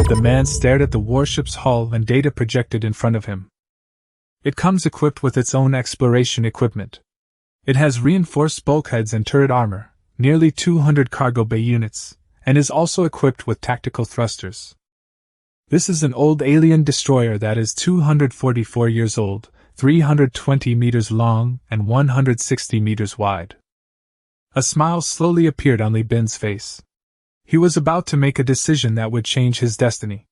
The man stared at the warship's hull and data projected in front of him. It comes equipped with its own exploration equipment. It has reinforced bulkheads and turret armor, nearly 200 cargo bay units, and is also equipped with tactical thrusters. This is an old alien destroyer that is 244 years old, 320 meters long, and 160 meters wide. A smile slowly appeared on Li Bin's face. He was about to make a decision that would change his destiny.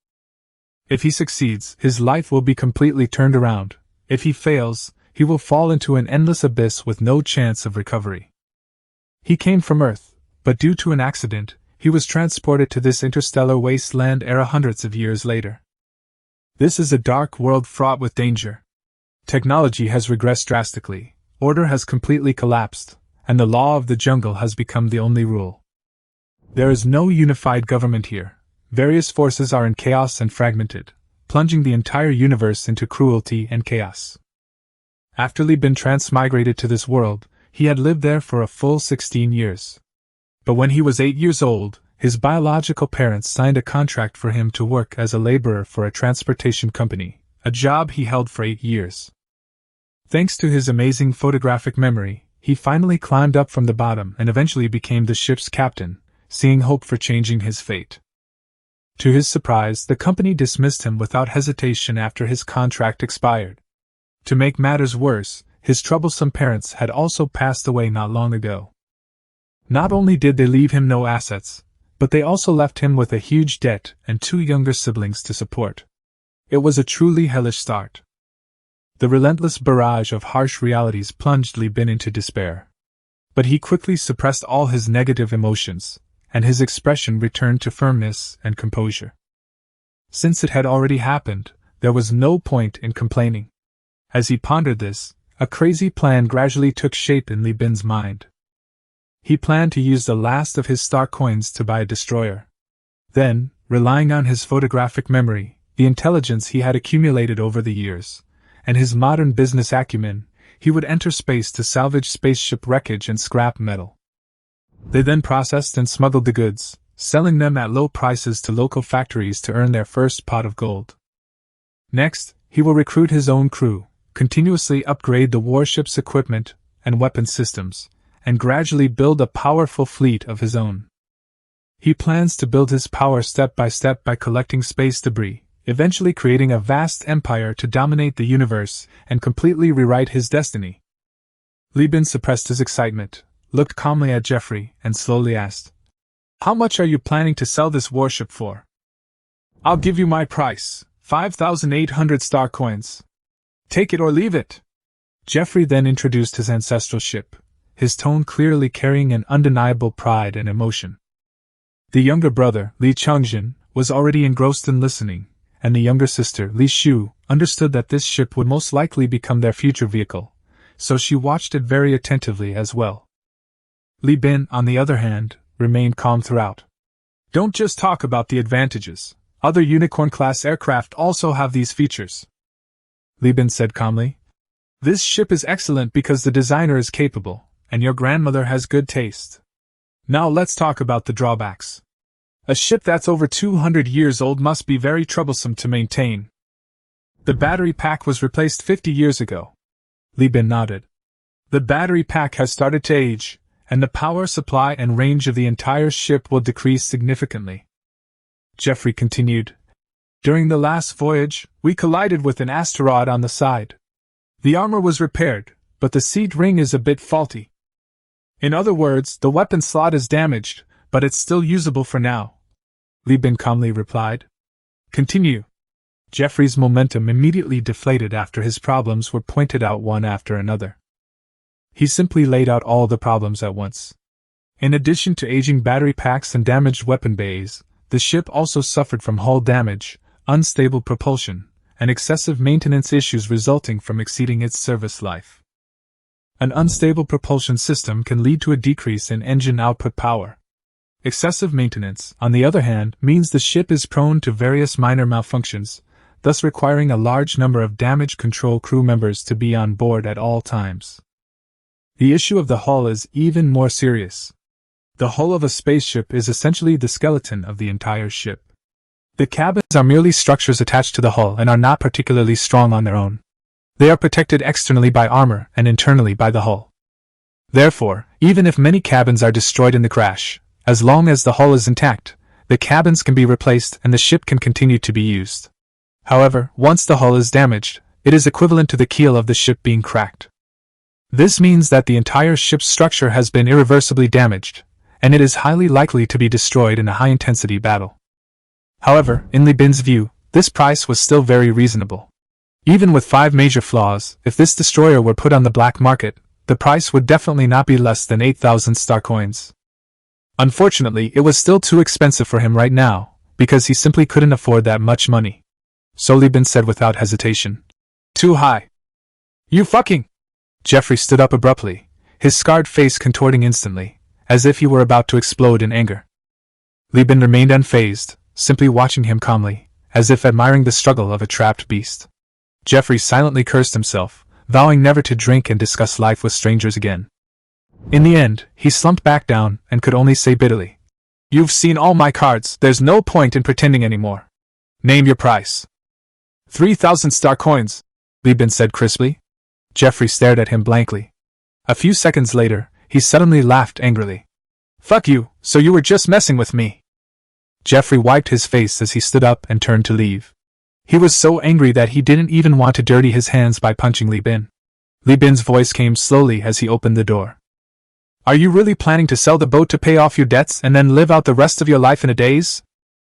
If he succeeds, his life will be completely turned around. If he fails, he will fall into an endless abyss with no chance of recovery. He came from Earth, but due to an accident, he was transported to this interstellar wasteland era hundreds of years later. This is a dark world fraught with danger. Technology has regressed drastically, order has completely collapsed, and the law of the jungle has become the only rule. There is no unified government here. Various forces are in chaos and fragmented, plunging the entire universe into cruelty and chaos. After Li Bin transmigrated to this world, he had lived there for a full 16 years. But when he was 8 years old, his biological parents signed a contract for him to work as a laborer for a transportation company, a job he held for 8 years. Thanks to his amazing photographic memory, he finally climbed up from the bottom and eventually became the ship's captain, seeing hope for changing his fate. To his surprise, the company dismissed him without hesitation after his contract expired. To make matters worse, his troublesome parents had also passed away not long ago. Not only did they leave him no assets, but they also left him with a huge debt and 2 younger siblings to support. It was a truly hellish start. The relentless barrage of harsh realities plunged Li Bin into despair. But he quickly suppressed all his negative emotions, and his expression returned to firmness and composure. Since it had already happened, there was no point in complaining. As he pondered this, a crazy plan gradually took shape in Li Bin's mind. He planned to use the last of his star coins to buy a destroyer. Then, relying on his photographic memory, the intelligence he had accumulated over the years, and his modern business acumen, he would enter space to salvage spaceship wreckage and scrap metal. They then processed and smuggled the goods, selling them at low prices to local factories to earn their first pot of gold. Next, he will recruit his own crew, continuously upgrade the warship's equipment and weapon systems, and gradually build a powerful fleet of his own. He plans to build his power step by collecting space debris, eventually creating a vast empire to dominate the universe and completely rewrite his destiny. Li Bin suppressed his excitement, looked calmly at Jeffrey, and slowly asked, "How much are you planning to sell this warship for?" "I'll give you my price, 5,800 star coins. Take it or leave it." Jeffrey then introduced his ancestral ship, his tone clearly carrying an undeniable pride and emotion. The younger brother, Li Chongjin, was already engrossed in listening, and the younger sister, Li Shu, understood that this ship would most likely become their future vehicle, so she watched it very attentively as well. Li Bin, on the other hand, remained calm throughout. "Don't just talk about the advantages. Other unicorn-class aircraft also have these features," Li Bin said calmly. "This ship is excellent because the designer is capable, and your grandmother has good taste. Now let's talk about the drawbacks. A ship that's over 200 years old must be very troublesome to maintain. The battery pack was replaced 50 years ago." Li Bin nodded. "The battery pack has started to age, and the power supply and range of the entire ship will decrease significantly." Jeffrey continued, "During the last voyage, we collided with an asteroid on the side. The armor was repaired, but the seat ring is a bit faulty. In other words, the weapon slot is damaged, but it's still usable for now," Li Bin calmly replied. "Continue." Jeffrey's momentum immediately deflated after his problems were pointed out one after another. He simply laid out all the problems at once. In addition to aging battery packs and damaged weapon bays, the ship also suffered from hull damage, unstable propulsion, and excessive maintenance issues resulting from exceeding its service life. An unstable propulsion system can lead to a decrease in engine output power. Excessive maintenance, on the other hand, means the ship is prone to various minor malfunctions, thus requiring a large number of damage control crew members to be on board at all times. The issue of the hull is even more serious. The hull of a spaceship is essentially the skeleton of the entire ship. The cabins are merely structures attached to the hull and are not particularly strong on their own. They are protected externally by armor and internally by the hull. Therefore, even if many cabins are destroyed in the crash, as long as the hull is intact, the cabins can be replaced and the ship can continue to be used. However, once the hull is damaged, it is equivalent to the keel of the ship being cracked. This means that the entire ship's structure has been irreversibly damaged, and it is highly likely to be destroyed in a high-intensity battle. However, in Li Bin's view, this price was still very reasonable. Even with 5 major flaws, if this destroyer were put on the black market, the price would definitely not be less than 8,000 star coins. Unfortunately, it was still too expensive for him right now, because he simply couldn't afford that much money. So Li Bin said without hesitation. Too high. You fucking... Jeffrey stood up abruptly, his scarred face contorting instantly, as if he were about to explode in anger. Li Bin remained unfazed, simply watching him calmly, as if admiring the struggle of a trapped beast. Jeffrey silently cursed himself, vowing never to drink and discuss life with strangers again. In the end, he slumped back down and could only say bitterly, "You've seen all my cards, there's no point in pretending anymore. Name your price." 3,000 star coins, Li Bin said crisply. Jeffrey stared at him blankly. A few seconds later, he suddenly laughed angrily. "Fuck you, so you were just messing with me." Jeffrey wiped his face as he stood up and turned to leave. He was so angry that he didn't even want to dirty his hands by punching Li Bin. Li Bin's voice came slowly as he opened the door. "Are you really planning to sell the boat to pay off your debts and then live out the rest of your life in a daze?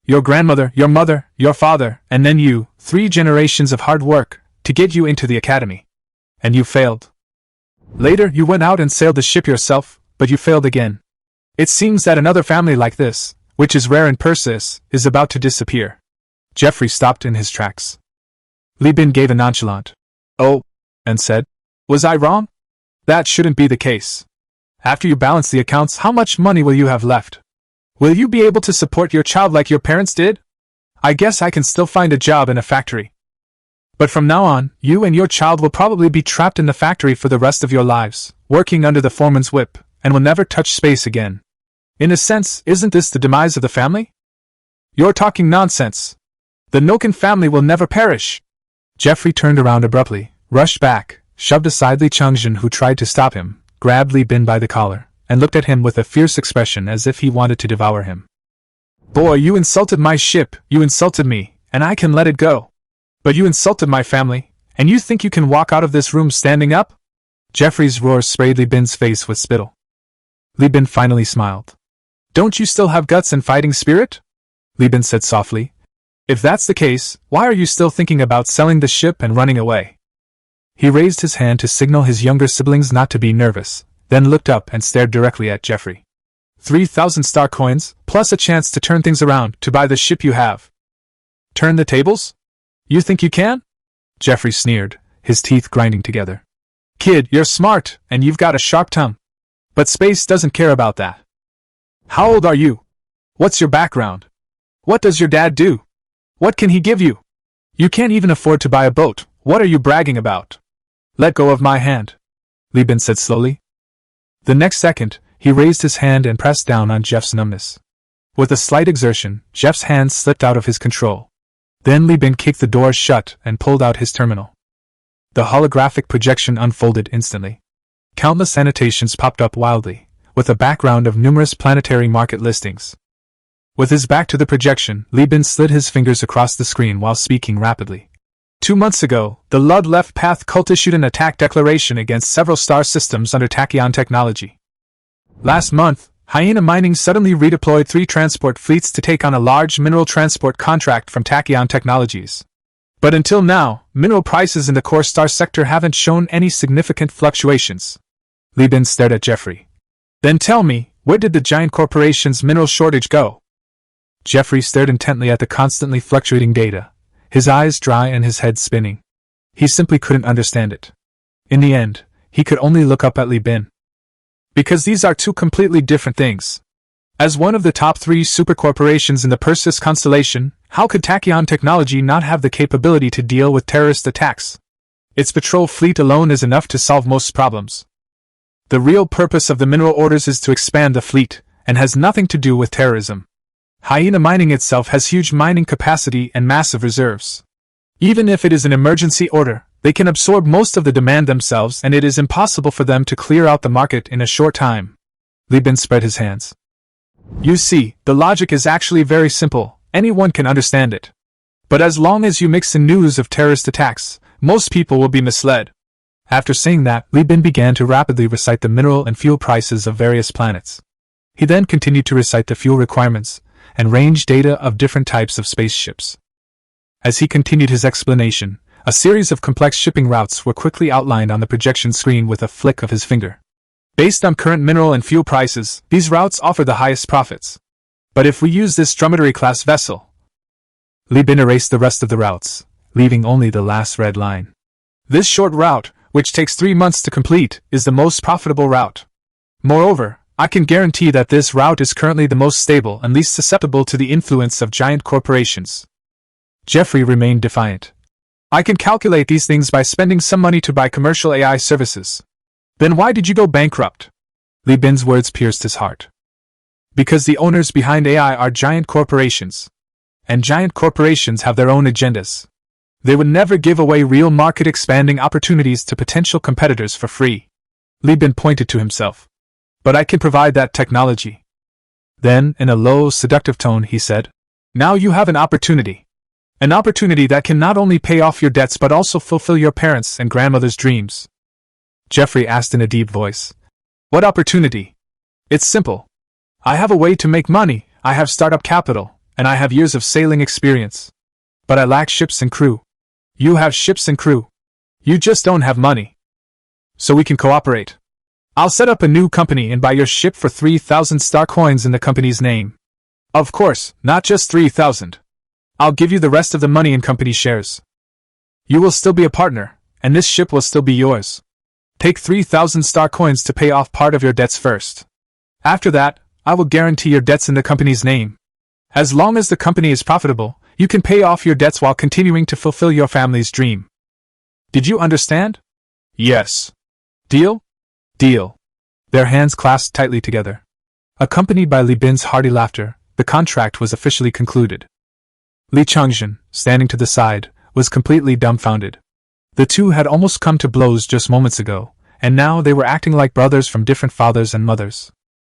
Your grandmother, your mother, your father, and then you, 3 generations of hard work, to get you into the academy. And you failed. Later you went out and sailed the ship yourself, but you failed again. It seems that another family like this, which is rare in Perseus, is about to disappear." Jeffrey stopped in his tracks. Li Bin gave a nonchalant "Oh," and said, "Was I wrong? That shouldn't be the case. After you balance the accounts, how much money will you have left? Will you be able to support your child like your parents did? I guess I can still find a job in a factory. But from now on, you and your child will probably be trapped in the factory for the rest of your lives, working under the foreman's whip, and will never touch space again. In a sense, isn't this the demise of the family? You're talking nonsense. The Noken family will never perish." Jeffrey turned around abruptly, rushed back, shoved aside Li Changjin who tried to stop him, grabbed Li Bin by the collar, and looked at him with a fierce expression as if he wanted to devour him. "Boy, you insulted my ship, you insulted me, and I can let it go. But you insulted my family, and you think you can walk out of this room standing up?" Jeffrey's roar sprayed Li Bin's face with spittle. Li Bin finally smiled. "Don't you still have guts and fighting spirit?" Li Bin said softly. "If that's the case, why are you still thinking about selling the ship and running away?" He raised his hand to signal his younger siblings not to be nervous, then looked up and stared directly at Jeffrey. 3,000 star coins, plus a chance to turn things around, to buy the ship you have. Turn the tables? You think you can? Jeffrey sneered, his teeth grinding together. "Kid, you're smart, and you've got a sharp tongue. But space doesn't care about that. How old are you? What's your background? What does your dad do? What can he give you? You can't even afford to buy a boat, what are you bragging about? Let go of my hand," Li Bin said slowly. The next second, he raised his hand and pressed down on Jeff's numbness. With a slight exertion, Jeff's hand slipped out of his control. Then Li Bin kicked the door shut and pulled out his terminal. The holographic projection unfolded instantly. Countless annotations popped up wildly, with a background of numerous planetary market listings. With his back to the projection, Li Bin slid his fingers across the screen while speaking rapidly. 2 months ago, the Lud Left Path cult issued an attack declaration against several star systems under Tachyon technology. Last month, Hyena Mining suddenly redeployed 3 transport fleets to take on a large mineral transport contract from Tachyon Technologies. But until now, mineral prices in the core star sector haven't shown any significant fluctuations. Li Bin stared at Jeffrey. "Then tell me, where did the giant corporation's mineral shortage go?" Jeffrey stared intently at the constantly fluctuating data, his eyes dry and his head spinning. He simply couldn't understand it. In the end, he could only look up at Li Bin. Because these are 2 completely different things. As one of the top 3 supercorporations in the Perseus constellation, how could Tachyon Technology not have the capability to deal with terrorist attacks? Its patrol fleet alone is enough to solve most problems. The real purpose of the mineral orders is to expand the fleet, and has nothing to do with terrorism. Hyena mining itself has huge mining capacity and massive reserves. Even if it is an emergency order, they can absorb most of the demand themselves, and it is impossible for them to clear out the market in a short time. Li Bin spread his hands. You see, the logic is actually very simple. Anyone can understand it. But as long as you mix in news of terrorist attacks, most people will be misled. After saying that, Li Bin began to rapidly recite the mineral and fuel prices of various planets. He then continued to recite the fuel requirements and range data of different types of spaceships. As he continued his explanation, a series of complex shipping routes were quickly outlined on the projection screen with a flick of his finger. Based on current mineral and fuel prices, these routes offer the highest profits. But if we use this dromedary-class vessel... Li Bin erased the rest of the routes, leaving only the last red line. This short route, which takes 3 months to complete, is the most profitable route. Moreover, I can guarantee that this route is currently the most stable and least susceptible to the influence of giant corporations. Jeffrey remained defiant. I can calculate these things by spending some money to buy commercial AI services. Then why did you go bankrupt? Li Bin's words pierced his heart. Because the owners behind AI are giant corporations. And giant corporations have their own agendas. They would never give away real market-expanding opportunities to potential competitors for free. Li Bin pointed to himself. But I can provide that technology. Then, in a low, seductive tone, he said, Now you have an opportunity. An opportunity that can not only pay off your debts but also fulfill your parents' and grandmother's dreams. Jeffrey asked in a deep voice. What opportunity? It's simple. I have a way to make money, I have startup capital, and I have years of sailing experience. But I lack ships and crew. You have ships and crew. You just don't have money. So we can cooperate. I'll set up a new company and buy your ship for 3,000 star coins in the company's name. Of course, not just 3,000. I'll give you the rest of the money in company shares. You will still be a partner, and this ship will still be yours. Take 3,000 star coins to pay off part of your debts first. After that, I will guarantee your debts in the company's name. As long as the company is profitable, you can pay off your debts while continuing to fulfill your family's dream. Did you understand? Yes. Deal? Deal. Their hands clasped tightly together. Accompanied by Li Bin's hearty laughter, the contract was officially concluded. Li Changjin, standing to the side, was completely dumbfounded. The two had almost come to blows just moments ago, and now they were acting like brothers from different fathers and mothers.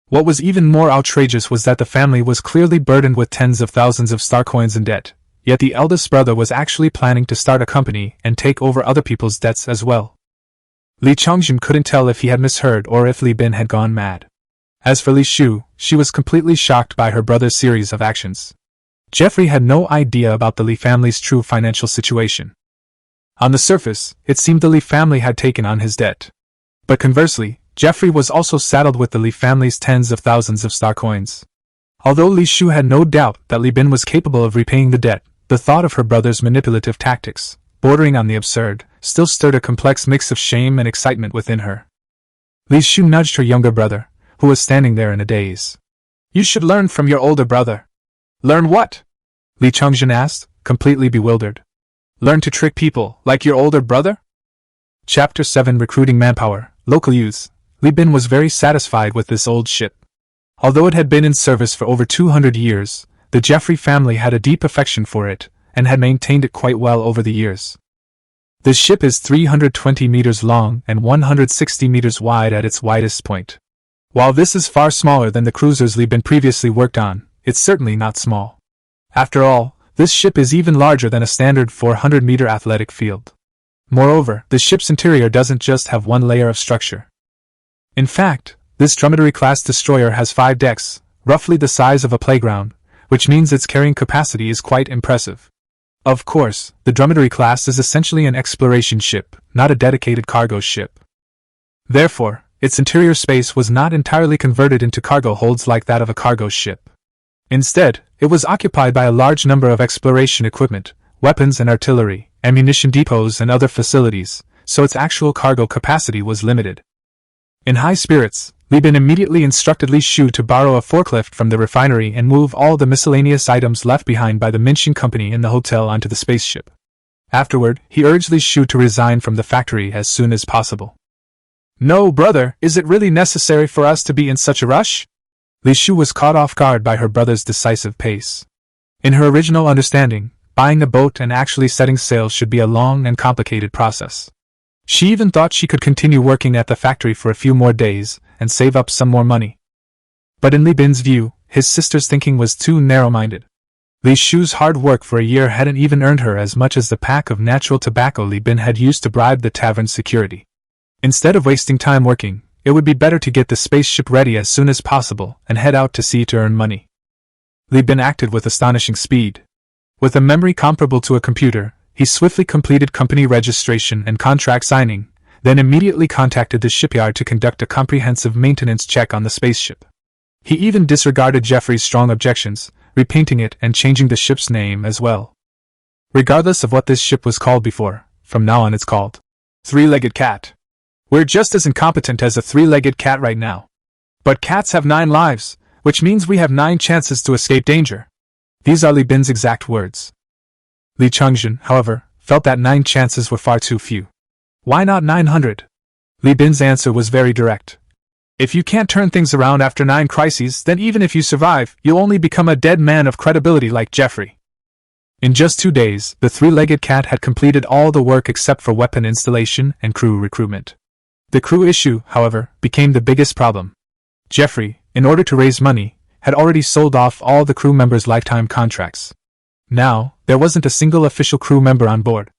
What was even more outrageous was that the family was clearly burdened with tens of thousands of star coins in debt, yet the eldest brother was actually planning to start a company and take over other people's debts as well. Li Changjin couldn't tell if he had misheard or if Li Bin had gone mad. As for Li Shu, she was completely shocked by her brother's series of actions. Jeffrey had no idea about the Li family's true financial situation. On the surface, it seemed the Li family had taken on his debt. But conversely, Jeffrey was also saddled with the Li family's tens of thousands of star coins. Although Li Shu had no doubt that Li Bin was capable of repaying the debt, the thought of her brother's manipulative tactics, bordering on the absurd, still stirred a complex mix of shame and excitement within her. Li Shu nudged her younger brother, who was standing there in a daze. You should learn from your older brother. Learn what? Li Changjin asked, completely bewildered. Learn to trick people, like your older brother? Chapter 7 Recruiting Manpower, Local Use. Li Bin was very satisfied with this old ship. Although it had been in service for over 200 years, the Jeffrey family had a deep affection for it, and had maintained it quite well over the years. This ship is 320 meters long and 160 meters wide at its widest point. While this is far smaller than the cruisers Li Bin previously worked on, it's certainly not small. After all, this ship is even larger than a standard 400-meter athletic field. Moreover, the ship's interior doesn't just have one layer of structure. In fact, this dromedary-class destroyer has 5 decks, roughly the size of a playground, which means its carrying capacity is quite impressive. Of course, the dromedary class is essentially an exploration ship, not a dedicated cargo ship. Therefore, its interior space was not entirely converted into cargo holds like that of a cargo ship. Instead, it was occupied by a large number of exploration equipment, weapons and artillery, ammunition depots and other facilities, so its actual cargo capacity was limited. In high spirits, Li Bin immediately instructed Li Shu to borrow a forklift from the refinery and move all the miscellaneous items left behind by the Minxin company in the hotel onto the spaceship. Afterward, he urged Li Shu to resign from the factory as soon as possible. No, brother, is it really necessary for us to be in such a rush? Li Shu was caught off guard by her brother's decisive pace. In her original understanding, buying a boat and actually setting sail should be a long and complicated process. She even thought she could continue working at the factory for a few more days and save up some more money. But in Li Bin's view, his sister's thinking was too narrow-minded. Li Shu's hard work for a year hadn't even earned her as much as the pack of natural tobacco Li Bin had used to bribe the tavern's security. Instead of wasting time working, it would be better to get the spaceship ready as soon as possible and head out to sea to earn money. Li Bin acted with astonishing speed. With a memory comparable to a computer, he swiftly completed company registration and contract signing, then immediately contacted the shipyard to conduct a comprehensive maintenance check on the spaceship. He even disregarded Jeffrey's strong objections, repainting it and changing the ship's name as well. Regardless of what this ship was called before, from now on it's called Three-Legged Cat. We're just as incompetent as a three-legged cat right now. But cats have 9 lives, which means we have 9 chances to escape danger. These are Li Bin's exact words. Li Changzhen, however, felt that 9 chances were far too few. Why not 900? Li Bin's answer was very direct. If you can't turn things around after 9 crises, then even if you survive, you'll only become a dead man of credibility like Jeffrey. In just 2 days, the three-legged cat had completed all the work except for weapon installation and crew recruitment. The crew issue, however, became the biggest problem. Jeffrey, in order to raise money, had already sold off all the crew members' lifetime contracts. Now, there wasn't a single official crew member on board.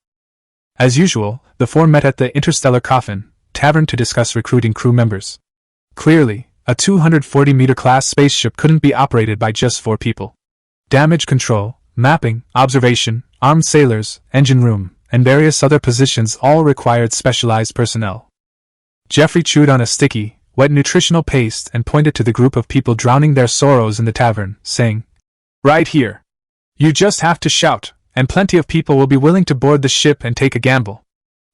As usual, the 4 met at the Interstellar Coffin Tavern to discuss recruiting crew members. Clearly, a 240-meter class spaceship couldn't be operated by just 4 people. Damage control, mapping, observation, armed sailors, engine room, and various other positions all required specialized personnel. Jeffrey chewed on a sticky, wet nutritional paste and pointed to the group of people drowning their sorrows in the tavern, saying, "Right here. You just have to shout, and plenty of people will be willing to board the ship and take a gamble.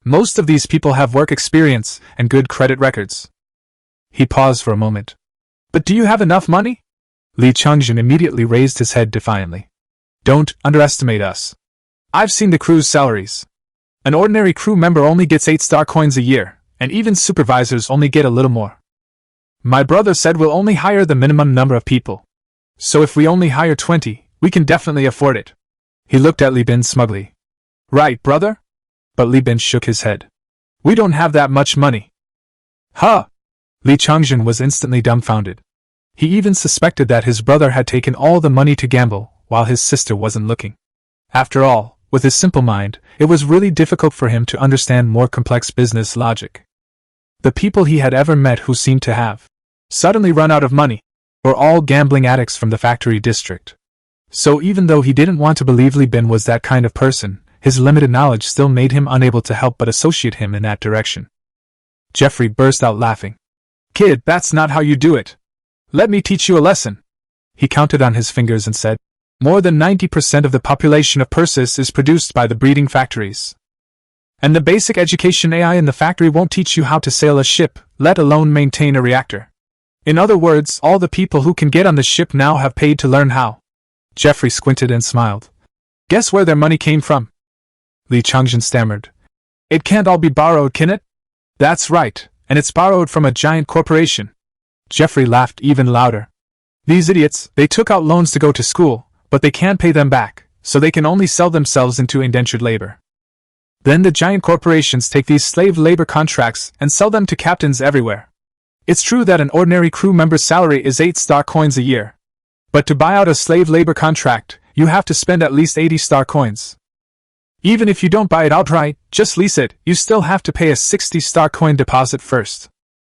Most of these people have work experience and good credit records." He paused for a moment. "But do you have enough money?" Li Changzhen immediately raised his head defiantly. "Don't underestimate us. I've seen the crew's salaries. An ordinary crew member only gets 8-star coins a year, and even supervisors only get a little more. My brother said we'll only hire the minimum number of people. So if we only hire 20, we can definitely afford it." He looked at Li Bin smugly. "Right, brother?" But Li Bin shook his head. "We don't have that much money." "Huh!" Li Changzhen was instantly dumbfounded. He even suspected that his brother had taken all the money to gamble, while his sister wasn't looking. After all, with his simple mind, it was really difficult for him to understand more complex business logic. The people he had ever met who seemed to have suddenly run out of money were all gambling addicts from the factory district. So even though he didn't want to believe Li Bin was that kind of person, his limited knowledge still made him unable to help but associate him in that direction. Jeffrey burst out laughing. "Kid, that's not how you do it. Let me teach you a lesson." He counted on his fingers and said, "More than 90% of the population of Persis is produced by the breeding factories. And the basic education AI in the factory won't teach you how to sail a ship, let alone maintain a reactor. In other words, all the people who can get on the ship now have paid to learn how." Jeffrey squinted and smiled. "Guess where their money came from?" Li Changzhen stammered. "It can't all be borrowed, can it?" "That's right, and it's borrowed from a giant corporation." Jeffrey laughed even louder. "These idiots, they took out loans to go to school, but they can't pay them back, so they can only sell themselves into indentured labor. Then the giant corporations take these slave labor contracts and sell them to captains everywhere. It's true that an ordinary crew member's salary is 8-star coins a year. But to buy out a slave labor contract, you have to spend at least 80-star coins. Even if you don't buy it outright, just lease it, you still have to pay a 60-star coin deposit first.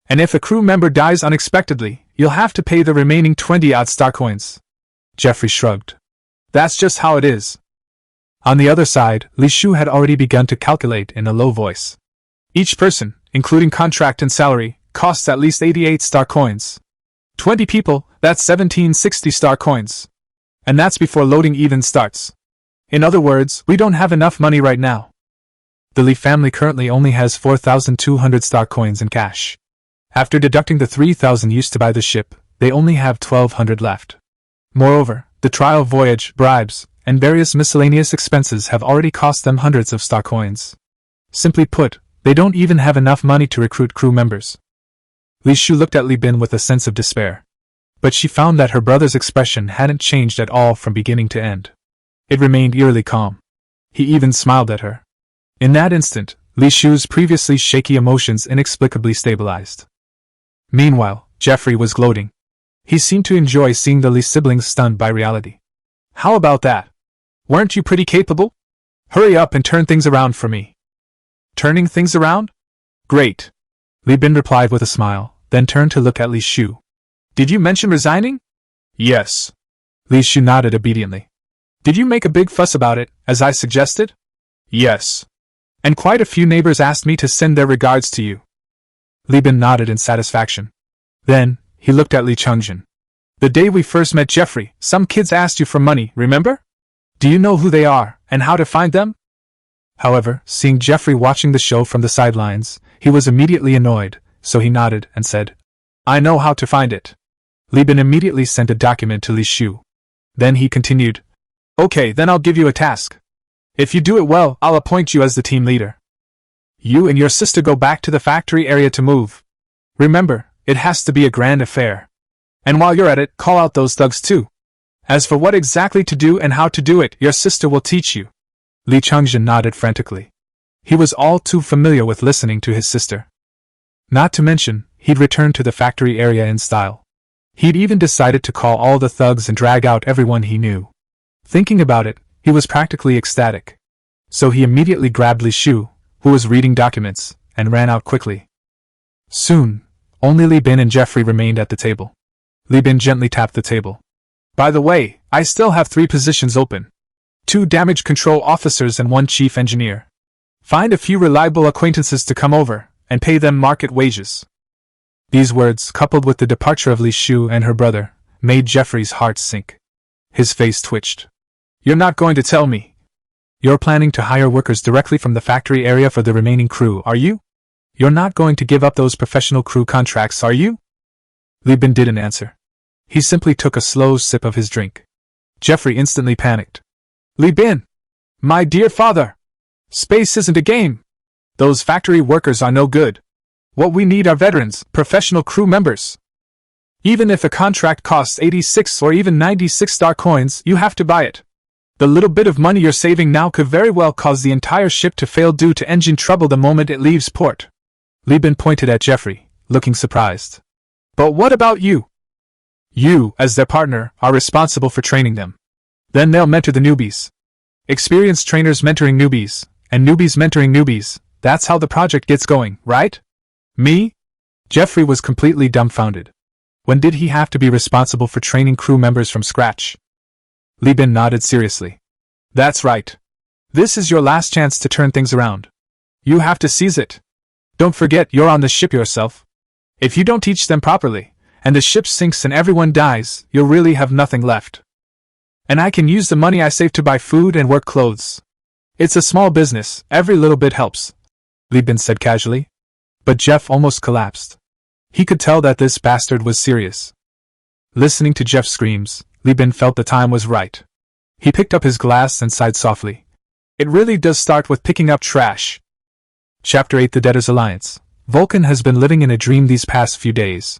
And if a crew member dies unexpectedly, you'll have to pay the remaining 20-odd star coins." Jeffrey shrugged. "That's just how it is." On the other side, Li Shu had already begun to calculate in a low voice. "Each person, including contract and salary, costs at least 88-star coins. 20 people, that's 17 60-star coins. And that's before loading even starts. In other words, we don't have enough money right now. The Li family currently only has 4,200 star coins in cash. After deducting the 3,000 used to buy the ship, they only have 1,200 left. Moreover, the trial voyage, bribes, and various miscellaneous expenses have already cost them hundreds of star coins. Simply put, they don't even have enough money to recruit crew members." Li Shu looked at Li Bin with a sense of despair. but she found that her brother's expression hadn't changed at all from beginning to end. It remained eerily calm. He even smiled at her. In that instant, Li Shu's previously shaky emotions inexplicably stabilized. Meanwhile, Jeffrey was gloating. He seemed to enjoy seeing the Li siblings stunned by reality. How about that? Weren't you pretty capable? Hurry up and turn things around for me. Turning things around? Great. Li Bin replied with a smile, then turned to look at Li Shu. Did you mention resigning? Yes. Li Shu nodded obediently. Did you make a big fuss about it, as I suggested? Yes. And quite a few neighbors asked me to send their regards to you. Li Bin nodded in satisfaction. Then, he looked at Li Chungjin. The day we first met Jeffrey, some kids asked you for money, remember? Do you know who they are, and how to find them? However, seeing Jeffrey watching the show from the sidelines, he was immediately annoyed, so he nodded and said, I know how to find it. Li Bin immediately sent a document to Li Shu. Then he continued, Okay, then I'll give you a task. If you do it well, I'll appoint you as the team leader. You and your sister go back to the factory area to move. Remember, it has to be a grand affair. And while you're at it, call out those thugs too. As for what exactly to do and how to do it, your sister will teach you. Li Chungjin nodded frantically. He was all too familiar with listening to his sister. Not to mention, he'd returned to the factory area in style. He'd even decided to call all the thugs and drag out everyone he knew. Thinking about it, he was practically ecstatic. So he immediately grabbed Li Shu, who was reading documents, and ran out quickly. Soon, only Li Bin and Jeffrey remained at the table. Li Bin gently tapped the table. By the way, I still have 3 positions open. 2 damage control officers and 1 chief engineer. Find a few reliable acquaintances to come over, and pay them market wages. These words, coupled with the departure of Li Shu and her brother, made Jeffrey's heart sink. His face twitched. You're not going to tell me. You're planning to hire workers directly from the factory area for the remaining crew, are you? You're not going to give up those professional crew contracts, are you? Li Bin didn't answer. He simply took a slow sip of his drink. Jeffrey instantly panicked. Li Bin! My dear father! Space isn't a game! Those factory workers are no good. What we need are veterans, professional crew members. Even if a contract costs 86 or even 96 star coins, you have to buy it. The little bit of money you're saving now could very well cause the entire ship to fail due to engine trouble the moment it leaves port. Li Bin pointed at Jeffrey, looking surprised. But what about you? You, as their partner, are responsible for training them. Then they'll mentor the newbies. Experienced trainers mentoring newbies, and newbies mentoring newbies, that's how the project gets going, right? Me? Jeffrey was completely dumbfounded. When did he have to be responsible for training crew members from scratch? Li Bin nodded seriously. That's right. This is your last chance to turn things around. You have to seize it. Don't forget you're on the ship yourself. If you don't teach them properly, and the ship sinks and everyone dies, you'll really have nothing left. And I can use the money I save to buy food and work clothes. It's a small business, every little bit helps, Li Bin said casually. But Jeff almost collapsed. He could tell that this bastard was serious. Listening to Jeff's screams, Li Bin felt the time was right. He picked up his glass and sighed softly. It really does start with picking up trash. Chapter 8: The Debtors' Alliance. Vulcan has been living in a dream these past few days.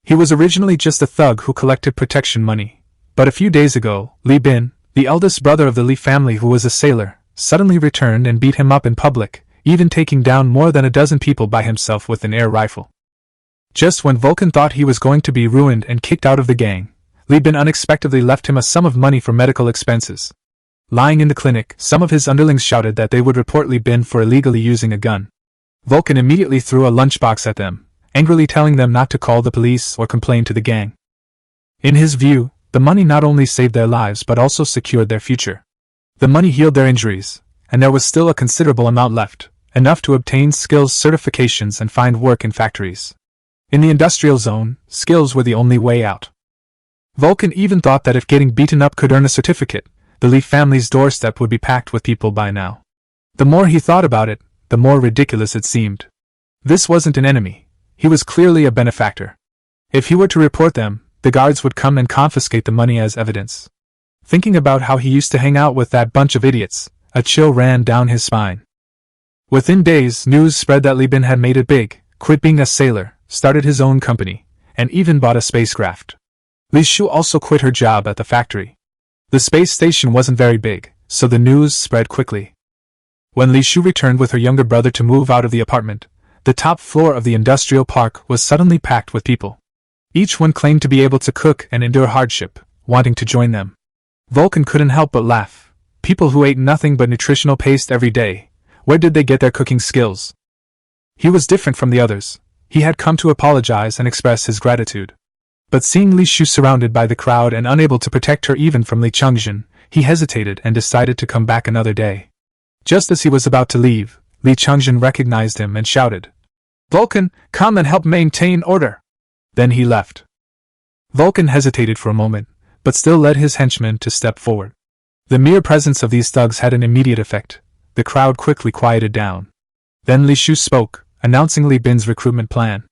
He was originally just a thug who collected protection money. But a few days ago, Li Bin, the eldest brother of the Li family who was a sailor, suddenly returned and beat him up in public, even taking down more than a dozen people by himself with an air rifle. Just when Vulcan thought he was going to be ruined and kicked out of the gang, Li Bin unexpectedly left him a sum of money for medical expenses. Lying in the clinic, some of his underlings shouted that they would report Li Bin for illegally using a gun. Vulcan immediately threw a lunchbox at them, angrily telling them not to call the police or complain to the gang. In his view, the money not only saved their lives but also secured their future. The money healed their injuries, and there was still a considerable amount left, enough to obtain skills certifications and find work in factories. In the industrial zone, skills were the only way out. Vulcan even thought that if getting beaten up could earn a certificate, the Li family's doorstep would be packed with people by now. The more he thought about it, the more ridiculous it seemed. This wasn't an enemy. He was clearly a benefactor. If he were to report them, the guards would come and confiscate the money as evidence. Thinking about how he used to hang out with that bunch of idiots, a chill ran down his spine. Within days, news spread that Li Bin had made it big, quit being a sailor, started his own company, and even bought a spacecraft. Li Shu also quit her job at the factory. The space station wasn't very big, so the news spread quickly. When Li Shu returned with her younger brother to move out of the apartment, the top floor of the industrial park was suddenly packed with people. Each one claimed to be able to cook and endure hardship, wanting to join them. Vulcan couldn't help but laugh. People who ate nothing but nutritional paste every day, where did they get their cooking skills? He was different from the others. He had come to apologize and express his gratitude. But seeing Li Shu surrounded by the crowd and unable to protect her even from Li Chungjin, he hesitated and decided to come back another day. Just as he was about to leave, Li Chungjin recognized him and shouted, "Vulcan, come and help maintain order." Then he left. Vulcan hesitated for a moment, but still led his henchmen to step forward. The mere presence of these thugs had an immediate effect. The crowd quickly quieted down. Then Li Shu spoke, announcing Li Bin's recruitment plan.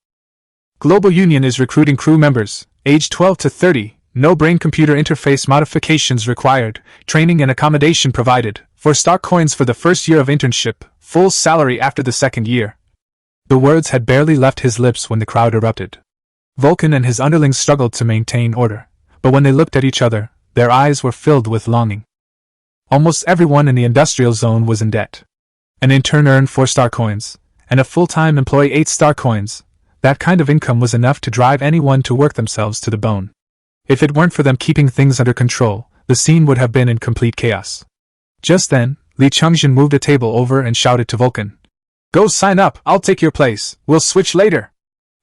Global Union is recruiting crew members, age 12 to 30, no brain-computer interface modifications required, training and accommodation provided, 4 star coins for the first year of internship, full salary after the second year. The words had barely left his lips when the crowd erupted. Vulcan and his underlings struggled to maintain order, but when they looked at each other, their eyes were filled with longing. Almost everyone in the industrial zone was in debt. An intern earned 4 star coins, and a full-time employee 8 star coins. That kind of income was enough to drive anyone to work themselves to the bone. If it weren't for them keeping things under control, the scene would have been in complete chaos. Just then, Li Chungjin moved a table over and shouted to Vulcan, "Go sign up, I'll take your place, we'll switch later."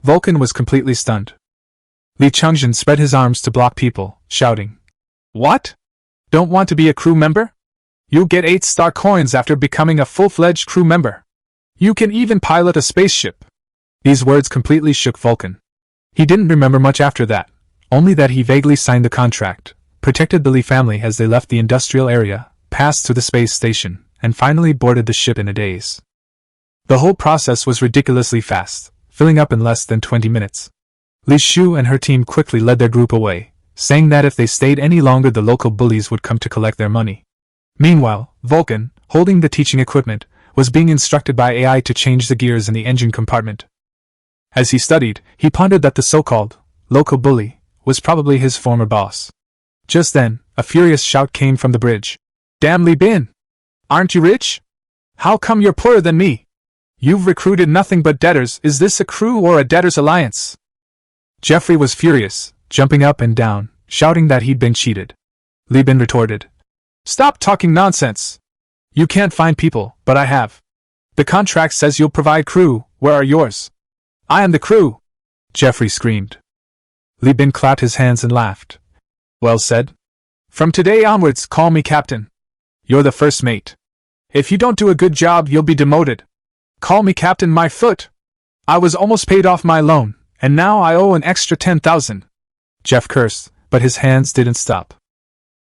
Vulcan was completely stunned. Li Chungjin spread his arms to block people, shouting, "What? Don't want to be a crew member? You'll get 8 star coins after becoming a full-fledged crew member. You can even pilot a spaceship." These words completely shook Vulcan. He didn't remember much after that, only that he vaguely signed the contract, protected the Li family as they left the industrial area, passed through the space station, and finally boarded the ship in a daze. The whole process was ridiculously fast, filling up in less than 20 minutes. Li Shu and her team quickly led their group away, saying that if they stayed any longer the local bullies would come to collect their money. Meanwhile, Vulcan, holding the teaching equipment, was being instructed by AI to change the gears in the engine compartment. As he studied, he pondered that the so-called local bully was probably his former boss. Just then, a furious shout came from the bridge. "Damn Li Bin! Aren't you rich? How come you're poorer than me? You've recruited nothing but debtors. Is this a crew or a debtors' alliance?" Jeffrey was furious, jumping up and down, shouting that he'd been cheated. Li Bin retorted, "Stop talking nonsense. You can't find people, but I have. The contract says you'll provide crew, where are yours?" "I am the crew!" Jeffrey screamed. Li Bin clapped his hands and laughed. "Well said. From today onwards, call me Captain. You're the first mate. If you don't do a good job, you'll be demoted. Call me Captain my foot. I was almost paid off my loan, and now I owe an extra 10,000. Jeff cursed, but his hands didn't stop.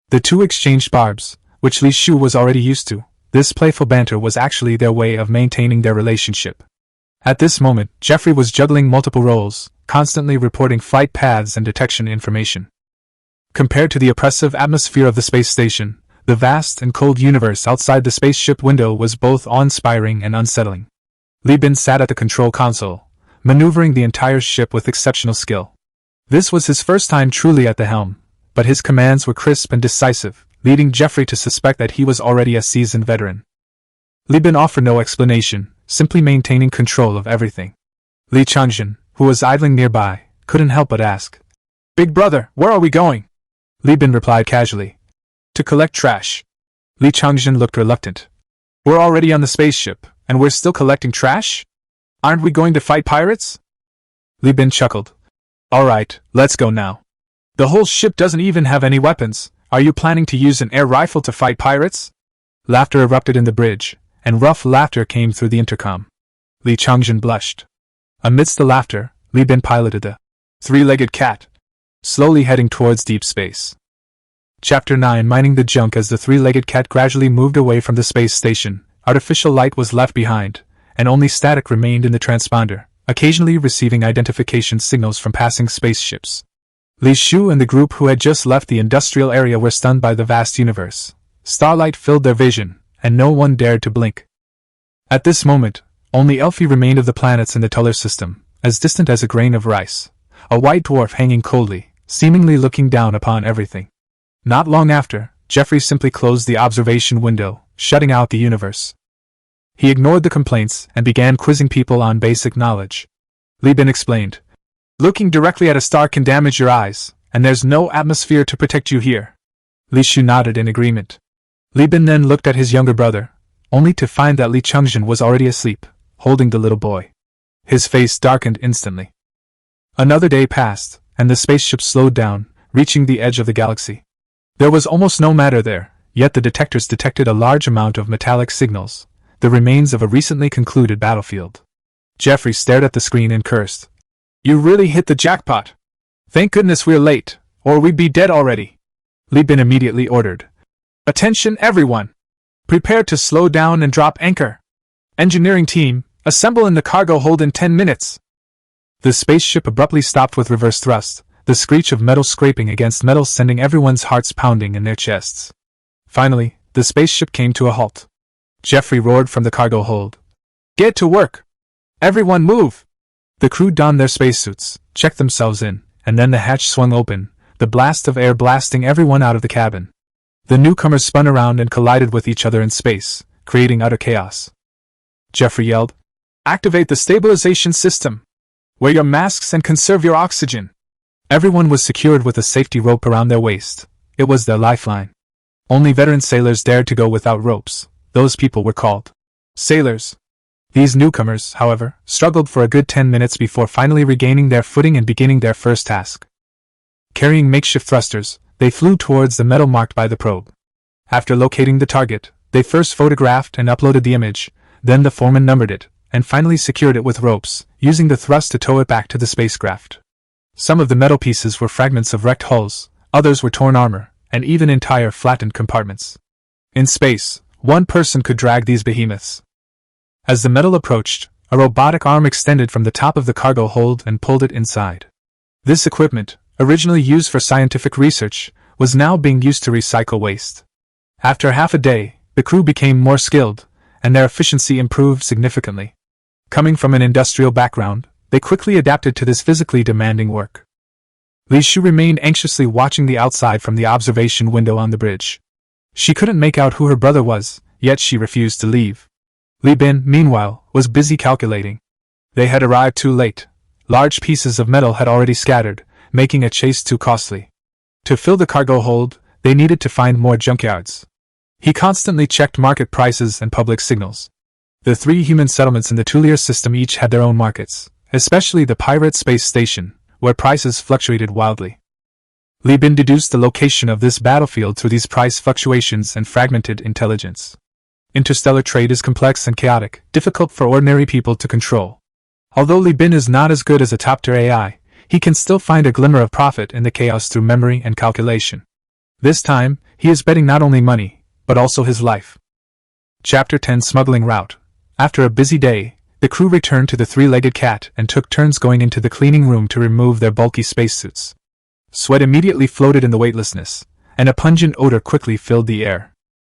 The two exchanged barbs, which Li Shu was already used to. This playful banter was actually their way of maintaining their relationship. At this moment, Jeffrey was juggling multiple roles, constantly reporting flight paths and detection information. Compared to the oppressive atmosphere of the space station, the vast and cold universe outside the spaceship window was both awe-inspiring and unsettling. Li Bin sat at the control console, maneuvering the entire ship with exceptional skill. This was his first time truly at the helm, but his commands were crisp and decisive, leading Jeffrey to suspect that he was already a seasoned veteran. Li Bin offered no explanation, simply maintaining control of everything. Li Chungjin, who was idling nearby, couldn't help but ask, "Big brother, where are we going?" Li Bin replied casually, "To collect trash." Li Chungjin looked reluctant. "We're already on the spaceship, and we're still collecting trash? Aren't we going to fight pirates?" Li Bin chuckled. "Alright, let's go now. The whole ship doesn't even have any weapons. Are you planning to use an air rifle to fight pirates?" Laughter erupted in the bridge, and rough laughter came through the intercom. Li Chungjin blushed. Amidst the laughter, Li Bin piloted the three-legged cat, slowly heading towards deep space. Chapter 9: Mining the junk. As the three-legged cat gradually moved away from the space station, artificial light was left behind, and only static remained in the transponder, occasionally receiving identification signals from passing spaceships. Li Shu and the group who had just left the industrial area were stunned by the vast universe. Starlight filled their vision, and no one dared to blink. At this moment, only Elfie remained of the planets in the solar system, as distant as a grain of rice, a white dwarf hanging coldly, seemingly looking down upon everything. Not long after, Jeffrey simply closed the observation window, shutting out the universe. He ignored the complaints and began quizzing people on basic knowledge. Li Bin explained. Looking directly at a star can damage your eyes, and there's no atmosphere to protect you here. Li Shu nodded in agreement. Li Bin then looked at his younger brother, only to find that Li Chungjin was already asleep, holding the little boy. His face darkened instantly. Another day passed, and the spaceship slowed down, reaching the edge of the galaxy. There was almost no matter there, yet the detectors detected a large amount of metallic signals, the remains of a recently concluded battlefield. Jeffrey stared at the screen and cursed. You really hit the jackpot. Thank goodness we're late, or we'd be dead already. Li Bin immediately ordered. Attention everyone! Prepare to slow down and drop anchor. Engineering team, assemble in the cargo hold in 10 minutes. The spaceship abruptly stopped with reverse thrust, the screech of metal scraping against metal sending everyone's hearts pounding in their chests. Finally, the spaceship came to a halt. Jeffrey roared from the cargo hold. Get to work! Everyone move! The crew donned their spacesuits, checked themselves in, and then the hatch swung open, the blast of air blasting everyone out of the cabin. The newcomers spun around and collided with each other in space, creating utter chaos. Jeffrey yelled, Activate the stabilization system! Wear your masks and conserve your oxygen! Everyone was secured with a safety rope around their waist. It was their lifeline. Only veteran sailors dared to go without ropes. Those people were called sailors. These newcomers, however, struggled for a good 10 minutes before finally regaining their footing and beginning their first task. Carrying makeshift thrusters, they flew towards the metal marked by the probe. After locating the target, they first photographed and uploaded the image, then the foreman numbered it, and finally secured it with ropes, using the thrust to tow it back to the spacecraft. Some of the metal pieces were fragments of wrecked hulls, others were torn armor, and even entire flattened compartments. In space, one person could drag these behemoths. As the metal approached, a robotic arm extended from the top of the cargo hold and pulled it inside. This equipment, originally used for scientific research, was now being used to recycle waste. After half a day, the crew became more skilled, and their efficiency improved significantly. Coming from an industrial background, they quickly adapted to this physically demanding work. Li Shu remained anxiously watching the outside from the observation window on the bridge. She couldn't make out who her brother was, yet she refused to leave. Li Bin, meanwhile, was busy calculating. They had arrived too late. Large pieces of metal had already scattered, making a chase too costly. To fill the cargo hold, they needed to find more junkyards. He constantly checked market prices and public signals. The 3 human settlements in the Tulier system each had their own markets, especially the pirate space station, where prices fluctuated wildly. Li Bin deduced the location of this battlefield through these price fluctuations and fragmented intelligence. Interstellar trade is complex and chaotic, difficult for ordinary people to control. Although Li Bin is not as good as a top-tier AI, he can still find a glimmer of profit in the chaos through memory and calculation. This time, he is betting not only money, but also his life. Chapter 10 Smuggling Route. After a busy day, the crew returned to the 3-legged cat and took turns going into the cleaning room to remove their bulky spacesuits. Sweat immediately floated in the weightlessness, and a pungent odor quickly filled the air.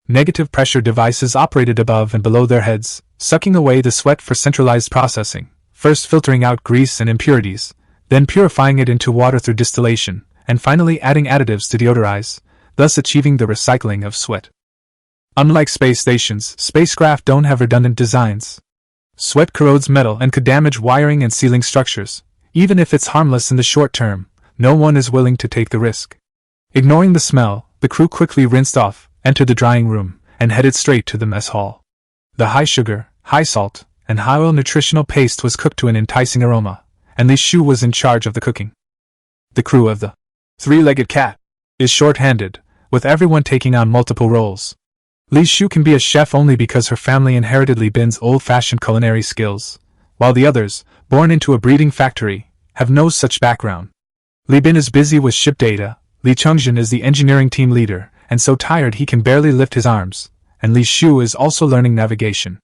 Negative pressure devices operated above and below their heads, sucking away the sweat for centralized processing, first filtering out grease and impurities, then purifying it into water through distillation, and finally adding additives to deodorize, thus achieving the recycling of sweat. Unlike space stations, spacecraft don't have redundant designs. Sweat corrodes metal and could damage wiring and sealing structures. Even if it's harmless in the short term, no one is willing to take the risk. Ignoring the smell, the crew quickly rinsed off, entered the drying room, and headed straight to the mess hall. The high sugar, high salt, and high oil nutritional paste was cooked to an enticing aroma, and Li Shu was in charge of the cooking. The crew of the 3-legged cat is short-handed, with everyone taking on multiple roles. Li Shu can be a chef only because her family inherited Li Bin's old-fashioned culinary skills, while the others, born into a breeding factory, have no such background. Li Bin is busy with ship data, Li Chungjin is the engineering team leader, and so tired he can barely lift his arms, and Li Shu is also learning navigation.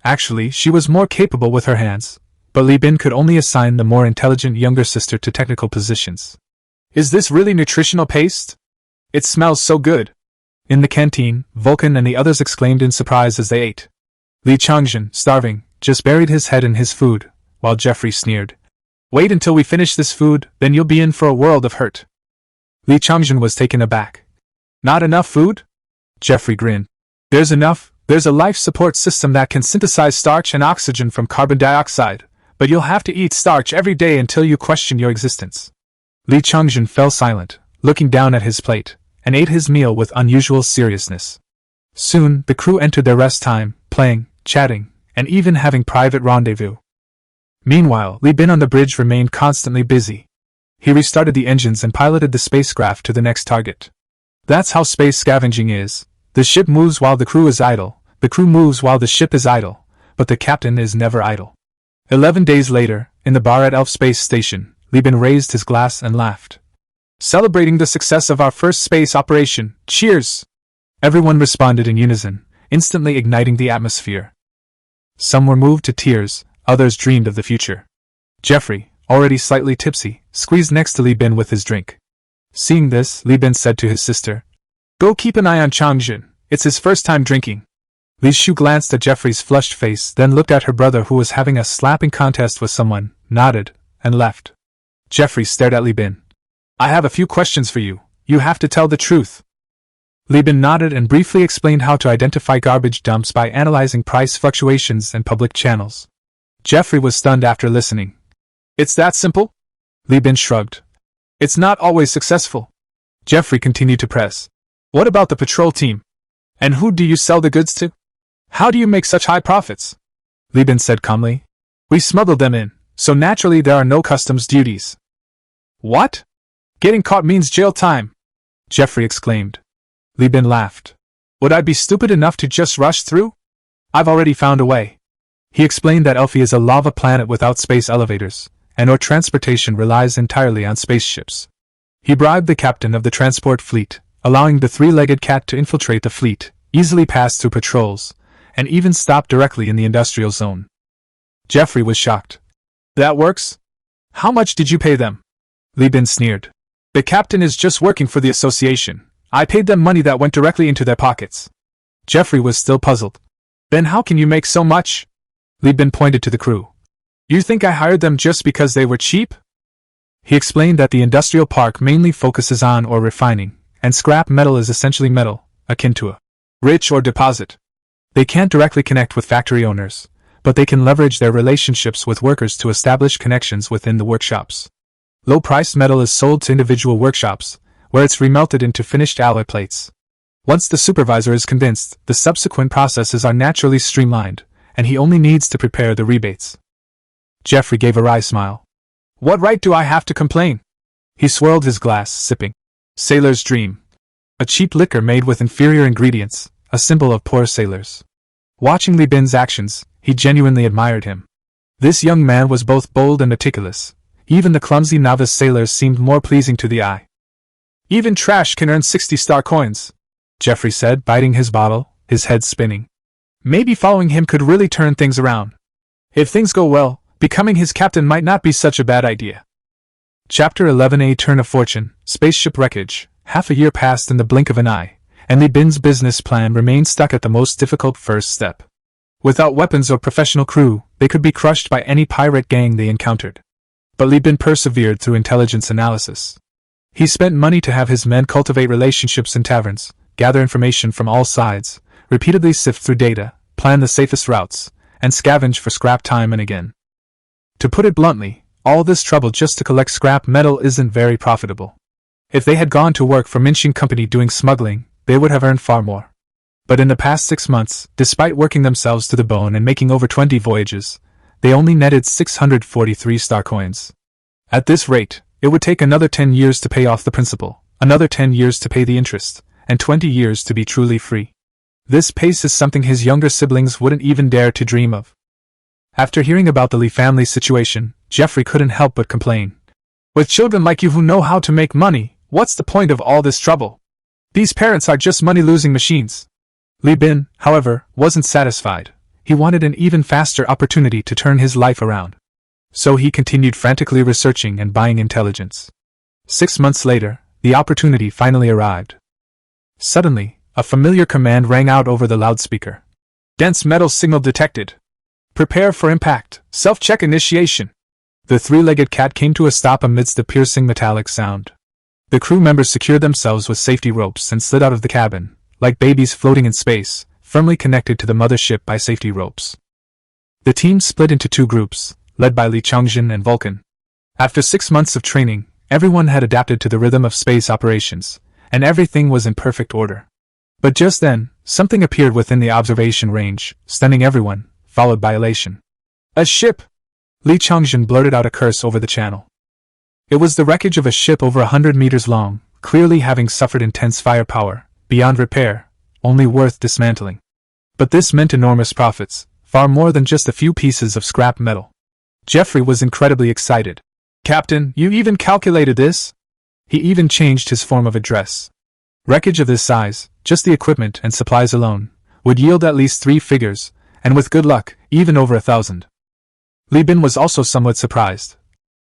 Actually, she was more capable with her hands, but Li Bin could only assign the more intelligent younger sister to technical positions. Is this really nutritional paste? It smells so good. In the canteen, Vulcan and the others exclaimed in surprise as they ate. Li Chungjin, starving, just buried his head in his food, while Jeffrey sneered. Wait until we finish this food, then you'll be in for a world of hurt. Li Changjun was taken aback. Not enough food? Jeffrey grinned. There's enough. There's a life support system that can synthesize starch and oxygen from carbon dioxide, but you'll have to eat starch every day until you question your existence. Li Changjun fell silent, looking down at his plate, and ate his meal with unusual seriousness. Soon, the crew entered their rest time, playing, chatting, and even having private rendezvous. Meanwhile, Li Bin on the bridge remained constantly busy. He restarted the engines and piloted the spacecraft to the next target. That's how space scavenging is. The ship moves while the crew is idle, the crew moves while the ship is idle, but the captain is never idle. 11 days later, in the bar at Elf Space Station, Li Bin raised his glass and laughed. Celebrating the success of our first space operation, cheers! Everyone responded in unison, instantly igniting the atmosphere. Some were moved to tears, others dreamed of the future. Jeffrey, already slightly tipsy, squeezed next to Li Bin with his drink. Seeing this, Li Bin said to his sister, "Go keep an eye on Changjun, it's his first time drinking." Li Shu glanced at Jeffrey's flushed face, then looked at her brother who was having a slapping contest with someone, nodded, and left. Jeffrey stared at Li Bin. "I have a few questions for you. You have to tell the truth." Li Bin nodded and briefly explained how to identify garbage dumps by analyzing price fluctuations and public channels. Jeffrey was stunned after listening. "It's that simple?" Li Bin shrugged. "It's not always successful." Jeffrey continued to press. "What about the patrol team? And who do you sell the goods to? How do you make such high profits?" Li Bin said calmly. "We smuggled them in, so naturally there are no customs duties." "What? Getting caught means jail time!" Jeffrey exclaimed. Li Bin laughed. "Would I be stupid enough to just rush through? I've already found a way." He explained that Elfie is a lava planet without space elevators, and our transportation relies entirely on spaceships. He bribed the captain of the transport fleet, allowing the three-legged cat to infiltrate the fleet, easily pass through patrols, and even stop directly in the industrial zone. Jeffrey was shocked. "That works? How much did you pay them?" Li Bin sneered. "The captain is just working for the association. I paid them money that went directly into their pockets." Jeffrey was still puzzled. "Then how can you make so much?" Li Bin pointed to the crew. "You think I hired them just because they were cheap?" He explained that the industrial park mainly focuses on ore refining, and scrap metal is essentially metal, akin to a rich ore deposit. They can't directly connect with factory owners, but they can leverage their relationships with workers to establish connections within the workshops. Low-priced metal is sold to individual workshops, where it's remelted into finished alloy plates. Once the supervisor is convinced, the subsequent processes are naturally streamlined, and he only needs to prepare the rebates. Jeffrey gave a wry smile. "What right do I have to complain?" He swirled his glass, sipping. Sailor's Dream. A cheap liquor made with inferior ingredients, a symbol of poor sailors. Watching Li Bin's actions, he genuinely admired him. This young man was both bold and meticulous. Even the clumsy novice sailors seemed more pleasing to the eye. "Even trash can earn 60-star coins," Jeffrey said, biting his bottle, his head spinning. Maybe following him could really turn things around. If things go well, becoming his captain might not be such a bad idea. Chapter 11: A Turn of Fortune, Spaceship Wreckage. Half a year passed in the blink of an eye, and Li Bin's business plan remained stuck at the most difficult first step. Without weapons or professional crew, they could be crushed by any pirate gang they encountered. But Li Bin persevered through intelligence analysis. He spent money to have his men cultivate relationships in taverns, gather information from all sides, repeatedly sift through data, plan the safest routes, and scavenge for scrap time and again. To put it bluntly, all this trouble just to collect scrap metal isn't very profitable. If they had gone to work for Minchin Company doing smuggling, they would have earned far more. But in the past 6 months, despite working themselves to the bone and making over 20 voyages, they only netted 643 star coins. At this rate, it would take another 10 years to pay off the principal, another 10 years to pay the interest, and 20 years to be truly free. This pace is something his younger siblings wouldn't even dare to dream of. After hearing about the Li family situation, Jeffrey couldn't help but complain. "With children like you who know how to make money, what's the point of all this trouble? These parents are just money-losing machines." Li Bin, however, wasn't satisfied. He wanted an even faster opportunity to turn his life around. So he continued frantically researching and buying intelligence. 6 months later, the opportunity finally arrived. Suddenly, a familiar command rang out over the loudspeaker. "Dense metal signal detected. Prepare for impact. Self-check initiation." The three-legged cat came to a stop amidst the piercing metallic sound. The crew members secured themselves with safety ropes and slid out of the cabin, like babies floating in space, firmly connected to the mothership by safety ropes. The team split into two groups, led by Li Chongjin and Vulcan. After 6 months of training, everyone had adapted to the rhythm of space operations, and everything was in perfect order. But just then, something appeared within the observation range, stunning everyone, followed by elation. A ship! Li Chongjin blurted out a curse over the channel. It was the wreckage of a ship over 100 meters long, clearly having suffered intense firepower, beyond repair, only worth dismantling. But this meant enormous profits, far more than just a few pieces of scrap metal. Jeffrey was incredibly excited. "Captain, you even calculated this?" He even changed his form of address. Wreckage of this size, just the equipment and supplies alone, would yield at least 3 figures, and with good luck, even over 1,000. Li Bin was also somewhat surprised.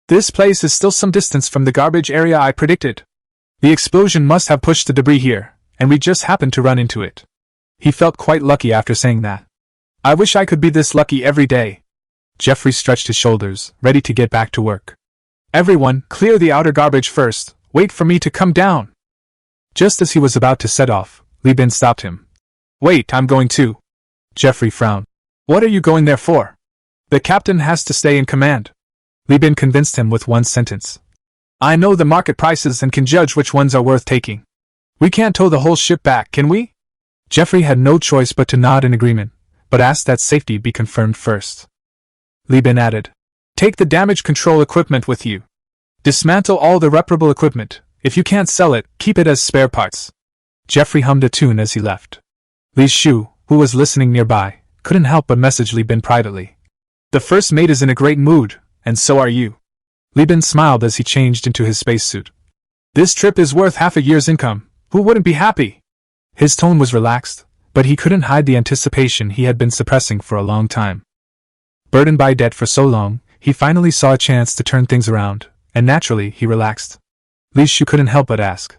"This place is still some distance from the garbage area I predicted. The explosion must have pushed the debris here, and we just happened to run into it." He felt quite lucky after saying that. "I wish I could be this lucky every day." Jeffrey stretched his shoulders, ready to get back to work. "Everyone, clear the outer garbage first. Wait for me to come down." Just as he was about to set off, Li Bin stopped him. "Wait, I'm going too." Jeffrey frowned. "What are you going there for?" "The captain has to stay in command." Li Bin convinced him with one sentence. "I know the market prices and can judge which ones are worth taking. We can't tow the whole ship back, can we?" Jeffrey had no choice but to nod in agreement, but asked that safety be confirmed first. Li Bin added, "Take the damage control equipment with you. Dismantle all the reparable equipment. If you can't sell it, keep it as spare parts." Jeffrey hummed a tune as he left. Li Shu, who was listening nearby, couldn't help but message Li Bin privately. "The first mate is in a great mood, and so are you." Li Bin smiled as he changed into his spacesuit. "This trip is worth half a year's income. Who wouldn't be happy?" His tone was relaxed, but he couldn't hide the anticipation he had been suppressing for a long time. Burdened by debt for so long, he finally saw a chance to turn things around, and naturally he relaxed. Li Shu couldn't help but ask,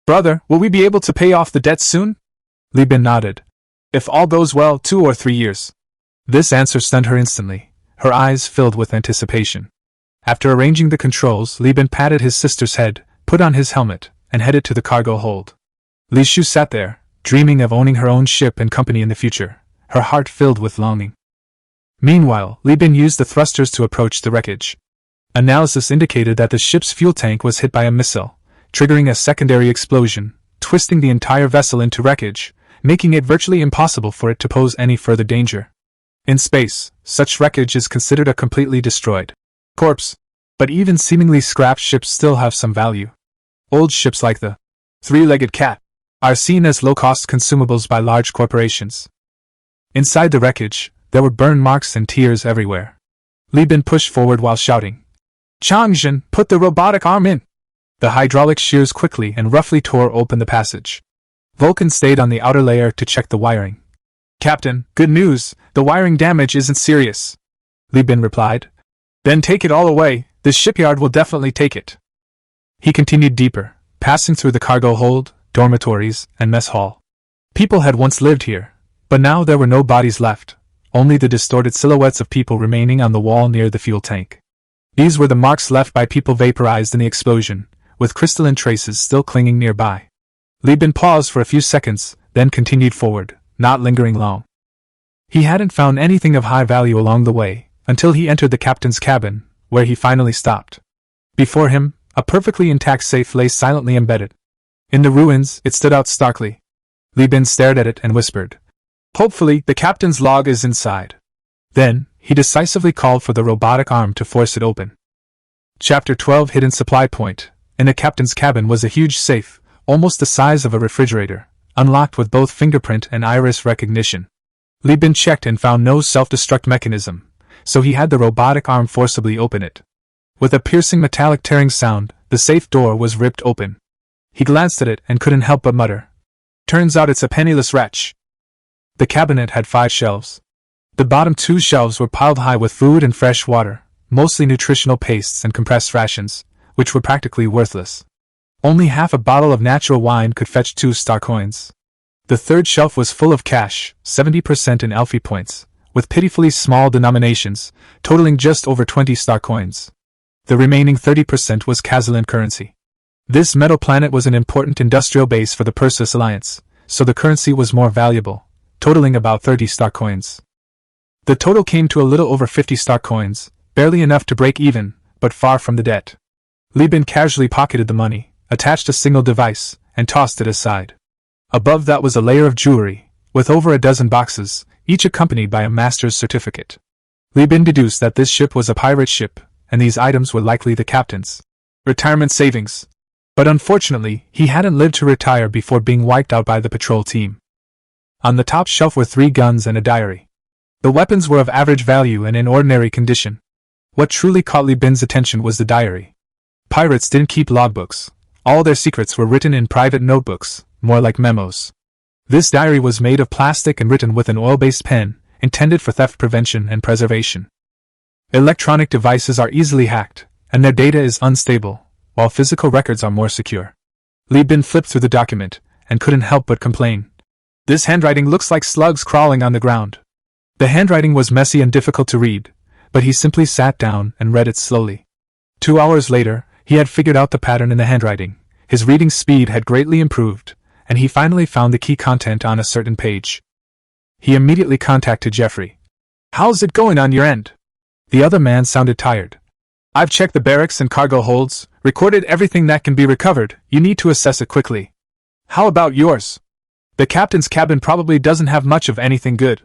"Brother, will we be able to pay off the debt soon?" Li Bin nodded. "If all goes well, 2 or 3 years. This answer stunned her instantly, her eyes filled with anticipation. After arranging the controls, Li Bin patted his sister's head, put on his helmet, and headed to the cargo hold. Li Shu sat there, dreaming of owning her own ship and company in the future, her heart filled with longing. Meanwhile, Li Bin used the thrusters to approach the wreckage. Analysis indicated that the ship's fuel tank was hit by a missile, triggering a secondary explosion, twisting the entire vessel into wreckage, making it virtually impossible for it to pose any further danger. In space, such wreckage is considered a completely destroyed corpse. But even seemingly scrapped ships still have some value. Old ships like the three-legged cat are seen as low-cost consumables by large corporations. Inside the wreckage, there were burn marks and tears everywhere. Li Bin pushed forward while shouting, "Chongjin, put the robotic arm in!" The hydraulic shears quickly and roughly tore open the passage. Vulcan stayed on the outer layer to check the wiring. "Captain, good news, the wiring damage isn't serious," Li Bin replied. "Then take it all away, the shipyard will definitely take it." He continued deeper, passing through the cargo hold, dormitories, and mess hall. People had once lived here, but now there were no bodies left, only the distorted silhouettes of people remaining on the wall near the fuel tank. These were the marks left by people vaporized in the explosion, with crystalline traces still clinging nearby. Li Bin paused for a few seconds, then continued forward, not lingering long. He hadn't found anything of high value along the way, until he entered the captain's cabin, where he finally stopped. Before him, a perfectly intact safe lay silently embedded. In the ruins, it stood out starkly. Li Bin stared at it and whispered, "Hopefully, the captain's log is inside." Then, he decisively called for the robotic arm to force it open. Chapter 12 Hidden Supply Point. In the captain's cabin was a huge safe, almost the size of a refrigerator, unlocked with both fingerprint and iris recognition. Li Bin checked and found no self-destruct mechanism, so he had the robotic arm forcibly open it. With a piercing metallic tearing sound, the safe door was ripped open. He glanced at it and couldn't help but mutter, "Turns out it's a penniless wretch." The cabinet had 5 shelves. The bottom 2 shelves were piled high with food and fresh water, mostly nutritional pastes and compressed rations, which were practically worthless. Only half a bottle of natural wine could fetch 2 star coins. The third shelf was full of cash, 70% in Alfie points, with pitifully small denominations, totaling just over 20 star coins. The remaining 30% was Kazalan currency. This metal planet was an important industrial base for the Perseus Alliance, so the currency was more valuable, totaling about 30 star coins. The total came to a little over 50 star coins, barely enough to break even, but far from the debt. Li Bin casually pocketed the money, attached a signal device, and tossed it aside. Above that was a layer of jewelry, with over a dozen boxes, each accompanied by a master's certificate. Li Bin deduced that this ship was a pirate ship, and these items were likely the captain's retirement savings. But unfortunately, he hadn't lived to retire before being wiped out by the patrol team. On the top shelf were 3 guns and a diary. The weapons were of average value and in ordinary condition. What truly caught Li Bin's attention was the diary. Pirates didn't keep logbooks. All their secrets were written in private notebooks, more like memos. This diary was made of plastic and written with an oil-based pen, intended for theft prevention and preservation. Electronic devices are easily hacked, and their data is unstable, while physical records are more secure. Li Bin flipped through the document, and couldn't help but complain. This handwriting looks like slugs crawling on the ground. The handwriting was messy and difficult to read, but he simply sat down and read it slowly. 2 hours later, he had figured out the pattern in the handwriting, his reading speed had greatly improved, and he finally found the key content on a certain page. He immediately contacted Jeffrey. "How's it going on your end?" The other man sounded tired. "I've checked the barracks and cargo holds, recorded everything that can be recovered, you need to assess it quickly. How about yours? The captain's cabin probably doesn't have much of anything good."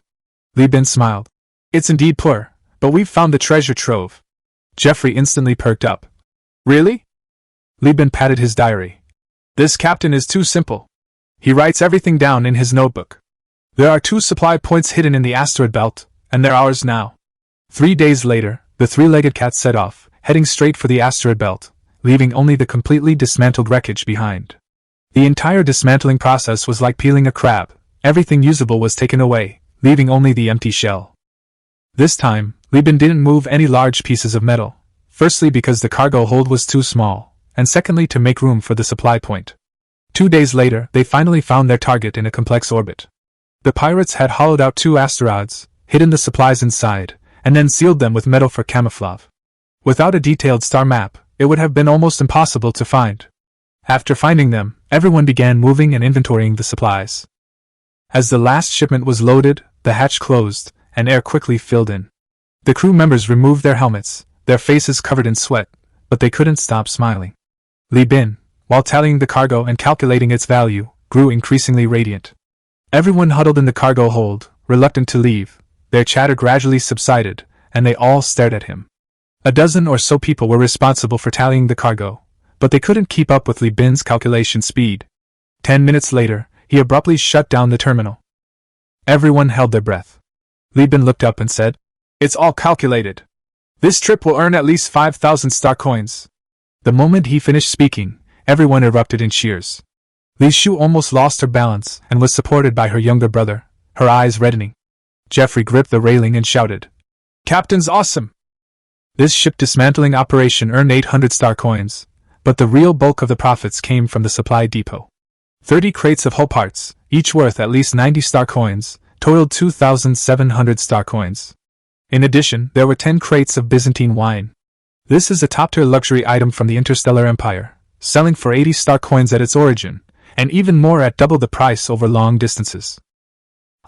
Li Bin smiled. "It's indeed poor, but we've found the treasure trove." Jeffrey instantly perked up. "Really?" Li Bin patted his diary. "This captain is too simple. He writes everything down in his notebook. There are 2 supply points hidden in the asteroid belt, and they're ours now." 3 days later, the 3-legged cat set off, heading straight for the asteroid belt, leaving only the completely dismantled wreckage behind. The entire dismantling process was like peeling a crab. Everything usable was taken away, leaving only the empty shell. This time, Li Bin didn't move any large pieces of metal, firstly because the cargo hold was too small, and secondly to make room for the supply point. 2 days later, they finally found their target in a complex orbit. The pirates had hollowed out 2 asteroids, hidden the supplies inside, and then sealed them with metal for camouflage. Without a detailed star map, it would have been almost impossible to find. After finding them, everyone began moving and inventorying the supplies. As the last shipment was loaded, the hatch closed, and air quickly filled in. The crew members removed their helmets, their faces covered in sweat, but they couldn't stop smiling. Li Bin, while tallying the cargo and calculating its value, grew increasingly radiant. Everyone huddled in the cargo hold, reluctant to leave. Their chatter gradually subsided, and they all stared at him. A dozen or so people were responsible for tallying the cargo, but they couldn't keep up with Li Bin's calculation speed. 10 minutes later, he abruptly shut down the terminal. Everyone held their breath. Li Bin looked up and said, "It's all calculated. This trip will earn at least 5,000 star coins." The moment he finished speaking, everyone erupted in cheers. Li Shu almost lost her balance and was supported by her younger brother, her eyes reddening. Jeffrey gripped the railing and shouted, "Captain's awesome!" This ship dismantling operation earned 800 star coins, but the real bulk of the profits came from the supply depot. 30 crates of hull parts, each worth at least 90 star coins, totaled 2,700 star coins. In addition, there were 10 crates of Byzantine wine. This is a top-tier luxury item from the Interstellar Empire, selling for 80 star coins at its origin, and even more at double the price over long distances.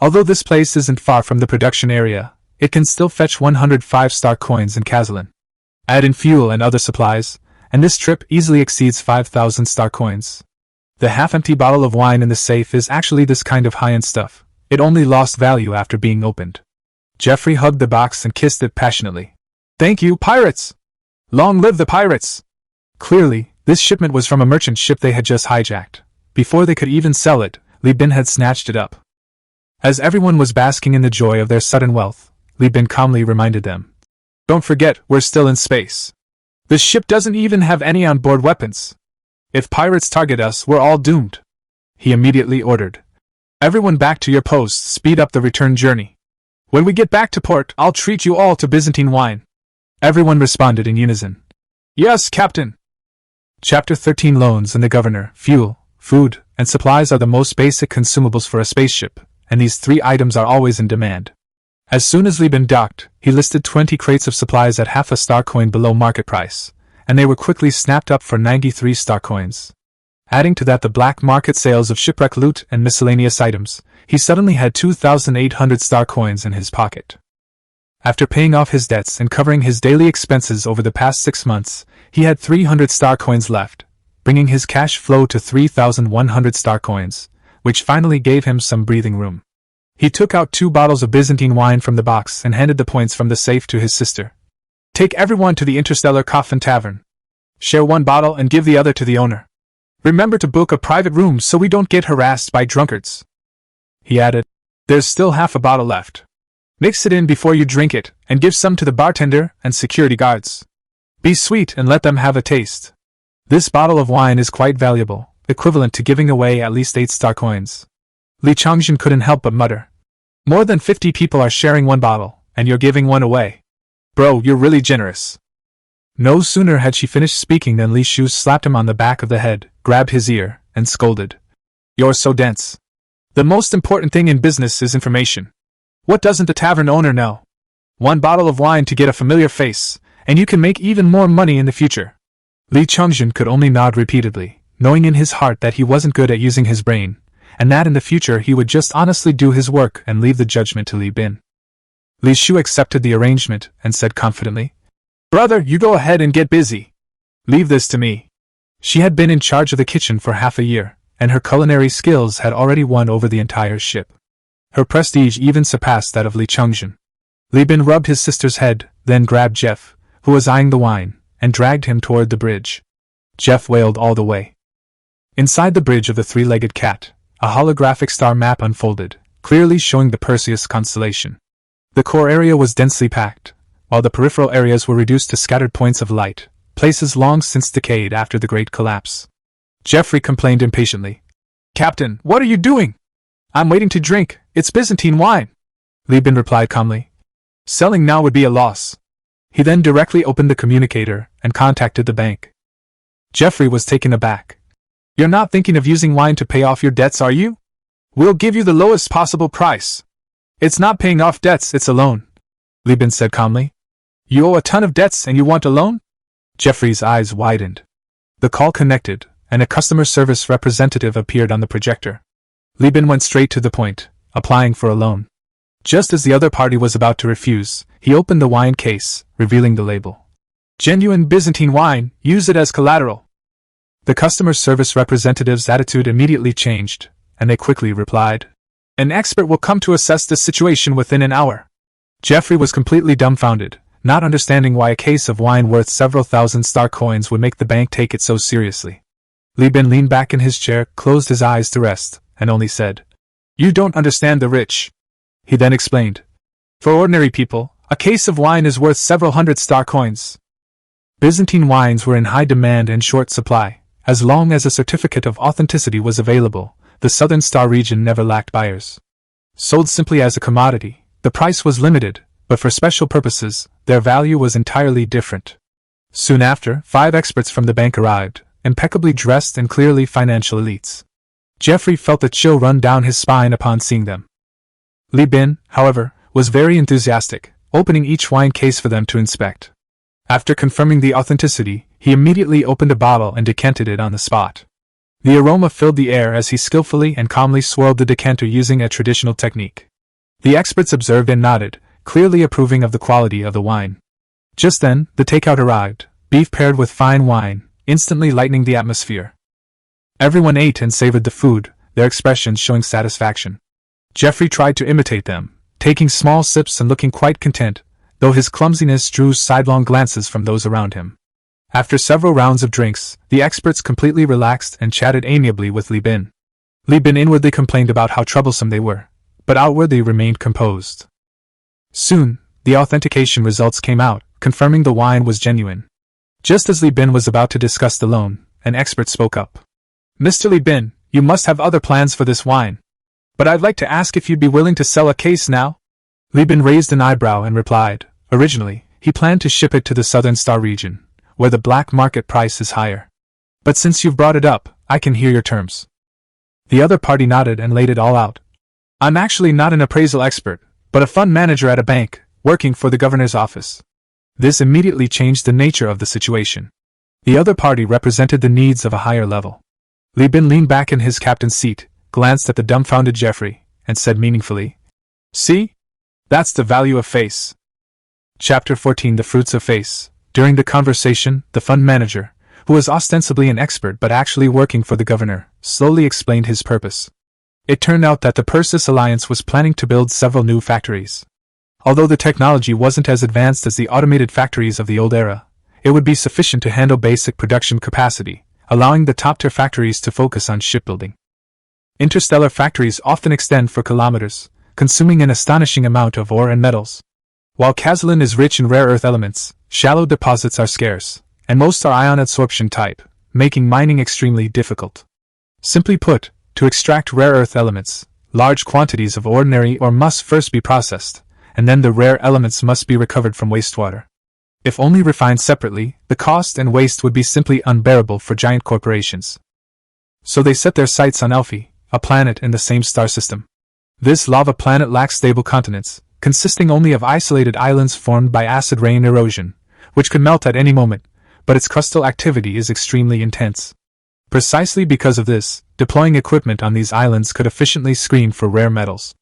Although this place isn't far from the production area, it can still fetch 105 star coins in Kazalan. Add in fuel and other supplies, and this trip easily exceeds 5,000 star coins. The half-empty bottle of wine in the safe is actually this kind of high-end stuff. It only lost value after being opened. Jeffrey hugged the box and kissed it passionately. "Thank you, pirates! Long live the pirates!" Clearly, this shipment was from a merchant ship they had just hijacked. Before they could even sell it, Li Bin had snatched it up. As everyone was basking in the joy of their sudden wealth, Li Bin calmly reminded them, "Don't forget, we're still in space. The ship doesn't even have any onboard weapons. If pirates target us, we're all doomed." He immediately ordered, "Everyone back to your posts, speed up the return journey. When we get back to port, I'll treat you all to Byzantine wine." Everyone responded in unison, "Yes, Captain." Chapter 13 Loans and the Governor. Fuel, food, and supplies are the most basic consumables for a spaceship, and these 3 items are always in demand. As soon as Li Bin docked, he listed 20 crates of supplies at half a star coin below market price, and they were quickly snapped up for 93 star coins. Adding to that the black market sales of shipwreck loot and miscellaneous items, he suddenly had 2,800 star coins in his pocket. After paying off his debts and covering his daily expenses over the past 6 months, he had 300 star coins left, bringing his cash flow to 3,100 star coins, which finally gave him some breathing room. He took out 2 bottles of Byzantine wine from the box and handed the points from the safe to his sister. "Take everyone to the Interstellar Coffin Tavern. Share 1 bottle and give the other to the owner. Remember to book a private room so we don't get harassed by drunkards." He added, "There's still half a bottle left. Mix it in before you drink it, and give some to the bartender and security guards. Be sweet and let them have a taste. This bottle of wine is quite valuable, equivalent to giving away at least 8 star coins." Li Changjin couldn't help but mutter. "More than 50 people are sharing 1 bottle, and you're giving 1 away. Bro, you're really generous." No sooner had she finished speaking than Li Shu slapped him on the back of the head, grabbed his ear, and scolded. "You're so dense. The most important thing in business is information. What doesn't the tavern owner know? 1 bottle of wine to get a familiar face, and you can make even more money in the future." Li Changjin could only nod repeatedly, knowing in his heart that he wasn't good at using his brain, and that in the future he would just honestly do his work and leave the judgment to Li Bin. Li Shu accepted the arrangement and said confidently, "Brother, you go ahead and get busy. Leave this to me." She had been in charge of the kitchen for half a year, and her culinary skills had already won over the entire ship. Her prestige even surpassed that of Li Changjin. Li Bin rubbed his sister's head, then grabbed Jeff, who was eyeing the wine, and dragged him toward the bridge. Jeff wailed all the way. Inside the bridge of the 3-legged cat, a holographic star map unfolded, clearly showing the Perseus constellation. The core area was densely packed, while the peripheral areas were reduced to scattered points of light, places long since decayed after the Great Collapse. Jeffrey complained impatiently. "Captain, what are you doing? I'm waiting to drink, it's Byzantine wine." Li Bin replied calmly. "Selling now would be a loss." He then directly opened the communicator and contacted the bank. Jeffrey was taken aback. "You're not thinking of using wine to pay off your debts, are you? We'll give you the lowest possible price." "It's not paying off debts, it's a loan," Li Bin said calmly. "You owe a ton of debts and you want a loan?" Jeffrey's eyes widened. The call connected, and a customer service representative appeared on the projector. Li Bin went straight to the point, applying for a loan. Just as the other party was about to refuse, he opened the wine case, revealing the label. "Genuine Byzantine wine, use it as collateral." The customer service representative's attitude immediately changed, and they quickly replied, "An expert will come to assess this situation within an hour." Jeffrey was completely dumbfounded, not understanding why a case of wine worth several thousand star coins would make the bank take it so seriously. Li Bin leaned back in his chair, closed his eyes to rest, and only said, "You don't understand the rich." He then explained, "For ordinary people, a case of wine is worth several hundred star coins." Byzantine wines were in high demand and short supply. As long as a certificate of authenticity was available, the Southern Star region never lacked buyers. Sold simply as a commodity, the price was limited, but for special purposes, their value was entirely different. Soon after, 5 experts from the bank arrived, impeccably dressed and clearly financial elites. Jeffrey felt a chill run down his spine upon seeing them. Li Bin, however, was very enthusiastic, opening each wine case for them to inspect. After confirming the authenticity, he immediately opened a bottle and decanted it on the spot. The aroma filled the air as he skillfully and calmly swirled the decanter using a traditional technique. The experts observed and nodded, clearly approving of the quality of the wine. Just then, the takeout arrived, beef paired with fine wine, instantly lightening the atmosphere. Everyone ate and savored the food, their expressions showing satisfaction. Jeffrey tried to imitate them, taking small sips and looking quite content, though his clumsiness drew sidelong glances from those around him. After several rounds of drinks, the experts completely relaxed and chatted amiably with Li Bin. Li Bin inwardly complained about how troublesome they were, but outwardly remained composed. Soon, the authentication results came out, confirming the wine was genuine. Just as Li Bin was about to discuss the loan, an expert spoke up. "Mr. Li Bin, you must have other plans for this wine. But I'd like to ask if you'd be willing to sell a case now?" Li Bin raised an eyebrow and replied, originally, he planned to ship it to the Southern Star region, where the black market price is higher. But since you've brought it up, I can hear your terms. The other party nodded and laid it all out. "I'm actually not an appraisal expert, but a fund manager at a bank, working for the governor's office." This immediately changed the nature of the situation. The other party represented the needs of a higher level. Li Bin leaned back in his captain's seat, glanced at the dumbfounded Jeffrey, and said meaningfully, "See? That's the value of face." Chapter 14: The Fruits of Face. During the conversation, the fund manager, who was ostensibly an expert but actually working for the governor, slowly explained his purpose. It turned out that the Persis Alliance was planning to build several new factories. Although the technology wasn't as advanced as the automated factories of the old era, it would be sufficient to handle basic production capacity, allowing the top-tier factories to focus on shipbuilding. Interstellar factories often extend for kilometers, consuming an astonishing amount of ore and metals. While Kazalin is rich in rare earth elements, shallow deposits are scarce, and most are ion adsorption type, making mining extremely difficult. Simply put, to extract rare earth elements, large quantities of ordinary ore must first be processed, and then the rare elements must be recovered from wastewater. If only refined separately, the cost and waste would be simply unbearable for giant corporations. So they set their sights on Elphi, a planet in the same star system. This lava planet lacks stable continents, consisting only of isolated islands formed by acid rain erosion, which could melt at any moment, but its crustal activity is extremely intense. Precisely because of this, deploying equipment on these islands could efficiently screen for rare metals.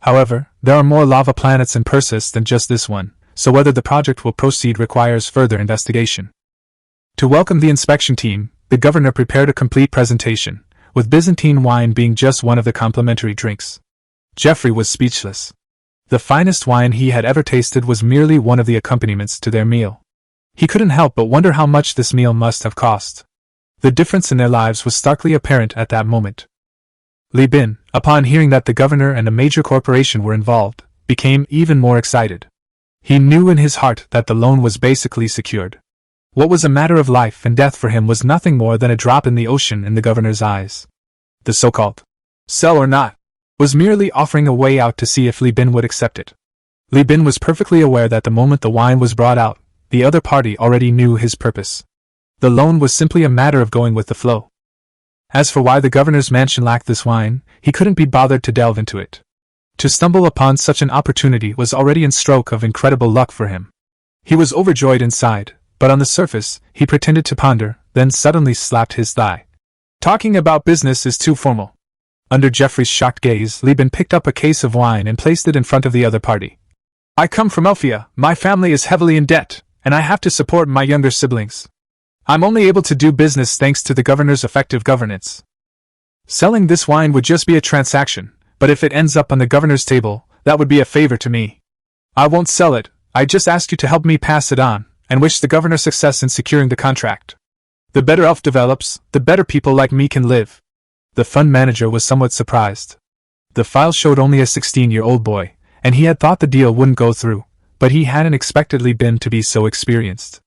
However, there are more lava planets in Persis than just this one, so whether the project will proceed requires further investigation. To welcome the inspection team, the governor prepared a complete presentation, with Byzantine wine being just one of the complimentary drinks. Jeffrey was speechless. The finest wine he had ever tasted was merely one of the accompaniments to their meal. He couldn't help but wonder how much this meal must have cost. The difference in their lives was starkly apparent at that moment. Li Bin, upon hearing that the governor and a major corporation were involved, became even more excited. He knew in his heart that the loan was basically secured. What was a matter of life and death for him was nothing more than a drop in the ocean in the governor's eyes. The so-called sell or not was merely offering a way out to see if Li Bin would accept it. Li Bin was perfectly aware that the moment the wine was brought out, the other party already knew his purpose. The loan was simply a matter of going with the flow. As for why the governor's mansion lacked this wine, he couldn't be bothered to delve into it. To stumble upon such an opportunity was already a stroke of incredible luck for him. He was overjoyed inside, but on the surface, he pretended to ponder, then suddenly slapped his thigh. Talking about business is too formal. Under Jeffrey's shocked gaze, Li Bin picked up a case of wine and placed it in front of the other party. I come from Elphia, my family is heavily in debt, and I have to support my younger siblings. I'm only able to do business thanks to the governor's effective governance. Selling this wine would just be a transaction, but if it ends up on the governor's table, that would be a favor to me. I won't sell it, I just ask you to help me pass it on, and wish the governor success in securing the contract. The better Elf develops, the better people like me can live. The fund manager was somewhat surprised. The file showed only a 16-year-old boy, and he had thought the deal wouldn't go through, but he hadn't expected Li Bin to be so experienced.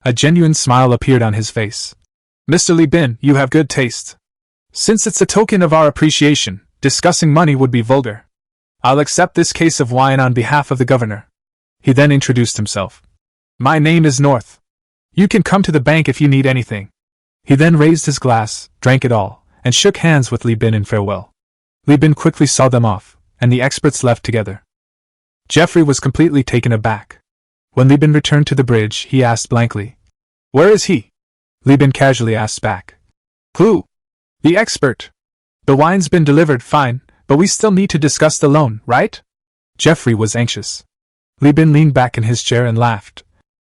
A genuine smile appeared on his face. Mr. Li Bin, you have good taste. Since it's a token of our appreciation, discussing money would be vulgar. I'll accept this case of wine on behalf of the governor. He then introduced himself. My name is North. You can come to the bank if you need anything. He then raised his glass, drank it all, and shook hands with Li Bin in farewell. Li Bin quickly saw them off, and the experts left together. Jeffrey was completely taken aback. When Li Bin returned to the bridge, he asked blankly, Where is he? Li Bin casually asked back. Who? The expert. The wine's been delivered, fine, but we still need to discuss the loan, right? Jeffrey was anxious. Li Bin leaned back in his chair and laughed.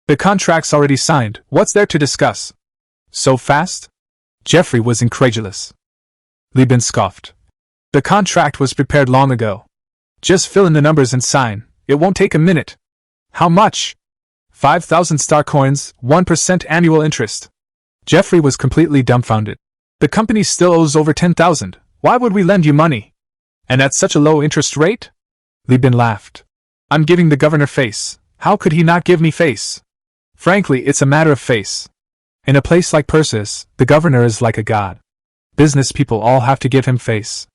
The contract's already signed, what's there to discuss? So fast? Jeffrey was incredulous. Li Bin scoffed. The contract was prepared long ago. Just fill in the numbers and sign, it won't take a minute. How much? 5,000 star coins, 1% annual interest. Jeffrey was completely dumbfounded. The company still owes over 10,000. Why would we lend you money? And at such a low interest rate? Li Bin laughed. I'm giving the governor face. How could he not give me face? Frankly, it's a matter of face. In a place like Persis, the governor is like a god. Business people all have to give him face.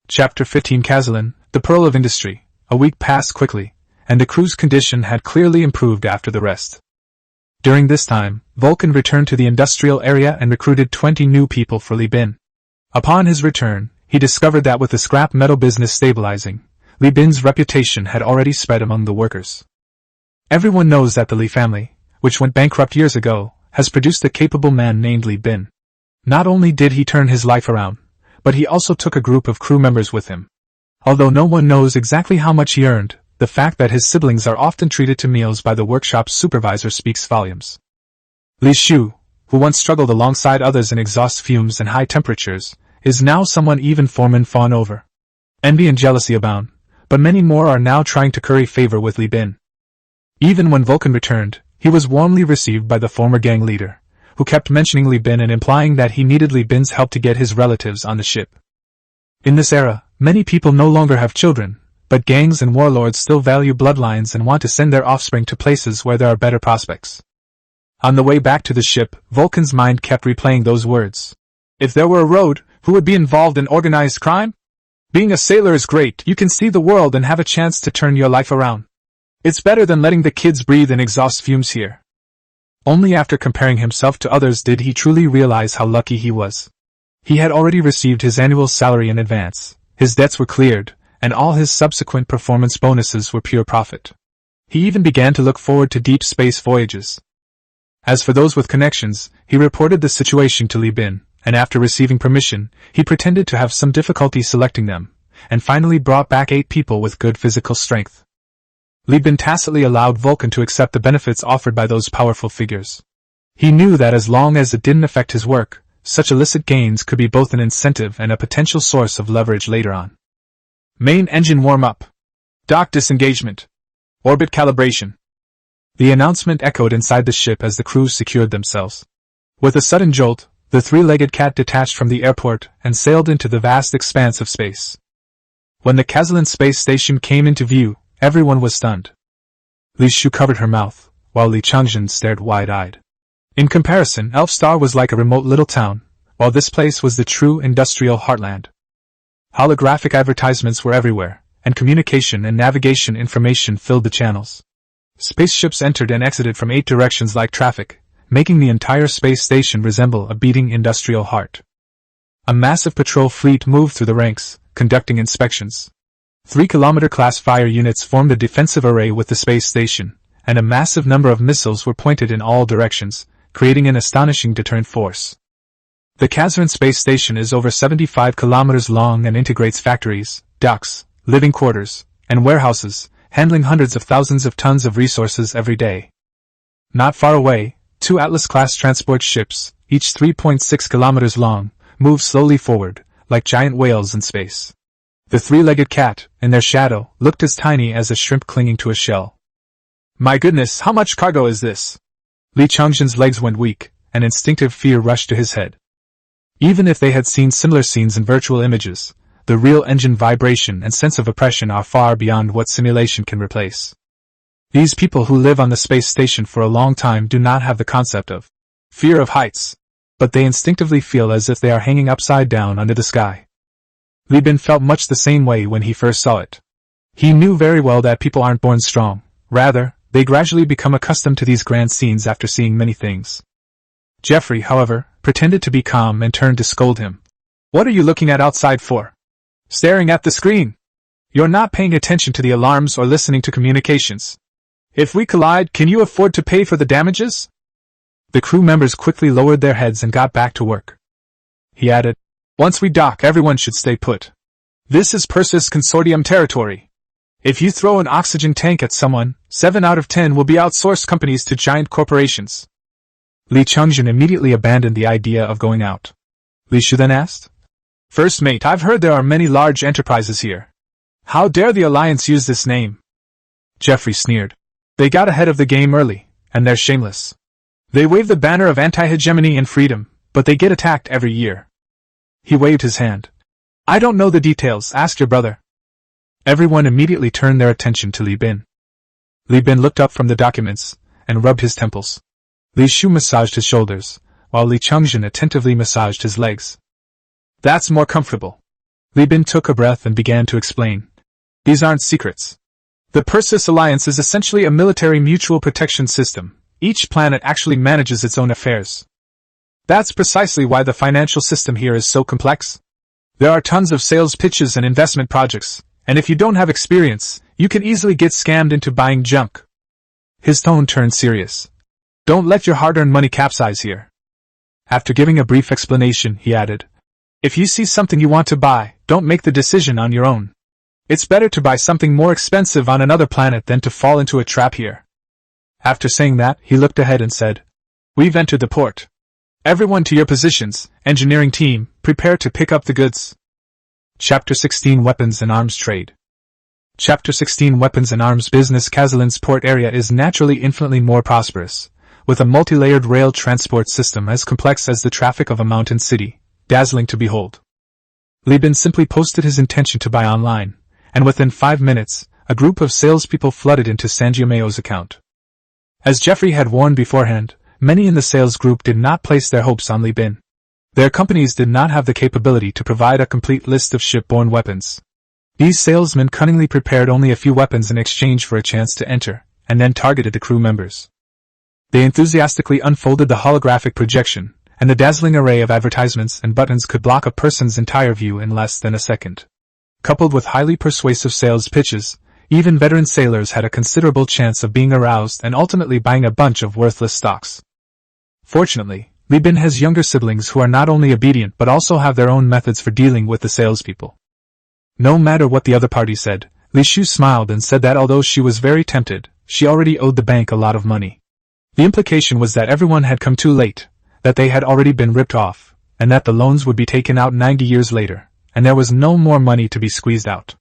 Chapter 15 Kazalin, the Pearl of Industry. A week passed quickly, and the crew's condition had clearly improved after the rest. During this time, Vulcan returned to the industrial area and recruited 20 new people for Li Bin. Upon his return, he discovered that with the scrap metal business stabilizing, Li Bin's reputation had already spread among the workers. Everyone knows that the Li family, which went bankrupt years ago, has produced a capable man named Li Bin. Not only did he turn his life around, but he also took a group of crew members with him. Although no one knows exactly how much he earned, the fact that his siblings are often treated to meals by the workshop's supervisor speaks volumes. Li Shu, who once struggled alongside others in exhaust fumes and high temperatures, is now someone even foremen fawn over. Envy and jealousy abound, but many more are now trying to curry favor with Li Bin. Even when Vulcan returned, he was warmly received by the former gang leader, who kept mentioning Li Bin and implying that he needed Li Bin's help to get his relatives on the ship. In this era, many people no longer have children, but gangs and warlords still value bloodlines and want to send their offspring to places where there are better prospects. On the way back to the ship, Vulcan's mind kept replaying those words. If there were a road, who would be involved in organized crime? Being a sailor is great, you can see the world and have a chance to turn your life around. It's better than letting the kids breathe in exhaust fumes here. Only after comparing himself to others did he truly realize how lucky he was. He had already received his annual salary in advance, his debts were cleared, and all his subsequent performance bonuses were pure profit. He even began to look forward to deep space voyages. As for those with connections, he reported the situation to Li Bin, and after receiving permission, he pretended to have some difficulty selecting them, and finally brought back 8 people with good physical strength. Li Bin tacitly allowed Vulcan to accept the benefits offered by those powerful figures. He knew that as long as it didn't affect his work, such illicit gains could be both an incentive and a potential source of leverage later on. Main engine warm-up. Dock disengagement. Orbit calibration. The announcement echoed inside the ship as the crew secured themselves. With a sudden jolt, the 3-legged cat detached from the airport and sailed into the vast expanse of space. When the Kazalin space station came into view, everyone was stunned. Li Shu covered her mouth, while Li Changjin stared wide-eyed. In comparison, Elfstar was like a remote little town, while this place was the true industrial heartland. Holographic advertisements were everywhere, and communication and navigation information filled the channels. Spaceships entered and exited from 8 directions like traffic, making the entire space station resemble a beating industrial heart. A massive patrol fleet moved through the ranks, conducting inspections. 3-kilometer class fire units formed a defensive array with the space station, and a massive number of missiles were pointed in all directions, creating an astonishing deterrent force. The Kazran space station is over 75 kilometers long and integrates factories, docks, living quarters, and warehouses, handling hundreds of thousands of tons of resources every day. Not far away, 2 Atlas-class transport ships, each 3.6 kilometers long, move slowly forward, like giant whales in space. The 3-legged cat, in their shadow, looked as tiny as a shrimp clinging to a shell. My goodness, how much cargo is this? Li Changjin's legs went weak, and instinctive fear rushed to his head. Even if they had seen similar scenes in virtual images, the real engine vibration and sense of oppression are far beyond what simulation can replace. These people who live on the space station for a long time do not have the concept of fear of heights, but they instinctively feel as if they are hanging upside down under the sky. Li Bin felt much the same way when he first saw it. He knew very well that people aren't born strong, rather, they gradually become accustomed to these grand scenes after seeing many things. Jeffrey, however, pretended to be calm and turned to scold him. What are you looking at outside for? Staring at the screen. You're not paying attention to the alarms or listening to communications. If we collide, can you afford to pay for the damages? The crew members quickly lowered their heads and got back to work. He added, once we dock, everyone should stay put. This is Persis Consortium territory. If you throw an oxygen tank at someone, 7 out of 10 will be outsourced companies to giant corporations. Li Changjin immediately abandoned the idea of going out. Li Shu then asked, First mate, I've heard there are many large enterprises here. How dare the Alliance use this name? Jeffrey sneered. They got ahead of the game early, and they're shameless. They wave the banner of anti-hegemony and freedom, but they get attacked every year. He waved his hand. I don't know the details, ask your brother. Everyone immediately turned their attention to Li Bin. Li Bin looked up from the documents, and rubbed his temples. Li Shu massaged his shoulders, while Li Changjin attentively massaged his legs. That's more comfortable. Li Bin took a breath and began to explain. These aren't secrets. The Persis Alliance is essentially a military mutual protection system. Each planet actually manages its own affairs. That's precisely why the financial system here is so complex. There are tons of sales pitches and investment projects, and if you don't have experience, you can easily get scammed into buying junk. His tone turned serious. Don't let your hard-earned money capsize here. After giving a brief explanation, he added, if you see something you want to buy, don't make the decision on your own. It's better to buy something more expensive on another planet than to fall into a trap here. After saying that, he looked ahead and said, we've entered the port. Everyone to your positions, engineering team, prepare to pick up the goods. Chapter 16 Weapons and Arms Trade. Chapter 16 Weapons and Arms Business. Kazalin's port area is naturally infinitely more prosperous, with a multi-layered rail transport system as complex as the traffic of a mountain city, dazzling to behold. Li Bin simply posted his intention to buy online, and within 5 minutes, a group of salespeople flooded into Sanjiameo's account. As Jeffrey had warned beforehand, many in the sales group did not place their hopes on Li Bin. Their companies did not have the capability to provide a complete list of shipborne weapons. These salesmen cunningly prepared only a few weapons in exchange for a chance to enter, and then targeted the crew members. They enthusiastically unfolded the holographic projection, and the dazzling array of advertisements and buttons could block a person's entire view in less than a second. Coupled with highly persuasive sales pitches, even veteran sailors had a considerable chance of being aroused and ultimately buying a bunch of worthless stocks. Fortunately, Li Bin has younger siblings who are not only obedient but also have their own methods for dealing with the salespeople. No matter what the other party said, Li Shu smiled and said that although she was very tempted, she already owed the bank a lot of money. The implication was that everyone had come too late, that they had already been ripped off, and that the loans would be taken out 90 years later, and there was no more money to be squeezed out.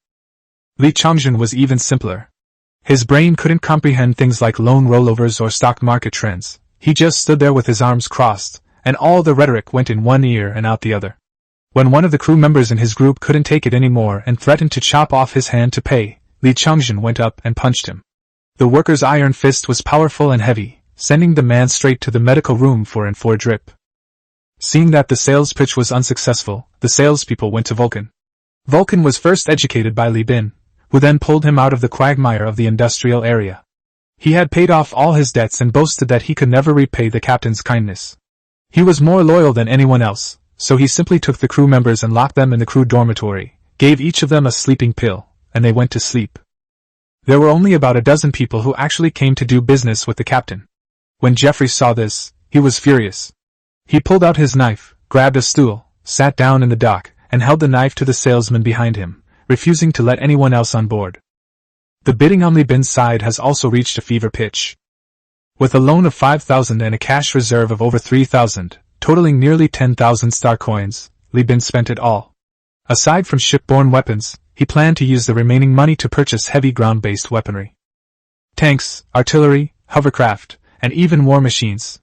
Li Chongjun was even simpler. His brain couldn't comprehend things like loan rollovers or stock market trends. He just stood there with his arms crossed, and all the rhetoric went in one ear and out the other. When one of the crew members in his group couldn't take it anymore and threatened to chop off his hand to pay, Li Chongjun went up and punched him. The worker's iron fist was powerful and heavy, sending the man straight to the medical room for a drip. Seeing that the sales pitch was unsuccessful, the salespeople went to Vulcan. Vulcan was first educated by Li Bin, who then pulled him out of the quagmire of the industrial area. He had paid off all his debts and boasted that he could never repay the captain's kindness. He was more loyal than anyone else, so he simply took the crew members and locked them in the crew dormitory, gave each of them a sleeping pill, and they went to sleep. There were only about a dozen people who actually came to do business with the captain. When Jeffrey saw this, he was furious. He pulled out his knife, grabbed a stool, sat down in the dock, and held the knife to the salesman behind him, refusing to let anyone else on board. The bidding on Li Bin's side has also reached a fever pitch. With a loan of 5,000 and a cash reserve of over 3,000, totaling nearly 10,000 star coins, Li Bin spent it all. Aside from shipborne weapons, he planned to use the remaining money to purchase heavy ground-based weaponry. Tanks, artillery, hovercraft, and even war machines.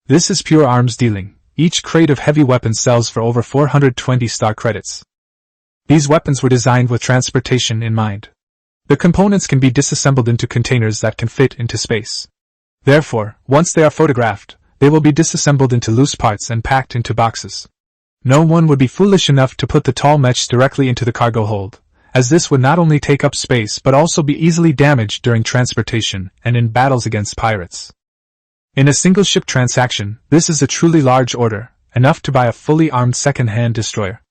This is pure arms dealing. Each crate of heavy weapons sells for over 420 star credits. These weapons were designed with transportation in mind. The components can be disassembled into containers that can fit into space. Therefore, once they are photographed, they will be disassembled into loose parts and packed into boxes. No one would be foolish enough to put the tall mech directly into the cargo hold, as this would not only take up space but also be easily damaged during transportation and in battles against pirates. In a single ship transaction, this is a truly large order, enough to buy a fully armed second-hand destroyer.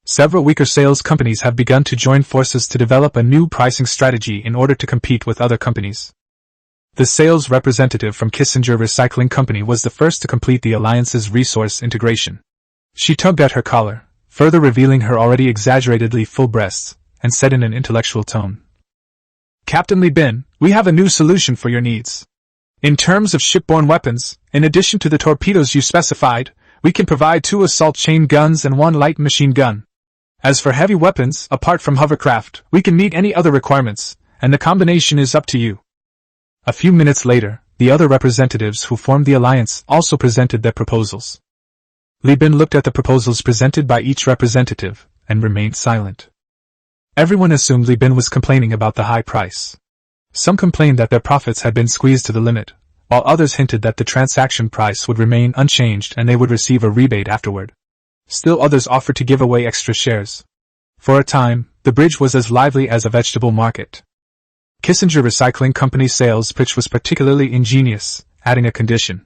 Several weaker sales companies have begun to join forces to develop a new pricing strategy in order to compete with other companies. The sales representative from Kissinger Recycling Company was the first to complete the alliance's resource integration. She tugged at her collar, further revealing her already exaggeratedly full breasts, and said in an intellectual tone, "Captain Li Bin, we have a new solution for your needs. In terms of shipborne weapons, in addition to the torpedoes you specified, we can provide 2 assault chain guns and 1 light machine gun. As for heavy weapons, apart from hovercraft, we can meet any other requirements, and the combination is up to you." A few minutes later, the other representatives who formed the alliance also presented their proposals. Li Bin looked at the proposals presented by each representative, and remained silent. Everyone assumed Li Bin was complaining about the high price. Some complained that their profits had been squeezed to the limit, while others hinted that the transaction price would remain unchanged and they would receive a rebate afterward. Still others offered to give away extra shares. For a time, the bridge was as lively as a vegetable market. Kissinger Recycling Company's sales pitch was particularly ingenious, adding a condition.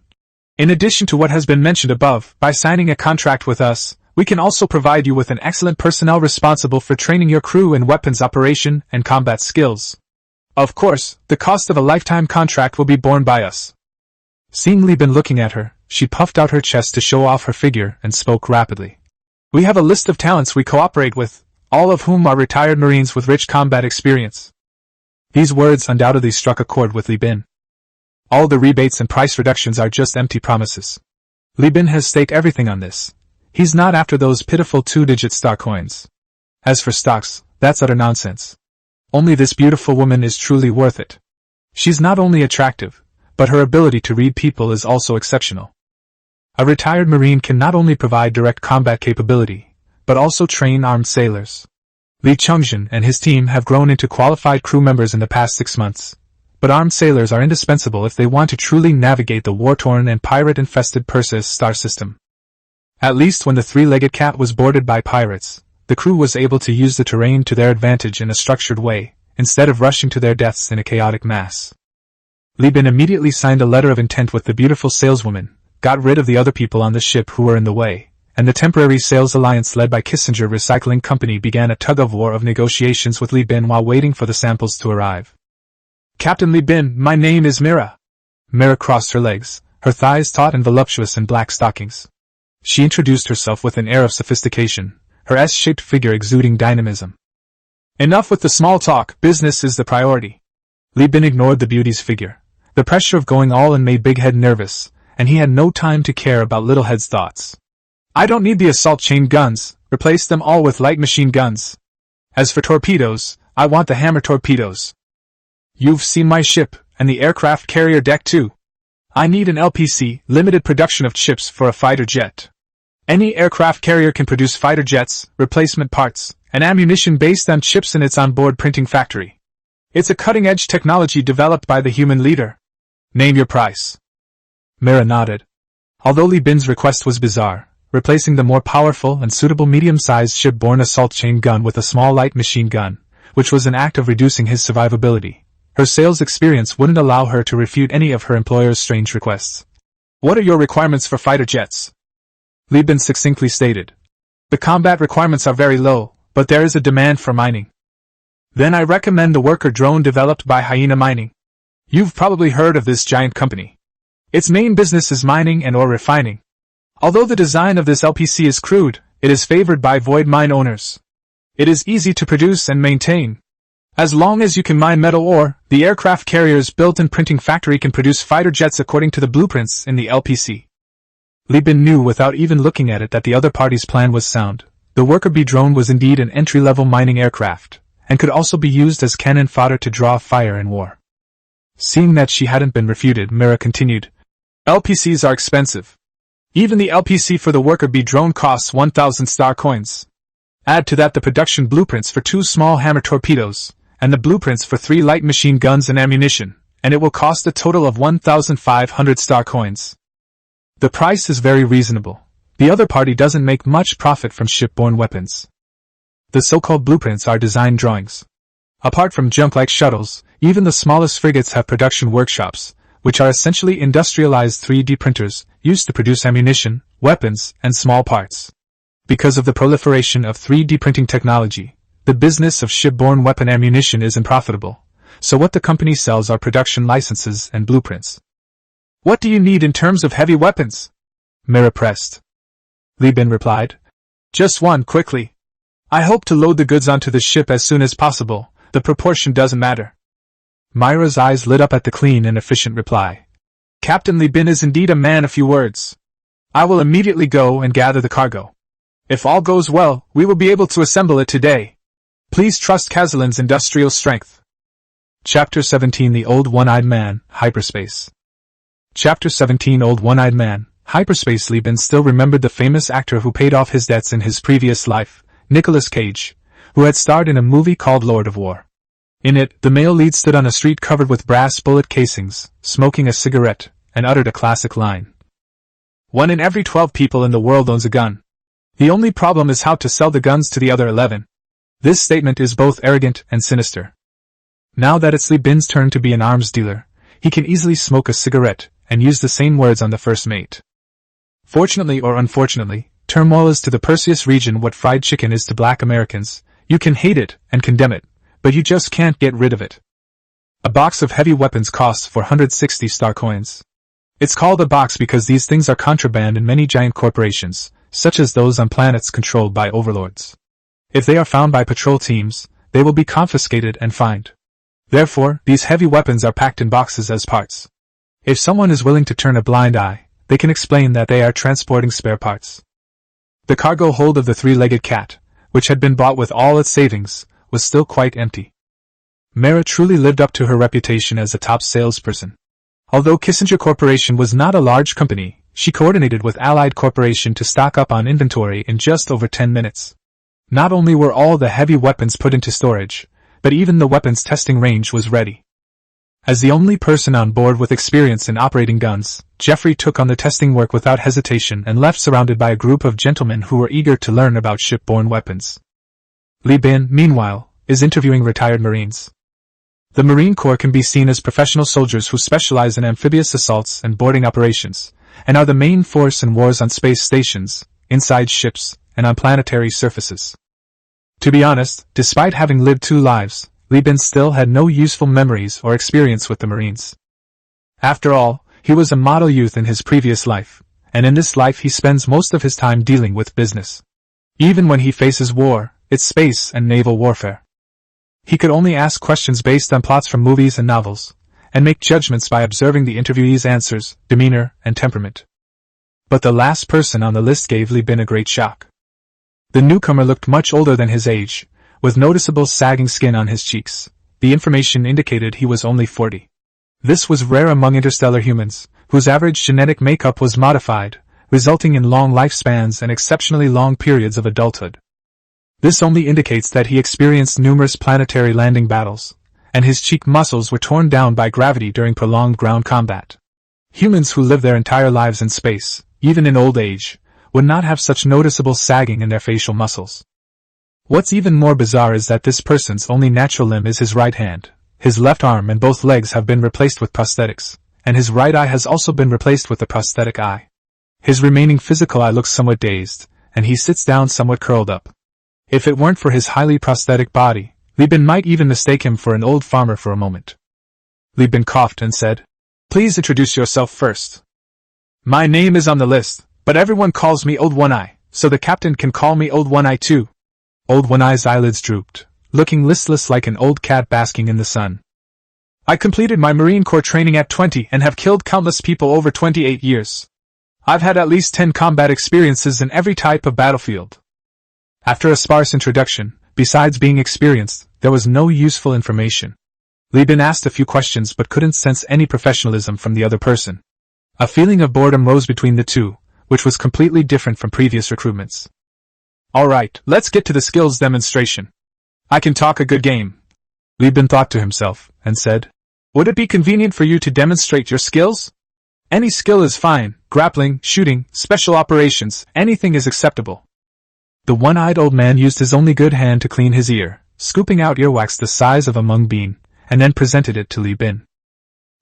In addition to what has been mentioned above, by signing a contract with us, we can also provide you with an excellent personnel responsible for training your crew in weapons operation and combat skills. Of course, the cost of a lifetime contract will be borne by us. Seeing Li Bin looking at her, she puffed out her chest to show off her figure and spoke rapidly. We have a list of talents we cooperate with, all of whom are retired Marines with rich combat experience. These words undoubtedly struck a chord with Li Bin. All the rebates and price reductions are just empty promises. Li Bin has staked everything on this. He's not after those pitiful 2-digit star coins. As for stocks, that's utter nonsense. Only this beautiful woman is truly worth it. She's not only attractive, but her ability to read people is also exceptional. A retired Marine can not only provide direct combat capability, but also train armed sailors. Li Chungjin and his team have grown into qualified crew members in the past 6 months, but armed sailors are indispensable if they want to truly navigate the war-torn and pirate-infested Perseus star system. At least when the 3-legged cat was boarded by pirates, the crew was able to use the terrain to their advantage in a structured way, instead of rushing to their deaths in a chaotic mass. Li Bin immediately signed a letter of intent with the beautiful saleswoman, got rid of the other people on the ship who were in the way, and the temporary sales alliance led by Kissinger Recycling Company began a tug-of-war of negotiations with Li Bin while waiting for the samples to arrive. Captain Li Bin, my name is Mira. Mira crossed her legs, her thighs taut and voluptuous in black stockings. She introduced herself with an air of sophistication, her S-shaped figure exuding dynamism. Enough with the small talk, business is the priority. Li Bin ignored the beauty's figure. The pressure of going all in made Big Head nervous, and he had no time to care about Little Head's thoughts. I don't need the assault chain guns, replace them all with light machine guns. As for torpedoes, I want the hammer torpedoes. You've seen my ship, and the aircraft carrier deck too. I need an LPC, limited production of chips for a fighter jet. Any aircraft carrier can produce fighter jets, replacement parts, and ammunition based on chips in its onboard printing factory. It's a cutting-edge technology developed by the human leader. Name your price. Mira nodded. Although Li Bin's request was bizarre, replacing the more powerful and suitable medium-sized ship-borne assault chain gun with a small light machine gun, which was an act of reducing his survivability, her sales experience wouldn't allow her to refute any of her employer's strange requests. What are your requirements for fighter jets? Li Bin succinctly stated. The combat requirements are very low, but there is a demand for mining. Then I recommend the worker drone developed by Hyena Mining. You've probably heard of this giant company. Its main business is mining and ore refining. Although the design of this LPC is crude, it is favored by void mine owners. It is easy to produce and maintain. As long as you can mine metal ore, the aircraft carrier's built-in printing factory can produce fighter jets according to the blueprints in the LPC. Li Bin knew without even looking at it that the other party's plan was sound. The worker bee drone was indeed an entry-level mining aircraft, and could also be used as cannon fodder to draw fire in war. Seeing that she hadn't been refuted, Mira continued. LPCs are expensive. Even the LPC for the worker bee drone costs 1,000 star coins. Add to that the production blueprints for 2 small hammer torpedoes, and the blueprints for 3 light machine guns and ammunition, and it will cost a total of 1,500 star coins. The price is very reasonable. The other party doesn't make much profit from ship-borne weapons. The so-called blueprints are design drawings. Apart from junk like shuttles, even the smallest frigates have production workshops, which are essentially industrialized 3D printers, used to produce ammunition, weapons, and small parts. Because of the proliferation of 3D printing technology, the business of ship-borne weapon ammunition is unprofitable, so what the company sells are production licenses and blueprints. What do you need in terms of heavy weapons? Mira pressed. Li Bin replied. Just one, quickly. I hope to load the goods onto the ship as soon as possible, the proportion doesn't matter. Mira's eyes lit up at the clean and efficient reply. Captain Li Bin is indeed a man of few words. I will immediately go and gather the cargo. If all goes well, we will be able to assemble it today. Please trust Kazalin's industrial strength. Chapter 17 The Old One-Eyed Man, Hyperspace. Chapter 17 Old One-Eyed Man, Hyperspace. Li Bin still remembered the famous actor who paid off his debts in his previous life, Nicolas Cage, who had starred in a movie called Lord of War. In it, the male lead stood on a street covered with brass bullet casings, smoking a cigarette, and uttered a classic line. 1 in every 12 people in the world owns a gun. The only problem is how to sell the guns to the other 11. This statement is both arrogant and sinister. Now that it's Li Bin's turn to be an arms dealer, he can easily smoke a cigarette and use the same words on the first mate. Fortunately or unfortunately, turmoil is to the Perseus region what fried chicken is to black Americans. You can hate it and condemn it, but you just can't get rid of it. A box of heavy weapons costs 460 star coins. It's called a box because these things are contraband in many giant corporations, such as those on planets controlled by overlords. If they are found by patrol teams, they will be confiscated and fined. Therefore, these heavy weapons are packed in boxes as parts. If someone is willing to turn a blind eye, they can explain that they are transporting spare parts. The cargo hold of the three-legged cat, which had been bought with all its savings, was still quite empty. Mara truly lived up to her reputation as a top salesperson. Although Kissinger Corporation was not a large company, she coordinated with Allied Corporation to stock up on inventory in just over 10 minutes. Not only were all the heavy weapons put into storage, but even the weapons testing range was ready. As the only person on board with experience in operating guns, Jeffrey took on the testing work without hesitation and left surrounded by a group of gentlemen who were eager to learn about shipborne weapons. Li Bin, meanwhile, is interviewing retired Marines. The Marine Corps can be seen as professional soldiers who specialize in amphibious assaults and boarding operations, and are the main force in wars on space stations, inside ships, and on planetary surfaces. To be honest, despite having lived 2 lives, Li Bin still had no useful memories or experience with the Marines. After all, he was a model youth in his previous life, and in this life he spends most of his time dealing with business. Even when he faces war, it's space and naval warfare. He could only ask questions based on plots from movies and novels, and make judgments by observing the interviewee's answers, demeanor, and temperament. But the last person on the list gave Li Bin a great shock. The newcomer looked much older than his age, with noticeable sagging skin on his cheeks. The information indicated he was only 40. This was rare among interstellar humans, whose average genetic makeup was modified, resulting in long lifespans and exceptionally long periods of adulthood. This only indicates that he experienced numerous planetary landing battles, and his cheek muscles were torn down by gravity during prolonged ground combat. Humans who live their entire lives in space, even in old age, would not have such noticeable sagging in their facial muscles. What's even more bizarre is that this person's only natural limb is his right hand. His left arm and both legs have been replaced with prosthetics, and his right eye has also been replaced with a prosthetic eye. His remaining physical eye looks somewhat dazed, and he sits down somewhat curled up. If it weren't for his highly prosthetic body, Li Bin might even mistake him for an old farmer for a moment. Li Bin coughed and said, "Please introduce yourself first." "My name is on the list, but everyone calls me Old One-Eye, so the captain can call me Old One-Eye too." Old One-Eye's eyelids drooped, looking listless like an old cat basking in the sun. "I completed my Marine Corps training at 20 and have killed countless people over 28 years. I've had at least 10 combat experiences in every type of battlefield." After a sparse introduction, besides being experienced, there was no useful information. Li Bin asked a few questions but couldn't sense any professionalism from the other person. A feeling of boredom rose between the two, which was completely different from previous recruitments. "Alright, let's get to the skills demonstration. I can talk a good game," Li Bin thought to himself, and said, "Would it be convenient for you to demonstrate your skills? Any skill is fine, grappling, shooting, special operations, anything is acceptable." The one-eyed old man used his only good hand to clean his ear, scooping out earwax the size of a mung bean, and then presented it to Li Bin.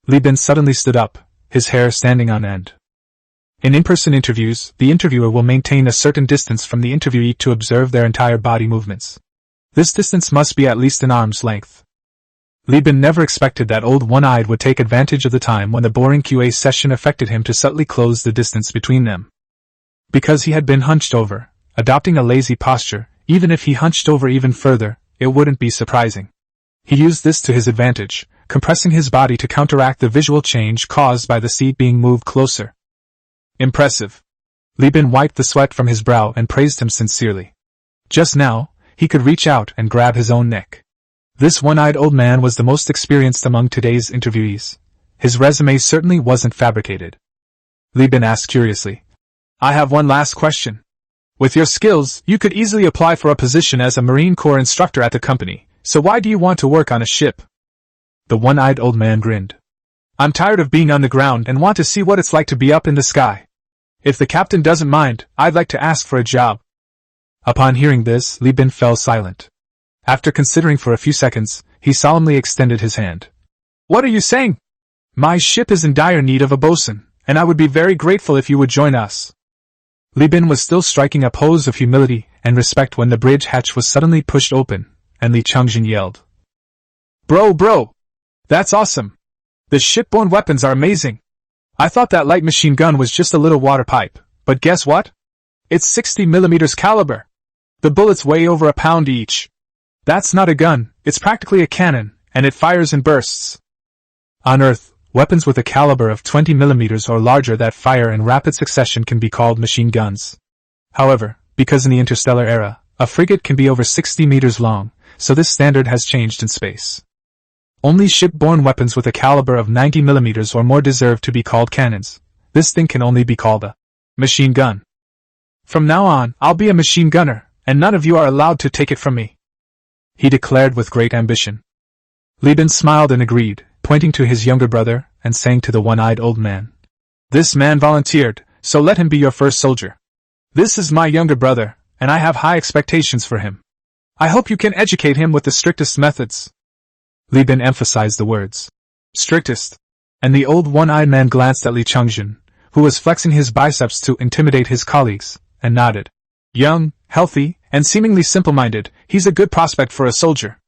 Li Bin suddenly stood up, his hair standing on end. In in-person interviews, the interviewer will maintain a certain distance from the interviewee to observe their entire body movements. This distance must be at least an arm's length. Li Bin never expected that Old One-Eyed would take advantage of the time when the boring QA session affected him to subtly close the distance between them. Because he had been hunched over, adopting a lazy posture, even if he hunched over even further, it wouldn't be surprising. He used this to his advantage, compressing his body to counteract the visual change caused by the seat being moved closer. Impressive. Li Bin wiped the sweat from his brow and praised him sincerely. Just now, he could reach out and grab his own neck. This one-eyed old man was the most experienced among today's interviewees. His resume certainly wasn't fabricated. Li Bin asked curiously, "I have one last question. With your skills, you could easily apply for a position as a Marine Corps instructor at the company, so why do you want to work on a ship?" The one-eyed old man grinned. "I'm tired of being on the ground and want to see what it's like to be up in the sky. If the captain doesn't mind, I'd like to ask for a job." Upon hearing this, Li Bin fell silent. After considering for a few seconds, he solemnly extended his hand. "What are you saying? My ship is in dire need of a bosun, and I would be very grateful if you would join us." Li Bin was still striking a pose of humility and respect when the bridge hatch was suddenly pushed open, and Li Changjin yelled, Bro! That's awesome! The shipborne weapons are amazing! I thought that light machine gun was just a little water pipe, but guess what? It's 60 millimeters caliber. The bullets weigh over a pound each. That's not a gun, it's practically a cannon, and it fires in bursts. On Earth, weapons with a caliber of 20 millimeters or larger that fire in rapid succession can be called machine guns. However, because in the interstellar era, a frigate can be over 60 meters long, so this standard has changed in space. Only ship-borne weapons with a caliber of 90 millimeters or more deserve to be called cannons. This thing can only be called a machine gun. From now on, I'll be a machine gunner, and none of you are allowed to take it from me, he declared with great ambition. Li Bin smiled and agreed, pointing to his younger brother, and saying to the one-eyed old man, "This man volunteered, so let him be your first soldier. This is my younger brother, and I have high expectations for him. I hope you can educate him with the strictest methods." Li Bin emphasized the words, "strictest," and the old one-eyed man glanced at Li Chongjin, who was flexing his biceps to intimidate his colleagues, and nodded. Young, healthy, and seemingly simple-minded, he's a good prospect for a soldier.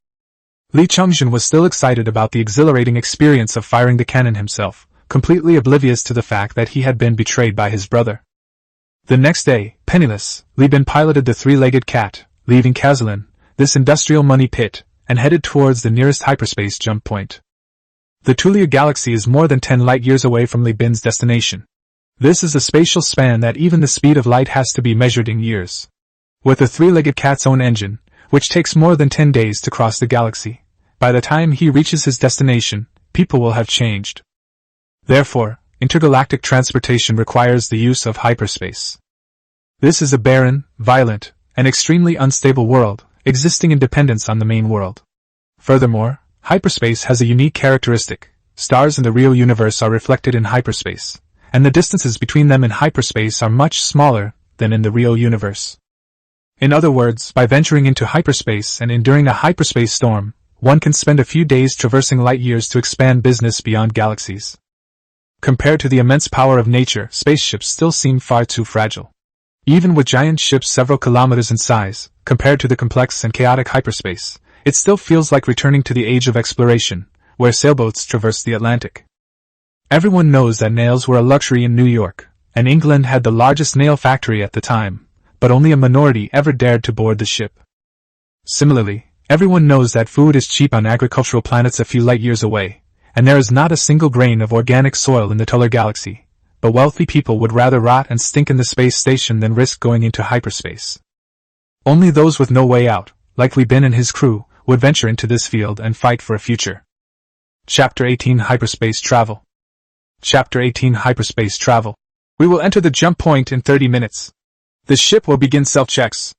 Li Chongjin was still excited about the exhilarating experience of firing the cannon himself, completely oblivious to the fact that he had been betrayed by his brother. The next day, penniless, Li Bin piloted the three-legged cat, leaving Kazalin, this industrial money pit, and headed towards the nearest hyperspace jump point. The Tulia galaxy is more than 10 light-years away from Li Bin's destination. This is a spatial span that even the speed of light has to be measured in years. With the three-legged cat's own engine, which takes more than 10 days to cross the galaxy, by the time he reaches his destination, people will have changed. Therefore, intergalactic transportation requires the use of hyperspace. This is a barren, violent, and extremely unstable world, existing in dependence on the main world. Furthermore, hyperspace has a unique characteristic. Stars in the real universe are reflected in hyperspace, and the distances between them in hyperspace are much smaller than in the real universe. In other words, by venturing into hyperspace and enduring a hyperspace storm, one can spend a few days traversing light years to expand business beyond galaxies. Compared to the immense power of nature, spaceships still seem far too fragile. Even with giant ships several kilometers in size, compared to the complex and chaotic hyperspace, it still feels like returning to the age of exploration, where sailboats traverse the Atlantic. Everyone knows that nails were a luxury in New York, and England had the largest nail factory at the time, but only a minority ever dared to board the ship. Similarly, everyone knows that food is cheap on agricultural planets a few light-years away, and there is not a single grain of organic soil in the Tular galaxy, but wealthy people would rather rot and stink in the space station than risk going into hyperspace. Only those with no way out, like Li Bin and his crew, would venture into this field and fight for a future. Chapter 18 Hyperspace Travel. Chapter 18 Hyperspace Travel. We will enter the jump point in 30 minutes. The ship will begin self-checks.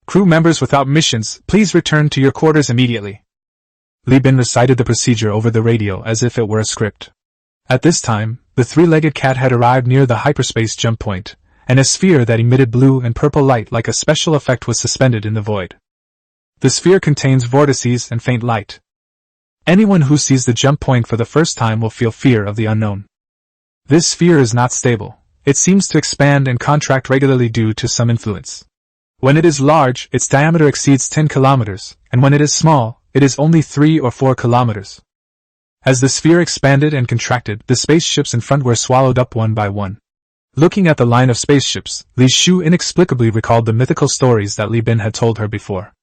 Crew members without missions, please return to your quarters immediately. Li Bin recited the procedure over the radio as if it were a script. At this time, the three-legged cat had arrived near the hyperspace jump point, and a sphere that emitted blue and purple light like a special effect was suspended in the void. The sphere contains vortices and faint light. Anyone who sees the jump point for the first time will feel fear of the unknown. This sphere is not stable. It seems to expand and contract regularly due to some influence. When it is large, its diameter exceeds 10 kilometers, and when it is small, it is only 3 or 4 kilometers. As the sphere expanded and contracted, the spaceships in front were swallowed up one by one. Looking at the line of spaceships, Li Shu inexplicably recalled the mythical stories that Li Bin had told her before.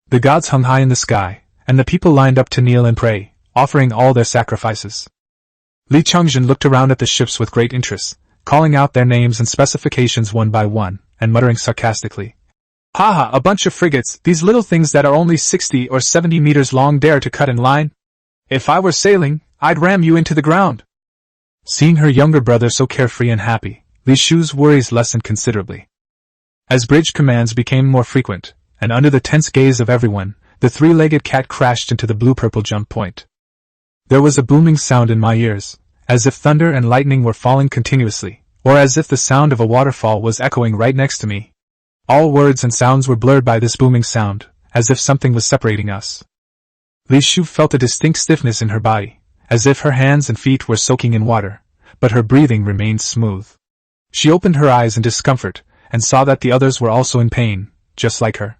The gods hung high in the sky, and the people lined up to kneel and pray, offering all their sacrifices. Li Chongjin looked around at the ships with great interest, calling out their names and specifications one by one, and muttering sarcastically, "Haha, a bunch of frigates, these little things that are only 60 or 70 meters long dare to cut in line? If I were sailing, I'd ram you into the ground." Seeing her younger brother so carefree and happy, Li Shu's worries lessened considerably. As bridge commands became more frequent, and under the tense gaze of everyone, the three-legged cat crashed into the blue-purple jump point. There was a booming sound in my ears, as if thunder and lightning were falling continuously, or as if the sound of a waterfall was echoing right next to me. All words and sounds were blurred by this booming sound, as if something was separating us. Li Shu felt a distinct stiffness in her body, as if her hands and feet were soaking in water, but her breathing remained smooth. She opened her eyes in discomfort, and saw that the others were also in pain, just like her.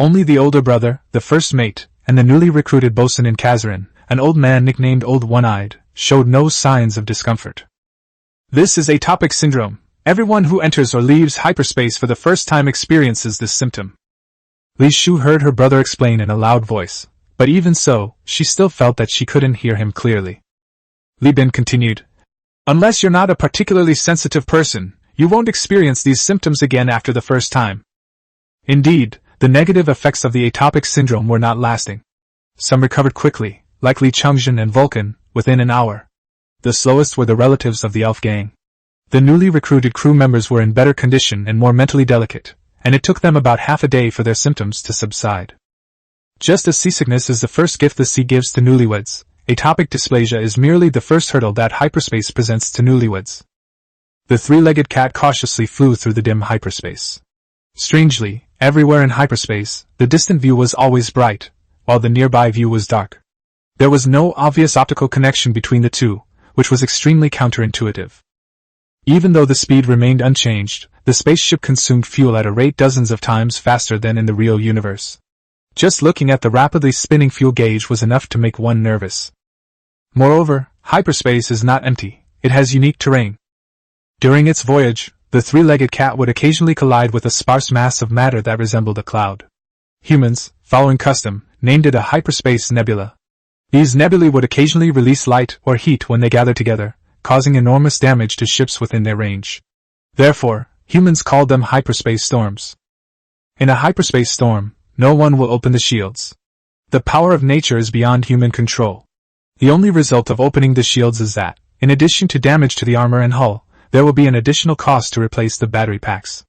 Only the older brother, the first mate, and the newly recruited bosun in Kazarin, an old man nicknamed Old One-Eyed, showed no signs of discomfort. This is atopic syndrome. Everyone who enters or leaves hyperspace for the first time experiences this symptom. Li Shu heard her brother explain in a loud voice, but even so, she still felt that she couldn't hear him clearly. Li Bin continued, "Unless you're not a particularly sensitive person, you won't experience these symptoms again after the first time." Indeed, the negative effects of the atopic syndrome were not lasting. Some recovered quickly, like Li Chengzhen and Vulcan, within an hour. The slowest were the relatives of the elf gang. The newly recruited crew members were in better condition and more mentally delicate, and it took them about half a day for their symptoms to subside. Just as seasickness is the first gift the sea gives to newlyweds, atopic dysplasia is merely the first hurdle that hyperspace presents to newlyweds. The three-legged cat cautiously flew through the dim hyperspace. Strangely, everywhere in hyperspace, the distant view was always bright, while the nearby view was dark. There was no obvious optical connection between the two, which was extremely counterintuitive. Even though the speed remained unchanged, the spaceship consumed fuel at a rate dozens of times faster than in the real universe. Just looking at the rapidly spinning fuel gauge was enough to make one nervous. Moreover, hyperspace is not empty, it has unique terrain. During its voyage, the three-legged cat would occasionally collide with a sparse mass of matter that resembled a cloud. Humans, following custom, named it a hyperspace nebula. These nebulae would occasionally release light or heat when they gather together, causing enormous damage to ships within their range. Therefore, humans called them hyperspace storms. In a hyperspace storm, no one will open the shields. The power of nature is beyond human control. The only result of opening the shields is that, in addition to damage to the armor and hull, there will be an additional cost to replace the battery packs.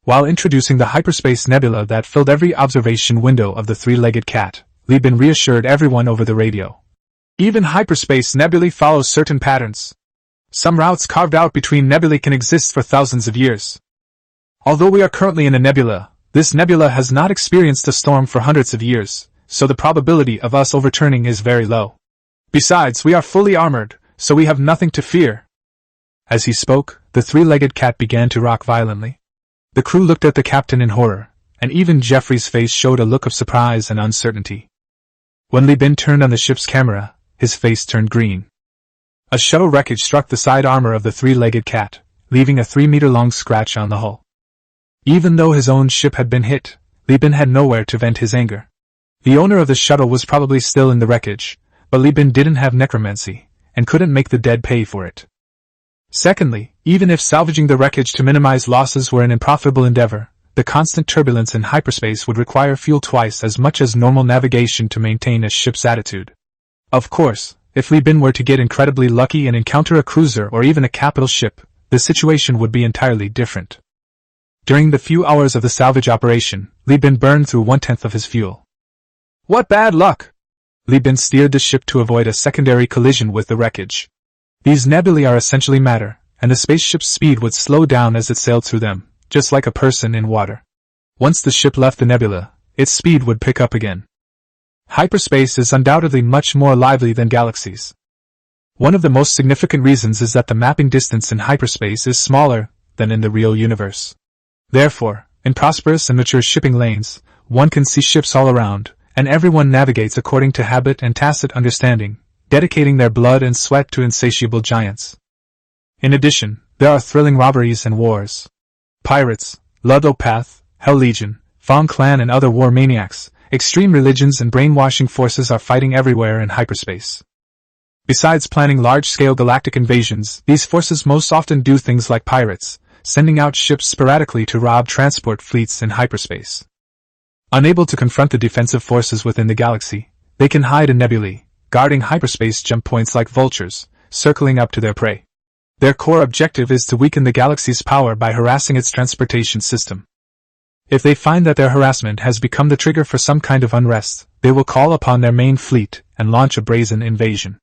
While introducing the hyperspace nebula that filled every observation window of the three-legged cat, Li Bin reassured everyone over the radio. Even hyperspace nebulae follow certain patterns. Some routes carved out between nebulae can exist for thousands of years. Although we are currently in a nebula, this nebula has not experienced a storm for hundreds of years, so the probability of us overturning is very low. Besides, we are fully armored, so we have nothing to fear. As he spoke, the three-legged cat began to rock violently. The crew looked at the captain in horror, and even Jeffrey's face showed a look of surprise and uncertainty. When Li Bin turned on the ship's camera, his face turned green. A shuttle wreckage struck the side armor of the three-legged cat, leaving a 3-meter-long scratch on the hull. Even though his own ship had been hit, Li Bin had nowhere to vent his anger. The owner of the shuttle was probably still in the wreckage, but Li Bin didn't have necromancy, and couldn't make the dead pay for it. Secondly, even if salvaging the wreckage to minimize losses were an unprofitable endeavor, the constant turbulence in hyperspace would require fuel twice as much as normal navigation to maintain a ship's attitude. Of course, if Li Bin were to get incredibly lucky and encounter a cruiser or even a capital ship, the situation would be entirely different. During the few hours of the salvage operation, Li Bin burned through 1/10 of his fuel. What bad luck! Li Bin steered the ship to avoid a secondary collision with the wreckage. These nebulae are essentially matter, and the spaceship's speed would slow down as it sailed through them, just like a person in water. Once the ship left the nebula, its speed would pick up again. Hyperspace is undoubtedly much more lively than galaxies. One of the most significant reasons is that the mapping distance in hyperspace is smaller than in the real universe. Therefore, in prosperous and mature shipping lanes, one can see ships all around, and everyone navigates according to habit and tacit understanding, dedicating their blood and sweat to insatiable giants. In addition, there are thrilling robberies and wars. Pirates, Ludopath, Hell Legion, Fong Clan and other war maniacs, extreme religions and brainwashing forces are fighting everywhere in hyperspace. Besides planning large-scale galactic invasions, these forces most often do things like pirates, sending out ships sporadically to rob transport fleets in hyperspace. Unable to confront the defensive forces within the galaxy, they can hide in nebulae, guarding hyperspace jump points like vultures, circling up to their prey. Their core objective is to weaken the galaxy's power by harassing its transportation system. If they find that their harassment has become the trigger for some kind of unrest, they will call upon their main fleet and launch a brazen invasion.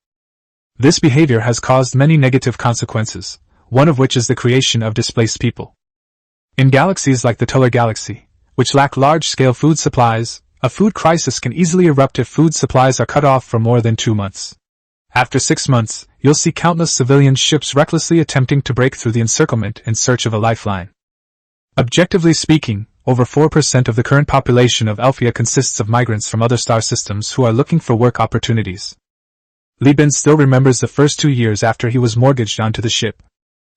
This behavior has caused many negative consequences, one of which is the creation of displaced people. In galaxies like the Tuller Galaxy, which lack large-scale food supplies, a food crisis can easily erupt if food supplies are cut off for more than 2 months. After 6 months, you'll see countless civilian ships recklessly attempting to break through the encirclement in search of a lifeline. Objectively speaking, over 4% of the current population of Alphia consists of migrants from other star systems who are looking for work opportunities. Li Bin still remembers the first 2 years after he was mortgaged onto the ship.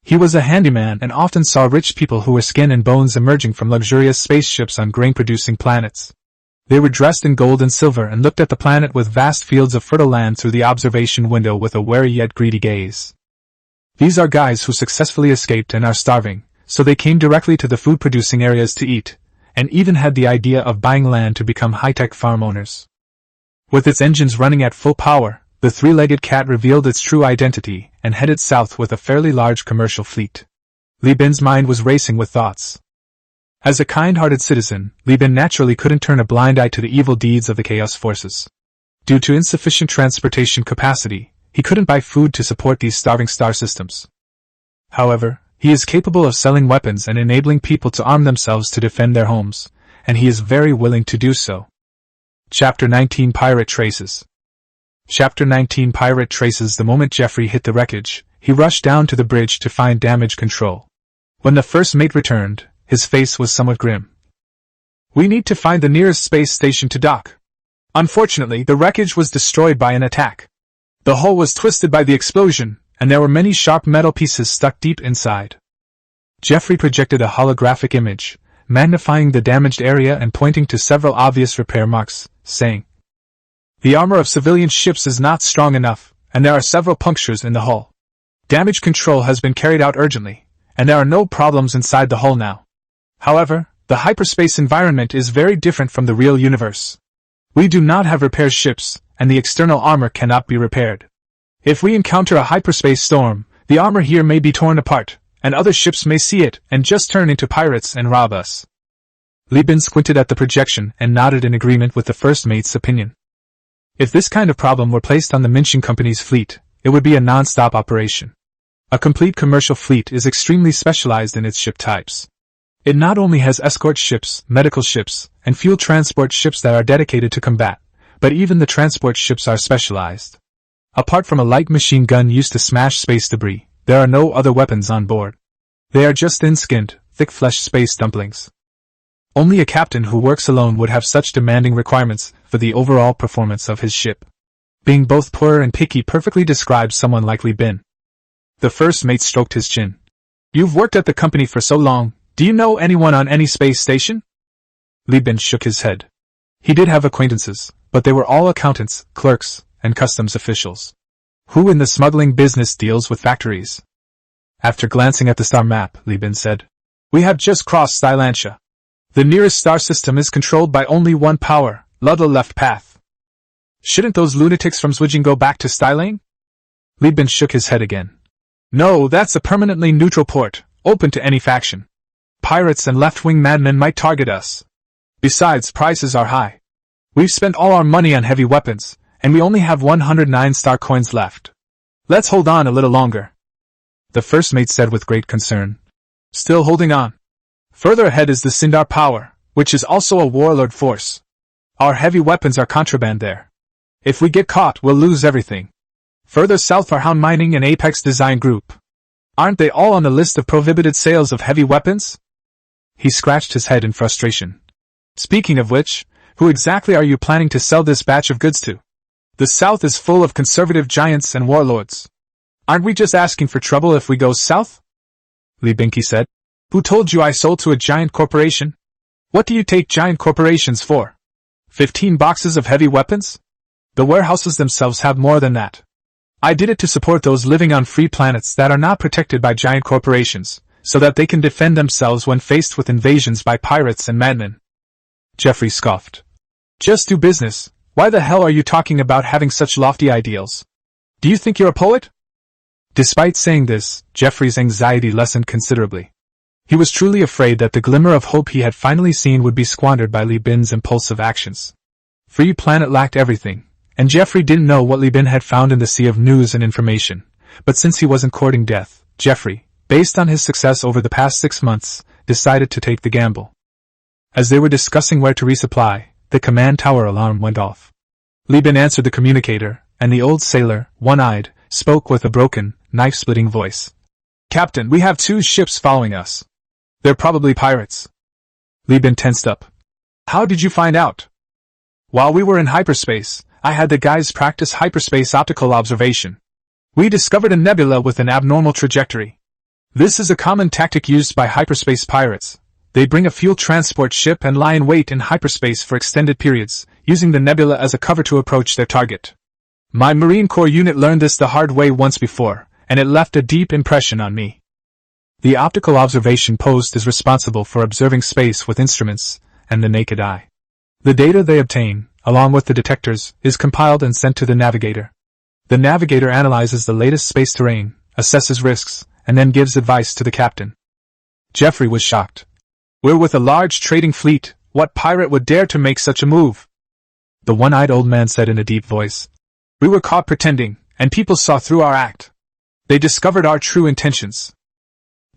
He was a handyman and often saw rich people who were skin and bones emerging from luxurious spaceships on grain-producing planets. They were dressed in gold and silver and looked at the planet with vast fields of fertile land through the observation window with a wary yet greedy gaze. These are guys who successfully escaped and are starving, so they came directly to the food-producing areas to eat, and even had the idea of buying land to become high-tech farm owners. With its engines running at full power, the three-legged cat revealed its true identity and headed south with a fairly large commercial fleet. Li Bin's mind was racing with thoughts. As a kind-hearted citizen, Li Bin naturally couldn't turn a blind eye to the evil deeds of the Chaos Forces. Due to insufficient transportation capacity, he couldn't buy food to support these starving star systems. However, he is capable of selling weapons and enabling people to arm themselves to defend their homes, and he is very willing to do so. Chapter 19 Pirate Traces. Chapter 19 Pirate Traces. The moment Jeffrey hit the wreckage, he rushed down to the bridge to find damage control. When the first mate returned, his face was somewhat grim. "We need to find the nearest space station to dock. Unfortunately, the wreckage was destroyed by an attack. The hull was twisted by the explosion, and there were many sharp metal pieces stuck deep inside." Jeffrey projected a holographic image, magnifying the damaged area and pointing to several obvious repair marks, saying, "The armor of civilian ships is not strong enough, and there are several punctures in the hull. Damage control has been carried out urgently, and there are no problems inside the hull now. However, the hyperspace environment is very different from the real universe. We do not have repair ships, and the external armor cannot be repaired. If we encounter a hyperspace storm, the armor here may be torn apart, and other ships may see it and just turn into pirates and rob us." Li Bin squinted at the projection and nodded in agreement with the first mate's opinion. If this kind of problem were placed on the Minshin Company's fleet, it would be a non-stop operation. A complete commercial fleet is extremely specialized in its ship types. It not only has escort ships, medical ships, and fuel transport ships that are dedicated to combat, but even the transport ships are specialized. Apart from a light machine gun used to smash space debris, there are no other weapons on board. They are just thin-skinned, thick-fleshed space dumplings. Only a captain who works alone would have such demanding requirements for the overall performance of his ship. Being both poor and picky perfectly describes someone like Li Bin. The first mate stroked his chin. "You've worked at the company for so long, do you know anyone on any space station?" Li Bin shook his head. He did have acquaintances, but they were all accountants, clerks, and customs officials. Who in the smuggling business deals with factories? After glancing at the star map, Li Bin said, "We have just crossed Stylantia. The nearest star system is controlled by only one power, the left path. Shouldn't those lunatics from Switching go back to Stylane?" Li Bin shook his head again. "No, that's a permanently neutral port, open to any faction. Pirates and left-wing madmen might target us. Besides, prices are high. We've spent all our money on heavy weapons, and we only have 109 star coins left. Let's hold on a little longer," the first mate said with great concern. "Still holding on. Further ahead is the Sindar Power, which is also a warlord force. Our heavy weapons are contraband there. If we get caught, we'll lose everything. Further south are Hound Mining and Apex Design Group. Aren't they all on the list of prohibited sales of heavy weapons?" He scratched his head in frustration. "Speaking of which, who exactly are you planning to sell this batch of goods to? The south is full of conservative giants and warlords. Aren't we just asking for trouble if we go south?" Li Binki said. "Who told you I sold to a giant corporation? What do you take giant corporations for? 15 boxes of heavy weapons? The warehouses themselves have more than that. I did it to support those living on free planets that are not protected by giant corporations, so that they can defend themselves when faced with invasions by pirates and madmen." Jeffrey scoffed. "Just do business. Why the hell are you talking about having such lofty ideals? Do you think you're a poet?" Despite saying this, Jeffrey's anxiety lessened considerably. He was truly afraid that the glimmer of hope he had finally seen would be squandered by Li Bin's impulsive actions. Free Planet lacked everything, and Jeffrey didn't know what Li Bin had found in the sea of news and information, but since he wasn't courting death, Jeffrey, based on his success over the past 6 months, decided to take the gamble. As they were discussing where to resupply, the command tower alarm went off. Li Bin answered the communicator, and the old sailor, one-eyed, spoke with a broken, knife-splitting voice. "Captain, we have 2 ships following us. They're probably pirates." Li Bin tensed up. "How did you find out?" "While we were in hyperspace, I had the guys practice hyperspace optical observation. We discovered a nebula with an abnormal trajectory. This is a common tactic used by hyperspace pirates. They bring a fuel transport ship and lie in wait in hyperspace for extended periods, using the nebula as a cover to approach their target. My Marine Corps unit learned this the hard way once before, and it left a deep impression on me. The optical observation post is responsible for observing space with instruments and the naked eye. The data they obtain, along with the detectors, is compiled and sent to the navigator. The navigator analyzes the latest space terrain, assesses risks, and then gives advice to the captain. Jeffrey was shocked. We're with a large trading fleet. What pirate would dare to make such a move? The one-eyed old man said in a deep voice. We were caught pretending, and people saw through our act. They discovered our true intentions.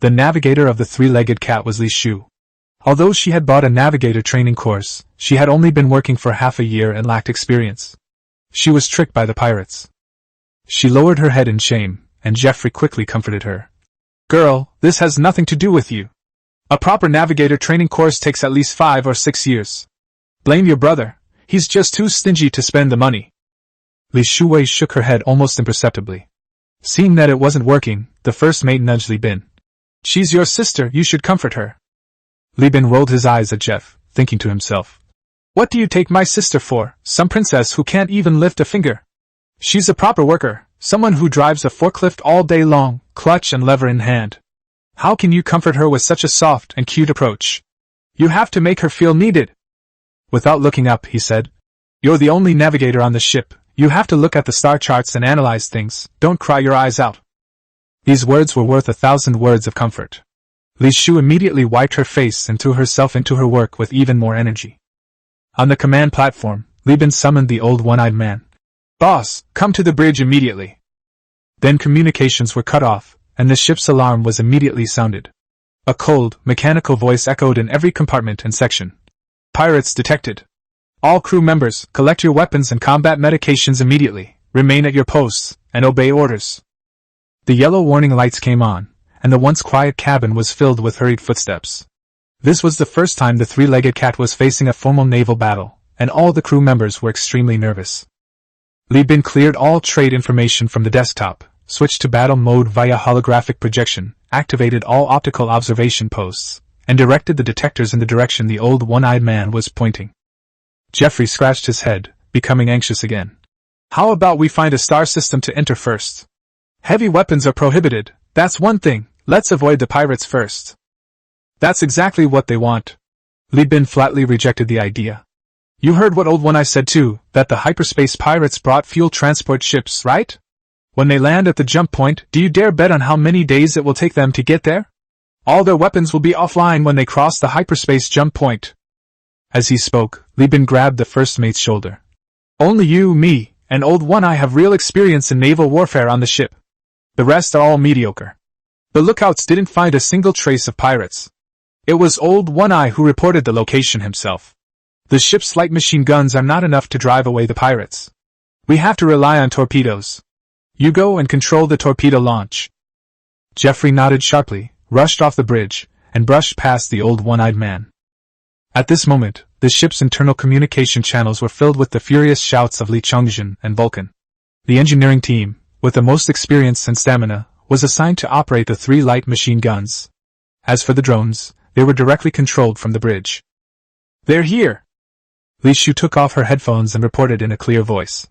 The navigator of the three-legged cat was Li Shu. Although she had bought a navigator training course, she had only been working for half a year and lacked experience. She was tricked by the pirates. She lowered her head in shame, and Jeffrey quickly comforted her. Girl, this has nothing to do with you. A proper navigator training course takes at least 5 or 6 years. Blame your brother. He's just too stingy to spend the money. Li Shuwei shook her head almost imperceptibly. Seeing that it wasn't working, the first mate nudged Li Bin. She's your sister, you should comfort her. Li Bin rolled his eyes at Jeff, thinking to himself. What do you take my sister for, some princess who can't even lift a finger? She's a proper worker, someone who drives a forklift all day long, clutch and lever in hand. How can you comfort her with such a soft and cute approach? You have to make her feel needed. Without looking up, he said. You're the only navigator on the ship. You have to look at the star charts and analyze things. Don't cry your eyes out. These words were worth 1,000 words of comfort. Li Shu immediately wiped her face and threw herself into her work with even more energy. On the command platform, Li Bin summoned the old one-eyed man. Boss, come to the bridge immediately. Then communications were cut off, and the ship's alarm was immediately sounded. A cold, mechanical voice echoed in every compartment and section. Pirates detected. All crew members, collect your weapons and combat medications immediately, remain at your posts, and obey orders. The yellow warning lights came on, and the once quiet cabin was filled with hurried footsteps. This was the first time the three-legged cat was facing a formal naval battle, and all the crew members were extremely nervous. Li Bin cleared all trade information from the desktop, switched to battle mode via holographic projection, activated all optical observation posts, and directed the detectors in the direction the old one-eyed man was pointing. Jeffrey scratched his head, becoming anxious again. How about we find a star system to enter first? Heavy weapons are prohibited, that's one thing, let's avoid the pirates first. That's exactly what they want. Li Bin flatly rejected the idea. You heard what Old One-Eye said too, that the hyperspace pirates brought fuel transport ships, right? When they land at the jump point, do you dare bet on how many days it will take them to get there? All their weapons will be offline when they cross the hyperspace jump point. As he spoke, Li Bin grabbed the first mate's shoulder. Only you, me, and Old One-Eye have real experience in naval warfare on the ship. The rest are all mediocre. The lookouts didn't find a single trace of pirates. It was Old One-Eye who reported the location himself. The ship's light machine guns are not enough to drive away the pirates. We have to rely on torpedoes. You go and control the torpedo launch. Jeffrey nodded sharply, rushed off the bridge, and brushed past the old one-eyed man. At this moment, the ship's internal communication channels were filled with the furious shouts of Li Chongjin and Vulcan. The engineering team, with the most experience and stamina, was assigned to operate the 3 light machine guns. As for the drones, they were directly controlled from the bridge. They're here! Li Shu took off her headphones and reported in a clear voice.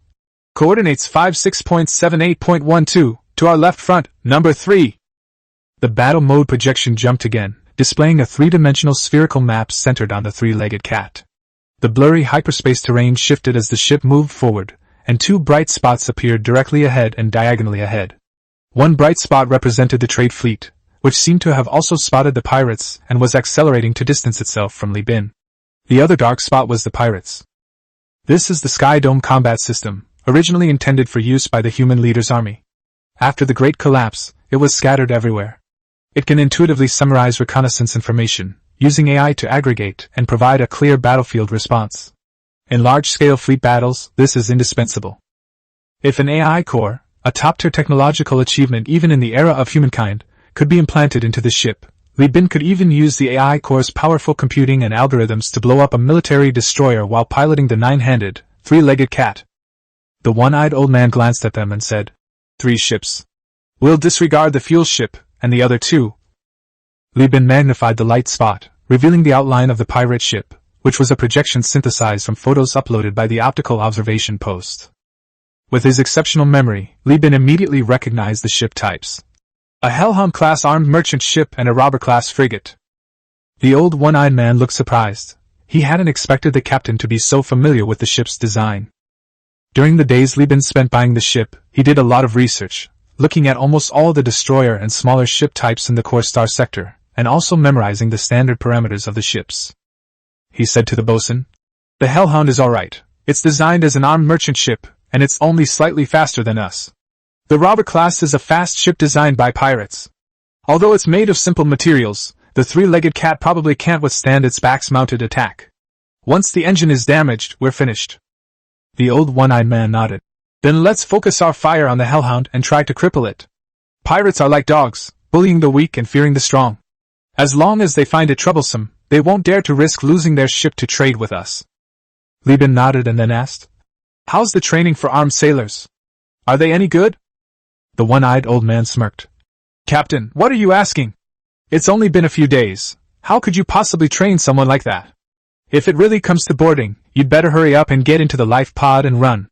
Coordinates 56.78.12, to our left front, number 3. The battle mode projection jumped again, displaying a 3-dimensional spherical map centered on the three-legged cat. The blurry hyperspace terrain shifted as the ship moved forward, and 2 bright spots appeared directly ahead and diagonally ahead. One bright spot represented the trade fleet, which seemed to have also spotted the pirates and was accelerating to distance itself from Li Bin. The other dark spot was the pirates. This is the Sky Dome combat system, originally intended for use by the human leader's army. After the Great Collapse, it was scattered everywhere. It can intuitively summarize reconnaissance information, using AI to aggregate and provide a clear battlefield response. In large-scale fleet battles, this is indispensable. If an AI core, a top-tier technological achievement even in the era of humankind, could be implanted into the ship, Li Bin could even use the AI core's powerful computing and algorithms to blow up a military destroyer while piloting the 9-handed, 3-legged cat. The one-eyed old man glanced at them and said, 3 ships. We'll disregard the fuel ship, and the other two. Li Bin magnified the light spot, revealing the outline of the pirate ship, which was a projection synthesized from photos uploaded by the optical observation post. With his exceptional memory, Li Bin immediately recognized the ship types: a Hellhound-class armed merchant ship and a robber-class frigate. The old one-eyed man looked surprised. He hadn't expected the captain to be so familiar with the ship's design. During the days Li Bin spent buying the ship, he did a lot of research, looking at almost all the destroyer and smaller ship types in the core star sector, and also memorizing the standard parameters of the ships. He said to the bosun, "The Hellhound is alright. It's designed as an armed merchant ship, and it's only slightly faster than us. The robber class is a fast ship designed by pirates. Although it's made of simple materials, the three-legged cat probably can't withstand its back-mounted attack. Once the engine is damaged, we're finished." The old one-eyed man nodded. "Then let's focus our fire on the Hellhound and try to cripple it. Pirates are like dogs, bullying the weak and fearing the strong. As long as they find it troublesome, they won't dare to risk losing their ship to trade with us." Li Bin nodded and then asked, "How's the training for armed sailors? Are they any good?" The one-eyed old man smirked. "Captain, what are you asking? It's only been a few days. How could you possibly train someone like that? If it really comes to boarding, you'd better hurry up and get into the life pod and run."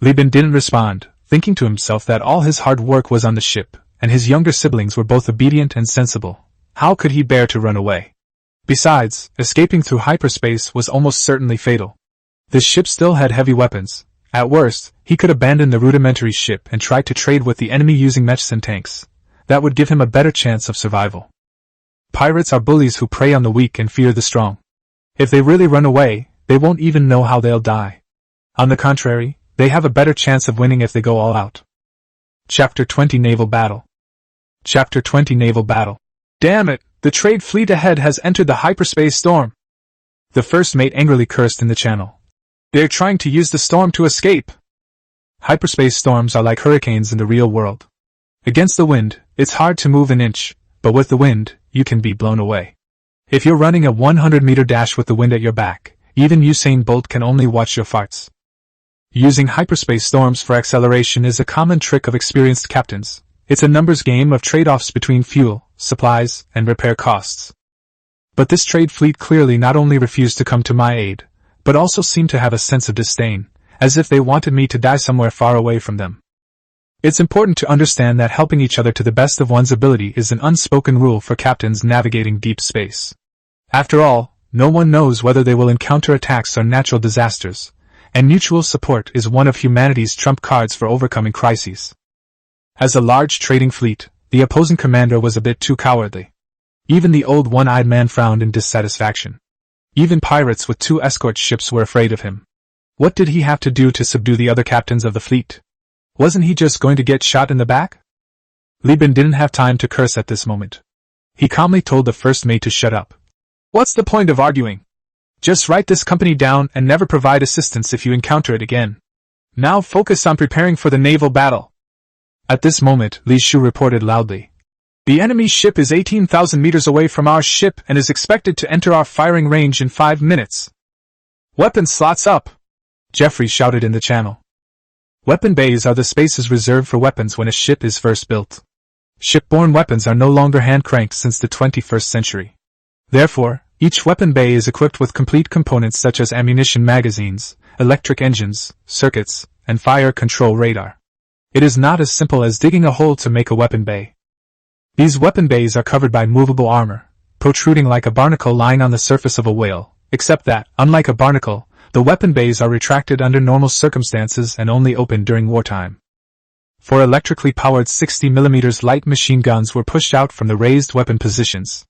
Li Bin didn't respond, thinking to himself that all his hard work was on the ship, and his younger siblings were both obedient and sensible. How could he bear to run away? Besides, escaping through hyperspace was almost certainly fatal. The ship still had heavy weapons. At worst, he could abandon the rudimentary ship and try to trade with the enemy using medicine tanks. That would give him a better chance of survival. Pirates are bullies who prey on the weak and fear the strong. If they really run away, they won't even know how they'll die. On the contrary, they have a better chance of winning if they go all out. Chapter 20 Naval Battle. Chapter 20 Naval Battle. "Damn it! The trade fleet ahead has entered the hyperspace storm!" The first mate angrily cursed in the channel. "They're trying to use the storm to escape!" Hyperspace storms are like hurricanes in the real world. Against the wind, it's hard to move an inch, but with the wind, you can be blown away. If you're running a 100-meter dash with the wind at your back, even Usain Bolt can only watch your farts. Using hyperspace storms for acceleration is a common trick of experienced captains. It's a numbers game of trade-offs between fuel, supplies, and repair costs. But this trade fleet clearly not only refused to come to my aid, but also seemed to have a sense of disdain, as if they wanted me to die somewhere far away from them. It's important to understand that helping each other to the best of one's ability is an unspoken rule for captains navigating deep space. After all, no one knows whether they will encounter attacks or natural disasters, and mutual support is one of humanity's trump cards for overcoming crises. As a large trading fleet, the opposing commander was a bit too cowardly. Even the old one-eyed man frowned in dissatisfaction. Even pirates with 2 escort ships were afraid of him. What did he have to do to subdue the other captains of the fleet? Wasn't he just going to get shot in the back? Li Bin didn't have time to curse at this moment. He calmly told the first mate to shut up. "What's the point of arguing? Just write this company down and never provide assistance if you encounter it again. Now focus on preparing for the naval battle." At this moment, Li Shu reported loudly. "The enemy ship is 18,000 meters away from our ship and is expected to enter our firing range in 5 minutes. Weapon slots up!" Jeffrey shouted in the channel. Weapon bays are the spaces reserved for weapons when a ship is first built. Shipborne weapons are no longer hand-cranked since the 21st century. Therefore, each weapon bay is equipped with complete components such as ammunition magazines, electric engines, circuits, and fire control radar. It is not as simple as digging a hole to make a weapon bay. These weapon bays are covered by movable armor, protruding like a barnacle lying on the surface of a whale, except that, unlike a barnacle, the weapon bays are retracted under normal circumstances and only open during wartime. 4 electrically powered 60mm light machine guns were pushed out from the raised weapon positions.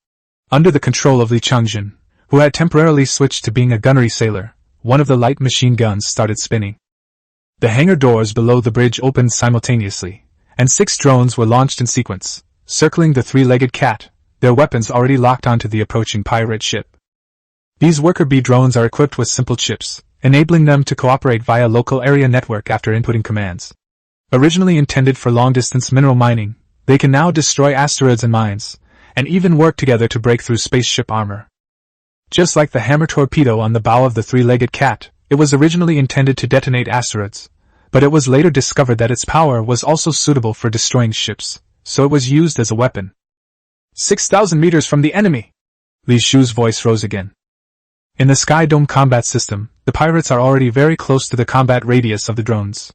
Under the control of Li Changjin, who had temporarily switched to being a gunnery sailor, one of the light machine guns started spinning. The hangar doors below the bridge opened simultaneously, and 6 drones were launched in sequence, circling the 3-legged cat, their weapons already locked onto the approaching pirate ship. These worker bee drones are equipped with simple chips, enabling them to cooperate via local area network after inputting commands. Originally intended for long-distance mineral mining, they can now destroy asteroids and mines, and even work together to break through spaceship armor. Just like the hammer torpedo on the bow of the 3-legged cat, it was originally intended to detonate asteroids, but it was later discovered that its power was also suitable for destroying ships, so it was used as a weapon. 6,000 meters from the enemy! Li Shu's voice rose again. In the Sky Dome combat system, the pirates are already very close to the combat radius of the drones.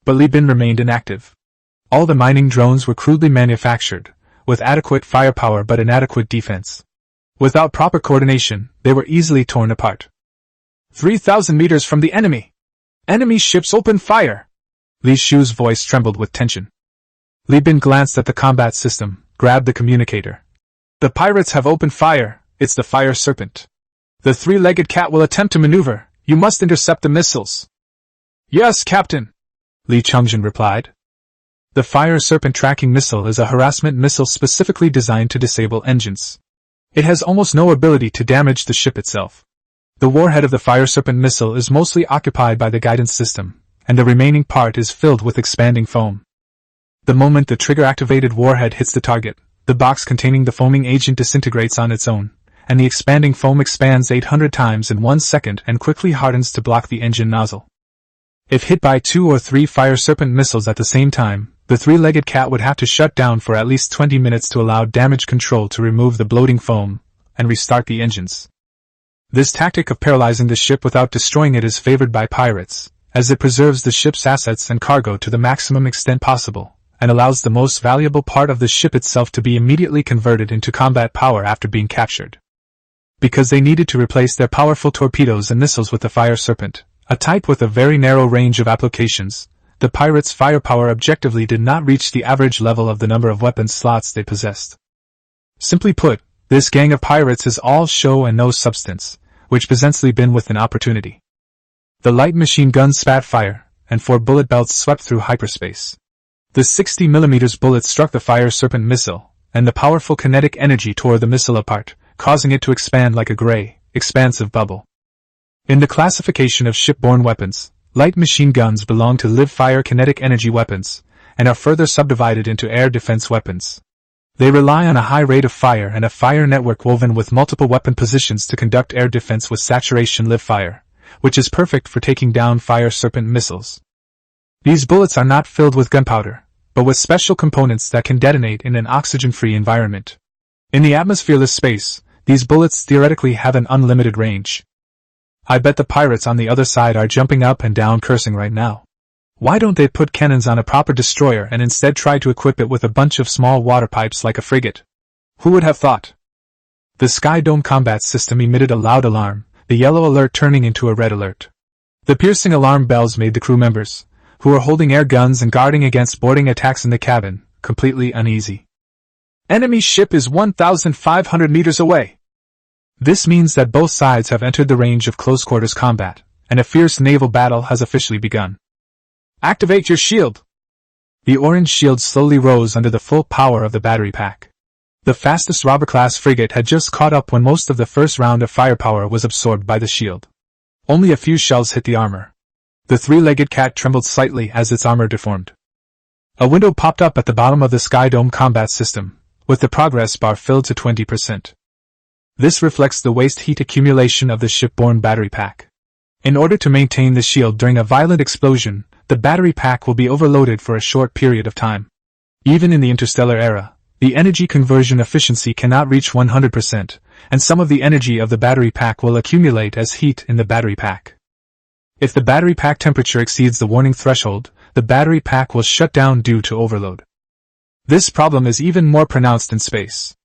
But Li Bin remained inactive. All the mining drones were crudely manufactured, with adequate firepower but inadequate defense. Without proper coordination, they were easily torn apart. 3,000 meters from the enemy! Enemy ships open fire! Li Shu's voice trembled with tension. Li Bin glanced at the combat system, grabbed the communicator. The pirates have opened fire, it's the fire serpent. The three-legged cat will attempt to maneuver, you must intercept the missiles. Yes, Captain, Li Chongjin replied. The fire serpent tracking missile is a harassment missile specifically designed to disable engines. It has almost no ability to damage the ship itself. The warhead of the fire serpent missile is mostly occupied by the guidance system, and the remaining part is filled with expanding foam. The moment the trigger-activated warhead hits the target, the box containing the foaming agent disintegrates on its own, and the expanding foam expands 800 times in 1 second and quickly hardens to block the engine nozzle. If hit by 2 or 3 fire serpent missiles at the same time, the three-legged cat would have to shut down for at least 20 minutes to allow damage control to remove the bloating foam and restart the engines. This tactic of paralyzing the ship without destroying it is favored by pirates, as it preserves the ship's assets and cargo to the maximum extent possible, and allows the most valuable part of the ship itself to be immediately converted into combat power after being captured. Because they needed to replace their powerful torpedoes and missiles with the fire serpent, a type with a very narrow range of applications, the pirates' firepower objectively did not reach the average level of the number of weapon slots they possessed. Simply put, this gang of pirates is all show and no substance, which presents Li Bin with an opportunity. The light machine guns spat fire, and 4 bullet belts swept through hyperspace. The 60mm bullet struck the fire serpent missile, and the powerful kinetic energy tore the missile apart, causing it to expand like a gray, expansive bubble. In the classification of shipborne weapons, light machine guns belong to live-fire kinetic energy weapons, and are further subdivided into air defense weapons. They rely on a high rate of fire and a fire network woven with multiple weapon positions to conduct air defense with saturation live fire, which is perfect for taking down fire serpent missiles. These bullets are not filled with gunpowder, but with special components that can detonate in an oxygen-free environment. In the atmosphereless space, these bullets theoretically have an unlimited range. I bet the pirates on the other side are jumping up and down cursing right now. Why don't they put cannons on a proper destroyer and instead try to equip it with a bunch of small water pipes like a frigate? Who would have thought? The Sky Dome combat system emitted a loud alarm, the yellow alert turning into a red alert. The piercing alarm bells made the crew members, who were holding air guns and guarding against boarding attacks in the cabin, completely uneasy. Enemy ship is 1,500 meters away. This means that both sides have entered the range of close-quarters combat, and a fierce naval battle has officially begun. Activate your shield! The orange shield slowly rose under the full power of the battery pack. The fastest robber-class frigate had just caught up when most of the first round of firepower was absorbed by the shield. Only a few shells hit the armor. The three-legged cat trembled slightly as its armor deformed. A window popped up at the bottom of the Sky Dome combat system, with the progress bar filled to 20%. This reflects the waste heat accumulation of the shipborne battery pack. In order to maintain the shield during a violent explosion, the battery pack will be overloaded for a short period of time. Even in the interstellar era, the energy conversion efficiency cannot reach 100%, and some of the energy of the battery pack will accumulate as heat in the battery pack. If the battery pack temperature exceeds the warning threshold, the battery pack will shut down due to overload. This problem is even more pronounced in space.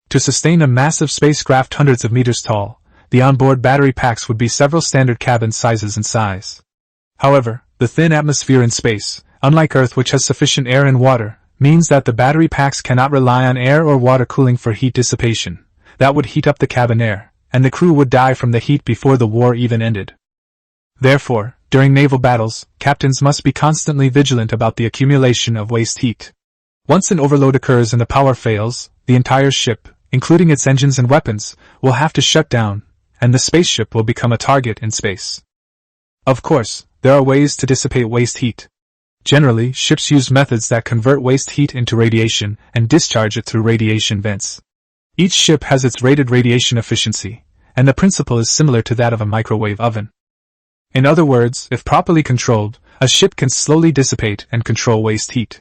To sustain a massive spacecraft hundreds of meters tall, the onboard battery packs would be several standard cabin sizes in size. However, the thin atmosphere in space, unlike Earth which has sufficient air and water, means that the battery packs cannot rely on air or water cooling for heat dissipation. That would heat up the cabin air, and the crew would die from the heat before the war even ended. Therefore, during naval battles, captains must be constantly vigilant about the accumulation of waste heat. Once an overload occurs and the power fails, the entire ship, including its engines and weapons, will have to shut down, and the spaceship will become a target in space. Of course, there are ways to dissipate waste heat. Generally, ships use methods that convert waste heat into radiation and discharge it through radiation vents. Each ship has its rated radiation efficiency, and the principle is similar to that of a microwave oven. In other words, if properly controlled, a ship can slowly dissipate and control waste heat.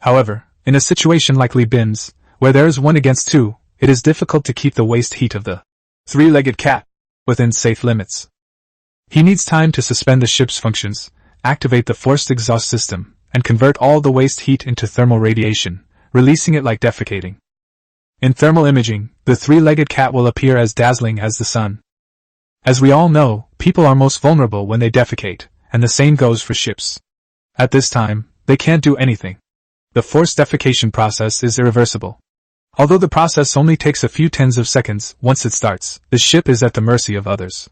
However, In a situation like Li Bin's, where there is 1 against 2, it is difficult to keep the waste heat of the three-legged cat within safe limits. He needs time to suspend the ship's functions, activate the forced exhaust system, and convert all the waste heat into thermal radiation, releasing it like defecating. In thermal imaging, the three-legged cat will appear as dazzling as the sun. As we all know, people are most vulnerable when they defecate, and the same goes for ships. At this time, they can't do anything. The forced defecation process is irreversible. Although the process only takes a few tens of seconds, once it starts, the ship is at the mercy of others.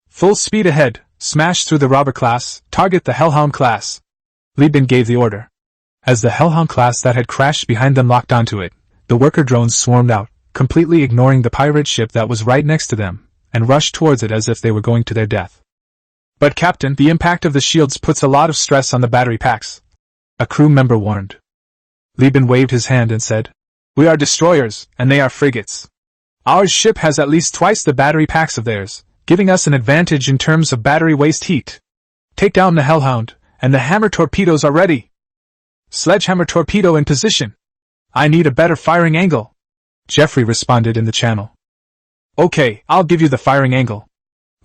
Full speed ahead, smash through the robber class, target the Hellhound class. Li Bin gave the order. As the Hellhound class that had crashed behind them locked onto it, the worker drones swarmed out, completely ignoring the pirate ship that was right next to them, and rushed towards it as if they were going to their death. But Captain, the impact of the shields puts a lot of stress on the battery packs, a crew member warned. Li Bin waved his hand and said, "We are destroyers, and they are frigates. Our ship has at least twice the battery packs of theirs, giving us an advantage in terms of battery waste heat. Take down the Hellhound, and the hammer torpedoes are ready. Sledgehammer torpedo in position. I need a better firing angle," Jeffrey responded in the channel. "Okay, I'll give you the firing angle."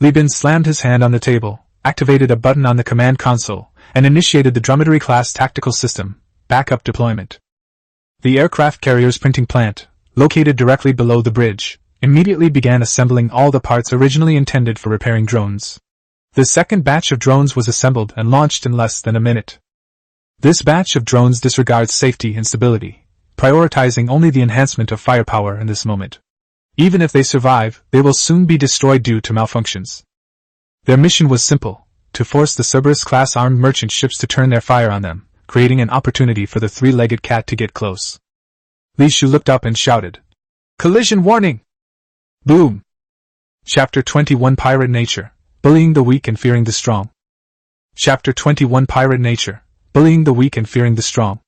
Li Bin slammed his hand on the table, activated a button on the command console, and initiated the Dromedary-class tactical system, backup deployment. The aircraft carrier's printing plant, located directly below the bridge, immediately began assembling all the parts originally intended for repairing drones. The second batch of drones was assembled and launched in less than a minute. This batch of drones disregards safety and stability, prioritizing only the enhancement of firepower in this moment. Even if they survive, they will soon be destroyed due to malfunctions. Their mission was simple: to force the Cerberus-class armed merchant ships to turn their fire on them, creating an opportunity for the three-legged cat to get close. Li Shu looked up and shouted, "Collision warning!" Boom! Chapter 21 Pirate Nature, Bullying the Weak and Fearing the Strong. Chapter 21 Pirate Nature, Bullying the Weak and Fearing the Strong.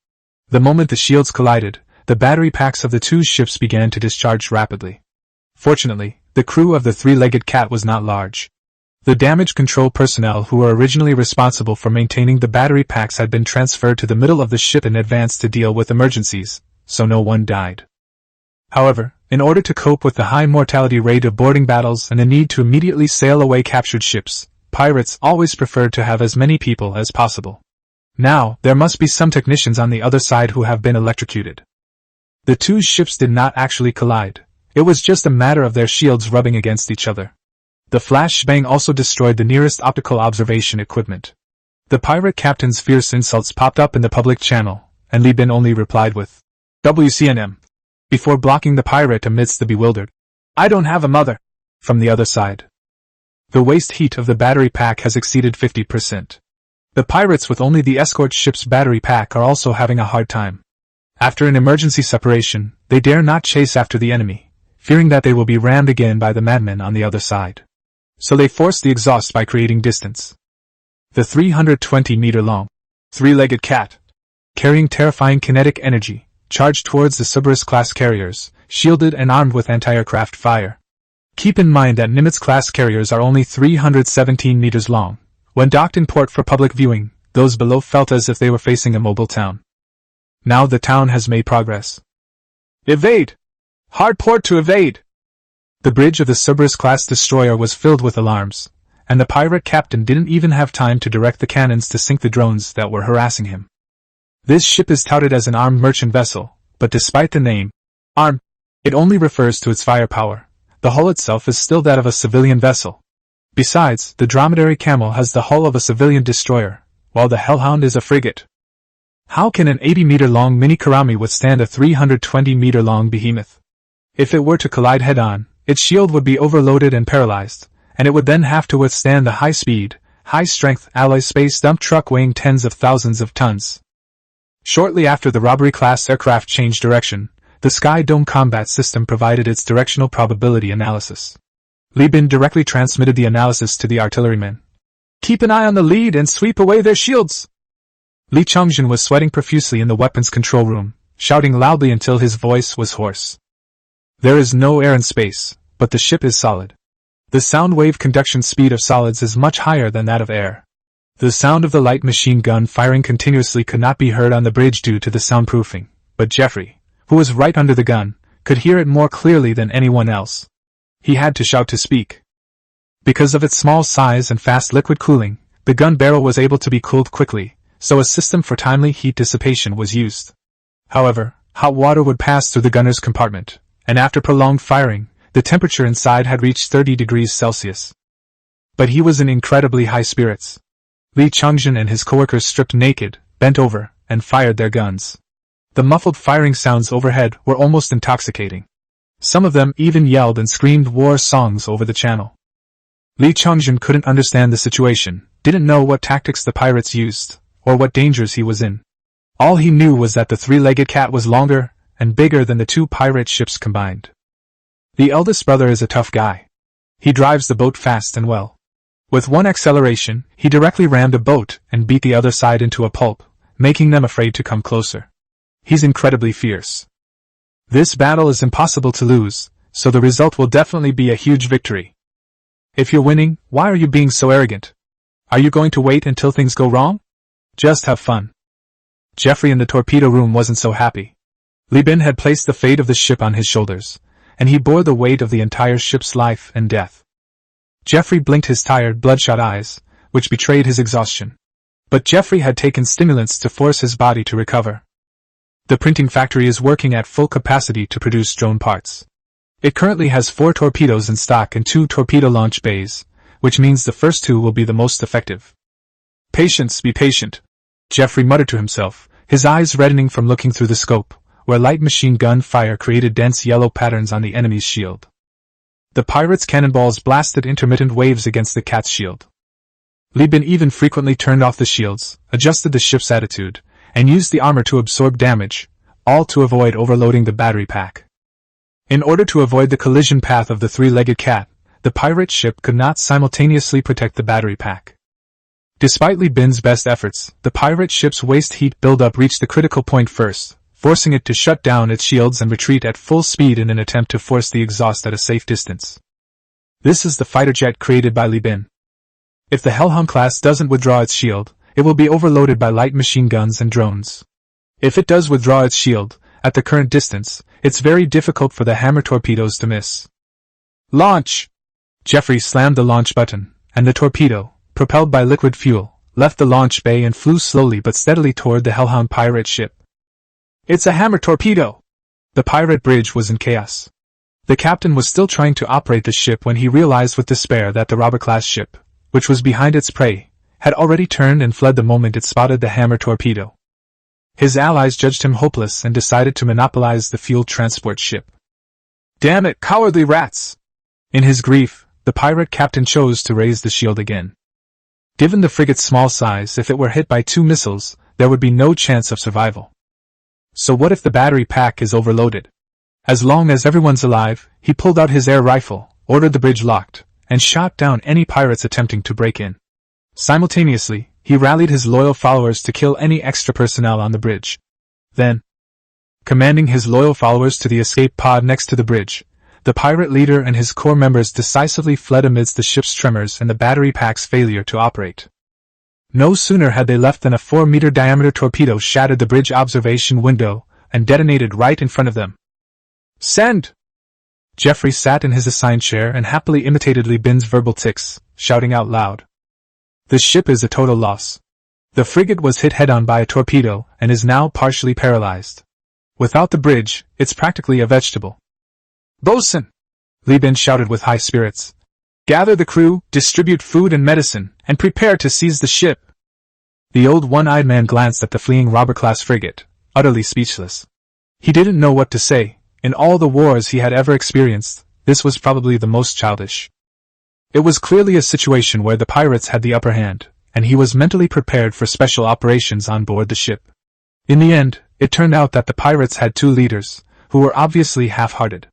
The moment the shields collided, the battery packs of the two ships began to discharge rapidly. Fortunately, the crew of the three-legged cat was not large. The damage control personnel who were originally responsible for maintaining the battery packs had been transferred to the middle of the ship in advance to deal with emergencies, so no one died. However, in order to cope with the high mortality rate of boarding battles and the need to immediately sail away captured ships, pirates always preferred to have as many people as possible. Now, there must be some technicians on the other side who have been electrocuted. The two ships did not actually collide. It was just a matter of their shields rubbing against each other. The flashbang also destroyed the nearest optical observation equipment. The pirate captain's fierce insults popped up in the public channel, and Li Bin only replied with WCNM, before blocking the pirate amidst the bewildered "I don't have a mother" from the other side. The waste heat of the battery pack has exceeded 50%. The pirates with only the escort ship's battery pack are also having a hard time. After an emergency separation, they dare not chase after the enemy, fearing that they will be rammed again by the madmen on the other side. So they force the exhaust by creating distance. The 320-meter-long, three-legged cat, carrying terrifying kinetic energy, charged towards the Cerberus-class carriers, shielded and armed with anti-aircraft fire. Keep in mind that Nimitz-class carriers are only 317 meters long. When docked in port for public viewing, those below felt as if they were facing a mobile town. Now the town has made progress. Evade! Hard port to evade! The bridge of the Cerberus-class destroyer was filled with alarms, and the pirate captain didn't even have time to direct the cannons to sink the drones that were harassing him. This ship is touted as an armed merchant vessel, but despite the name, armed, it only refers to its firepower. The hull itself is still that of a civilian vessel. Besides, the dromedary camel has the hull of a civilian destroyer, while the Hellhound is a frigate. How can an 80-meter-long mini-Karami withstand a 320-meter-long behemoth? If it were to collide head-on, its shield would be overloaded and paralyzed, and it would then have to withstand the high-speed, high-strength alloy space dump truck weighing tens of thousands of tons. Shortly after the robbery-class aircraft changed direction, the Sky Dome combat system provided its directional probability analysis. Li Bin directly transmitted the analysis to the artillerymen. "Keep an eye on the lead and sweep away their shields!" Li Chongjin was sweating profusely in the weapons control room, shouting loudly until his voice was hoarse. There is no air in space, but the ship is solid. The sound wave conduction speed of solids is much higher than that of air. The sound of the light machine gun firing continuously could not be heard on the bridge due to the soundproofing, but Geoffrey, who was right under the gun, could hear it more clearly than anyone else. He had to shout to speak. Because of its small size and fast liquid cooling, the gun barrel was able to be cooled quickly, so a system for timely heat dissipation was used. However, hot water would pass through the gunner's compartment, and after prolonged firing, the temperature inside had reached 30 degrees Celsius. But he was in incredibly high spirits. Lee Chungjin and his coworkers stripped naked, bent over, and fired their guns. The muffled firing sounds overhead were almost intoxicating. Some of them even yelled and screamed war songs over the channel. Lee Chungjin couldn't understand the situation, didn't know what tactics the pirates used, or what dangers he was in. All he knew was that the three-legged cat was longer and bigger than the two pirate ships combined. The eldest brother is a tough guy. He drives the boat fast and well. With one acceleration, he directly rammed a boat and beat the other side into a pulp, making them afraid to come closer. He's incredibly fierce. This battle is impossible to lose, so the result will definitely be a huge victory. If you're winning, why are you being so arrogant? Are you going to wait until things go wrong? Just have fun. Geoffrey in the torpedo room wasn't so happy. Li Bin had placed the fate of the ship on his shoulders, and he bore the weight of the entire ship's life and death. Geoffrey blinked his tired, bloodshot eyes, which betrayed his exhaustion. But Geoffrey had taken stimulants to force his body to recover. The printing factory is working at full capacity to produce drone parts. It currently has 4 torpedoes in stock and 2 torpedo launch bays, which means the first 2 will be the most effective. Patience, be patient, Geoffrey muttered to himself, his eyes reddening from looking through the scope, where light machine gun fire created dense yellow patterns on the enemy's shield. The pirates' cannonballs blasted intermittent waves against the cat's shield. Li Bin even frequently turned off the shields, adjusted the ship's attitude, and used the armor to absorb damage, all to avoid overloading the battery pack. In order to avoid the collision path of the three-legged cat, the pirate ship could not simultaneously protect the battery pack. Despite Li Bin's best efforts, the pirate ship's waste heat buildup reached the critical point first, forcing it to shut down its shields and retreat at full speed in an attempt to force the exhaust at a safe distance. This is the fighter jet created by Li Bin. If the Hellhound class doesn't withdraw its shield, it will be overloaded by light machine guns and drones. If it does withdraw its shield, at the current distance, it's very difficult for the hammer torpedoes to miss. Launch! Geoffrey slammed the launch button, and the torpedo, propelled by liquid fuel, left the launch bay and flew slowly but steadily toward the Hellhound pirate ship. It's a hammer torpedo! The pirate bridge was in chaos. The captain was still trying to operate the ship when he realized with despair that the robber-class ship, which was behind its prey, had already turned and fled the moment it spotted the hammer torpedo. His allies judged him hopeless and decided to monopolize the fuel transport ship. Damn it, cowardly rats! In his grief, the pirate captain chose to raise the shield again. Given the frigate's small size, if it were hit by 2 missiles, there would be no chance of survival. So what if the battery pack is overloaded? As long as everyone's alive, he pulled out his air rifle, ordered the bridge locked, and shot down any pirates attempting to break in. Simultaneously, he rallied his loyal followers to kill any extra personnel on the bridge. Then, commanding his loyal followers to the escape pod next to the bridge, the pirate leader and his core members decisively fled amidst the ship's tremors and the battery pack's failure to operate. No sooner had they left than a 4-meter diameter torpedo shattered the bridge observation window and detonated right in front of them. Send! Geoffrey sat in his assigned chair and happily imitated Li Bin's verbal tics, shouting out loud. The ship is a total loss. The frigate was hit head-on by a torpedo and is now partially paralyzed. Without the bridge, it's practically a vegetable. Bosun! Li Bin shouted with high spirits. Gather the crew, distribute food and medicine, and prepare to seize the ship. The old one-eyed man glanced at the fleeing robber-class frigate, utterly speechless. He didn't know what to say. In all the wars he had ever experienced, this was probably the most childish. It was clearly a situation where the pirates had the upper hand, and he was mentally prepared for special operations on board the ship. In the end, it turned out that the pirates had 2 leaders, who were obviously half-hearted.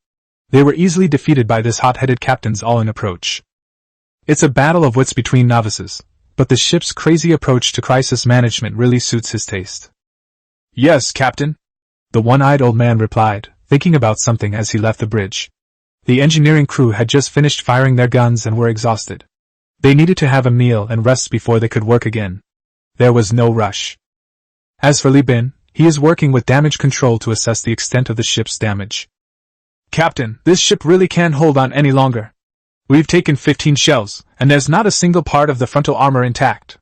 They were easily defeated by this hot-headed captain's all-in approach. It's a battle of wits between novices, but the ship's crazy approach to crisis management really suits his taste. Yes, Captain, the one-eyed old man replied, thinking about something as he left the bridge. The engineering crew had just finished firing their guns and were exhausted. They needed to have a meal and rest before they could work again. There was no rush. As for Li Bin, He is working with damage control to assess the extent of the ship's damage. Captain, this ship really can't hold on any longer. We've taken 15 shells, and there's not a single part of the frontal armor intact.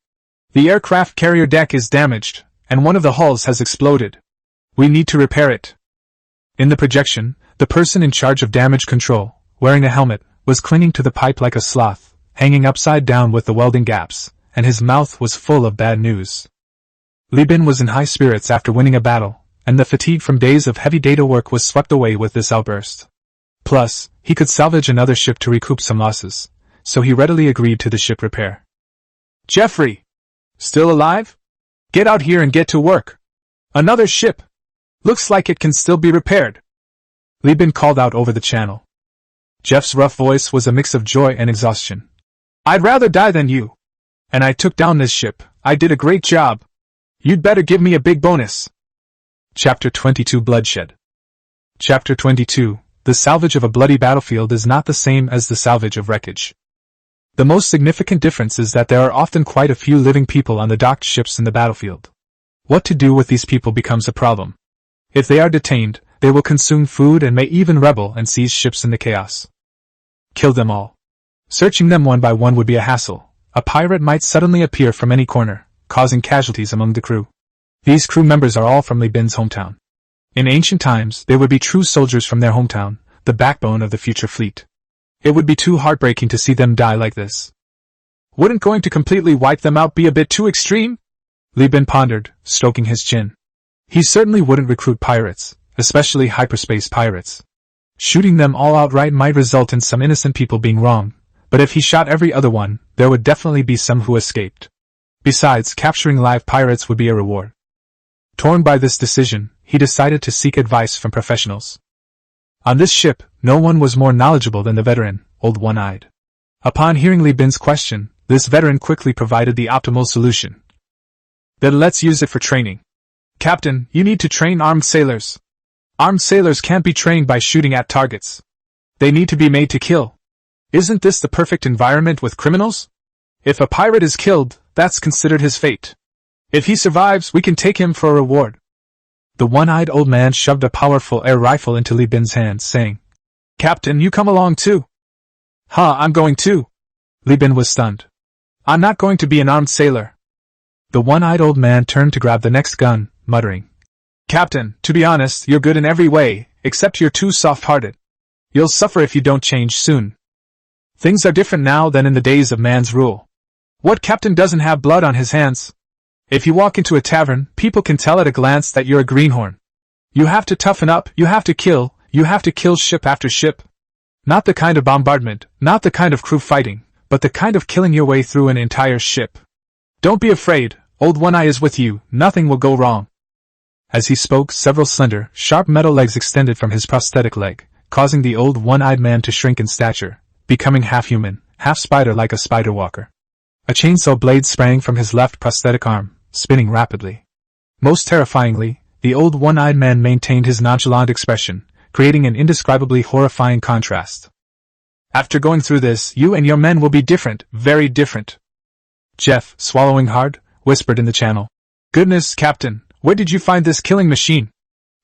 The aircraft carrier deck is damaged, and one of the hulls has exploded. We need to repair it. In the projection, the person in charge of damage control, wearing a helmet, was clinging to the pipe like a sloth, hanging upside down with the welding gaps, and his mouth was full of bad news. Li Bin was in high spirits after winning a battle, and the fatigue from days of heavy data work was swept away with this outburst. Plus, he could salvage another ship to recoup some losses, so he readily agreed to the ship repair. Jeffrey! Still alive? Get out here and get to work. Another ship! Looks like it can still be repaired. Li Bin called out over the channel. Jeff's rough voice was a mix of joy and exhaustion. I'd rather die than you. And I took down this ship. I did a great job. You'd better give me a big bonus. Chapter 22 Bloodshed. Chapter 22 The salvage of a bloody battlefield is not the same as the salvage of wreckage. The most significant difference is that there are often quite a few living people on the docked ships in the battlefield. What to do with these people becomes a problem. If they are detained, they will consume food and may even rebel and seize ships in the chaos. Kill them all. Searching them one by one would be a hassle. A pirate might suddenly appear from any corner, causing casualties among the crew. These crew members are all from Li Bin's hometown. In ancient times, they would be true soldiers from their hometown, the backbone of the future fleet. It would be too heartbreaking to see them die like this. Wouldn't going to completely wipe them out be a bit too extreme? Li Bin pondered, stroking his chin. He certainly wouldn't recruit pirates, especially hyperspace pirates. Shooting them all outright might result in some innocent people being wronged, but if he shot every other one, there would definitely be some who escaped. Besides, capturing live pirates would be a reward. Torn by this decision, he decided to seek advice from professionals. On this ship, no one was more knowledgeable than the veteran, Old One-Eyed. Upon hearing Li Bin's question, this veteran quickly provided the optimal solution. Then let's use it for training. Captain, you need to train armed sailors. Armed sailors can't be trained by shooting at targets. They need to be made to kill. Isn't this the perfect environment with criminals? If a pirate is killed, that's considered his fate. If he survives, we can take him for a reward. The one-eyed old man shoved a powerful air rifle into Li Bin's hands, saying, Captain, you come along too. I'm going too. Li Bin was stunned. I'm not going to be an armed sailor. The one-eyed old man turned to grab the next gun, muttering, Captain, to be honest, you're good in every way, except you're too soft-hearted. You'll suffer if you don't change soon. Things are different now than in the days of man's rule. What captain doesn't have blood on his hands? If you walk into a tavern, people can tell at a glance that you're a greenhorn. You have to toughen up, you have to kill ship after ship. Not the kind of bombardment, not the kind of crew fighting, but the kind of killing your way through an entire ship. Don't be afraid, Old One-Eye is with you, nothing will go wrong. As he spoke, several slender, sharp metal legs extended from his prosthetic leg, causing the Old One-Eyed man to shrink in stature, becoming half human, half spider like a spider walker. A chainsaw blade sprang from his left prosthetic arm, spinning rapidly. Most terrifyingly, the Old One-Eyed man maintained his nonchalant expression, creating an indescribably horrifying contrast. After going through this, you and your men will be different, very different. Jeff, swallowing hard, whispered in the channel. Goodness, Captain, where did you find this killing machine?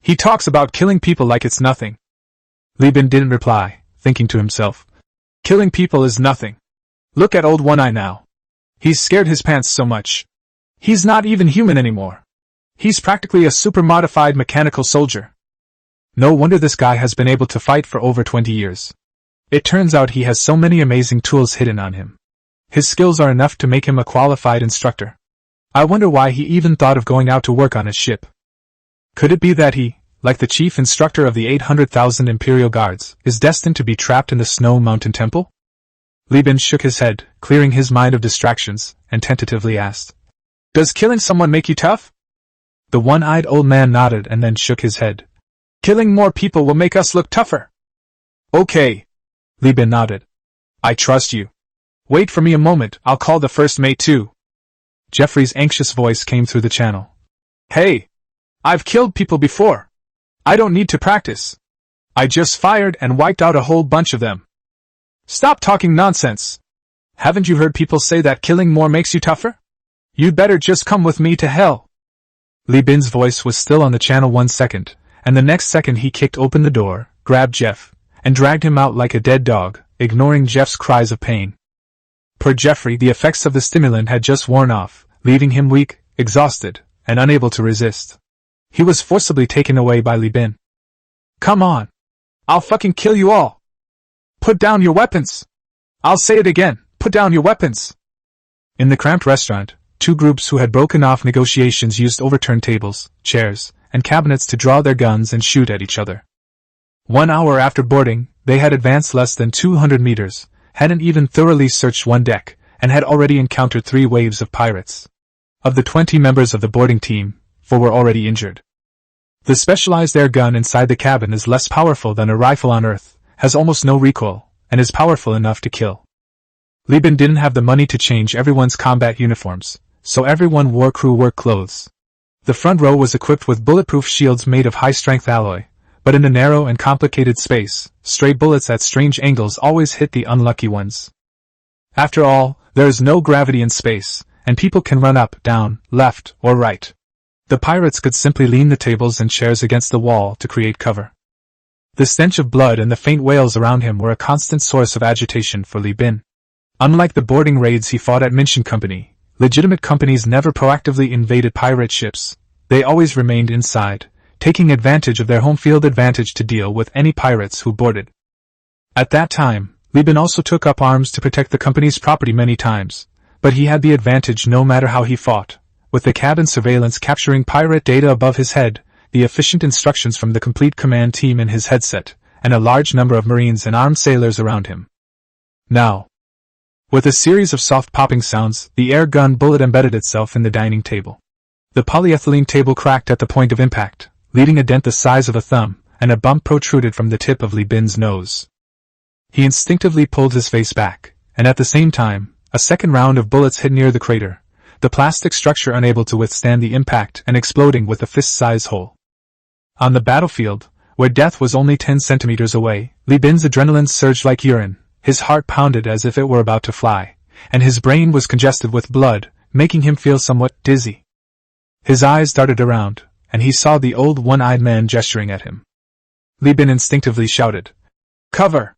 He talks about killing people like it's nothing. Li Bin didn't reply, thinking to himself. Killing people is nothing. Look at Old One-Eye now. He's scared his pants so much. He's not even human anymore. He's practically a super-modified mechanical soldier. No wonder this guy has been able to fight for over 20 years. It turns out he has so many amazing tools hidden on him. His skills are enough to make him a qualified instructor. I wonder why he even thought of going out to work on his ship. Could it be that he, like the chief instructor of the 800,000 Imperial Guards, is destined to be trapped in the Snow Mountain Temple? Li Bin shook his head, clearing his mind of distractions, and tentatively asked, Does killing someone make you tough? The one-eyed old man nodded and then shook his head. Killing more people will make us look tougher. Okay. Li Bin nodded. I trust you. Wait for me a moment, I'll call the first mate too. Jeffrey's anxious voice came through the channel. Hey! I've killed people before. I don't need to practice. I just fired and wiped out a whole bunch of them. Stop talking nonsense. Haven't you heard people say that killing more makes you tougher? You'd better just come with me to hell. Li Bin's voice was still on the channel 1 second, and the next second he kicked open the door, grabbed Jeff, and dragged him out like a dead dog, ignoring Jeff's cries of pain. Per Jeffrey, the effects of the stimulant had just worn off, leaving him weak, exhausted, and unable to resist. He was forcibly taken away by Li Bin. "Come on! I'll fucking kill you all! Put down your weapons! I'll say it again, put down your weapons!" In the cramped restaurant, two groups who had broken off negotiations used overturned tables, chairs, and cabinets to draw their guns and shoot at each other. 1 hour after boarding, they had advanced less than 200 meters, hadn't even thoroughly searched one deck, and had already encountered 3 waves of pirates. Of the 20 members of the boarding team, 4 were already injured. The specialized air gun inside the cabin is less powerful than a rifle on Earth, has almost no recoil, and is powerful enough to kill. Li Bin didn't have the money to change everyone's combat uniforms, so everyone wore crew work clothes. The front row was equipped with bulletproof shields made of high-strength alloy, but in the narrow and complicated space, stray bullets at strange angles always hit the unlucky ones. After all, there is no gravity in space, and people can run up, down, left, or right. The pirates could simply lean the tables and chairs against the wall to create cover. The stench of blood and the faint wails around him were a constant source of agitation for Li Bin. Unlike the boarding raids he fought at Minshin Company, legitimate companies never proactively invaded pirate ships. They always remained inside, taking advantage of their home field advantage to deal with any pirates who boarded. At that time, Li Bin also took up arms to protect the company's property many times, but he had the advantage no matter how he fought, with the cabin surveillance capturing pirate data above his head, the efficient instructions from the complete command team in his headset, and a large number of Marines and armed sailors around him. Now, with a series of soft popping sounds, the air gun bullet embedded itself in the dining table. The polyethylene table cracked at the point of impact, leaving a dent the size of a thumb, and a bump protruded from the tip of Li Bin's nose. He instinctively pulled his face back, and at the same time, a second round of bullets hit near the crater, the plastic structure unable to withstand the impact and exploding with a fist-sized hole. On the battlefield, where death was only 10 centimeters away, Li Bin's adrenaline surged like urine, his heart pounded as if it were about to fly, and his brain was congested with blood, making him feel somewhat dizzy. His eyes darted around, and he saw the old one-eyed man gesturing at him. Li Bin instinctively shouted, "Cover!"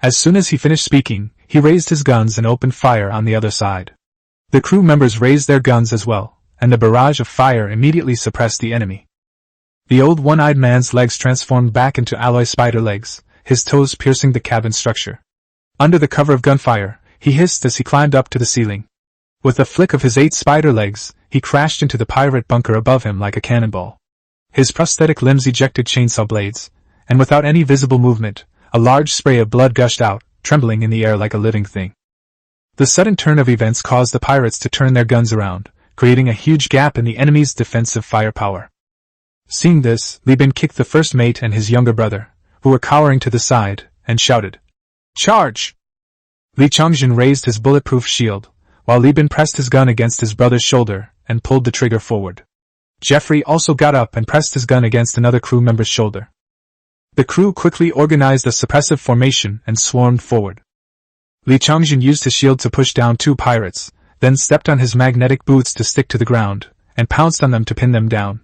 As soon as he finished speaking, he raised his guns and opened fire on the other side. The crew members raised their guns as well, and the barrage of fire immediately suppressed the enemy. The old one-eyed man's legs transformed back into alloy spider legs, his toes piercing the cabin structure. Under the cover of gunfire, he hissed as he climbed up to the ceiling. With a flick of his 8 spider legs, he crashed into the pirate bunker above him like a cannonball. His prosthetic limbs ejected chainsaw blades, and without any visible movement, a large spray of blood gushed out, trembling in the air like a living thing. The sudden turn of events caused the pirates to turn their guns around, creating a huge gap in the enemy's defensive firepower. Seeing this, Li Bin kicked the first mate and his younger brother, who were cowering to the side, and shouted, "Charge!" Li Changjin raised his bulletproof shield, while Li Bin pressed his gun against his brother's shoulder and pulled the trigger forward. Jeffrey also got up and pressed his gun against another crew member's shoulder. The crew quickly organized a suppressive formation and swarmed forward. Li Changjin used his shield to push down 2 pirates, then stepped on his magnetic boots to stick to the ground, and pounced on them to pin them down.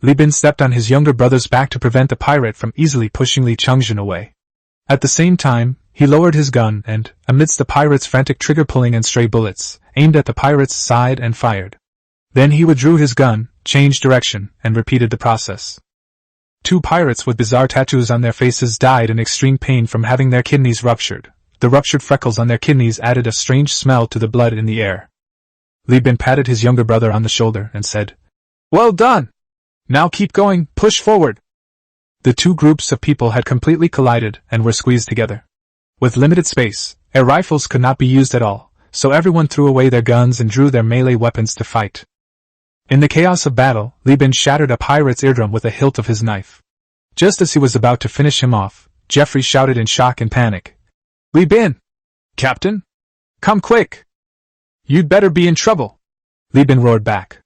Li Bin stepped on his younger brother's back to prevent the pirate from easily pushing Li Changjin away. At the same time, he lowered his gun and, amidst the pirate's frantic trigger-pulling and stray bullets, aimed at the pirate's side and fired. Then he withdrew his gun, changed direction, and repeated the process. 2 pirates with bizarre tattoos on their faces died in extreme pain from having their kidneys ruptured. The ruptured freckles on their kidneys added a strange smell to the blood in the air. Li Bin patted his younger brother on the shoulder and said, "Well done! Now keep going, push forward!" The 2 groups of people had completely collided and were squeezed together. With limited space, air rifles could not be used at all, so everyone threw away their guns and drew their melee weapons to fight. In the chaos of battle, Li Bin shattered a pirate's eardrum with the hilt of his knife. Just as he was about to finish him off, Jeffrey shouted in shock and panic, "Li Bin! Captain? Come quick! You'd better be in trouble!" Li Bin roared back.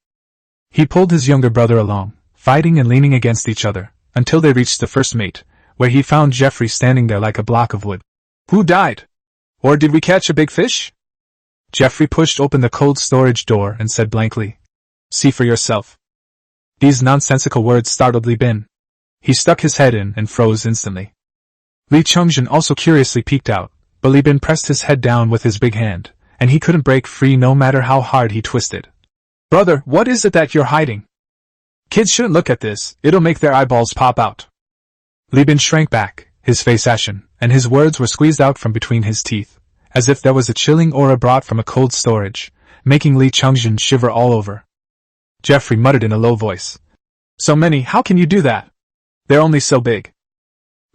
He pulled his younger brother along, fighting and leaning against each other, until they reached the first mate, where he found Jeffrey standing there like a block of wood. "Who died? Or did we catch a big fish?" Jeffrey pushed open the cold storage door and said blankly, "See for yourself." These nonsensical words startled Li Bin. He stuck his head in and froze instantly. Li Chongjin also curiously peeked out, but Li Bin pressed his head down with his big hand, and he couldn't break free no matter how hard he twisted. "Brother, what is it that you're hiding? Kids shouldn't look at this, it'll make their eyeballs pop out." Li Bin shrank back, his face ashen, and his words were squeezed out from between his teeth, as if there was a chilling aura brought from a cold storage, making Li Chongjin shiver all over. Jeffrey muttered in a low voice. "So many, how can you do that? They're only so big."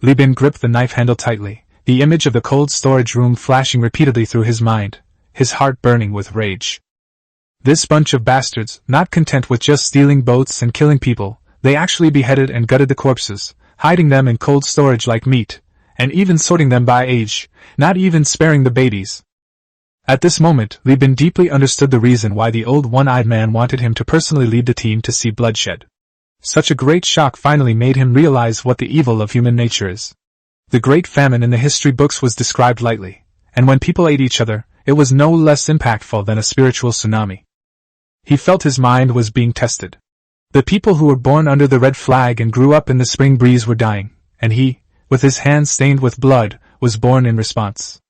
Li Bin gripped the knife handle tightly, the image of the cold storage room flashing repeatedly through his mind, his heart burning with rage. This bunch of bastards, not content with just stealing boats and killing people, they actually beheaded and gutted the corpses, hiding them in cold storage like meat, and even sorting them by age, not even sparing the babies. At this moment, Li Bin deeply understood the reason why the old one-eyed man wanted him to personally lead the team to see bloodshed. Such a great shock finally made him realize what the evil of human nature is. The Great Famine in the history books was described lightly, and when people ate each other, it was no less impactful than a spiritual tsunami. He felt his mind was being tested. The people who were born under the red flag and grew up in the spring breeze were dying, and he, with his hands stained with blood, was born in response.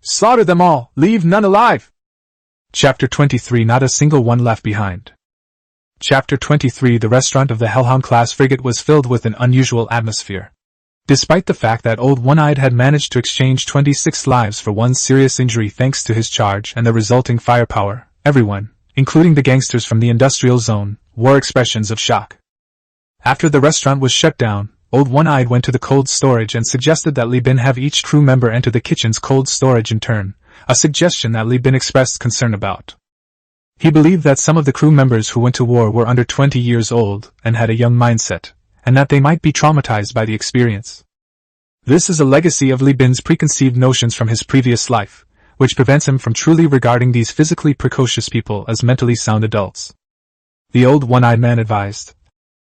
"Slaughter them all, leave none alive!" Chapter 23. Not a single one left behind. Chapter 23. The restaurant of the Hellhound-class frigate was filled with an unusual atmosphere. Despite the fact that Old One-Eyed had managed to exchange 26 lives for one serious injury thanks to his charge and the resulting firepower, everyone, including the gangsters from the industrial zone, wore expressions of shock. After the restaurant was shut down, Old One-Eyed went to the cold storage and suggested that Li Bin have each crew member enter the kitchen's cold storage in turn, a suggestion that Li Bin expressed concern about. He believed that some of the crew members who went to war were under 20 years old and had a young mindset, and that they might be traumatized by the experience. This is a legacy of Li Bin's preconceived notions from his previous life, which prevents him from truly regarding these physically precocious people as mentally sound adults. The old one-eyed man advised,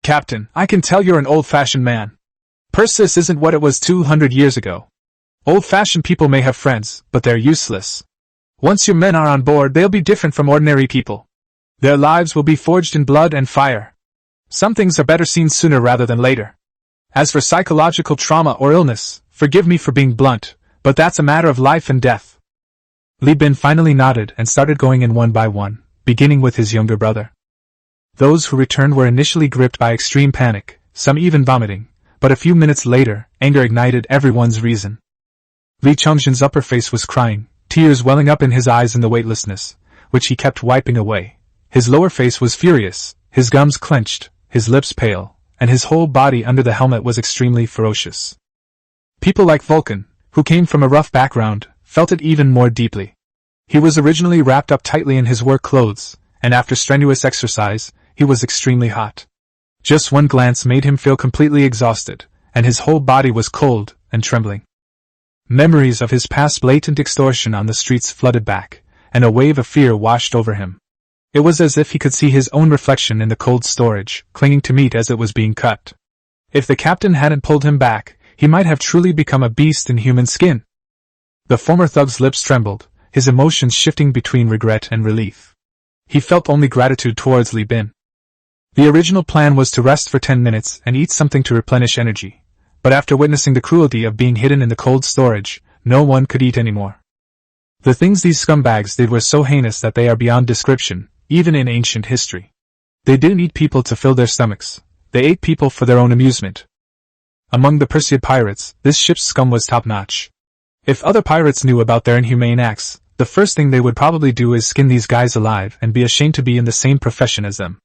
"Captain, I can tell you're an old-fashioned man. Persis isn't what it was 200 years ago. Old-fashioned people may have friends, but they're useless. Once your men are on board, they'll be different from ordinary people. Their lives will be forged in blood and fire. Some things are better seen sooner rather than later. As for psychological trauma or illness, forgive me for being blunt, but that's a matter of life and death." Li Bin finally nodded and started going in one by one, beginning with his younger brother. Those who returned were initially gripped by extreme panic, some even vomiting, but a few minutes later, anger ignited everyone's reason. Li Chongjin's upper face was crying, tears welling up in his eyes in the weightlessness, which he kept wiping away. His lower face was furious, his gums clenched, his lips pale, and his whole body under the helmet was extremely ferocious. People like Vulcan, who came from a rough background, felt it even more deeply. He was originally wrapped up tightly in his work clothes, and after strenuous exercise, he was extremely hot. Just one glance made him feel completely exhausted, and his whole body was cold and trembling. Memories of his past blatant extortion on the streets flooded back, and a wave of fear washed over him. It was as if he could see his own reflection in the cold storage, clinging to meat as it was being cut. If the captain hadn't pulled him back, he might have truly become a beast in human skin. The former thug's lips trembled, his emotions shifting between regret and relief. He felt only gratitude towards Li Bin. The original plan was to rest for 10 minutes and eat something to replenish energy, but after witnessing the cruelty of being hidden in the cold storage, no one could eat anymore. The things these scumbags did were so heinous that they are beyond description, even in ancient history. They didn't eat people to fill their stomachs, they ate people for their own amusement. Among the Perseid pirates, this ship's scum was top-notch. If other pirates knew about their inhumane acts, the first thing they would probably do is skin these guys alive and be ashamed to be in the same profession as them.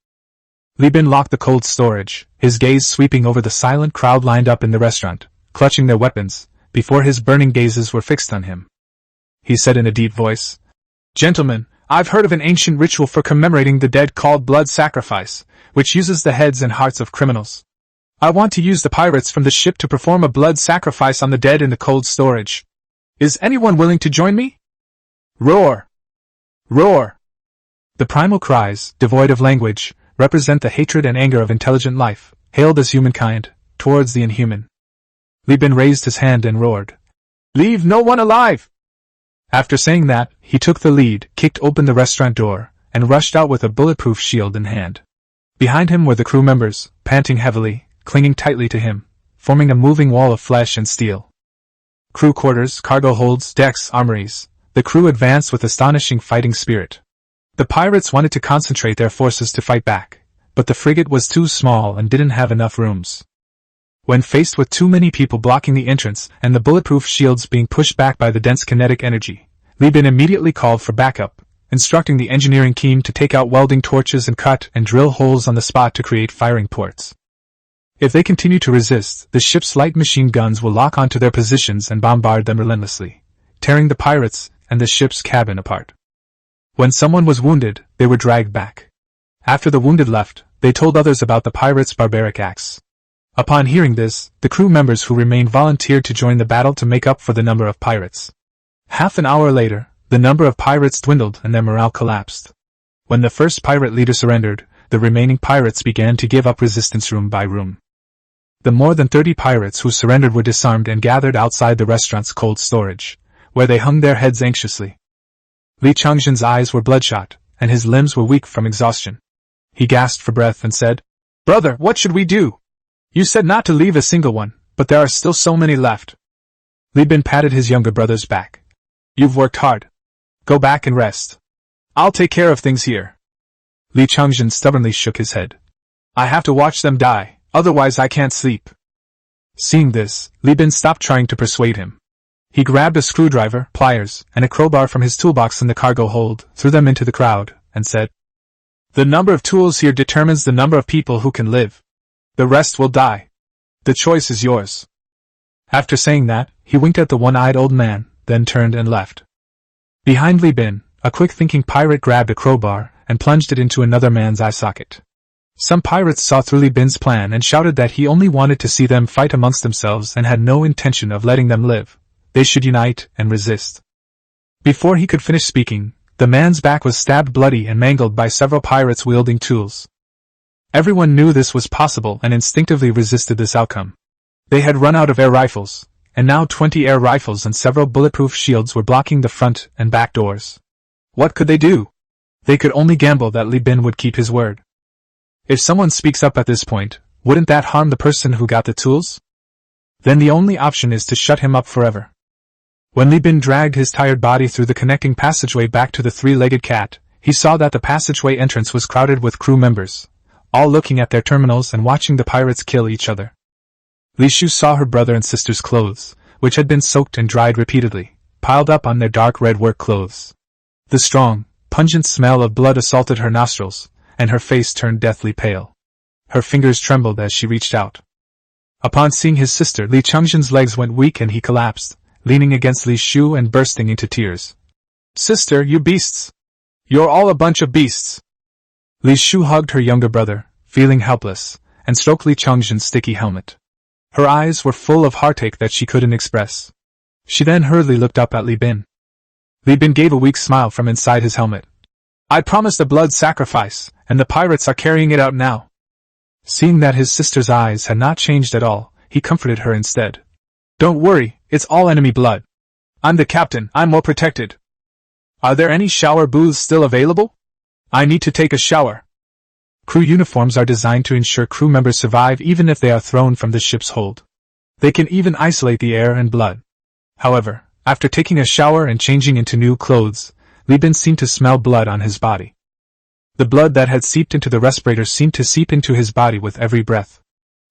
Li Bin locked the cold storage, his gaze sweeping over the silent crowd lined up in the restaurant, clutching their weapons, before his burning gazes were fixed on him. He said in a deep voice, "Gentlemen, I've heard of an ancient ritual for commemorating the dead called blood sacrifice, which uses the heads and hearts of criminals. I want to use the pirates from the ship to perform a blood sacrifice on the dead in the cold storage. Is anyone willing to join me?" Roar! Roar! The primal cries, devoid of language, represent the hatred and anger of intelligent life, hailed as humankind, towards the inhuman. Li Bin raised his hand and roared, "Leave no one alive!" After saying that, he took the lead, kicked open the restaurant door, and rushed out with a bulletproof shield in hand. Behind him were the crew members, panting heavily, clinging tightly to him, forming a moving wall of flesh and steel. Crew quarters, cargo holds, decks, armories. The crew advanced with astonishing fighting spirit. The pirates wanted to concentrate their forces to fight back, but the frigate was too small and didn't have enough rooms. When faced with too many people blocking the entrance and the bulletproof shields being pushed back by the dense kinetic energy, Reborn immediately called for backup, instructing the engineering team to take out welding torches and cut and drill holes on the spot to create firing ports. If they continue to resist, the ship's light machine guns will lock onto their positions and bombard them relentlessly, tearing the pirates and the ship's cabin apart. When someone was wounded, they were dragged back. After the wounded left, they told others about the pirates' barbaric acts. Upon hearing this, the crew members who remained volunteered to join the battle to make up for the number of pirates. Half an hour later, the number of pirates dwindled and their morale collapsed. When the first pirate leader surrendered, the remaining pirates began to give up resistance room by room. The more than 30 pirates who surrendered were disarmed and gathered outside the restaurant's cold storage, where they hung their heads anxiously. Li Changzhen's eyes were bloodshot, and his limbs were weak from exhaustion. He gasped for breath and said, "Brother, what should we do? You said not to leave a single one, but there are still so many left." Li Bin patted his younger brother's back. "You've worked hard. Go back and rest. I'll take care of things here." Li Changzhen stubbornly shook his head. "I have to watch them die, otherwise I can't sleep." Seeing this, Li Bin stopped trying to persuade him. He grabbed a screwdriver, pliers, and a crowbar from his toolbox in the cargo hold, threw them into the crowd, and said, "The number of tools here determines the number of people who can live. The rest will die. The choice is yours." After saying that, he winked at the one-eyed old man, then turned and left. Behind Li Bin, a quick-thinking pirate grabbed a crowbar and plunged it into another man's eye socket. Some pirates saw through Li Bin's plan and shouted that he only wanted to see them fight amongst themselves and had no intention of letting them live. They should unite and resist. Before he could finish speaking, the man's back was stabbed bloody and mangled by several pirates wielding tools. Everyone knew this was possible and instinctively resisted this outcome. They had run out of air rifles, and now 20 air rifles and several bulletproof shields were blocking the front and back doors. What could they do? They could only gamble that Li Bin would keep his word. If someone speaks up at this point, wouldn't that harm the person who got the tools? Then the only option is to shut him up forever. When Li Bin dragged his tired body through the connecting passageway back to the three-legged cat, he saw that the passageway entrance was crowded with crew members, all looking at their terminals and watching the pirates kill each other. Li Shu saw her brother and sister's clothes, which had been soaked and dried repeatedly, piled up on their dark red work clothes. The strong, pungent smell of blood assaulted her nostrils, and her face turned deathly pale. Her fingers trembled as she reached out. Upon seeing his sister, Li Changzhen's legs went weak and he collapsed, leaning against Li Shu and bursting into tears. "Sister, you beasts! You're all a bunch of beasts!" Li Shu hugged her younger brother, feeling helpless, and stroked Li Changzhen's sticky helmet. Her eyes were full of heartache that she couldn't express. She then hurriedly looked up at Li Bin. Li Bin gave a weak smile from inside his helmet. "I promised a blood sacrifice, and the pirates are carrying it out now." Seeing that his sister's eyes had not changed at all, he comforted her instead. "Don't worry, it's all enemy blood. I'm the captain, I'm well protected. Are there any shower booths still available? I need to take a shower." Crew uniforms are designed to ensure crew members survive even if they are thrown from the ship's hold. They can even isolate the air and blood. However, after taking a shower and changing into new clothes, Li Bin seemed to smell blood on his body. The blood that had seeped into the respirator seemed to seep into his body with every breath.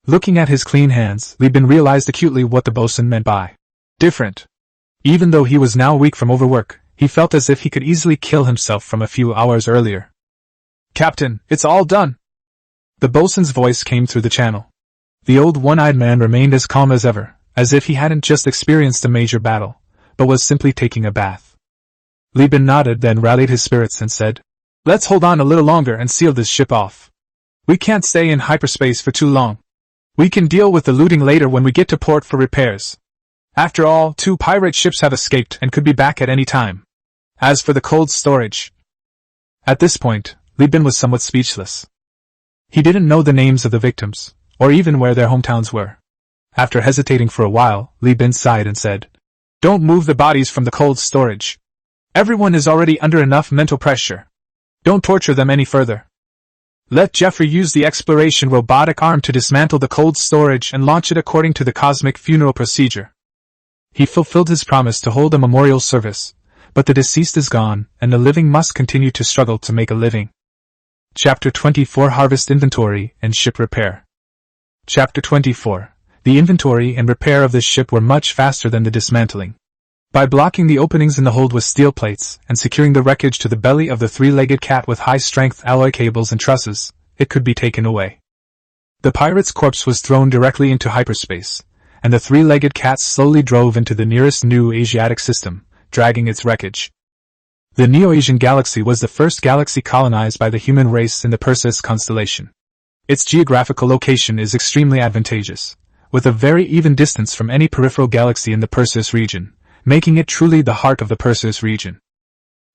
Looking at his clean hands, Li Bin realized acutely what the bosun meant by different. Even though he was now weak from overwork, he felt as if he could easily kill himself from a few hours earlier. "Captain, it's all done!" The bosun's voice came through the channel. The old one-eyed man remained as calm as ever, as if he hadn't just experienced a major battle, but was simply taking a bath. Li Bin nodded, then rallied his spirits and said, "Let's hold on a little longer and seal this ship off. We can't stay in hyperspace for too long. We can deal with the looting later when we get to port for repairs. After all, 2 pirate ships have escaped and could be back at any time. As for the cold storage..." At this point, Li Bin was somewhat speechless. He didn't know the names of the victims, or even where their hometowns were. After hesitating for a while, Li Bin sighed and said, "Don't move the bodies from the cold storage. Everyone is already under enough mental pressure. Don't torture them any further." Let Jeffrey use the exploration robotic arm to dismantle the cold storage and launch it according to the cosmic funeral procedure. He fulfilled his promise to hold a memorial service, but the deceased is gone, and the living must continue to struggle to make a living. Chapter 24 Harvest Inventory and Ship Repair. Chapter 24. The inventory and repair of this ship were much faster than the dismantling. By blocking the openings in the hold with steel plates and securing the wreckage to the belly of the three-legged cat with high-strength alloy cables and trusses, it could be taken away. The pirate's corpse was thrown directly into hyperspace, and the three-legged cat slowly drove into the nearest new Asiatic system, dragging its wreckage. The Neo-Asian galaxy was the first galaxy colonized by the human race in the Perseus constellation. Its geographical location is extremely advantageous, with a very even distance from any peripheral galaxy in the Perseus region, making it truly the heart of the Perseus region.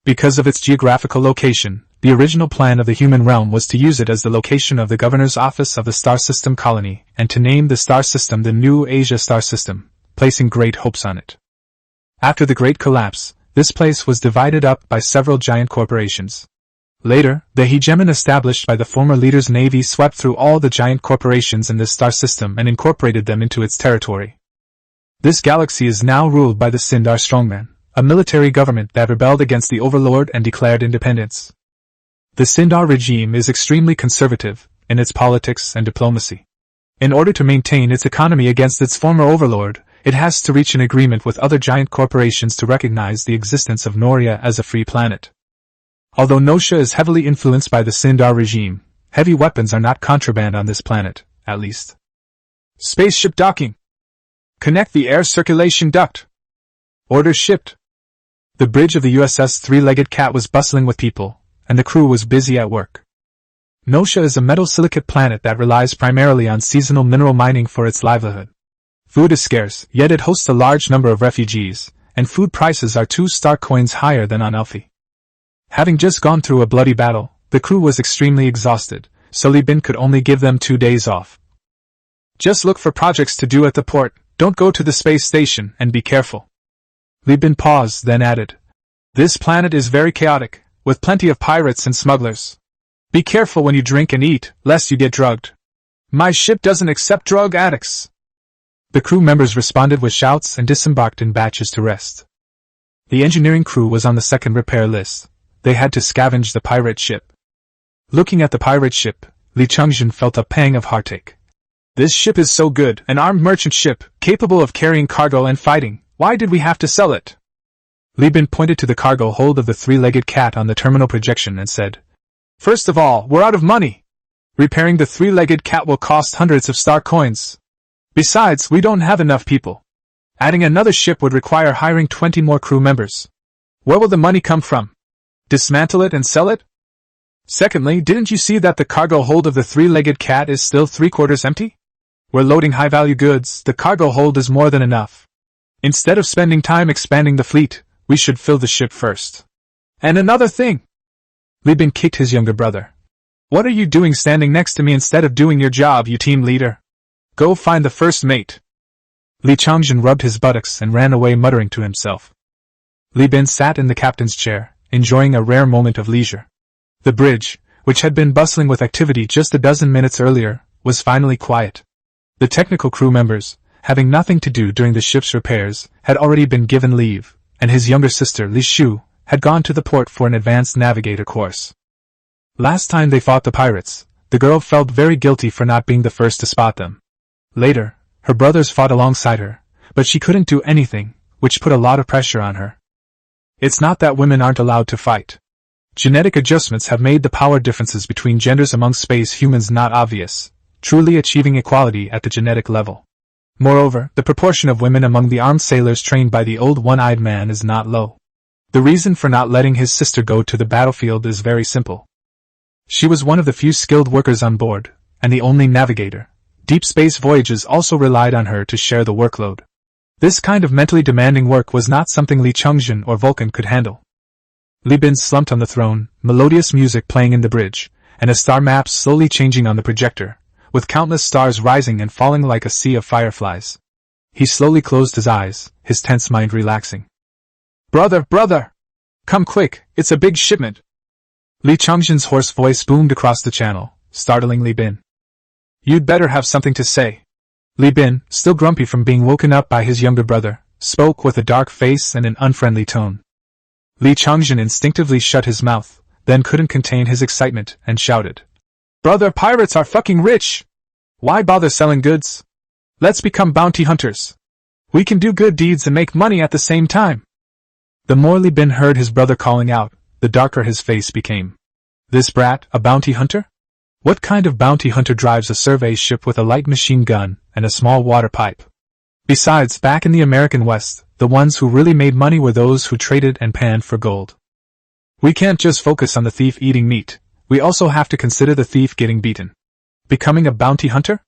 Because of its geographical location, the original plan of the human realm was to use it as the location of the governor's office of the star system colony, and to name the star system the New Asia Star System, placing great hopes on it. After the Great Collapse, this place was divided up by several giant corporations. Later, the hegemon established by the former leader's navy swept through all the giant corporations in this star system and incorporated them into its territory. This galaxy is now ruled by the Sindar Strongman, a military government that rebelled against the overlord and declared independence. The Sindar regime is extremely conservative in its politics and diplomacy. In order to maintain its economy against its former overlord, it has to reach an agreement with other giant corporations to recognize the existence of Noria as a free planet. Although Nosha is heavily influenced by the Sindar regime, heavy weapons are not contraband on this planet, at least. Spaceship docking. Connect the air circulation duct. Orders shipped. The bridge of the USS Three-Legged Cat was bustling with people, and the crew was busy at work. Nosha is a metal-silicate planet that relies primarily on seasonal mineral mining for its livelihood. Food is scarce, yet it hosts a large number of refugees, and food prices are 2 star coins higher than on Elphi. Having just gone through a bloody battle, the crew was extremely exhausted, so Li Bin could only give them 2 days off. Just look for projects to do at the port, don't go to the space station, and be careful. Li Bin paused, then added, This planet is very chaotic, with plenty of pirates and smugglers. Be careful when you drink and eat, lest you get drugged. My ship doesn't accept drug addicts. The crew members responded with shouts and disembarked in batches to rest. The engineering crew was on the second repair list. They had to scavenge the pirate ship. Looking at the pirate ship, Li Chungjin felt a pang of heartache. This ship is so good, an armed merchant ship, capable of carrying cargo and fighting. Why did we have to sell it? Li Bin pointed to the cargo hold of the three-legged cat on the terminal projection and said, First of all, we're out of money. Repairing the three-legged cat will cost hundreds of star coins. Besides, we don't have enough people. Adding another ship would require hiring 20 more crew members. Where will the money come from? Dismantle it and sell it? Secondly, didn't you see that the cargo hold of the three-legged cat is still 3/4 empty? We're loading high-value goods, the cargo hold is more than enough. Instead of spending time expanding the fleet, we should fill the ship first. And another thing! Li Bin kicked his younger brother. What are you doing standing next to me instead of doing your job, you team leader? Go find the first mate. Li Chongjin rubbed his buttocks and ran away muttering to himself. Li Bin sat in the captain's chair, enjoying a rare moment of leisure. The bridge, which had been bustling with activity just a dozen minutes earlier, was finally quiet. The technical crew members, having nothing to do during the ship's repairs, had already been given leave, and his younger sister, Li Shu, had gone to the port for an advanced navigator course. Last time they fought the pirates, the girl felt very guilty for not being the first to spot them. Later, her brothers fought alongside her, but she couldn't do anything, which put a lot of pressure on her. It's not that women aren't allowed to fight. Genetic adjustments have made the power differences between genders among space humans not obvious, truly achieving equality at the genetic level. Moreover, the proportion of women among the armed sailors trained by the old one-eyed man is not low. The reason for not letting his sister go to the battlefield is very simple. She was one of the few skilled workers on board, and the only navigator. Deep space voyages also relied on her to share the workload. This kind of mentally demanding work was not something Li Chongjin or Vulcan could handle. Li Bin slumped on the throne, melodious music playing in the bridge, and a star map slowly changing on the projector, with countless stars rising and falling like a sea of fireflies. He slowly closed his eyes, his tense mind relaxing. Brother! Come quick, it's a big shipment! Li Chongjin's hoarse voice boomed across the channel, startling Li Bin. "You'd better have something to say." Li Bin, still grumpy from being woken up by his younger brother, spoke with a dark face and an unfriendly tone. Li Changjin instinctively shut his mouth, then couldn't contain his excitement and shouted, "Brother, pirates are fucking rich! Why bother selling goods? Let's become bounty hunters. We can do good deeds and make money at the same time." The more Li Bin heard his brother calling out, the darker his face became. This brat, a bounty hunter? What kind of bounty hunter drives a survey ship with a light machine gun and a small water pipe? Besides, back in the American West, the ones who really made money were those who traded and panned for gold. We can't just focus on the thief eating meat, we also have to consider the thief getting beaten. Becoming a bounty hunter?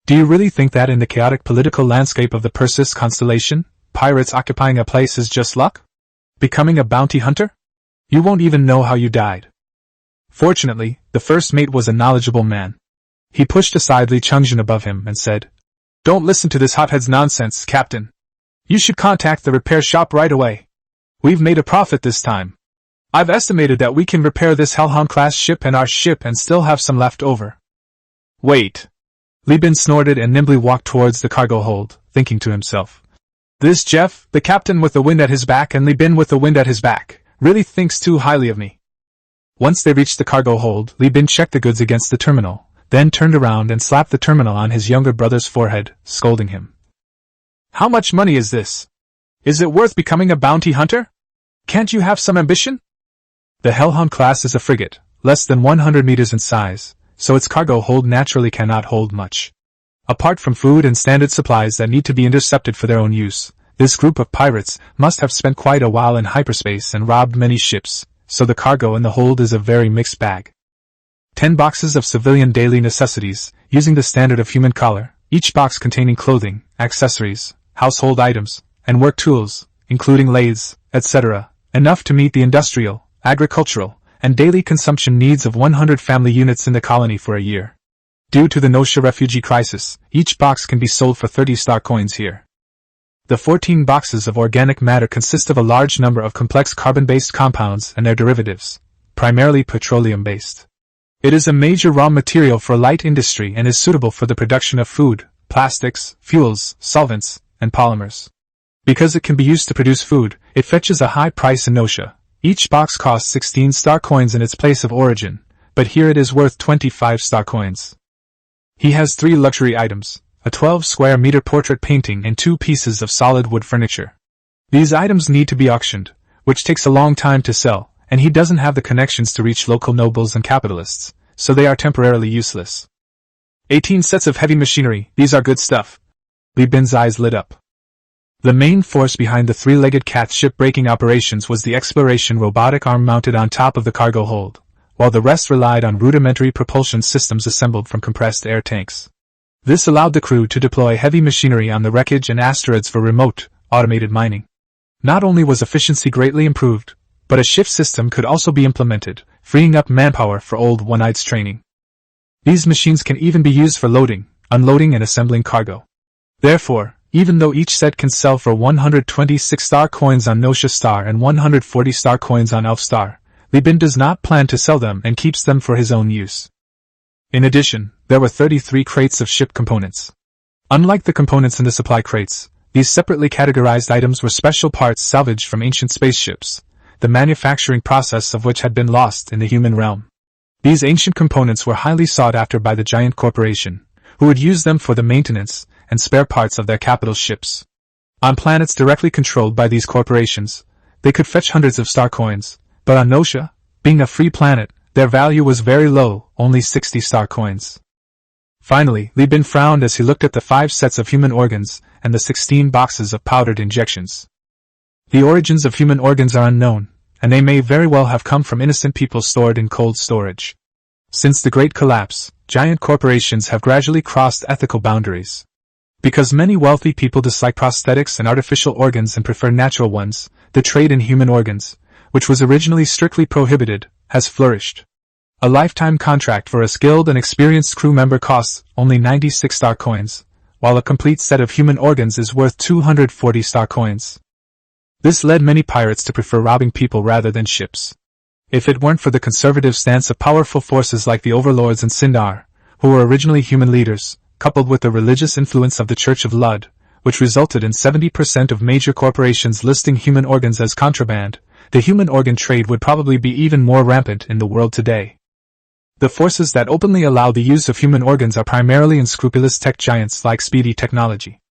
Do you really think that in the chaotic political landscape of the Perseus constellation, pirates occupying a place is just luck? Becoming a bounty hunter? You won't even know how you died. Fortunately, the first mate was a knowledgeable man. He pushed aside Li Changjin above him and said, "Don't listen to this hothead's nonsense, Captain. You should contact the repair shop right away. We've made a profit this time. I've estimated that we can repair this Hellhound-class ship and our ship and still have some left over." "Wait." Li Bin snorted and nimbly walked towards the cargo hold, thinking to himself, "This Jeff, the captain with the wind at his back and Li Bin with the wind at his back, really thinks too highly of me." Once they reached the cargo hold, Li Bin checked the goods against the terminal, then turned around and slapped the terminal on his younger brother's forehead, scolding him. "How much money is this? Is it worth becoming a bounty hunter? Can't you have some ambition?" The Hellhound class is a frigate, less than 100 meters in size, so its cargo hold naturally cannot hold much. Apart from food and standard supplies that need to be intercepted for their own use, this group of pirates must have spent quite a while in hyperspace and robbed many ships, so the cargo in the hold is a very mixed bag. 10 boxes of civilian daily necessities, using the standard of human color, each box containing clothing, accessories, household items, and work tools, including lathes, etc., enough to meet the industrial, agricultural, and daily consumption needs of 100 family units in the colony for a year. Due to the Nosha refugee crisis, each box can be sold for 30 star coins here. The 14 boxes of organic matter consist of a large number of complex carbon-based compounds and their derivatives, primarily petroleum-based. It is a major raw material for light industry and is suitable for the production of food, plastics, fuels, solvents, and polymers. Because it can be used to produce food, it fetches a high price in Nosha. Each box costs 16 star coins in its place of origin, but here it is worth 25 star coins. He has 3 luxury items, a 12 square meter portrait painting and 2 pieces of solid wood furniture. These items need to be auctioned, which takes a long time to sell, and he doesn't have the connections to reach local nobles and capitalists, so they are temporarily useless. 18 sets of heavy machinery, these are good stuff. Li Bin's eyes lit up. The main force behind the 3-legged cat ship-breaking operations was the exploration robotic arm mounted on top of the cargo hold, while the rest relied on rudimentary propulsion systems assembled from compressed air tanks. This allowed the crew to deploy heavy machinery on the wreckage and asteroids for remote, automated mining. Not only was efficiency greatly improved, but a shift system could also be implemented, freeing up manpower for old one-eyed's training. These machines can even be used for loading, unloading and assembling cargo. Therefore, even though each set can sell for 126 star coins on Nosha Star and 140 star coins on Elf Star, Li Bin does not plan to sell them and keeps them for his own use. In addition, there were 33 crates of ship components. Unlike the components in the supply crates, these separately categorized items were special parts salvaged from ancient spaceships, the manufacturing process of which had been lost in the human realm. These ancient components were highly sought after by the giant corporation, who would use them for the maintenance and spare parts of their capital ships. On planets directly controlled by these corporations, they could fetch hundreds of star coins, but on Nosha, being a free planet, their value was very low, only 60 star coins. Finally, Li Bin frowned as he looked at the 5 sets of human organs and the 16 boxes of powdered injections. The origins of human organs are unknown, and they may very well have come from innocent people stored in cold storage. Since the Great Collapse, giant corporations have gradually crossed ethical boundaries. Because many wealthy people dislike prosthetics and artificial organs and prefer natural ones, the trade in human organs, which was originally strictly prohibited, has flourished. A lifetime contract for a skilled and experienced crew member costs only 96 star coins, while a complete set of human organs is worth 240 star coins. This led many pirates to prefer robbing people rather than ships. If it weren't for the conservative stance of powerful forces like the overlords in Sindar, who were originally human leaders, coupled with the religious influence of the Church of Lud, which resulted in 70% of major corporations listing human organs as contraband, the human organ trade would probably be even more rampant in the world today. The forces that openly allow the use of human organs are primarily unscrupulous tech giants like Speedy Technology.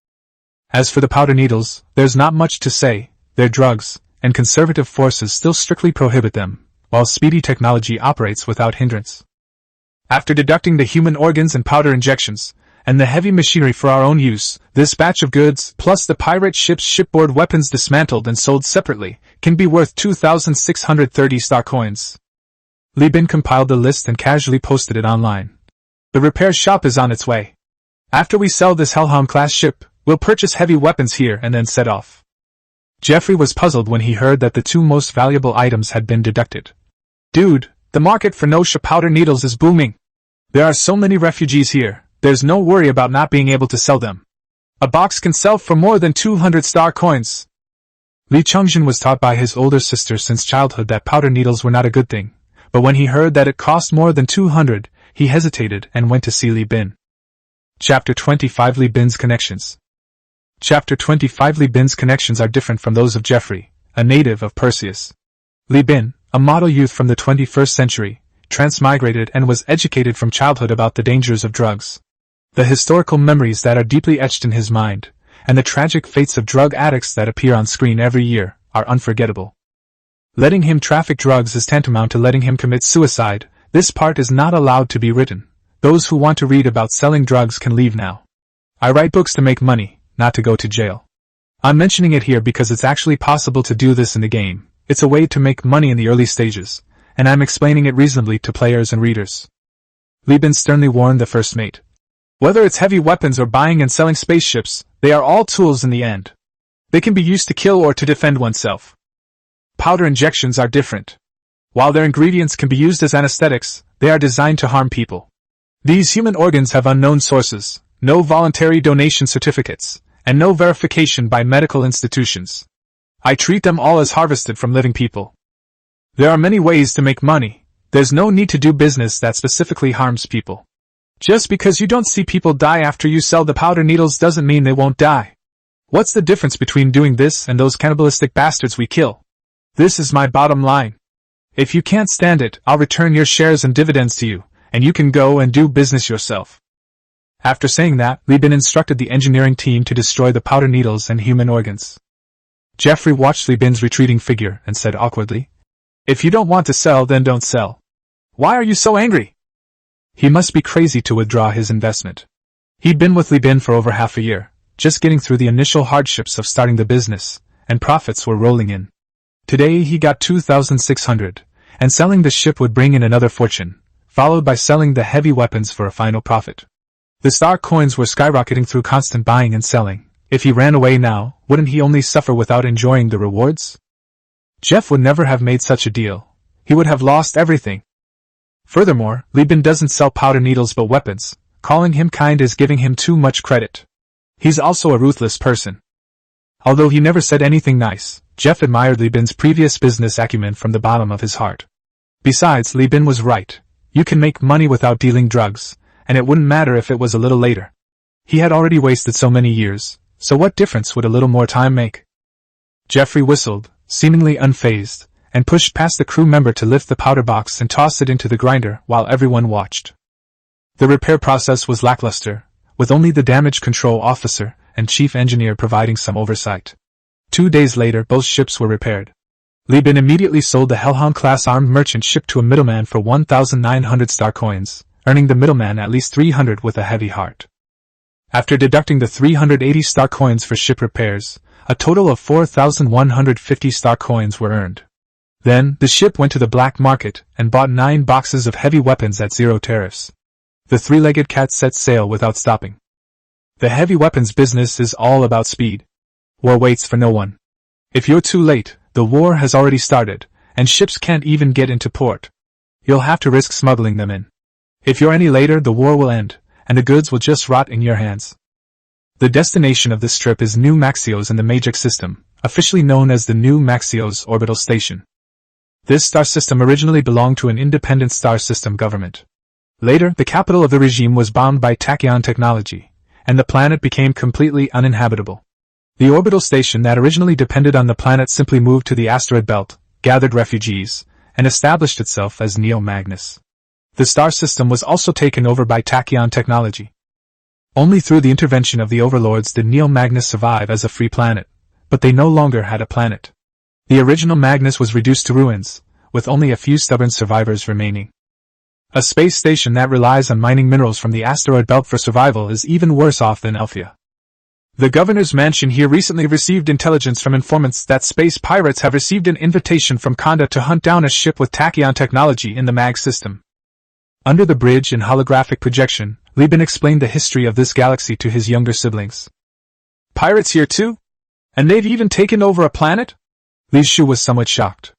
As for the powder needles, there's not much to say. They're drugs, and conservative forces still strictly prohibit them, while Speedy Technology operates without hindrance. After deducting the human organs and powder injections, and the heavy machinery for our own use, this batch of goods, plus the pirate ship's shipboard weapons dismantled and sold separately, can be worth 2,630 star coins. Li Bin compiled the list and casually posted it online. The repair shop is on its way. After we sell this Hellhound-class ship, we'll purchase heavy weapons here and then set off. Jeffrey was puzzled when he heard that the two most valuable items had been deducted. Dude, the market for no-ship powder needles is booming. There are so many refugees here, there's no worry about not being able to sell them. A box can sell for more than 200 star coins. Li Chongjin was taught by his older sister since childhood that powder needles were not a good thing, but when he heard that it cost more than 200, he hesitated and went to see Li Bin. Chapter 25 Li Bin's Connections. Chapter 25 Li Bin's connections are different from those of Jeffrey, a native of Perseus. Li Bin, a model youth from the 21st century, transmigrated and was educated from childhood about the dangers of drugs. The historical memories that are deeply etched in his mind, and the tragic fates of drug addicts that appear on screen every year, are unforgettable. Letting him traffic drugs is tantamount to letting him commit suicide. This part is not allowed to be written. Those who want to read about selling drugs can leave now. I write books to make money, not to go to jail. I'm mentioning it here because it's actually possible to do this in the game. It's a way to make money in the early stages, and I'm explaining it reasonably to players and readers. Li Bin sternly warned the first mate. Whether it's heavy weapons or buying and selling spaceships, they are all tools in the end. They can be used to kill or to defend oneself. Powder injections are different. While their ingredients can be used as anesthetics, they are designed to harm people. These human organs have unknown sources, no voluntary donation certificates, and no verification by medical institutions. I treat them all as harvested from living people. There are many ways to make money. There's no need to do business that specifically harms people. Just because you don't see people die after you sell the powder needles doesn't mean they won't die. What's the difference between doing this and those cannibalistic bastards we kill? This is my bottom line. If you can't stand it, I'll return your shares and dividends to you, and you can go and do business yourself. After saying that, Li Bin instructed the engineering team to destroy the powder needles and human organs. Jeffrey watched Li Bin's retreating figure and said awkwardly, "If you don't want to sell, then don't sell. Why are you so angry?" He must be crazy to withdraw his investment. He'd been with Li Bin for over half a year, just getting through the initial hardships of starting the business, and profits were rolling in. Today he got 2,600, and selling the ship would bring in another fortune, followed by selling the heavy weapons for a final profit. The star coins were skyrocketing through constant buying and selling. If he ran away now, wouldn't he only suffer without enjoying the rewards? Jeff would never have made such a deal. He would have lost everything. Furthermore, Li Bin doesn't sell powder needles but weapons. Calling him kind is giving him too much credit. He's also a ruthless person. Although he never said anything nice, Jeff admired Li Bin's previous business acumen from the bottom of his heart. Besides, Li Bin was right. You can make money without dealing drugs, and it wouldn't matter if it was a little later. He had already wasted so many years, so what difference would a little more time make? Jeffrey whistled, seemingly unfazed, and pushed past the crew member to lift the powder box and toss it into the grinder while everyone watched. The repair process was lackluster, with only the damage control officer and chief engineer providing some oversight. 2 days later, both ships were repaired. Li Bin immediately sold the Hellhound-class armed merchant ship to a middleman for 1,900 star coins, earning the middleman at least 300 with a heavy heart. After deducting the 380 star coins for ship repairs, a total of 4,150 star coins were earned. Then, the ship went to the black market and bought 9 boxes of heavy weapons at 0 tariffs. The three-legged cat set sail without stopping. The heavy weapons business is all about speed. War waits for no one. If you're too late, the war has already started, and ships can't even get into port. You'll have to risk smuggling them in. If you're any later, the war will end, and the goods will just rot in your hands. The destination of this trip is New Maxios in the Magic System, officially known as the New Maxios Orbital Station. This star system originally belonged to an independent star system government. Later, the capital of the regime was bombed by tachyon technology, and the planet became completely uninhabitable. The orbital station that originally depended on the planet simply moved to the asteroid belt, gathered refugees, and established itself as Neo Magnus. The star system was also taken over by tachyon technology. Only through the intervention of the overlords did Neo Magnus survive as a free planet, but they no longer had a planet. The original Magnus was reduced to ruins, with only a few stubborn survivors remaining. A space station that relies on mining minerals from the asteroid belt for survival is even worse off than Alphia. The governor's mansion here recently received intelligence from informants that space pirates have received an invitation from Khanda to hunt down a ship with tachyon technology in the MAG system. Under the bridge and holographic projection, Li Bin explained the history of this galaxy to his younger siblings. Pirates here too? And they've even taken over a planet? Li Shu was somewhat shocked.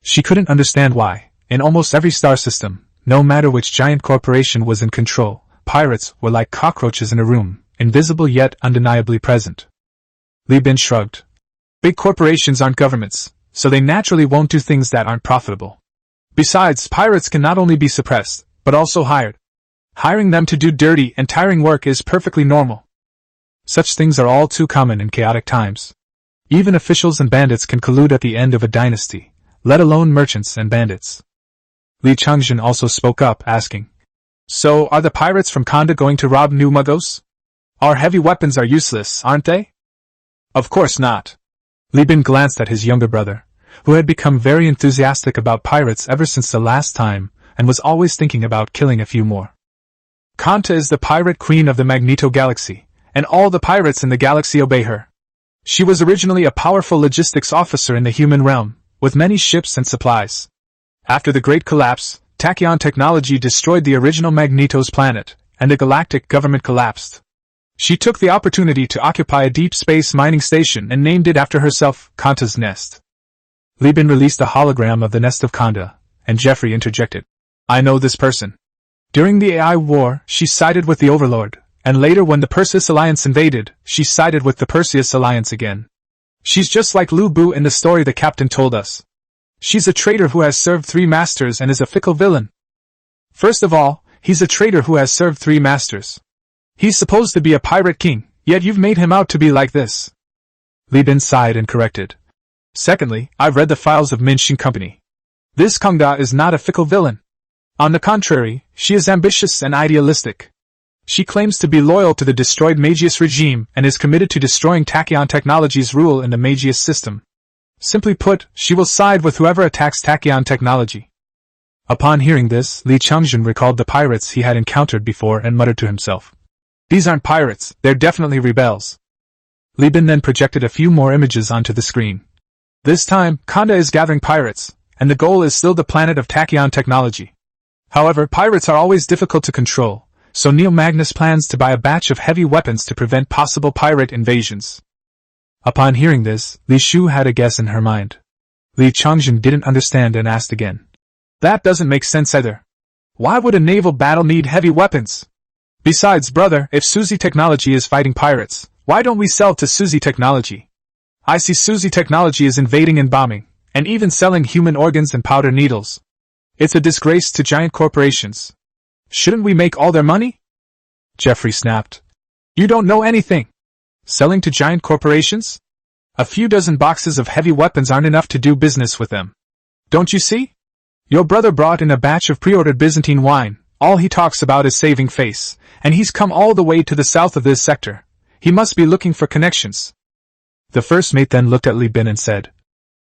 She couldn't understand why, in almost every star system, no matter which giant corporation was in control, pirates were like cockroaches in a room, invisible yet undeniably present. Li Bin shrugged. Big corporations aren't governments, so they naturally won't do things that aren't profitable. Besides, pirates can not only be suppressed, but also hired. Hiring them to do dirty and tiring work is perfectly normal. Such things are all too common in chaotic times. Even officials and bandits can collude at the end of a dynasty, let alone merchants and bandits. Li Changjin also spoke up, asking, So, are the pirates from Khanda going to rob New Magos? Our heavy weapons are useless, aren't they? Of course not. Li Bin glanced at his younger brother, who had become very enthusiastic about pirates ever since the last time, and was always thinking about killing a few more. Khanta is the pirate queen of the Magneto Galaxy, and all the pirates in the galaxy obey her. She was originally a powerful logistics officer in the human realm, with many ships and supplies. After the Great Collapse, tachyon technology destroyed the original Magneto's planet, and the galactic government collapsed. She took the opportunity to occupy a deep space mining station and named it after herself, Khanta's Nest. Li Bin released a hologram of the nest of Khanda, and Jeffrey interjected. I know this person. During the AI war, she sided with the Overlord, and later when the Perseus Alliance invaded, she sided with the Perseus Alliance again. She's just like Lu Bu in the story the captain told us. She's a traitor who has served 3 masters and is a fickle villain. First of all, he's a traitor who has served 3 masters. He's supposed to be a pirate king, yet you've made him out to be like this. Li Bin sighed and corrected. Secondly, I've read the files of Minshin Company. This Kongda is not a fickle villain. On the contrary, she is ambitious and idealistic. She claims to be loyal to the destroyed Magius regime and is committed to destroying tachyon technology's rule in the Magius system. Simply put, she will side with whoever attacks tachyon technology. Upon hearing this, Li Changjin recalled the pirates he had encountered before and muttered to himself. These aren't pirates, they're definitely rebels. Li Bin then projected a few more images onto the screen. This time, Khanda is gathering pirates, and the goal is still the planet of tachyon technology. However, pirates are always difficult to control, so Neo Magnus plans to buy a batch of heavy weapons to prevent possible pirate invasions. Upon hearing this, Li Shu had a guess in her mind. Li Changjin didn't understand and asked again. That doesn't make sense either. Why would a naval battle need heavy weapons? Besides, brother, if Suzy Technology is fighting pirates, why don't we sell to Suzy Technology? I see Suzy Technology is invading and bombing, and even selling human organs and powder needles. It's a disgrace to giant corporations. Shouldn't we make all their money? Jeffrey snapped. You don't know anything. Selling to giant corporations? A few dozen boxes of heavy weapons aren't enough to do business with them. Don't you see? Your brother brought in a batch of pre-ordered Byzantine wine. All he talks about is saving face, and he's come all the way to the south of this sector. He must be looking for connections. The first mate then looked at Li Bin and said,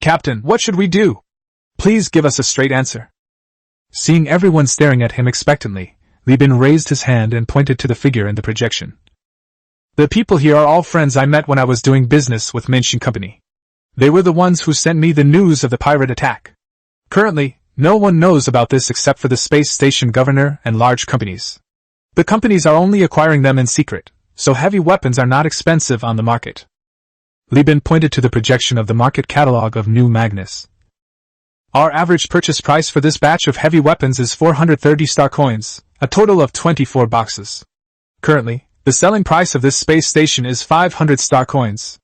Captain, what should we do? Please give us a straight answer. Seeing everyone staring at him expectantly, Li Bin raised his hand and pointed to the figure in the projection. The people here are all friends I met when I was doing business with Minshin Company. They were the ones who sent me the news of the pirate attack. Currently, no one knows about this except for the space station governor and large companies. The companies are only acquiring them in secret, so heavy weapons are not expensive on the market. Li Bin pointed to the projection of the market catalog of New Magnus. Our average purchase price for this batch of heavy weapons is 430 star coins, a total of 24 boxes. Currently, the selling price of this space station is 500 star coins.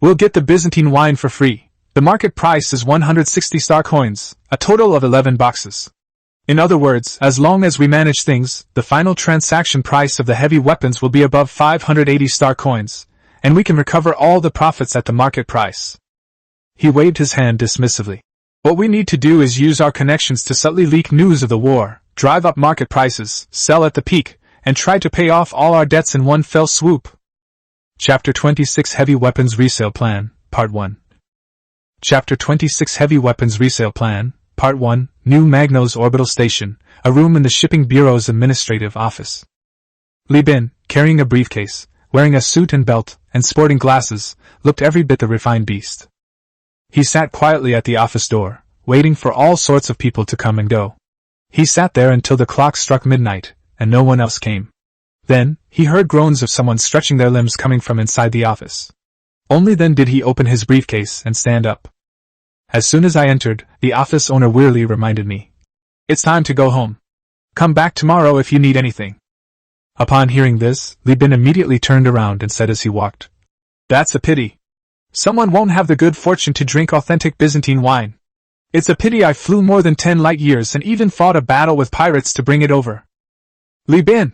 We'll get the Byzantine wine for free, The market price is 160 star coins, a total of 11 boxes. In other words, as long as we manage things, the final transaction price of the heavy weapons will be above 580 star coins, and we can recover all the profits at the market price. He waved his hand dismissively. What we need to do is use our connections to subtly leak news of the war, drive up market prices, sell at the peak, and try to pay off all our debts in one fell swoop. Chapter 26 Heavy Weapons Resale Plan, Part 1. Chapter 26 Heavy Weapons Resale Plan, Part 1, New Magnos Orbital Station, a room in the Shipping Bureau's administrative office. Li Bin, carrying a briefcase, wearing a suit and belt, and sporting glasses, looked every bit the refined beast. He sat quietly at the office door, waiting for all sorts of people to come and go. He sat there until the clock struck midnight, and no one else came. Then, he heard groans of someone stretching their limbs coming from inside the office. Only then did he open his briefcase and stand up. As soon as I entered, the office owner wearily reminded me. It's time to go home. Come back tomorrow if you need anything. Upon hearing this, Li Bin immediately turned around and said as he walked. That's a pity. Someone won't have the good fortune to drink authentic Byzantine wine. It's a pity I flew more than 10 light years and even fought a battle with pirates to bring it over. Li Bin!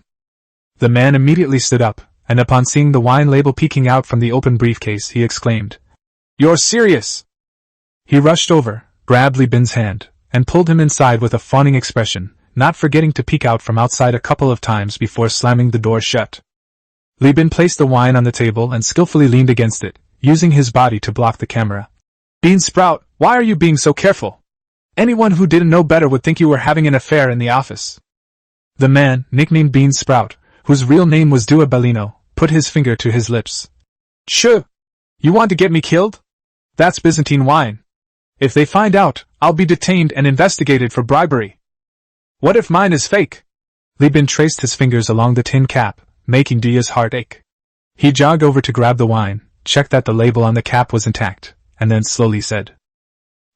The man immediately stood up, and upon seeing the wine label peeking out from the open briefcase, he exclaimed, You're serious! He rushed over, grabbed Li Bin's hand, and pulled him inside with a fawning expression, not forgetting to peek out from outside a couple of times before slamming the door shut. Li Bin placed the wine on the table and skillfully leaned against it, using his body to block the camera. Bean Sprout, why are you being so careful? Anyone who didn't know better would think you were having an affair in the office. The man, nicknamed Bean Sprout, whose real name was Dua Bellino, put his finger to his lips. Shoo! You want to get me killed? That's Byzantine wine. If they find out, I'll be detained and investigated for bribery. What if mine is fake? Li Bin traced his fingers along the tin cap, making Dia's heart ache. He jogged over to grab the wine, checked that the label on the cap was intact, and then slowly said,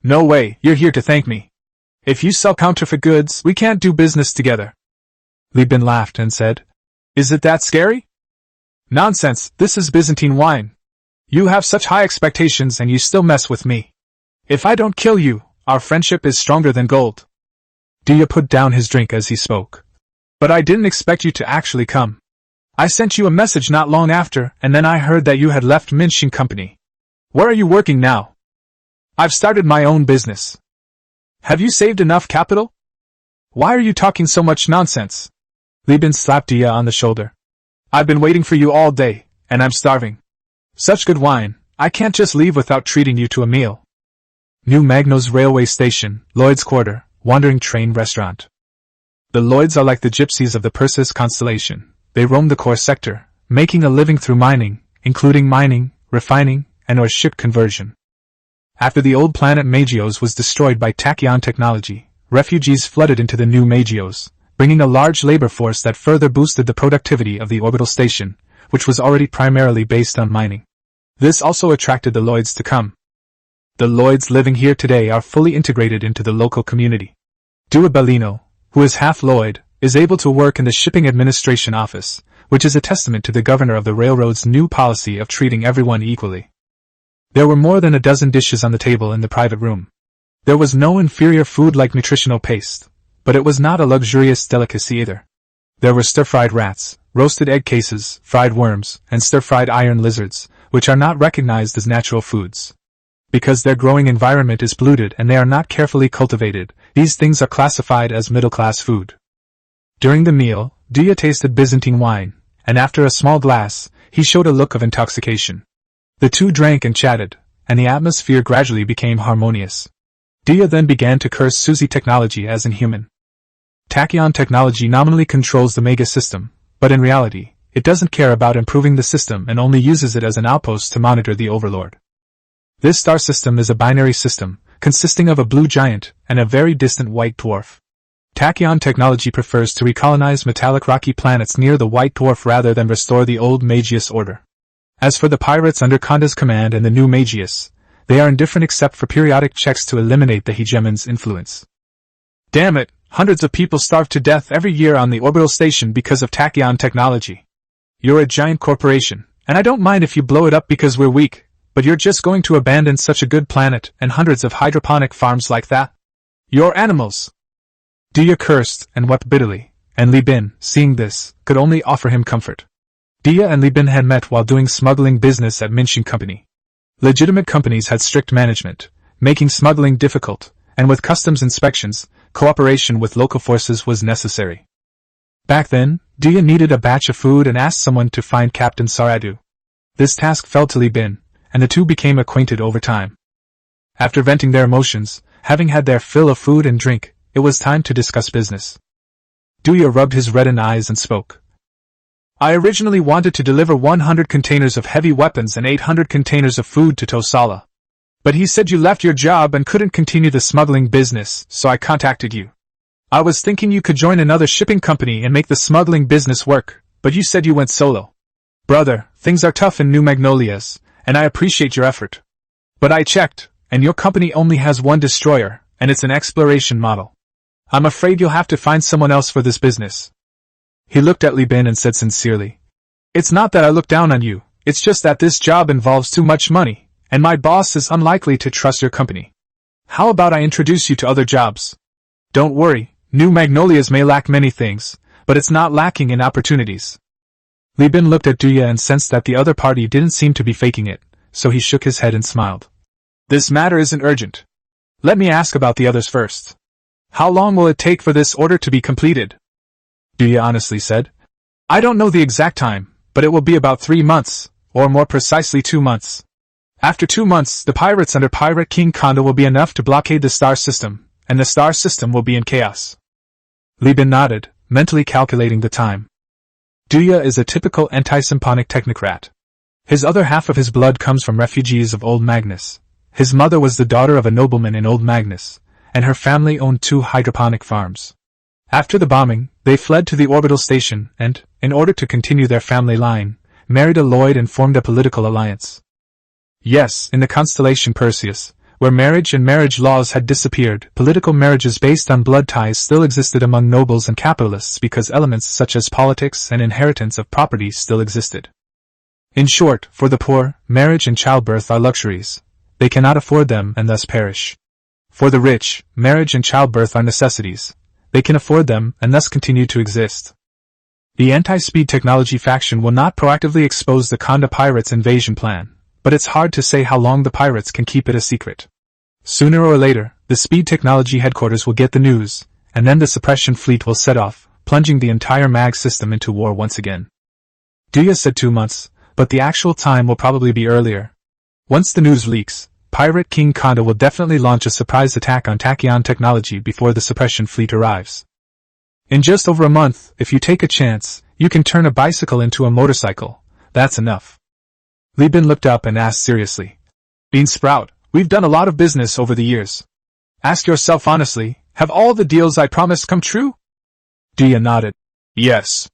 No way, you're here to thank me. If you sell counterfeit goods, we can't do business together. Li Bin laughed and said, Is it that scary? Nonsense, this is Byzantine wine. You have such high expectations and you still mess with me. If I don't kill you, our friendship is stronger than gold. Dia put down his drink as he spoke. But I didn't expect you to actually come. I sent you a message not long after, and then I heard that you had left Minshin Company. Where are you working now? I've started my own business. Have you saved enough capital? Why are you talking so much nonsense? Li Bin slapped Dia on the shoulder. I've been waiting for you all day, and I'm starving. Such good wine, I can't just leave without treating you to a meal. New Magnos Railway Station, Lloyd's Quarter, Wandering Train Restaurant. The Lloyds are like the gypsies of the Perseus constellation. They roam the core sector, making a living through mining, including mining, refining, and/or ship conversion. After the old planet Magios was destroyed by tachyon technology, refugees flooded into the new Magios, bringing a large labor force that further boosted the productivity of the orbital station, which was already primarily based on mining. This also attracted the Lloyds to come. The Lloyds living here today are fully integrated into the local community. Dua Bellino, who is half Lloyd, is able to work in the shipping administration office, which is a testament to the governor of the railroad's new policy of treating everyone equally. There were more than a dozen dishes on the table in the private room. There was no inferior food like nutritional paste, but it was not a luxurious delicacy either. There were stir-fried rats, roasted egg cases, fried worms, and stir-fried iron lizards, which are not recognized as natural foods. Because their growing environment is polluted and they are not carefully cultivated, these things are classified as middle-class food. During the meal, Dia tasted Byzantine wine, and after a small glass, he showed a look of intoxication. The two drank and chatted, and the atmosphere gradually became harmonious. Dia then began to curse Suzy technology as inhuman. Tachyon technology nominally controls the Mega system, but in reality, it doesn't care about improving the system and only uses it as an outpost to monitor the Overlord. This star system is a binary system, consisting of a blue giant and a very distant white dwarf. Tachyon technology prefers to recolonize metallic rocky planets near the white dwarf rather than restore the old Magius order. As for the pirates under Konda's command and the new Magius, they are indifferent except for periodic checks to eliminate the hegemon's influence. Damn it, hundreds of people starve to death every year on the orbital station because of tachyon technology. You're a giant corporation, and I don't mind if you blow it up because we're weak, But you're just going to abandon such a good planet and hundreds of hydroponic farms like that? You're animals! Dia cursed and wept bitterly, and Li Bin, seeing this, could only offer him comfort. Dia and Li Bin had met while doing smuggling business at Minshin Company. Legitimate companies had strict management, making smuggling difficult, and with customs inspections, cooperation with local forces was necessary. Back then, Dia needed a batch of food and asked someone to find Captain Saradu. This task fell to Li Bin, and the two became acquainted over time. After venting their emotions, having had their fill of food and drink, it was time to discuss business. Dia rubbed his reddened eyes and spoke. I originally wanted to deliver 100 containers of heavy weapons and 800 containers of food to Tosala. But he said you left your job and couldn't continue the smuggling business, so I contacted you. I was thinking you could join another shipping company and make the smuggling business work, but you said you went solo. Brother, things are tough in New Magnolias, and I appreciate your effort. But I checked, and your company only has one destroyer, and it's an exploration model. I'm afraid you'll have to find someone else for this business. He looked at Li Bin and said sincerely, It's not that I look down on you, it's just that this job involves too much money, and my boss is unlikely to trust your company. How about I introduce you to other jobs? Don't worry, New Magnolias may lack many things, but it's not lacking in opportunities. Li Bin looked at Duya and sensed that the other party didn't seem to be faking it, so he shook his head and smiled. This matter isn't urgent. Let me ask about the others first. How long will it take for this order to be completed? Duya honestly said. I don't know the exact time, but it will be about 3 months, or more precisely 2 months. After 2 months, the pirates under Pirate King Kondo will be enough to blockade the star system, and the star system will be in chaos. Li Bin nodded, mentally calculating the time. Duya is a typical anti-symphonic technocrat. His other half of his blood comes from refugees of Old Magnus. His mother was the daughter of a nobleman in Old Magnus, and her family owned 2 hydroponic farms. After the bombing, they fled to the orbital station and, in order to continue their family line, married a Lloyd and formed a political alliance. Yes, in the constellation Perseus, where marriage and marriage laws had disappeared, political marriages based on blood ties still existed among nobles and capitalists because elements such as politics and inheritance of property still existed. In short, for the poor, marriage and childbirth are luxuries. They cannot afford them and thus perish. For the rich, marriage and childbirth are necessities. They can afford them and thus continue to exist. The anti-speed technology faction will not proactively expose the Konda pirates' invasion plan, but it's hard to say how long the pirates can keep it a secret. Sooner or later, the speed technology headquarters will get the news, and then the suppression fleet will set off, plunging the entire MAG system into war once again. Duya said 2 months, but the actual time will probably be earlier. Once the news leaks, Pirate King Kondo will definitely launch a surprise attack on Tachyon technology before the suppression fleet arrives. In just over a month, if you take a chance, you can turn a bicycle into a motorcycle. That's enough. Li Bin looked up and asked seriously. Bean Sprout, we've done a lot of business over the years. Ask yourself honestly, have all the deals I promised come true? Duya nodded. Yes.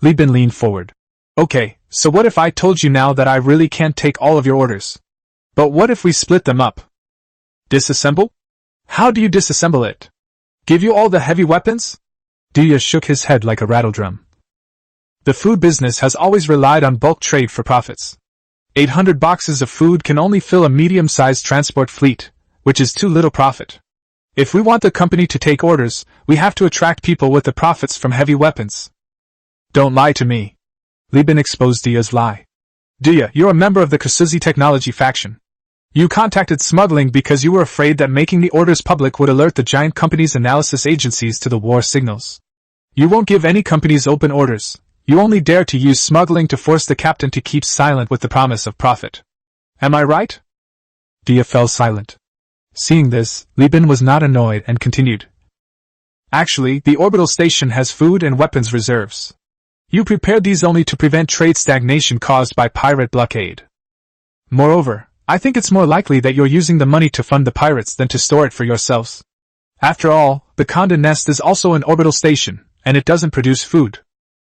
Li Bin leaned forward. Okay, so what if I told you now that I really can't take all of your orders? But what if we split them up? Disassemble? How do you disassemble it? Give you all the heavy weapons? Duya shook his head like a rattledrum. The food business has always relied on bulk trade for profits. 800 boxes of food can only fill a medium-sized transport fleet, which is too little profit. If we want the company to take orders, we have to attract people with the profits from heavy weapons. Don't lie to me. Li Bin exposed Dia's lie. Dia, you're a member of the Kasuzi technology faction. You contacted smuggling because you were afraid that making the orders public would alert the giant companies' analysis agencies to the war signals. You won't give any companies open orders. You only dare to use smuggling to force the captain to keep silent with the promise of profit. Am I right? Dia fell silent. Seeing this, Li Bin was not annoyed and continued. Actually, the orbital station has food and weapons reserves. You prepared these only to prevent trade stagnation caused by pirate blockade. Moreover, I think it's more likely that you're using the money to fund the pirates than to store it for yourselves. After all, the Konda nest is also an orbital station, and it doesn't produce food.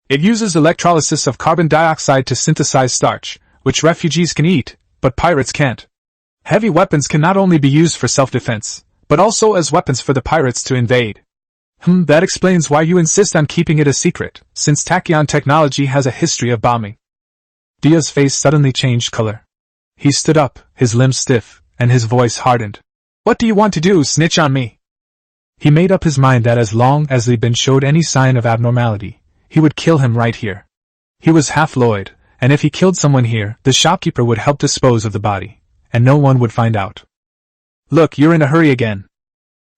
It uses electrolysis of carbon dioxide to synthesize starch, which refugees can eat, but pirates can't. Heavy weapons can not only be used for self-defense, but also as weapons for the pirates to invade. That explains why you insist on keeping it a secret, since Tachyon technology has a history of bombing. Dia's face suddenly changed color. He stood up, his limbs stiff, and his voice hardened. What do you want to do, snitch on me? He made up his mind that as long as Li Bin showed any sign of abnormality, he would kill him right here. He was half Lloyd, and if he killed someone here, the shopkeeper would help dispose of the body, and no one would find out. Look, you're in a hurry again.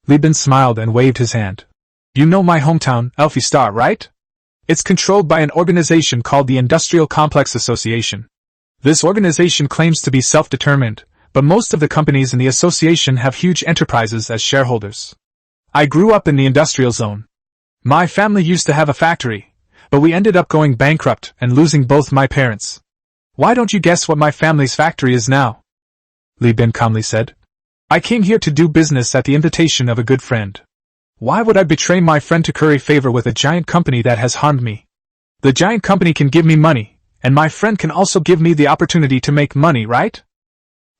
Li Bin smiled and waved his hand. You know my hometown, Elfie Star, right? It's controlled by an organization called the Industrial Complex Association. This organization claims to be self-determined, but most of the companies in the association have huge enterprises as shareholders. I grew up in the industrial zone. My family used to have a factory, but we ended up going bankrupt and losing both my parents. Why don't you guess what my family's factory is now? Li Bin calmly said. I came here to do business at the invitation of a good friend. Why would I betray my friend to curry favor with a giant company that has harmed me? The giant company can give me money, and my friend can also give me the opportunity to make money, right?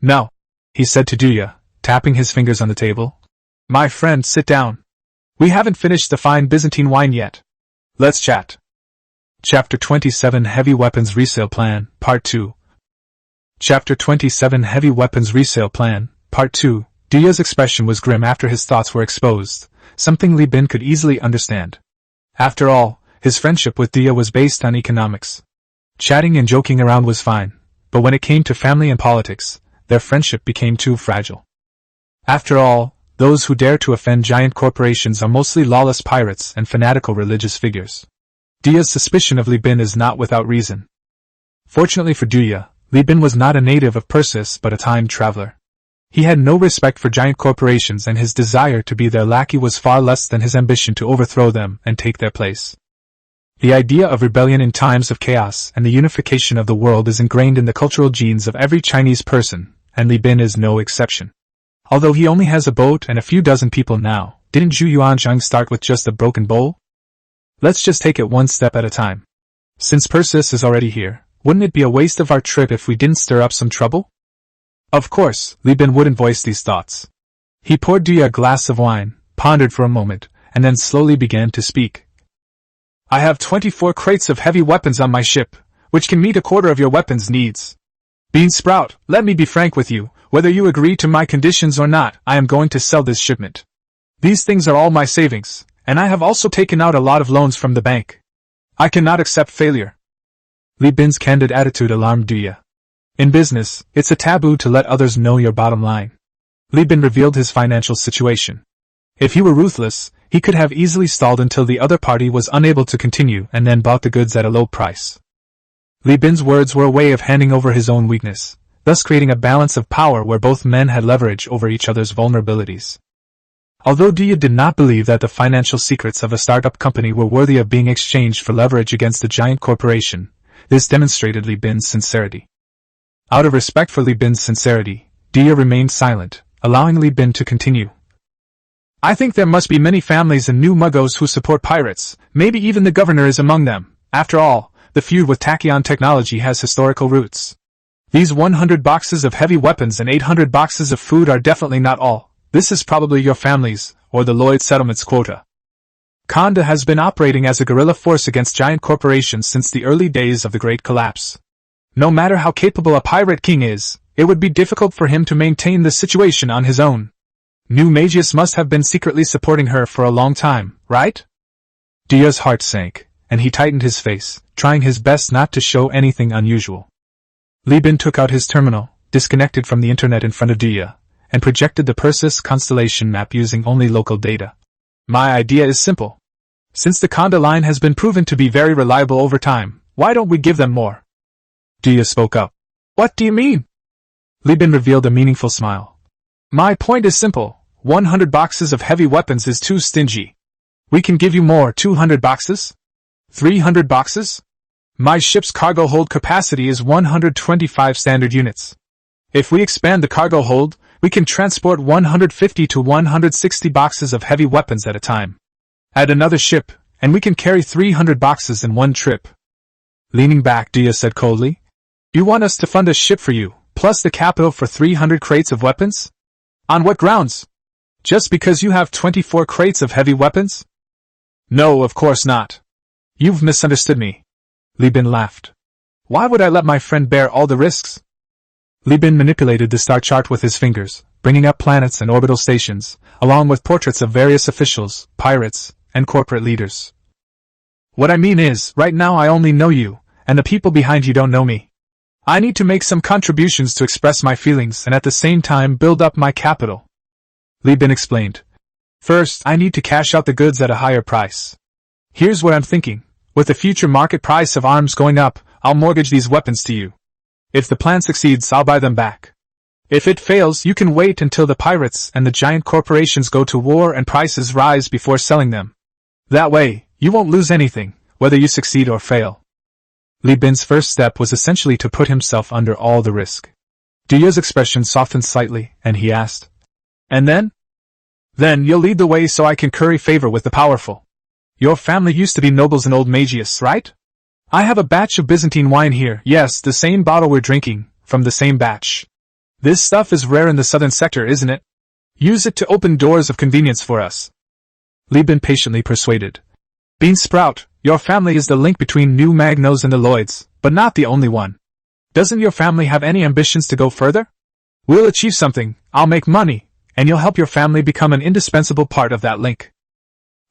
No, he said to Duya, tapping his fingers on the table. My friend, sit down. We haven't finished the fine Byzantine wine yet. Let's chat. Chapter 27 Heavy Weapons Resale Plan, Part 2. Chapter 27 Heavy Weapons Resale Plan, Part 2. Duya's expression was grim after his thoughts were exposed, something Li Bin could easily understand. After all, his friendship with Duya was based on economics. Chatting and joking around was fine, but when it came to family and politics, their friendship became too fragile. After all, those who dare to offend giant corporations are mostly lawless pirates and fanatical religious figures. Duya's suspicion of Li Bin is not without reason. Fortunately for Duya, Li Bin was not a native of Persis but a time traveler. He had no respect for giant corporations, and his desire to be their lackey was far less than his ambition to overthrow them and take their place. The idea of rebellion in times of chaos and the unification of the world is ingrained in the cultural genes of every Chinese person, and Li Bin is no exception. Although he only has a boat and a few dozen people now, didn't Zhu Yuanzhang start with just a broken bowl? Let's just take it one step at a time. Since Persis is already here, wouldn't it be a waste of our trip if we didn't stir up some trouble? Of course, Li Bin wouldn't voice these thoughts. He poured Duya a glass of wine, pondered for a moment, and then slowly began to speak. I have 24 crates of heavy weapons on my ship, which can meet a quarter of your weapons needs. Bean Sprout, let me be frank with you, whether you agree to my conditions or not, I am going to sell this shipment. These things are all my savings, and I have also taken out a lot of loans from the bank. I cannot accept failure. Li Bin's candid attitude alarmed Duya. In business, it's a taboo to let others know your bottom line. Li Bin revealed his financial situation. If he were ruthless, he could have easily stalled until the other party was unable to continue and then bought the goods at a low price. Li Bin's words were a way of handing over his own weakness, thus creating a balance of power where both men had leverage over each other's vulnerabilities. Although Duya did not believe that the financial secrets of a startup company were worthy of being exchanged for leverage against a giant corporation, this demonstrated Li Bin's sincerity. Out of respect for Li Bin's sincerity, Duya remained silent, allowing Li Bin to continue. I think there must be many families in New Mugos who support pirates, maybe even the governor is among them. After all, the feud with Tachyon Technology has historical roots. These 100 boxes of heavy weapons and 800 boxes of food are definitely not all. This is probably your family's, or the Lloyd settlement's quota. Khanda has been operating as a guerrilla force against giant corporations since the early days of the Great Collapse. No matter how capable a pirate king is, it would be difficult for him to maintain the situation on his own. New Magius must have been secretly supporting her for a long time, right? Duya's heart sank, and he tightened his face, trying his best not to show anything unusual. Li Bin took out his terminal, disconnected from the internet in front of Duya, and projected the Persis constellation map using only local data. My idea is simple. Since the Khanda line has been proven to be very reliable over time, why don't we give them more? Duya spoke up. What do you mean? Li Bin revealed a meaningful smile. My point is simple. 100 boxes of heavy weapons is too stingy. We can give you more. 200 boxes? 300 boxes? My ship's cargo hold capacity is 125 standard units. If we expand the cargo hold, we can transport 150 to 160 boxes of heavy weapons at a time. Add another ship, and we can carry 300 boxes in one trip. Leaning back, Duya said coldly. You want us to fund a ship for you, plus the capital for 300 crates of weapons? On what grounds? Just because you have 24 crates of heavy weapons? No, of course not. You've misunderstood me. Li Bin laughed. Why would I let my friend bear all the risks? Li Bin manipulated the star chart with his fingers, bringing up planets and orbital stations, along with portraits of various officials, pirates, and corporate leaders. What I mean is, right now I only know you, and the people behind you don't know me. I need to make some contributions to express my feelings and at the same time build up my capital. Li Bin explained. First, I need to cash out the goods at a higher price. Here's what I'm thinking. With the future market price of arms going up, I'll mortgage these weapons to you. If the plan succeeds, I'll buy them back. If it fails, you can wait until the pirates and the giant corporations go to war and prices rise before selling them. That way, you won't lose anything, whether you succeed or fail. Li Bin's first step was essentially to put himself under all the risk. Duya's expression softened slightly, and he asked, "And then?" "Then you'll lead the way so I can curry favor with the powerful. Your family used to be nobles in old Magius, right? I have a batch of Byzantine wine here, yes, the same bottle we're drinking, from the same batch. This stuff is rare in the southern sector, isn't it? Use it to open doors of convenience for us." Li Bin patiently persuaded. "Bean Sprout, your family is the link between New Magnos and the Lloyds, but not the only one. Doesn't your family have any ambitions to go further? We'll achieve something, I'll make money, and you'll help your family become an indispensable part of that link."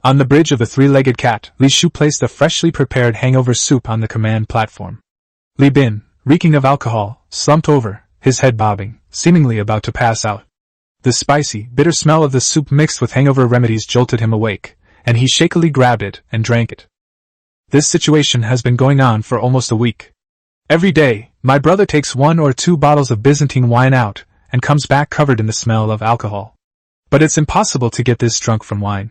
On the bridge of the three-legged cat, Li Shu placed a freshly prepared hangover soup on the command platform. Li Bin, reeking of alcohol, slumped over, his head bobbing, seemingly about to pass out. The spicy, bitter smell of the soup mixed with hangover remedies jolted him awake, and he shakily grabbed it and drank it. This situation has been going on for almost a week. Every day, my brother takes 1 or 2 bottles of Byzantine wine out, and comes back covered in the smell of alcohol. But it's impossible to get this drunk from wine.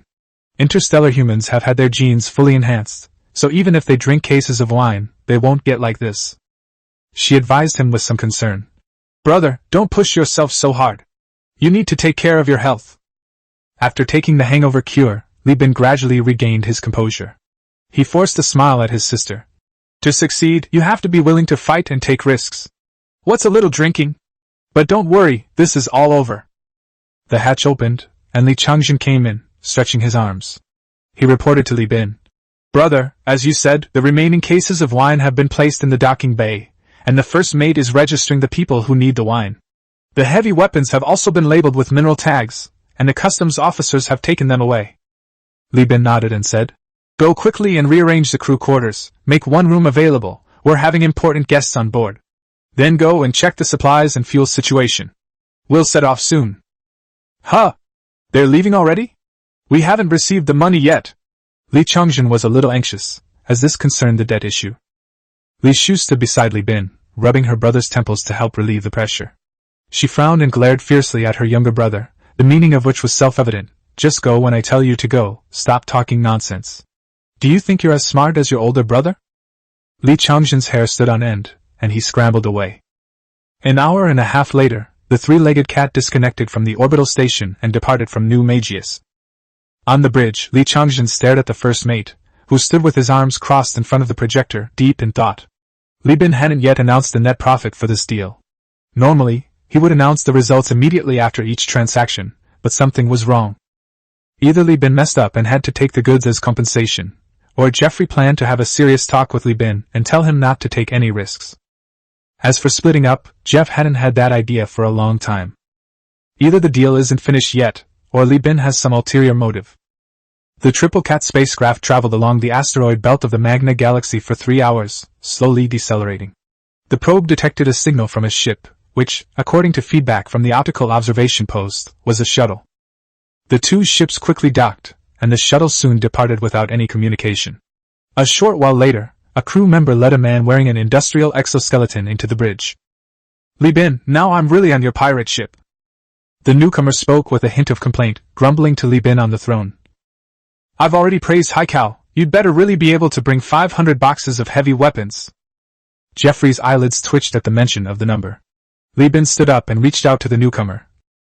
Interstellar humans have had their genes fully enhanced, so even if they drink cases of wine, they won't get like this. She advised him with some concern. "Brother, don't push yourself so hard. You need to take care of your health." After taking the hangover cure, Li Bin gradually regained his composure. He forced a smile at his sister. "To succeed, you have to be willing to fight and take risks. What's a little drinking? But don't worry, this is all over." The hatch opened, and Li Changjin came in, stretching his arms. He reported to Li Bin. "Brother, as you said, the remaining cases of wine have been placed in the docking bay, and the first mate is registering the people who need the wine. The heavy weapons have also been labeled with mineral tags, and the customs officers have taken them away." Li Bin nodded and said, "Go quickly and rearrange the crew quarters, make one room available, we're having important guests on board. Then go and check the supplies and fuel situation. We'll set off soon." "Huh? They're leaving already? We haven't received the money yet." Li Changjin was a little anxious, as this concerned the debt issue. Li Shu stood beside Li Bin, rubbing her brother's temples to help relieve the pressure. She frowned and glared fiercely at her younger brother, the meaning of which was self-evident. "Just go when I tell you to go, stop talking nonsense. Do you think you're as smart as your older brother?" Li Changjin's hair stood on end, and he scrambled away. An hour and a half later, the three-legged cat disconnected from the orbital station and departed from New Magius. On the bridge, Li Changjin stared at the first mate, who stood with his arms crossed in front of the projector, deep in thought. Li Bin hadn't yet announced the net profit for this deal. Normally, he would announce the results immediately after each transaction, but something was wrong. Either Li Bin messed up and had to take the goods as compensation, or Jeffrey planned to have a serious talk with Li Bin and tell him not to take any risks. As for splitting up, Jeff hadn't had that idea for a long time. Either the deal isn't finished yet, or Li Bin has some ulterior motive. The Triple Cat spacecraft traveled along the asteroid belt of the Magna Galaxy for 3 hours, slowly decelerating. The probe detected a signal from a ship, which, according to feedback from the optical observation post, was a shuttle. The two ships quickly docked, and the shuttle soon departed without any communication. A short while later, a crew member led a man wearing an industrial exoskeleton into the bridge. "Li Bin, now I'm really on your pirate ship." The newcomer spoke with a hint of complaint, grumbling to Li Bin on the throne. "I've already praised Haikal, you'd better really be able to bring 500 boxes of heavy weapons." Jeffrey's eyelids twitched at the mention of the number. Li Bin stood up and reached out to the newcomer.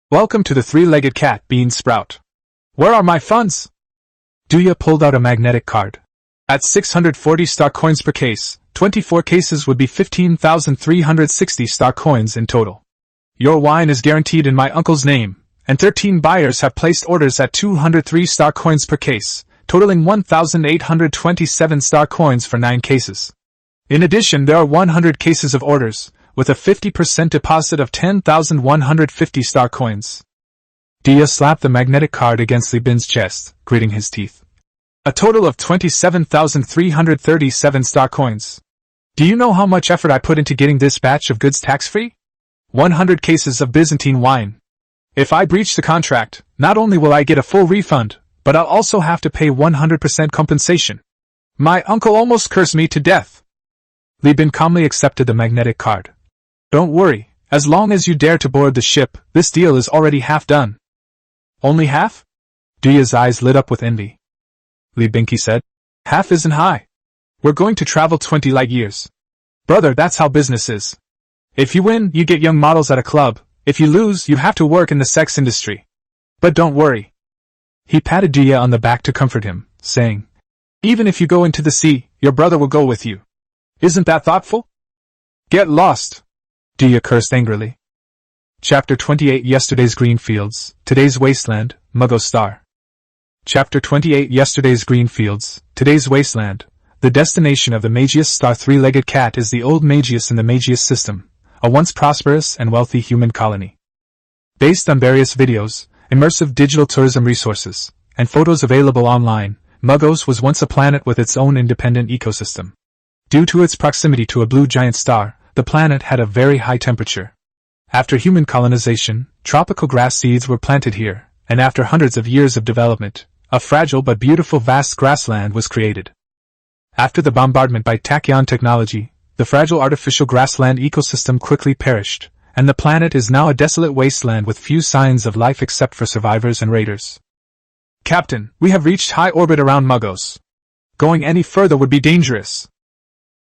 "Welcome to the three-legged cat, Bean Sprout. Where are my funds?" Duya pulled out a magnetic card. "At 640 star coins per case, 24 cases would be 15,360 star coins in total. Your wine is guaranteed in my uncle's name, and 13 buyers have placed orders at 203 star coins per case, totaling 1,827 star coins for 9 cases. In addition, there are 100 cases of orders, with a 50% deposit of 10,150 star coins. Dia slapped the magnetic card against Li Bin's chest, gritting his teeth. A total of 27,337 star coins. Do you know how much effort I put into getting this batch of goods tax-free? 100 cases of Byzantine wine. If I breach the contract, not only will I get a full refund, but I'll also have to pay 100% compensation. My uncle almost cursed me to death. Li Bin calmly accepted the magnetic card. Don't worry, as long as you dare to board the ship, this deal is already half done. Only half? Dia's eyes lit up with envy. Li Binki said, half isn't high. We're going to travel 20 light years. Brother, that's how business is. If you win, you get young models at a club. If you lose, you have to work in the sex industry. But don't worry. He patted Dia on the back to comfort him, saying, even if you go into the sea, your brother will go with you. Isn't that thoughtful? Get lost, Dia cursed angrily. Chapter 28 Yesterday's Green Fields, Today's Wasteland, Muggo Star. Chapter 28 Yesterday's Green Fields, Today's Wasteland. The destination of the Magius Star three-legged cat is the old Magius in the Magius system, a once prosperous and wealthy human colony. Based on various videos, immersive digital tourism resources, and photos available online, Muggos was once a planet with its own independent ecosystem. Due to its proximity to a blue giant star, the planet had a very high temperature. After human colonization, tropical grass seeds were planted here, and after hundreds of years of development, a fragile but beautiful vast grassland was created. After the bombardment by tachyon technology, the fragile artificial grassland ecosystem quickly perished, and the planet is now a desolate wasteland with few signs of life except for survivors and raiders. Captain, we have reached high orbit around Muggos. Going any further would be dangerous.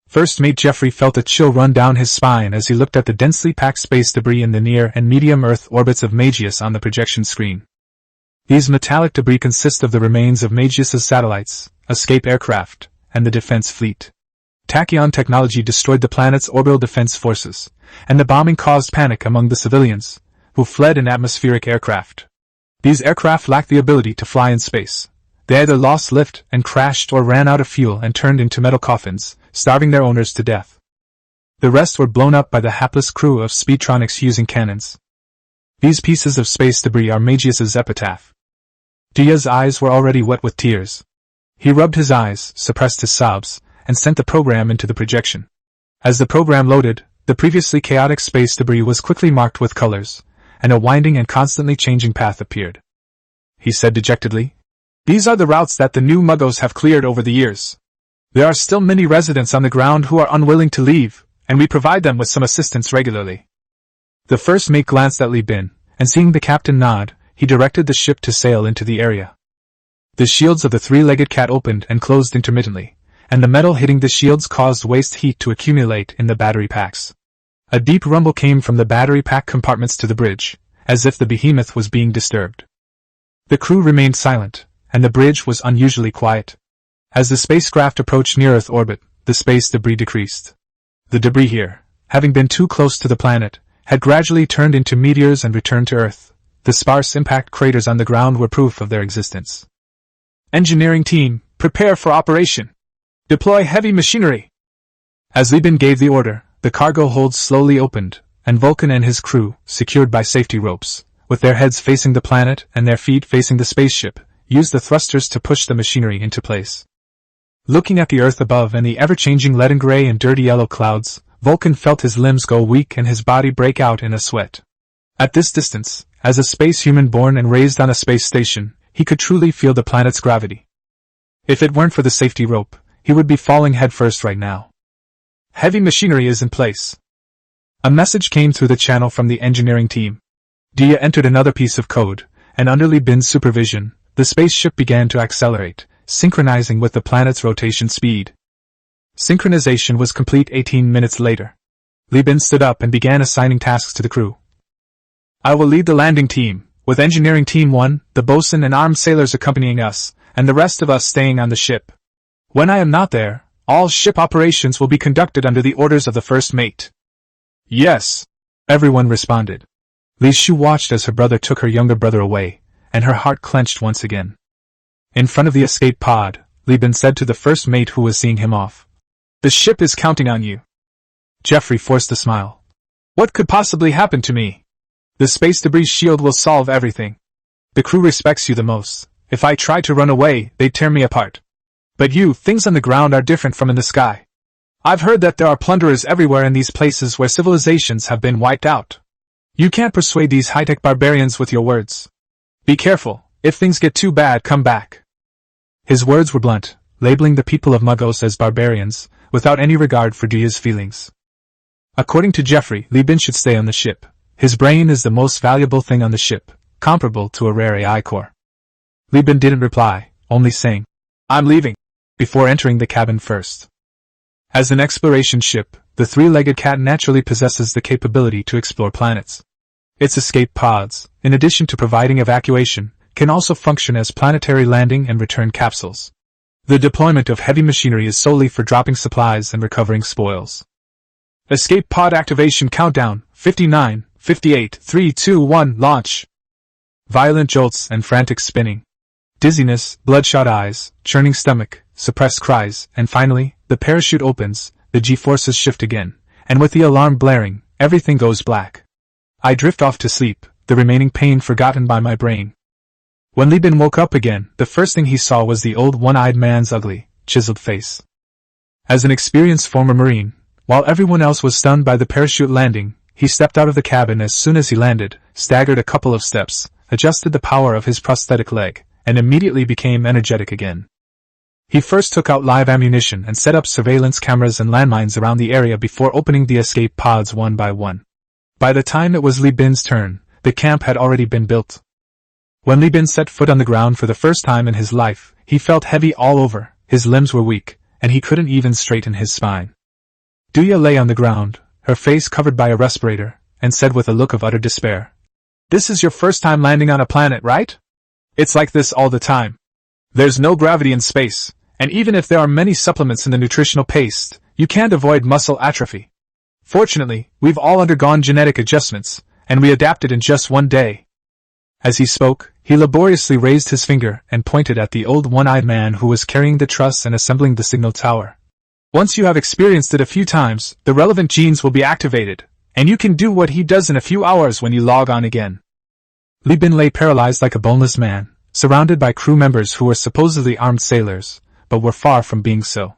First Mate Jeffrey felt a chill run down his spine as he looked at the densely packed space debris in the near and medium Earth orbits of Magius on the projection screen. These metallic debris consist of the remains of Magius's satellites, escape aircraft, and the defense fleet. Tachyon technology destroyed the planet's orbital defense forces, and the bombing caused panic among the civilians, who fled in atmospheric aircraft. These aircraft lacked the ability to fly in space. They either lost lift and crashed or ran out of fuel and turned into metal coffins, starving their owners to death. The rest were blown up by the hapless crew of Speedtronics using cannons. These pieces of space debris are Magius's epitaph. Dia's eyes were already wet with tears. He rubbed his eyes, suppressed his sobs, and sent the program into the projection. As the program loaded, the previously chaotic space debris was quickly marked with colors, and a winding and constantly changing path appeared. He said dejectedly, "These are the routes that the new Muggos have cleared over the years. There are still many residents on the ground who are unwilling to leave, and we provide them with some assistance regularly." The first mate glanced at Li Bin, and seeing the captain nod, he directed the ship to sail into the area. The shields of the three-legged cat opened and closed intermittently, and the metal hitting the shields caused waste heat to accumulate in the battery packs. A deep rumble came from the battery pack compartments to the bridge, as if the behemoth was being disturbed. The crew remained silent, and the bridge was unusually quiet. As the spacecraft approached near-Earth orbit, the space debris decreased. The debris here, having been too close to the planet, had gradually turned into meteors and returned to Earth. The sparse impact craters on the ground were proof of their existence. Engineering team, prepare for operation. Deploy heavy machinery. As Li Bin gave the order, the cargo holds slowly opened, and Vulcan and his crew, secured by safety ropes, with their heads facing the planet and their feet facing the spaceship, used the thrusters to push the machinery into place. Looking at the Earth above and the ever-changing leaden gray and dirty yellow clouds, Vulcan felt his limbs go weak and his body break out in a sweat. At this distance, as a space human born and raised on a space station, he could truly feel the planet's gravity. If it weren't for the safety rope, he would be falling headfirst right now. Heavy machinery is in place. A message came through the channel from the engineering team. Dia entered another piece of code, and under Li Bin's supervision, the spaceship began to accelerate, synchronizing with the planet's rotation speed. Synchronization was complete 18 minutes later. Li Bin stood up and began assigning tasks to the crew. I will lead the landing team, with Engineering Team 1, the bosun and armed sailors accompanying us, and the rest of us staying on the ship. When I am not there, all ship operations will be conducted under the orders of the first mate. Yes, everyone responded. Li Shu watched as her brother took her younger brother away, and her heart clenched once again. In front of the escape pod, Li Bin said to the first mate who was seeing him off, "The ship is counting on you." Jeffrey forced a smile. What could possibly happen to me? The space debris shield will solve everything. The crew respects you the most. If I tried to run away, they'd tear me apart. But you, things on the ground are different from in the sky. I've heard that there are plunderers everywhere in these places where civilizations have been wiped out. You can't persuade these high-tech barbarians with your words. Be careful. If things get too bad, come back. His words were blunt, labeling the people of Magos as barbarians, without any regard for Duya's feelings. According to Jeffrey, Li Bin should stay on the ship. His brain is the most valuable thing on the ship, comparable to a rare AI core. Li Bin didn't reply, only saying, "I'm leaving," before entering the cabin first. As an exploration ship, the three-legged cat naturally possesses the capability to explore planets. Its escape pods, in addition to providing evacuation, can also function as planetary landing and return capsules. The deployment of heavy machinery is solely for dropping supplies and recovering spoils. Escape pod activation countdown, 59, 58, 3, 2, 1, launch. Violent jolts and frantic spinning. Dizziness, bloodshot eyes, churning stomach, suppressed cries, and finally, the parachute opens, the G-forces shift again, and with the alarm blaring, everything goes black. I drift off to sleep, the remaining pain forgotten by my brain. When Li Bin woke up again, the first thing he saw was the old one-eyed man's ugly, chiseled face. As an experienced former Marine, while everyone else was stunned by the parachute landing, he stepped out of the cabin as soon as he landed, staggered a couple of steps, adjusted the power of his prosthetic leg, and immediately became energetic again. He first took out live ammunition and set up surveillance cameras and landmines around the area before opening the escape pods one by one. By the time it was Li Bin's turn, the camp had already been built. When Li Bin set foot on the ground for the first time in his life, he felt heavy all over, his limbs were weak, and he couldn't even straighten his spine. Duya lay on the ground, her face covered by a respirator, and said with a look of utter despair, "This is your first time landing on a planet, right? It's like this all the time. There's no gravity in space, and even if there are many supplements in the nutritional paste, you can't avoid muscle atrophy. Fortunately, we've all undergone genetic adjustments, and we adapted in just one day." As he spoke, he laboriously raised his finger and pointed at the old one-eyed man who was carrying the truss and assembling the signal tower. "Once you have experienced it a few times, the relevant genes will be activated, and you can do what he does in a few hours when you log on again." Li Bin lay paralyzed like a boneless man, surrounded by crew members who were supposedly armed sailors, but were far from being so.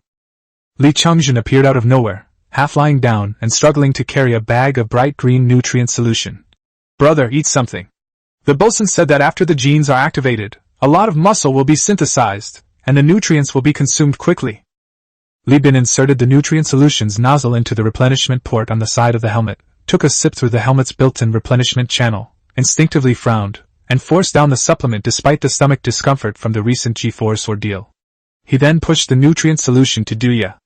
Li Chongjun appeared out of nowhere, half lying down and struggling to carry a bag of bright green nutrient solution. "Brother, eat something. The bosun said that after the genes are activated, a lot of muscle will be synthesized, and the nutrients will be consumed quickly." Li Bin inserted the nutrient solution's nozzle into the replenishment port on the side of the helmet, took a sip through the helmet's built-in replenishment channel, instinctively frowned, and forced down the supplement despite the stomach discomfort from the recent G-force ordeal. He then pushed the nutrient solution to Duya.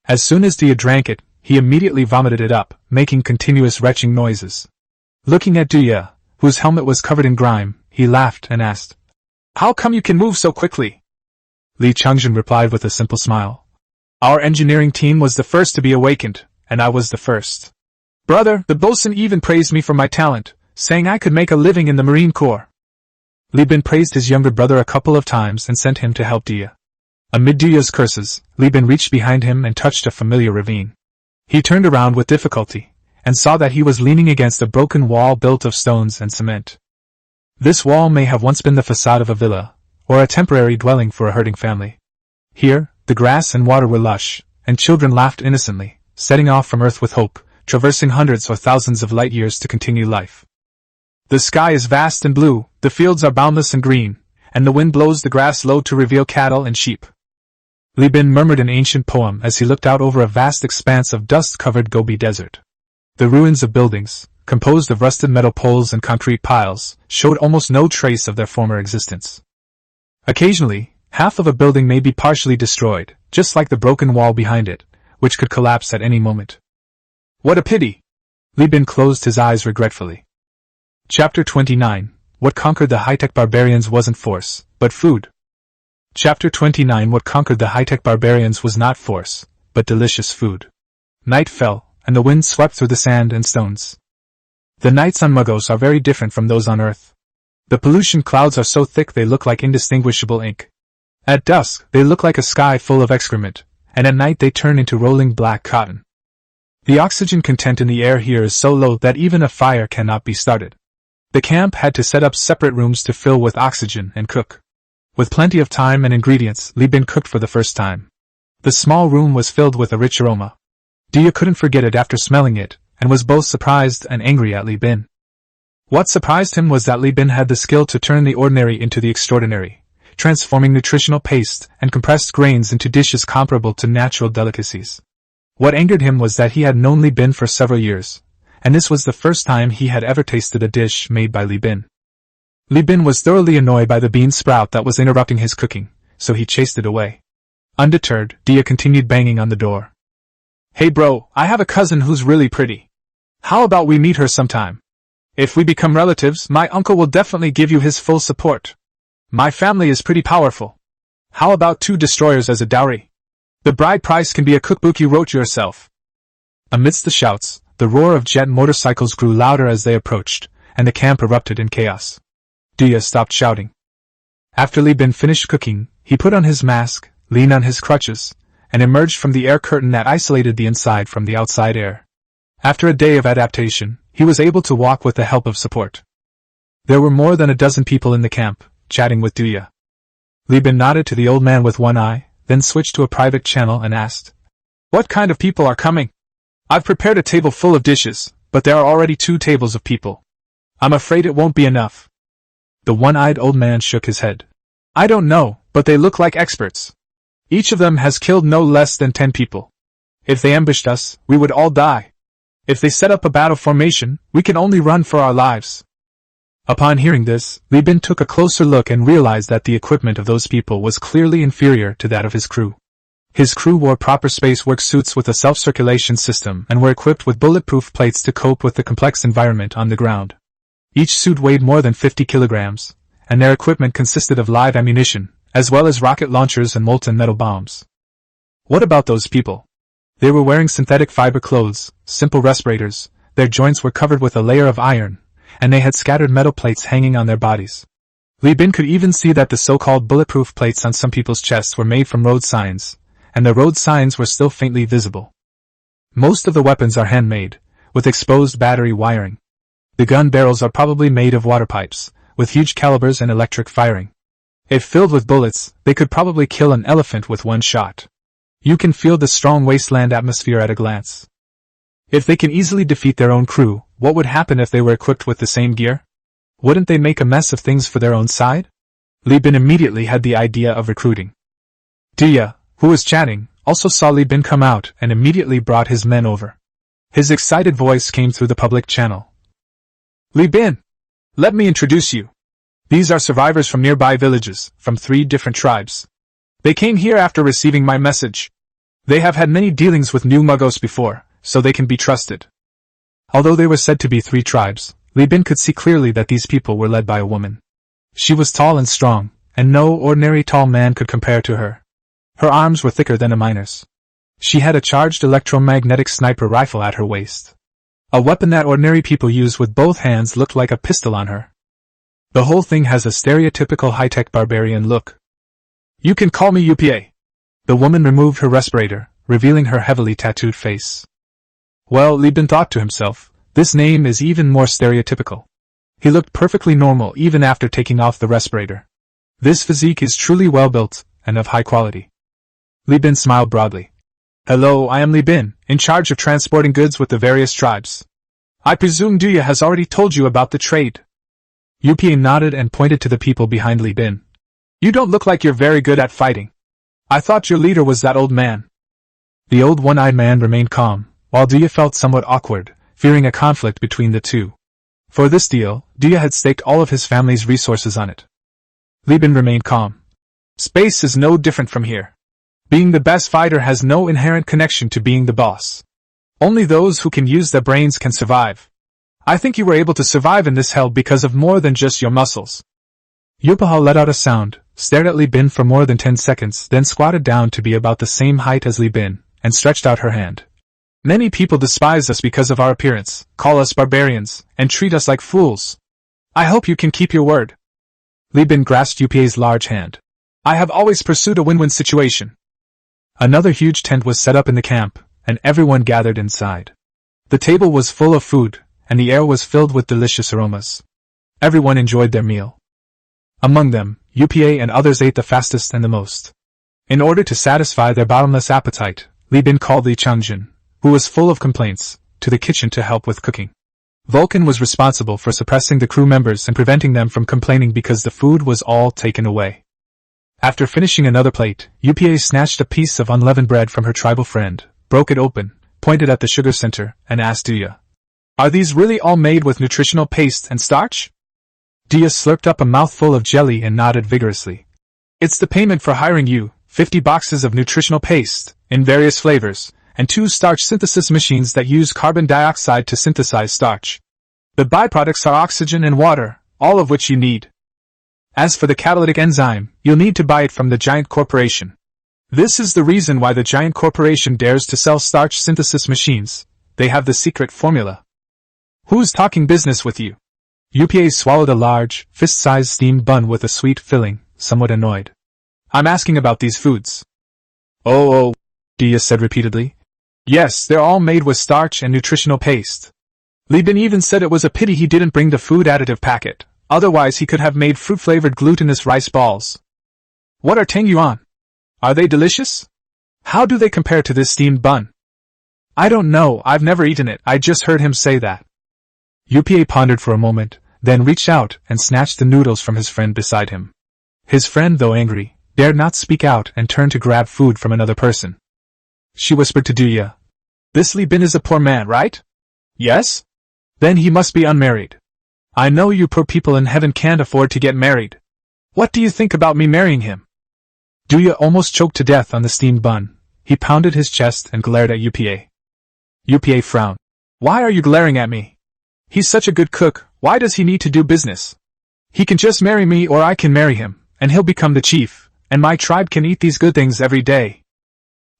As soon as Duya drank it, he immediately vomited it up, making continuous retching noises. Looking at Duya, whose helmet was covered in grime, he laughed and asked, "How come you can move so quickly?" Li Chongjun replied with a simple smile. "Our engineering team was the first to be awakened, and I was the first. Brother, the bosun even praised me for my talent, saying I could make a living in the Marine Corps." Li Bin praised his younger brother a couple of times and sent him to help Duya. Amid Duya's curses, Li Bin reached behind him and touched a familiar ravine. He turned around with difficulty, and saw that he was leaning against a broken wall built of stones and cement. This wall may have once been the facade of a villa, or a temporary dwelling for a herding family. Here, the grass and water were lush, and children laughed innocently, setting off from Earth with hope, traversing hundreds or thousands of light years to continue life. The sky is vast and blue, the fields are boundless and green, and the wind blows the grass low to reveal cattle and sheep. Li Bin murmured an ancient poem as he looked out over a vast expanse of dust-covered Gobi Desert. The ruins of buildings, composed of rusted metal poles and concrete piles, showed almost no trace of their former existence. Occasionally, half of a building may be partially destroyed, just like the broken wall behind it, which could collapse at any moment. What a pity! Li Bin closed his eyes regretfully. Chapter 29. What conquered the high-tech barbarians wasn't force, but food. Chapter 29. What conquered the high-tech barbarians was not force, but delicious food. Night fell, and the wind swept through the sand and stones. The nights on Magos are very different from those on Earth. The pollution clouds are so thick they look like indistinguishable ink. At dusk, they look like a sky full of excrement, and at night they turn into rolling black cotton. The oxygen content in the air here is so low that even a fire cannot be started. The camp had to set up separate rooms to fill with oxygen and cook. With plenty of time and ingredients, Li Bin cooked for the first time. The small room was filled with a rich aroma. Dia couldn't forget it after smelling it, and was both surprised and angry at Li Bin. What surprised him was that Li Bin had the skill to turn the ordinary into the extraordinary, transforming nutritional paste and compressed grains into dishes comparable to natural delicacies. What angered him was that he had known Li Bin for several years, and this was the first time he had ever tasted a dish made by Li Bin. Li Bin was thoroughly annoyed by the bean sprout that was interrupting his cooking, so he chased it away. Undeterred, Dia continued banging on the door. "Hey bro, I have a cousin who's really pretty. How about we meet her sometime? If we become relatives, my uncle will definitely give you his full support. My family is pretty powerful. How about 2 destroyers as a dowry? The bride price can be a cookbook you wrote yourself." Amidst the shouts, the roar of jet motorcycles grew louder as they approached, and the camp erupted in chaos. Dia stopped shouting. After Li Bin finished cooking, he put on his mask, leaned on his crutches, and emerged from the air curtain that isolated the inside from the outside air. After a day of adaptation, he was able to walk with the help of support. There were more than a dozen people in the camp, chatting with Dia. Li Bin nodded to the old man with one eye, then switched to a private channel and asked, "What kind of people are coming? I've prepared a table full of dishes, but there are already 2 tables of people. I'm afraid it won't be enough." The one-eyed old man shook his head. "I don't know, but they look like experts. Each of them has killed no less than 10 people. If they ambushed us, we would all die. If they set up a battle formation, we can only run for our lives." Upon hearing this, Li Bin took a closer look and realized that the equipment of those people was clearly inferior to that of his crew. His crew wore proper space work suits with a self-circulation system and were equipped with bulletproof plates to cope with the complex environment on the ground. Each suit weighed more than 50 kilograms, and their equipment consisted of live ammunition, as well as rocket launchers and molten metal bombs. What about those people? They were wearing synthetic fiber clothes, simple respirators, their joints were covered with a layer of iron, and they had scattered metal plates hanging on their bodies. Li Bin could even see that the so-called bulletproof plates on some people's chests were made from road signs, and the road signs were still faintly visible. Most of the weapons are handmade, with exposed battery wiring. The gun barrels are probably made of water pipes, with huge calibers and electric firing. If filled with bullets, they could probably kill an elephant with one shot. You can feel the strong wasteland atmosphere at a glance. If they can easily defeat their own crew, what would happen if they were equipped with the same gear? Wouldn't they make a mess of things for their own side? Li Bin immediately had the idea of recruiting. Dia, who was chatting, also saw Li Bin come out and immediately brought his men over. His excited voice came through the public channel. "Li Bin, let me introduce you. These are survivors from nearby villages, from 3 different tribes. They came here after receiving my message. They have had many dealings with New Mugos before, so they can be trusted." Although they were said to be 3 tribes, Li Bin could see clearly that these people were led by a woman. She was tall and strong, and no ordinary tall man could compare to her. Her arms were thicker than a miner's. She had a charged electromagnetic sniper rifle at her waist. A weapon that ordinary people use with both hands looked like a pistol on her. The whole thing has a stereotypical high-tech barbarian look. "You can call me UPA." The woman removed her respirator, revealing her heavily tattooed face. Well, Li Bin thought to himself, this name is even more stereotypical. He looked perfectly normal even after taking off the respirator. This physique is truly well-built, and of high quality. Li Bin smiled broadly. "Hello, I am Li Bin, in charge of transporting goods with the various tribes. I presume Duya has already told you about the trade." UPA nodded and pointed to the people behind Li Bin. "You don't look like you're very good at fighting. I thought your leader was that old man." The old one-eyed man remained calm, while Duya felt somewhat awkward, fearing a conflict between the two. For this deal, Duya had staked all of his family's resources on it. Li Bin remained calm. "Space is no different from here. Being the best fighter has no inherent connection to being the boss. Only those who can use their brains can survive. I think you were able to survive in this hell because of more than just your muscles." Yupaha let out a sound, stared at Li Bin for more than 10 seconds, then squatted down to be about the same height as Li Bin, and stretched out her hand. "Many people despise us because of our appearance, call us barbarians, and treat us like fools. I hope you can keep your word." Li Bin grasped UPA's large hand. "I have always pursued a win-win situation." Another huge tent was set up in the camp, and everyone gathered inside. The table was full of food, and the air was filled with delicious aromas. Everyone enjoyed their meal. Among them, UPA and others ate the fastest and the most. In order to satisfy their bottomless appetite, Li Bin called Li Changjin, who was full of complaints, to the kitchen to help with cooking. Vulcan was responsible for suppressing the crew members and preventing them from complaining because the food was all taken away. After finishing another plate, UPA snatched a piece of unleavened bread from her tribal friend, broke it open, pointed at the sugar center, and asked Duya, "Are these really all made with nutritional paste and starch?" Duya slurped up a mouthful of jelly and nodded vigorously. "It's the payment for hiring you, 50 boxes of nutritional paste, in various flavors, and 2 starch synthesis machines that use carbon dioxide to synthesize starch. The byproducts are oxygen and water, all of which you need. As for the catalytic enzyme, you'll need to buy it from the giant corporation. This is the reason why the giant corporation dares to sell starch synthesis machines. They have the secret formula." "Who's talking business with you?" UPA swallowed a large, fist-sized steamed bun with a sweet filling, somewhat annoyed. "I'm asking about these foods." Oh, Dia said repeatedly. "Yes, they're all made with starch and nutritional paste. Li Bin even said it was a pity he didn't bring the food additive packet, otherwise he could have made fruit-flavored glutinous rice balls. What are tangyuan? Are they delicious? How do they compare to this steamed bun?" "I don't know, I've never eaten it, I just heard him say that." UPA pondered for a moment, then reached out and snatched the noodles from his friend beside him. His friend, though angry, dared not speak out and turned to grab food from another person. She whispered to Duya, "This Li Bin is a poor man, right?" "Yes?" "Then he must be unmarried. I know you poor people in heaven can't afford to get married. What do you think about me marrying him?" Duya almost choked to death on the steamed bun. He pounded his chest and glared at UPA. UPA frowned. "Why are you glaring at me? He's such a good cook, why does he need to do business? He can just marry me or I can marry him, and he'll become the chief, and my tribe can eat these good things every day.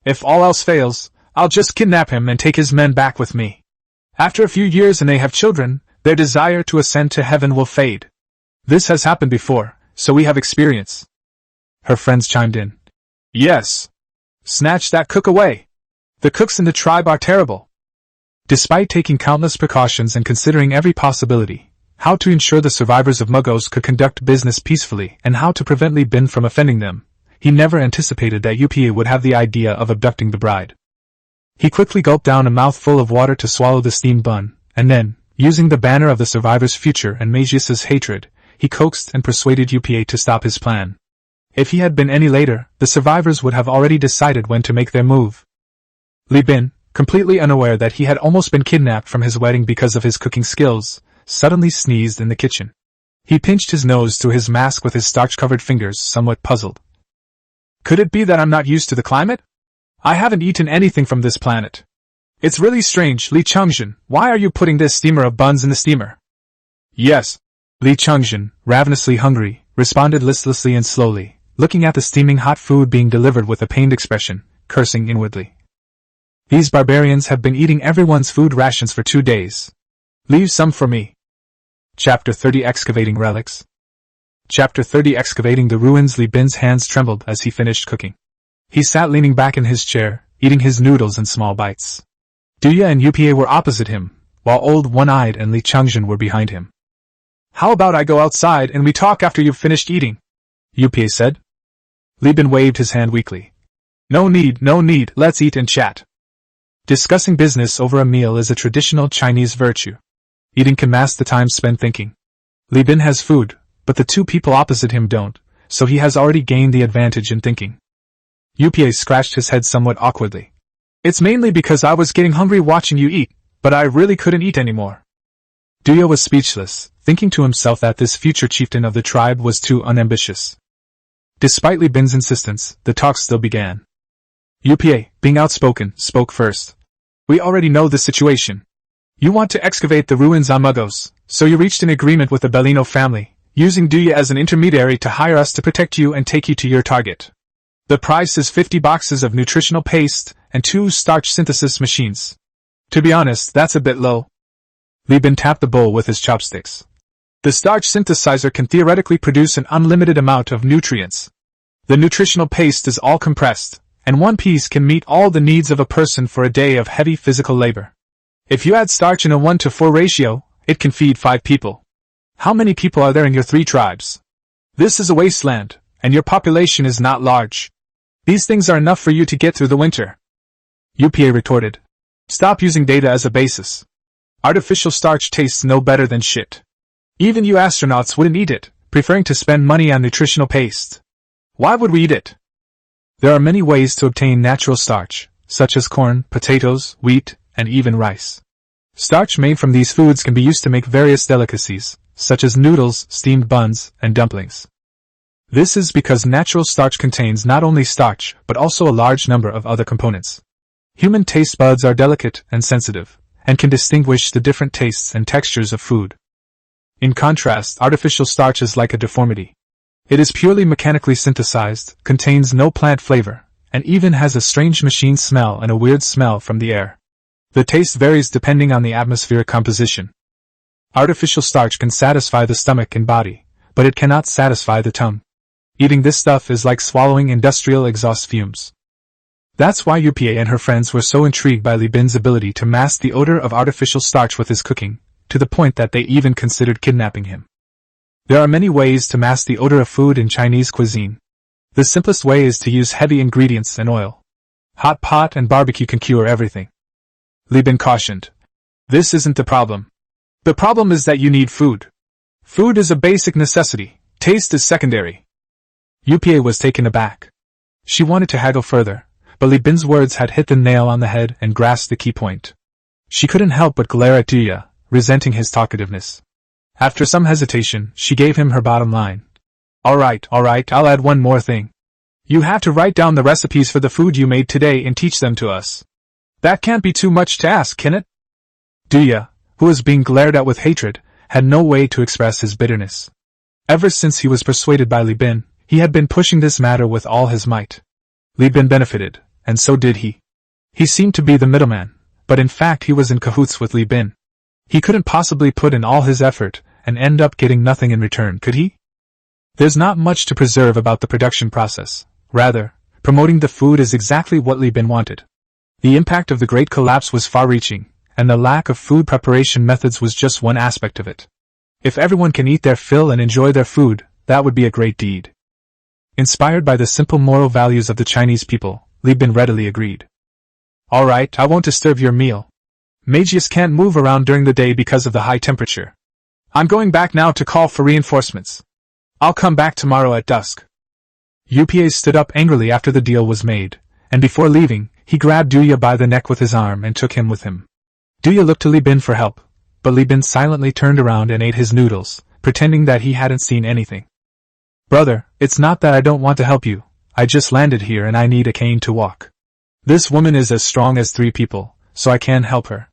If all else fails, I'll just kidnap him and take his men back with me. After a few years and they have children, their desire to ascend to heaven will fade. This has happened before, so we have experience." Her friends chimed in. "Yes. Snatch that cook away. The cooks in the tribe are terrible." Despite taking countless precautions and considering every possibility, how to ensure the survivors of Muggos could conduct business peacefully and how to prevent Li Bin from offending them, he never anticipated that UPA would have the idea of abducting the bride. He quickly gulped down a mouthful of water to swallow the steamed bun, and then, using the banner of the survivors' future and Magius's hatred, he coaxed and persuaded UPA to stop his plan. If he had been any later, the survivors would have already decided when to make their move. Li Bin, completely unaware that he had almost been kidnapped from his wedding because of his cooking skills, suddenly sneezed in the kitchen. He pinched his nose through his mask with his starch-covered fingers, somewhat puzzled. "Could it be that I'm not used to the climate? I haven't eaten anything from this planet. It's really strange, Li Changjin, why are you putting this steamer of buns in the steamer?" "Yes." Li Changjin, ravenously hungry, responded listlessly and slowly, looking at the steaming hot food being delivered with a pained expression, cursing inwardly. "These barbarians have been eating everyone's food rations for 2 days. Leave some for me." Chapter 30 Excavating Relics. Chapter 30 Excavating the Ruins. Li Bin's hands trembled as he finished cooking. He sat leaning back in his chair, eating his noodles in small bites. Duya and UPA were opposite him, while old One-Eyed and Li Changjin were behind him. "How about I go outside and we talk after you've finished eating?" UPA said. Li Bin waved his hand weakly. No need, let's eat and chat." Discussing business over a meal is a traditional Chinese virtue. Eating can mask the time spent thinking. Li Bin has food, but the two people opposite him don't, so he has already gained the advantage in thinking. UPA scratched his head somewhat awkwardly. "It's mainly because I was getting hungry watching you eat, but I really couldn't eat anymore." Duya was speechless, thinking to himself that this future chieftain of the tribe was too unambitious. Despite Li Bin's insistence, the talk still began. UPA, being outspoken, spoke first. "We already know the situation. You want to excavate the ruins on Muggos, so you reached an agreement with the Bellino family, using Duya as an intermediary to hire us to protect you and take you to your target. The price is 50 boxes of nutritional paste and 2 starch synthesis machines. To be honest, that's a bit low." Li Bin tapped the bowl with his chopsticks. "The starch synthesizer can theoretically produce an unlimited amount of nutrients. The nutritional paste is all compressed, and one piece can meet all the needs of a person for a day of heavy physical labor. If you add starch in a 1-to-4 ratio, it can feed 5 people. How many people are there in your 3 tribes? This is a wasteland, and your population is not large. These things are enough for you to get through the winter. UPA retorted. Stop using data as a basis. Artificial starch tastes no better than shit. Even you astronauts wouldn't eat it, preferring to spend money on nutritional paste. Why would we eat it? There are many ways to obtain natural starch, such as corn, potatoes, wheat, and even rice. Starch made from these foods can be used to make various delicacies, such as noodles, steamed buns, and dumplings. This is because natural starch contains not only starch, but also a large number of other components. Human taste buds are delicate and sensitive, and can distinguish the different tastes and textures of food. In contrast, artificial starch is like a deformity. It is purely mechanically synthesized, contains no plant flavor, and even has a strange machine smell and a weird smell from the air. The taste varies depending on the atmospheric composition. Artificial starch can satisfy the stomach and body, but it cannot satisfy the tongue. Eating this stuff is like swallowing industrial exhaust fumes. That's why UPA and her friends were so intrigued by Li Bin's ability to mask the odor of artificial starch with his cooking, to the point that they even considered kidnapping him. There are many ways to mask the odor of food in Chinese cuisine. The simplest way is to use heavy ingredients and oil. Hot pot and barbecue can cure everything. Li Bin cautioned. This isn't the problem. The problem is that you need food. Food is a basic necessity. Taste is secondary. UPA was taken aback. She wanted to haggle further, but Li Bin's words had hit the nail on the head and grasped the key point. She couldn't help but glare at Duya, resenting his talkativeness. After some hesitation, she gave him her bottom line. Alright, I'll add one more thing. You have to write down the recipes for the food you made today and teach them to us. That can't be too much to ask, can it? Duya, who was being glared at with hatred, had no way to express his bitterness. Ever since he was persuaded by Li Bin, he had been pushing this matter with all his might. Li Bin benefited, and so did he. He seemed to be the middleman, but in fact he was in cahoots with Li Bin. He couldn't possibly put in all his effort and end up getting nothing in return, could he? There's not much to preserve about the production process. Rather, promoting the food is exactly what Li Bin wanted. The impact of the Great Collapse was far-reaching, and the lack of food preparation methods was just one aspect of it. If everyone can eat their fill and enjoy their food, that would be a great deed. Inspired by the simple moral values of the Chinese people, Li Bin readily agreed. Alright, I won't disturb your meal. Magius can't move around during the day because of the high temperature. I'm going back now to call for reinforcements. I'll come back tomorrow at dusk. UPA stood up angrily after the deal was made, and before leaving, he grabbed Duya by the neck with his arm and took him with him. Duya looked to Li Bin for help, but Li Bin silently turned around and ate his noodles, pretending that he hadn't seen anything. Brother, it's not that I don't want to help you, I just landed here and I need a cane to walk. This woman is as strong as 3 people, so I can't help her.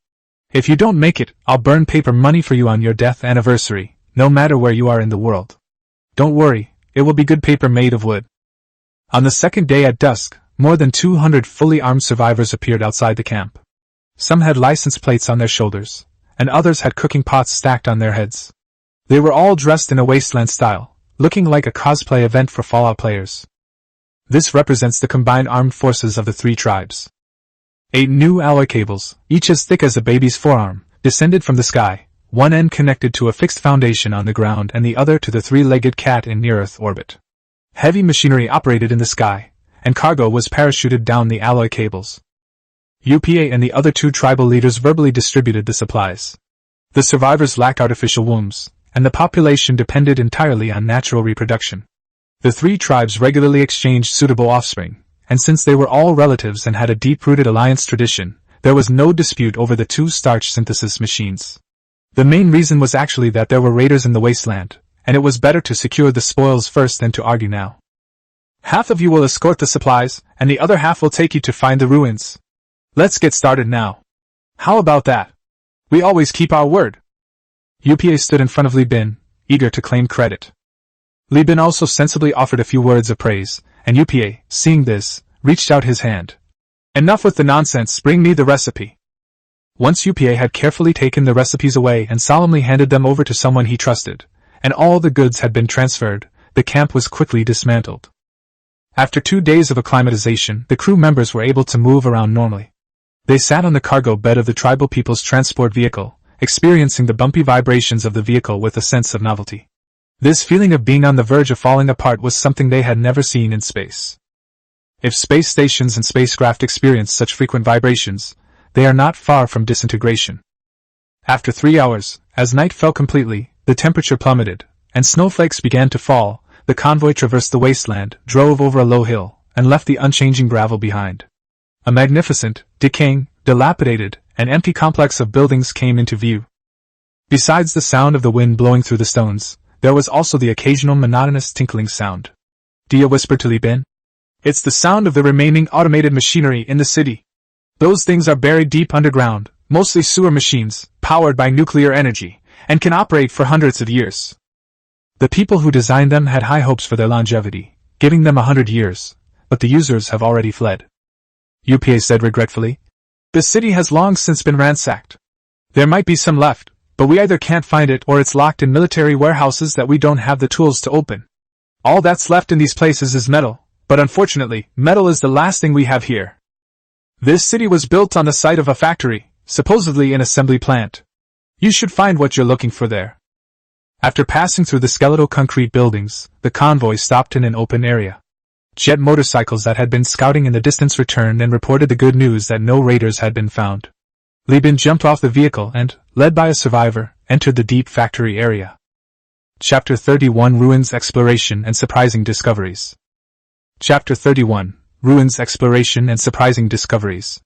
If you don't make it, I'll burn paper money for you on your death anniversary, no matter where you are in the world. Don't worry, it will be good paper made of wood. On the second day at dusk, more than 200 fully armed survivors appeared outside the camp. Some had license plates on their shoulders, and others had cooking pots stacked on their heads. They were all dressed in a Wasteland style, looking like a cosplay event for Fallout players. This represents the combined armed forces of the 3 tribes. 8 new alloy cables, each as thick as a baby's forearm, descended from the sky, one end connected to a fixed foundation on the ground and the other to the 3-legged cat in near-Earth orbit. Heavy machinery operated in the sky, and cargo was parachuted down the alloy cables. UPA and the other 2 tribal leaders verbally distributed the supplies. The survivors lacked artificial wombs, and the population depended entirely on natural reproduction. The 3 tribes regularly exchanged suitable offspring, and since they were all relatives and had a deep-rooted alliance tradition, there was no dispute over the 2 starch synthesis machines. The main reason was actually that there were raiders in the wasteland, and it was better to secure the spoils first than to argue now. Half of you will escort the supplies, and the other half will take you to find the ruins. Let's get started now. How about that? We always keep our word. UPA stood in front of Li Bin, eager to claim credit. Li Bin also sensibly offered a few words of praise, and UPA, seeing this, reached out his hand. Enough with the nonsense, bring me the recipe. Once UPA had carefully taken the recipes away and solemnly handed them over to someone he trusted, and all the goods had been transferred, the camp was quickly dismantled. After 2 days of acclimatization, the crew members were able to move around normally. They sat on the cargo bed of the tribal people's transport vehicle, experiencing the bumpy vibrations of the vehicle with a sense of novelty. This feeling of being on the verge of falling apart was something they had never seen in space. If space stations and spacecraft experience such frequent vibrations, they are not far from disintegration. After 3 hours, as night fell completely, the temperature plummeted, and snowflakes began to fall. The convoy traversed the wasteland, drove over a low hill, and left the unchanging gravel behind. A magnificent, decaying, dilapidated, and empty complex of buildings came into view. Besides the sound of the wind blowing through the stones, there was also the occasional monotonous tinkling sound. Dia whispered to Li Bin. It's the sound of the remaining automated machinery in the city. Those things are buried deep underground, mostly sewer machines, powered by nuclear energy, and can operate for hundreds of years. The people who designed them had high hopes for their longevity, giving them 100 years, but the users have already fled. UPA said regretfully. The city has long since been ransacked. There might be some left, but we either can't find it or it's locked in military warehouses that we don't have the tools to open. All that's left in these places is metal, but unfortunately, metal is the last thing we have here. This city was built on the site of a factory, supposedly an assembly plant. You should find what you're looking for there. After passing through the skeletal concrete buildings, the convoy stopped in an open area. Jet motorcycles that had been scouting in the distance returned and reported the good news that no raiders had been found. Li Bin jumped off the vehicle and, led by a survivor, entered the deep factory area. Chapter 31 Ruins Exploration and Surprising Discoveries. Chapter 31 Ruins Exploration and Surprising Discoveries.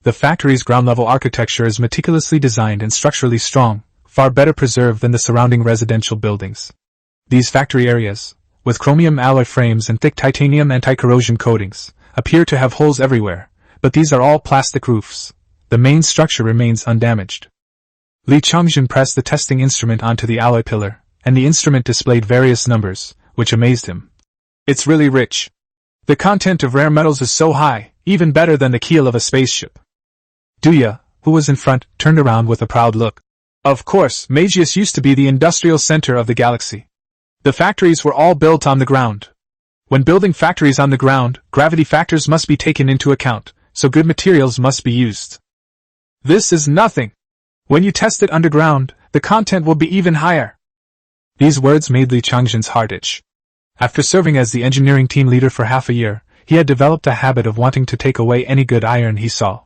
The factory's ground-level architecture is meticulously designed and structurally strong, far better preserved than the surrounding residential buildings. These factory areas, with chromium alloy frames and thick titanium anti-corrosion coatings, appear to have holes everywhere, but these are all plastic roofs. The main structure remains undamaged. Li Chongjin pressed the testing instrument onto the alloy pillar, and the instrument displayed various numbers, which amazed him. It's really rich. The content of rare metals is so high, even better than the keel of a spaceship. Duya, who was in front, turned around with a proud look. Of course, Magius used to be the industrial center of the galaxy. The factories were all built on the ground. When building factories on the ground, gravity factors must be taken into account, so good materials must be used. This is nothing. When you test it underground, the content will be even higher. These words made Li Chongjin's heart itch. After serving as the engineering team leader for half a year, he had developed a habit of wanting to take away any good iron he saw.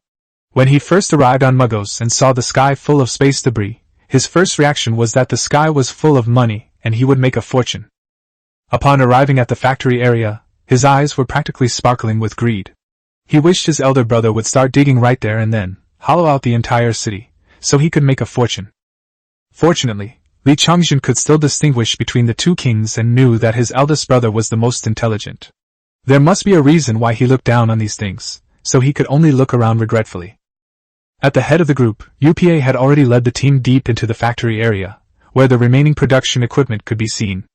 When he first arrived on Mugos and saw the sky full of space debris, his first reaction was that the sky was full of money, and he would make a fortune. Upon arriving at the factory area, his eyes were practically sparkling with greed. He wished his elder brother would start digging right there and then, hollow out the entire city, so he could make a fortune. Fortunately, Li Chongjin could still distinguish between the two kings and knew that his eldest brother was the most intelligent. There must be a reason why he looked down on these things, so he could only look around regretfully. At the head of the group, UPA had already led the team deep into the factory area, where the remaining production equipment could be seen.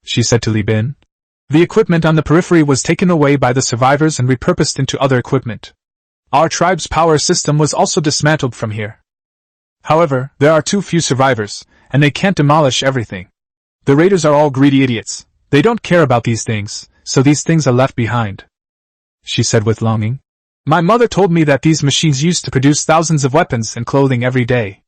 She said to Li Bin. The equipment on the periphery was taken away by the survivors and repurposed into other equipment. Our tribe's power system was also dismantled from here. However, there are too few survivors, and they can't demolish everything. The raiders are all greedy idiots. They don't care about these things, so these things are left behind. She said with longing. My mother told me that these machines used to produce thousands of weapons and clothing every day.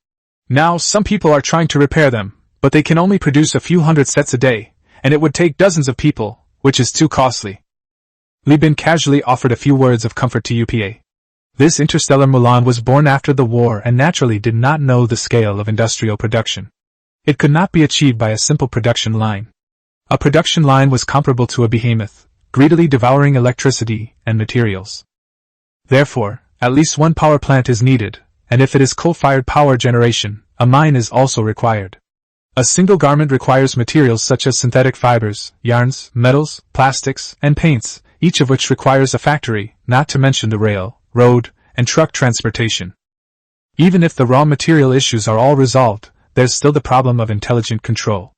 Now some people are trying to repair them, but they can only produce a few hundred sets a day, and it would take dozens of people, which is too costly. Li Bin casually offered a few words of comfort to UPA. This interstellar Mulan was born after the war and naturally did not know the scale of industrial production. It could not be achieved by a simple production line. A production line was comparable to a behemoth, greedily devouring electricity and materials. Therefore, at least one power plant is needed, and if it is coal-fired power generation, a mine is also required. A single garment requires materials such as synthetic fibers, yarns, metals, plastics, and paints, each of which requires a factory, not to mention the rail, road, and truck transportation. Even if the raw material issues are all resolved, there's still the problem of intelligent control.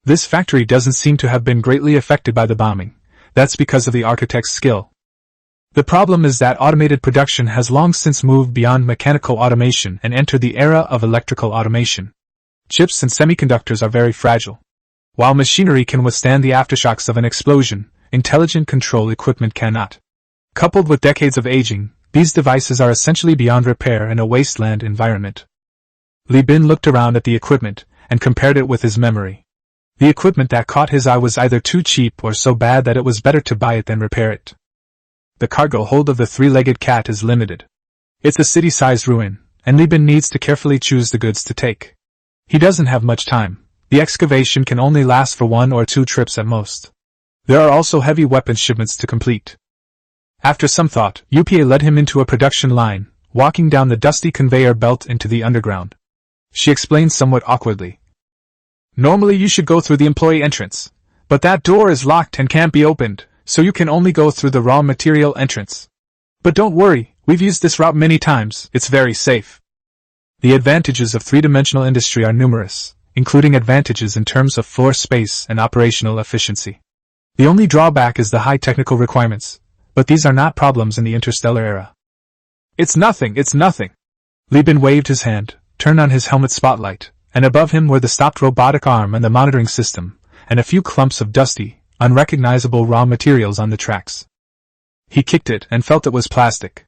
This factory doesn't seem to have been greatly affected by the bombing. That's because of the architect's skill. The problem is that automated production has long since moved beyond mechanical automation and entered the era of electrical automation. Chips and semiconductors are very fragile. While machinery can withstand the aftershocks of an explosion, intelligent control equipment cannot. Coupled with decades of aging, these devices are essentially beyond repair in a wasteland environment. Li Bin looked around at the equipment and compared it with his memory. The equipment that caught his eye was either too cheap or so bad that it was better to buy it than repair it. The cargo hold of the three-legged cat is limited. It's a city-sized ruin, and Li Bin needs to carefully choose the goods to take. He doesn't have much time. The excavation can only last for 1 or 2 trips at most. There are also heavy weapons shipments to complete. After some thought, UPA led him into a production line, walking down the dusty conveyor belt into the underground. She explained somewhat awkwardly. Normally you should go through the employee entrance, but that door is locked and can't be opened, so you can only go through the raw material entrance. But don't worry, we've used this route many times, it's very safe. The advantages of three-dimensional industry are numerous, including advantages in terms of floor space and operational efficiency. The only drawback is the high technical requirements, but these are not problems in the interstellar era. It's nothing. Li Bin waved his hand, turned on his helmet spotlight, and above him were the stopped robotic arm and the monitoring system, and a few clumps of dusty, unrecognizable raw materials on the tracks. He kicked it and felt it was plastic.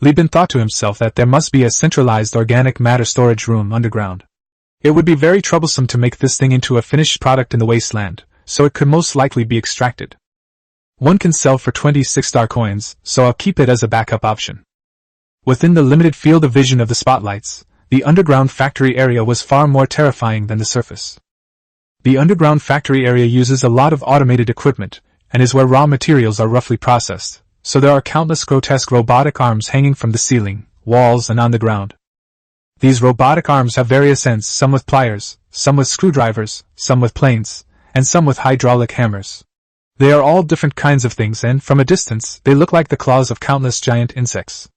Li Bin thought to himself that there must be a centralized organic matter storage room underground. It would be very troublesome to make this thing into a finished product in the wasteland, so it could most likely be extracted. One can sell for 26 star coins, so I'll keep it as a backup option. Within the limited field of vision of the spotlights, the underground factory area was far more terrifying than the surface. The underground factory area uses a lot of automated equipment, and is where raw materials are roughly processed, so there are countless grotesque robotic arms hanging from the ceiling, walls, and on the ground. These robotic arms have various ends, some with pliers, some with screwdrivers, some with planes, and some with hydraulic hammers. They are all different kinds of things, and from a distance, they look like the claws of countless giant insects.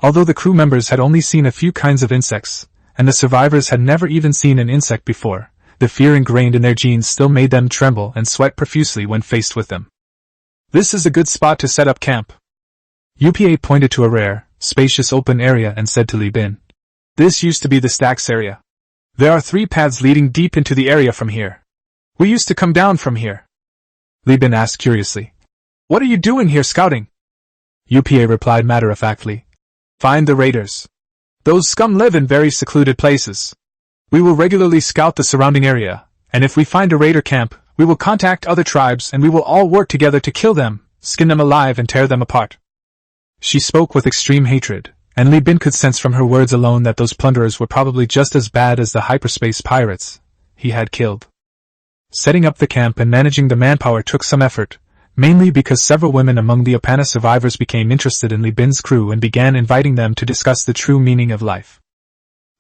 Although the crew members had only seen a few kinds of insects, and the survivors had never even seen an insect before, the fear ingrained in their genes still made them tremble and sweat profusely when faced with them. This is a good spot to set up camp. UPA pointed to a rare, spacious open area and said to Li Bin, "This used to be the stacks area. There are 3 paths leading deep into the area from here. We used to come down from here." Li Bin asked curiously, "What are you doing here scouting?" UPA replied matter-of-factly, "Find the raiders. Those scum live in very secluded places. We will regularly scout the surrounding area, and if we find a raider camp, we will contact other tribes and we will all work together to kill them, skin them alive and tear them apart." She spoke with extreme hatred, and Li Bin could sense from her words alone that those plunderers were probably just as bad as the hyperspace pirates he had killed. Setting up the camp and managing the manpower took some effort, mainly because several women among the Opana survivors became interested in Li Bin's crew and began inviting them to discuss the true meaning of life.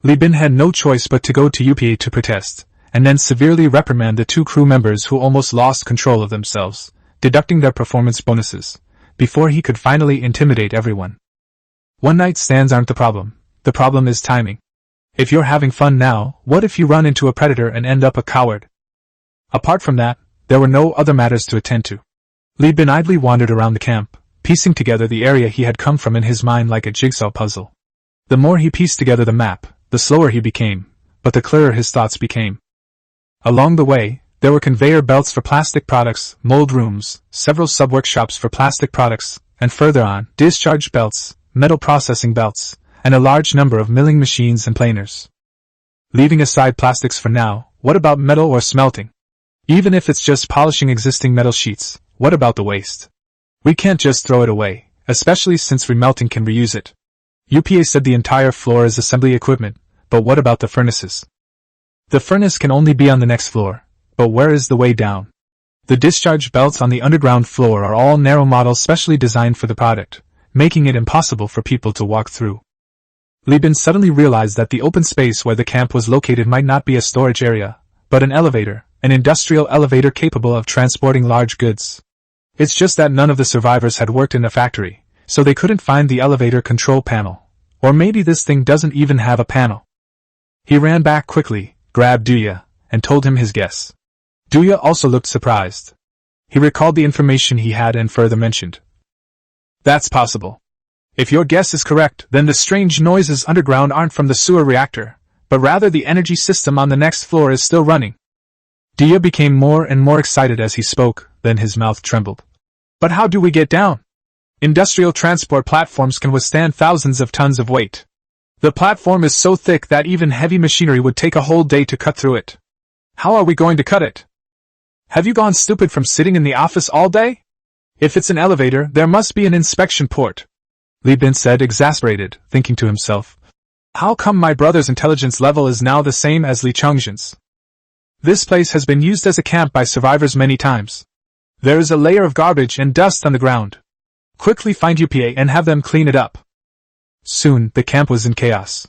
Li Bin had no choice but to go to UPA to protest, and then severely reprimand the 2 crew members who almost lost control of themselves, deducting their performance bonuses, before he could finally intimidate everyone. One-night stands aren't the problem is timing. If you're having fun now, what if you run into a predator and end up a coward? Apart from that, there were no other matters to attend to. Li Bin idly wandered around the camp, piecing together the area he had come from in his mind like a jigsaw puzzle. The more he pieced together the map, the slower he became, but the clearer his thoughts became. Along the way, there were conveyor belts for plastic products, mold rooms, several sub-workshops for plastic products, and further on, discharge belts, metal processing belts, and a large number of milling machines and planers. Leaving aside plastics for now, what about metal or smelting? Even if it's just polishing existing metal sheets, what about the waste? We can't just throw it away, especially since remelting can reuse it. UPA said the entire floor is assembly equipment, but what about the furnaces? The furnace can only be on the next floor, but where is the way down? The discharge belts on the underground floor are all narrow models specially designed for the product, making it impossible for people to walk through. Li Bin suddenly realized that the open space where the camp was located might not be a storage area, but an elevator, an industrial elevator capable of transporting large goods. It's just that none of the survivors had worked in a factory, so they couldn't find the elevator control panel. Or maybe this thing doesn't even have a panel. He ran back quickly, grabbed Duya, and told him his guess. Duya also looked surprised. He recalled the information he had and further mentioned, "That's possible. If your guess is correct, then the strange noises underground aren't from the sewer reactor, but rather the energy system on the next floor is still running." Dia became more and more excited as he spoke, then his mouth trembled. But how do we get down? Industrial transport platforms can withstand thousands of tons of weight. The platform is so thick that even heavy machinery would take a whole day to cut through it. How are we going to cut it? Have you gone stupid from sitting in the office all day? If it's an elevator, there must be an inspection port. Li Bin said, exasperated, thinking to himself, how come my brother's intelligence level is now the same as Li Chengzhen's? This place has been used as a camp by survivors many times. There is a layer of garbage and dust on the ground. Quickly find UPA and have them clean it up. Soon, the camp was in chaos.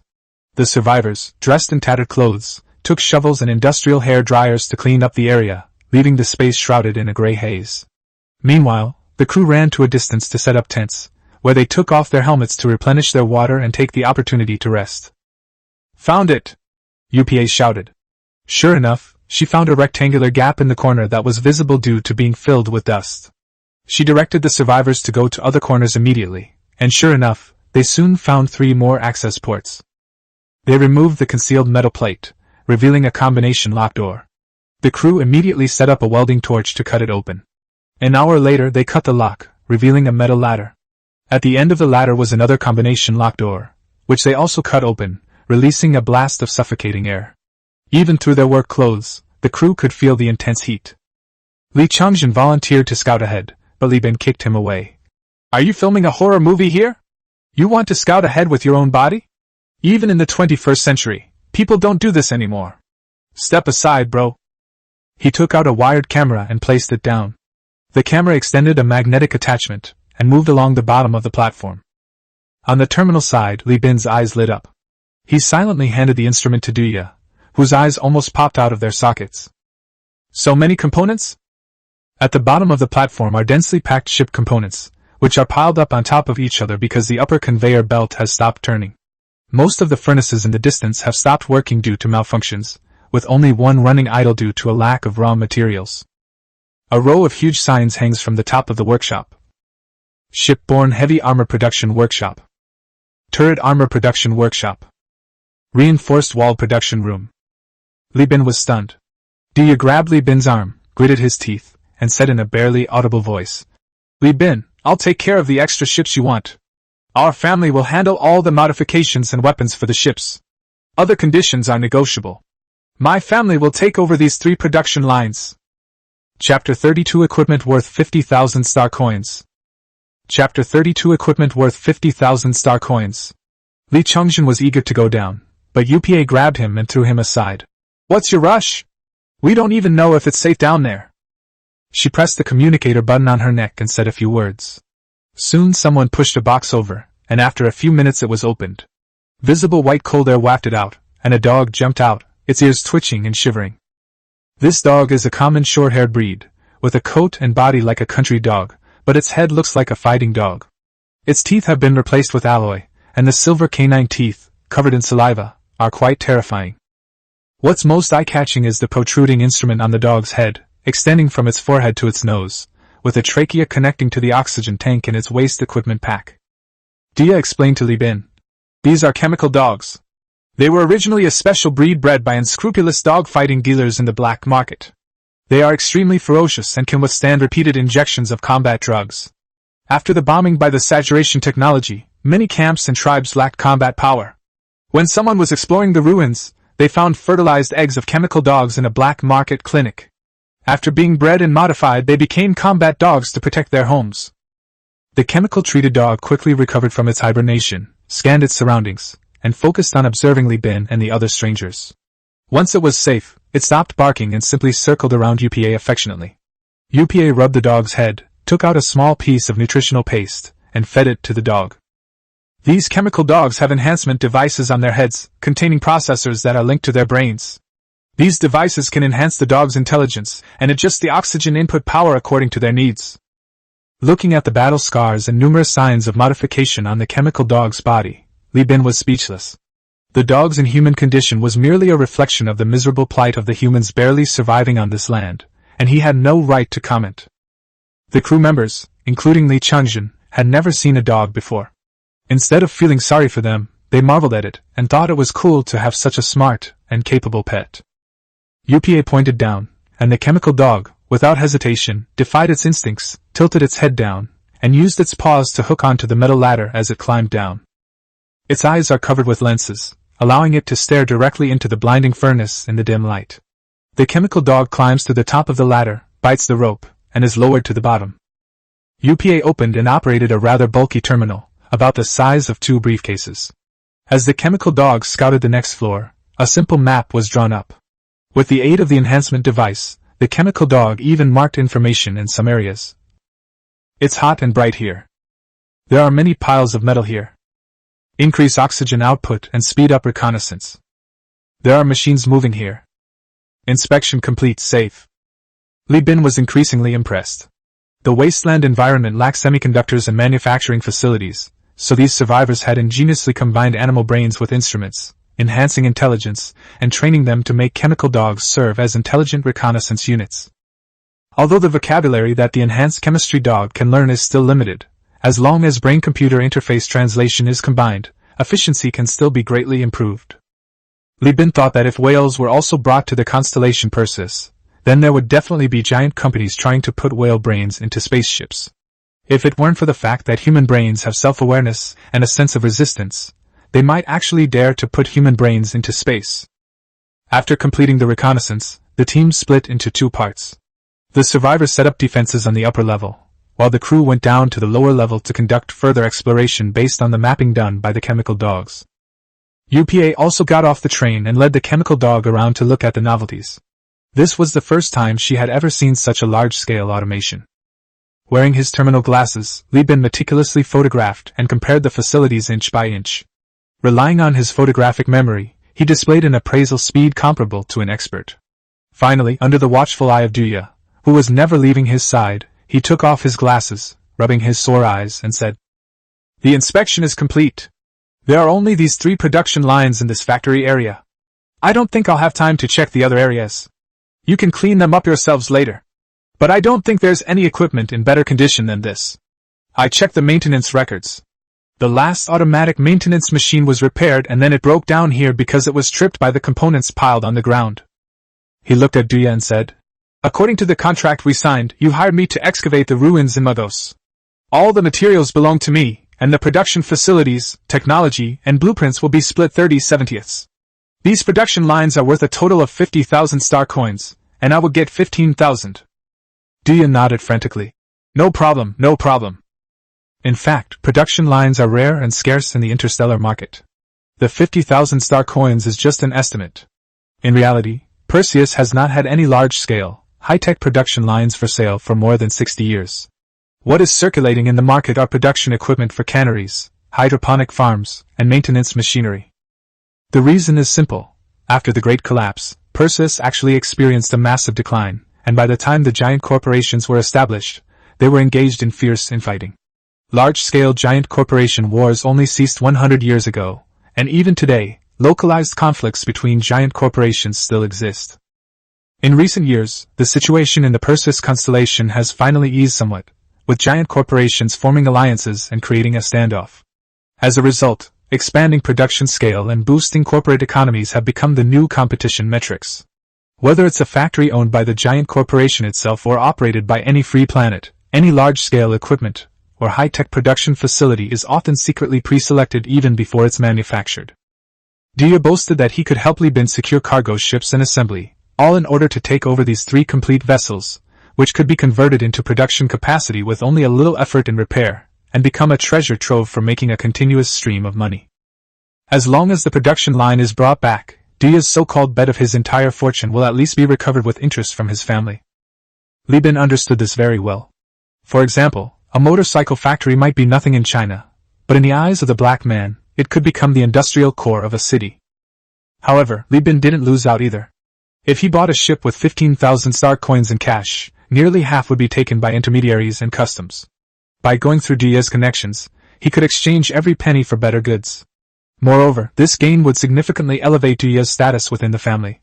The survivors, dressed in tattered clothes, took shovels and industrial hair dryers to clean up the area, leaving the space shrouded in a gray haze. Meanwhile, the crew ran to a distance to set up tents, where they took off their helmets to replenish their water and take the opportunity to rest. Found it! UPA shouted. Sure enough, she found a rectangular gap in the corner that was visible due to being filled with dust. She directed the survivors to go to other corners immediately, and sure enough, they soon found 3 more access ports. They removed the concealed metal plate, revealing a combination lock door. The crew immediately set up a welding torch to cut it open. An hour later they cut the lock, revealing a metal ladder. At the end of the ladder was another combination lock door, which they also cut open, releasing a blast of suffocating air. Even through their work clothes, the crew could feel the intense heat. Li Chengzhen volunteered to scout ahead, but Li Bin kicked him away. Are you filming a horror movie here? You want to scout ahead with your own body? Even in the 21st century, people don't do this anymore. Step aside, bro. He took out a wired camera and placed it down. The camera extended a magnetic attachment and moved along the bottom of the platform. On the terminal side, Li Bin's eyes lit up. He silently handed the instrument to Duya, whose eyes almost popped out of their sockets. So many components? At the bottom of the platform are densely packed ship components, which are piled up on top of each other because the upper conveyor belt has stopped turning. Most of the furnaces in the distance have stopped working due to malfunctions, with only one running idle due to a lack of raw materials. A row of huge signs hangs from the top of the workshop. Shipborne Heavy Armor Production Workshop. Turret Armor Production Workshop. Reinforced Wall Production Room. Li Bin was stunned. Dia grabbed Li Bin's arm, gritted his teeth, and said in a barely audible voice, Li Bin, I'll take care of the extra ships you want. Our family will handle all the modifications and weapons for the ships. Other conditions are negotiable. My family will take over these 3 production lines. Chapter 32 Equipment worth 50,000 star coins. Chapter 32 Equipment worth 50,000 star coins. Li Chengzhen was eager to go down, but UPA grabbed him and threw him aside. What's your rush? We don't even know if it's safe down there. She pressed the communicator button on her neck and said a few words. Soon someone pushed a box over, and after a few minutes it was opened. Visible white cold air wafted out, and a dog jumped out, its ears twitching and shivering. This dog is a common short-haired breed, with a coat and body like a country dog, but its head looks like a fighting dog. Its teeth have been replaced with alloy, and the silver canine teeth, covered in saliva, are quite terrifying. What's most eye-catching is the protruding instrument on the dog's head, extending from its forehead to its nose, with a trachea connecting to the oxygen tank in its waste equipment pack. Dia explained to Li Bin. These are chemical dogs. They were originally a special breed bred by unscrupulous dog-fighting dealers in the black market. They are extremely ferocious and can withstand repeated injections of combat drugs. After the bombing by the saturation technology, many camps and tribes lacked combat power. When someone was exploring the ruins, they found fertilized eggs of chemical dogs in a black market clinic. After being bred and modified, they became combat dogs to protect their homes. The chemical-treated dog quickly recovered from its hibernation, scanned its surroundings, and focused on observing Li Bin and the other strangers. Once it was safe, it stopped barking and simply circled around UPA affectionately. UPA rubbed the dog's head, took out a small piece of nutritional paste, and fed it to the dog. These chemical dogs have enhancement devices on their heads, containing processors that are linked to their brains. These devices can enhance the dog's intelligence and adjust the oxygen input power according to their needs. Looking at the battle scars and numerous signs of modification on the chemical dog's body, Li Bin was speechless. The dog's inhuman condition was merely a reflection of the miserable plight of the humans barely surviving on this land, and he had no right to comment. The crew members, including Li Chengzhen, had never seen a dog before. Instead of feeling sorry for them, they marveled at it and thought it was cool to have such a smart and capable pet. UPA pointed down, and the chemical dog, without hesitation, defied its instincts, tilted its head down, and used its paws to hook onto the metal ladder as it climbed down. Its eyes are covered with lenses, allowing it to stare directly into the blinding furnace in the dim light. The chemical dog climbs to the top of the ladder, bites the rope, and is lowered to the bottom. UPA opened and operated a rather bulky terminal, about the size of 2 briefcases. As the chemical dog scouted the next floor, a simple map was drawn up. With the aid of the enhancement device, the chemical dog even marked information in some areas. It's hot and bright here. There are many piles of metal here. Increase oxygen output and speed up reconnaissance. There are machines moving here. Inspection complete. Safe. Li Bin was increasingly impressed. The wasteland environment lacked semiconductors and manufacturing facilities, so these survivors had ingeniously combined animal brains with instruments, enhancing intelligence, and training them to make chemical dogs serve as intelligent reconnaissance units. Although the vocabulary that the enhanced chemistry dog can learn is still limited, as long as brain-computer interface translation is combined, efficiency can still be greatly improved. Li Bin thought that if whales were also brought to the constellation Perseus, then there would definitely be giant companies trying to put whale brains into spaceships. If it weren't for the fact that human brains have self-awareness and a sense of resistance, they might actually dare to put human brains into space. After completing the reconnaissance, the team split into 2 parts. The survivors set up defenses on the upper level, while the crew went down to the lower level to conduct further exploration based on the mapping done by the chemical dogs. UPA also got off the train and led the chemical dog around to look at the novelties. This was the first time she had ever seen such a large-scale automation. Wearing his terminal glasses, Li Bin meticulously photographed and compared the facilities inch by inch. Relying on his photographic memory, he displayed an appraisal speed comparable to an expert. Finally, under the watchful eye of Duya, who was never leaving his side, he took off his glasses, rubbing his sore eyes, and said, "The inspection is complete. There are only these 3 production lines in this factory area. I don't think I'll have time to check the other areas. You can clean them up yourselves later. But I don't think there's any equipment in better condition than this. I checked the maintenance records. The last automatic maintenance machine was repaired and then it broke down here because it was tripped by the components piled on the ground." He looked at Duya and said, "According to the contract we signed, you hired me to excavate the ruins in Magos. All the materials belong to me, and the production facilities, technology, and blueprints will be split 30/70ths. These production lines are worth a total of 50,000 star coins, and I will get 15,000. Duya nodded frantically. "No problem, no problem." In fact, production lines are rare and scarce in the interstellar market. The 50,000 star coins is just an estimate. In reality, Perseus has not had any large-scale, high-tech production lines for sale for more than 60 years. What is circulating in the market are production equipment for canneries, hydroponic farms, and maintenance machinery. The reason is simple. After the Great Collapse, Perseus actually experienced a massive decline, and by the time the giant corporations were established, they were engaged in fierce infighting. Large-scale giant corporation wars only ceased 100 years ago, and even today, localized conflicts between giant corporations still exist. In recent years, the situation in the Perseus constellation has finally eased somewhat, with giant corporations forming alliances and creating a standoff. As a result, expanding production scale and boosting corporate economies have become the new competition metrics. Whether it's a factory owned by the giant corporation itself or operated by any free planet, any large-scale equipment, or high-tech production facility is often secretly pre-selected even before it's manufactured. Duya boasted that he could help Li Bin secure cargo ships and assembly, all in order to take over these 3 complete vessels, which could be converted into production capacity with only a little effort and repair, and become a treasure trove for making a continuous stream of money. As long as the production line is brought back, Duya's so-called bet of his entire fortune will at least be recovered with interest from his family. Li Bin understood this very well. For example, a motorcycle factory might be nothing in China, but in the eyes of the black man, it could become the industrial core of a city. However, Li Bin didn't lose out either. If he bought a ship with 15,000 star coins in cash, nearly half would be taken by intermediaries and customs. By going through Duya's connections, he could exchange every penny for better goods. Moreover, this gain would significantly elevate Duya's status within the family.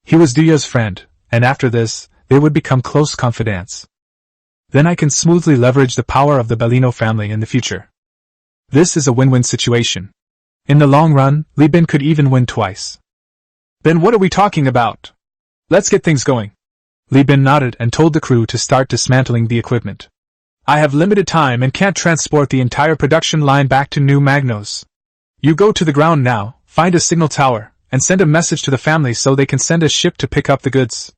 He was Duya's friend, and after this, they would become close confidants. Then I can smoothly leverage the power of the Bellino family in the future. This is a win-win situation. In the long run, Li Bin could even win twice. "Then what are we talking about? Let's get things going." Li Bin nodded and told the crew to start dismantling the equipment. I have limited time and can't transport the entire production line back to New Magnos. You go to the ground now, find a signal tower, and send a message to the family so they can send a ship to pick up the goods.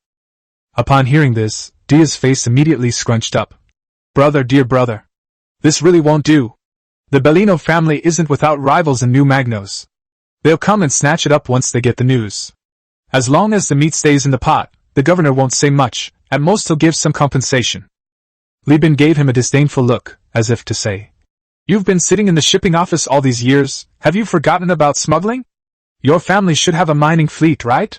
Upon hearing this, Dia's face immediately scrunched up. Brother, dear brother. This really won't do. The Bellino family isn't without rivals in New Magnos. They'll come and snatch it up once they get the news. As long as the meat stays in the pot, the governor won't say much, at most he'll give some compensation. Li Bin gave him a disdainful look, as if to say, You've been sitting in the shipping office all these years, have you forgotten about smuggling? Your family should have a mining fleet, right?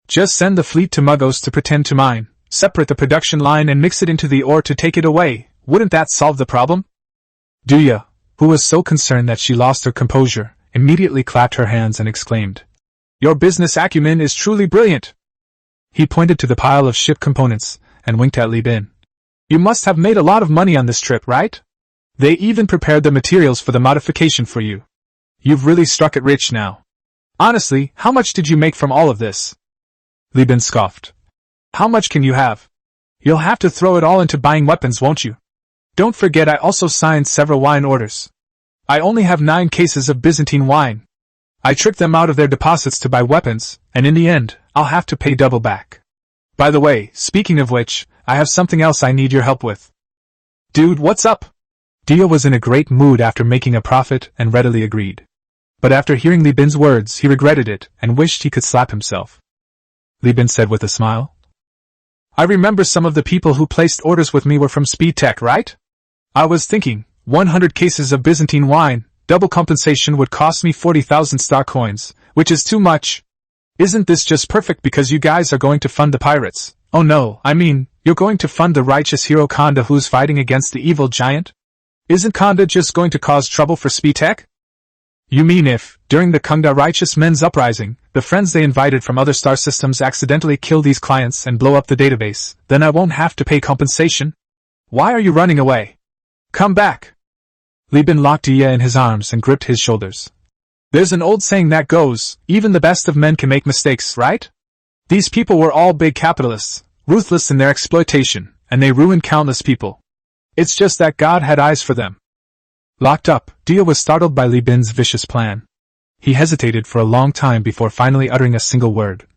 Just send the fleet to Magos to pretend to mine, separate the production line and mix it into the ore to take it away. Wouldn't that solve the problem? Dia, who was so concerned that she lost her composure, immediately clapped her hands and exclaimed, Your business acumen is truly brilliant. He pointed to the pile of ship components, and winked at Li Bin. You must have made a lot of money on this trip, right? They even prepared the materials for the modification for you. You've really struck it rich now. Honestly, how much did you make from all of this? Li Bin scoffed. How much can you have? You'll have to throw it all into buying weapons, won't you? Don't forget I also signed several wine orders. I only have 9 cases of Byzantine wine. I tricked them out of their deposits to buy weapons, and in the end, I'll have to pay double back. By the way, speaking of which, I have something else I need your help with. Dude, what's up? Dia was in a great mood after making a profit and readily agreed. But after hearing Li Bin's words, he regretted it and wished he could slap himself. Li Bin said with a smile. I remember some of the people who placed orders with me were from Speed Tech, right? I was thinking, 100 cases of Byzantine wine, double compensation would cost me 40,000 star coins, which is too much. Isn't this just perfect because you guys are going to fund the pirates? Oh no, I mean, you're going to fund the righteous hero Kanda who's fighting against the evil giant? Isn't Kanda just going to cause trouble for Speed Tech? You mean if, during the Kanda righteous men's uprising, the friends they invited from other star systems accidentally kill these clients and blow up the database, then I won't have to pay compensation? Why are you running away? Come back! Li Bin locked Dia in his arms and gripped his shoulders. There's an old saying that goes, even the best of men can make mistakes, right? These people were all big capitalists, ruthless in their exploitation, and they ruined countless people. It's just that God had eyes for them. Locked up, Dia was startled by Li Bin's vicious plan. He hesitated for a long time before finally uttering a single word.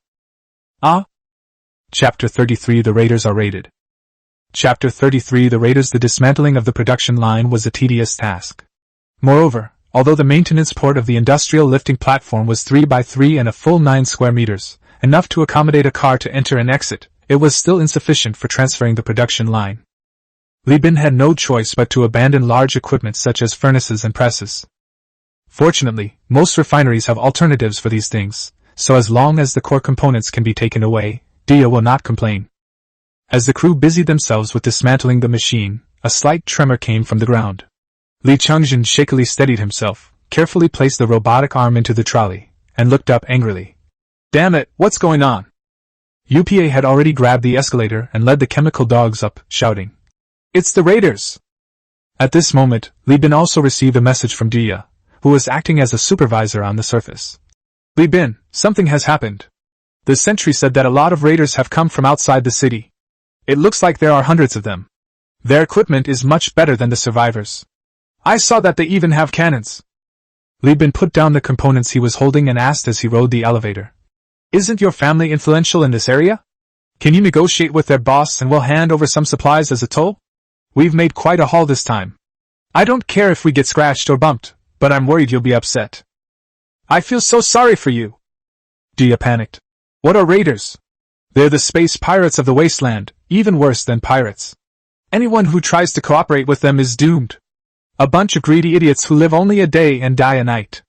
Ah? Chapter 33 The Raiders are raided. Chapter 33 The Raiders The dismantling of the production line was a tedious task. Moreover, although the maintenance port of the industrial lifting platform was 3 by 3 and a full 9 square meters, enough to accommodate a car to enter and exit, it was still insufficient for transferring the production line. Li Bin had no choice but to abandon large equipment such as furnaces and presses. Fortunately, most refineries have alternatives for these things, so as long as the core components can be taken away, Dia will not complain. As the crew busied themselves with dismantling the machine, a slight tremor came from the ground. Li Chongjin shakily steadied himself, carefully placed the robotic arm into the trolley, and looked up angrily. Damn it, what's going on? UPA had already grabbed the escalator and led the chemical dogs up, shouting, It's the raiders! At this moment, Li Bin also received a message from Dia, who was acting as a supervisor on the surface. Li Bin, something has happened. The sentry said that a lot of raiders have come from outside the city. It looks like there are hundreds of them. Their equipment is much better than the survivors. I saw that they even have cannons. Li Bin put down the components he was holding and asked as he rode the elevator. Isn't your family influential in this area? Can you negotiate with their boss and we'll hand over some supplies as a toll? We've made quite a haul this time. I don't care if we get scratched or bumped, but I'm worried you'll be upset. I feel so sorry for you. Dia panicked. What are raiders? They're the space pirates of the Wasteland, even worse than pirates. Anyone who tries to cooperate with them is doomed. A bunch of greedy idiots who live only a day and die a night.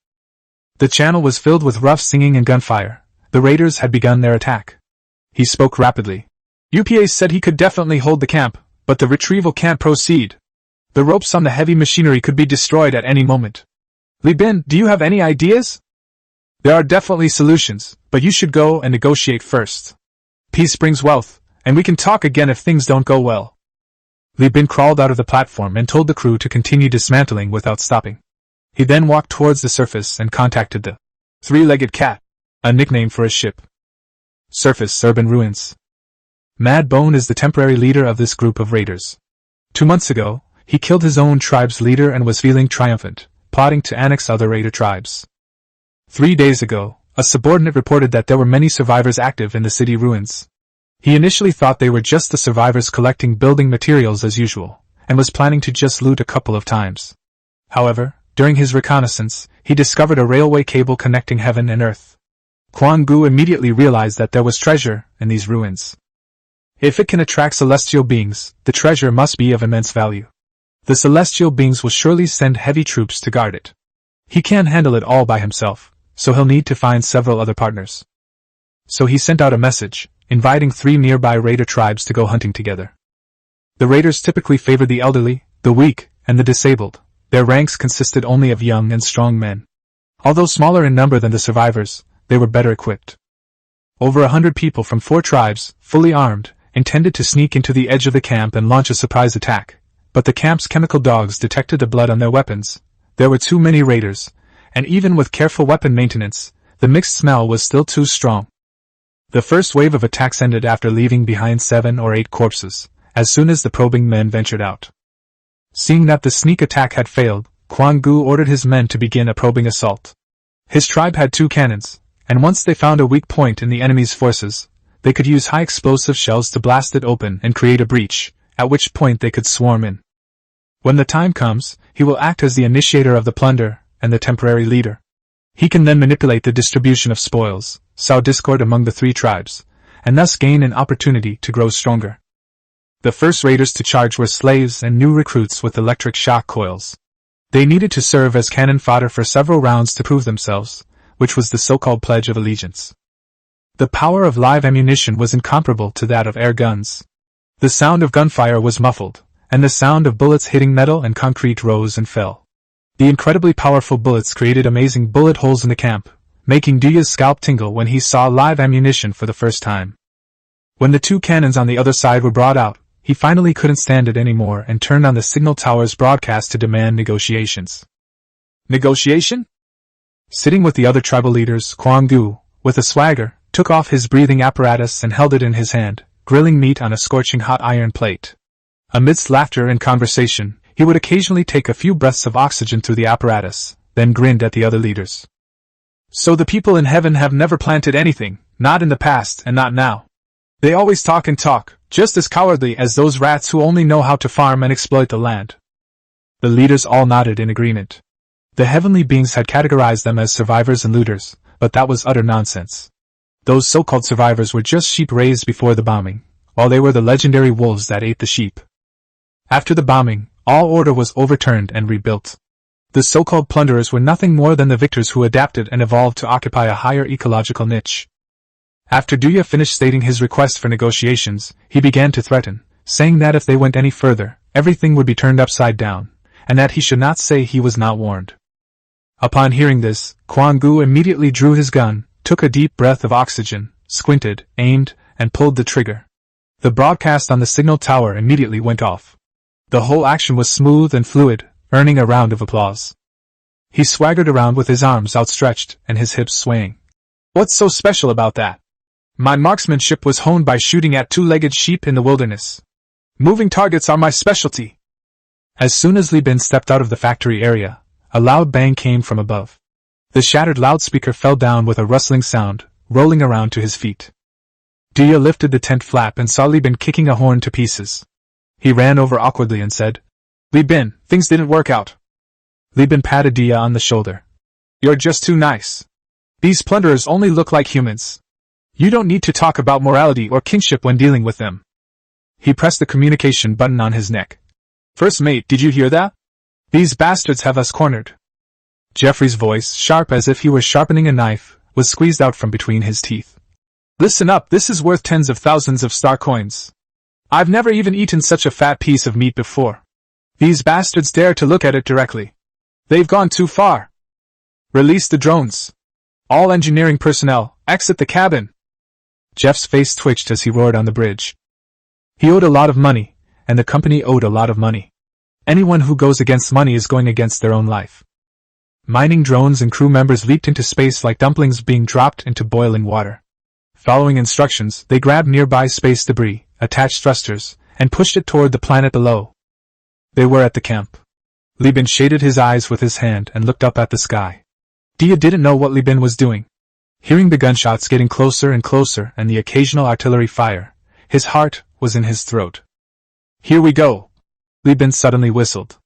The channel was filled with rough singing and gunfire. The raiders had begun their attack. He spoke rapidly. UPA said he could definitely hold the camp, but the retrieval can't proceed. The ropes on the heavy machinery could be destroyed at any moment. Li Bin, do you have any ideas? There are definitely solutions, but you should go and negotiate first. Peace brings wealth, and we can talk again if things don't go well. Li Bin crawled out of the platform and told the crew to continue dismantling without stopping. He then walked towards the surface and contacted the three-legged cat, a nickname for a ship. Surface urban ruins. Mad Bone is the temporary leader of this group of raiders. 2 months ago, he killed his own tribe's leader and was feeling triumphant, plotting to annex other raider tribes. 3 days ago, a subordinate reported that there were many survivors active in the city ruins. He initially thought they were just the survivors collecting building materials as usual, and was planning to just loot a couple of times. However, during his reconnaissance, he discovered a railway cable connecting heaven and earth. Quan Gu immediately realized that there was treasure in these ruins. If it can attract celestial beings, the treasure must be of immense value. The celestial beings will surely send heavy troops to guard it. He can't handle it all by himself, so he'll need to find several other partners. So he sent out a message, inviting 3 nearby raider tribes to go hunting together. The raiders typically favored the elderly, the weak, and the disabled. Their ranks consisted only of young and strong men. Although smaller in number than the survivors, they were better equipped. Over 100 people from 4 tribes, fully armed, intended to sneak into the edge of the camp and launch a surprise attack, but the camp's chemical dogs detected the blood on their weapons. There were too many raiders, and even with careful weapon maintenance, the mixed smell was still too strong. The first wave of attacks ended after leaving behind 7 or 8 corpses, as soon as the probing men ventured out. Seeing that the sneak attack had failed, Quan Gu ordered his men to begin a probing assault. His tribe had 2 cannons, and once they found a weak point in the enemy's forces, they could use high explosive shells to blast it open and create a breach, at which point they could swarm in. When the time comes, he will act as the initiator of the plunder and the temporary leader. He can then manipulate the distribution of spoils, sow discord among the 3 tribes, and thus gain an opportunity to grow stronger. The first raiders to charge were slaves and new recruits with electric shock coils. They needed to serve as cannon fodder for several rounds to prove themselves, which was the so-called Pledge of Allegiance. The power of live ammunition was incomparable to that of air guns. The sound of gunfire was muffled, and the sound of bullets hitting metal and concrete rose and fell. The incredibly powerful bullets created amazing bullet holes in the camp, making Dia's scalp tingle when he saw live ammunition for the first time. When the 2 cannons on the other side were brought out, he finally couldn't stand it anymore and turned on the signal tower's broadcast to demand negotiations. Negotiation? Sitting with the other tribal leaders, Quan Gu, with a swagger, took off his breathing apparatus and held it in his hand, grilling meat on a scorching hot iron plate. Amidst laughter and conversation, he would occasionally take a few breaths of oxygen through the apparatus, then grinned at the other leaders. So the people in heaven have never planted anything, not in the past and not now. They always talk and talk, just as cowardly as those rats who only know how to farm and exploit the land. The leaders all nodded in agreement. The heavenly beings had categorized them as survivors and looters, but that was utter nonsense. Those so-called survivors were just sheep raised before the bombing, while they were the legendary wolves that ate the sheep. After the bombing, all order was overturned and rebuilt. The so-called plunderers were nothing more than the victors who adapted and evolved to occupy a higher ecological niche. After Dia finished stating his request for negotiations, he began to threaten, saying that if they went any further, everything would be turned upside down, and that he should not say he was not warned. Upon hearing this, Quan Gu immediately drew his gun, took a deep breath of oxygen, squinted, aimed, and pulled the trigger. The broadcast on the signal tower immediately went off. The whole action was smooth and fluid, earning a round of applause. He swaggered around with his arms outstretched and his hips swaying. What's so special about that? My marksmanship was honed by shooting at 2-legged sheep in the wilderness. Moving targets are my specialty. As soon as Li Bin stepped out of the factory area, a loud bang came from above. The shattered loudspeaker fell down with a rustling sound, rolling around to his feet. Dia lifted the tent flap and saw Li Bin kicking a horn to pieces. He ran over awkwardly and said, Li Bin, things didn't work out. Li Bin patted Dia on the shoulder. You're just too nice. These plunderers only look like humans. You don't need to talk about morality or kinship when dealing with them. He pressed the communication button on his neck. First mate, did you hear that? These bastards have us cornered. Jeffrey's voice, sharp as if he were sharpening a knife, was squeezed out from between his teeth. Listen up, this is worth tens of thousands of star coins. I've never even eaten such a fat piece of meat before. These bastards dare to look at it directly. They've gone too far. Release the drones. All engineering personnel, exit the cabin. Jeff's face twitched as he roared on the bridge. He owed a lot of money, and the company owed a lot of money. Anyone who goes against money is going against their own life. Mining drones and crew members leaped into space like dumplings being dropped into boiling water. Following instructions, they grabbed nearby space debris, attached thrusters, and pushed it toward the planet below. They were at the camp. Li Bin shaded his eyes with his hand and looked up at the sky. Dia didn't know what Li Bin was doing. Hearing the gunshots getting closer and closer and the occasional artillery fire, his heart was in his throat. "Here we go!" Li Bin suddenly whistled.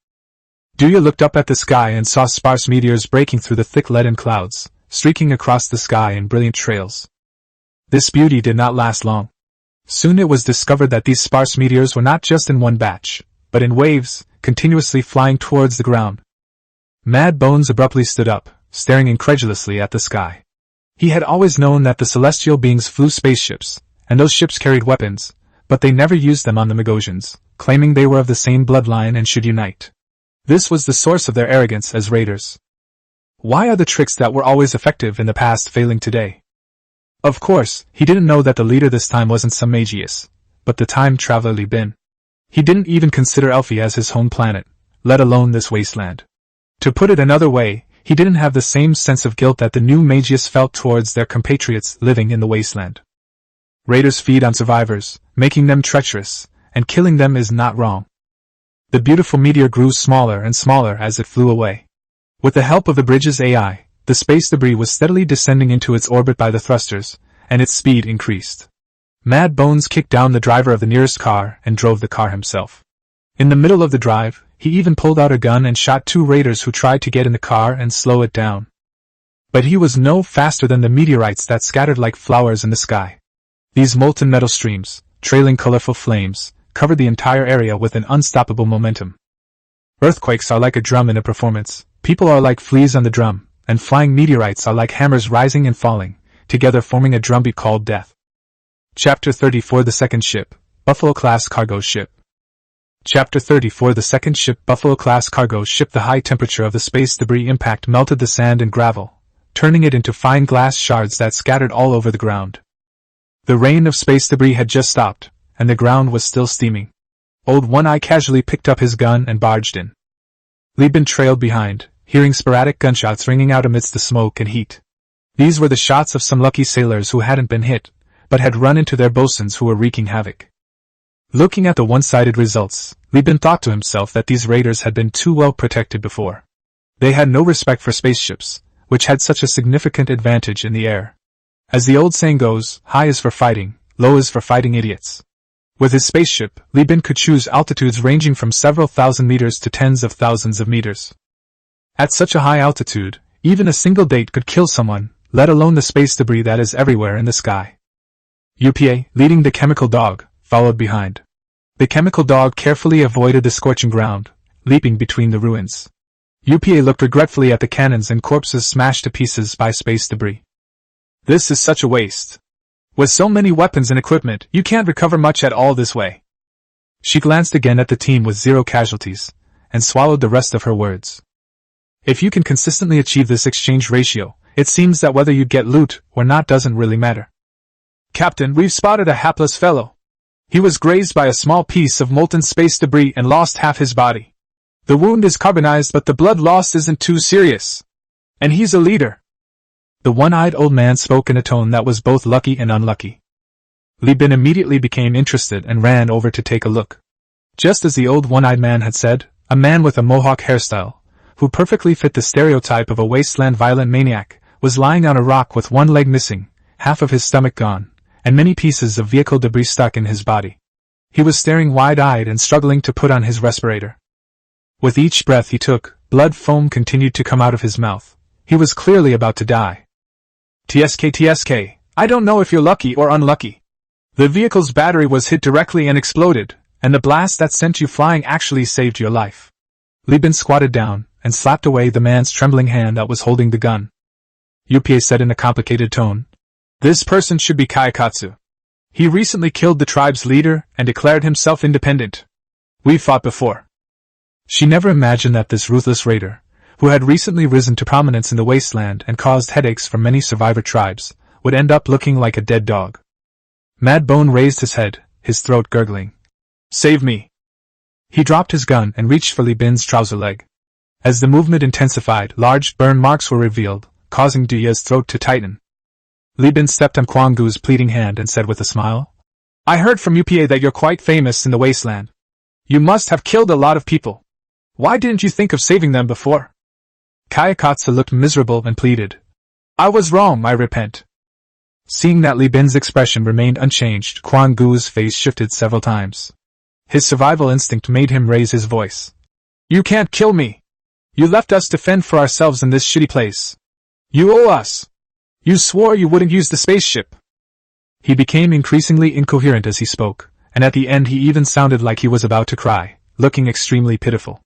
Dia looked up at the sky and saw sparse meteors breaking through the thick leaden clouds, streaking across the sky in brilliant trails. This beauty did not last long. Soon it was discovered that these sparse meteors were not just in one batch, but in waves, continuously flying towards the ground. Mad Bones abruptly stood up, staring incredulously at the sky. He had always known that the celestial beings flew spaceships, and those ships carried weapons, but they never used them on the Magosians, claiming they were of the same bloodline and should unite. This was the source of their arrogance as raiders. Why are the tricks that were always effective in the past failing today? Of course, he didn't know that the leader this time wasn't some Magius, but the time traveler Li Bin. He didn't even consider Elfie as his home planet, let alone this wasteland. To put it another way, he didn't have the same sense of guilt that the new Magius felt towards their compatriots living in the wasteland. Raiders feed on survivors, making them treacherous, and killing them is not wrong. The beautiful meteor grew smaller and smaller as it flew away. With the help of the bridge's AI, the space debris was steadily descending into its orbit by the thrusters, and its speed increased. Mad Bones kicked down the driver of the nearest car and drove the car himself. In the middle of the drive, he even pulled out a gun and shot 2 raiders who tried to get in the car and slow it down. But he was no faster than the meteorites that scattered like flowers in the sky. These molten metal streams, trailing colorful flames, covered the entire area with an unstoppable momentum. Earthquakes are like a drum in a performance, people are like fleas on the drum, and flying meteorites are like hammers rising and falling, together forming a drumbeat called death. Chapter 34 The Second Ship, Buffalo-class cargo ship. Chapter 34 The second ship, Buffalo-class cargo ship. The high temperature of the space debris impact melted the sand and gravel, turning it into fine glass shards that scattered all over the ground. The rain of space debris had just stopped, and the ground was still steaming. Old One-Eye casually picked up his gun and barged in. Li Bin trailed behind, hearing sporadic gunshots ringing out amidst the smoke and heat. These were the shots of some lucky sailors who hadn't been hit, but had run into their bosuns who were wreaking havoc. Looking at the one-sided results, Li Bin thought to himself that these raiders had been too well protected before. They had no respect for spaceships, which had such a significant advantage in the air. As the old saying goes, high is for fighting, low is for fighting idiots. With his spaceship, Li Bin could choose altitudes ranging from several thousand meters to tens of thousands of meters. At such a high altitude, even a single date could kill someone, let alone the space debris that is everywhere in the sky. UPA, leading the chemical dog, followed behind. The chemical dog carefully avoided the scorching ground, leaping between the ruins. UPA looked regretfully at the cannons and corpses smashed to pieces by space debris. This is such a waste. With so many weapons and equipment, you can't recover much at all this way. She glanced again at the team with 0 casualties, and swallowed the rest of her words. If you can consistently achieve this exchange ratio, it seems that whether you get loot or not doesn't really matter. Captain, we've spotted a hapless fellow. He was grazed by a small piece of molten space debris and lost half his body. The wound is carbonized, but the blood loss isn't too serious. And he's a leader. The one-eyed old man spoke in a tone that was both lucky and unlucky. Li Bin immediately became interested and ran over to take a look. Just as the old one-eyed man had said, a man with a mohawk hairstyle, who perfectly fit the stereotype of a wasteland violent maniac, was lying on a rock with one leg missing, half of his stomach gone, and many pieces of vehicle debris stuck in his body. He was staring wide-eyed and struggling to put on his respirator. With each breath he took, blood foam continued to come out of his mouth. He was clearly about to die. TSK, I don't know if you're lucky or unlucky. The vehicle's battery was hit directly and exploded, and the blast that sent you flying actually saved your life. Li Bin squatted down and slapped away the man's trembling hand that was holding the gun. UPA said in a complicated tone, "This person should be Kaikatsu. He recently killed the tribe's leader and declared himself independent. We fought before." She never imagined that this ruthless raider, who had recently risen to prominence in the wasteland and caused headaches for many survivor tribes, would end up looking like a dead dog. Mad Bone raised his head, his throat gurgling. "Save me." He dropped his gun and reached for Li Bin's trouser leg. As the movement intensified, large burn marks were revealed, causing Duya's throat to tighten. Li Bin stepped on Kwang Gu's pleading hand and said with a smile, I heard from UPA that you're quite famous in the Wasteland. You must have killed a lot of people. Why didn't you think of saving them before? Kayakatsu looked miserable and pleaded, I was wrong, I repent. Seeing that Li Bin's expression remained unchanged, Kwang Gu's face shifted several times. His survival instinct made him raise his voice. You can't kill me. You left us to fend for ourselves in this shitty place. You owe us. You swore you wouldn't use the spaceship. He became increasingly incoherent as he spoke, and at the end he even sounded like he was about to cry, looking extremely pitiful.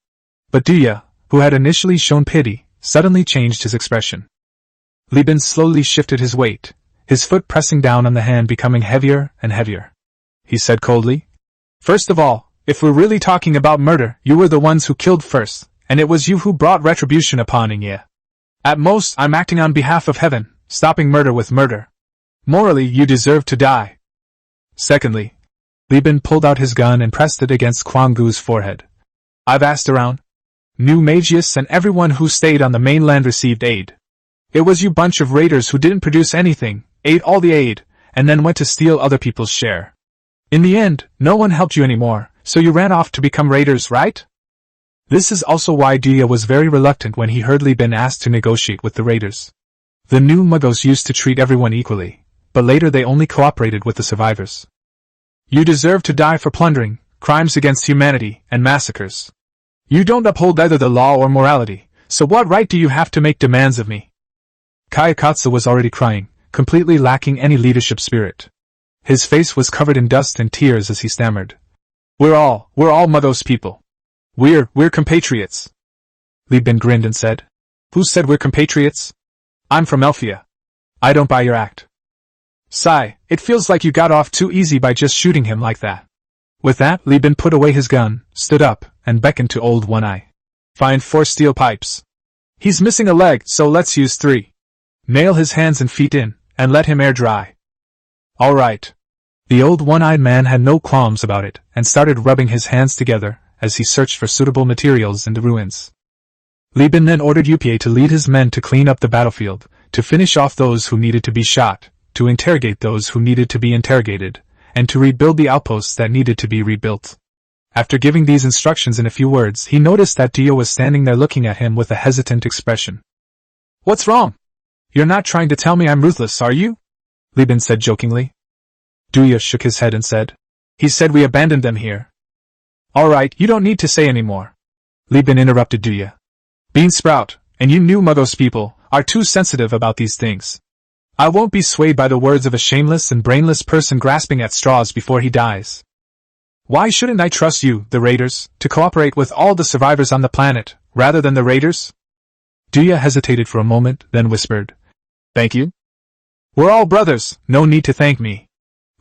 But Duya, who had initially shown pity, suddenly changed his expression. Li Bin slowly shifted his weight, his foot pressing down on the hand becoming heavier and heavier. He said coldly, First of all, if we're really talking about murder, you were the ones who killed first, and it was you who brought retribution upon Inya. At most, I'm acting on behalf of heaven, stopping murder with murder. Morally, you deserve to die. Secondly, Li Bin pulled out his gun and pressed it against Kwang Gu's forehead. I've asked around. New Magius and everyone who stayed on the mainland received aid. It was you bunch of raiders who didn't produce anything, ate all the aid, and then went to steal other people's share. In the end, no one helped you anymore, so you ran off to become raiders, right? This is also why Dia was very reluctant when he heard Li Bin asked to negotiate with the raiders. The new Muggos used to treat everyone equally, but later they only cooperated with the survivors. You deserve to die for plundering, crimes against humanity, and massacres. You don't uphold either the law or morality, so what right do you have to make demands of me? Kayakatsu was already crying, completely lacking any leadership spirit. His face was covered in dust and tears as he stammered. We're all Muggos people. We're compatriots. Li Bin grinned and said, Who said we're compatriots? I'm from Elphia. I don't buy your act. Sigh, it feels like you got off too easy by just shooting him like that. With that, Li Bin put away his gun, stood up, and beckoned to Old One-Eye. Find 4 steel pipes. He's missing a leg, so let's use 3. Nail his hands and feet in, and let him air dry. All right. The Old One-Eyed Man had no qualms about it, and started rubbing his hands together as he searched for suitable materials in the ruins. Li Bin then ordered UPA to lead his men to clean up the battlefield, to finish off those who needed to be shot, to interrogate those who needed to be interrogated, and to rebuild the outposts that needed to be rebuilt. After giving these instructions in a few words, he noticed that Dio was standing there looking at him with a hesitant expression. What's wrong? You're not trying to tell me I'm ruthless, are you? Li Bin said jokingly. Duya shook his head and said, He said we abandoned them here. All right, you don't need to say any more. Li Bin interrupted Duya. Beansprout, and you new Muggos people, are too sensitive about these things. I won't be swayed by the words of a shameless and brainless person grasping at straws before he dies. Why shouldn't I trust you, the raiders, to cooperate with all the survivors on the planet, rather than the raiders? Duya hesitated for a moment, then whispered, Thank you? We're all brothers, no need to thank me.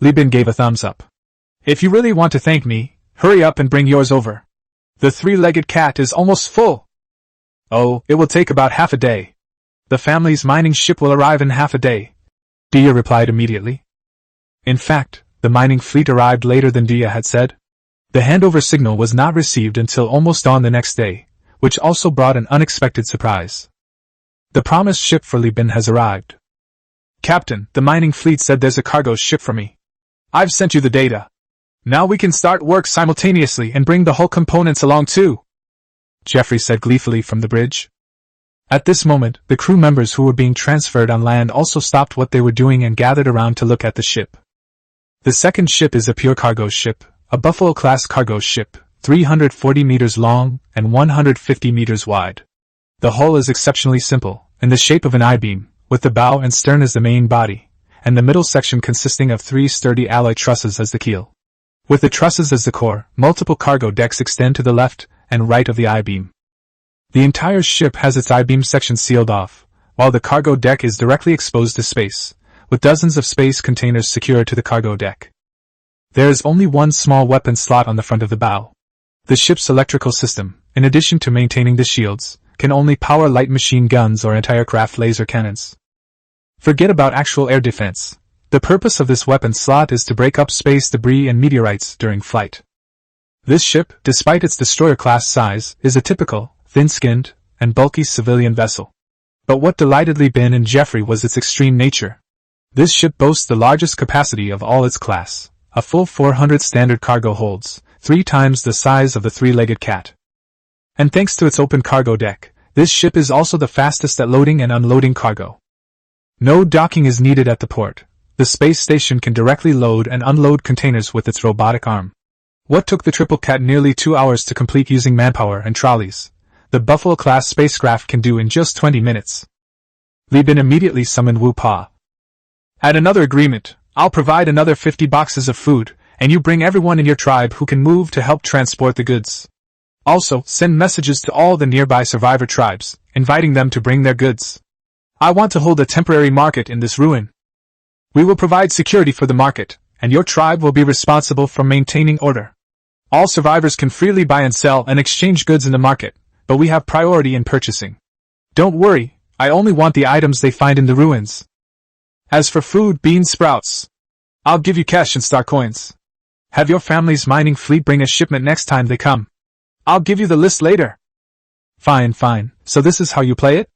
Li Bin gave a thumbs up. If you really want to thank me, hurry up and bring yours over. The 3-legged cat is almost full. Oh, it will take about half a day. The family's mining ship will arrive in half a day. Dia replied immediately. In fact, the mining fleet arrived later than Dia had said. The handover signal was not received until almost dawn the next day, which also brought an unexpected surprise. The promised ship for Li Bin has arrived. Captain, the mining fleet said there's a cargo ship for me. I've sent you the data. Now we can start work simultaneously and bring the hull components along too, Jeffrey said gleefully from the bridge. At this moment, the crew members who were being transferred on land also stopped what they were doing and gathered around to look at the ship. The second ship is a pure cargo ship, a Buffalo-class cargo ship, 340 meters long and 150 meters wide. The hull is exceptionally simple, in the shape of an I-beam, with the bow and stern as the main body, and the middle section consisting of 3 sturdy alloy trusses as the keel. With the trusses as the core, multiple cargo decks extend to the left and right of the I-beam. The entire ship has its I-beam section sealed off, while the cargo deck is directly exposed to space, with dozens of space containers secured to the cargo deck. There is only one small weapon slot on the front of the bow. The ship's electrical system, in addition to maintaining the shields, can only power light machine guns or anti-aircraft laser cannons. Forget about actual air defense. The purpose of this weapon slot is to break up space debris and meteorites during flight. This ship, despite its destroyer-class size, is a typical, thin-skinned, and bulky civilian vessel. But what delighted Li Bin and Jeffrey was its extreme nature. This ship boasts the largest capacity of all its class. A full 400 standard cargo holds, 3 times the size of the three-legged cat. And thanks to its open cargo deck, this ship is also the fastest at loading and unloading cargo. No docking is needed at the port. The space station can directly load and unload containers with its robotic arm. What took the Triple Cat nearly 2 hours to complete using manpower and trolleys, the Buffalo-class spacecraft can do in just 20 minutes. Li Bin immediately summoned Wu Pa. At another agreement, I'll provide another 50 boxes of food, and you bring everyone in your tribe who can move to help transport the goods. Also, send messages to all the nearby survivor tribes, inviting them to bring their goods. I want to hold a temporary market in this ruin. We will provide security for the market, and your tribe will be responsible for maintaining order. All survivors can freely buy and sell and exchange goods in the market, but we have priority in purchasing. Don't worry, I only want the items they find in the ruins. As for food, bean sprouts, I'll give you cash and star coins. Have your family's mining fleet bring a shipment next time they come. I'll give you the list later. Fine, so this is how you play it?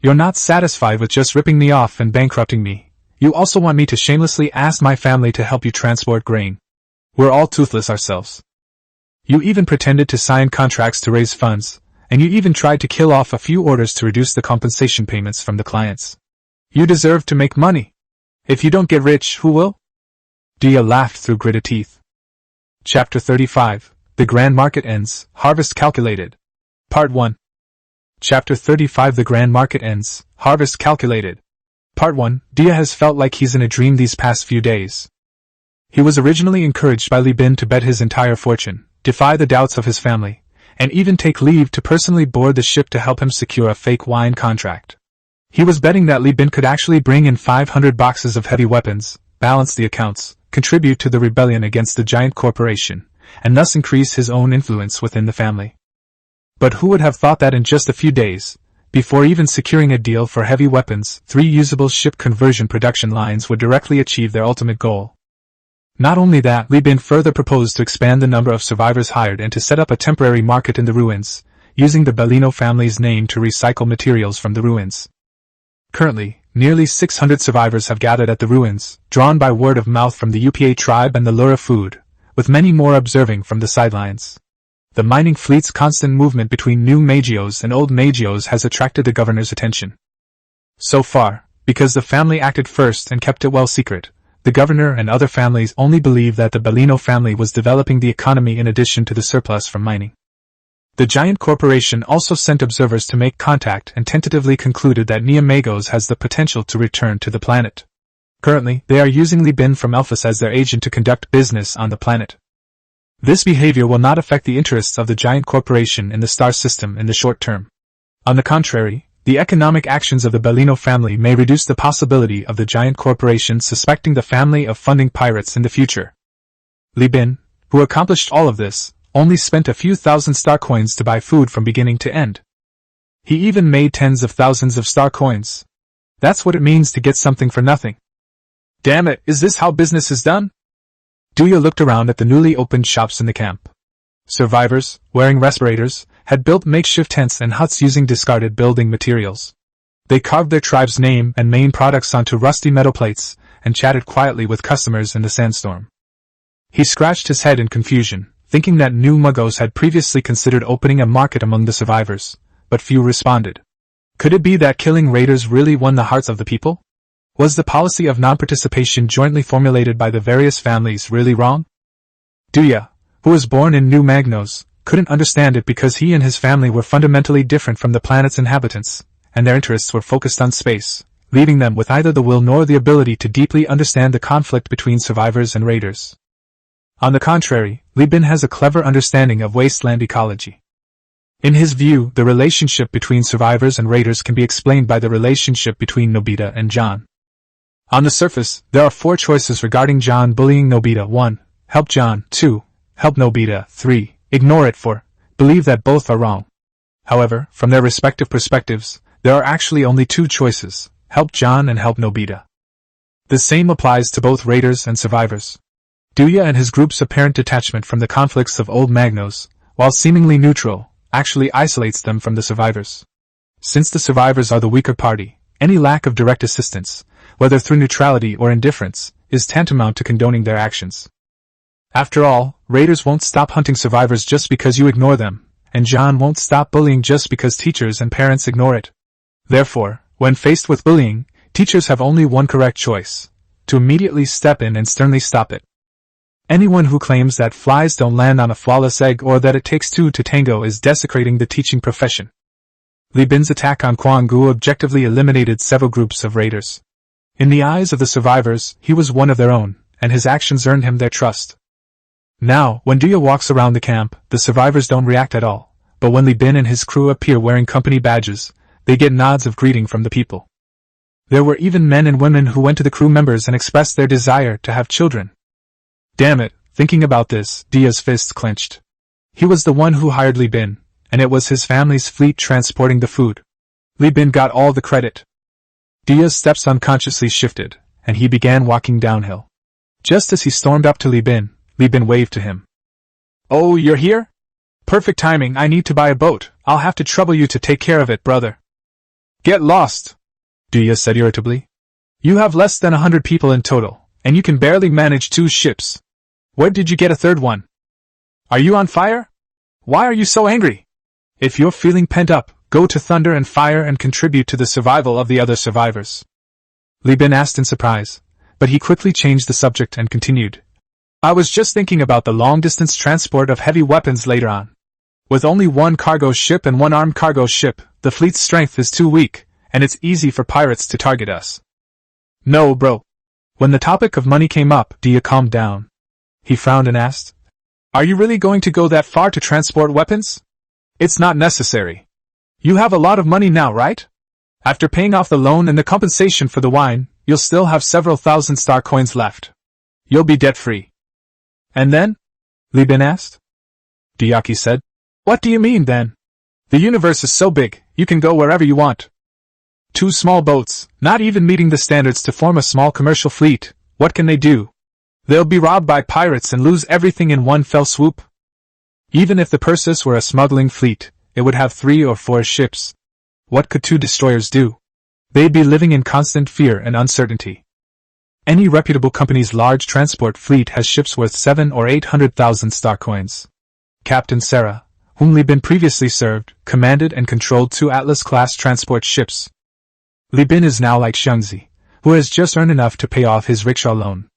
You're not satisfied with just ripping me off and bankrupting me. You also want me to shamelessly ask my family to help you transport grain. We're all toothless ourselves. You even pretended to sign contracts to raise funds, and you even tried to kill off a few orders to reduce the compensation payments from the clients. You deserve to make money. If you don't get rich, who will? Dia laughed through gritted teeth. Chapter 35. The Grand Market Ends, Harvest Calculated. Part 1. Chapter 35. The Grand Market Ends, Harvest Calculated. Part 1. Dia has felt like he's in a dream these past few days. He was originally encouraged by Li Bin to bet his entire fortune, defy the doubts of his family, and even take leave to personally board the ship to help him secure a fake wine contract. He was betting that Li Bin could actually bring in 500 boxes of heavy weapons, balance the accounts, contribute to the rebellion against the giant corporation, and thus increase his own influence within the family. But who would have thought that in just a few days, before even securing a deal for heavy weapons, 3 usable ship conversion production lines would directly achieve their ultimate goal? Not only that, Li Bin further proposed to expand the number of survivors hired and to set up a temporary market in the ruins, using the Bellino family's name to recycle materials from the ruins. Currently, nearly 600 survivors have gathered at the ruins, drawn by word of mouth from the UPA tribe and the Lura food, with many more observing from the sidelines. The mining fleet's constant movement between new Magios and old Magios has attracted the governor's attention. So far, because the family acted first and kept it well secret, the governor and other families only believed that the Bellino family was developing the economy in addition to the surplus from mining. The giant corporation also sent observers to make contact and tentatively concluded that Nia Magos has the potential to return to the planet. Currently, they are using Li Bin from Elphas as their agent to conduct business on the planet. This behavior will not affect the interests of the giant corporation in the star system in the short term. On the contrary, the economic actions of the Bellino family may reduce the possibility of the giant corporation suspecting the family of funding pirates in the future. Li Bin, who accomplished all of this, only spent a few thousand star coins to buy food from beginning to end. He even made tens of thousands of star coins. That's what it means to get something for nothing. Damn it, is this how business is done? Duya looked around at the newly opened shops in the camp. Survivors, wearing respirators, had built makeshift tents and huts using discarded building materials. They carved their tribe's name and main products onto rusty metal plates, and chatted quietly with customers in the sandstorm. He scratched his head in confusion, thinking that New Magos had previously considered opening a market among the survivors, but few responded. Could it be that killing raiders really won the hearts of the people? Was the policy of non-participation jointly formulated by the various families really wrong? Duya, who was born in New Magnos, couldn't understand it because he and his family were fundamentally different from the planet's inhabitants, and their interests were focused on space, leaving them with either the will nor the ability to deeply understand the conflict between survivors and raiders. On the contrary, Li Bin has a clever understanding of wasteland ecology. In his view, the relationship between survivors and raiders can be explained by the relationship between Nobita and John. On the surface, there are 4 choices regarding John bullying Nobita. 1. Help John. 2. Help Nobita. 3. Ignore it. 4. Believe that both are wrong. However, from their respective perspectives, there are actually only 2 choices, help John and help Nobita. The same applies to both raiders and survivors. Duya and his group's apparent detachment from the conflicts of Old Magnos, while seemingly neutral, actually isolates them from the survivors. Since the survivors are the weaker party, any lack of direct assistance, whether through neutrality or indifference, is tantamount to condoning their actions. After all, raiders won't stop hunting survivors just because you ignore them, and John won't stop bullying just because teachers and parents ignore it. Therefore, when faced with bullying, teachers have only one correct choice: to immediately step in and sternly stop it. Anyone who claims that flies don't land on a flawless egg or that it takes two to tango is desecrating the teaching profession. Li Bin's attack on Quang Gu objectively eliminated several groups of raiders. In the eyes of the survivors, he was one of their own, and his actions earned him their trust. Now, when Duya walks around the camp, the survivors don't react at all, but when Li Bin and his crew appear wearing company badges, they get nods of greeting from the people. There were even men and women who went to the crew members and expressed their desire to have children. Damn it, thinking about this, Dia's fists clenched. He was the one who hired Li Bin, and it was his family's fleet transporting the food. Li Bin got all the credit. Dia's steps unconsciously shifted, and he began walking downhill. Just as he stormed up to Li Bin waved to him. "Oh, you're here? Perfect timing, I need to buy a boat. I'll have to trouble you to take care of it, brother." "Get lost," Dia said irritably. "You have less than 100 people in total, and you can barely manage 2 ships. Where did you get a third one? Are you on fire? Why are you so angry? If you're feeling pent up, go to Thunder and Fire and contribute to the survival of the other survivors." Li Bin asked in surprise, but he quickly changed the subject and continued. "I was just thinking about the long-distance transport of heavy weapons later on. With only 1 cargo ship and 1 armed cargo ship, the fleet's strength is too weak, and it's easy for pirates to target us." "No, bro." When the topic of money came up, Dia calmed down. He frowned and asked, "Are you really going to go that far to transport weapons? It's not necessary. You have a lot of money now, right? After paying off the loan and the compensation for the wine, you'll still have several thousand star coins left. You'll be debt-free." "And then?" Li Bin asked. Diaki said, "What do you mean, then? The universe is so big, you can go wherever you want. 2 small boats, not even meeting the standards to form a small commercial fleet, what can they do? They'll be robbed by pirates and lose everything in one fell swoop. Even if the Perseus were a smuggling fleet, it would have 3 or 4 ships. What could 2 destroyers do? They'd be living in constant fear and uncertainty. Any reputable company's large transport fleet has ships worth 700,000 or 800,000 star coins. Captain Sarah, whom Li Bin previously served, commanded and controlled 2 Atlas-class transport ships. Li Bin is now like Xiangzi, who has just earned enough to pay off his rickshaw loan.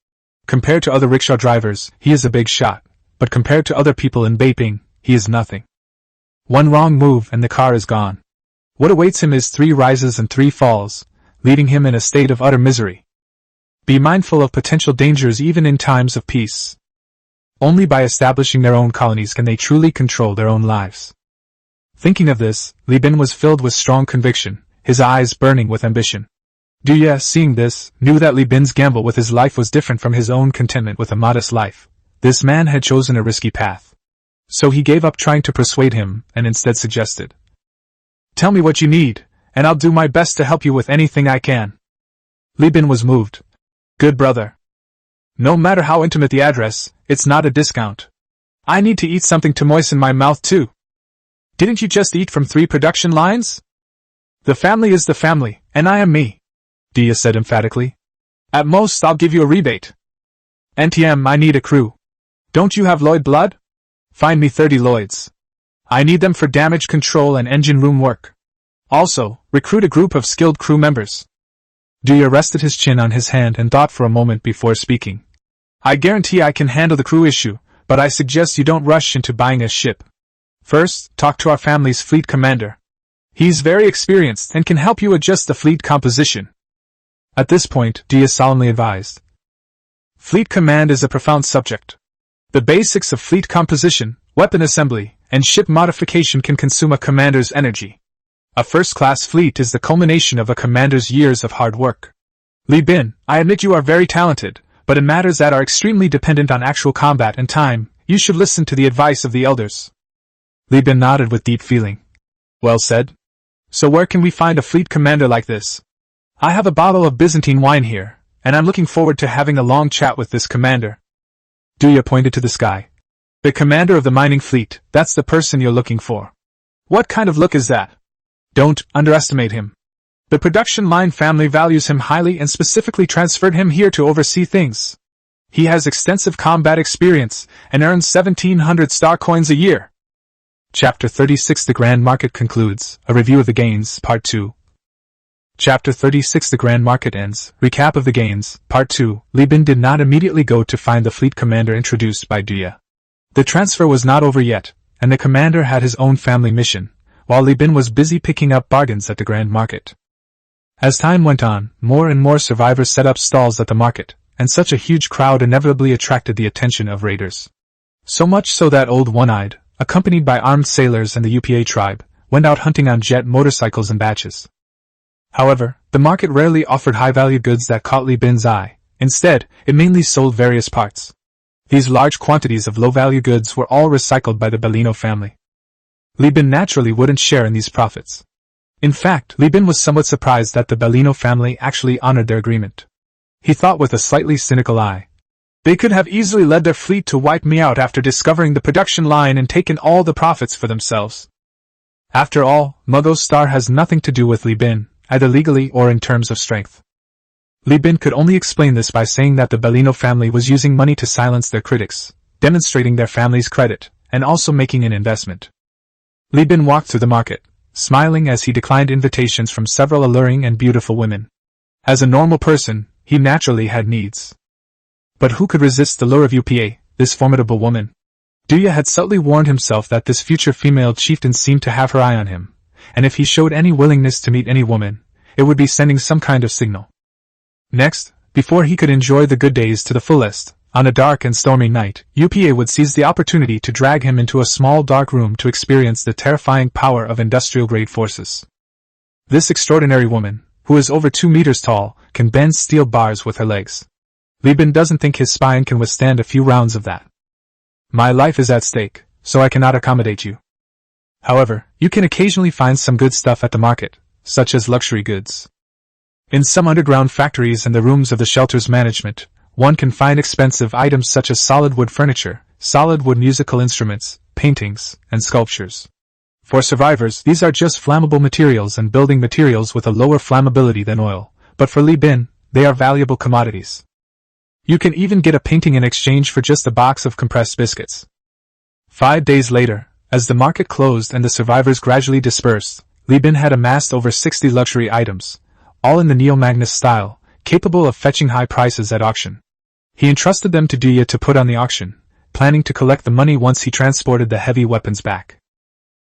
Compared to other rickshaw drivers, he is a big shot, but compared to other people in Beiping, he is nothing. One wrong move and the car is gone. What awaits him is 3 rises and 3 falls, leaving him in a state of utter misery. Be mindful of potential dangers even in times of peace. Only by establishing their own colonies can they truly control their own lives. Thinking of this, Li Bin was filled with strong conviction, his eyes burning with ambition. Duya, seeing this, knew that Li Bin's gamble with his life was different from his own contentment with a modest life. This man had chosen a risky path. So he gave up trying to persuade him, and instead suggested, "Tell me what you need, and I'll do my best to help you with anything I can." Li Bin was moved. "Good brother. No matter how intimate the address, it's not a discount. I need to eat something to moisten my mouth too. Didn't you just eat from 3 production lines? The family is the family, and I am me," Dia said emphatically. "At most I'll give you a rebate. NTM, I need a crew. Don't you have Lloyd blood? Find me 30 Lloyds. I need them for damage control and engine room work. Also, recruit a group of skilled crew members." Dia rested his chin on his hand and thought for a moment before speaking. "I guarantee I can handle the crew issue, but I suggest you don't rush into buying a ship. First, talk to our family's fleet commander. He's very experienced and can help you adjust the fleet composition." At this point, Dia solemnly advised. "Fleet command is a profound subject. The basics of fleet composition, weapon assembly, and ship modification can consume a commander's energy. A first-class fleet is the culmination of a commander's years of hard work. Li Bin, I admit you are very talented, but in matters that are extremely dependent on actual combat and time, you should listen to the advice of the elders." Li Bin nodded with deep feeling. "Well said. So where can we find a fleet commander like this? I have a bottle of Byzantine wine here, and I'm looking forward to having a long chat with this commander." Duya pointed to the sky. "The commander of the mining fleet, that's the person you're looking for. What kind of look is that? Don't underestimate him. The production line family values him highly and specifically transferred him here to oversee things. He has extensive combat experience and earns 1,700 star coins a year. Chapter 36 The Grand Market concludes. A review of the gains, Part 2. Chapter 36 The Grand Market ends. Recap of the gains, Part 2. Li Bin did not immediately go to find the fleet commander introduced by Dia. The transfer was not over yet, and the commander had his own family mission, while Li Bin was busy picking up bargains at the Grand Market. As time went on, more and more survivors set up stalls at the market, and such a huge crowd inevitably attracted the attention of raiders. So much so that Old One-Eyed, accompanied by armed sailors and the UPA tribe, went out hunting on jet motorcycles in batches. However, the market rarely offered high-value goods that caught Li Bin's eye. Instead, it mainly sold various parts. These large quantities of low-value goods were all recycled by the Bellino family. Li Bin naturally wouldn't share in these profits. In fact, Li Bin was somewhat surprised that the Bellino family actually honored their agreement. He thought with a slightly cynical eye. They could have easily led their fleet to wipe me out after discovering the production line and taken all the profits for themselves. After all, Muggo's star has nothing to do with Li Bin, either legally or in terms of strength. Li Bin could only explain this by saying that the Bellino family was using money to silence their critics, demonstrating their family's credit, and also making an investment. Li Bin walked through the market, smiling as he declined invitations from several alluring and beautiful women. As a normal person, he naturally had needs. But who could resist the lure of UPA, this formidable woman? Duya had subtly warned himself that this future female chieftain seemed to have her eye on him, and if he showed any willingness to meet any woman, it would be sending some kind of signal. Next, before he could enjoy the good days to the fullest, on a dark and stormy night, UPA would seize the opportunity to drag him into a small dark room to experience the terrifying power of industrial-grade forces. This extraordinary woman, who is over 2 meters tall, can bend steel bars with her legs. Li Bin doesn't think his spine can withstand a few rounds of that. My life is at stake, so I cannot accommodate you. However, you can occasionally find some good stuff at the market, such as luxury goods. In some underground factories and the rooms of the shelter's management, one can find expensive items such as solid wood furniture, solid wood musical instruments, paintings, and sculptures. For survivors, these are just flammable materials and building materials with a lower flammability than oil, but for Li Bin, they are valuable commodities. You can even get a painting in exchange for just a box of compressed biscuits. 5 days later, as the market closed and the survivors gradually dispersed, Li Bin had amassed over 60 luxury items, all in the Neo-Magnus style, capable of fetching high prices at auction. He entrusted them to Duya to put on the auction, planning to collect the money once he transported the heavy weapons back.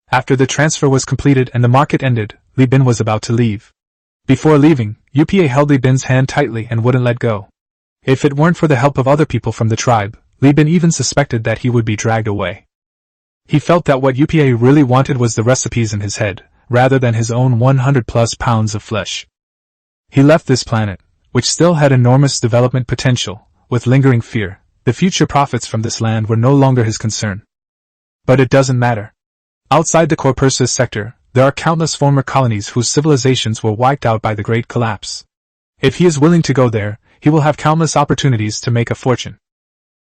After the transfer was completed and the market ended, Li Bin was about to leave. Before leaving, UPA held Li Bin's hand tightly and wouldn't let go. If it weren't for the help of other people from the tribe, Li Bin even suspected that he would be dragged away. He felt that what UPA really wanted was the recipes in his head, rather than his own 100+ pounds of flesh. He left this planet, which still had enormous development potential, with lingering fear. The future profits from this land were no longer his concern. But it doesn't matter. Outside the Corpursus sector, there are countless former colonies whose civilizations were wiped out by the Great Collapse. If he is willing to go there, he will have countless opportunities to make a fortune.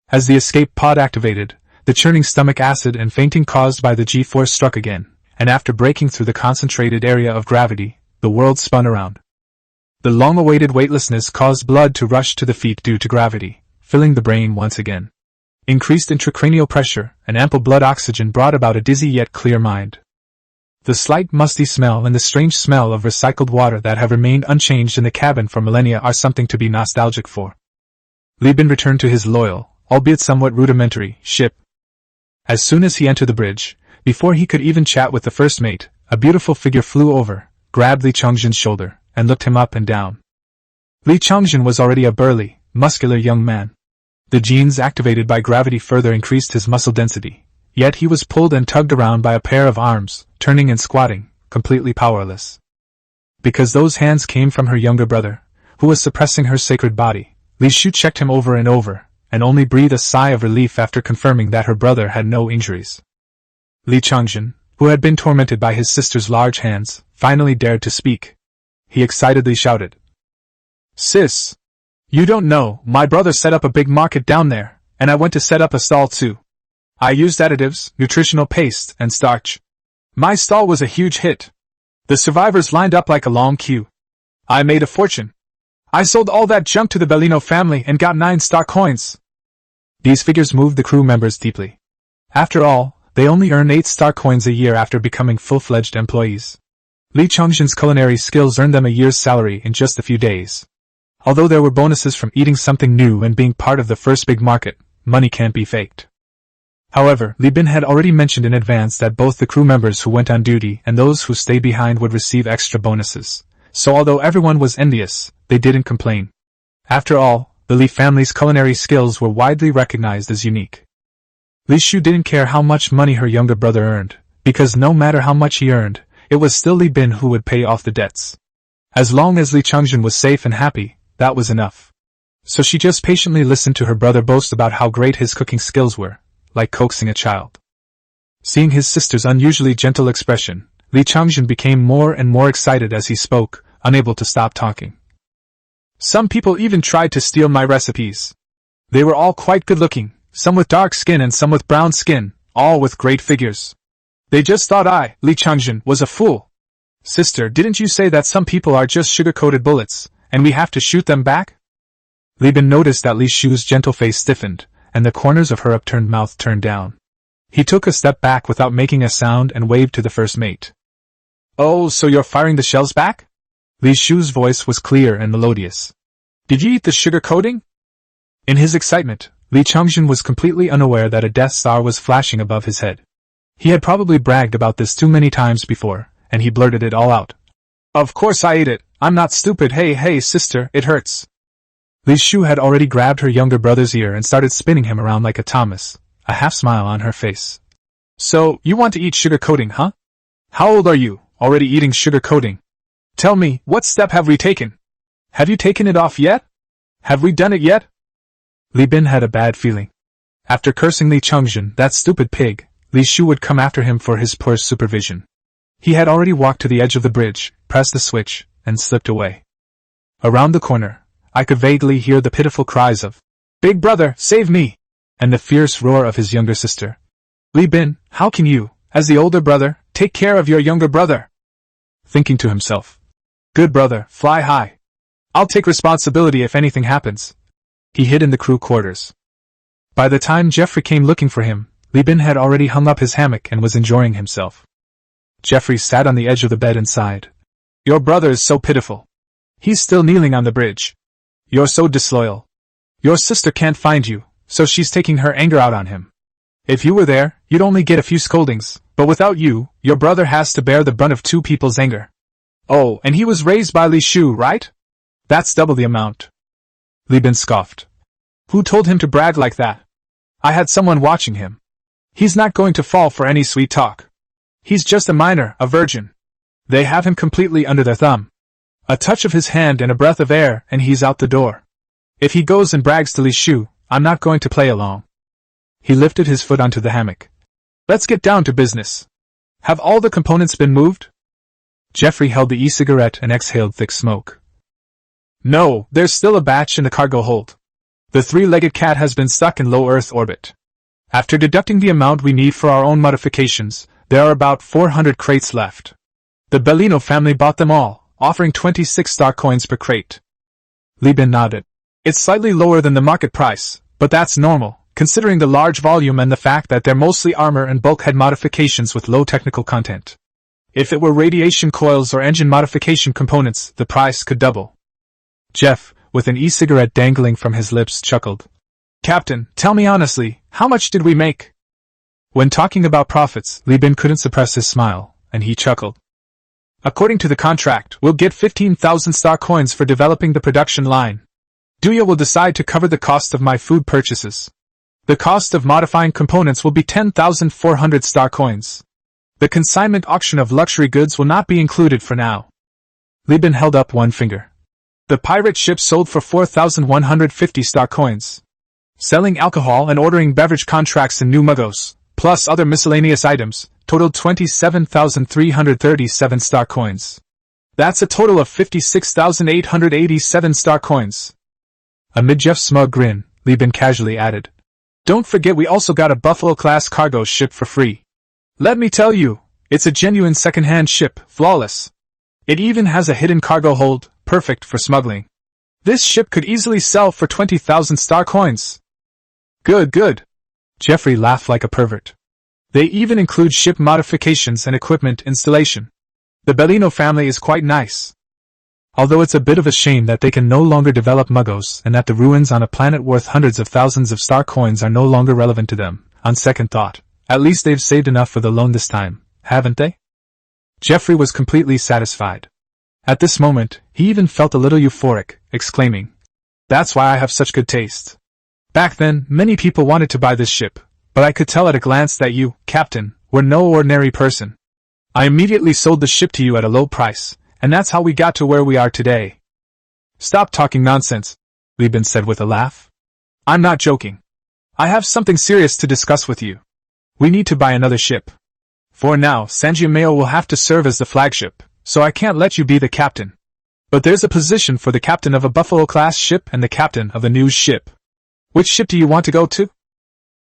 As the escape pod activated, the churning stomach acid and fainting caused by the G-force struck again, and after breaking through the concentrated area of gravity, the world spun around. The long-awaited weightlessness caused blood to rush to the feet due to gravity, filling the brain once again. Increased intracranial pressure and ample blood oxygen brought about a dizzy yet clear mind. The slight musty smell and the strange smell of recycled water that have remained unchanged in the cabin for millennia are something to be nostalgic for. Li Bin returned to his loyal, albeit somewhat rudimentary, ship. As soon as he entered the bridge, before he could even chat with the first mate, a beautiful figure flew over, grabbed Li Chongjin's shoulder, and looked him up and down. Li Chongjin was already a burly, muscular young man. The genes activated by gravity further increased his muscle density, yet he was pulled and tugged around by a pair of arms, turning and squatting, completely powerless. Because those hands came from her younger brother, who was suppressing her sacred body, Li Shu checked him over and over, and only breathed a sigh of relief after confirming that her brother had no injuries. Li Chongjin, who had been tormented by his sister's large hands, finally dared to speak. He excitedly shouted, "Sis! You don't know, my brother set up a big market down there, and I went to set up a stall too. I used additives, nutritional paste, and starch. My stall was a huge hit. The survivors lined up like a long queue. I made a fortune. I sold all that junk to the Bellino family and got 9 star coins. These figures moved the crew members deeply. After all, they only earn 8 star coins a year after becoming full-fledged employees. Li Chongjin's culinary skills earned them a year's salary in just a few days. Although there were bonuses from eating something new and being part of the first big market, money can't be faked. However, Li Bin had already mentioned in advance that both the crew members who went on duty and those who stayed behind would receive extra bonuses. So although everyone was envious, they didn't complain. After all, the Li family's culinary skills were widely recognized as unique. Li Shu didn't care how much money her younger brother earned, because no matter how much he earned, it was still Li Bin who would pay off the debts. As long as Li Chongjin was safe and happy, that was enough. So she just patiently listened to her brother boast about how great his cooking skills were, like coaxing a child. Seeing his sister's unusually gentle expression, Li Chongjin became more and more excited as he spoke, unable to stop talking. Some people even tried to steal my recipes. They were all quite good-looking, some with dark skin and some with brown skin, all with great figures. They just thought I, Li Chongjin, was a fool. Sister, didn't you say that some people are just sugar-coated bullets, and we have to shoot them back? Li Bin noticed that Li Shu's gentle face stiffened, and the corners of her upturned mouth turned down. He took a step back without making a sound and waved to the first mate. Oh, so you're firing the shells back? Li Shu's voice was clear and melodious. Did you eat the sugar coating? In his excitement, Li Chongjin was completely unaware that a Death Star was flashing above his head. He had probably bragged about this too many times before, and he blurted it all out. Of course I ate it. I'm not stupid. Hey sister, it hurts. Li Shu had already grabbed her younger brother's ear and started spinning him around like a Thomas, a half-smile on her face. So, you want to eat sugar coating, huh? How old are you, already eating sugar coating? Tell me, what step have we taken? Have you taken it off yet? Have we done it yet? Li Bin had a bad feeling. After cursing Li Chongjin, that stupid pig, Li Shu would come after him for his poor supervision. He had already walked to the edge of the bridge, pressed the switch, and slipped away. Around the corner, I could vaguely hear the pitiful cries of, "Big brother, save me!" and the fierce roar of his younger sister. Li Bin, how can you, as the older brother, take care of your younger brother? Thinking to himself, good brother, fly high. I'll take responsibility if anything happens. He hid in the crew quarters. By the time Jeffrey came looking for him, Li Bin had already hung up his hammock and was enjoying himself. Jeffrey sat on the edge of the bed and sighed. Your brother is so pitiful. He's still kneeling on the bridge. You're so disloyal. Your sister can't find you, so she's taking her anger out on him. If you were there, you'd only get a few scoldings, but without you, your brother has to bear the brunt of 2 people's anger. Oh, and he was raised by Li Shu, right? That's double the amount. Li Bin scoffed. Who told him to brag like that? I had someone watching him. He's not going to fall for any sweet talk. He's just a minor, a virgin. They have him completely under their thumb. A touch of his hand and a breath of air, and he's out the door. If he goes and brags to Li Shu, I'm not going to play along. He lifted his foot onto the hammock. Let's get down to business. Have all the components been moved? Jeffrey held the e-cigarette and exhaled thick smoke. No, there's still a batch in the cargo hold. The 3-legged cat has been stuck in low Earth orbit. After deducting the amount we need for our own modifications, there are about 400 crates left. The Bellino family bought them all, offering 26 star coins per crate. Li Bin nodded. It's slightly lower than the market price, but that's normal, considering the large volume and the fact that they're mostly armor and bulkhead modifications with low technical content. If it were radiation coils or engine modification components, the price could double. Jeff, with an e-cigarette dangling from his lips, chuckled. Captain, tell me honestly, how much did we make? When talking about profits, Li Bin couldn't suppress his smile, and he chuckled. According to the contract, we'll get 15,000 star coins for developing the production line. Duya will decide to cover the cost of my food purchases. The cost of modifying components will be 10,400 star coins. The consignment auction of luxury goods will not be included for now. Li Bin held up one finger. The pirate ship sold for 4,150 star coins. Selling alcohol and ordering beverage contracts in New Mugos, plus other miscellaneous items, totaled 27,337 star coins. That's a total of 56,887 star coins. Amid Jeff's smug grin, Li Bin casually added, Don't forget we also got a Buffalo-class cargo ship for free. Let me tell you, it's a genuine second-hand ship, flawless. It even has a hidden cargo hold, perfect for smuggling. This ship could easily sell for 20,000 star coins. Good, good. Jeffrey laughed like a pervert. They even include ship modifications and equipment installation. The Bellino family is quite nice. Although it's a bit of a shame that they can no longer develop muggos and that the ruins on a planet worth hundreds of thousands of star coins are no longer relevant to them, on second thought, at least they've saved enough for the loan this time, haven't they? Jeffrey was completely satisfied. At this moment, he even felt a little euphoric, exclaiming, "That's why I have such good taste. Back then, many people wanted to buy this ship, but I could tell at a glance that you, Captain, were no ordinary person. I immediately sold the ship to you at a low price, and that's how we got to where we are today." "Stop talking nonsense," Lieben said with a laugh. "I'm not joking. I have something serious to discuss with you. We need to buy another ship. For now, San Giameo will have to serve as the flagship, so I can't let you be the captain. But there's a position for the captain of a Buffalo-class ship and the captain of a news ship. Which ship do you want to go to?"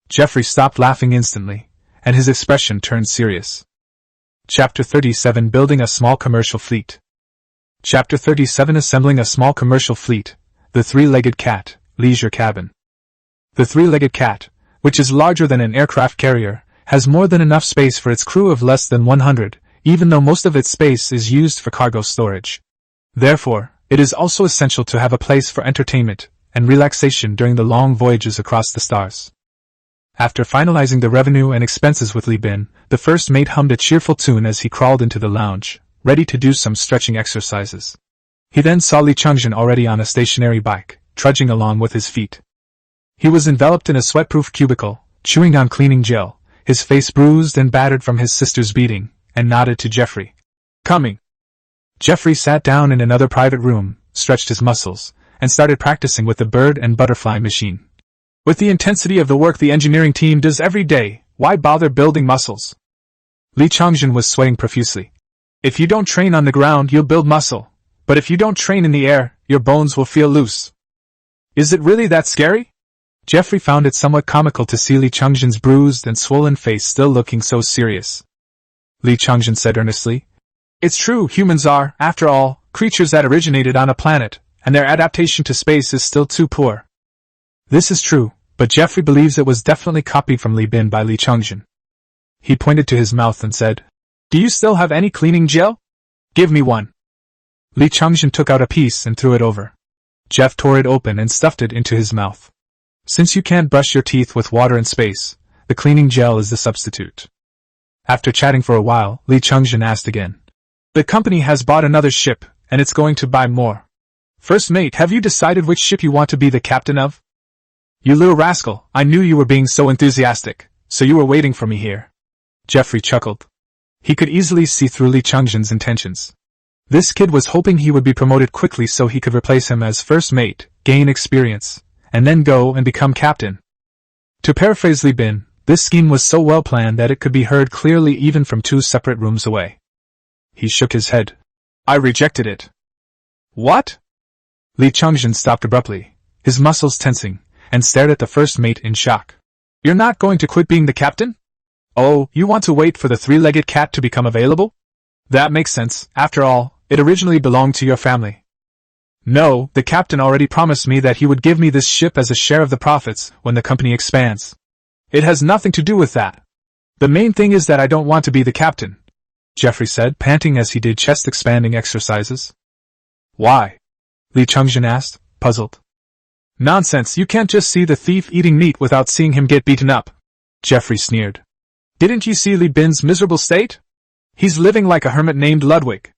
Jeffrey stopped laughing instantly, and his expression turned serious. Chapter 37 Building a Small Commercial Fleet. Chapter 37 Assembling a Small Commercial Fleet, The Three-Legged Cat, Leisure Cabin. The three-legged cat, which is larger than an aircraft carrier, has more than enough space for its crew of less than 100, even though most of its space is used for cargo storage. Therefore, it is also essential to have a place for entertainment and relaxation during the long voyages across the stars. After finalizing the revenue and expenses with Li Bin, the first mate hummed a cheerful tune as he crawled into the lounge, ready to do some stretching exercises. He then saw Li Chungjin already on a stationary bike, trudging along with his feet. He was enveloped in a sweat-proof cubicle, chewing on cleaning gel, his face bruised and battered from his sister's beating, and nodded to Jeffrey. "Coming." Jeffrey sat down in another private room, stretched his muscles, and started practicing with the bird and butterfly machine. With the intensity of the work the engineering team does every day, why bother building muscles? Li Chongjin was sweating profusely. If you don't train on the ground, you'll build muscle. But if you don't train in the air, your bones will feel loose. Is it really that scary? Jeffrey found it somewhat comical to see Li Chongjin's bruised and swollen face still looking so serious. Li Chongjin said earnestly, "It's true, humans are, after all, creatures that originated on a planet, and their adaptation to space is still too poor." This is true, but Jeffrey believes it was definitely copied from Li Bin by Li Chongjin. He pointed to his mouth and said, "Do you still have any cleaning gel? Give me one." Li Chongjin took out a piece and threw it over. Jeff tore it open and stuffed it into his mouth. "Since you can't brush your teeth with water in space, the cleaning gel is the substitute." After chatting for a while, Li Chongjin asked again, "The company has bought another ship, and it's going to buy more. First mate, have you decided which ship you want to be the captain of?" "You little rascal, I knew you were being so enthusiastic, so you were waiting for me here." Jeffrey chuckled. He could easily see through Li Chongjin's intentions. This kid was hoping he would be promoted quickly so he could replace him as first mate, gain experience, and then go and become captain. To paraphrase Li Bin, this scheme was so well planned that it could be heard clearly even from 2 separate rooms away. He shook his head. "I rejected it." "What?" Li Chongjin stopped abruptly, his muscles tensing, and stared at the first mate in shock. "You're not going to quit being the captain? Oh, you want to wait for the three-legged cat to become available? That makes sense, after all, it originally belonged to your family." "No, the captain already promised me that he would give me this ship as a share of the profits when the company expands. It has nothing to do with that. The main thing is that I don't want to be the captain," Jeffrey said, panting as he did chest-expanding exercises. "Why?" Li Chongjin asked, puzzled. "Nonsense, you can't just see the thief eating meat without seeing him get beaten up," Jeffrey sneered. "Didn't you see Li Bin's miserable state? He's living like a hermit named Ludwig.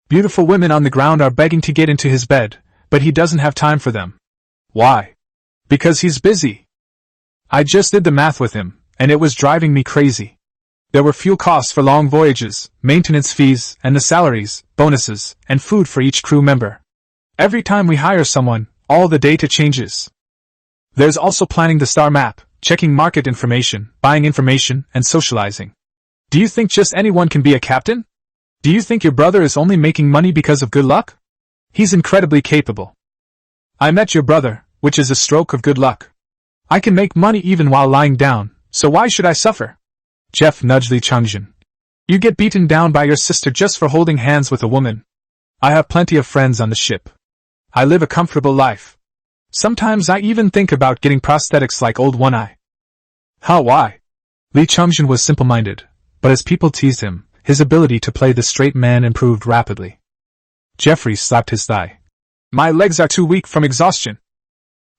Beautiful women on the ground are begging to get into his bed, but he doesn't have time for them. Why? Because he's busy. I just did the math with him, and it was driving me crazy. There were fuel costs for long voyages, maintenance fees, and the salaries, bonuses, and food for each crew member. Every time we hire someone, all the data changes. There's also planning the star map, checking market information, buying information, and socializing. Do you think just anyone can be a captain? Do you think your brother is only making money because of good luck? He's incredibly capable. I met your brother, which is a stroke of good luck. I can make money even while lying down, so why should I suffer?" Jeff nudged Li Chongjin. "You get beaten down by your sister just for holding hands with a woman. I have plenty of friends on the ship, I live a comfortable life. Sometimes I even think about getting prosthetics like old One Eye. How, why? Li Chongjin was simple-minded, but as people teased him, his ability to play the straight man improved rapidly. Jeffrey slapped his thigh. My legs are too weak from exhaustion.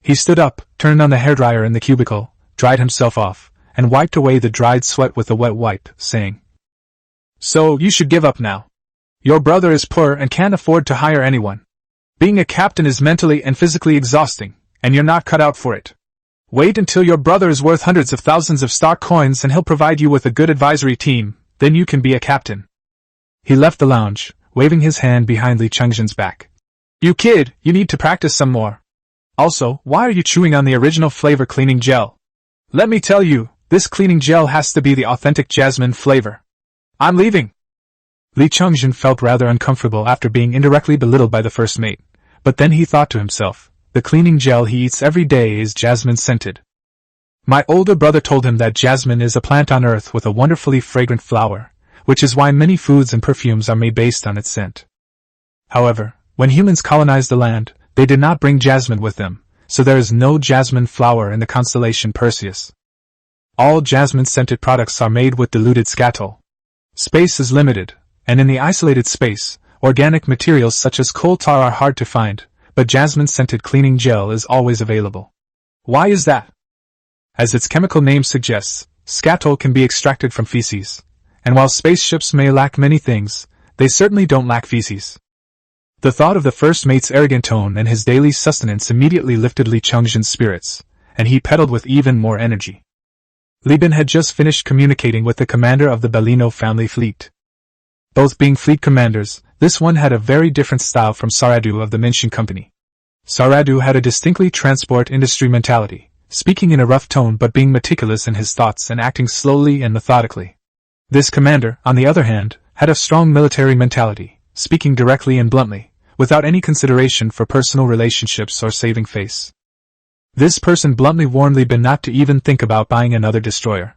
He stood up, turned on the hairdryer in the cubicle, dried himself off, and wiped away the dried sweat with a wet wipe, saying, So, you should give up now. Your brother is poor and can't afford to hire anyone. Being a captain is mentally and physically exhausting, and you're not cut out for it. Wait until your brother is worth hundreds of thousands of stock coins and he'll provide you with a good advisory team, then you can be a captain. He left the lounge, waving his hand behind Li Chongjin's back. You kid, you need to practice some more. Also, why are you chewing on the original flavor cleaning gel? Let me tell you, this cleaning gel has to be the authentic jasmine flavor. I'm leaving. Li Chongjin felt rather uncomfortable after being indirectly belittled by the first mate, but then he thought to himself, the cleaning gel he eats every day is jasmine-scented. My older brother told him that jasmine is a plant on earth with a wonderfully fragrant flower, which is why many foods and perfumes are made based on its scent. However, when humans colonized the land, they did not bring jasmine with them, so there is no jasmine flower in the constellation Perseus. All jasmine-scented products are made with diluted scatol. Space is limited, and in the isolated space, organic materials such as coal tar are hard to find, but jasmine-scented cleaning gel is always available. Why is that? As its chemical name suggests, scatol can be extracted from feces, and while spaceships may lack many things, they certainly don't lack feces. The thought of the first mate's arrogant tone and his daily sustenance immediately lifted Li Chongjin's spirits, and he pedaled with even more energy. Li Bin had just finished communicating with the commander of the Bellino family fleet. Both being fleet commanders, this one had a very different style from Saradu of the Minshin Company. Saradu had a distinctly transport industry mentality, speaking in a rough tone but being meticulous in his thoughts and acting slowly and methodically. This commander, on the other hand, had a strong military mentality, speaking directly and bluntly, without any consideration for personal relationships or saving face. This person bluntly warned Li Bin not to even think about buying another destroyer.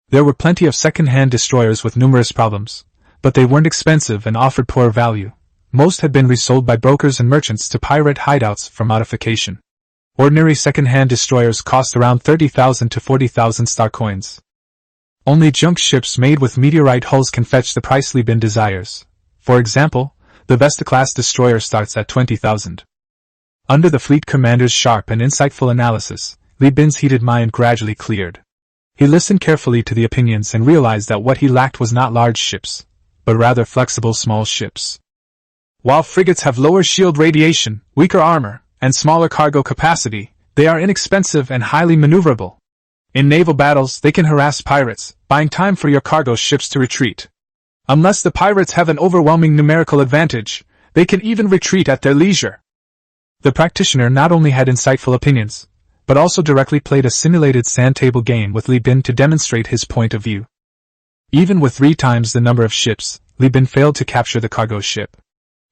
There were plenty of second-hand destroyers with numerous problems, but they weren't expensive and offered poor value. Most had been resold by brokers and merchants to pirate hideouts for modification. Ordinary second-hand destroyers cost around 30,000 to 40,000 star coins. Only junk ships made with meteorite hulls can fetch the price Li Bin desires. For example, the Vesta-class destroyer starts at 20,000. Under the fleet commander's sharp and insightful analysis, Li Bin's heated mind gradually cleared. He listened carefully to the opinions and realized that what he lacked was not large ships, but rather flexible small ships. While frigates have lower shield radiation, weaker armor, and smaller cargo capacity, they are inexpensive and highly maneuverable. In naval battles, they can harass pirates, buying time for your cargo ships to retreat. Unless the pirates have an overwhelming numerical advantage, they can even retreat at their leisure. The practitioner not only had insightful opinions, but also directly played a simulated sand table game with Li Bin to demonstrate his point of view. Even with 3 times the number of ships, Li Bin failed to capture the cargo ship.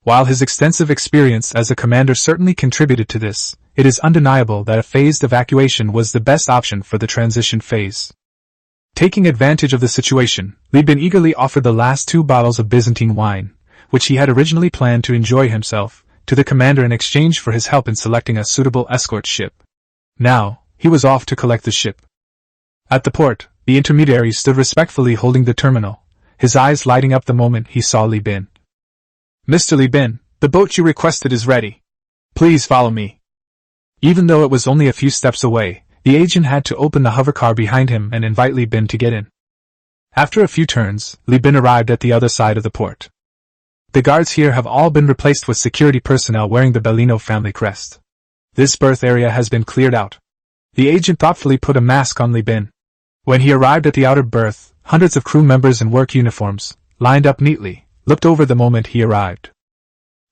While his extensive experience as a commander certainly contributed to this, it is undeniable that a phased evacuation was the best option for the transition phase. Taking advantage of the situation, Li Bin eagerly offered the last 2 bottles of Byzantine wine, which he had originally planned to enjoy himself, to the commander in exchange for his help in selecting a suitable escort ship. Now, he was off to collect the ship. At the port, the intermediary stood respectfully holding the terminal, his eyes lighting up the moment he saw Li Bin. Mr. Li Bin, the boat you requested is ready. Please follow me. Even though it was only a few steps away, the agent had to open the hovercar behind him and invite Li Bin to get in. After a few turns, Li Bin arrived at the other side of the port. The guards here have all been replaced with security personnel wearing the Bellino family crest. This berth area has been cleared out. The agent thoughtfully put a mask on Li Bin. When he arrived at the outer berth, hundreds of crew members in work uniforms, lined up neatly, looked over the moment he arrived.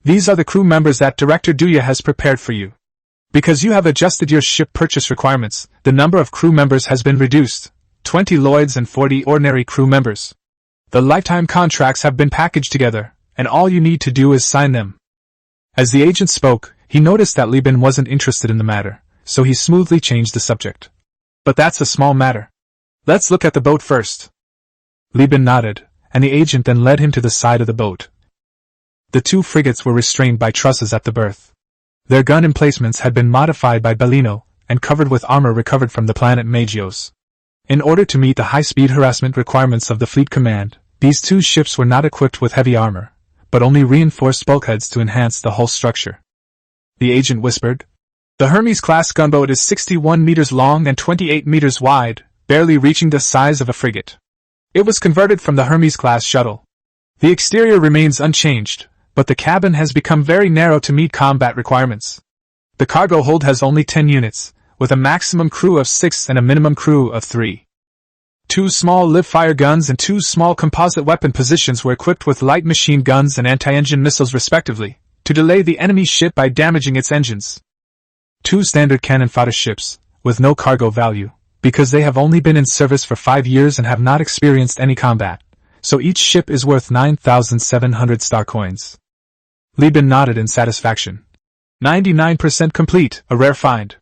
These are the crew members that Director Duya has prepared for you. Because you have adjusted your ship purchase requirements, the number of crew members has been reduced, 20 Lloyds and 40 ordinary crew members. The lifetime contracts have been packaged together, and all you need to do is sign them. As the agent spoke, he noticed that Li Bin wasn't interested in the matter, so he smoothly changed the subject. But that's a small matter. Let's look at the boat first. Li Bin nodded, and the agent then led him to the side of the boat. The 2 frigates were restrained by trusses at the berth. Their gun emplacements had been modified by Bellino and covered with armor recovered from the planet Magios. In order to meet the high-speed harassment requirements of the Fleet Command, these two ships were not equipped with heavy armor, but only reinforced bulkheads to enhance the hull structure. The agent whispered, "The Hermes-class gunboat is 61 meters long and 28 meters wide, barely reaching the size of a frigate. It was converted from the Hermes-class shuttle. The exterior remains unchanged, but the cabin has become very narrow to meet combat requirements. The cargo hold has only 10 units, with a maximum crew of 6 and a minimum crew of 3. 2 small live-fire guns and 2 small composite weapon positions were equipped with light machine guns and anti-engine missiles respectively, to delay the enemy ship by damaging its engines. 2 standard cannon fodder ships, with no cargo value, because they have only been in service for 5 years and have not experienced any combat, so each ship is worth 9,700 star coins." Lieben nodded in satisfaction. 99% complete, a rare find.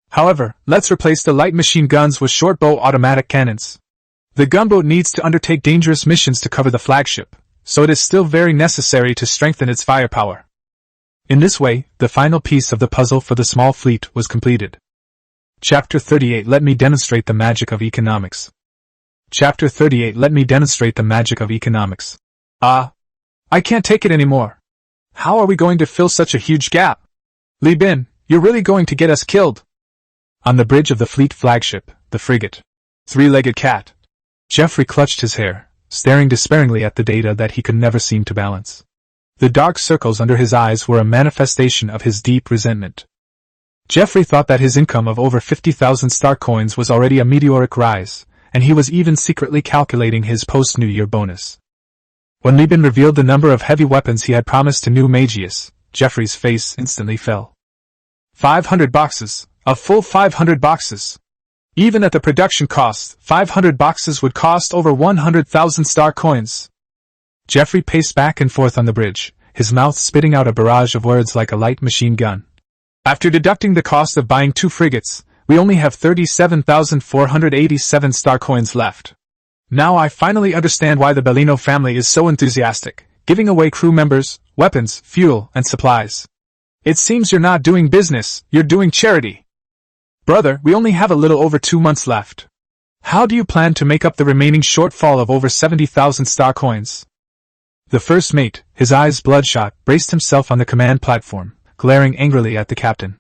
However, let's replace the light machine guns with short-bow automatic cannons. The gunboat needs to undertake dangerous missions to cover the flagship, so it is still very necessary to strengthen its firepower. In this way, the final piece of the puzzle for the small fleet was completed. Chapter 38 Let me demonstrate the magic of economics. Chapter 38 Let me demonstrate the magic of economics. I can't take it anymore. How are we going to fill such a huge gap? Li Bin, you're really going to get us killed. On the bridge of the fleet flagship, the frigate, Three-Legged Cat, Jeffrey clutched his hair, staring despairingly at the data that he could never seem to balance. The dark circles under his eyes were a manifestation of his deep resentment. Jeffrey thought that his income of over 50,000 star coins was already a meteoric rise, and he was even secretly calculating his post-New Year bonus. When Lieben revealed the number of heavy weapons he had promised to New Magius, Jeffrey's face instantly fell. 500 boxes, a full 500 boxes. Even at the production cost, 500 boxes would cost over 100,000 star coins. Jeffrey paced back and forth on the bridge, his mouth spitting out a barrage of words like a light machine gun. After deducting the cost of buying 2 frigates, we only have 37,487 star coins left. Now I finally understand why the Bellino family is so enthusiastic, giving away crew members, weapons, fuel, and supplies. It seems you're not doing business, you're doing charity. Brother, we only have a little over 2 months left. How do you plan to make up the remaining shortfall of over 70,000 star coins? The first mate, his eyes bloodshot, braced himself on the command platform, glaring angrily at the captain.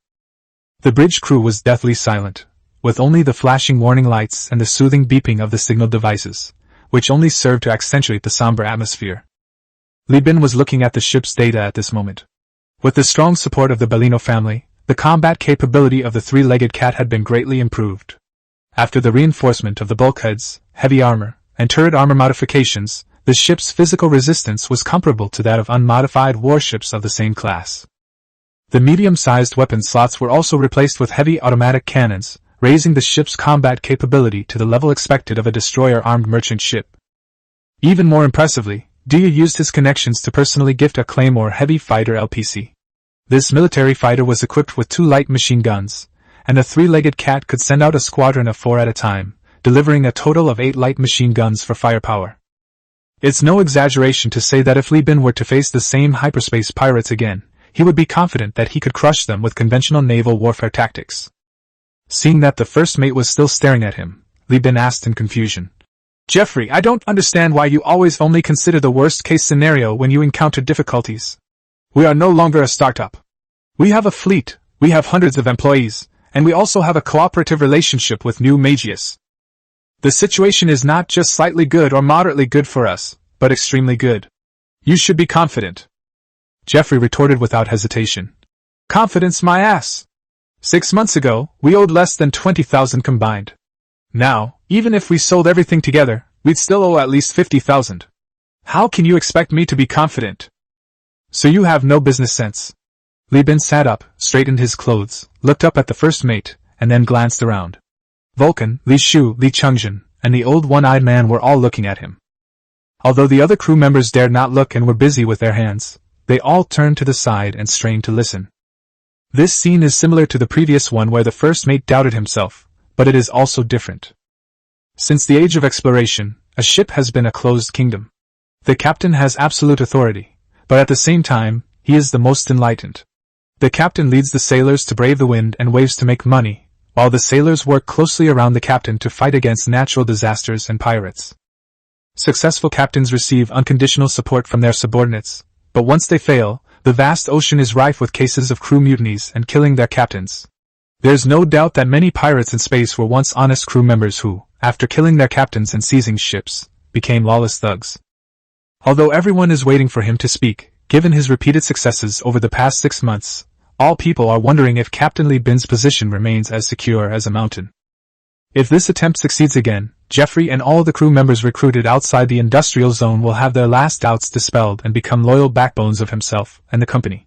The bridge crew was deathly silent, with only the flashing warning lights and the soothing beeping of the signal devices, which only served to accentuate the somber atmosphere. Lieben was looking at the ship's data at this moment. With the strong support of the Bellino family, the combat capability of the Three-Legged Cat had been greatly improved. After the reinforcement of the bulkheads, heavy armor, and turret armor modifications, the ship's physical resistance was comparable to that of unmodified warships of the same class. The medium-sized weapon slots were also replaced with heavy automatic cannons, raising the ship's combat capability to the level expected of a destroyer-armed merchant ship. Even more impressively, Dia used his connections to personally gift a Claymore heavy fighter LPC. This military fighter was equipped with 2 light machine guns, and the Three-Legged Cat could send out a squadron of 4 at a time, delivering a total of 8 light machine guns for firepower. It's no exaggeration to say that if Li Bin were to face the same hyperspace pirates again, he would be confident that he could crush them with conventional naval warfare tactics. Seeing that the first mate was still staring at him, Li Bin asked in confusion, "Jeffrey, I don't understand why you always only consider the worst-case scenario when you encounter difficulties. We are no longer a startup. We have a fleet, we have hundreds of employees, and we also have a cooperative relationship with New Magius. The situation is not just slightly good or moderately good for us, but extremely good. You should be confident." Jeffrey retorted without hesitation. "Confidence my ass! 6 months ago, we owed less than 20,000 combined. Now, even if we sold everything together, we'd still owe at least 50,000. How can you expect me to be confident? So you have no business sense." Li Bin sat up, straightened his clothes, looked up at the first mate, and then glanced around. Vulcan, Li Shu, Li Chungjin, and the old one-eyed man were all looking at him. Although the other crew members dared not look and were busy with their hands, they all turned to the side and strained to listen. This scene is similar to the previous one where the first mate doubted himself, but it is also different. Since the age of exploration, a ship has been a closed kingdom. The captain has absolute authority, but at the same time, he is the most enlightened. The captain leads the sailors to brave the wind and waves to make money, while the sailors work closely around the captain to fight against natural disasters and pirates. Successful captains receive unconditional support from their subordinates, but once they fail, the vast ocean is rife with cases of crew mutinies and killing their captains. There's no doubt that many pirates in space were once honest crew members who, after killing their captains and seizing ships, became lawless thugs. Although everyone is waiting for him to speak, given his repeated successes over the past 6 months, all people are wondering if Captain Li Bin's position remains as secure as a mountain. If this attempt succeeds again, Jeffrey and all the crew members recruited outside the industrial zone will have their last doubts dispelled and become loyal backbones of himself and the company.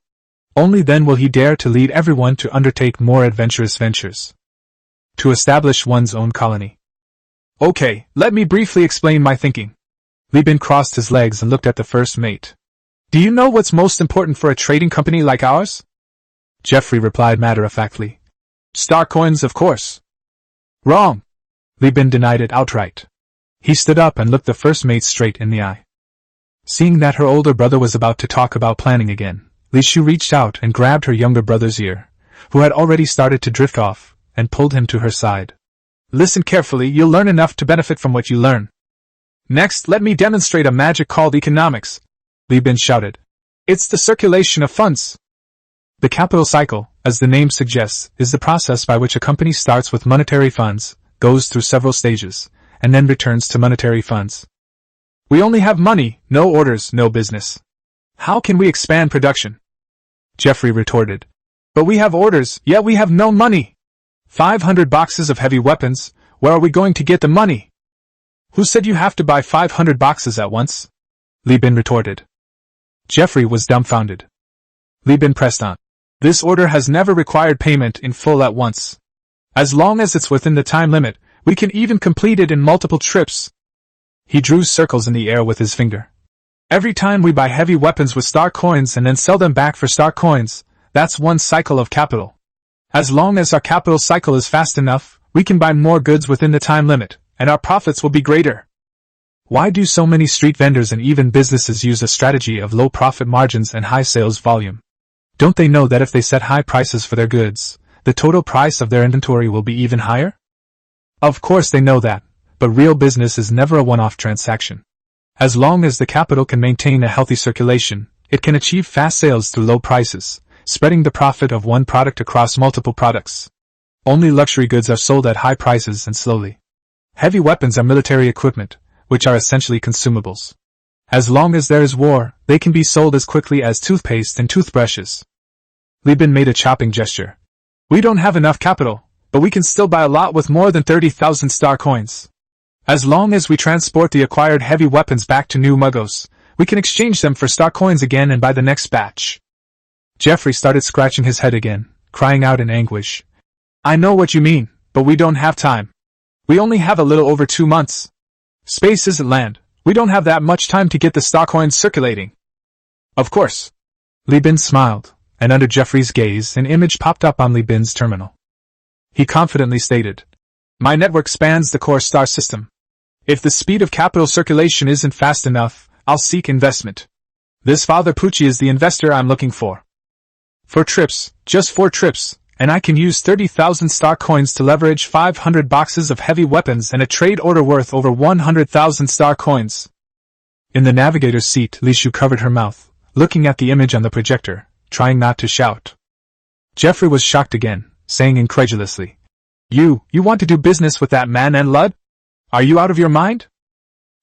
Only then will he dare to lead everyone to undertake more adventurous ventures. To establish one's own colony. Okay, let me briefly explain my thinking. Li Bin crossed his legs and looked at the first mate. Do you know what's most important for a trading company like ours? Jeffrey replied matter-of-factly. Star coins, of course. Wrong. Li Bin denied it outright. He stood up and looked the first mate straight in the eye. Seeing that her older brother was about to talk about planning again, Li Shu reached out and grabbed her younger brother's ear, who had already started to drift off, and pulled him to her side. Listen carefully, you'll learn enough to benefit from what you learn. Next, let me demonstrate a magic called economics, Li Bin shouted. It's the circulation of funds. The capital cycle, as the name suggests, is the process by which a company starts with monetary funds, goes through several stages, and then returns to monetary funds. We only have money, no orders, no business. How can we expand production? Jeffrey retorted. But we have orders, yet we have no money. 500 boxes of heavy weapons, where are we going to get the money? Who said you have to buy 500 boxes at once? Li Bin retorted. Jeffrey was dumbfounded. Li Bin pressed on. This order has never required payment in full at once. As long as it's within the time limit, we can even complete it in multiple trips. He drew circles in the air with his finger. Every time we buy heavy weapons with star coins and then sell them back for star coins, that's one cycle of capital. As long as our capital cycle is fast enough, we can buy more goods within the time limit, and our profits will be greater. Why do so many street vendors and even businesses use a strategy of low profit margins and high sales volume? Don't they know that if they set high prices for their goods, the total price of their inventory will be even higher? Of course they know that, but real business is never a one-off transaction. As long as the capital can maintain a healthy circulation, it can achieve fast sales through low prices, spreading the profit of one product across multiple products. Only luxury goods are sold at high prices and slowly. Heavy weapons are military equipment, which are essentially consumables. As long as there is war, they can be sold as quickly as toothpaste and toothbrushes. Li Bin made a chopping gesture. We don't have enough capital, but we can still buy a lot with more than 30,000 star coins. As long as we transport the acquired heavy weapons back to New Mugos, we can exchange them for star coins again and buy the next batch. Jeffrey started scratching his head again, crying out in anguish. I know what you mean, but we don't have time. We only have a little over 2 months. Space isn't land. We don't have that much time to get the star coins circulating. Of course. Li Bin smiled, and under Jeffrey's gaze an image popped up on Li Bin's terminal. He confidently stated, My network spans the core star system. If the speed of capital circulation isn't fast enough, I'll seek investment. This Father Pucci is the investor I'm looking for. 4 trips, just 4 trips, and I can use 30,000 star coins to leverage 500 boxes of heavy weapons and a trade order worth over 100,000 star coins. In the navigator's seat, Li Shu covered her mouth, looking at the image on the projector, trying not to shout. Jeffrey was shocked again, saying incredulously, You want to do business with that man and Lud? Are you out of your mind?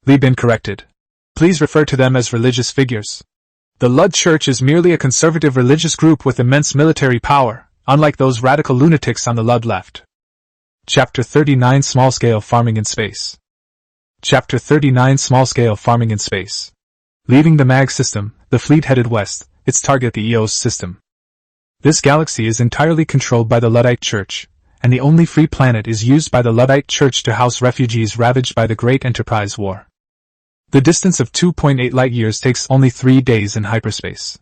Li Bin corrected. Please refer to them as religious figures. The Lud Church is merely a conservative religious group with immense military power, unlike those radical lunatics on the Lud left. Chapter 39 Small-Scale Farming in Space. Chapter 39 Small-Scale Farming in Space. Leaving the MAG system, the fleet headed west, its target the EOS system. This galaxy is entirely controlled by the Luddite Church, and the only free planet is used by the Luddite Church to house refugees ravaged by the Great Enterprise War. The distance of 2.8 light-years takes only 3 days in hyperspace.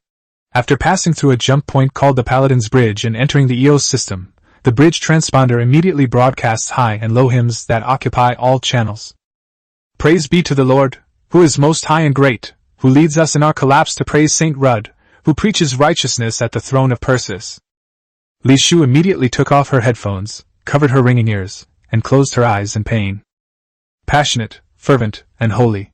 After passing through a jump point called the Paladin's Bridge and entering the EOS system, the bridge transponder immediately broadcasts high and low hymns that occupy all channels. Praise be to the Lord, who is most high and great, who leads us in our collapse to praise Saint Rudd, who preaches righteousness at the throne of Perseus. Li Shu immediately took off her headphones, covered her ringing ears, and closed her eyes in pain. Passionate, fervent, and holy.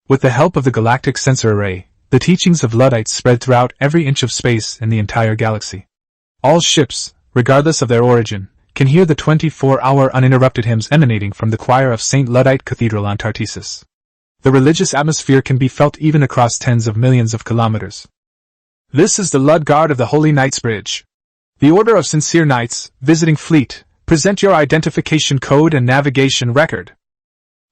With the help of the galactic sensor array, the teachings of Luddites spread throughout every inch of space in the entire galaxy. All ships, regardless of their origin, can hear the 24-hour uninterrupted hymns emanating from the choir of St. Luddite Cathedral on Tartessus. The religious atmosphere can be felt even across tens of millions of kilometers. This is the Lud Guard of the Holy Knights Bridge. The Order of Sincere Knights, visiting fleet, present your identification code and navigation record.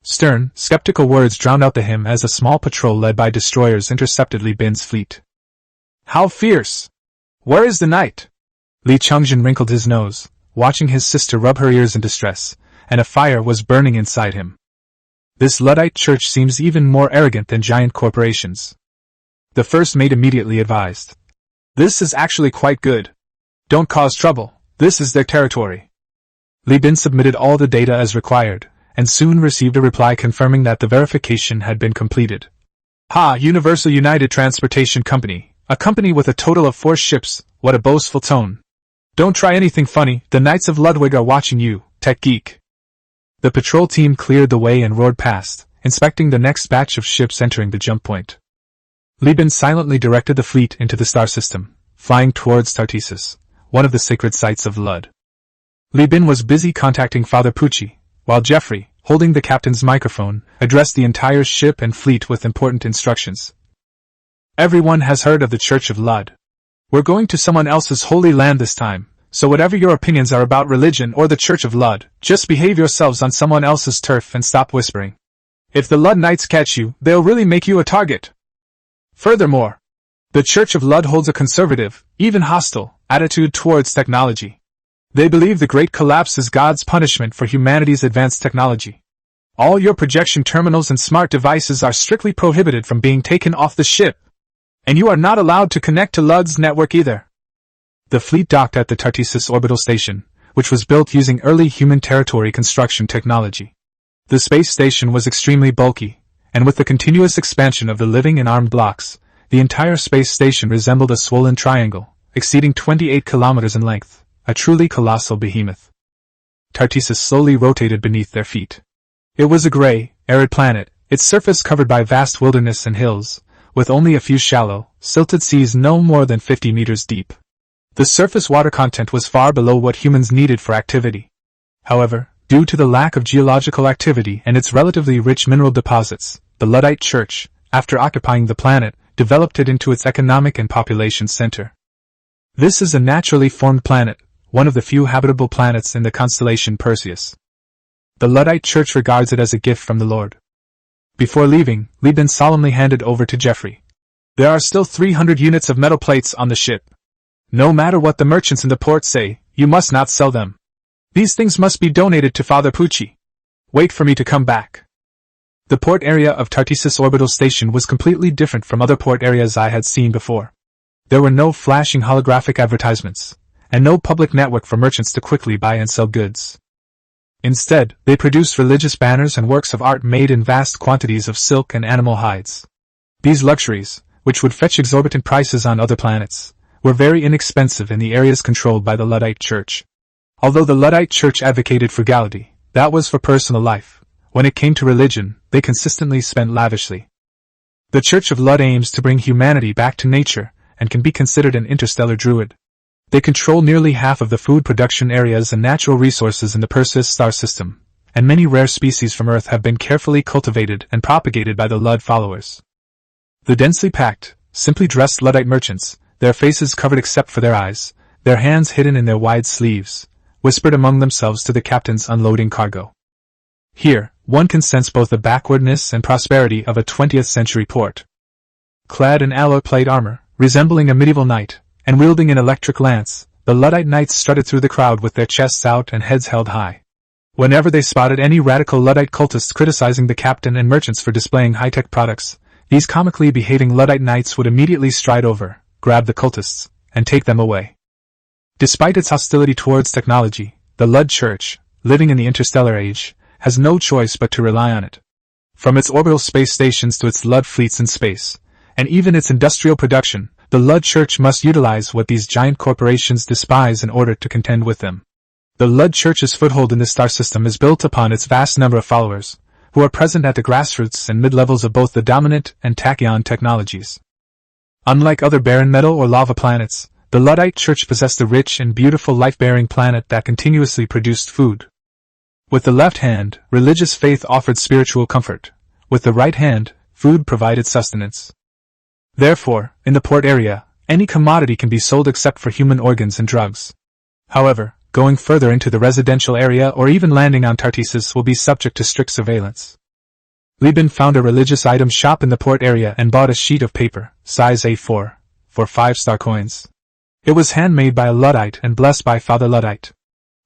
Stern, skeptical words drowned out the hymn as a small patrol led by destroyers intercepted Li Bin's fleet. How fierce! Where is the knight? Li Chongjin wrinkled his nose, watching his sister rub her ears in distress, and a fire was burning inside him. This Luddite church seems even more arrogant than giant corporations. The first mate immediately advised. This is actually quite good. Don't cause trouble, this is their territory. Li Bin submitted all the data as required, and soon received a reply confirming that the verification had been completed. Ha! Universal United Transportation Company, a company with a total of 4 ships, what a boastful tone. Don't try anything funny, the Knights of Ludwig are watching you, tech geek. The patrol team cleared the way and roared past, inspecting the next batch of ships entering the jump point. Li Bin silently directed the fleet into the star system, flying towards Tartessus, one of the sacred sites of Lud. Li Bin was busy contacting Father Pucci, while Jeffrey, holding the captain's microphone, addressed the entire ship and fleet with important instructions. Everyone has heard of the Church of Lud. We're going to someone else's holy land this time, so whatever your opinions are about religion or the Church of Lud, just behave yourselves on someone else's turf and stop whispering. If the Lud Knights catch you, they'll really make you a target. Furthermore, the Church of Lud holds a conservative, even hostile, attitude towards technology. They believe the Great Collapse is God's punishment for humanity's advanced technology. All your projection terminals and smart devices are strictly prohibited from being taken off the ship. And you are not allowed to connect to Lud's network either. The fleet docked at the Tartessus orbital station, which was built using early human territory construction technology. The space station was extremely bulky, and with the continuous expansion of the living and armed blocks, the entire space station resembled a swollen triangle, exceeding 28 kilometers in length. A truly colossal behemoth. Tartessus slowly rotated beneath their feet. It was a gray, arid planet, its surface covered by vast wilderness and hills, with only a few shallow, silted seas no more than 50 meters deep. The surface water content was far below what humans needed for activity. However, due to the lack of geological activity and its relatively rich mineral deposits, the Luddite Church, after occupying the planet, developed it into its economic and population center. This is a naturally formed planet, one of the few habitable planets in the constellation Perseus. The Luddite Church regards it as a gift from the Lord. Before leaving, Li Bin solemnly handed over to Jeffrey. There are still 300 units of metal plates on the ship. No matter what the merchants in the port say, you must not sell them. These things must be donated to Father Pucci. Wait for me to come back. The port area of Tartessus orbital station was completely different from other port areas I had seen before. There were no flashing holographic advertisements, and no public network for merchants to quickly buy and sell goods. Instead, they produced religious banners and works of art made in vast quantities of silk and animal hides. These luxuries, which would fetch exorbitant prices on other planets, were very inexpensive in the areas controlled by the Luddite Church. Although the Luddite Church advocated frugality, that was for personal life. When it came to religion, they consistently spent lavishly. The Church of Lud aims to bring humanity back to nature, and can be considered an interstellar druid. They control nearly half of the food production areas and natural resources in the Perseus star system, and many rare species from Earth have been carefully cultivated and propagated by the Lud followers. The densely packed, simply dressed Luddite merchants, their faces covered except for their eyes, their hands hidden in their wide sleeves, whispered among themselves to the captains unloading cargo. Here, one can sense both the backwardness and prosperity of a 20th century port. Clad in alloy plate armor, resembling a medieval knight, and wielding an electric lance, the Luddite knights strutted through the crowd with their chests out and heads held high. Whenever they spotted any radical Luddite cultists criticizing the captain and merchants for displaying high-tech products, these comically behaving Luddite knights would immediately stride over, grab the cultists, and take them away. Despite its hostility towards technology, the Lud Church, living in the interstellar age, has no choice but to rely on it. From its orbital space stations to its Lud fleets in space, and even its industrial production, The Lud Church must utilize what these giant corporations despise in order to contend with them. The Lud Church's foothold in the star system is built upon its vast number of followers, who are present at the grassroots and mid-levels of both the dominant and tachyon technologies. Unlike other barren metal or lava planets, the Luddite Church possessed a rich and beautiful life-bearing planet that continuously produced food. With the left hand, religious faith offered spiritual comfort. With the right hand, food provided sustenance. Therefore, in the port area, any commodity can be sold except for human organs and drugs. However, going further into the residential area or even landing on Tartessus will be subject to strict surveillance. Liban found a religious item shop in the port area and bought a sheet of paper, size A4, for 5-star coins. It was handmade by a Luddite and blessed by Father Luddite.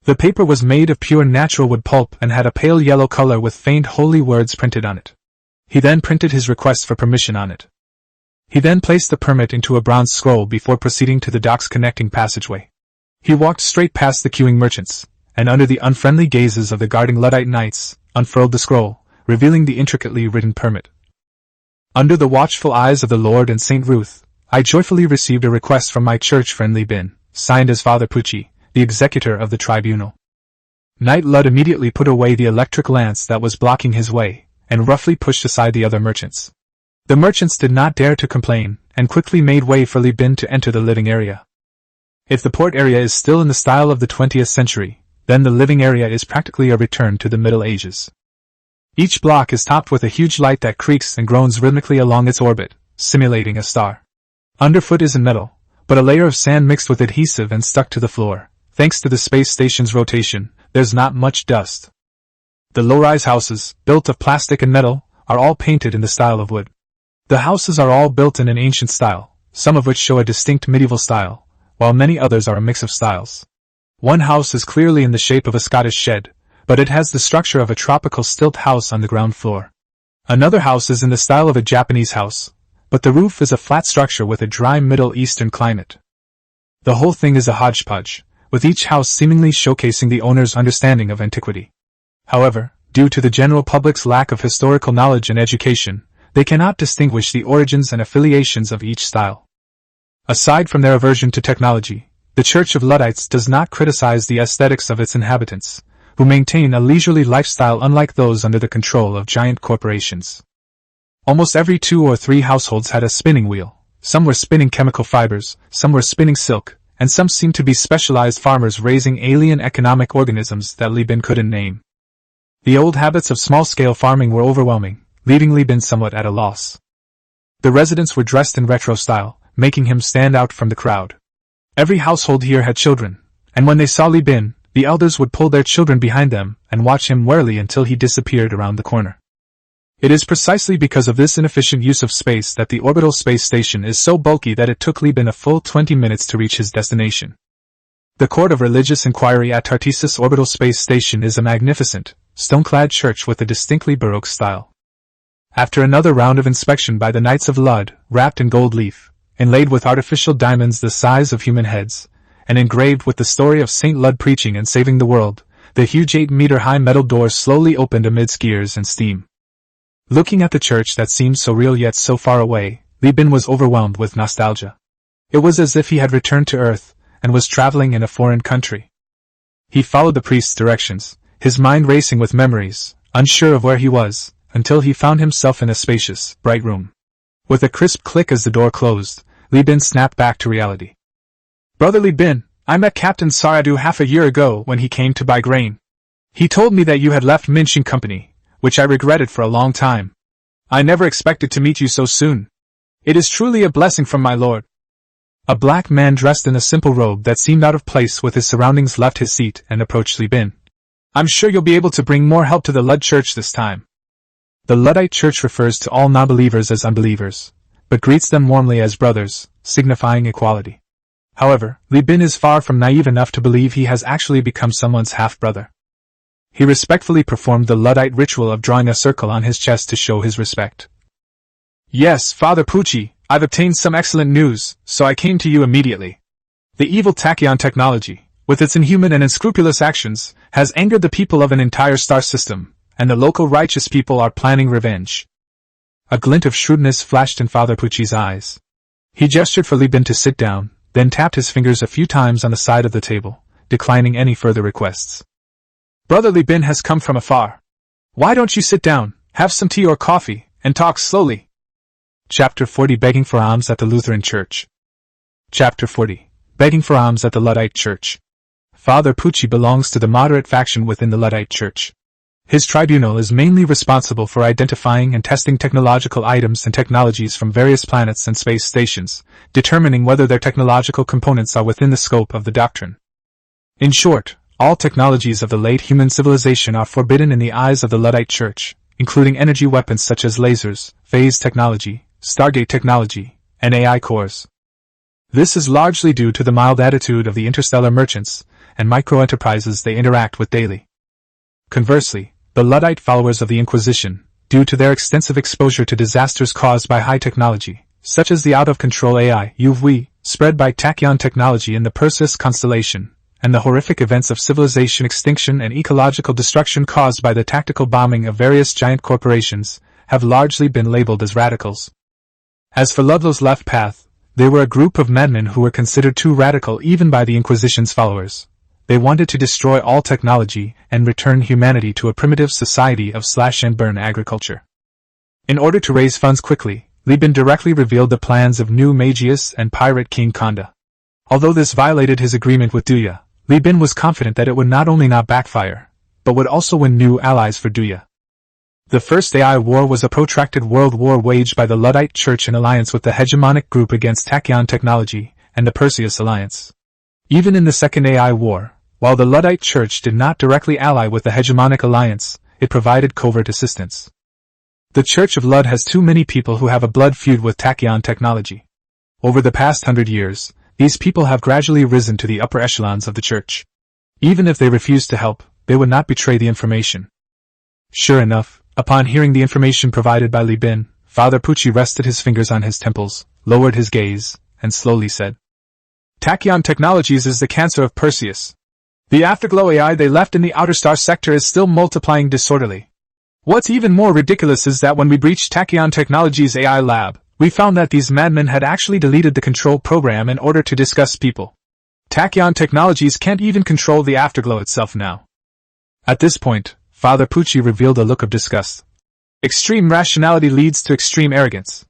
The paper was made of pure natural wood pulp and had a pale yellow color with faint holy words printed on it. He then printed his request for permission on it. He then placed the permit into a bronze scroll before proceeding to the dock's connecting passageway. He walked straight past the queuing merchants, and under the unfriendly gazes of the guarding Luddite knights, unfurled the scroll, revealing the intricately written permit. Under the watchful eyes of the Lord and Saint Ruth, I joyfully received a request from my church friend Libin, signed as Father Pucci, the executor of the tribunal. Knight Lud immediately put away the electric lance that was blocking his way, and roughly pushed aside the other merchants. The merchants did not dare to complain, and quickly made way for Libin to enter the living area. If the port area is still in the style of the 20th century, then the living area is practically a return to the Middle Ages. Each block is topped with a huge light that creaks and groans rhythmically along its orbit, simulating a star. Underfoot is in metal, but a layer of sand mixed with adhesive and stuck to the floor. Thanks to the space station's rotation, there's not much dust. The low-rise houses, built of plastic and metal, are all painted in the style of wood. The houses are all built in an ancient style, some of which show a distinct medieval style, while many others are a mix of styles. One house is clearly in the shape of a Scottish shed, but it has the structure of a tropical stilt house on the ground floor. Another house is in the style of a Japanese house, but the roof is a flat structure with a dry Middle Eastern climate. The whole thing is a hodgepodge, with each house seemingly showcasing the owner's understanding of antiquity. However, due to the general public's lack of historical knowledge and education, they cannot distinguish the origins and affiliations of each style. Aside from their aversion to technology, the Church of Luddites does not criticize the aesthetics of its inhabitants, who maintain a leisurely lifestyle unlike those under the control of giant corporations. Almost every 2 or 3 households had a spinning wheel. Some were spinning chemical fibers, some were spinning silk, and some seemed to be specialized farmers raising alien economic organisms that Libin couldn't name. The old habits of small-scale farming were overwhelming, leaving Libin somewhat at a loss. The residents were dressed in retro style, making him stand out from the crowd. Every household here had children, and when they saw Libin, the elders would pull their children behind them and watch him warily until he disappeared around the corner. It is precisely because of this inefficient use of space that the orbital space station is so bulky that it took Libin a full 20 minutes to reach his destination. The Court of Religious Inquiry at Tartessus Orbital Space Station is a magnificent, stone-clad church with a distinctly Baroque style. After another round of inspection by the Knights of Lud, wrapped in gold leaf, inlaid with artificial diamonds the size of human heads, and engraved with the story of Saint Lud preaching and saving the world, the huge 8-meter-high metal doors slowly opened amid skiers and steam. Looking at the church that seemed so real yet so far away, Libin was overwhelmed with nostalgia. It was as if he had returned to Earth, and was traveling in a foreign country. He followed the priest's directions, his mind racing with memories, unsure of where he was, until he found himself in a spacious, bright room. With a crisp click as the door closed, Libin snapped back to reality. "Brother Libin, I met Captain Saradu half a year ago when he came to buy grain. He told me that you had left Minchin Company, which I regretted for a long time. I never expected to meet you so soon. It is truly a blessing from my lord." A black man dressed in a simple robe that seemed out of place with his surroundings left his seat and approached Libin. "I'm sure you'll be able to bring more help to the Lud Church this time." The Luddite Church refers to all non-believers as unbelievers, but greets them warmly as brothers, signifying equality. However, Libin is far from naive enough to believe he has actually become someone's half-brother. He respectfully performed the Luddite ritual of drawing a circle on his chest to show his respect. "Yes, Father Pucci, I've obtained some excellent news, so I came to you immediately. The evil tachyon technology, with its inhuman and unscrupulous actions, has angered the people of an entire star system, and the local righteous people are planning revenge." A glint of shrewdness flashed in Father Pucci's eyes. He gestured for Li Bin to sit down, then tapped his fingers a few times on the side of the table, declining any further requests. Brother Li Bin has come from afar. Why don't you sit down, have some tea or coffee, and talk slowly? Chapter 40 Begging for Alms at the Lutheran Church. Chapter 40 Begging for Alms at the Luddite Church. Father Pucci belongs to the moderate faction within the Luddite Church. His tribunal is mainly responsible for identifying and testing technological items and technologies from various planets and space stations, determining whether their technological components are within the scope of the doctrine. In short, all technologies of the late human civilization are forbidden in the eyes of the Luddite Church, including energy weapons such as lasers, phase technology, Stargate technology, and AI cores. This is largely due to the mild attitude of the interstellar merchants and micro-enterprises they interact with daily. Conversely, the Luddite followers of the Inquisition, due to their extensive exposure to disasters caused by high technology, such as the out-of-control AI UV spread by tachyon technology in the Perseus constellation, and the horrific events of civilization extinction and ecological destruction caused by the tactical bombing of various giant corporations, have largely been labeled as radicals. As for Ludlow's left path, they were a group of madmen who were considered too radical even by the Inquisition's followers. They wanted to destroy all technology and return humanity to a primitive society of slash-and-burn agriculture. In order to raise funds quickly, Li Bin directly revealed the plans of New Magius and Pirate King Konda. Although this violated his agreement with Duya, Li Bin was confident that it would not only not backfire, but would also win new allies for Duya. The First AI War was a protracted world war waged by the Luddite Church in alliance with the hegemonic group against tachyon technology and the Perseus Alliance. Even in the Second AI War, while the Luddite Church did not directly ally with the hegemonic alliance, it provided covert assistance. The Church of Lud has too many people who have a blood feud with tachyon technology. Over the past 100 years, these people have gradually risen to the upper echelons of the Church. Even if they refused to help, they would not betray the information. Sure enough, upon hearing the information provided by Li Bin, Father Pucci rested his fingers on his temples, lowered his gaze, and slowly said, "Tachyon Technologies is the cancer of Perseus. The afterglow AI they left in the outer star sector is still multiplying disorderly. What's even more ridiculous is that when we breached Tachyon Technologies' AI lab, we found that these madmen had actually deleted the control program in order to discuss people. Tachyon Technologies can't even control the afterglow itself now." At this point, Father Pucci revealed a look of disgust. Extreme rationality leads to extreme arrogance.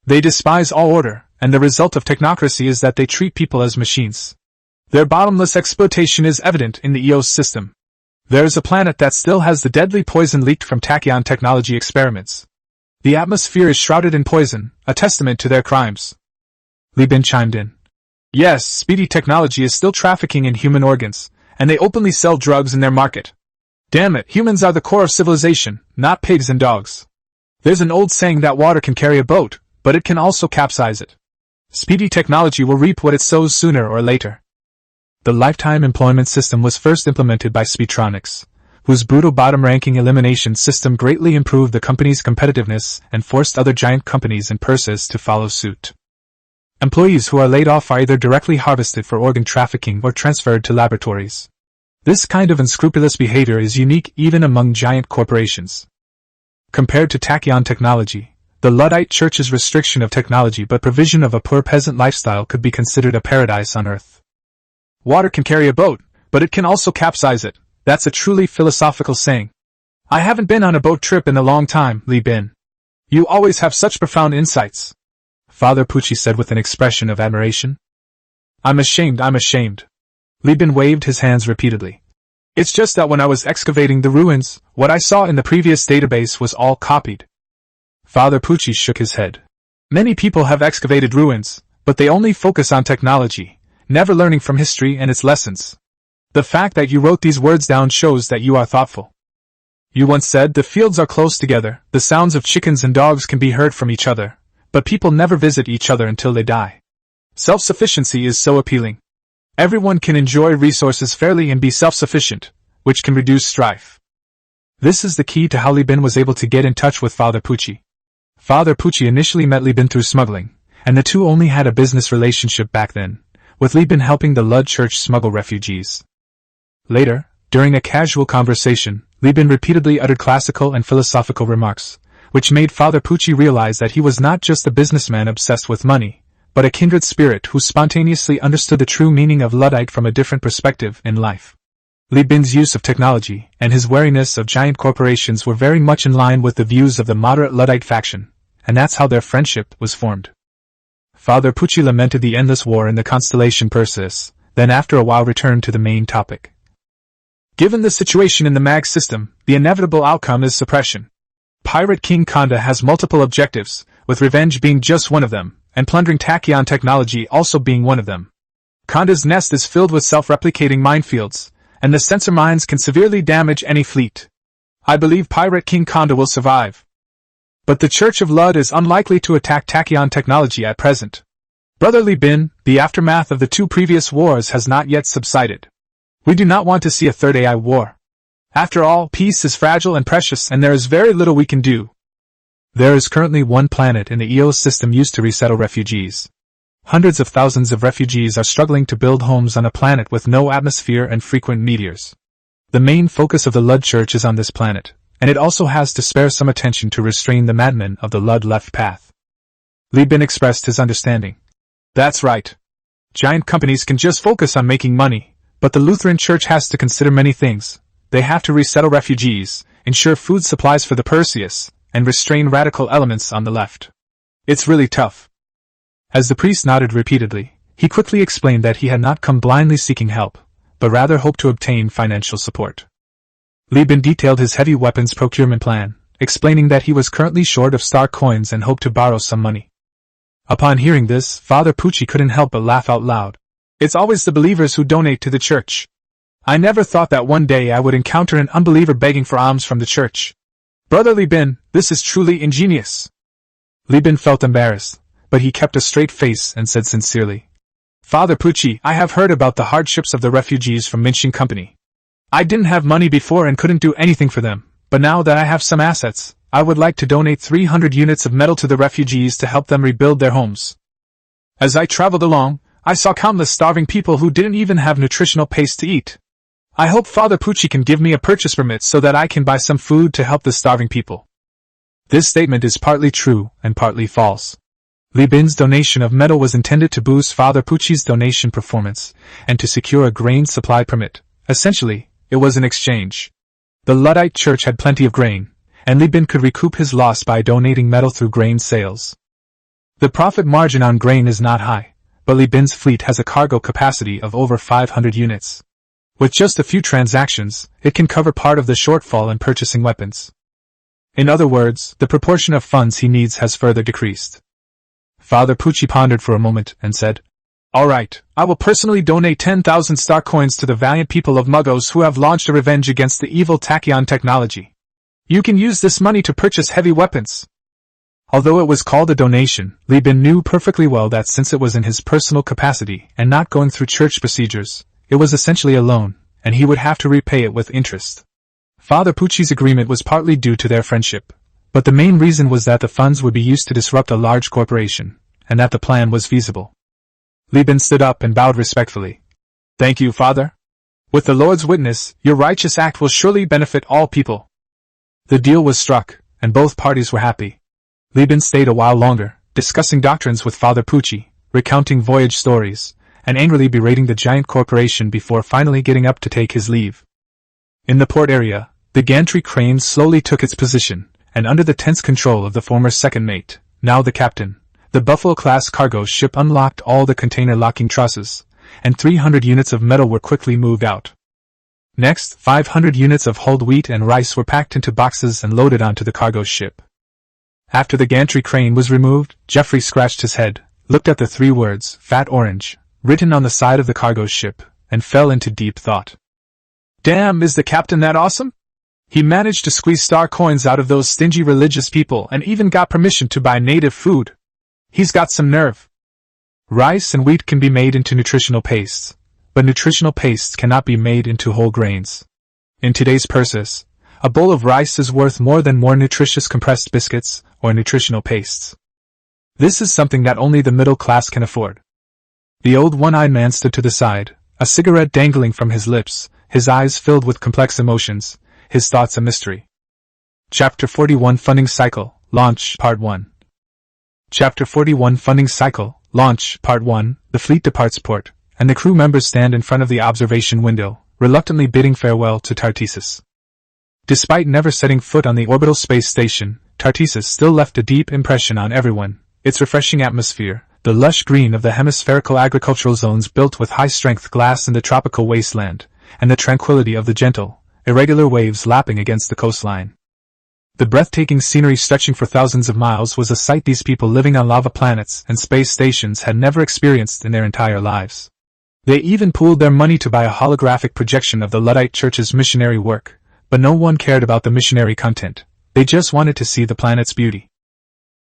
They despise all order, and the result of technocracy is that they treat people as machines. Their bottomless exploitation is evident in the EOS system. There is a planet that still has the deadly poison leaked from tachyon technology experiments. The atmosphere is shrouded in poison, a testament to their crimes. Li Bin chimed in. Yes, speedy technology is still trafficking in human organs, and they openly sell drugs in their market. Damn it, humans are the core of civilization, not pigs and dogs. There's an old saying that water can carry a boat, but it can also capsize it. Speedy technology will reap what it sows sooner or later. The lifetime employment system was first implemented by Speedtronics, whose brutal bottom-ranking elimination system greatly improved the company's competitiveness and forced other giant companies in Perseus to follow suit. Employees who are laid off are either directly harvested for organ trafficking or transferred to laboratories. This kind of unscrupulous behavior is unique even among giant corporations. Compared to tachyon technology, the Luddite Church's restriction of technology but provision of a poor peasant lifestyle could be considered a paradise on earth. Water can carry a boat, but it can also capsize it. That's a truly philosophical saying. I haven't been on a boat trip in a long time, Li Bin. You always have such profound insights, Father Pucci said with an expression of admiration. I'm ashamed. Li Bin waved his hands repeatedly. It's just that when I was excavating the ruins, what I saw in the previous database was all copied. Father Pucci shook his head. Many people have excavated ruins, but they only focus on technology, never learning from history and its lessons. The fact that you wrote these words down shows that you are thoughtful. You once said the fields are close together, the sounds of chickens and dogs can be heard from each other, but people never visit each other until they die. Self-sufficiency is so appealing. Everyone can enjoy resources fairly and be self-sufficient, which can reduce strife. This is the key to how Li Bin was able to get in touch with Father Pucci. Father Pucci initially met Li Bin through smuggling, and the two only had a business relationship back then, with Li Bin helping the Lud Church smuggle refugees. Later, during a casual conversation, Li Bin repeatedly uttered classical and philosophical remarks, which made Father Pucci realize that he was not just a businessman obsessed with money, but a kindred spirit who spontaneously understood the true meaning of Luddite from a different perspective in life. Li Bin's use of technology and his wariness of giant corporations were very much in line with the views of the moderate Luddite faction, and that's how their friendship was formed. Father Pucci lamented the endless war in the constellation Perseus, then after a while returned to the main topic. Given the situation in the MAG system, the inevitable outcome is suppression. Pirate King Khanda has multiple objectives, with revenge being just one of them, and plundering tachyon technology also being one of them. Khanda's nest is filled with self-replicating minefields, and the sensor mines can severely damage any fleet. I believe Pirate King Khanda will survive. But the Church of Lud is unlikely to attack tachyon technology at present. Brother Li Bin, the aftermath of the 2 previous wars has not yet subsided. We do not want to see a third AI war. After all, peace is fragile and precious, and there is very little we can do. There is currently one planet in the EOS system used to resettle refugees. Hundreds of thousands of refugees are struggling to build homes on a planet with no atmosphere and frequent meteors. The main focus of the Lud Church is on this planet, and it also has to spare some attention to restrain the madmen of the Lud left path. Li Bin expressed his understanding. That's right. Giant companies can just focus on making money, but the Lutheran Church has to consider many things. They have to resettle refugees, ensure food supplies for the Perseus, and restrain radical elements on the left. It's really tough. As the priest nodded repeatedly, he quickly explained that he had not come blindly seeking help, but rather hoped to obtain financial support. Li Bin detailed his heavy weapons procurement plan, explaining that he was currently short of star coins and hoped to borrow some money. Upon hearing this, Father Pucci couldn't help but laugh out loud. It's always the believers who donate to the church. I never thought that one day I would encounter an unbeliever begging for alms from the church. Brother Li Bin, this is truly ingenious. Li Bin felt embarrassed, but he kept a straight face and said sincerely, Father Pucci, I have heard about the hardships of the refugees from Minshin Company. I didn't have money before and couldn't do anything for them, but now that I have some assets, I would like to donate 300 units of metal to the refugees to help them rebuild their homes. As I traveled along, I saw countless starving people who didn't even have nutritional paste to eat. I hope Father Pucci can give me a purchase permit so that I can buy some food to help the starving people. This statement is partly true and partly false. Li Bin's donation of metal was intended to boost Father Pucci's donation performance and to secure a grain supply permit. Essentially, it was an exchange. The Luddite Church had plenty of grain, and Li Bin could recoup his loss by donating metal through grain sales. The profit margin on grain is not high, but Li Bin's fleet has a cargo capacity of over 500 units. With just a few transactions, it can cover part of the shortfall in purchasing weapons. In other words, the proportion of funds he needs has further decreased. Father Pucci pondered for a moment and said, All right, I will personally donate 10,000 star coins to the valiant people of Muggos who have launched a revenge against the evil tachyon technology. You can use this money to purchase heavy weapons. Although it was called a donation, Li Bin knew perfectly well that since it was in his personal capacity and not going through church procedures, it was essentially a loan, and he would have to repay it with interest. Father Pucci's agreement was partly due to their friendship, but the main reason was that the funds would be used to disrupt a large corporation, and that the plan was feasible. Li Bin stood up and bowed respectfully. Thank you, Father. With the Lord's witness, your righteous act will surely benefit all people. The deal was struck, and both parties were happy. Li Bin stayed a while longer, discussing doctrines with Father Pucci, recounting voyage stories, and angrily berating the giant corporation before finally getting up to take his leave. In the port area, the gantry crane slowly took its position, and under the tense control of the former second mate, now the captain, the Buffalo-class cargo ship unlocked all the container locking trusses, and 300 units of metal were quickly moved out. Next, 500 units of hulled wheat and rice were packed into boxes and loaded onto the cargo ship. After the gantry crane was removed, Jeffrey scratched his head, looked at the 3 words, Fat Orange, written on the side of the cargo ship, and fell into deep thought. Damn, is the captain that awesome? He managed to squeeze star coins out of those stingy religious people and even got permission to buy native food. He's got some nerve. Rice and wheat can be made into nutritional pastes, but nutritional pastes cannot be made into whole grains. In today's Perseus, a bowl of rice is worth more than more nutritious compressed biscuits or nutritional pastes. This is something that only the middle class can afford. The old one-eyed man stood to the side, a cigarette dangling from his lips, his eyes filled with complex emotions, his thoughts a mystery. Chapter 41 Funding Cycle, Launch, Part 1. Chapter 41 Funding Cycle, Launch, Part 1, the fleet departs port, and the crew members stand in front of the observation window, reluctantly bidding farewell to Tartessus. Despite never setting foot on the orbital space station, Tartessus still left a deep impression on everyone. Its refreshing atmosphere, the lush green of the hemispherical agricultural zones built with high-strength glass in the tropical wasteland, and the tranquility of the gentle, irregular waves lapping against the coastline. The breathtaking scenery stretching for thousands of miles was a sight these people living on lava planets and space stations had never experienced in their entire lives. They even pooled their money to buy a holographic projection of the Luddite Church's missionary work, but no one cared about the missionary content. They just wanted to see the planet's beauty.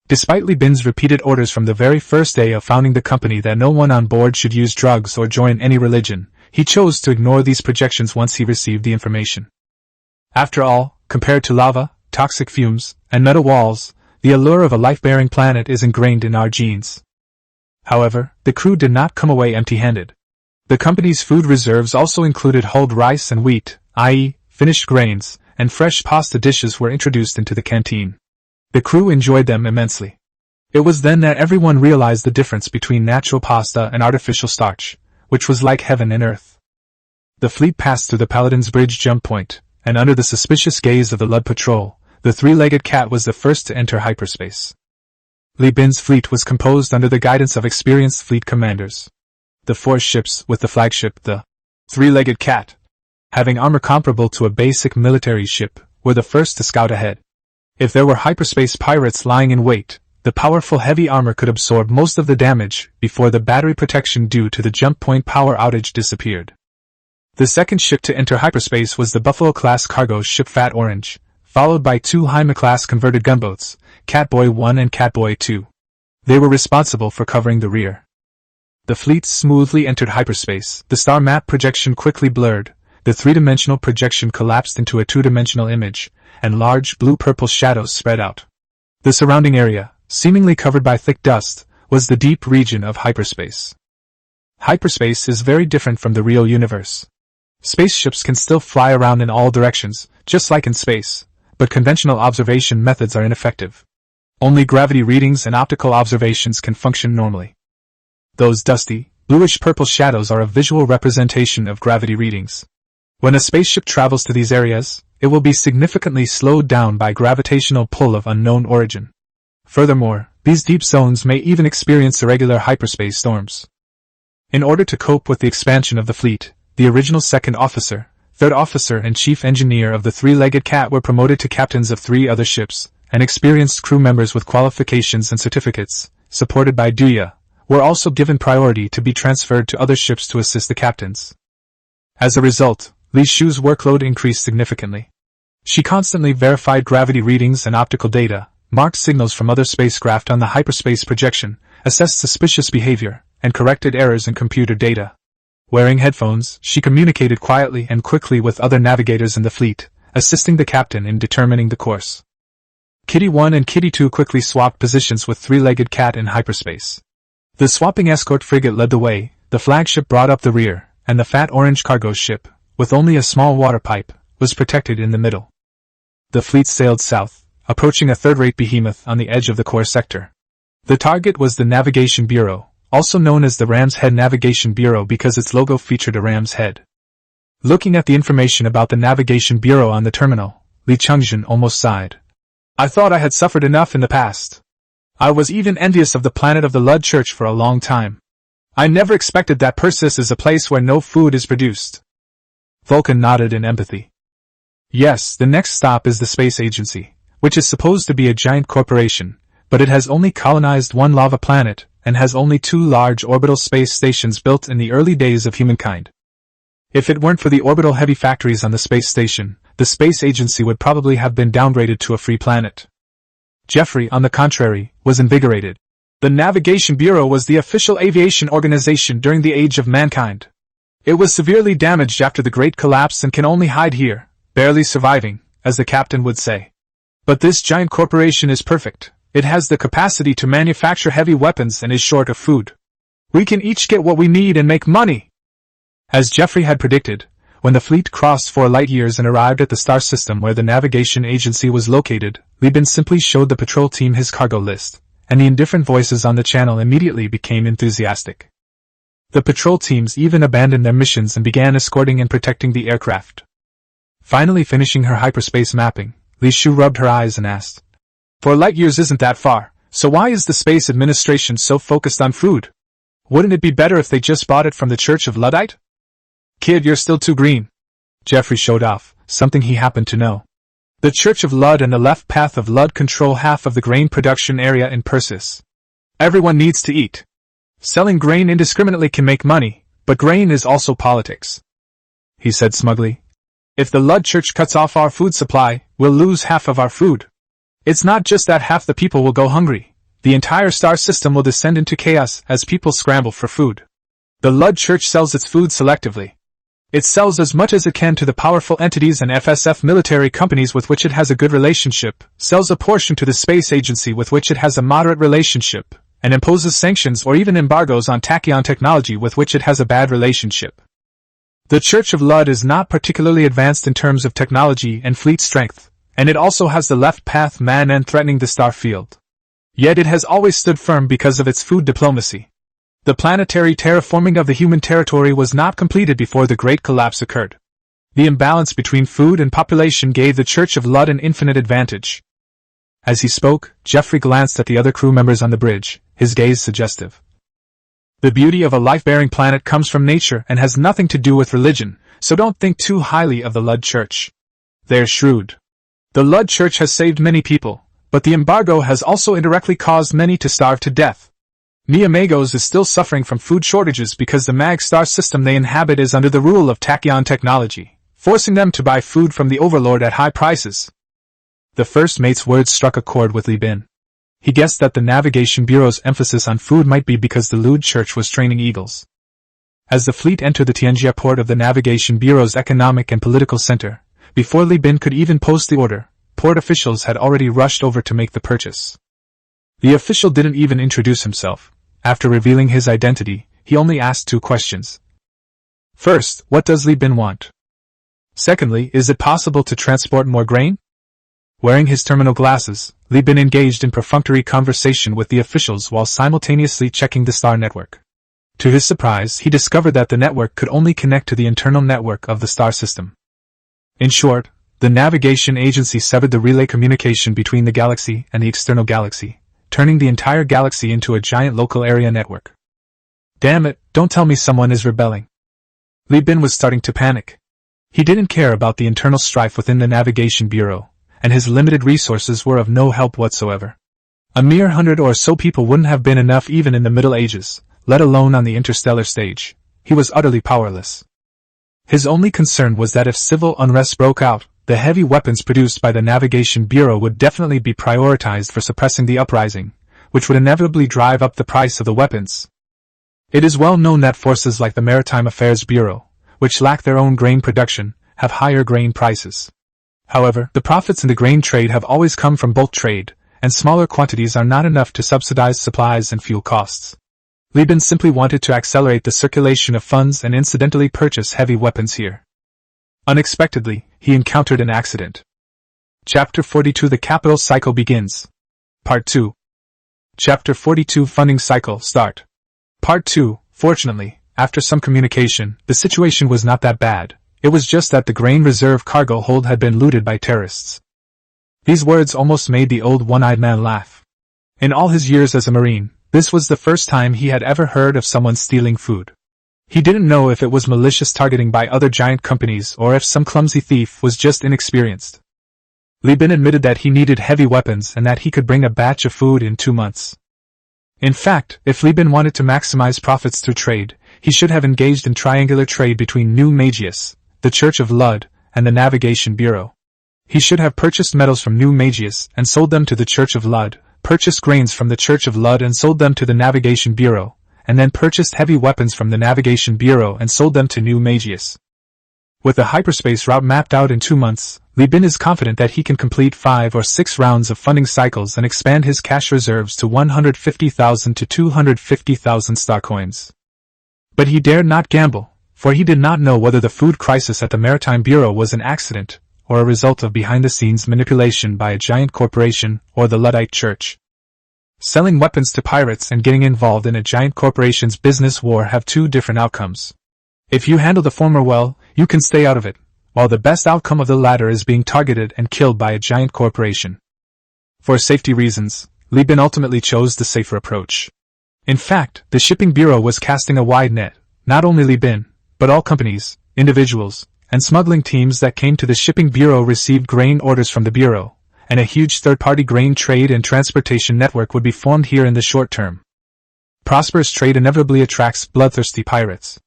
Despite Li Bin's repeated orders from the very first day of founding the company that no one on board should use drugs or join any religion, he chose to ignore these projections once he received the information. After all, compared to lava, toxic fumes, and metal walls, the allure of a life-bearing planet is ingrained in our genes. However, the crew did not come away empty-handed. The company's food reserves also included hulled rice and wheat, i.e., finished grains, and fresh pasta dishes were introduced into the canteen. The crew enjoyed them immensely. It was then that everyone realized the difference between natural pasta and artificial starch, which was like heaven and earth. The fleet passed through the Paladin's Bridge jump point, and under the suspicious gaze of the Lud Patrol, the three-legged cat was the first to enter hyperspace. Li Bin's fleet was composed under the guidance of experienced fleet commanders. The 4 ships, with the flagship, the three-legged cat, having armor comparable to a basic military ship, were the first to scout ahead. If there were hyperspace pirates lying in wait, the powerful heavy armor could absorb most of the damage before the battery protection due to the jump point power outage disappeared. The second ship to enter hyperspace was the Buffalo-class cargo ship Fat Orange, followed by 2 Jaime-class converted gunboats, Catboy 1 and Catboy 2. They were responsible for covering the rear. The fleet smoothly entered hyperspace. The star map projection quickly blurred, the 3-dimensional projection collapsed into a 2-dimensional image, and large blue-purple shadows spread out. The surrounding area, seemingly covered by thick dust, was the deep region of hyperspace. Hyperspace is very different from the real universe. Spaceships can still fly around in all directions, just like in space, but conventional observation methods are ineffective. Only gravity readings and optical observations can function normally. Those dusty, bluish-purple shadows are a visual representation of gravity readings. When a spaceship travels to these areas, it will be significantly slowed down by gravitational pull of unknown origin. Furthermore, these deep zones may even experience irregular hyperspace storms. In order to cope with the expansion of the fleet, the original second officer, third officer and chief engineer of the three-legged cat were promoted to captains of 3 other ships, and experienced crew members with qualifications and certificates, supported by Duya, were also given priority to be transferred to other ships to assist the captains. As a result, Li Shu's workload increased significantly. She constantly verified gravity readings and optical data, marked signals from other spacecraft on the hyperspace projection, assessed suspicious behavior, and corrected errors in computer data. Wearing headphones, she communicated quietly and quickly with other navigators in the fleet, assisting the captain in determining the course. Kitty 1 and Kitty 2 quickly swapped positions with three-legged cat in hyperspace. The swapping escort frigate led the way, the flagship brought up the rear, and the Fat Orange cargo ship, with only a small water pipe, was protected in the middle. The fleet sailed south, approaching a third-rate behemoth on the edge of the core sector. The target was the Navigation Bureau, also known as the Ram's Head Navigation Bureau because its logo featured a ram's head. Looking at the information about the Navigation Bureau on the terminal, Li Chungjin almost sighed. I thought I had suffered enough in the past. I was even envious of the planet of the Lud Church for a long time. I never expected that Persis is a place where no food is produced. Vulcan nodded in empathy. Yes, the next stop is the Space Agency, which is supposed to be a giant corporation, but it has only colonized 1 lava planet, and has only 2 large orbital space stations built in the early days of humankind. If it weren't for the orbital heavy factories on the space station, the Space Agency would probably have been downgraded to a free planet. Jeffrey, on the contrary, was invigorated. The Navigation Bureau was the official aviation organization during the age of mankind. It was severely damaged after the Great Collapse and can only hide here, barely surviving, as the captain would say. But this giant corporation is perfect. It has the capacity to manufacture heavy weapons and is short of food. We can each get what we need and make money. As Jeffrey had predicted, when the fleet crossed 4 light years and arrived at the star system where the navigation agency was located, Li Bin simply showed the patrol team his cargo list, and the indifferent voices on the channel immediately became enthusiastic. The patrol teams even abandoned their missions and began escorting and protecting the aircraft. Finally finishing her hyperspace mapping, Li Shu rubbed her eyes and asked, "For light years isn't that far, so why is the Space Administration so focused on food? Wouldn't it be better if they just bought it from the Church of Luddite?" "Kid, you're still too green." Jeffrey showed off, something he happened to know. The Church of Lud and the left path of Lud control half of the grain production area in Persis. Everyone needs to eat. Selling grain indiscriminately can make money, but grain is also politics. He said smugly, "If the Lud Church cuts off our food supply, we'll lose half of our food. It's not just that half the people will go hungry. The entire star system will descend into chaos as people scramble for food. The Lud Church sells its food selectively. It sells as much as it can to the powerful entities and FSF military companies with which it has a good relationship, sells a portion to the space agency with which it has a moderate relationship, and imposes sanctions or even embargoes on tachyon technology with which it has a bad relationship. The Church of Lud is not particularly advanced in terms of technology and fleet strength, and it also has the left path man threatening the star field. Yet it has always stood firm because of its food diplomacy. The planetary terraforming of the human territory was not completed before the Great Collapse occurred. The imbalance between food and population gave the Church of Lud an infinite advantage." As he spoke, Jeffrey glanced at the other crew members on the bridge, his gaze suggestive. "The beauty of a life-bearing planet comes from nature and has nothing to do with religion, so don't think too highly of the Lud Church. They're shrewd. The Lud Church has saved many people, but the embargo has also indirectly caused many to starve to death. Miamagos is still suffering from food shortages because the Mag star system they inhabit is under the rule of tachyon technology, forcing them to buy food from the Overlord at high prices." The first mate's words struck a chord with Li Bin. He guessed that the Navigation Bureau's emphasis on food might be because the Lud Church was training eagles. As the fleet entered the Tianjia port of the Navigation Bureau's economic and political center, before Li Bin could even post the order, port officials had already rushed over to make the purchase. The official didn't even introduce himself. After revealing his identity, he only asked 2 questions. First, what does Li Bin want? Secondly, is it possible to transport more grain? Wearing his terminal glasses, Li Bin engaged in perfunctory conversation with the officials while simultaneously checking the star network. To his surprise, he discovered that the network could only connect to the internal network of the star system. In short, the navigation agency severed the relay communication between the galaxy and the external galaxy, turning the entire galaxy into a giant local area network. Damn it, don't tell me someone is rebelling. Li Bin was starting to panic. He didn't care about the internal strife within the Navigation Bureau, and his limited resources were of no help whatsoever. A mere 100 or so people wouldn't have been enough even in the Middle Ages, let alone on the interstellar stage. He was utterly powerless. His only concern was that if civil unrest broke out, the heavy weapons produced by the Navigation Bureau would definitely be prioritized for suppressing the uprising, which would inevitably drive up the price of the weapons. It is well known that forces like the Maritime Affairs Bureau, which lack their own grain production, have higher grain prices. However, the profits in the grain trade have always come from bulk trade, and smaller quantities are not enough to subsidize supplies and fuel costs. Li Bin simply wanted to accelerate the circulation of funds and incidentally purchase heavy weapons here. Unexpectedly, he encountered an accident. Chapter 42 The Capital Cycle Begins. Part 2. Chapter 42 Funding Cycle Start. Part 2. Fortunately, after some communication, the situation was not that bad. It was just that the grain reserve cargo hold had been looted by terrorists. These words almost made the old one-eyed man laugh. In all his years as a Marine, this was the first time he had ever heard of someone stealing food. He didn't know if it was malicious targeting by other giant companies or if some clumsy thief was just inexperienced. Li Bin admitted that he needed heavy weapons and that he could bring a batch of food in 2 months. In fact, if Li Bin wanted to maximize profits through trade, he should have engaged in triangular trade between New Magius, the Church of Lud, and the Navigation Bureau. He should have purchased metals from New Magius and sold them to the Church of Lud, purchased grains from the Church of Lud and sold them to the Navigation Bureau, and then purchased heavy weapons from the Navigation Bureau and sold them to New Magius. With the hyperspace route mapped out in 2 months, Li Bin is confident that he can complete 5 or 6 rounds of funding cycles and expand his cash reserves to 150,000 to 250,000 star coins. But he dared not gamble, for he did not know whether the food crisis at the Maritime Bureau was an accident, or a result of behind-the-scenes manipulation by a giant corporation or the Luddite Church. Selling weapons to pirates and getting involved in a giant corporation's business war have two different outcomes. If you handle the former well, you can stay out of it, while the best outcome of the latter is being targeted and killed by a giant corporation. For safety reasons, Li Bin ultimately chose the safer approach. In fact, the shipping bureau was casting a wide net, not only Li Bin, but all companies, individuals, and smuggling teams that came to the shipping bureau received grain orders from the bureau, and a huge third-party grain trade and transportation network would be formed here in the short term. Prosperous trade inevitably attracts bloodthirsty pirates.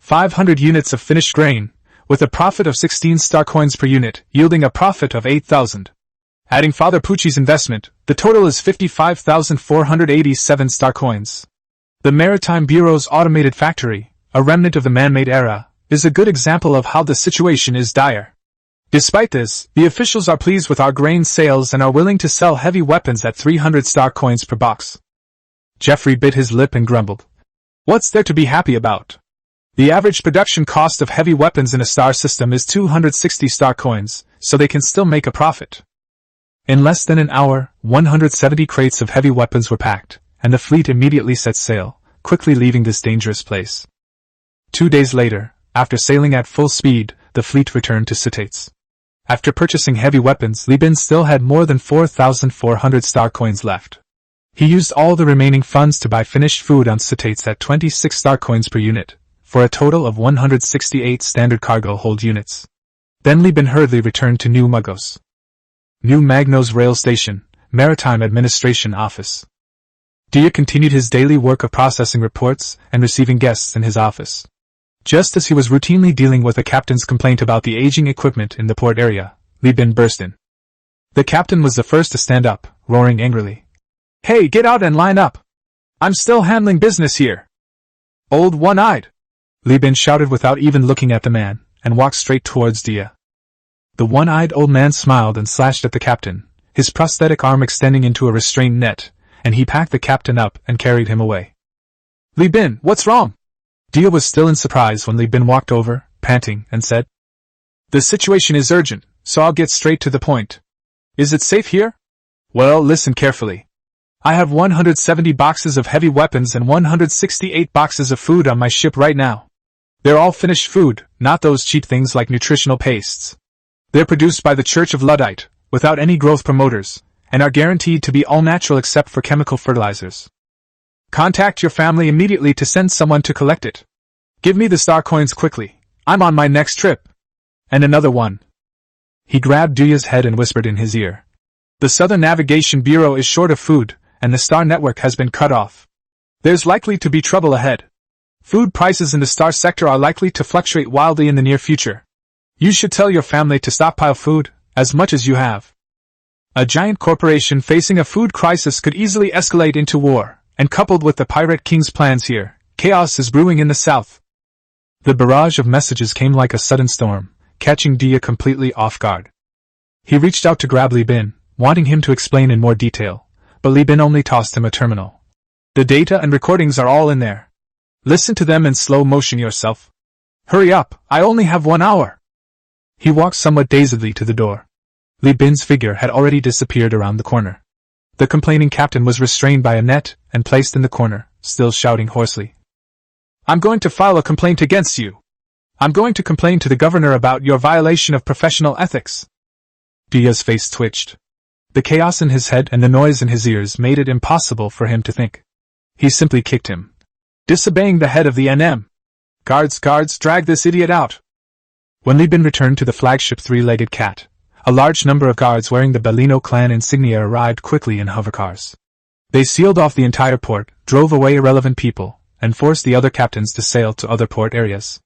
500 units of finished grain, with a profit of 16 star coins per unit, yielding a profit of 8,000. Adding Father Pucci's investment, the total is 55,487 star coins. The Maritime Bureau's automated factory, a remnant of the man-made era, is a good example of how the situation is dire. Despite this, the officials are pleased with our grain sales and are willing to sell heavy weapons at 300 star coins per box. Jeffrey bit his lip and grumbled. What's there to be happy about? The average production cost of heavy weapons in a star system is 260 star coins, so they can still make a profit. In less than an hour, 170 crates of heavy weapons were packed, and the fleet immediately set sail, quickly leaving this dangerous place. 2 days later, after sailing at full speed, the fleet returned to Citates. After purchasing heavy weapons, Li Bin still had more than 4,400 star coins left. He used all the remaining funds to buy finished food on Citates at 26 star coins per unit, for a total of 168 standard cargo hold units. Then Li Bin hurriedly returned to New Magos. New Magnos Rail Station, Maritime Administration Office. Dia continued his daily work of processing reports and receiving guests in his office. Just as he was routinely dealing with a captain's complaint about the aging equipment in the port area, Li Bin burst in. The captain was the first to stand up, roaring angrily. Hey, get out and line up! I'm still handling business here! Old one-eyed! Li Bin shouted without even looking at the man, and walked straight towards Dia. The one-eyed old man smiled and slashed at the captain, his prosthetic arm extending into a restraint net, and he packed the captain up and carried him away. Li Bin, what's wrong? Dia was still in surprise when Li Bin walked over, panting, and said, The situation is urgent, so I'll get straight to the point. Is it safe here? Well, listen carefully. I have 170 boxes of heavy weapons and 168 boxes of food on my ship right now. They're all finished food, not those cheap things like nutritional pastes. They're produced by the Church of Luddite, without any growth promoters, and are guaranteed to be all natural except for chemical fertilizers. Contact your family immediately to send someone to collect it. Give me the star coins quickly. I'm on my next trip. And another one. He grabbed Dia's head and whispered in his ear. The Southern Navigation Bureau is short of food, and the star network has been cut off. There's likely to be trouble ahead. Food prices in the star sector are likely to fluctuate wildly in the near future. You should tell your family to stockpile food, as much as you have. A giant corporation facing a food crisis could easily escalate into war. And coupled with the Pirate King's plans here, chaos is brewing in the south. The barrage of messages came like a sudden storm, catching Dia completely off guard. He reached out to grab Li Bin, wanting him to explain in more detail, but Li Bin only tossed him a terminal. The data and recordings are all in there. Listen to them in slow motion yourself. Hurry up, I only have 1 hour. He walked somewhat dazedly to the door. Li Bin's figure had already disappeared around the corner. The complaining captain was restrained by a net and placed in the corner, still shouting hoarsely. I'm going to file a complaint against you. I'm going to complain to the governor about your violation of professional ethics. Dia's face twitched. The chaos in his head and the noise in his ears made it impossible for him to think. He simply kicked him. Disobeying the head of the NM. Guards, drag this idiot out. When Li Bin returned to the flagship three-legged cat, a large number of guards wearing the Bellino clan insignia arrived quickly in hovercars. They sealed off the entire port, drove away irrelevant people, and forced the other captains to sail to other port areas.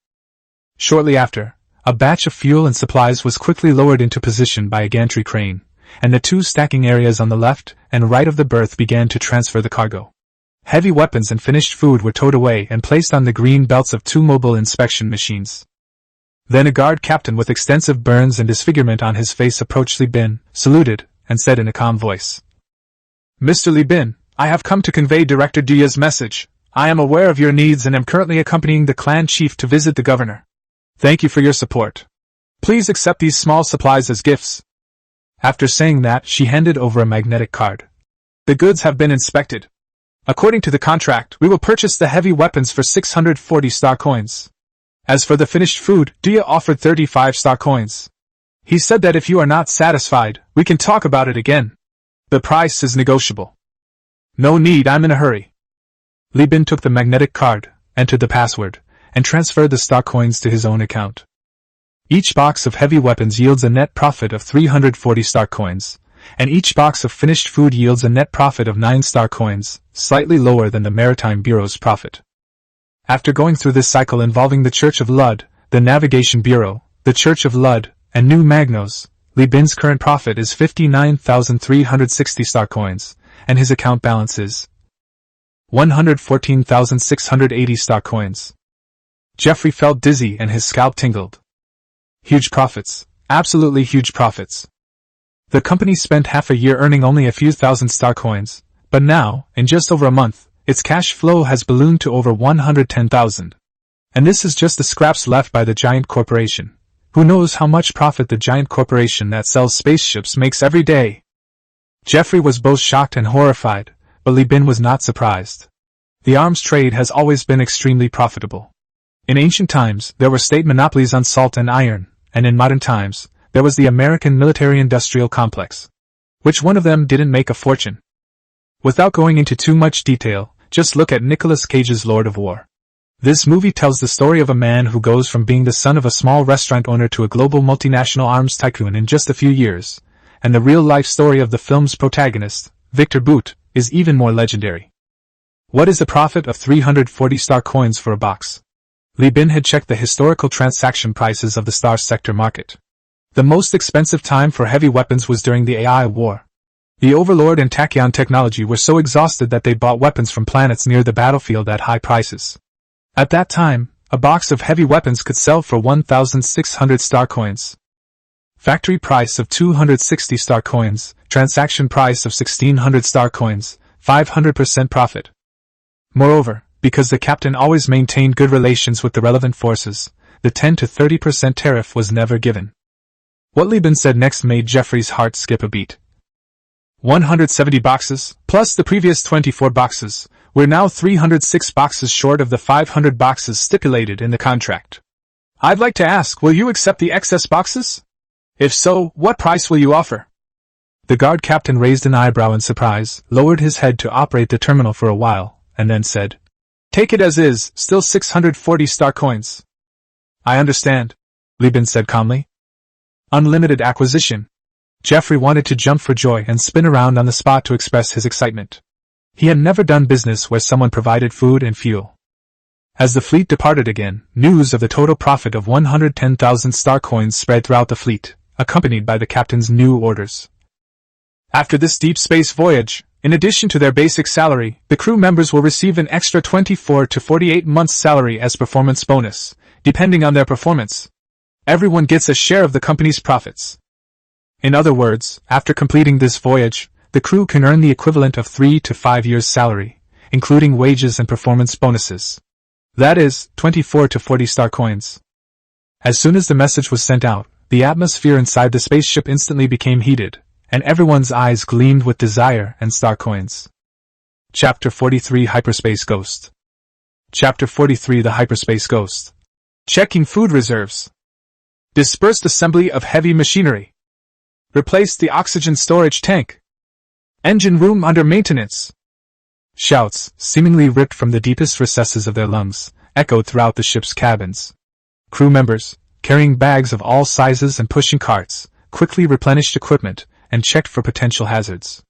Shortly after, a batch of fuel and supplies was quickly lowered into position by a gantry crane, and the 2 stacking areas on the left and right of the berth began to transfer the cargo. Heavy weapons and finished food were towed away and placed on the green belts of 2 mobile inspection machines. Then a guard captain with extensive burns and disfigurement on his face approached Li Bin, saluted, and said in a calm voice. Mr. Li Bin, I have come to convey Director Dia's message. I am aware of your needs and am currently accompanying the clan chief to visit the governor. Thank you for your support. Please accept these small supplies as gifts. After saying that, she handed over a magnetic card. The goods have been inspected. According to the contract, we will purchase the heavy weapons for 640 star coins. As for the finished food, Dia offered 35 star coins. He said that if you are not satisfied, we can talk about it again. The price is negotiable. No need, I'm in a hurry. Li Bin took the magnetic card, entered the password, and transferred the star coins to his own account. Each box of heavy weapons yields a net profit of 340 star coins, and each box of finished food yields a net profit of 9 star coins, slightly lower than the Maritime Bureau's profit. After going through this cycle involving the Church of Lud, the Navigation Bureau, the Church of Lud, and New Magnos, Li Bin's current profit is 59,360 star coins, and his account balance is 114,680 star coins. Jeffrey felt dizzy and his scalp tingled. Huge profits, absolutely huge profits. The company spent half a year earning only a few thousand star coins, but now, in just over a month, its cash flow has ballooned to over 110,000. And this is just the scraps left by the giant corporation. Who knows how much profit the giant corporation that sells spaceships makes every day? Jeffrey was both shocked and horrified, but Li Bin was not surprised. The arms trade has always been extremely profitable. In ancient times, there were state monopolies on salt and iron, and in modern times, there was the American military-industrial complex. Which one of them didn't make a fortune? Without going into too much detail, just look at Nicolas Cage's Lord of War. This movie tells the story of a man who goes from being the son of a small restaurant owner to a global multinational arms tycoon in just a few years, and the real-life story of the film's protagonist, Victor Boot, is even more legendary. What is the profit of 340 star coins for a box? Li Bin had checked the historical transaction prices of the star sector market. The most expensive time for heavy weapons was during the AI war. The Overlord and Tachyon technology were so exhausted that they bought weapons from planets near the battlefield at high prices. At that time, a box of heavy weapons could sell for 1,600 star coins. Factory price of 260 star coins, transaction price of 1,600 star coins, 500% profit. Moreover, because the captain always maintained good relations with the relevant forces, the 10 to 30% tariff was never given. What Li Bin said next made Jeffrey's heart skip a beat. 170 boxes, plus the previous 24 boxes, we're now 306 boxes short of the 500 boxes stipulated in the contract. I'd like to ask, will you accept the excess boxes? If so, what price will you offer? The guard captain raised an eyebrow in surprise, lowered his head to operate the terminal for a while, and then said, Take it as is, still 640 star coins. I understand, Li Bin said calmly. Unlimited acquisition. Jeffrey wanted to jump for joy and spin around on the spot to express his excitement. He had never done business where someone provided food and fuel. As the fleet departed again, news of the total profit of 110,000 star coins spread throughout the fleet, accompanied by the captain's new orders. After this deep space voyage, in addition to their basic salary, the crew members will receive an extra 24 to 48 months' salary as performance bonus, depending on their performance. Everyone gets a share of the company's profits. In other words, after completing this voyage, the crew can earn the equivalent of 3 to 5 years' salary, including wages and performance bonuses. That is, 24 to 40 star coins. As soon as the message was sent out, the atmosphere inside the spaceship instantly became heated, and everyone's eyes gleamed with desire and star coins. Chapter 43 Hyperspace Ghost. Chapter 43 The Hyperspace Ghost. Checking food reserves. Dispersed assembly of heavy machinery. Replaced the oxygen storage tank. Engine room under maintenance. Shouts, seemingly ripped from the deepest recesses of their lungs, echoed throughout the ship's cabins. Crew members, carrying bags of all sizes and pushing carts, quickly replenished equipment and checked for potential hazards.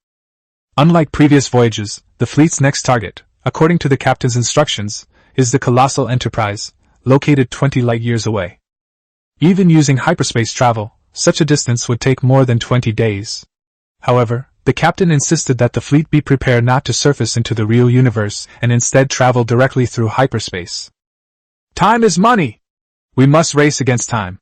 Unlike previous voyages, the fleet's next target, according to the captain's instructions, is the colossal Enterprise, located 20 light-years away. Even using hyperspace travel, such a distance would take more than 20 days. However, the captain insisted that the fleet be prepared not to surface into the real universe and instead travel directly through hyperspace. Time is money! We must race against time.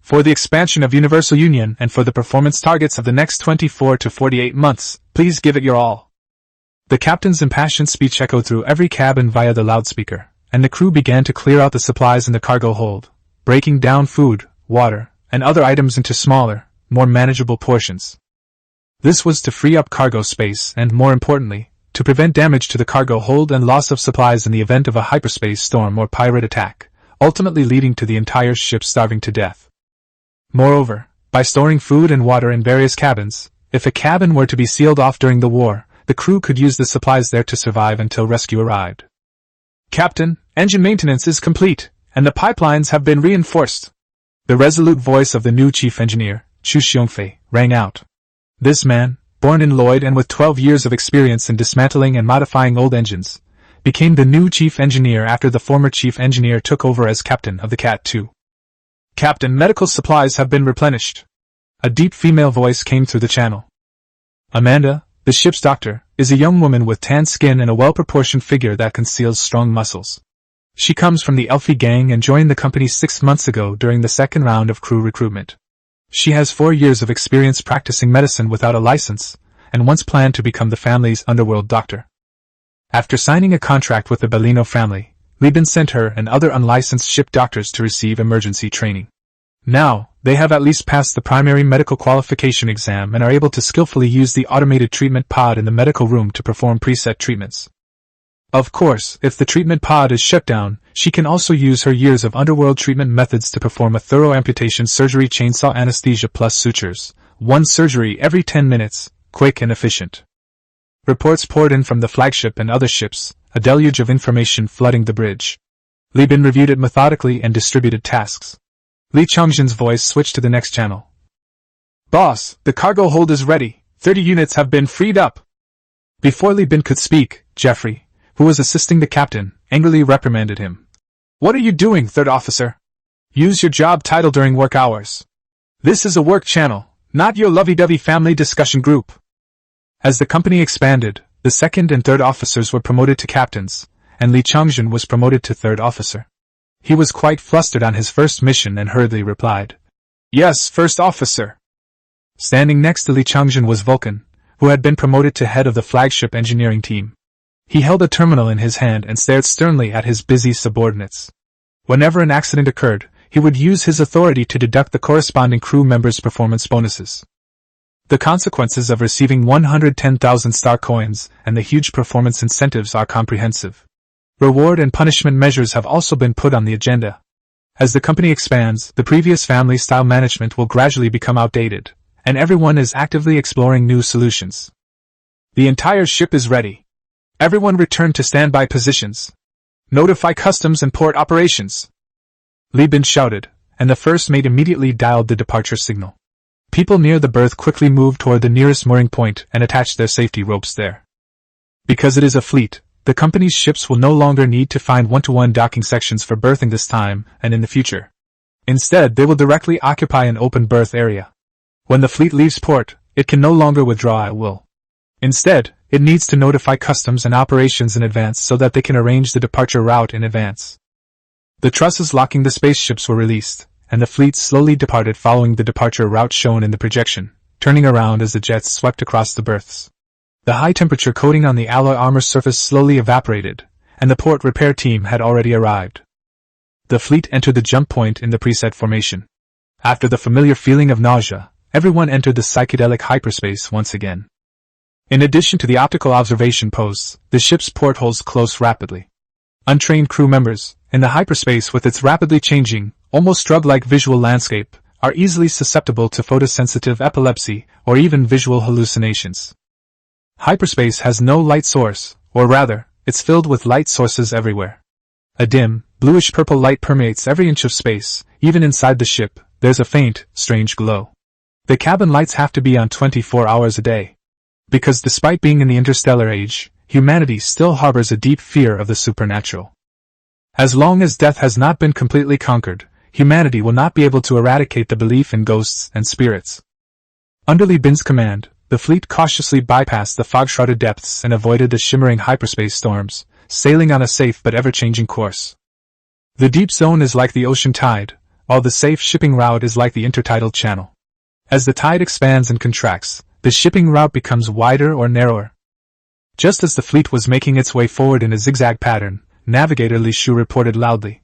For the expansion of Universal Union and for the performance targets of the next 24 to 48 months, please give it your all. The captain's impassioned speech echoed through every cabin via the loudspeaker, and the crew began to clear out the supplies in the cargo hold, breaking down food, water, and other items into smaller, more manageable portions. This was to free up cargo space and, more importantly, to prevent damage to the cargo hold and loss of supplies in the event of a hyperspace storm or pirate attack, ultimately leading to the entire ship starving to death. Moreover, by storing food and water in various cabins, if a cabin were to be sealed off during the war, the crew could use the supplies there to survive until rescue arrived. "Captain, engine maintenance is complete, and the pipelines have been reinforced." The resolute voice of the new chief engineer, Chu Xiongfei, rang out. This man, born in Lloyd and with 12 years of experience in dismantling and modifying old engines, became the new chief engineer after the former chief engineer took over as captain of the Cat II. "Captain, medical supplies have been replenished." A deep female voice came through the channel. Amanda, the ship's doctor, is a young woman with tan skin and a well-proportioned figure that conceals strong muscles. She comes from the Elfie gang and joined the company 6 months ago during the second round of crew recruitment. She has 4 years of experience practicing medicine without a license, and once planned to become the family's underworld doctor. After signing a contract with the Bellino family, Lieben sent her and other unlicensed ship doctors to receive emergency training. Now, they have at least passed the primary medical qualification exam and are able to skillfully use the automated treatment pod in the medical room to perform preset treatments. Of course, if the treatment pod is shut down, she can also use her years of underworld treatment methods to perform a thorough amputation surgery, chainsaw anesthesia plus sutures, 1 surgery every 10 minutes, quick and efficient. Reports poured in from the flagship and other ships, a deluge of information flooding the bridge. Lieben reviewed it methodically and distributed tasks. Li Chongjin's voice switched to the next channel. "Boss, the cargo hold is ready. 30 units have been freed up." Before Lieben could speak, Jeffrey, who was assisting the captain, angrily reprimanded him. "What are you doing, third officer? Use your job title during work hours. This is a work channel, not your lovey-dovey family discussion group." As the company expanded, the second and third officers were promoted to captains, and Li Chongjin was promoted to third officer. He was quite flustered on his first mission and hurriedly replied, "Yes, first officer." Standing next to Li Chongjin was Vulcan, who had been promoted to head of the flagship engineering team. He held a terminal in his hand and stared sternly at his busy subordinates. Whenever an accident occurred, he would use his authority to deduct the corresponding crew members' performance bonuses. The consequences of receiving 110,000 star coins and the huge performance incentives are comprehensive. Reward and punishment measures have also been put on the agenda. As the company expands, the previous family-style management will gradually become outdated, and everyone is actively exploring new solutions. "The entire ship is ready. Everyone return to standby positions. Notify customs and port operations." Lieben shouted, and the first mate immediately dialed the departure signal. People near the berth quickly moved toward the nearest mooring point and attached their safety ropes there. Because it is a fleet, the company's ships will no longer need to find one-to-one docking sections for berthing this time and in the future. Instead, they will directly occupy an open berth area. When the fleet leaves port, it can no longer withdraw at will. Instead, it needs to notify customs and operations in advance so that they can arrange the departure route in advance. The trusses locking the spaceships were released, and the fleet slowly departed following the departure route shown in the projection, turning around as the jets swept across the berths. The high-temperature coating on the alloy armor surface slowly evaporated, and the port repair team had already arrived. The fleet entered the jump point in the preset formation. After the familiar feeling of nausea, everyone entered the psychedelic hyperspace once again. In addition to the optical observation posts, the ship's portholes closed rapidly. Untrained crew members, in the hyperspace with its rapidly changing, almost drug-like visual landscape, are easily susceptible to photosensitive epilepsy or even visual hallucinations. Hyperspace has no light source, or rather, it's filled with light sources everywhere. A dim, bluish-purple light permeates every inch of space. Even inside the ship, there's a faint, strange glow. The cabin lights have to be on 24 hours a day. Because despite being in the interstellar age, humanity still harbors a deep fear of the supernatural. As long as death has not been completely conquered, humanity will not be able to eradicate the belief in ghosts and spirits. Under Li Bin's command, the fleet cautiously bypassed the fog-shrouded depths and avoided the shimmering hyperspace storms, sailing on a safe but ever-changing course. The deep zone is like the ocean tide, while the safe shipping route is like the intertidal channel. As the tide expands and contracts, the shipping route becomes wider or narrower. Just as the fleet was making its way forward in a zigzag pattern, Navigator Li Shu reported loudly.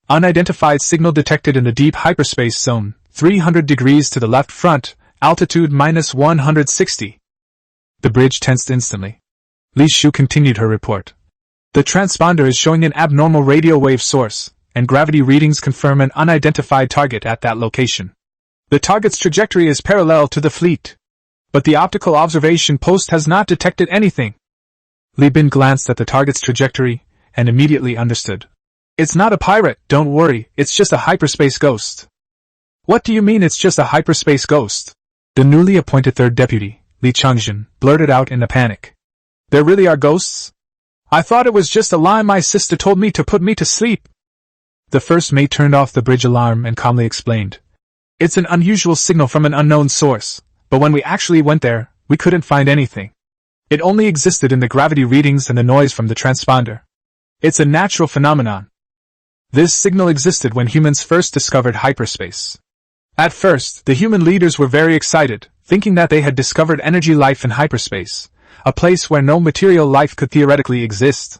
"Unidentified signal detected in the deep hyperspace zone, 300 degrees to the left front, Altitude minus 160. The bridge tensed instantly. Li Shu continued her report. The transponder is showing an abnormal radio wave source, and gravity readings confirm an unidentified target at that location. The target's trajectory is parallel to the fleet, but the optical observation post has not detected anything. Li Bin glanced at the target's trajectory and immediately understood. It's not a pirate, don't worry, it's just a hyperspace ghost. What do you mean it's just a hyperspace ghost? The newly appointed third deputy, Li Changjin, blurted out in a panic. There really are ghosts? I thought it was just a lie my sister told me to put me to sleep. The first mate turned off the bridge alarm and calmly explained. It's an unusual signal from an unknown source, but when we actually went there, we couldn't find anything. It only existed in the gravity readings and the noise from the transponder. It's a natural phenomenon. This signal existed when humans first discovered hyperspace. At first, the human leaders were very excited, thinking that they had discovered energy life in hyperspace, a place where no material life could theoretically exist.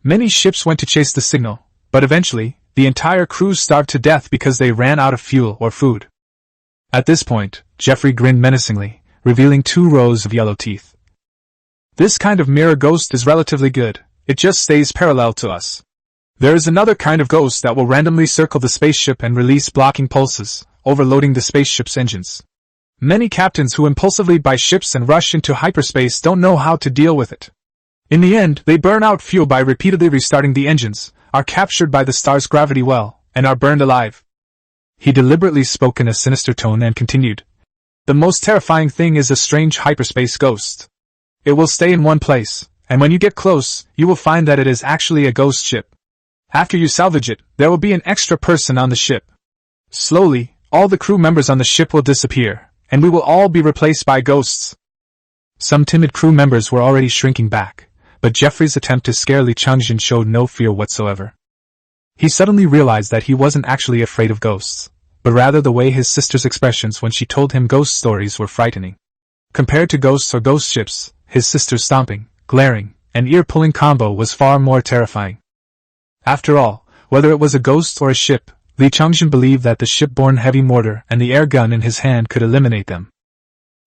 Many ships went to chase the signal, but eventually, the entire crews starved to death because they ran out of fuel or food. At this point, Jeffrey grinned menacingly, revealing 2 rows of yellow teeth. This kind of mirror ghost is relatively good, it just stays parallel to us. There is another kind of ghost that will randomly circle the spaceship and release blocking pulses, overloading the spaceship's engines. Many captains who impulsively buy ships and rush into hyperspace don't know how to deal with it. In the end, they burn out fuel by repeatedly restarting the engines, are captured by the star's gravity well, and are burned alive. He deliberately spoke in a sinister tone and continued. The most terrifying thing is a strange hyperspace ghost. It will stay in one place, and when you get close, you will find that it is actually a ghost ship. After you salvage it, there will be an extra person on the ship. Slowly, all the crew members on the ship will disappear, and we will all be replaced by ghosts. Some timid crew members were already shrinking back, but Jeffrey's attempt to scare Li Changjin showed no fear whatsoever. He suddenly realized that he wasn't actually afraid of ghosts, but rather the way his sister's expressions when she told him ghost stories were frightening. Compared to ghosts or ghost ships, his sister's stomping, glaring, and ear-pulling combo was far more terrifying. After all, whether it was a ghost or a ship, Li Changjin believed that the ship-borne heavy mortar and the air gun in his hand could eliminate them.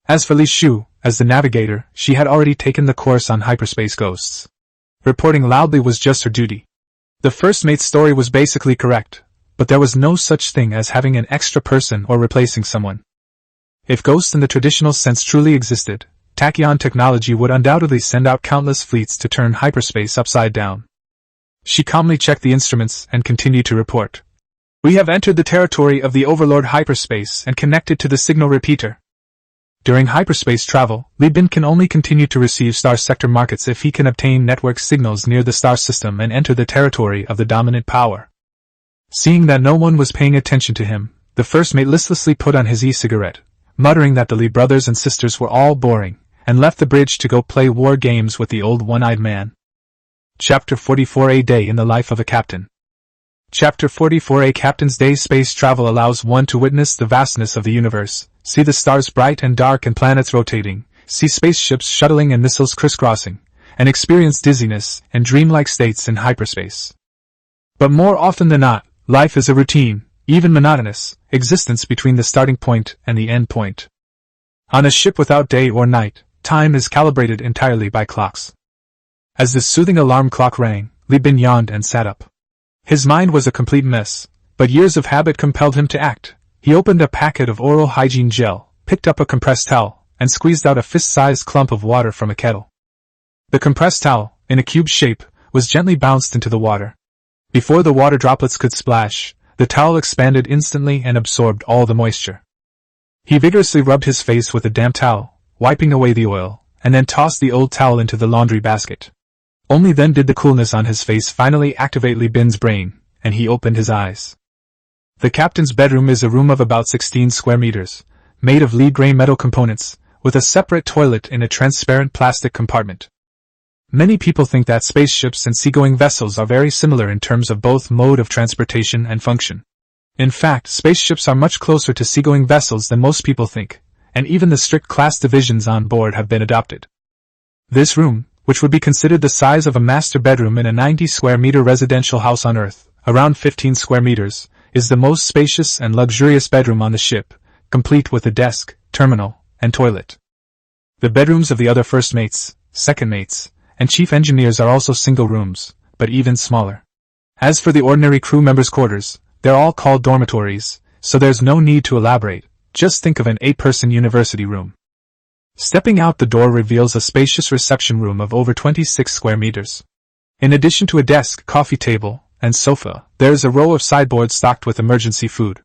As for Li Shu, as the navigator, she had already taken the course on hyperspace ghosts. Reporting loudly was just her duty. The first mate's story was basically correct, but there was no such thing as having an extra person or replacing someone. If ghosts in the traditional sense truly existed, tachyon technology would undoubtedly send out countless fleets to turn hyperspace upside down. She calmly checked the instruments and continued to report. We have entered the territory of the Overlord hyperspace and connected to the signal repeater. During hyperspace travel, Li Bin can only continue to receive star sector markets if he can obtain network signals near the star system and enter the territory of the dominant power. Seeing that no one was paying attention to him, the first mate listlessly put on his e-cigarette, muttering that the Li brothers and sisters were all boring, and left the bridge to go play war games with the old one-eyed man. Chapter 44: A Day in the Life of a Captain. Chapter 44: A Captain's Day. Space travel allows one to witness the vastness of the universe, see the stars bright and dark and planets rotating, see spaceships shuttling and missiles crisscrossing, and experience dizziness and dreamlike states in hyperspace. But more often than not, life is a routine, even monotonous, existence between the starting point and the end point. On a ship without day or night, time is calibrated entirely by clocks. As the soothing alarm clock rang, Li Bin yawned and sat up. His mind was a complete mess, but years of habit compelled him to act. He opened a packet of oral hygiene gel, picked up a compressed towel, and squeezed out a fist-sized clump of water from a kettle. The compressed towel, in a cube shape, was gently bounced into the water. Before the water droplets could splash, the towel expanded instantly and absorbed all the moisture. He vigorously rubbed his face with a damp towel, wiping away the oil, and then tossed the old towel into the laundry basket. Only then did the coolness on his face finally activate Li Bin's brain, and he opened his eyes. The captain's bedroom is a room of about 16 square meters, made of lead-gray metal components, with a separate toilet in a transparent plastic compartment. Many people think that spaceships and seagoing vessels are very similar in terms of both mode of transportation and function. In fact, spaceships are much closer to seagoing vessels than most people think, and even the strict class divisions on board have been adopted. This room, which would be considered the size of a master bedroom in a 90-square-meter residential house on Earth, around 15 square meters, is the most spacious and luxurious bedroom on the ship, complete with a desk, terminal, and toilet. The bedrooms of the other first mates, second mates, and chief engineers are also single rooms, but even smaller. As for the ordinary crew members' quarters, they're all called dormitories, so there's no need to elaborate. Just think of an 8-person university room. Stepping out the door reveals a spacious reception room of over 26 square meters. In addition to a desk, coffee table, and sofa, there is a row of sideboards stocked with emergency food.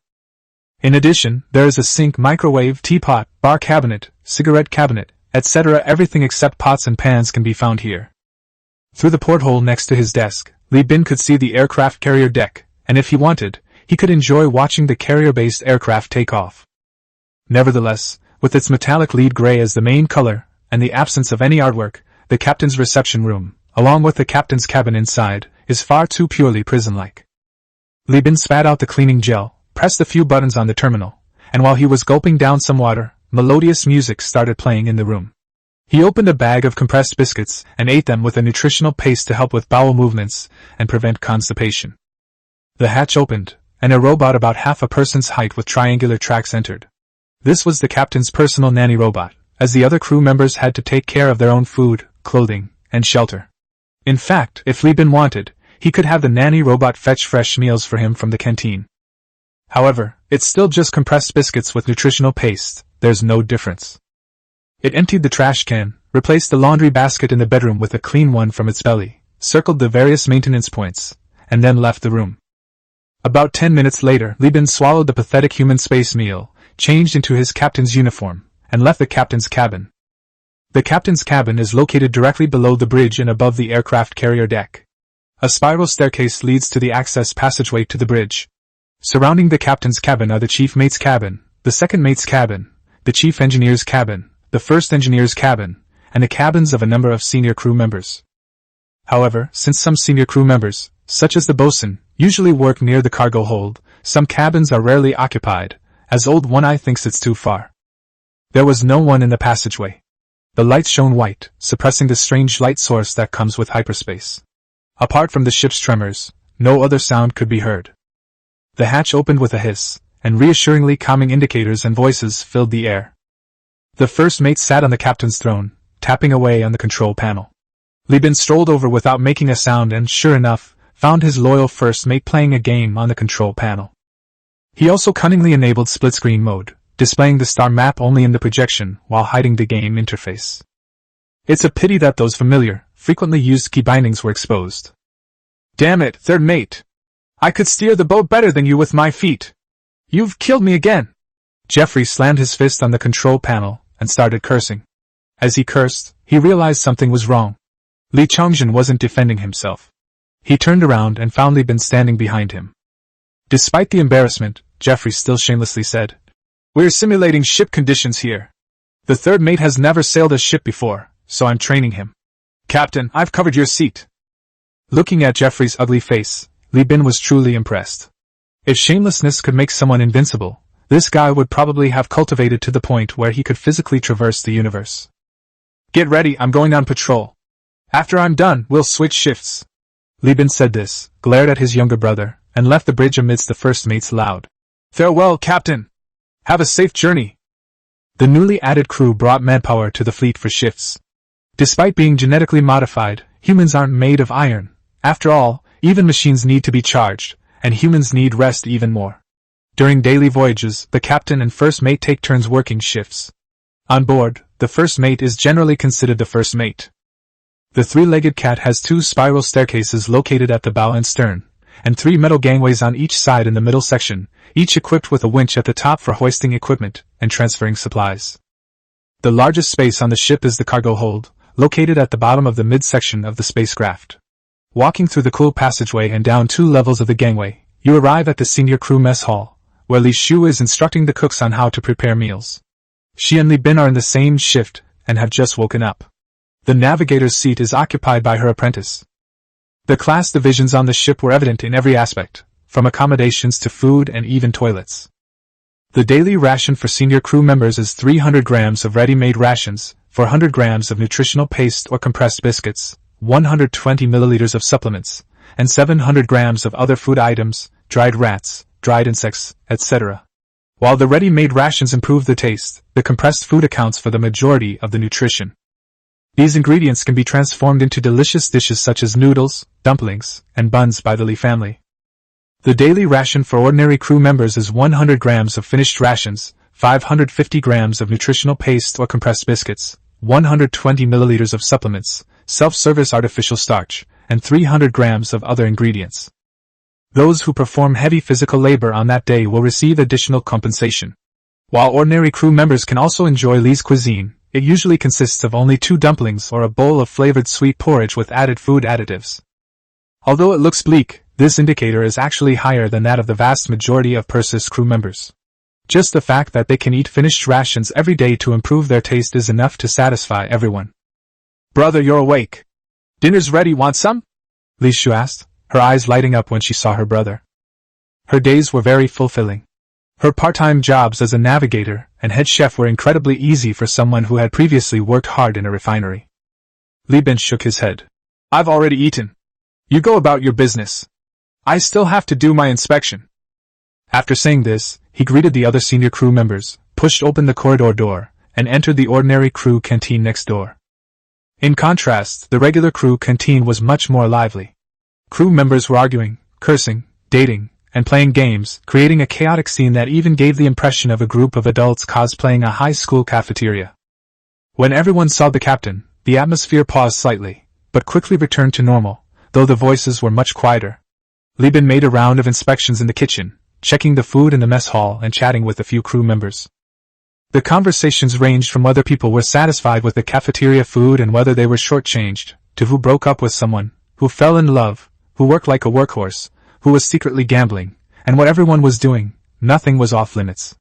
In addition, there is a sink, microwave, teapot, bar cabinet, cigarette cabinet, etc. Everything except pots and pans can be found here. Through the porthole next to his desk, Li Bin could see the aircraft carrier deck, and if he wanted, he could enjoy watching the carrier-based aircraft take off. Nevertheless, with its metallic lead gray as the main color, and the absence of any artwork, the captain's reception room, along with the captain's cabin inside, is far too purely prison-like. Li Bin spat out the cleaning gel, pressed a few buttons on the terminal, and while he was gulping down some water, melodious music started playing in the room. He opened a bag of compressed biscuits and ate them with a nutritional paste to help with bowel movements and prevent constipation. The hatch opened, and a robot about half a person's height with triangular tracks entered. This was the captain's personal nanny robot, as the other crew members had to take care of their own food, clothing, and shelter. In fact, if Li Bin wanted, he could have the nanny robot fetch fresh meals for him from the canteen. However, it's still just compressed biscuits with nutritional paste, there's no difference. It emptied the trash can, replaced the laundry basket in the bedroom with a clean one from its belly, circled the various maintenance points, and then left the room. About 10 minutes later, Li Bin swallowed the pathetic human space meal, changed into his captain's uniform, and left the captain's cabin. The captain's cabin is located directly below the bridge and above the aircraft carrier deck. A spiral staircase leads to the access passageway to the bridge. Surrounding the captain's cabin are the chief mate's cabin, the second mate's cabin, the chief engineer's cabin, the first engineer's cabin, and the cabins of a number of senior crew members. However, since some senior crew members, such as the bosun, usually work near the cargo hold, some cabins are rarely occupied, as Old One-Eye thinks it's too far. There was no one in the passageway. The lights shone white, suppressing the strange light source that comes with hyperspace. Apart from the ship's tremors, no other sound could be heard. The hatch opened with a hiss, and reassuringly calming indicators and voices filled the air. The first mate sat on the captain's throne, tapping away on the control panel. Li Bin strolled over without making a sound and, sure enough, found his loyal first mate playing a game on the control panel. He also cunningly enabled split-screen mode, displaying the star map only in the projection while hiding the game interface. It's a pity that those familiar, frequently used key bindings were exposed. Damn it, third mate! I could steer the boat better than you with my feet. You've killed me again! Jeffrey slammed his fist on the control panel and started cursing. As he cursed, he realized something was wrong. Li Chongjin wasn't defending himself. He turned around and found Li Bin standing behind him. Despite the embarrassment, Jeffrey still shamelessly said, "We're simulating ship conditions here. The third mate has never sailed a ship before, so I'm training him. Captain, I've covered your seat." Looking at Jeffrey's ugly face, Li Bin was truly impressed. If shamelessness could make someone invincible, this guy would probably have cultivated to the point where he could physically traverse the universe. "Get ready, I'm going on patrol. After I'm done, we'll switch shifts." Li Bin said this, glared at his younger brother, and left the bridge amidst the first mate's loud "Farewell, Captain! Have a safe journey!" The newly added crew brought manpower to the fleet for shifts. Despite being genetically modified, humans aren't made of iron. After all, even machines need to be charged, and humans need rest even more. During daily voyages, the captain and first mate take turns working shifts. On board, the first mate is generally considered the first mate. The three-legged cat has 2 spiral staircases located at the bow and stern, and 3 metal gangways on each side in the middle section, each equipped with a winch at the top for hoisting equipment and transferring supplies. The largest space on the ship is the cargo hold, located at the bottom of the midsection of the spacecraft. Walking through the cool passageway and down 2 levels of the gangway, you arrive at the senior crew mess hall, where Li Shu is instructing the cooks on how to prepare meals. She and Li Bin are in the same shift and have just woken up. The navigator's seat is occupied by her apprentice. The class divisions on the ship were evident in every aspect, from accommodations to food and even toilets. The daily ration for senior crew members is 300 grams of ready-made rations, 400 grams of nutritional paste or compressed biscuits, 120 milliliters of supplements, and 700 grams of other food items, dried rats, dried insects, etc. While the ready-made rations improve the taste, the compressed food accounts for the majority of the nutrition. These ingredients can be transformed into delicious dishes such as noodles, dumplings, and buns by the Lee family. The daily ration for ordinary crew members is 100 grams of finished rations, 550 grams of nutritional paste or compressed biscuits, 120 milliliters of supplements, self-service artificial starch, and 300 grams of other ingredients. Those who perform heavy physical labor on that day will receive additional compensation. While ordinary crew members can also enjoy Lee's cuisine, it usually consists of only 2 dumplings or a bowl of flavored sweet porridge with added food additives. Although it looks bleak, this indicator is actually higher than that of the vast majority of Persis crew members. Just the fact that they can eat finished rations every day to improve their taste is enough to satisfy everyone. "Brother, you're awake. Dinner's ready, want some?" Li Shu asked, her eyes lighting up when she saw her brother. Her days were very fulfilling. Her part-time jobs as a navigator and head chef were incredibly easy for someone who had previously worked hard in a refinery. Li Bin shook his head. "I've already eaten. You go about your business. I still have to do my inspection." After saying this, he greeted the other senior crew members, pushed open the corridor door, and entered the ordinary crew canteen next door. In contrast, the regular crew canteen was much more lively. Crew members were arguing, cursing, dating, and playing games, creating a chaotic scene that even gave the impression of a group of adults cosplaying a high school cafeteria. When everyone saw the captain, the atmosphere paused slightly, but quickly returned to normal, though the voices were much quieter. Li Bin made a round of inspections in the kitchen, checking the food in the mess hall and chatting with a few crew members. The conversations ranged from whether people were satisfied with the cafeteria food and whether they were shortchanged, to who broke up with someone, who fell in love, who worked like a workhorse, who was secretly gambling, and what everyone was doing. Nothing was off limits.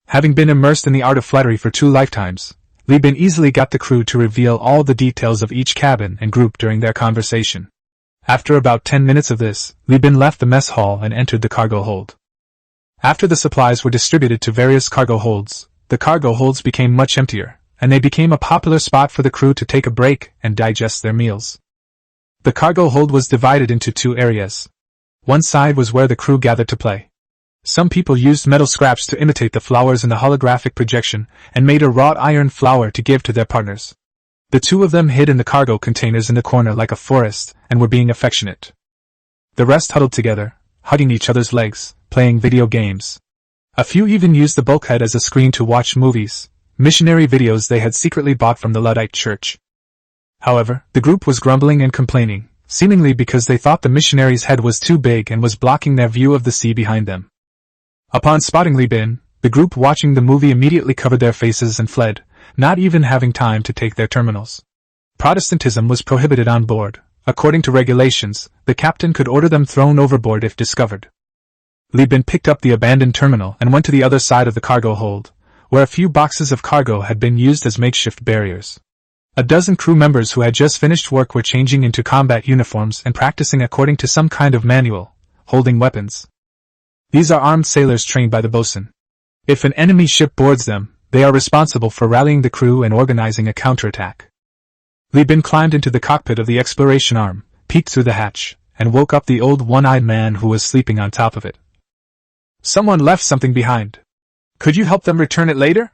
Having been immersed in the art of flattery for 2 lifetimes, Li Bin easily got the crew to reveal all the details of each cabin and group during their conversation. After about 10 minutes of this, Li Bin left the mess hall and entered the cargo hold. After the supplies were distributed to various cargo holds, the cargo holds became much emptier, and they became a popular spot for the crew to take a break and digest their meals. The cargo hold was divided into 2 areas. One side was where the crew gathered to play. Some people used metal scraps to imitate the flowers in the holographic projection and made a wrought iron flower to give to their partners. The 2 of them hid in the cargo containers in the corner like a forest and were being affectionate. The rest huddled together, hugging each other's legs, playing video games. A few even used the bulkhead as a screen to watch movies, missionary videos they had secretly bought from the Luddite church. However, the group was grumbling and complaining, seemingly because they thought the missionary's head was too big and was blocking their view of the sea behind them. Upon spotting Li Bin, the group watching the movie immediately covered their faces and fled, not even having time to take their terminals. Protestantism was prohibited on board. According to regulations, the captain could order them thrown overboard if discovered. Li Bin picked up the abandoned terminal and went to the other side of the cargo hold, where a few boxes of cargo had been used as makeshift barriers. A dozen crew members who had just finished work were changing into combat uniforms and practicing according to some kind of manual, holding weapons. These are armed sailors trained by the bosun. If an enemy ship boards them, they are responsible for rallying the crew and organizing a counterattack. Li Bin climbed into the cockpit of the exploration arm, peeked through the hatch, and woke up the old one-eyed man who was sleeping on top of it. "Someone left something behind. Could you help them return it later?"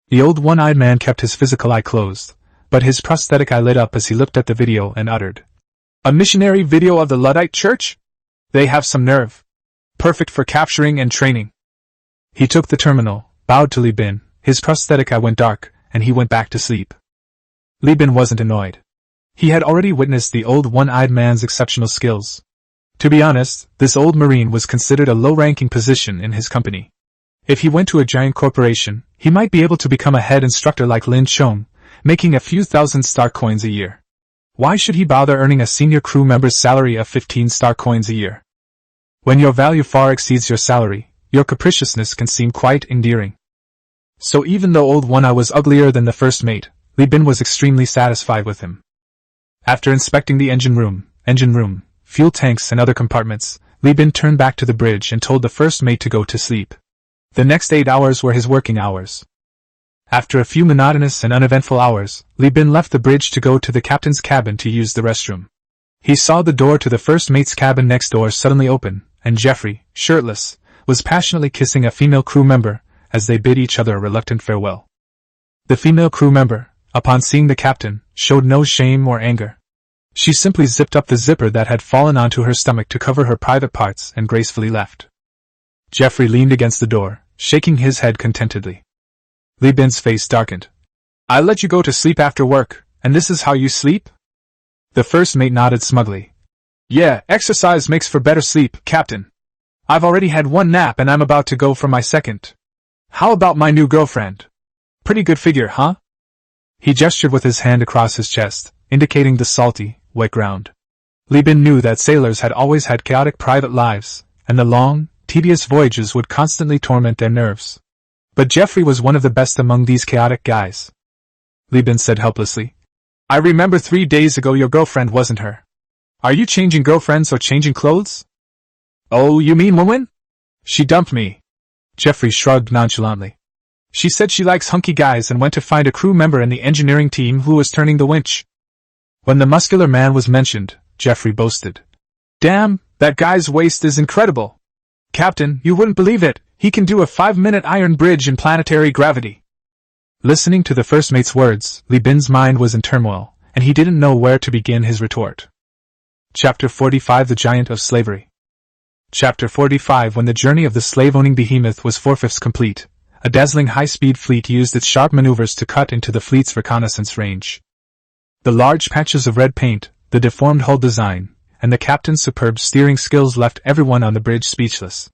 The old one-eyed man kept his physical eye closed, but his prosthetic eye lit up as he looked at the video and uttered, "A missionary video of the Luddite church? They have some nerve. Perfect for capturing and training." He took the terminal, bowed to Li Bin, his prosthetic eye went dark, and he went back to sleep. Li Bin wasn't annoyed. He had already witnessed the old one-eyed man's exceptional skills. To be honest, this old Marine was considered a low-ranking position in his company. If he went to a giant corporation, he might be able to become a head instructor like Lin Chong, making a few thousand star coins a year. Why should he bother earning a senior crew member's salary of 15 star coins a year? When your value far exceeds your salary, your capriciousness can seem quite endearing. So even though Old One-Eye was uglier than the first mate, Li Bin was extremely satisfied with him. After inspecting the engine room, fuel tanks and other compartments, Li Bin turned back to the bridge and told the first mate to go to sleep. The next 8 hours were his working hours. After a few monotonous and uneventful hours, Li Bin left the bridge to go to the captain's cabin to use the restroom. He saw the door to the first mate's cabin next door suddenly open, and Jeffrey, shirtless, was passionately kissing a female crew member as they bid each other a reluctant farewell. The female crew member, upon seeing the captain, showed no shame or anger. She simply zipped up the zipper that had fallen onto her stomach to cover her private parts and gracefully left. Jeffrey leaned against the door, shaking his head contentedly. Li Bin's face darkened. "I let you go to sleep after work, and this is how you sleep?" The first mate nodded smugly. "Yeah, exercise makes for better sleep, Captain. I've already had one nap and I'm about to go for my second. How about my new girlfriend? Pretty good figure, huh?" He gestured with his hand across his chest, indicating the salty, wet ground. Li Bin knew that sailors had always had chaotic private lives, and the long, tedious voyages would constantly torment their nerves. But Jeffrey was one of the best among these chaotic guys. Li Bin said helplessly, "I remember 3 days ago your girlfriend wasn't her. Are you changing girlfriends or changing clothes?" "Oh, you mean woman? She dumped me." Jeffrey shrugged nonchalantly. "She said she likes hunky guys and went to find a crew member in the engineering team who was turning the winch." When the muscular man was mentioned, Jeffrey boasted, "Damn, that guy's waist is incredible. Captain, you wouldn't believe it, he can do a 5-minute iron bridge in planetary gravity." Listening to the first mate's words, Li Bin's mind was in turmoil, and he didn't know where to begin his retort. Chapter 45 The Giant of Slavery. Chapter 45 When the journey of the slave-owning behemoth was 4/5 complete, a dazzling high-speed fleet used its sharp maneuvers to cut into the fleet's reconnaissance range. The large patches of red paint, the deformed hull design, and the captain's superb steering skills left everyone on the bridge speechless.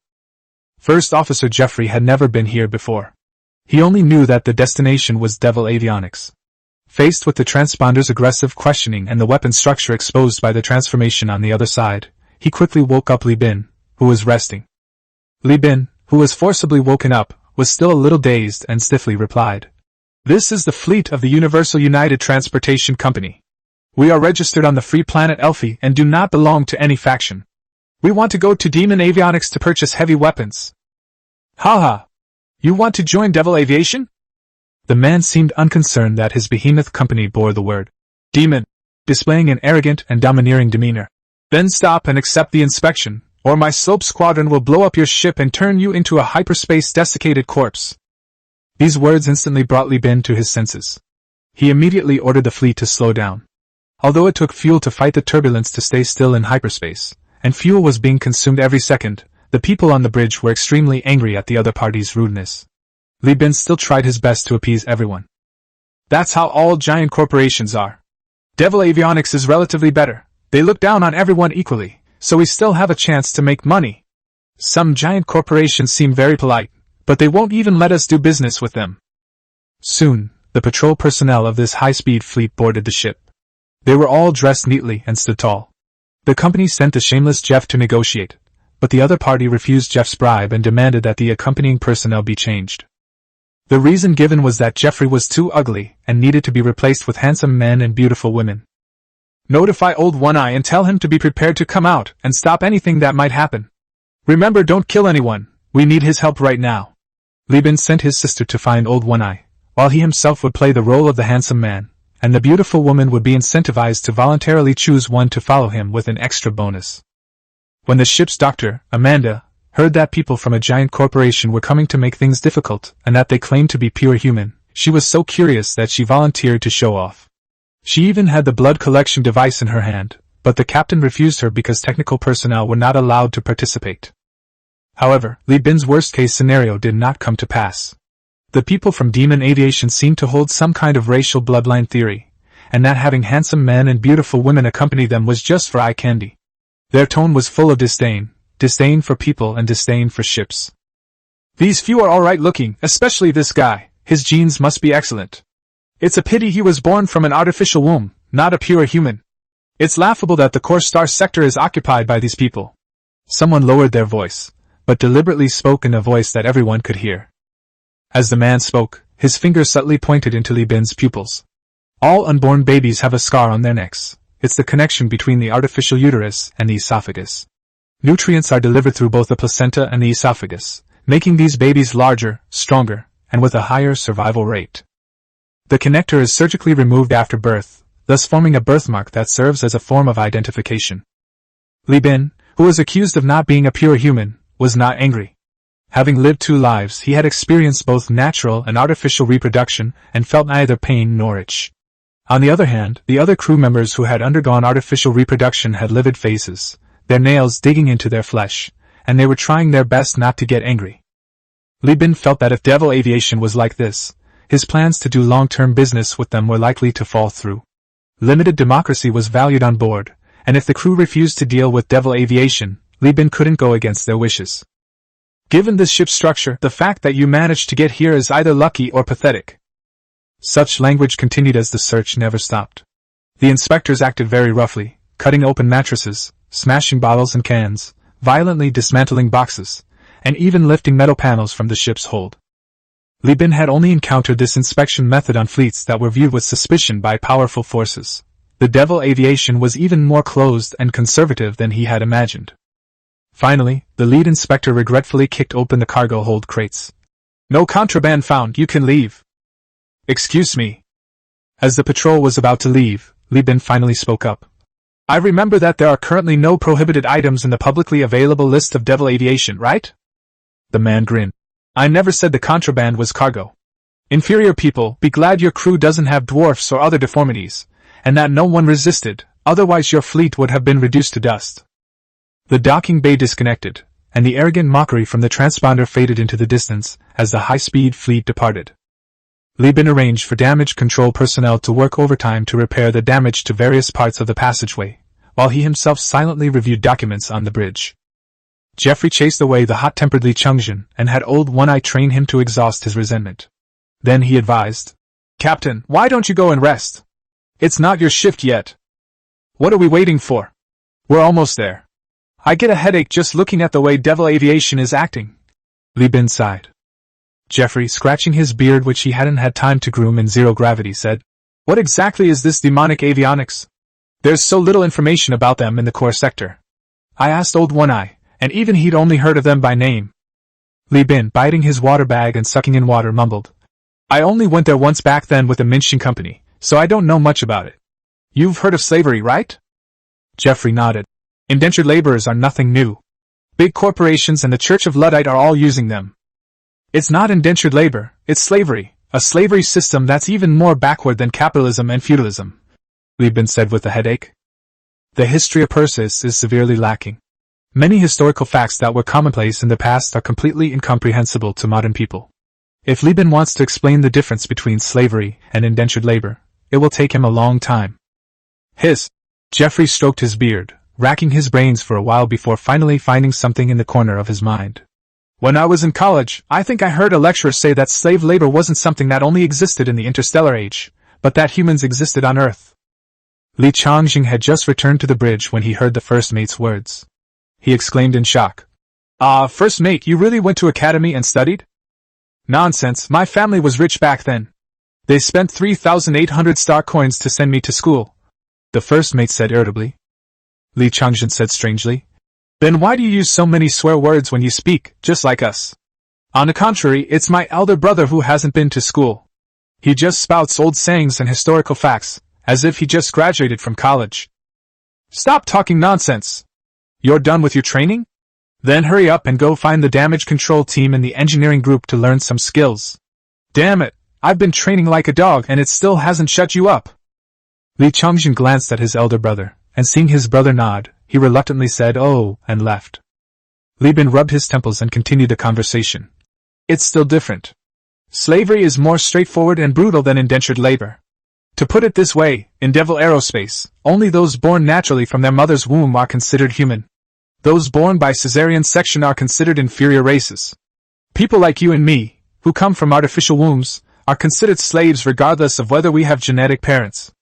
First Officer Jeffrey had never been here before. He only knew that the destination was Devil Avionics. Faced with the transponder's aggressive questioning and the weapon structure exposed by the transformation on the other side, he quickly woke up Li Bin, who was resting. Li Bin, who was forcibly woken up, was still a little dazed and stiffly replied, "This is the fleet of the Universal United Transportation Company. We are registered on the free planet Elfie and do not belong to any faction. We want to go to Demon Avionics to purchase heavy weapons." "Haha! You want to join Devil Aviation?" The man seemed unconcerned that his behemoth company bore the word Demon, displaying an arrogant and domineering demeanor. "Then stop and accept the inspection, or my slope squadron will blow up your ship and turn you into a hyperspace desiccated corpse." These words instantly brought Li Bin to his senses. He immediately ordered the fleet to slow down. Although it took fuel to fight the turbulence to stay still in hyperspace, and fuel was being consumed every second, the people on the bridge were extremely angry at the other party's rudeness. Li Bin still tried his best to appease everyone. "That's how all giant corporations are. Devil Avionics is relatively better. They look down on everyone equally, so we still have a chance to make money. Some giant corporations seem very polite, but they won't even let us do business with them." Soon, the patrol personnel of this high-speed fleet boarded the ship. They were all dressed neatly and stood tall. The company sent the shameless Jeff to negotiate, but the other party refused Jeff's bribe and demanded that the accompanying personnel be changed. The reason given was that Jeffrey was too ugly and needed to be replaced with handsome men and beautiful women. "Notify Old One-Eye and tell him to be prepared to come out and stop anything that might happen. Remember, don't kill anyone, we need his help right now." Li Bin sent his sister to find Old One-Eye, while he himself would play the role of the handsome man, and the beautiful woman would be incentivized to voluntarily choose one to follow him with an extra bonus. When the ship's doctor, Amanda, heard that people from a giant corporation were coming to make things difficult and that they claimed to be pure human, she was so curious that she volunteered to show off. She even had the blood collection device in her hand, but the captain refused her because technical personnel were not allowed to participate. However, Li Bin's worst-case scenario did not come to pass. The people from Demon Aviation seemed to hold some kind of racial bloodline theory, and that having handsome men and beautiful women accompany them was just for eye candy. Their tone was full of disdain for people and disdain for ships. "These few are alright looking, especially this guy. His genes must be excellent. It's a pity he was born from an artificial womb, not a pure human. It's laughable that the core star sector is occupied by these people." Someone lowered their voice, but deliberately spoke in a voice that everyone could hear. As the man spoke, his finger subtly pointed into Li Bin's pupils. "All unborn babies have a scar on their necks. It's the connection between the artificial uterus and the esophagus. Nutrients are delivered through both the placenta and the esophagus, making these babies larger, stronger, and with a higher survival rate. The connector is surgically removed after birth, thus forming a birthmark that serves as a form of identification." Li Bin, who was accused of not being a pure human, was not angry. Having lived 2 lives, he had experienced both natural and artificial reproduction and felt neither pain nor itch. On the other hand, the other crew members who had undergone artificial reproduction had livid faces, their nails digging into their flesh, and they were trying their best not to get angry. Li Bin felt that if Devil Aviation was like this, his plans to do long-term business with them were likely to fall through. Limited democracy was valued on board, and if the crew refused to deal with Devil Aviation, Li Bin couldn't go against their wishes. Given this ship's structure, the fact that you managed to get here is either lucky or pathetic. Such language continued as the search never stopped. The inspectors acted very roughly, cutting open mattresses, smashing bottles and cans, violently dismantling boxes, and even lifting metal panels from the ship's hold. Li Bin had only encountered this inspection method on fleets that were viewed with suspicion by powerful forces. The Devil Aviation was even more closed and conservative than he had imagined. Finally, the lead inspector regretfully kicked open the cargo hold crates. "No contraband found, you can leave." "Excuse me." As the patrol was about to leave, Li Bin finally spoke up. "I remember that there are currently no prohibited items in the publicly available list of Devil Aviation, right?" The man grinned. "I never said the contraband was cargo. Inferior people, be glad your crew doesn't have dwarfs or other deformities, and that no one resisted, otherwise your fleet would have been reduced to dust." The docking bay disconnected, and the arrogant mockery from the transponder faded into the distance as the high-speed fleet departed. Li Bin arranged for damage control personnel to work overtime to repair the damage to various parts of the passageway, while he himself silently reviewed documents on the bridge. Jeffrey chased away the hot-tempered Li Chungjin and had Old One-Eye train him to exhaust his resentment. Then he advised, "Captain, why don't you go and rest? It's not your shift yet. What are we waiting for? We're almost there. I get a headache just looking at the way Devil Aviation is acting." Li Bin sighed. Jeffrey, scratching his beard which he hadn't had time to groom in zero gravity, said, "What exactly is this demonic avionics? There's so little information about them in the core sector. I asked Old One-Eye, and even he'd only heard of them by name." Li Bin, biting his water bag and sucking in water, mumbled, "I only went there once back then with the Minchin Company, so I don't know much about it. You've heard of slavery, right?" Jeffrey nodded. "Indentured laborers are nothing new. Big corporations and the Church of Luddite are all using them. It's not indentured labor, it's slavery, a slavery system that's even more backward than capitalism and feudalism," Li Bin said with a headache. "The history of Persis is severely lacking. Many historical facts that were commonplace in the past are completely incomprehensible to modern people. If Li Bin wants to explain the difference between slavery and indentured labor, it will take him a long time." Jeffrey stroked his beard, racking his brains for a while before finally finding something in the corner of his mind. "When I was in college, I think I heard a lecturer say that slave labor wasn't something that only existed in the interstellar age, but that humans existed on Earth." Li Chongjing had just returned to the bridge when he heard the first mate's words. He exclaimed in shock. First mate, you really went to academy and studied?" "Nonsense, my family was rich back then. They spent 3,800 star coins to send me to school," the first mate said irritably. Li Chongjin said strangely, "Then why do you use so many swear words when you speak, just like us? On the contrary, it's my elder brother who hasn't been to school. He just spouts old sayings and historical facts, as if he just graduated from college." "Stop talking nonsense. You're done with your training? Then hurry up and go find the damage control team in the engineering group to learn some skills. Damn it, I've been training like a dog and it still hasn't shut you up." Li Chongjin glanced at his elder brother, and seeing his brother nod, he reluctantly said, "Oh," and left. Li Bin rubbed his temples and continued the conversation. "It's still different. Slavery is more straightforward and brutal than indentured labor. To put it this way, in Devil Aerospace, only those born naturally from their mother's womb are considered human. Those born by cesarean section are considered inferior races. People like you and me, who come from artificial wombs, are considered slaves regardless of whether we have genetic parents."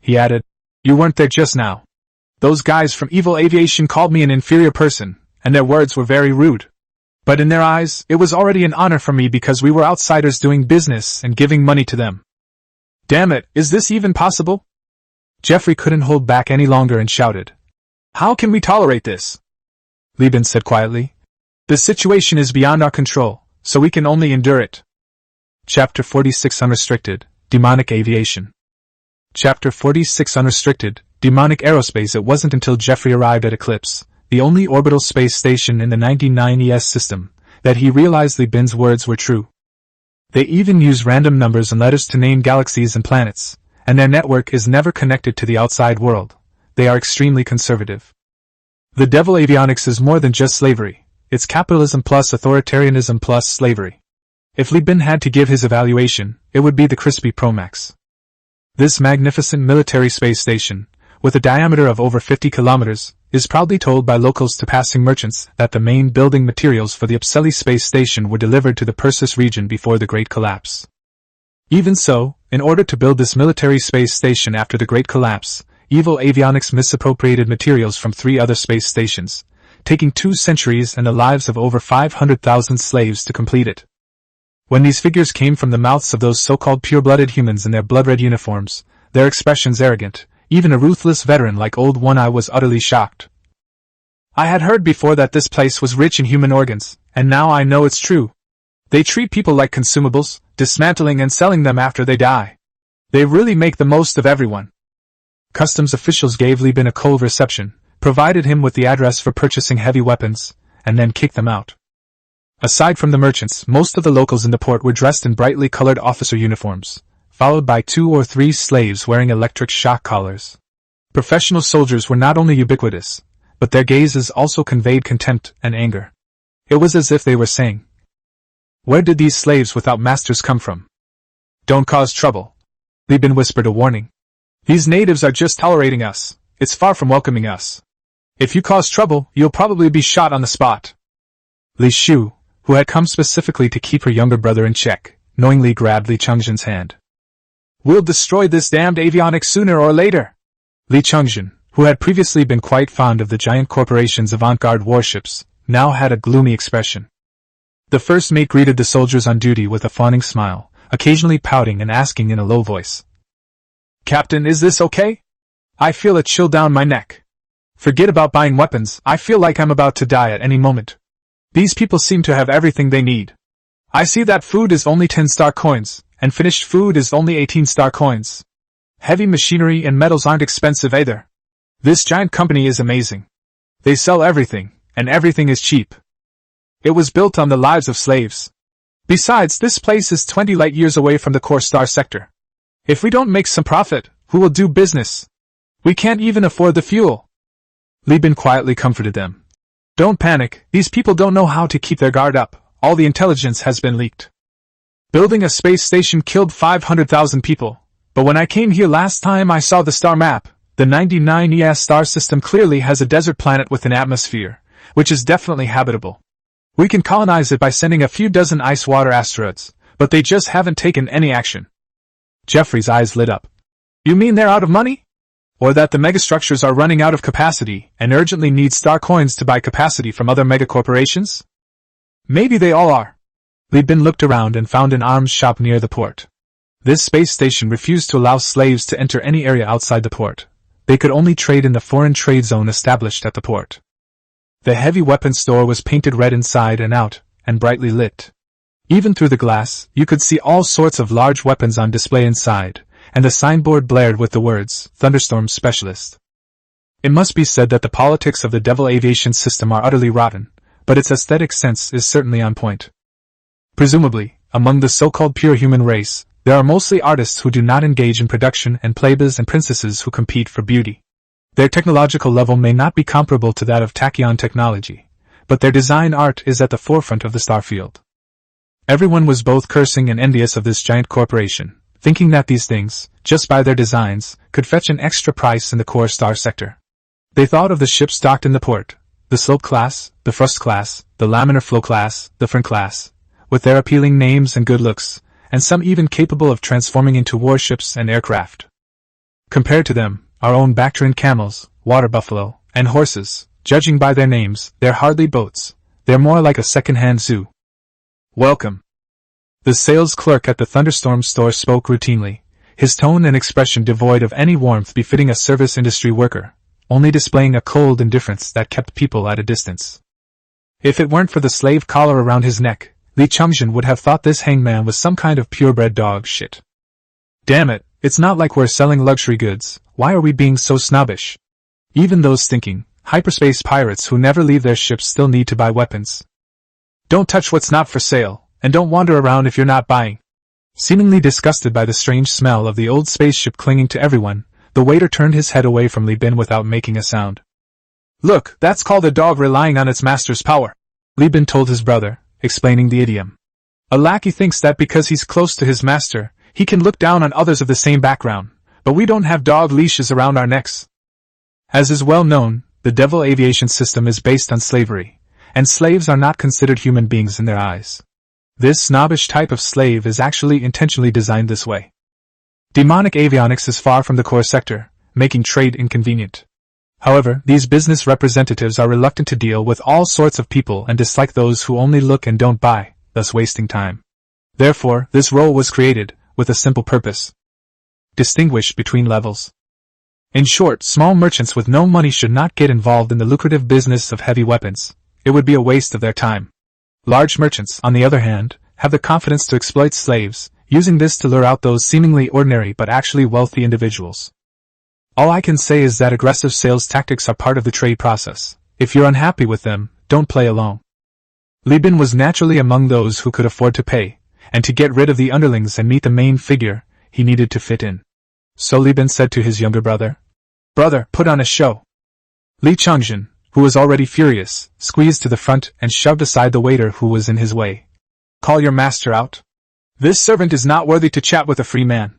He added, "You weren't there just now. Those guys from Evil Aviation called me an inferior person, and their words were very rude. But in their eyes, it was already an honor for me because we were outsiders doing business and giving money to them." "Damn it, is this even possible?" Jeffrey couldn't hold back any longer and shouted, "How can we tolerate this?" Li Bin said quietly, "The situation is beyond our control, so we can only endure it." Chapter 46 Unrestricted, Demonic Aviation. Chapter 46 Unrestricted, Demonic Aerospace. It wasn't until Jeffrey arrived at Eclipse, the only orbital space station in the 99 ES system, that he realized Li Bin's words were true. They even use random numbers and letters to name galaxies and planets, and their network is never connected to the outside world. They are extremely conservative. The devil avionics is more than just slavery. It's capitalism plus authoritarianism plus slavery. If Li Bin had to give his evaluation, it would be the crispy Promax. This magnificent military space station, with a diameter of over 50 kilometers, is proudly told by locals to passing merchants that the main building materials for the Upseli space station were delivered to the Perseus region before the Great Collapse. Even so, in order to build this military space station after the Great Collapse, evil avionics misappropriated materials from 3 other space stations, taking 2 centuries and the lives of over 500,000 slaves to complete it. When these figures came from the mouths of those so-called pure-blooded humans in their blood-red uniforms, their expressions arrogant, even a ruthless veteran like Old One-Eye was utterly shocked. I had heard before that this place was rich in human organs, and now I know it's true. They treat people like consumables, dismantling and selling them after they die. They really make the most of everyone. Customs officials gave Li Bin a cold reception, provided him with the address for purchasing heavy weapons, and then kicked them out. Aside from the merchants, most of the locals in the port were dressed in brightly colored officer uniforms, followed by 2 or 3 slaves wearing electric shock collars. Professional soldiers were not only ubiquitous, but their gazes also conveyed contempt and anger. It was as if they were saying, "Where did these slaves without masters come from? Don't cause trouble." Li Bin whispered a warning. "These natives are just tolerating us. It's far from welcoming us. If you cause trouble, you'll probably be shot on the spot." Li Shu, who had come specifically to keep her younger brother in check, knowingly grabbed Li Chengzhen's hand. "We'll destroy this damned avionics sooner or later." Li Chengzhen, who had previously been quite fond of the giant corporation's avant-garde warships, now had a gloomy expression. The first mate greeted the soldiers on duty with a fawning smile, occasionally pouting and asking in a low voice, "Captain, is this okay? I feel a chill down my neck. Forget about buying weapons, I feel like I'm about to die at any moment. These people seem to have everything they need. I see that food is only 10-star coins, and finished food is only 18-star coins. Heavy machinery and metals aren't expensive either. This giant company is amazing. They sell everything, and everything is cheap. It was built on the lives of slaves. Besides, this place is 20 light years away from the core star sector. If we don't make some profit, who will do business? We can't even afford the fuel." Li Bin quietly comforted them. "Don't panic, these people don't know how to keep their guard up, all the intelligence has been leaked. Building a space station killed 500,000 people, but when I came here last time I saw the star map. The 99ES star system clearly has a desert planet with an atmosphere, which is definitely habitable. We can colonize it by sending a few dozen ice-water asteroids, but they just haven't taken any action." Jeffrey's eyes lit up. "You mean they're out of money? Or that the megastructures are running out of capacity and urgently need star coins to buy capacity from other megacorporations? Maybe they all are." Li Bin looked around and found an arms shop near the port. This space station refused to allow slaves to enter any area outside the port. They could only trade in the foreign trade zone established at the port. The heavy weapons store was painted red inside and out, and brightly lit. Even through the glass, you could see all sorts of large weapons on display inside, and the signboard blared with the words, "Thunderstorm Specialist." It must be said that the politics of the Devil Aviation system are utterly rotten, but its aesthetic sense is certainly on point. Presumably, among the so-called pure human race, there are mostly artists who do not engage in production and plebeians and princesses who compete for beauty. Their technological level may not be comparable to that of tachyon technology, but their design art is at the forefront of the starfield. Everyone was both cursing and envious of this giant corporation, thinking that these things, just by their designs, could fetch an extra price in the core star sector. They thought of the ships docked in the port, the Slope class, the Frost class, the Laminar Flow class, the Fern class, with their appealing names and good looks, and some even capable of transforming into warships and aircraft. Compared to them, our own Bactrian camels, water buffalo, and horses, judging by their names, they're hardly boats, they're more like a second-hand zoo. "Welcome." The sales clerk at the Thunderstorm store spoke routinely, his tone and expression devoid of any warmth befitting a service industry worker, only displaying a cold indifference that kept people at a distance. If it weren't for the slave collar around his neck, Li Chengzhen would have thought this hangman was some kind of purebred dog shit. "Damn it, it's not like we're selling luxury goods, why are we being so snobbish? Even those stinking, hyperspace pirates who never leave their ships still need to buy weapons. Don't touch what's not for sale, and don't wander around if you're not buying. Seemingly disgusted by the strange smell of the old spaceship clinging to everyone, the waiter turned his head away from Li Bin without making a sound. Look, that's called a dog relying on its master's power, Li Bin told his brother, explaining the idiom. A lackey thinks that because he's close to his master, he can look down on others of the same background, but we don't have dog leashes around our necks. As is well known, the Devil aviation system is based on slavery, and slaves are not considered human beings in their eyes. This snobbish type of slave is actually intentionally designed this way. Demonic avionics is far from the core sector, making trade inconvenient. However, these business representatives are reluctant to deal with all sorts of people and dislike those who only look and don't buy, thus wasting time. Therefore, this role was created, with a simple purpose. Distinguish between levels. In short, small merchants with no money should not get involved in the lucrative business of heavy weapons. It would be a waste of their time. Large merchants, on the other hand, have the confidence to exploit slaves, using this to lure out those seemingly ordinary but actually wealthy individuals. All I can say is that aggressive sales tactics are part of the trade process. If you're unhappy with them, don't play along. Li Bin was naturally among those who could afford to pay, and to get rid of the underlings and meet the main figure, he needed to fit in. So Li Bin said to his younger brother, "Brother, put on a show." Li Changjin, who was already furious, squeezed to the front and shoved aside the waiter who was in his way. "Call your master out. This servant is not worthy to chat with a free man."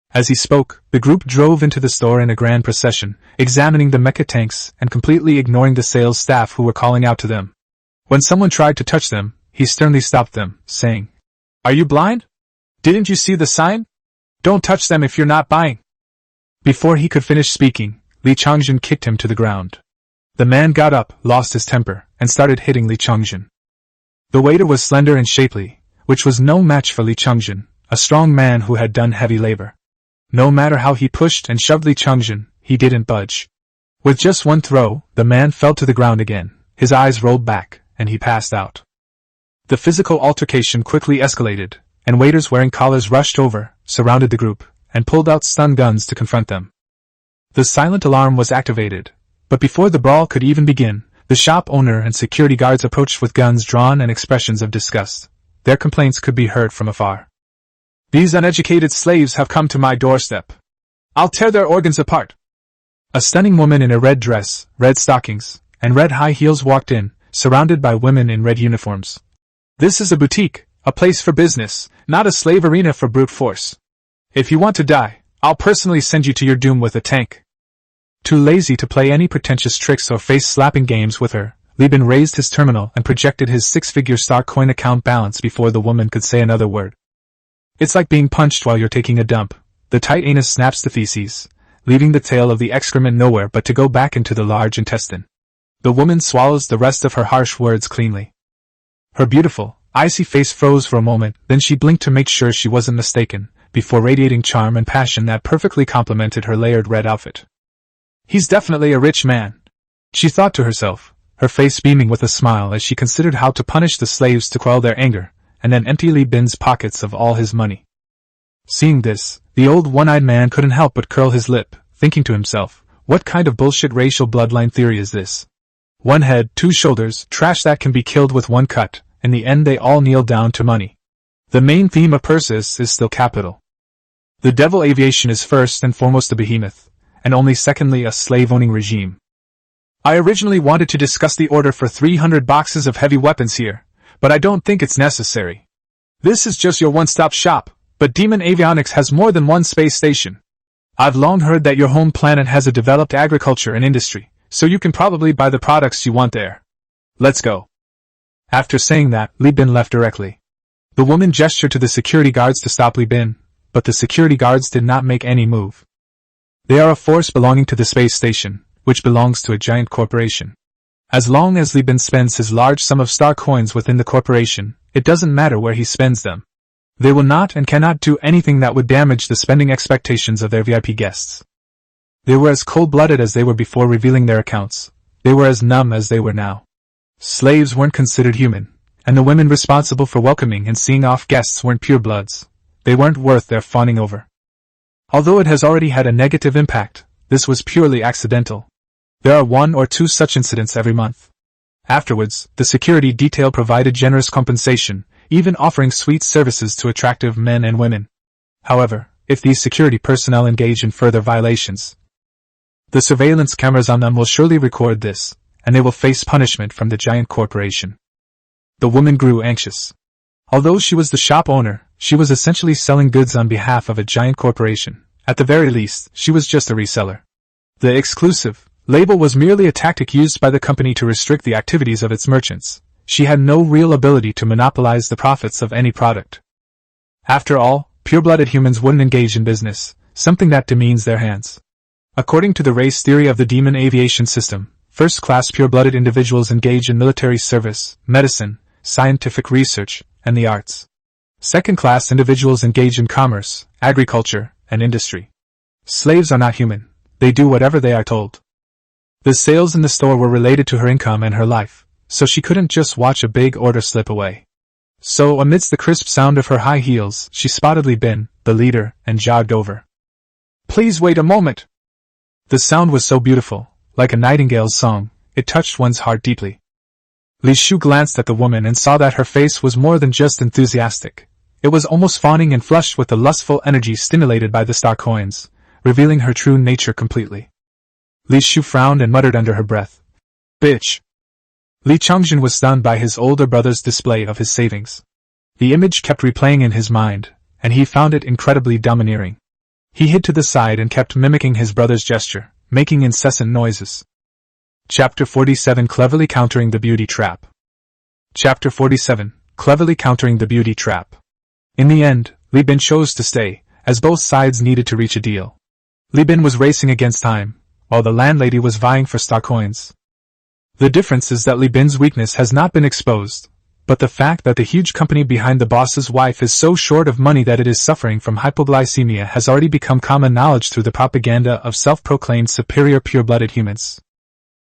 As he spoke, the group drove into the store in a grand procession, examining the mecha tanks and completely ignoring the sales staff who were calling out to them. When someone tried to touch them, he sternly stopped them, saying, "Are you blind? Didn't you see the sign? Don't touch them if you're not buying." Before he could finish speaking, Li Changjin kicked him to the ground. The man got up, lost his temper, and started hitting Li Changjin. The waiter was slender and shapely, which was no match for Li Changjin, a strong man who had done heavy labor. No matter how he pushed and shoved Li Changjin, he didn't budge. With just one throw, the man fell to the ground again, his eyes rolled back, and he passed out. The physical altercation quickly escalated, and waiters wearing collars rushed over, surrounded the group, and pulled out stun guns to confront them. The silent alarm was activated, but before the brawl could even begin, the shop owner and security guards approached with guns drawn and expressions of disgust. Their complaints could be heard from afar. "These uneducated slaves have come to my doorstep. I'll tear their organs apart." A stunning woman in a red dress, red stockings, and red high heels walked in, surrounded by women in red uniforms. "This is a boutique, a place for business, not a slave arena for brute force. If you want to die, I'll personally send you to your doom with a tank." Too lazy to play any pretentious tricks or face-slapping games with her, Li Bin raised his terminal and projected his six-figure star coin account balance before the woman could say another word. It's like being punched while you're taking a dump. The tight anus snaps the feces, leaving the tail of the excrement nowhere but to go back into the large intestine. The woman swallows the rest of her harsh words cleanly. Her beautiful, icy face froze for a moment, then she blinked to make sure she wasn't mistaken, before radiating charm and passion that perfectly complemented her layered red outfit. "He's definitely a rich man," she thought to herself, her face beaming with a smile as she considered how to punish the slaves to quell their anger, and then empty Li Bin's pockets of all his money. Seeing this, the old one-eyed man couldn't help but curl his lip, thinking to himself, what kind of bullshit racial bloodline theory is this? One head, two shoulders, trash that can be killed with one cut. In the end they all kneel down to money. The main theme of Perseus is still capital. The Devil aviation is first and foremost a behemoth, and only secondly a slave-owning regime. I originally wanted to discuss the order for 300 boxes of heavy weapons here, but I don't think it's necessary. This is just your one-stop shop, but Demon Avionics has more than one space station. I've long heard that your home planet has a developed agriculture and industry, so you can probably buy the products you want there. Let's go." After saying that, Li Bin left directly. The woman gestured to the security guards to stop Li Bin, but the security guards did not make any move. They are a force belonging to the space station, which belongs to a giant corporation. As long as Li Bin spends his large sum of star coins within the corporation, it doesn't matter where he spends them. They will not and cannot do anything that would damage the spending expectations of their VIP guests. They were as cold-blooded as they were before revealing their accounts. They were as numb as they were now. Slaves weren't considered human, and the women responsible for welcoming and seeing off guests weren't purebloods. They weren't worth their fawning over. Although it has already had a negative impact, this was purely accidental. There are 1 or 2 such incidents every month. Afterwards, the security detail provided generous compensation, even offering sweet services to attractive men and women. However, if these security personnel engage in further violations, the surveillance cameras on them will surely record this, and they will face punishment from the giant corporation. The woman grew anxious. Although she was the shop owner, she was essentially selling goods on behalf of a giant corporation. At the very least, she was just a reseller. The exclusive label was merely a tactic used by the company to restrict the activities of its merchants. She had no real ability to monopolize the profits of any product. After all, pure-blooded humans wouldn't engage in business, something that demeans their hands. According to the race theory of the demon aviation system, first-class pure-blooded individuals engage in military service, medicine, scientific research, and the arts. Second-class individuals engage in commerce, agriculture, and industry. Slaves are not human. They do whatever they are told. The sales in the store were related to her income and her life, so she couldn't just watch a big order slip away. So, amidst the crisp sound of her high heels, she spotted Li Bin, the leader, and jogged over. "Please wait a moment." The sound was so beautiful, like a nightingale's song, it touched one's heart deeply. Li Shu glanced at the woman and saw that her face was more than just enthusiastic. It was almost fawning and flushed with the lustful energy stimulated by the star coins, revealing her true nature completely. Li Shu frowned and muttered under her breath, "Bitch." Li Chongjin was stunned by his older brother's display of his savings. The image kept replaying in his mind, and he found it incredibly domineering. He hid to the side and kept mimicking his brother's gesture, making incessant noises. Chapter 47 Cleverly Countering the Beauty Trap. Chapter 47 Cleverly Countering the Beauty Trap. In the end, Li Bin chose to stay, as both sides needed to reach a deal. Li Bin was racing against time, while the landlady was vying for star coins. The difference is that Li Bin's weakness has not been exposed, but the fact that the huge company behind the boss's wife is so short of money that it is suffering from hypoglycemia has already become common knowledge through the propaganda of self-proclaimed superior pure-blooded humans.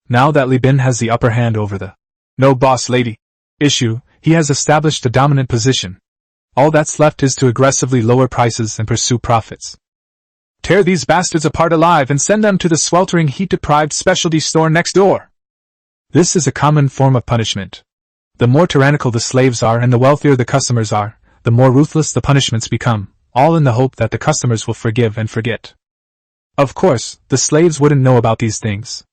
Now that Li Bin has the upper hand over the "no boss lady" issue, he has established a dominant position. All that's left is to aggressively lower prices and pursue profits. Tear these bastards apart alive and send them to the sweltering heat-deprived specialty store next door. This is a common form of punishment. The more tyrannical the slaves are and the wealthier the customers are, the more ruthless the punishments become, all in the hope that the customers will forgive and forget. Of course, the slaves wouldn't know about these things.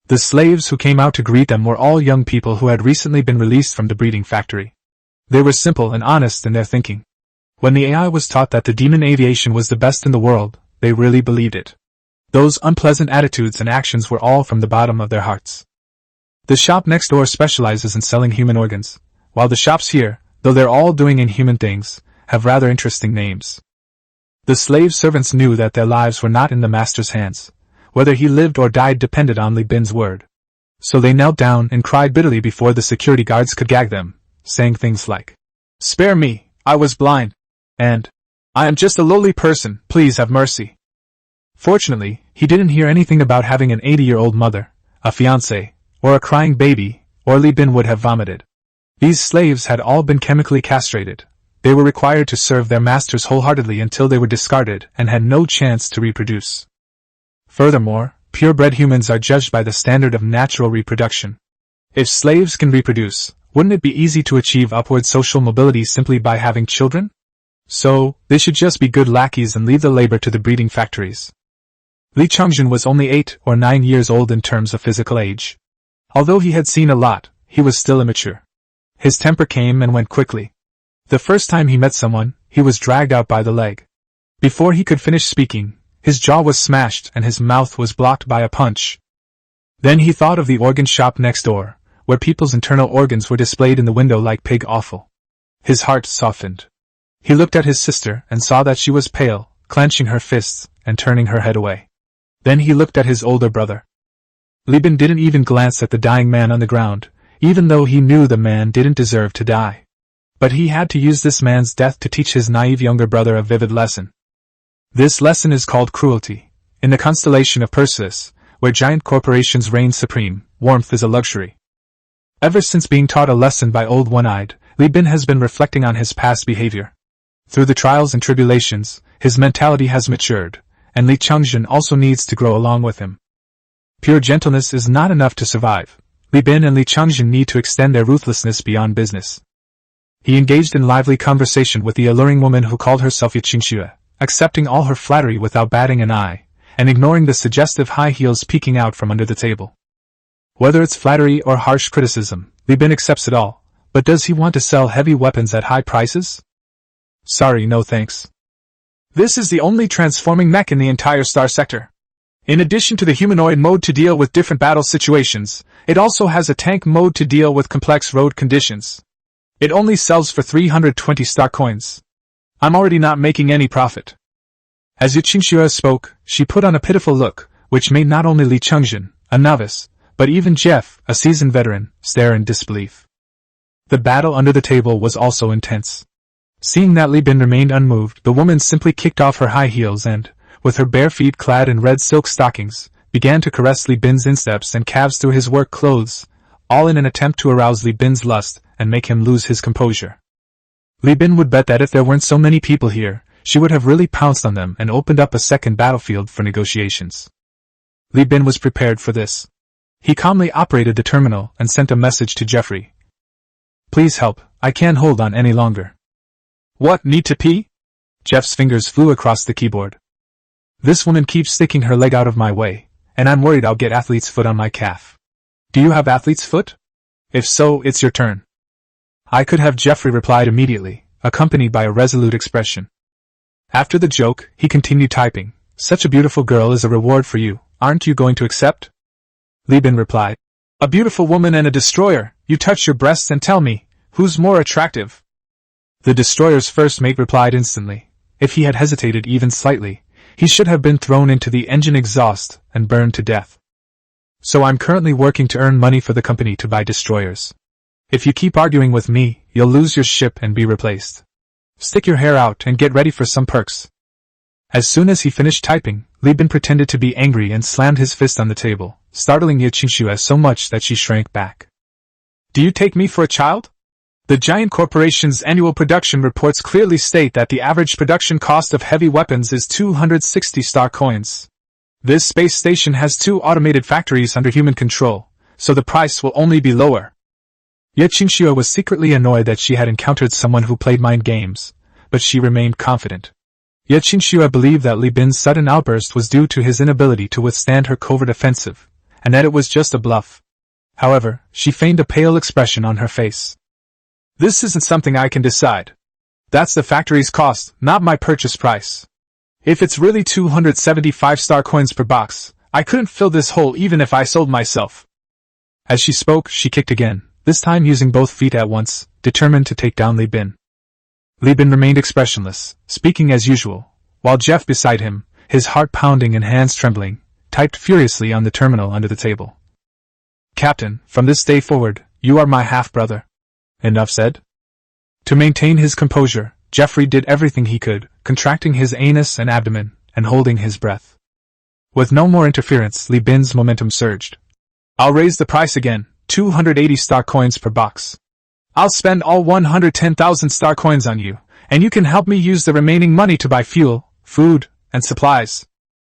The slaves who came out to greet them were all young people who had recently been released from the breeding factory. They were simple and honest in their thinking. When the AI was taught that the demon aviation was the best in the world, they really believed it. Those unpleasant attitudes and actions were all from the bottom of their hearts. The shop next door specializes in selling human organs, while the shops here, though they're all doing inhuman things, have rather interesting names. The slave servants knew that their lives were not in the master's hands. Whether he lived or died depended on Li Bin's word. So they knelt down and cried bitterly before the security guards could gag them, saying things like, "Spare me, I was blind," and "I am just a lowly person, please have mercy." Fortunately, he didn't hear anything about having an 80-year-old mother, a fiancé, or a crying baby, or Li Bin would have vomited. These slaves had all been chemically castrated. They were required to serve their masters wholeheartedly until they were discarded and had no chance to reproduce. Furthermore, purebred humans are judged by the standard of natural reproduction. If slaves can reproduce, wouldn't it be easy to achieve upward social mobility simply by having children? So, they should just be good lackeys and leave the labor to the breeding factories. Li Chongjin was only 8 or 9 years old in terms of physical age. Although he had seen a lot, he was still immature. His temper came and went quickly. The first time he met someone, he was dragged out by the leg. Before he could finish speaking, his jaw was smashed and his mouth was blocked by a punch. Then he thought of the organ shop next door, where people's internal organs were displayed in the window like pig offal. His heart softened. He looked at his sister and saw that she was pale, clenching her fists and turning her head away. Then he looked at his older brother. Li Bin didn't even glance at the dying man on the ground, even though he knew the man didn't deserve to die. But he had to use this man's death to teach his naive younger brother a vivid lesson. This lesson is called cruelty. In the constellation of Perseus, where giant corporations reign supreme, warmth is a luxury. Ever since being taught a lesson by Old One-Eyed, Li Bin has been reflecting on his past behavior. Through the trials and tribulations, his mentality has matured, and Li Chongjin also needs to grow along with him. Pure gentleness is not enough to survive. Li Bin and Li Changjin need to extend their ruthlessness beyond business. He engaged in lively conversation with the alluring woman who called herself Qingxue, accepting all her flattery without batting an eye, and ignoring the suggestive high heels peeking out from under the table. Whether it's flattery or harsh criticism, Li Bin accepts it all, but does he want to sell heavy weapons at high prices? Sorry, no thanks. This is the only transforming mech in the entire star sector. In addition to the humanoid mode to deal with different battle situations, it also has a tank mode to deal with complex road conditions. It only sells for 320 star coins. I'm already not making any profit. As Qingxue spoke, she put on a pitiful look, which made not only Li Changjin, a novice, but even Jeff, a seasoned veteran, stare in disbelief. The battle under the table was also intense. Seeing that Li Bin remained unmoved, the woman simply kicked off her high heels and, with her bare feet clad in red silk stockings, began to caress Li Bin's insteps and calves through his work clothes, all in an attempt to arouse Li Bin's lust and make him lose his composure. Li Bin would bet that if there weren't so many people here, she would have really pounced on them and opened up a second battlefield for negotiations. Li Bin was prepared for this. He calmly operated the terminal and sent a message to Jeffrey. Please help, I can't hold on any longer. What, need to pee? Jeff's fingers flew across the keyboard. This woman keeps sticking her leg out of my way, and I'm worried I'll get athlete's foot on my calf. Do you have athlete's foot? If so, it's your turn. I could have, Jeffrey replied immediately, accompanied by a resolute expression. After the joke, he continued typing. Such a beautiful girl is a reward for you, aren't you going to accept? Li Bin replied. A beautiful woman and a destroyer, you touch your breasts and tell me, who's more attractive? The destroyer's first mate replied instantly. If he had hesitated even slightly, he should have been thrown into the engine exhaust and burned to death. So I'm currently working to earn money for the company to buy destroyers. If you keep arguing with me, you'll lose your ship and be replaced. Stick your hair out and get ready for some perks. As soon as he finished typing, Li Bin pretended to be angry and slammed his fist on the table, startling Qingxue so much that she shrank back. Do you take me for a child? The giant corporation's annual production reports clearly state that the average production cost of heavy weapons is 260 star coins. This space station has 2 automated factories under human control, so the price will only be lower. Yet Qingxue was secretly annoyed that she had encountered someone who played mind games, but she remained confident. Yet Qingxue believed that Li Bin's sudden outburst was due to his inability to withstand her covert offensive, and that it was just a bluff. However, she feigned a pale expression on her face. This isn't something I can decide. That's the factory's cost, not my purchase price. If it's really 275 star coins per box, I couldn't fill this hole even if I sold myself. As she spoke, she kicked again, this time using both feet at once, determined to take down Li Bin. Li Bin remained expressionless, speaking as usual, while Jeff beside him, his heart pounding and hands trembling, typed furiously on the terminal under the table. Captain, from this day forward, you are my half-brother. Enough said? To maintain his composure, Jeffrey did everything he could, contracting his anus and abdomen, and holding his breath. With no more interference, Li Bin's momentum surged. I'll raise the price again, 280 star coins per box. I'll spend all 110,000 star coins on you, and you can help me use the remaining money to buy fuel, food, and supplies.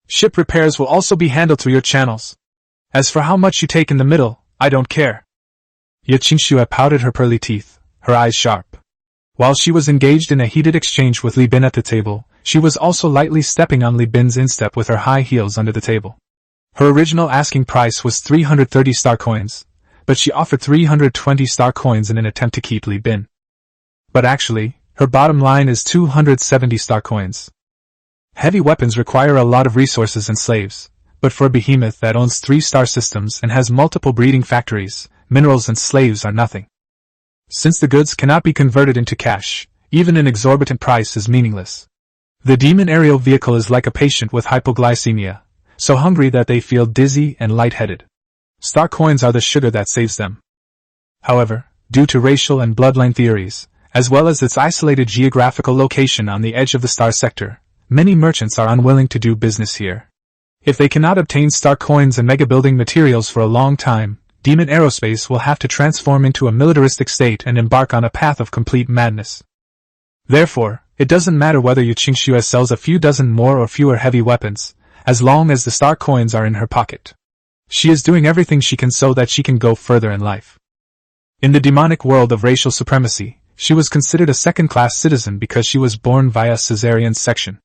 Ship repairs will also be handled through your channels. As for how much you take in the middle, I don't care. Yet Qingxue pouted her pearly teeth, her eyes sharp. While she was engaged in a heated exchange with Li Bin at the table, she was also lightly stepping on Li Bin's instep with her high heels under the table. Her original asking price was 330 star coins, but she offered 320 star coins in an attempt to keep Li Bin. But actually, her bottom line is 270 star coins. Heavy weapons require a lot of resources and slaves, but for a behemoth that owns 3-star systems and has multiple breeding factories, minerals and slaves are nothing. Since the goods cannot be converted into cash, even an exorbitant price is meaningless. The demon aerial vehicle is like a patient with hypoglycemia, so hungry that they feel dizzy and lightheaded. Star coins are the sugar that saves them. However, due to racial and bloodline theories, as well as its isolated geographical location on the edge of the star sector, many merchants are unwilling to do business here. If they cannot obtain star coins and mega-building materials for a long time, Demon Aerospace will have to transform into a militaristic state and embark on a path of complete madness. Therefore, it doesn't matter whether Qingxue sells a few dozen more or fewer heavy weapons, as long as the star coins are in her pocket. She is doing everything she can so that she can go further in life. In the demonic world of racial supremacy, she was considered a second-class citizen because she was born via cesarean section.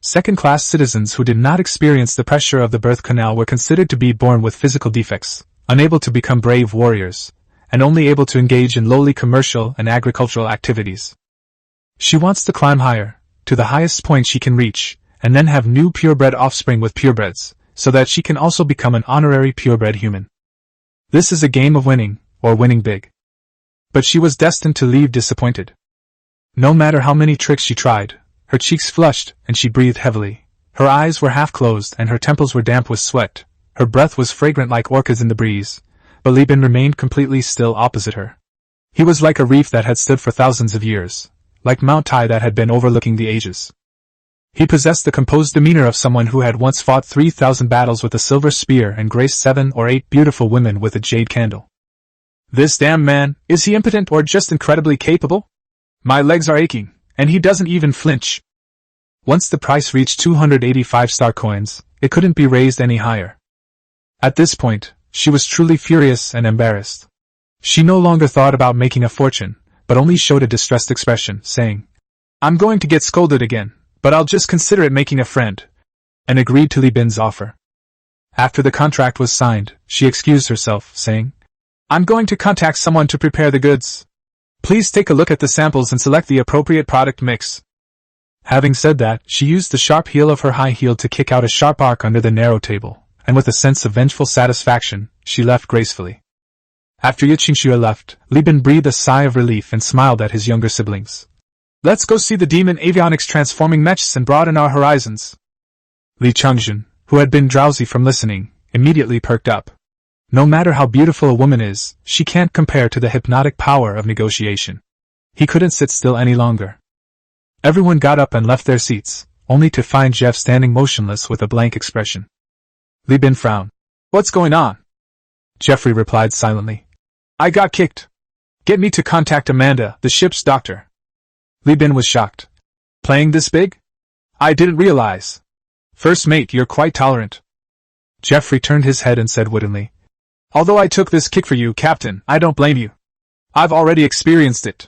Second-class citizens who did not experience the pressure of the birth canal were considered to be born with physical defects, unable to become brave warriors, and only able to engage in lowly commercial and agricultural activities. She wants to climb higher, to the highest point she can reach, and then have new purebred offspring with purebreds, so that she can also become an honorary purebred human. This is a game of winning, or winning big. But she was destined to leave disappointed. No matter how many tricks she tried, her cheeks flushed and she breathed heavily. Her eyes were half closed and her temples were damp with sweat. Her breath was fragrant like orchids in the breeze, but Li Bin remained completely still opposite her. He was like a reef that had stood for thousands of years, like Mount Tai that had been overlooking the ages. He possessed the composed demeanor of someone who had once fought 3,000 battles with a silver spear and graced 7 or 8 beautiful women with a jade candle. This damn man, is he impotent or just incredibly capable? My legs are aching, and he doesn't even flinch. Once the price reached 285 star coins, it couldn't be raised any higher. At this point, she was truly furious and embarrassed. She no longer thought about making a fortune, but only showed a distressed expression, saying, "I'm going to get scolded again, but I'll just consider it making a friend," and agreed to Li Bin's offer. After the contract was signed, she excused herself, saying, "I'm going to contact someone to prepare the goods. Please take a look at the samples and select the appropriate product mix." Having said that, she used the sharp heel of her high heel to kick out a sharp arc under the narrow table, and with a sense of vengeful satisfaction, she left gracefully. After Yi Qingxue left, Li Bin breathed a sigh of relief and smiled at his younger siblings. "Let's go see the demon avionics transforming mechs and broaden our horizons." Li Changjun, who had been drowsy from listening, immediately perked up. No matter how beautiful a woman is, she can't compare to the hypnotic power of negotiation. He couldn't sit still any longer. Everyone got up and left their seats, only to find Jeff standing motionless with a blank expression. Li Bin frowned. "What's going on?" Jeffrey replied silently. "I got kicked. Get me to contact Amanda, the ship's doctor." Li Bin was shocked. "Playing this big? I didn't realize. First mate, you're quite tolerant." Jeffrey turned his head and said woodenly, "Although I took this kick for you, Captain, I don't blame you. I've already experienced it.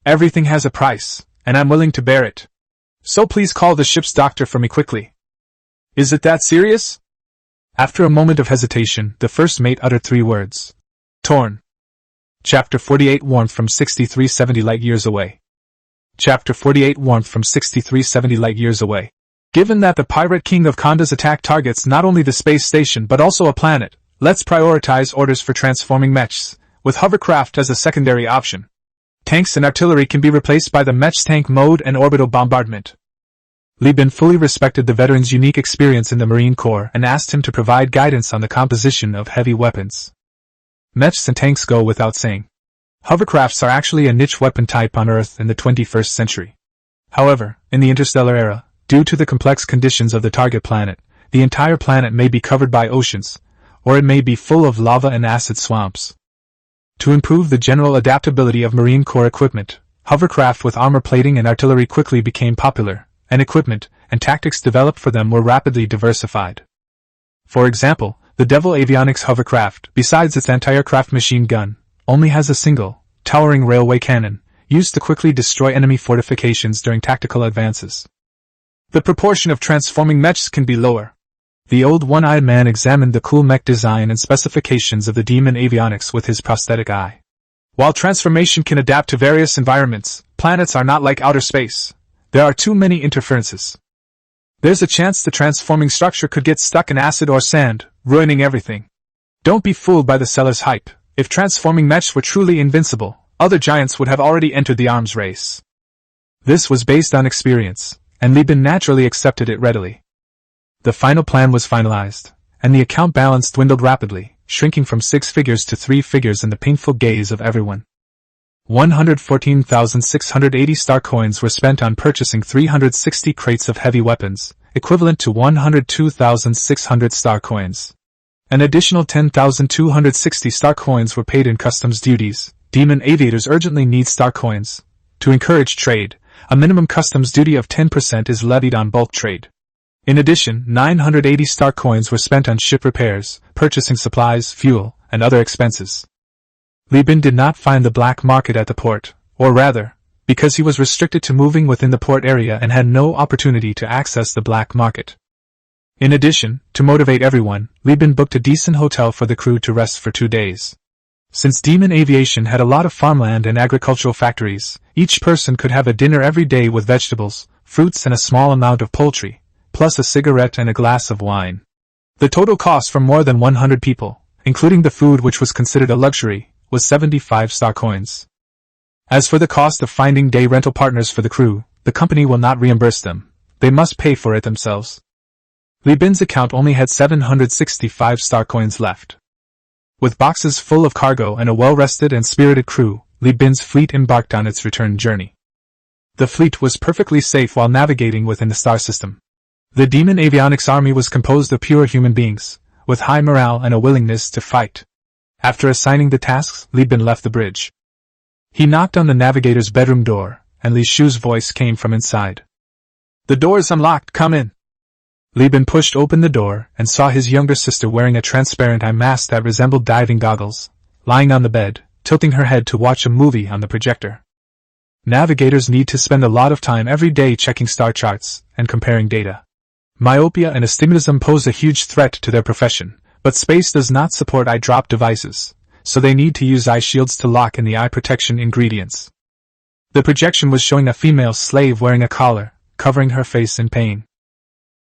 Everything has a price, and I'm willing to bear it. So please call the ship's doctor for me quickly." "Is it that serious?" After a moment of hesitation, the first mate uttered 3 words. "Torn." Chapter 48 Warmth from 6370 light-years away. Chapter 48 Warmth from 6370 light-years away. Given that the Pirate King of Konda's attack targets not only the space station but also a planet, let's prioritize orders for transforming mechs, with hovercraft as a secondary option. Tanks and artillery can be replaced by the mech's tank mode and orbital bombardment. Li Bin fully respected the veteran's unique experience in the Marine Corps and asked him to provide guidance on the composition of heavy weapons. Mechs and tanks go without saying. Hovercrafts are actually a niche weapon type on Earth in the 21st century. However, in the interstellar era, due to the complex conditions of the target planet, the entire planet may be covered by oceans, or it may be full of lava and acid swamps. To improve the general adaptability of Marine Corps equipment, hovercraft with armor plating and artillery quickly became popular, and equipment and tactics developed for them were rapidly diversified. For example, the Devil Avionics hovercraft, besides its anti-aircraft machine gun, only has a single, towering railway cannon, used to quickly destroy enemy fortifications during tactical advances. The proportion of transforming mechs can be lower. The old one-eyed man examined the cool mech design and specifications of the Demon Avionics with his prosthetic eye. While transformation can adapt to various environments, planets are not like outer space. There are too many interferences. There's a chance the transforming structure could get stuck in acid or sand, ruining everything. Don't be fooled by the seller's hype. If transforming mechs were truly invincible, other giants would have already entered the arms race. This was based on experience, and Li Bin naturally accepted it readily. The final plan was finalized, and the account balance dwindled rapidly, shrinking from 6 figures to 3 figures in the painful gaze of everyone. 114,680 star coins were spent on purchasing 360 crates of heavy weapons, equivalent to 102,600 star coins. An additional 10,260 star coins were paid in customs duties. Demon aviators urgently need star coins. To encourage trade, a minimum customs duty of 10% is levied on bulk trade. In addition, 980 star coins were spent on ship repairs, purchasing supplies, fuel, and other expenses. Li Bin did not find the black market at the port, or rather, because he was restricted to moving within the port area and had no opportunity to access the black market. In addition, to motivate everyone, Li Bin booked a decent hotel for the crew to rest for 2 days. Since Demon Aviation had a lot of farmland and agricultural factories, each person could have a dinner every day with vegetables, fruits and a small amount of poultry, plus a cigarette and a glass of wine. The total cost for more than 100 people, including the food which was considered a luxury, was 75 star coins. As for the cost of finding day rental partners for the crew, the company will not reimburse them. They must pay for it themselves. Li Bin's account only had 765 star coins left. With boxes full of cargo and a well-rested and spirited crew, Li Bin's fleet embarked on its return journey. The fleet was perfectly safe while navigating within the star system. The Demon Avionics army was composed of pure human beings, with high morale and a willingness to fight. After assigning the tasks, Li Bin left the bridge. He knocked on the navigator's bedroom door, and Li Shu's voice came from inside. "The door is unlocked, come in." Li Bin pushed open the door and saw his younger sister wearing a transparent eye mask that resembled diving goggles, lying on the bed, tilting her head to watch a movie on the projector. Navigators need to spend a lot of time every day checking star charts and comparing data. Myopia and astigmatism pose a huge threat to their profession, but space does not support eye drop devices, so they need to use eye shields to lock in the eye protection ingredients. The projection was showing a female slave wearing a collar, covering her face in pain.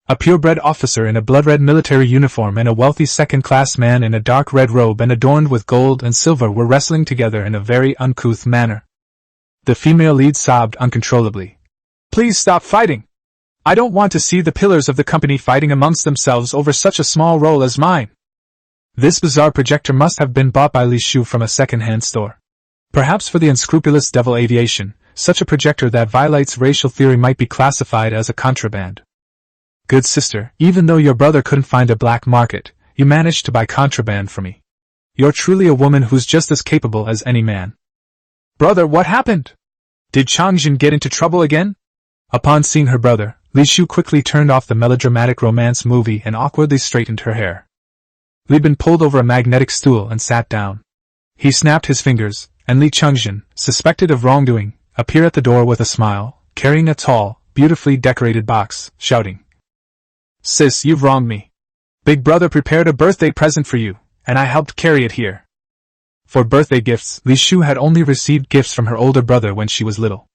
A purebred officer in a blood-red military uniform and a wealthy second-class man in a dark red robe and adorned with gold and silver were wrestling together in a very uncouth manner. The female lead sobbed uncontrollably. "Please stop fighting! I don't want to see the pillars of the company fighting amongst themselves over such a small role as mine." This bizarre projector must have been bought by Li Shu from a second-hand store. Perhaps for the unscrupulous Devil Aviation, such a projector that violates racial theory might be classified as a contraband. "Good sister, even though your brother couldn't find a black market, you managed to buy contraband for me. You're truly a woman who's just as capable as any man." "Brother, what happened? Did Changjin get into trouble again?" Upon seeing her brother, Li Shu quickly turned off the melodramatic romance movie and awkwardly straightened her hair. Li Bin pulled over a magnetic stool and sat down. He snapped his fingers, and Li Changjin, suspected of wrongdoing, appeared at the door with a smile, carrying a tall, beautifully decorated box, shouting, "Sis, you've wronged me. Big brother prepared a birthday present for you, and I helped carry it here." For birthday gifts, Li Shu had only received gifts from her older brother when she was little.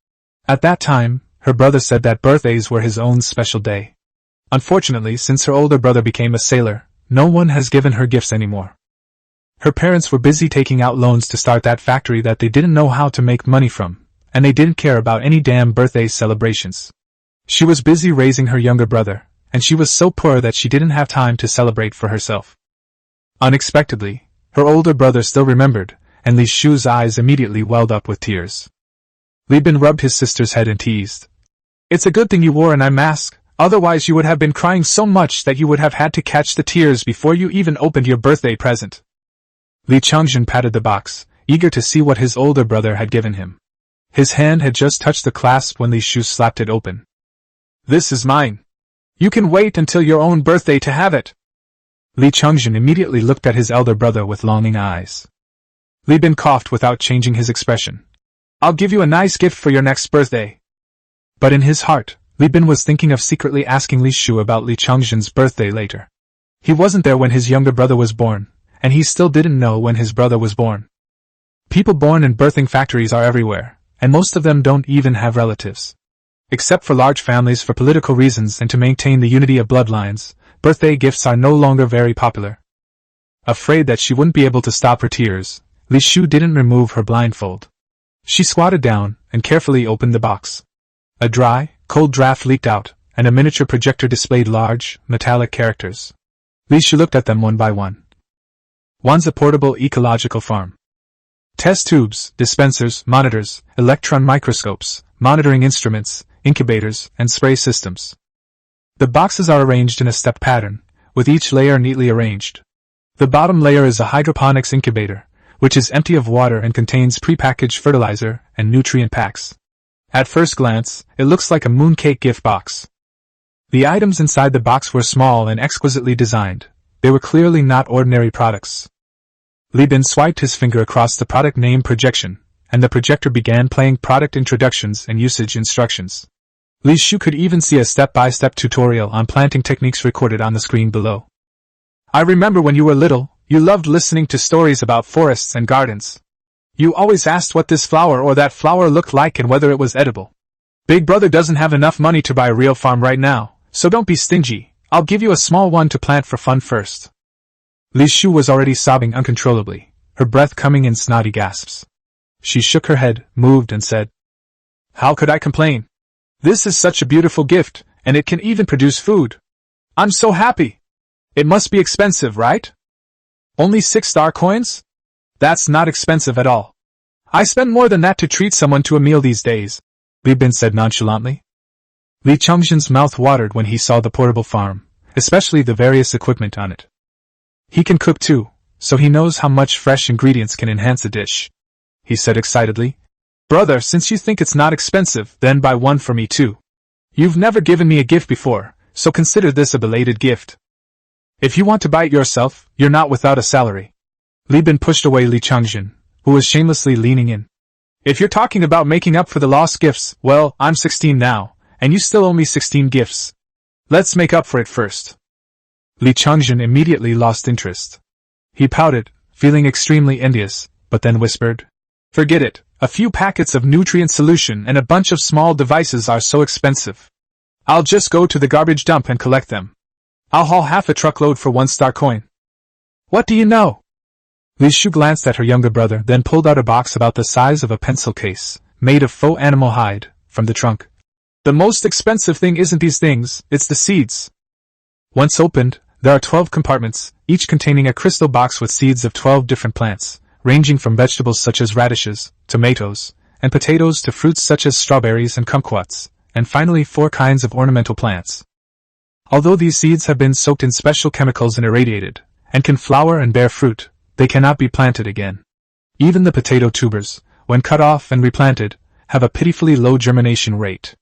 At that time, her brother said that birthdays were his own special day. Unfortunately, since her older brother became a sailor, no one has given her gifts anymore. Her parents were busy taking out loans to start that factory that they didn't know how to make money from, and they didn't care about any damn birthday celebrations. She was busy raising her younger brother, and she was so poor that she didn't have time to celebrate for herself. Unexpectedly, her older brother still remembered, and Li Shu's eyes immediately welled up with tears. Li Bin rubbed his sister's head and teased, "It's a good thing you wore an eye mask, otherwise you would have been crying so much that you would have had to catch the tears before you even opened your birthday present." Li Changjin patted the box, eager to see what his older brother had given him. His hand had just touched the clasp when Li Shu slapped it open. "This is mine. You can wait until your own birthday to have it." Li Changjin immediately looked at his elder brother with longing eyes. Li Bin coughed without changing his expression. "I'll give you a nice gift for your next birthday." But in his heart, Li Bin was thinking of secretly asking Li Shu about Li Changjin's birthday later. He wasn't there when his younger brother was born, and he still didn't know when his brother was born. People born in birthing factories are everywhere, and most of them don't even have relatives. Except for large families for political reasons and to maintain the unity of bloodlines, birthday gifts are no longer very popular. Afraid that she wouldn't be able to stop her tears, Li Shu didn't remove her blindfold. She squatted down and carefully opened the box. A dry, cold draft leaked out, and a miniature projector displayed large, metallic characters. Li Shu looked at them one by one. "One's a portable ecological farm. Test tubes, dispensers, monitors, electron microscopes, monitoring instruments, incubators, and spray systems." The boxes are arranged in a step pattern, with each layer neatly arranged. The bottom layer is a hydroponics incubator, which is empty of water and contains prepackaged fertilizer and nutrient packs. At first glance, it looks like a mooncake gift box. The items inside the box were small and exquisitely designed. They were clearly not ordinary products. Li Bin swiped his finger across the product name projection, and the projector began playing product introductions and usage instructions. Li Shu could even see a step-by-step tutorial on planting techniques recorded on the screen below. I remember when you were little, you loved listening to stories about forests and gardens. You always asked what this flower or that flower looked like and whether it was edible. Big brother doesn't have enough money to buy a real farm right now, so don't be stingy. I'll give you a small one to plant for fun first. Li Shu was already sobbing uncontrollably, her breath coming in snotty gasps. She shook her head, moved, and said, How could I complain? This is such a beautiful gift, and it can even produce food. I'm so happy. It must be expensive, right? Only 6-star coins? That's not expensive at all. I spend more than that to treat someone to a meal these days, Li Bin said nonchalantly. Li Changzhen's mouth watered when he saw the portable farm, especially the various equipment on it. He can cook too, so he knows how much fresh ingredients can enhance a dish, he said excitedly. Brother, since you think it's not expensive, then buy one for me too. You've never given me a gift before, so consider this a belated gift. If you want to buy it yourself, you're not without a salary. Li Bin pushed away Li Changzhen, who was shamelessly leaning in. If you're talking about making up for the lost gifts, well, I'm 16 now, and you still owe me 16 gifts. Let's make up for it first. Li Changzhen immediately lost interest. He pouted, feeling extremely envious, but then whispered, Forget it. A few packets of nutrient solution and a bunch of small devices are so expensive. I'll just go to the garbage dump and collect them. I'll haul half a truckload for 1-star coin. What do you know? Li Shu glanced at her younger brother, then pulled out a box about the size of a pencil case, made of faux animal hide, from the trunk. The most expensive thing isn't these things, it's the seeds. Once opened, there are 12 compartments, each containing a crystal box with seeds of 12 different plants, ranging from vegetables such as radishes, tomatoes, and potatoes to fruits such as strawberries and kumquats, and finally 4 kinds of ornamental plants. Although these seeds have been soaked in special chemicals and irradiated, and can flower and bear fruit, they cannot be planted again. Even the potato tubers, when cut off and replanted, have a pitifully low germination rate.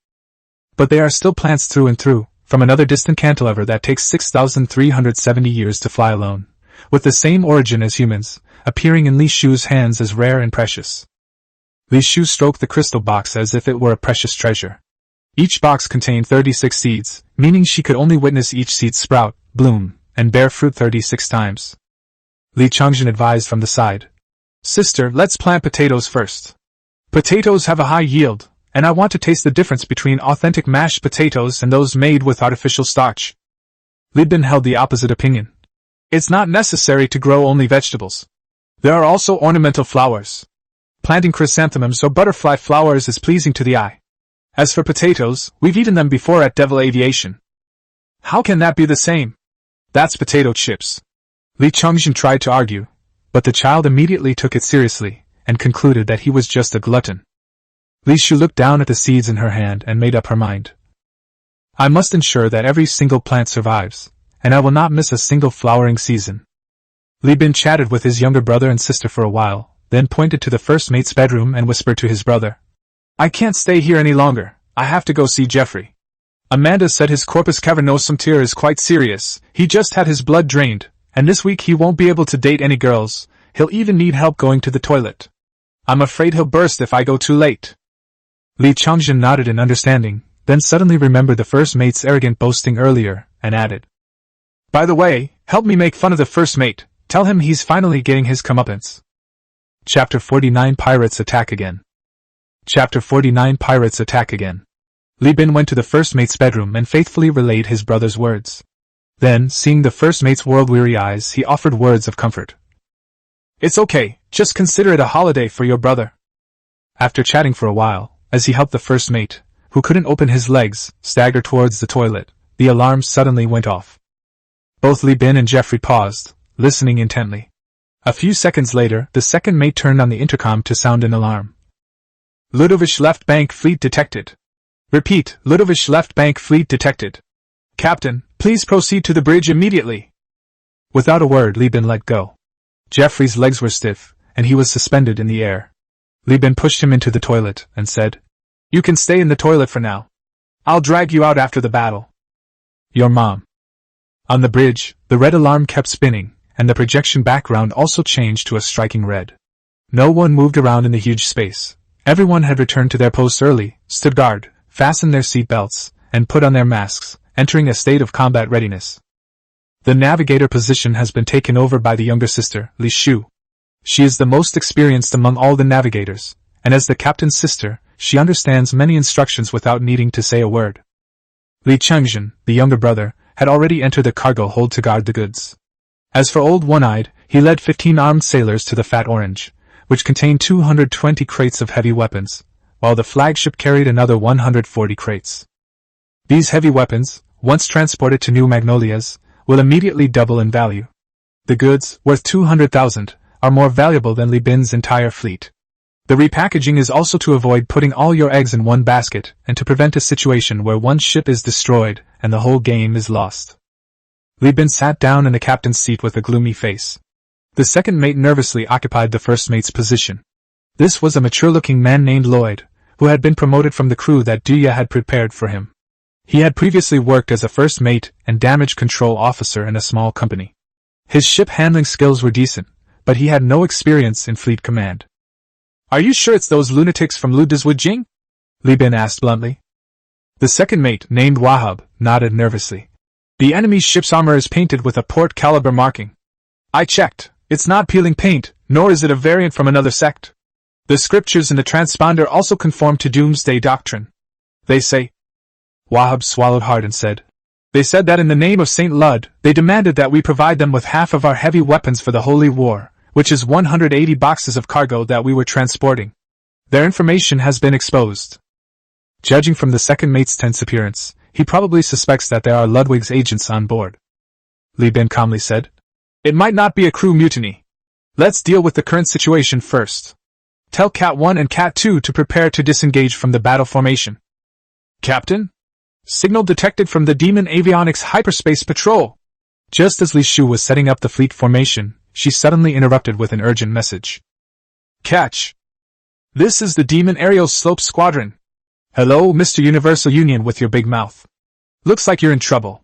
But they are still plants through and through, from another distant cantilever that takes 6,370 years to fly alone, with the same origin as humans, appearing in Li Shu's hands as rare and precious. Li Shu stroked the crystal box as if it were a precious treasure. Each box contained 36 seeds, meaning she could only witness each seed sprout, bloom, and bear fruit 36 times. Li Changzhen advised from the side. Sister, let's plant potatoes first. Potatoes have a high yield, and I want to taste the difference between authentic mashed potatoes and those made with artificial starch. Li Bin held the opposite opinion. It's not necessary to grow only vegetables. There are also ornamental flowers. Planting chrysanthemums or butterfly flowers is pleasing to the eye. As for potatoes, we've eaten them before at Devil Aviation. How can that be the same? That's potato chips. Li Changzhen tried to argue, but the child immediately took it seriously, and concluded that he was just a glutton. Li Shu looked down at the seeds in her hand and made up her mind. I must ensure that every single plant survives, and I will not miss a single flowering season. Li Bin chatted with his younger brother and sister for a while, then pointed to the first mate's bedroom and whispered to his brother. I can't stay here any longer, I have to go see Jeffrey. Amanda said his corpus cavernosum tear is quite serious, he just had his blood drained, and this week he won't be able to date any girls, he'll even need help going to the toilet. I'm afraid he'll burst if I go too late. Li Changzhen nodded in understanding, then suddenly remembered the first mate's arrogant boasting earlier, and added. By the way, help me make fun of the first mate. Tell him he's finally getting his comeuppance. Chapter 49 Pirates Attack Again. Chapter 49 Pirates Attack Again. Li Bin went to the first mate's bedroom and faithfully relayed his brother's words. Then, seeing the first mate's world-weary eyes, he offered words of comfort. It's okay, just consider it a holiday for your brother. After chatting for a while, as he helped the first mate, who couldn't open his legs, stagger towards the toilet, the alarm suddenly went off. Both Li Bin and Jeffrey paused, listening intently. A few seconds later, the second mate turned on the intercom to sound an alarm. Ludovic left bank fleet detected. Repeat, Ludovic left bank fleet detected. Captain, please proceed to the bridge immediately. Without a word, Li Bin let go. Jeffrey's legs were stiff, and he was suspended in the air. Li Bin pushed him into the toilet, and said, You can stay in the toilet for now. I'll drag you out after the battle. Your mom. On the bridge, the red alarm kept spinning, and the projection background also changed to a striking red. No one moved around in the huge space. Everyone had returned to their posts early, stood guard, fastened their seat belts, and put on their masks, entering a state of combat readiness. The navigator position has been taken over by the younger sister, Li Shu. She is the most experienced among all the navigators, and as the captain's sister, she understands many instructions without needing to say a word. Li Chengzhen, the younger brother, had already entered the cargo hold to guard the goods. As for Old One-Eyed, he led 15 armed sailors to the Fat Orange, which contained 220 crates of heavy weapons, while the flagship carried another 140 crates. These heavy weapons, once transported to New Magnolias, will immediately double in value. The goods, worth 200,000, are more valuable than Li Bin's entire fleet. The repackaging is also to avoid putting all your eggs in one basket and to prevent a situation where one ship is destroyed and the whole game is lost. Li Bin sat down in the captain's seat with a gloomy face. The second mate nervously occupied the first mate's position. This was a mature-looking man named Lloyd, who had been promoted from the crew that Duya had prepared for him. He had previously worked as a first mate and damage control officer in a small company. His ship handling skills were decent, but he had no experience in fleet command. "Are you sure it's those lunatics from Lu Dezwujing?" Li Bin asked bluntly. The second mate, named Wahab, nodded nervously. "The enemy's ship's armor is painted with a port caliber marking. I checked. It's not peeling paint, nor is it a variant from another sect. The scriptures in the transponder also conform to Doomsday Doctrine. They say—" Wahab swallowed hard and said, "They said that in the name of Saint Lud, they demanded that we provide them with half of our heavy weapons for the Holy War, which is 180 boxes of cargo that we were transporting. Their information has been exposed." Judging from the second mate's tense appearance, he probably suspects that there are Ludwig's agents on board. Li Bin calmly said, "It might not be a crew mutiny. Let's deal with the current situation first. Tell Cat 1 and Cat 2 to prepare to disengage from the battle formation." "Captain? Signal detected from the Demon Avionics Hyperspace Patrol." Just as Li Shu was setting up the fleet formation, she suddenly interrupted with an urgent message. "Catch! This is the Demon Aerial Slope Squadron. Hello, Mr. Universal Union with your big mouth. Looks like you're in trouble."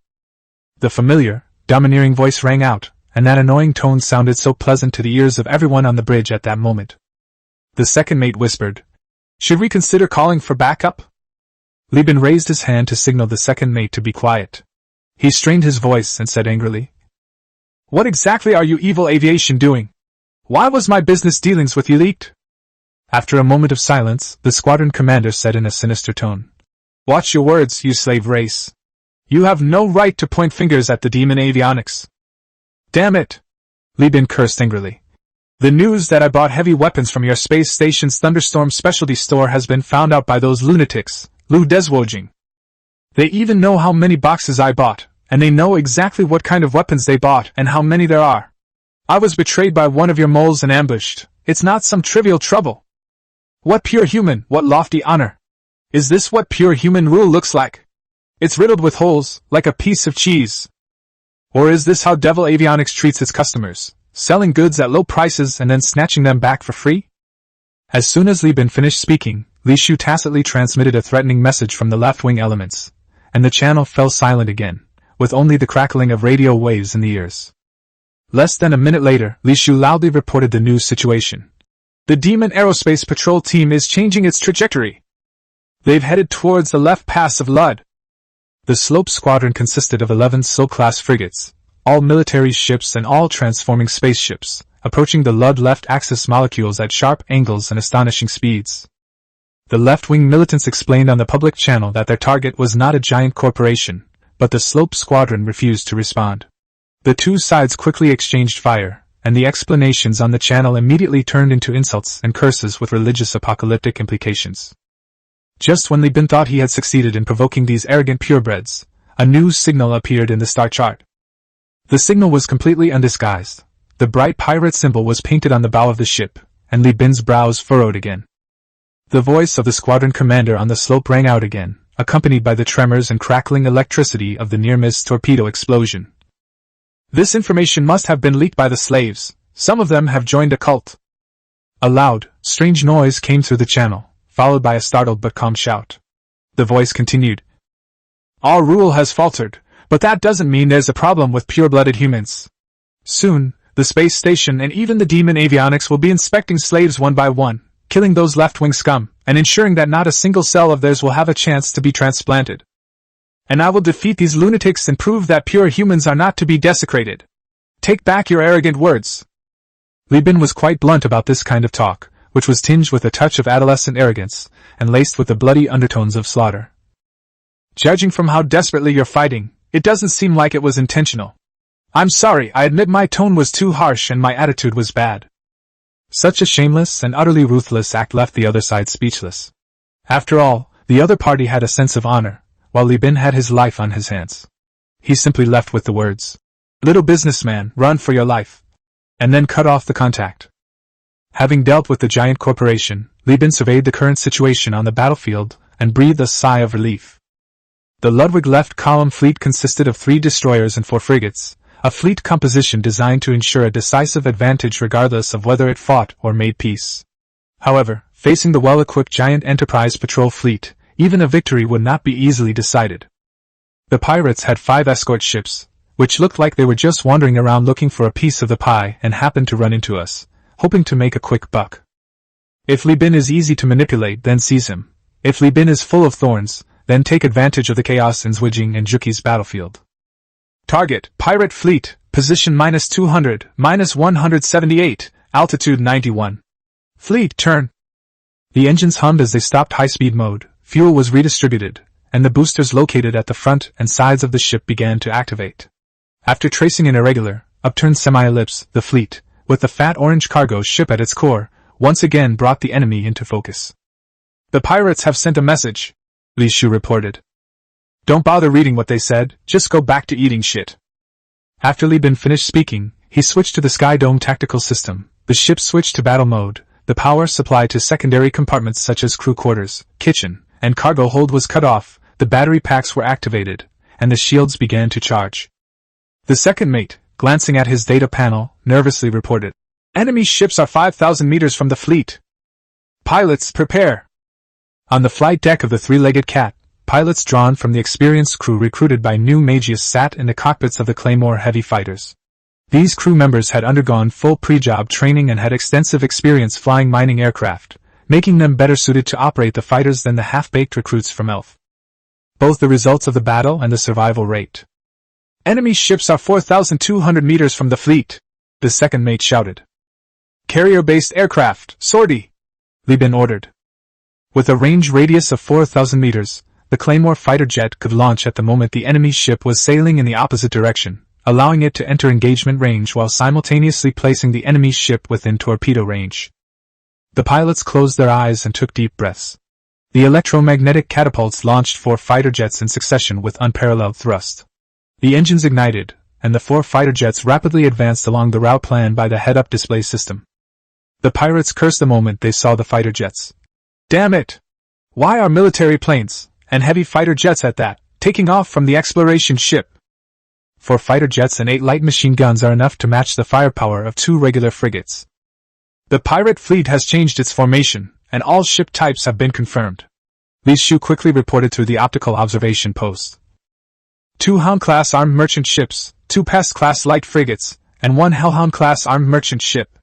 The familiar, domineering voice rang out, and that annoying tone sounded so pleasant to the ears of everyone on the bridge at that moment. The second mate whispered, "Should we consider calling for backup?" Li Bin raised his hand to signal the second mate to be quiet. He strained his voice and said angrily, "What exactly are you evil aviation doing? Why was my business dealings with you leaked?" After a moment of silence, the squadron commander said in a sinister tone, "Watch your words, you slave race. You have no right to point fingers at the Demon Avionics." "Damn it!" Li Bin cursed angrily. "The news that I bought heavy weapons from your space station's Thunderstorm specialty store has been found out by those lunatics, Lu Dezwojing. They even know how many boxes I bought, and they know exactly what kind of weapons they bought and how many there are. I was betrayed by one of your moles and ambushed. It's not some trivial trouble. What pure human, what lofty honor. Is this what pure human rule looks like? It's riddled with holes, like a piece of cheese. Or is this how Devil Avionics treats its customers, selling goods at low prices and then snatching them back for free?" As soon as Li Bin finished speaking, Li Shu tacitly transmitted a threatening message from the left-wing elements, and the channel fell silent again, with only the crackling of radio waves in the ears. Less than a minute later, Li Shu loudly reported the news situation. "The Demon Aerospace Patrol team is changing its trajectory. They've headed towards the left pass of Lud." The Slope Squadron consisted of 11 Soul-class frigates, all military ships and all transforming spaceships, approaching the Lud left-axis molecules at sharp angles and astonishing speeds. The left-wing militants explained on the public channel that their target was not a giant corporation, but the Slope Squadron refused to respond. The two sides quickly exchanged fire, and the explanations on the channel immediately turned into insults and curses with religious apocalyptic implications. Just when Li Bin thought he had succeeded in provoking these arrogant purebreds, a new signal appeared in the star chart. The signal was completely undisguised. The bright pirate symbol was painted on the bow of the ship, and Li Bin's brows furrowed again. The voice of the squadron commander on the slope rang out again, accompanied by the tremors and crackling electricity of the near-miss torpedo explosion. "This information must have been leaked by the slaves. Some of them have joined a cult." A loud, strange noise came through the channel, followed by a startled but calm shout. The voice continued, "Our rule has faltered, But that doesn't mean there's a problem with pure-blooded humans. Soon, the space station and even the demon avionics will be inspecting slaves one by one, killing those left-wing scum, and ensuring that not a single cell of theirs will have a chance to be transplanted. And I will defeat these lunatics and prove that pure humans are not to be desecrated. Take back your arrogant words. Li Bin was quite blunt about this kind of talk, which was tinged with a touch of adolescent arrogance, and laced with the bloody undertones of slaughter. Judging from how desperately you're fighting, it doesn't seem like it was intentional. I'm sorry, I admit my tone was too harsh and my attitude was bad. Such a shameless and utterly ruthless act left the other side speechless. After all, the other party had a sense of honor, while Li Bin had his life on his hands. He simply left with the words, "Little businessman, run for your life," and then cut off the contact. Having dealt with the giant corporation, Li Bin surveyed the current situation on the battlefield and breathed a sigh of relief. The Ludwig left column fleet consisted of 3 destroyers and 4 frigates, a fleet composition designed to ensure a decisive advantage regardless of whether it fought or made peace. However, facing the well-equipped giant Enterprise patrol fleet, even a victory would not be easily decided. The pirates had 5 escort ships, which looked like they were just wandering around looking for a piece of the pie and happened to run into us, hoping to make a quick buck. If Li Bin is easy to manipulate, then seize him. If Li Bin is full of thorns, then take advantage of the chaos in Zwijing and Juki's battlefield. Target, pirate fleet, position -200, -178, altitude 91. Fleet, turn. The engines hummed as they stopped high-speed mode, fuel was redistributed, and the boosters located at the front and sides of the ship began to activate. After tracing an irregular, upturned semi-ellipse, the fleet, with the fat orange cargo ship at its core, once again brought the enemy into focus. The pirates have sent a message, Li Shu reported. Don't bother reading what they said, just go back to eating shit. After Li Bin finished speaking, he switched to the Sky Dome tactical system, the ship switched to battle mode, the power supply to secondary compartments such as crew quarters, kitchen, and cargo hold was cut off, the battery packs were activated, and the shields began to charge. The second mate, glancing at his data panel, nervously reported, "Enemy ships are 5,000 meters from the fleet. Pilots, prepare." On the flight deck of the 3-legged cat, pilots drawn from the experienced crew recruited by New Magius sat in the cockpits of the Claymore heavy fighters. These crew members had undergone full pre-job training and had extensive experience flying mining aircraft, making them better suited to operate the fighters than the half-baked recruits from ELF. Both the results of the battle and the survival rate. "Enemy ships are 4,200 meters from the fleet," the second mate shouted. "Carrier-based aircraft, sortie," Li Bin ordered. With a range radius of 4,000 meters, the Claymore fighter jet could launch at the moment the enemy ship was sailing in the opposite direction, allowing it to enter engagement range while simultaneously placing the enemy ship within torpedo range. The pilots closed their eyes and took deep breaths. The electromagnetic catapults launched 4 fighter jets in succession with unparalleled thrust. The engines ignited, and the 4 fighter jets rapidly advanced along the route planned by the head-up display system. The pirates cursed the moment they saw the fighter jets. Damn it! Why are military planes, and heavy fighter jets at that, taking off from the exploration ship? 4 fighter jets and 8 light machine guns are enough to match the firepower of 2 regular frigates. The pirate fleet has changed its formation, and all ship types have been confirmed, Li Shu quickly reported through the optical observation post. 2 Hound-class armed merchant ships, 2 Pest-class light frigates, and 1 Hellhound-class armed merchant ship.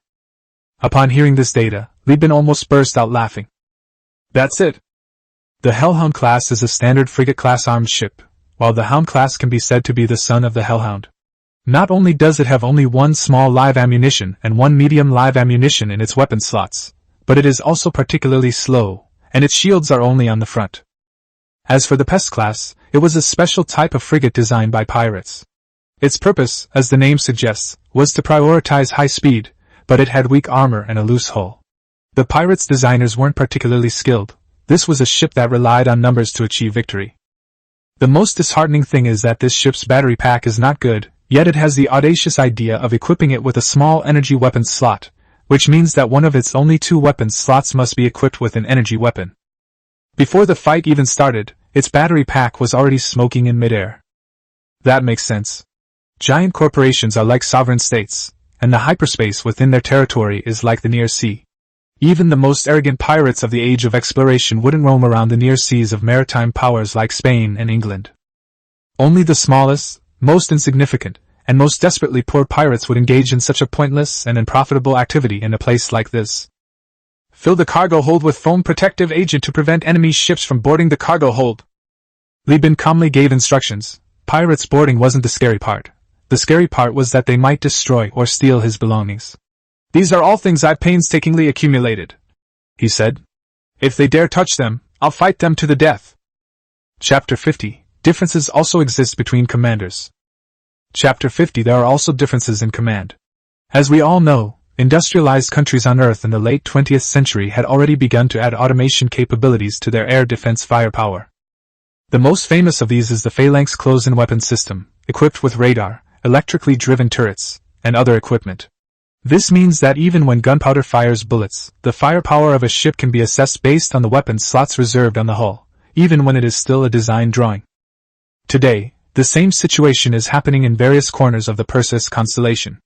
Upon hearing this data, Li Bin almost burst out laughing. That's it. The Hellhound class is a standard frigate-class armed ship, while the Hound class can be said to be the son of the Hellhound. Not only does it have only 1 small live ammunition and 1 medium live ammunition in its weapon slots, but it is also particularly slow, and its shields are only on the front. As for the Pest class, it was a special type of frigate designed by pirates. Its purpose, as the name suggests, was to prioritize high speed, but it had weak armor and a loose hull. The pirates' designers weren't particularly skilled. This was a ship that relied on numbers to achieve victory. The most disheartening thing is that this ship's battery pack is not good, yet it has the audacious idea of equipping it with a small energy weapons slot, which means that one of its only 2 weapons slots must be equipped with an energy weapon. Before the fight even started, its battery pack was already smoking in midair. That makes sense. Giant corporations are like sovereign states, and the hyperspace within their territory is like the near sea. Even the most arrogant pirates of the age of exploration wouldn't roam around the near seas of maritime powers like Spain and England. Only the smallest, most insignificant, and most desperately poor pirates would engage in such a pointless and unprofitable activity in a place like this. Fill the cargo hold with foam protective agent to prevent enemy ships from boarding the cargo hold. Li Bin calmly gave instructions. Pirates boarding wasn't the scary part. The scary part was that they might destroy or steal his belongings. These are all things I've painstakingly accumulated, he said. If they dare touch them, I'll fight them to the death. Chapter 50. Differences also exist between commanders. Chapter 50. There are also differences in command. As we all know, industrialized countries on Earth in the late 20th century had already begun to add automation capabilities to their air defense firepower. The most famous of these is the Phalanx close-in weapon system, equipped with radar, electrically driven turrets, and other equipment. This means that even when gunpowder fires bullets, the firepower of a ship can be assessed based on the weapon slots reserved on the hull, even when it is still a design drawing. Today, the same situation is happening in various corners of the Perseus constellation.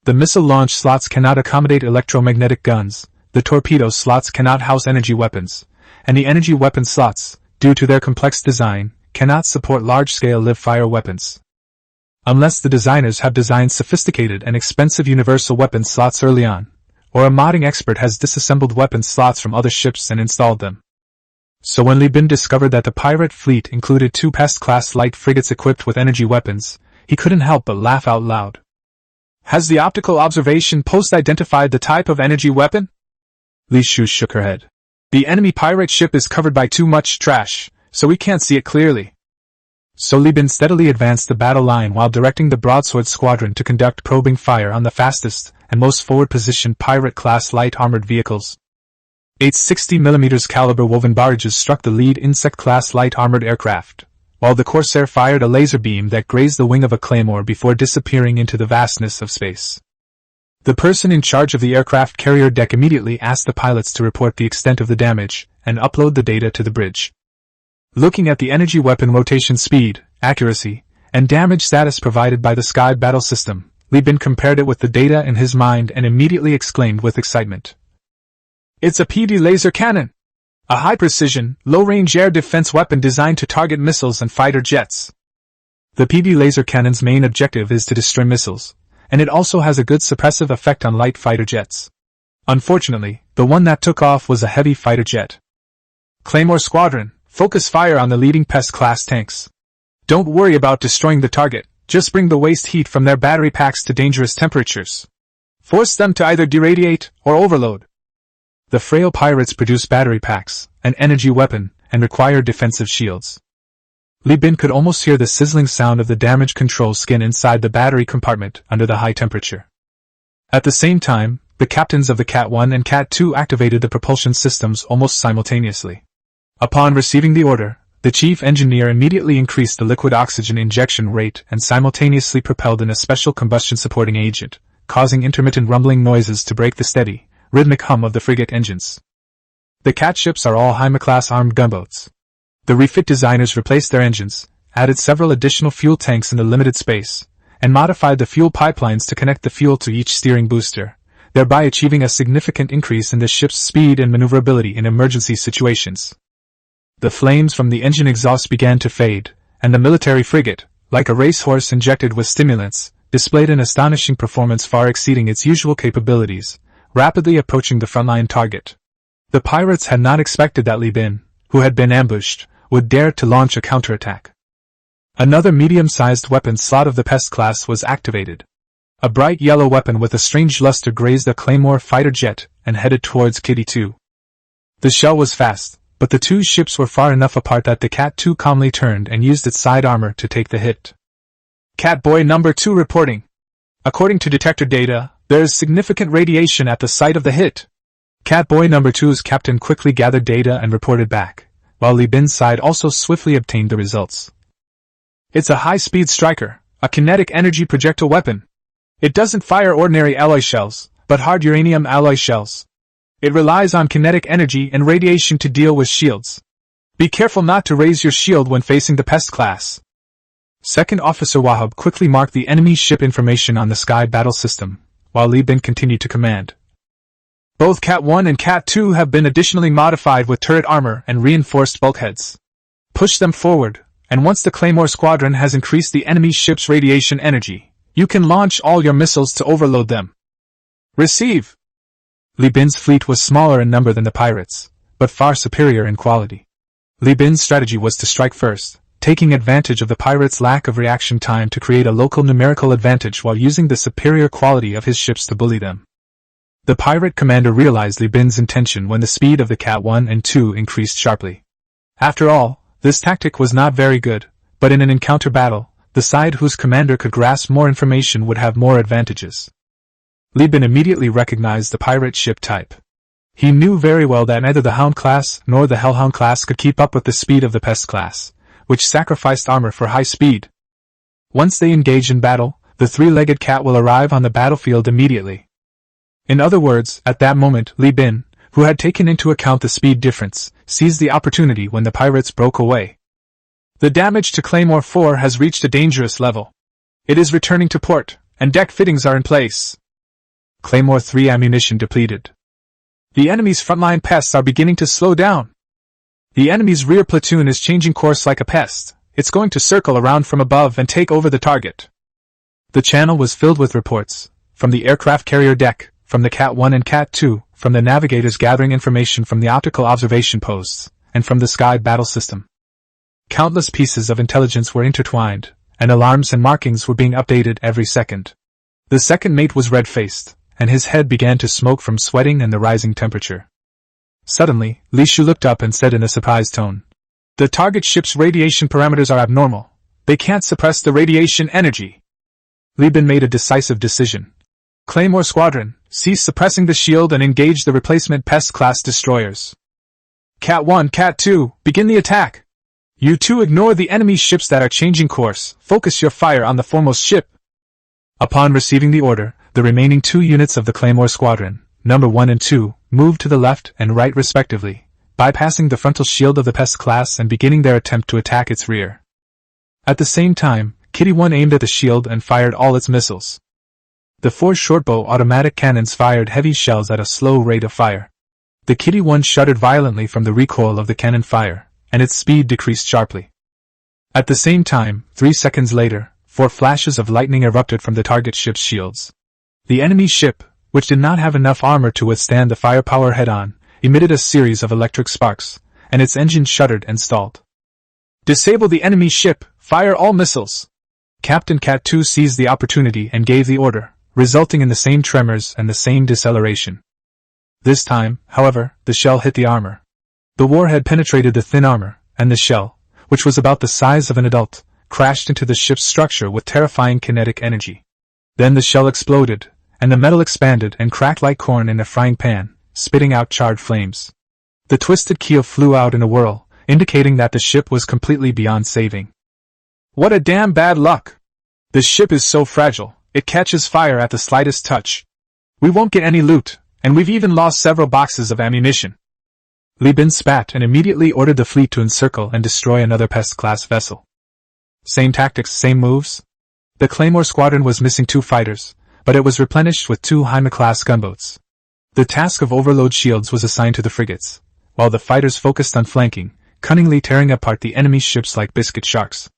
The missile launch slots cannot accommodate electromagnetic guns, the torpedo slots cannot house energy weapons, and the energy weapon slots, due to their complex design, cannot support large-scale live-fire weapons. Unless the designers have designed sophisticated and expensive universal weapon slots early on, or a modding expert has disassembled weapon slots from other ships and installed them. So when Li Bin discovered that the pirate fleet included 2 Pest-class light frigates equipped with energy weapons, he couldn't help but laugh out loud. Has the optical observation post identified the type of energy weapon? Li Shu shook her head. The enemy pirate ship is covered by too much trash, so we can't see it clearly. So Li Bin steadily advanced the battle line while directing the broadsword squadron to conduct probing fire on the fastest and most forward-positioned pirate-class light armored vehicles. 8 60mm caliber woven barrages struck the lead insect-class light armored aircraft, while the Corsair fired a laser beam that grazed the wing of a claymore before disappearing into the vastness of space. The person in charge of the aircraft carrier deck immediately asked the pilots to report the extent of the damage and upload the data to the bridge. Looking at the energy weapon rotation speed, accuracy, and damage status provided by the Sky Battle System, Li Bin compared it with the data in his mind and immediately exclaimed with excitement. It's a PD laser cannon! A high-precision, low-range air defense weapon designed to target missiles and fighter jets. The PD laser cannon's main objective is to destroy missiles, and it also has a good suppressive effect on light fighter jets. Unfortunately, the one that took off was a heavy fighter jet. Claymore Squadron, focus fire on the leading Pest-class tanks. Don't worry about destroying the target, just bring the waste heat from their battery packs to dangerous temperatures. Force them to either deradiate or overload. The frail pirates produce battery packs, an energy weapon, and require defensive shields. Li Bin could almost hear the sizzling sound of the damage control skin inside the battery compartment under the high temperature. At the same time, the captains of the Cat 1 and Cat 2 activated the propulsion systems almost simultaneously. Upon receiving the order, the chief engineer immediately increased the liquid oxygen injection rate and simultaneously propelled in a special combustion supporting agent, causing intermittent rumbling noises to break the steady, rhythmic hum of the frigate engines. The Cat ships are all Hyma-class armed gunboats. The refit designers replaced their engines, added several additional fuel tanks in the limited space, and modified the fuel pipelines to connect the fuel to each steering booster, thereby achieving a significant increase in the ship's speed and maneuverability in emergency situations. The flames from the engine exhaust began to fade, and the military frigate, like a racehorse injected with stimulants, displayed an astonishing performance far exceeding its usual capabilities, rapidly approaching the frontline target. The pirates had not expected that Li Bin, who had been ambushed, would dare to launch a counterattack. Another medium-sized weapon slot of the Pest class was activated. A bright yellow weapon with a strange luster grazed a Claymore fighter jet and headed towards Kitty 2. The shell was fast, but the two ships were far enough apart that the Cat 2 calmly turned and used its side armor to take the hit. Cat Boy number 2 reporting. According to detector data, there is significant radiation at the site of the hit. Catboy No. 2's captain quickly gathered data and reported back, while Li Bin's side also swiftly obtained the results. It's a high-speed striker, a kinetic energy projectile weapon. It doesn't fire ordinary alloy shells, but hard uranium alloy shells. It relies on kinetic energy and radiation to deal with shields. Be careful not to raise your shield when facing the Pest class. Second Officer Wahab quickly marked the enemy ship information on the Sky Battle System, while Li Bin continued to command. Both Cat 1 and Cat 2 have been additionally modified with turret armor and reinforced bulkheads. Push them forward, and once the Claymore Squadron has increased the enemy ship's radiation energy, you can launch all your missiles to overload them. Receive! Li Bin's fleet was smaller in number than the pirates, but far superior in quality. Li Bin's strategy was to strike first, taking advantage of the pirates' lack of reaction time to create a local numerical advantage while using the superior quality of his ships to bully them. The pirate commander realized Li Bin's intention when the speed of the Cat 1 and 2 increased sharply. After all, this tactic was not very good, but in an encounter battle, the side whose commander could grasp more information would have more advantages. Li Bin immediately recognized the pirate ship type. He knew very well that neither the Hound class nor the Hellhound class could keep up with the speed of the Pest class, which sacrificed armor for high speed. Once they engage in battle, the three-legged cat will arrive on the battlefield immediately. In other words, at that moment, Li Bin, who had taken into account the speed difference, seized the opportunity when the pirates broke away. The damage to Claymore 4 has reached a dangerous level. It is returning to port, and deck fittings are in place. Claymore 3 ammunition depleted. The enemy's frontline pests are beginning to slow down. The enemy's rear platoon is changing course like a pest. It's going to circle around from above and take over the target. The channel was filled with reports, from the aircraft carrier deck, from the Cat 1 and Cat 2, from the navigators gathering information from the optical observation posts, and from the sky battle system. Countless pieces of intelligence were intertwined, and alarms and markings were being updated every second. The second mate was red-faced, and his head began to smoke from sweating and the rising temperature. Suddenly, Li Shu looked up and said in a surprised tone, "The target ship's radiation parameters are abnormal. They can't suppress the radiation energy." Li Bin made a decisive decision. "Claymore Squadron, cease suppressing the shield and engage the replacement Pest-class destroyers. Cat 1, Cat 2, begin the attack. You two ignore the enemy ships that are changing course, focus your fire on the foremost ship." Upon receiving the order, the remaining 2 units of the Claymore Squadron, number 1 and 2, moved to the left and right respectively, bypassing the frontal shield of the Pest class and beginning their attempt to attack its rear. At the same time, Kitty 1 aimed at the shield and fired all its missiles. The 4 shortbow automatic cannons fired heavy shells at a slow rate of fire. The Kitty 1 shuddered violently from the recoil of the cannon fire, and its speed decreased sharply. At the same time, 3 seconds later, 4 flashes of lightning erupted from the target ship's shields. The enemy ship, which did not have enough armor to withstand the firepower head-on, emitted a series of electric sparks, and its engine shuddered and stalled. "Disable the enemy ship! Fire all missiles!" Captain Cat 2 seized the opportunity and gave the order, resulting in the same tremors and the same deceleration. This time, however, the shell hit the armor. The warhead penetrated the thin armor, and the shell, which was about the size of an adult, crashed into the ship's structure with terrifying kinetic energy. Then the shell exploded, and the metal expanded and cracked like corn in a frying pan, spitting out charred flames. The twisted keel flew out in a whirl, indicating that the ship was completely beyond saving. "What a damn bad luck! This ship is so fragile, it catches fire at the slightest touch. We won't get any loot, and we've even lost several boxes of ammunition." Li Bin spat and immediately ordered the fleet to encircle and destroy another Pest-class vessel. Same tactics, same moves? The Claymore Squadron was missing 2 fighters, but it was replenished with 2 Jaime-class gunboats. The task of overload shields was assigned to the frigates, while the fighters focused on flanking, cunningly tearing apart the enemy ships like biscuit sharks.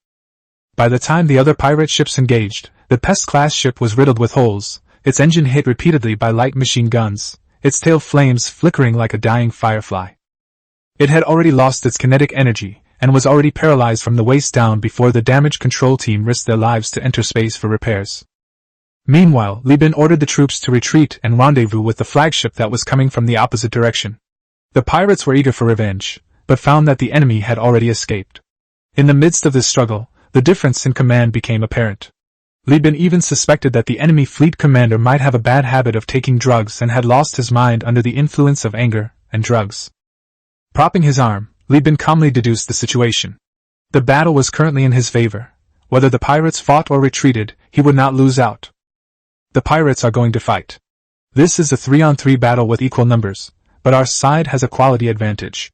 By the time the other pirate ships engaged, the Pest-class ship was riddled with holes, its engine hit repeatedly by light machine guns, its tail flames flickering like a dying firefly. It had already lost its kinetic energy, and was already paralyzed from the waist down before the damage control team risked their lives to enter space for repairs. Meanwhile, Li Bin ordered the troops to retreat and rendezvous with the flagship that was coming from the opposite direction. The pirates were eager for revenge, but found that the enemy had already escaped. In the midst of this struggle, the difference in command became apparent. Li Bin even suspected that the enemy fleet commander might have a bad habit of taking drugs and had lost his mind under the influence of anger and drugs. Propping his arm, Li Bin calmly deduced the situation. The battle was currently in his favor. Whether the pirates fought or retreated, he would not lose out. The pirates are going to fight. This is a 3-on-3 battle with equal numbers, but our side has a quality advantage.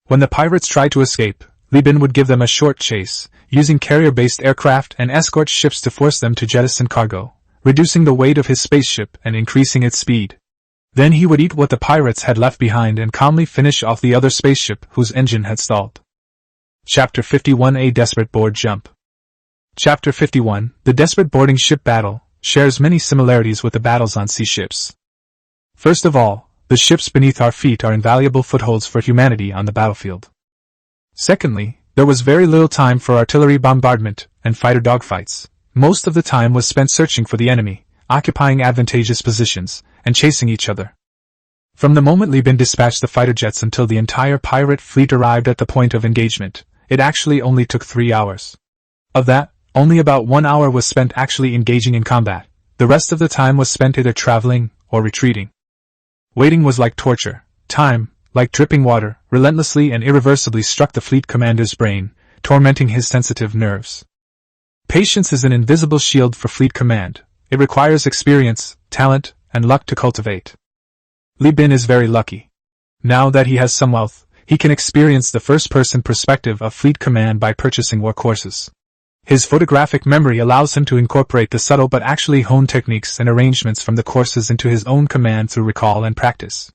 When the pirates tried to escape, Li Bin would give them a short chase, using carrier-based aircraft and escort ships to force them to jettison cargo, reducing the weight of his spaceship and increasing its speed. Then he would eat what the pirates had left behind and calmly finish off the other spaceship whose engine had stalled. Chapter 51: A Desperate Board Jump. Chapter 51: The Desperate Boarding Ship Battle shares many similarities with the battles on sea ships. First of all, the ships beneath our feet are invaluable footholds for humanity on the battlefield. Secondly, there was very little time for artillery bombardment and fighter dogfights. Most of the time was spent searching for the enemy, occupying advantageous positions, and chasing each other. From the moment Li Bin dispatched the fighter jets until the entire pirate fleet arrived at the point of engagement, it actually only took 3 hours. Of that, only about 1 hour was spent actually engaging in combat. The rest of the time was spent either traveling or retreating. Waiting was like torture. Time, like dripping water, relentlessly and irreversibly struck the fleet commander's brain, tormenting his sensitive nerves. Patience is an invisible shield for fleet command. It requires experience, talent, and luck to cultivate. Li Bin is very lucky. Now that he has some wealth, he can experience the first-person perspective of fleet command by purchasing war courses. His photographic memory allows him to incorporate the subtle but actually honed techniques and arrangements from the courses into his own command through recall and practice.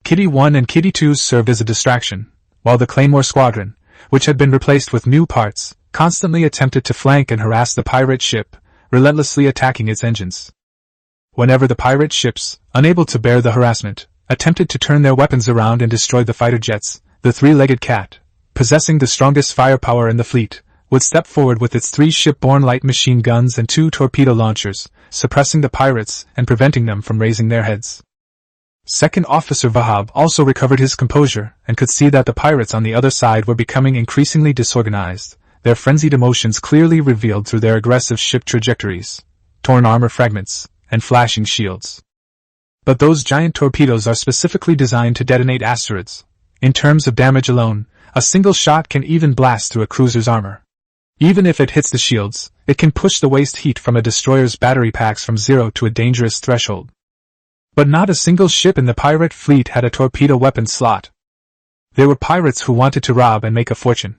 Kitty 1 and Kitty 2 served as a distraction, while the Claymore Squadron, which had been replaced with new parts, constantly attempted to flank and harass the pirate ship, relentlessly attacking its engines. Whenever the pirate ships, unable to bear the harassment, attempted to turn their weapons around and destroy the fighter jets, the three-legged cat, possessing the strongest firepower in the fleet, would step forward with its 3 shipborne light machine guns and 2 torpedo launchers, suppressing the pirates and preventing them from raising their heads. Second Officer Vahab also recovered his composure and could see that the pirates on the other side were becoming increasingly disorganized, their frenzied emotions clearly revealed through their aggressive ship trajectories, torn armor fragments, and flashing shields. But those giant torpedoes are specifically designed to detonate asteroids. In terms of damage alone, a single shot can even blast through a cruiser's armor. Even if it hits the shields, it can push the waste heat from a destroyer's battery packs from 0 to a dangerous threshold. But not a single ship in the pirate fleet had a torpedo weapon slot. They were pirates who wanted to rob and make a fortune.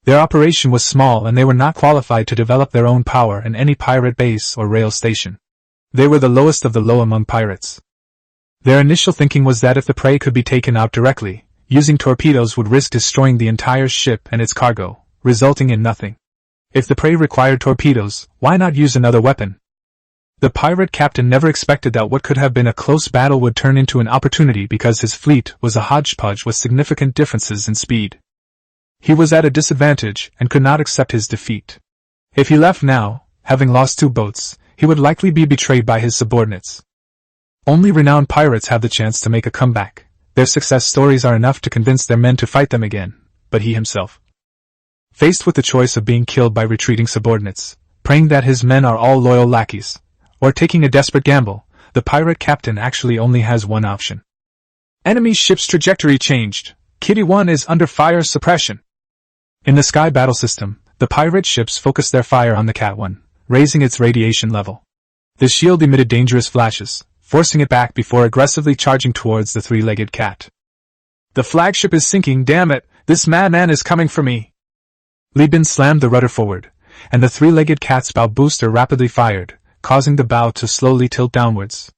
Their operation was small and they were not qualified to develop their own power in any pirate base or rail station. They were the lowest of the low among pirates. Their initial thinking was that if the prey could be taken out directly, using torpedoes would risk destroying the entire ship and its cargo, resulting in nothing. If the prey required torpedoes, why not use another weapon? The pirate captain never expected that what could have been a close battle would turn into an opportunity because his fleet was a hodgepodge with significant differences in speed. He was at a disadvantage and could not accept his defeat. If he left now, having lost 2 boats, he would likely be betrayed by his subordinates. Only renowned pirates have the chance to make a comeback. Their success stories are enough to convince their men to fight them again, but he himself, faced with the choice of being killed by retreating subordinates, praying that his men are all loyal lackeys, or taking a desperate gamble, the pirate captain actually only has one option. Enemy ship's trajectory changed. Kitty 1 is under fire suppression. In the sky battle system, the pirate ships focused their fire on the Cat 1, raising its radiation level. The shield emitted dangerous flashes, forcing it back before aggressively charging towards the three-legged cat. The flagship is sinking, damn it, this madman is coming for me. Li Bin slammed the rudder forward, and the three-legged cat's bow booster rapidly fired, causing the bow to slowly tilt downwards.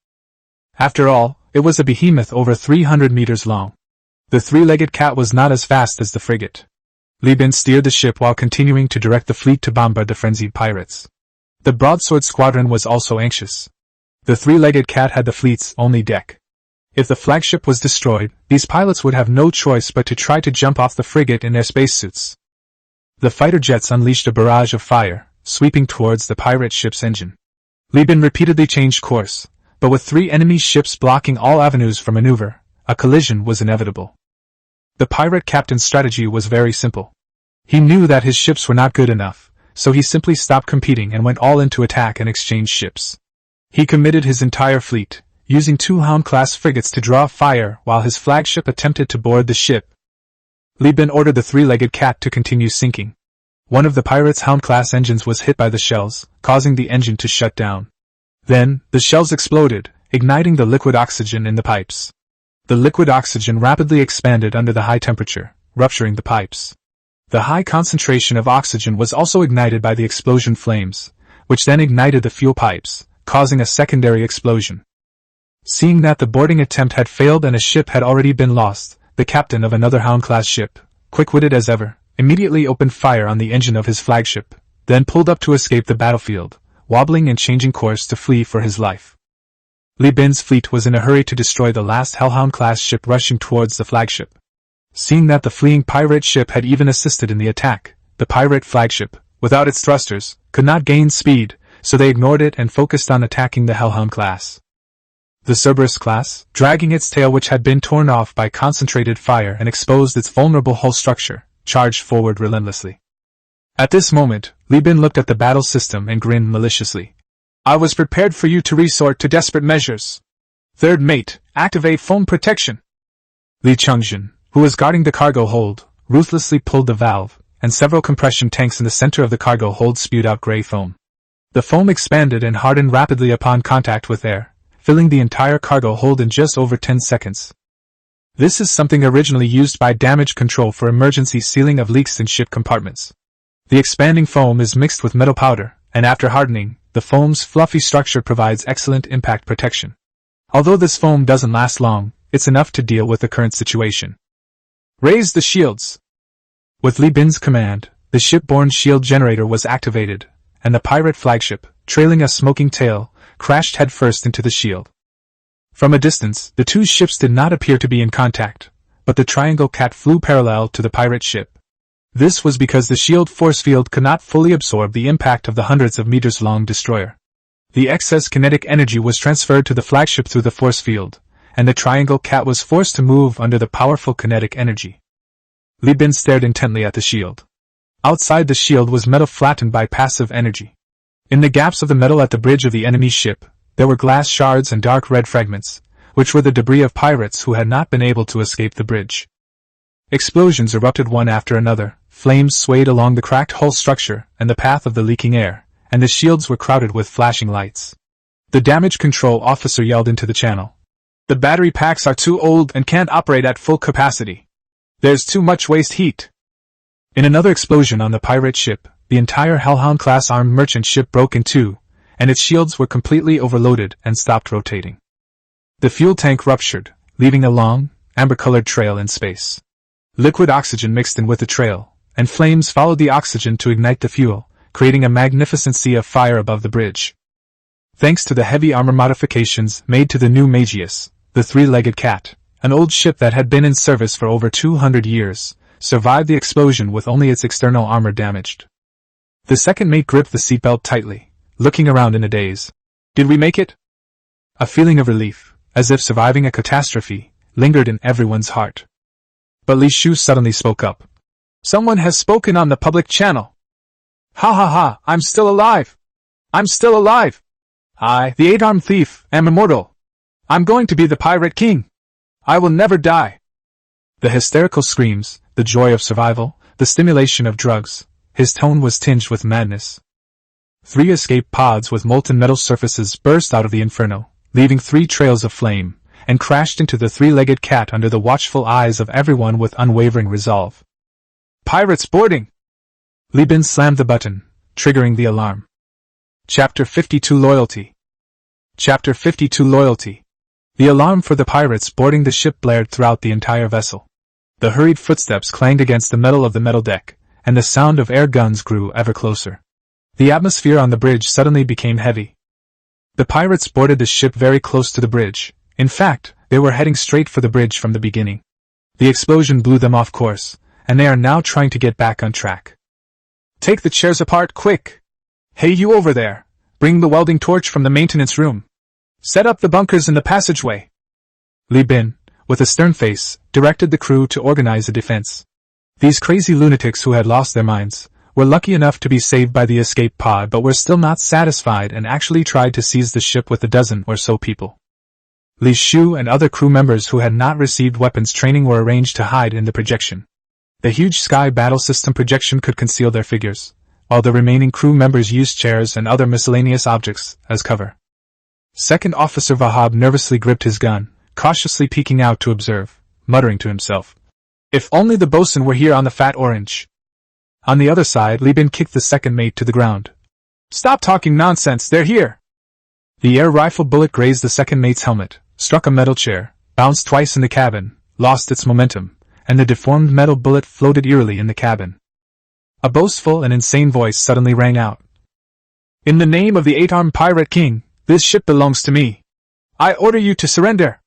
After all, it was a behemoth over 300 meters long. The three-legged cat was not as fast as the frigate. Li Bin steered the ship while continuing to direct the fleet to bombard the frenzied pirates. The broadsword squadron was also anxious. The three-legged cat had the fleet's only deck. If the flagship was destroyed, these pilots would have no choice but to try to jump off the frigate in their spacesuits. The fighter jets unleashed a barrage of fire, sweeping towards the pirate ship's engine. Li Bin repeatedly changed course, but with 3 enemy ships blocking all avenues for maneuver, a collision was inevitable. The pirate captain's strategy was very simple. He knew that his ships were not good enough, so he simply stopped competing and went all in to attack and exchange ships. He committed his entire fleet, using 2 Hound-class frigates to draw fire while his flagship attempted to board the ship. Li Bin ordered the three-legged cat to continue sinking. One of the pirate's Hound-class engines was hit by the shells, causing the engine to shut down. Then, the shells exploded, igniting the liquid oxygen in the pipes. The liquid oxygen rapidly expanded under the high temperature, rupturing the pipes. The high concentration of oxygen was also ignited by the explosion flames, which then ignited the fuel pipes, causing a secondary explosion. Seeing that the boarding attempt had failed and a ship had already been lost, the captain of another Hound-class ship, quick-witted as ever, immediately opened fire on the engine of his flagship, then pulled up to escape the battlefield, wobbling and changing course to flee for his life. Li Bin's fleet was in a hurry to destroy the last Hellhound-class ship rushing towards the flagship. Seeing that the fleeing pirate ship had even assisted in the attack, the pirate flagship, without its thrusters, could not gain speed, so they ignored it and focused on attacking the Hellhound class. The Cerberus class, dragging its tail which had been torn off by concentrated fire and exposed its vulnerable hull structure, charged forward relentlessly. At this moment, Li Bin looked at the battle system and grinned maliciously. "I was prepared for you to resort to desperate measures. Third mate, activate foam protection." Li Chungjin, who was guarding the cargo hold, ruthlessly pulled the valve, and several compression tanks in the center of the cargo hold spewed out gray foam. The foam expanded and hardened rapidly upon contact with air, filling the entire cargo hold in just over 10 seconds. This is something originally used by damage control for emergency sealing of leaks in ship compartments. The expanding foam is mixed with metal powder, and after hardening, the foam's fluffy structure provides excellent impact protection. Although this foam doesn't last long, it's enough to deal with the current situation. "Raise the shields!" With Li Bin's command, the shipborne shield generator was activated, and the pirate flagship, trailing a smoking tail, crashed headfirst into the shield. From a distance, the two ships did not appear to be in contact, but the Triangle Cat flew parallel to the pirate ship. This was because the shield force field could not fully absorb the impact of the hundreds of meters-long destroyer. The excess kinetic energy was transferred to the flagship through the force field, and the Triangle Cat was forced to move under the powerful kinetic energy. Li Bin stared intently at the shield. Outside the shield was metal flattened by passive energy. In the gaps of the metal at the bridge of the enemy ship, there were glass shards and dark red fragments, which were the debris of pirates who had not been able to escape the bridge. Explosions erupted one after another, flames swayed along the cracked hull structure and the path of the leaking air, and the shields were crowded with flashing lights. The damage control officer yelled into the channel. "The battery packs are too old and can't operate at full capacity. There's too much waste heat." In another explosion on the pirate ship, the entire Hellhound-class armed merchant ship broke in two, and its shields were completely overloaded and stopped rotating. The fuel tank ruptured, leaving a long, amber-colored trail in space. Liquid oxygen mixed in with the trail, and flames followed the oxygen to ignite the fuel, creating a magnificent sea of fire above the bridge. Thanks to the heavy armor modifications made to the new Magius, the three-legged cat, an old ship that had been in service for over 200 years, survived the explosion with only its external armor damaged. The second mate gripped the seatbelt tightly, looking around in a daze. "Did we make it?" A feeling of relief, as if surviving a catastrophe, lingered in everyone's heart. But Li Shu suddenly spoke up. "Someone has spoken on the public channel. Ha ha ha, I'm still alive! I'm still alive! I, the eight-armed thief, am immortal! I'm going to be the pirate king! I will never die!" The hysterical screams, the joy of survival, the stimulation of drugs, his tone was tinged with madness. 3 escape pods with molten metal surfaces burst out of the inferno, leaving 3 trails of flame, and crashed into the three-legged cat under the watchful eyes of everyone with unwavering resolve. "Pirates boarding!" Li Bin slammed the button, triggering the alarm. Chapter 52 Loyalty. Chapter 52 Loyalty. The alarm for the pirates boarding the ship blared throughout the entire vessel. The hurried footsteps clanged against the metal of the metal deck, and the sound of air guns grew ever closer. The atmosphere on the bridge suddenly became heavy. The pirates boarded the ship very close to the bridge. In fact, they were heading straight for the bridge from the beginning. The explosion blew them off course, and they are now trying to get back on track. "Take the chairs apart, quick! Hey, you over there! Bring the welding torch from the maintenance room. Set up the bunkers in the passageway." Li Bin, with a stern face, directed the crew to organize a defense. These crazy lunatics who had lost their minds were lucky enough to be saved by the escape pod, but were still not satisfied and actually tried to seize the ship with a dozen or so people. Li Shu and other crew members who had not received weapons training were arranged to hide in the projection. The huge sky battle system projection could conceal their figures, while the remaining crew members used chairs and other miscellaneous objects as cover. Second Officer Vahab nervously gripped his gun, cautiously peeking out to observe, muttering to himself, "If only the bosun were here on the Fat Orange." On the other side, Li Bin kicked the second mate to the ground. "Stop talking nonsense, they're here!" The air rifle bullet grazed the second mate's helmet, struck a metal chair, bounced twice in the cabin, lost its momentum, and the deformed metal bullet floated eerily in the cabin. A boastful and insane voice suddenly rang out. "In the name of the eight-armed pirate king, this ship belongs to me. I order you to surrender."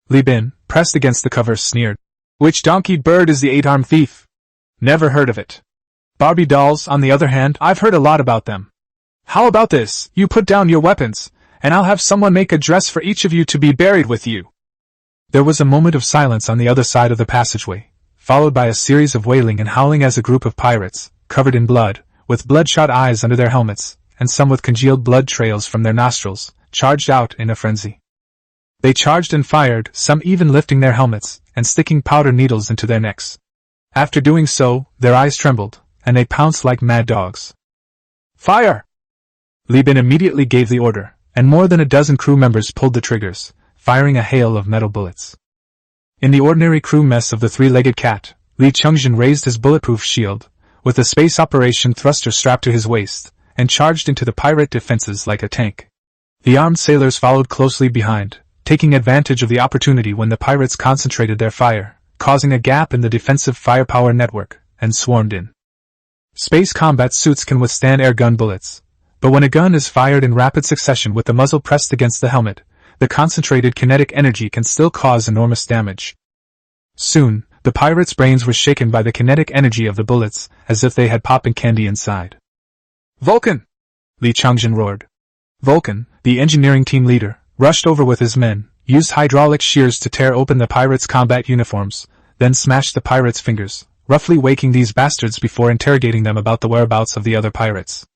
Li Bin, pressed against the cover, sneered. "Which donkey bird is the eight-armed thief? Never heard of it. Barbie dolls, on the other hand, I've heard a lot about them. How about this, you put down your weapons, and I'll have someone make a dress for each of you to be buried with you." There was a moment of silence on the other side of the passageway, followed by a series of wailing and howling as a group of pirates, covered in blood, with bloodshot eyes under their helmets, and some with congealed blood trails from their nostrils, charged out in a frenzy. They charged and fired, some even lifting their helmets, and sticking powder needles into their necks. After doing so, their eyes trembled, and they pounced like mad dogs. "Fire!" Li Bin immediately gave the order, and more than a dozen crew members pulled the triggers, firing a hail of metal bullets. In the ordinary crew mess of the three-legged cat, Li Chungjin raised his bulletproof shield, with a space operation thruster strapped to his waist, and charged into the pirate defenses like a tank. The armed sailors followed closely behind, taking advantage of the opportunity when the pirates concentrated their fire, causing a gap in the defensive firepower network, and swarmed in. Space combat suits can withstand air gun bullets, but when a gun is fired in rapid succession with the muzzle pressed against the helmet, the concentrated kinetic energy can still cause enormous damage. Soon, the pirates' brains were shaken by the kinetic energy of the bullets, as if they had popping candy inside. "Vulcan!" Li Chungjin roared. Vulcan, the engineering team leader, rushed over with his men, used hydraulic shears to tear open the pirates' combat uniforms, then smashed the pirates' fingers, roughly waking these bastards before interrogating them about the whereabouts of the other pirates.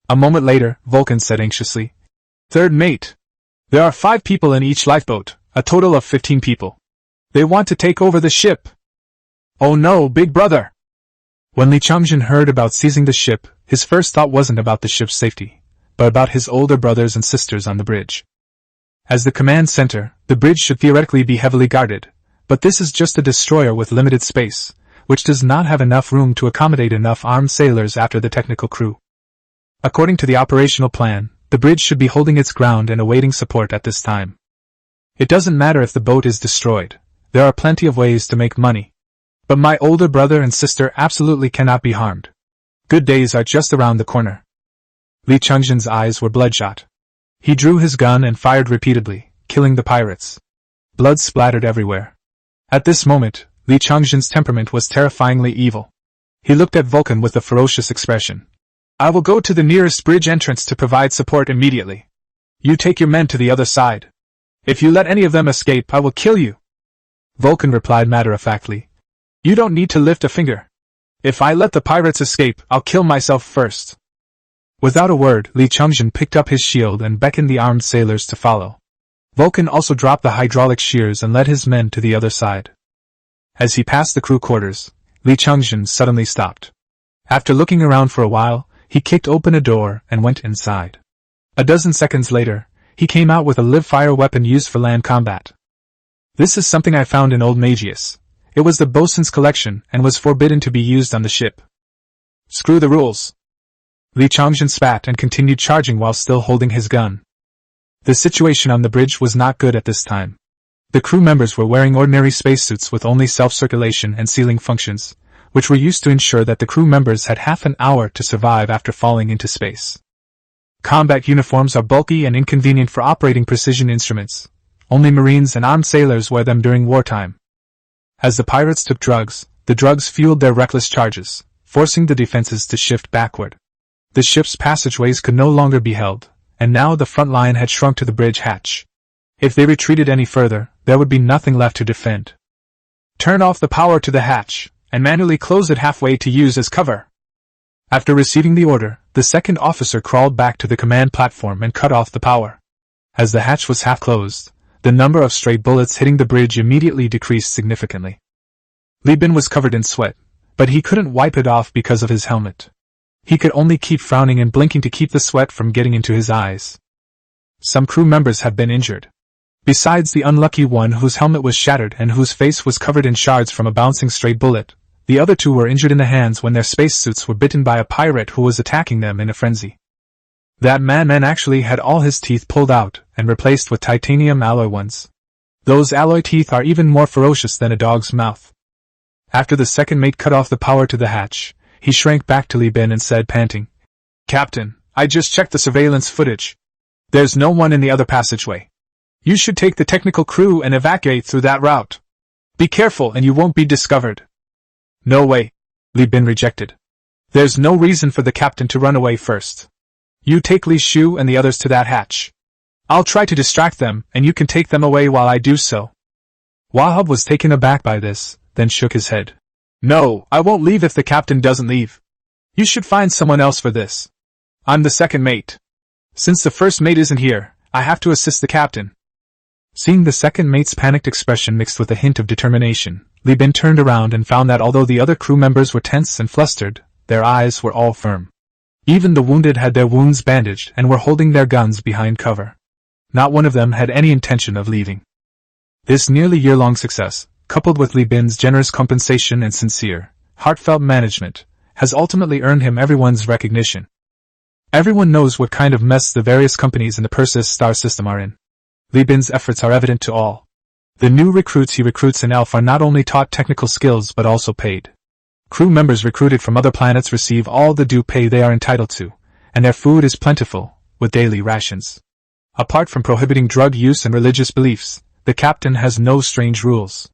A moment later, Vulcan said anxiously, "Third mate. There are 5 people in each lifeboat, a total of 15 people. They want to take over the ship." "Oh no, big brother!" When Li Chungjin heard about seizing the ship, his first thought wasn't about the ship's safety, but about his older brothers and sisters on the bridge. As the command center, the bridge should theoretically be heavily guarded, but this is just a destroyer with limited space, which does not have enough room to accommodate enough armed sailors after the technical crew. According to the operational plan, the bridge should be holding its ground and awaiting support at this time. It doesn't matter if the boat is destroyed, there are plenty of ways to make money. But my older brother and sister absolutely cannot be harmed. Good days are just around the corner. Li Chungjin's eyes were bloodshot. He drew his gun and fired repeatedly, killing the pirates. Blood splattered everywhere. At this moment, Li Chungjin's temperament was terrifyingly evil. He looked at Vulcan with a ferocious expression. "I will go to the nearest bridge entrance to provide support immediately. You take your men to the other side. If you let any of them escape, I will kill you." Vulcan replied matter-of-factly, "You don't need to lift a finger. If I let the pirates escape, I'll kill myself first." Without a word, Li Chungjin picked up his shield and beckoned the armed sailors to follow. Vulcan also dropped the hydraulic shears and led his men to the other side. As he passed the crew quarters, Li Chungjin suddenly stopped. After looking around for a while, he kicked open a door and went inside. A dozen seconds later, he came out with a live-fire weapon used for land combat. "This is something I found in Old Magius. It was the bosun's collection and was forbidden to be used on the ship." "Screw the rules." Li Chungjin spat and continued charging while still holding his gun. The situation on the bridge was not good at this time. The crew members were wearing ordinary spacesuits with only self-circulation and sealing functions, which were used to ensure that the crew members had half an hour to survive after falling into space. Combat uniforms are bulky and inconvenient for operating precision instruments. Only Marines and armed sailors wear them during wartime. As the pirates took drugs, the drugs fueled their reckless charges, forcing the defenses to shift backward. The ship's passageways could no longer be held, and now the front line had shrunk to the bridge hatch. If they retreated any further, there would be nothing left to defend. "Turn off the power to the hatch, and manually close it halfway to use as cover." After receiving the order, the second officer crawled back to the command platform and cut off the power. As the hatch was half closed, the number of stray bullets hitting the bridge immediately decreased significantly. Li Bin was covered in sweat, but he couldn't wipe it off because of his helmet. He could only keep frowning and blinking to keep the sweat from getting into his eyes. Some crew members had been injured. Besides the unlucky one whose helmet was shattered and whose face was covered in shards from a bouncing stray bullet, the other 2 were injured in the hands when their spacesuits were bitten by a pirate who was attacking them in a frenzy. That man actually had all his teeth pulled out and replaced with titanium alloy ones. Those alloy teeth are even more ferocious than a dog's mouth. After the second mate cut off the power to the hatch, he shrank back to Li Bin and said, panting, "Captain, I just checked the surveillance footage. There's no one in the other passageway. You should take the technical crew and evacuate through that route. Be careful and you won't be discovered." "No way," Li Bin rejected. "There's no reason for the captain to run away first. You take Li Shu and the others to that hatch. I'll try to distract them, and you can take them away while I do so." Wahab was taken aback by this, then shook his head. "No, I won't leave if the captain doesn't leave. You should find someone else for this. I'm the second mate. Since the first mate isn't here, I have to assist the captain." Seeing the second mate's panicked expression mixed with a hint of determination, Li Bin turned around and found that although the other crew members were tense and flustered, their eyes were all firm. Even the wounded had their wounds bandaged and were holding their guns behind cover. Not one of them had any intention of leaving. This nearly year-long success, coupled with Li Bin's generous compensation and sincere, heartfelt management, has ultimately earned him everyone's recognition. Everyone knows what kind of mess the various companies in the Persis star system are in. Li Bin's efforts are evident to all. The new recruits he recruits in ELF are not only taught technical skills but also paid. Crew members recruited from other planets receive all the due pay they are entitled to, and their food is plentiful, with daily rations. Apart from prohibiting drug use and religious beliefs, the captain has no strange rules.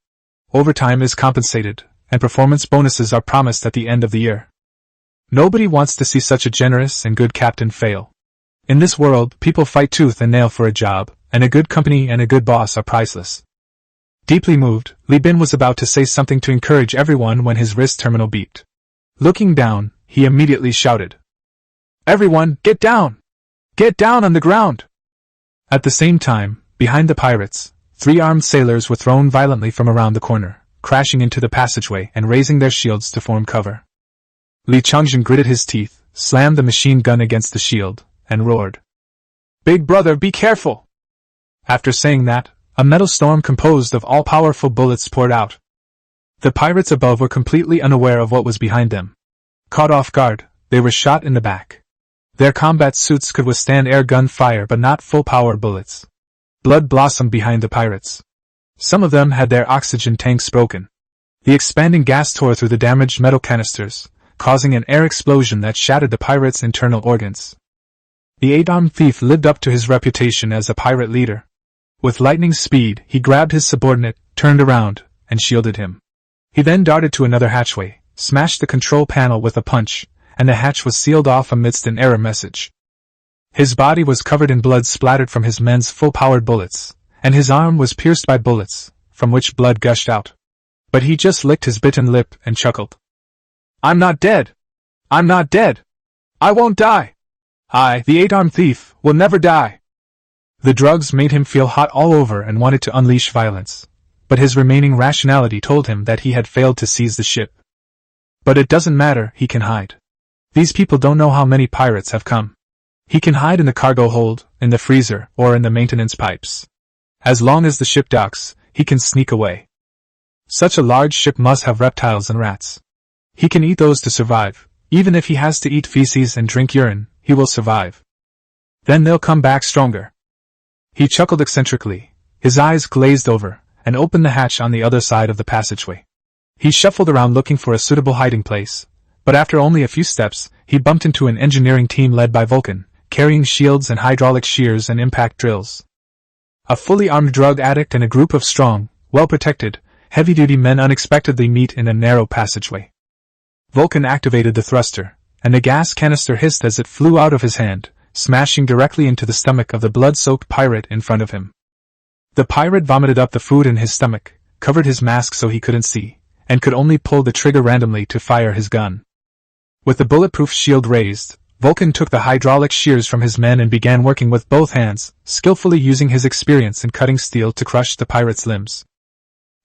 Overtime is compensated, and performance bonuses are promised at the end of the year. Nobody wants to see such a generous and good captain fail. In this world, people fight tooth and nail for a job, and a good company and a good boss are priceless. Deeply moved, Li Bin was about to say something to encourage everyone when his wrist terminal beeped. Looking down, he immediately shouted, "Everyone, get down! Get down on the ground!" At the same time, behind the pirates, 3 armed sailors were thrown violently from around the corner, crashing into the passageway and raising their shields to form cover. Li Changjin gritted his teeth, slammed the machine gun against the shield, and roared, "Big brother, be careful!" After saying that, a metal storm composed of all-powerful bullets poured out. The pirates above were completely unaware of what was behind them. Caught off guard, they were shot in the back. Their combat suits could withstand air gun fire but not full-power bullets. Blood blossomed behind the pirates. Some of them had their oxygen tanks broken. The expanding gas tore through the damaged metal canisters, causing an air explosion that shattered the pirates' internal organs. The 8-armed thief lived up to his reputation as a pirate leader. With lightning speed, he grabbed his subordinate, turned around, and shielded him. He then darted to another hatchway, smashed the control panel with a punch, and the hatch was sealed off amidst an error message. His body was covered in blood splattered from his men's full-powered bullets, and his arm was pierced by bullets, from which blood gushed out. But he just licked his bitten lip and chuckled. "I'm not dead! I'm not dead! I won't die! I, the 8-armed thief, will never die!" The drugs made him feel hot all over and wanted to unleash violence, but his remaining rationality told him that he had failed to seize the ship. But it doesn't matter, he can hide. These people don't know how many pirates have come. He can hide in the cargo hold, in the freezer, or in the maintenance pipes. As long as the ship docks, he can sneak away. Such a large ship must have reptiles and rats. He can eat those to survive. Even if he has to eat feces and drink urine, he will survive. Then they'll come back stronger. He chuckled eccentrically, his eyes glazed over, and opened the hatch on the other side of the passageway. He shuffled around looking for a suitable hiding place, but after only a few steps, he bumped into an engineering team led by Vulcan, carrying shields and hydraulic shears and impact drills. A fully armed drug addict and a group of strong, well-protected, heavy-duty men unexpectedly meet in a narrow passageway. Vulcan activated the thruster, and the gas canister hissed as it flew out of his hand, smashing directly into the stomach of the blood-soaked pirate in front of him. The pirate vomited up the food in his stomach, covered his mask so he couldn't see, and could only pull the trigger randomly to fire his gun. With the bulletproof shield raised, Vulcan took the hydraulic shears from his men and began working with both hands, skillfully using his experience in cutting steel to crush the pirate's limbs.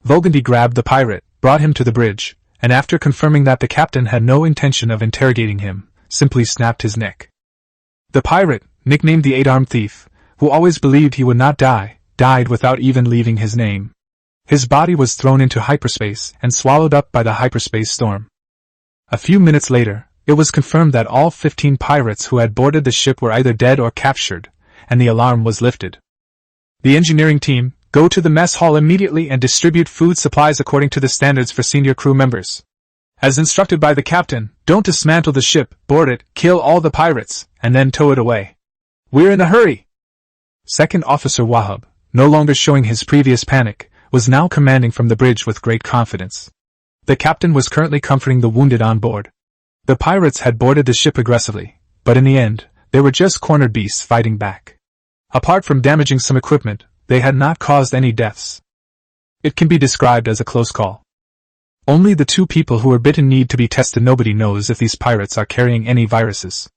Vulcan grabbed the pirate, brought him to the bridge, and after confirming that the captain had no intention of interrogating him, simply snapped his neck. The pirate, nicknamed the 8-armed thief, who always believed he would not die, died without even leaving his name. His body was thrown into hyperspace and swallowed up by the hyperspace storm. A few minutes later, it was confirmed that all 15 pirates who had boarded the ship were either dead or captured, and the alarm was lifted. The engineering team, go to the mess hall immediately and distribute food supplies according to the standards for senior crew members. As instructed by the captain, don't dismantle the ship, board it, kill all the pirates, and then tow it away. We're in a hurry! Second Officer Wahab, no longer showing his previous panic, was now commanding from the bridge with great confidence. The captain was currently comforting the wounded on board. The pirates had boarded the ship aggressively, but in the end, they were just cornered beasts fighting back. Apart from damaging some equipment, they had not caused any deaths. It can be described as a close call. Only the two people who were bitten need to be tested. Nobody knows if these pirates are carrying any viruses.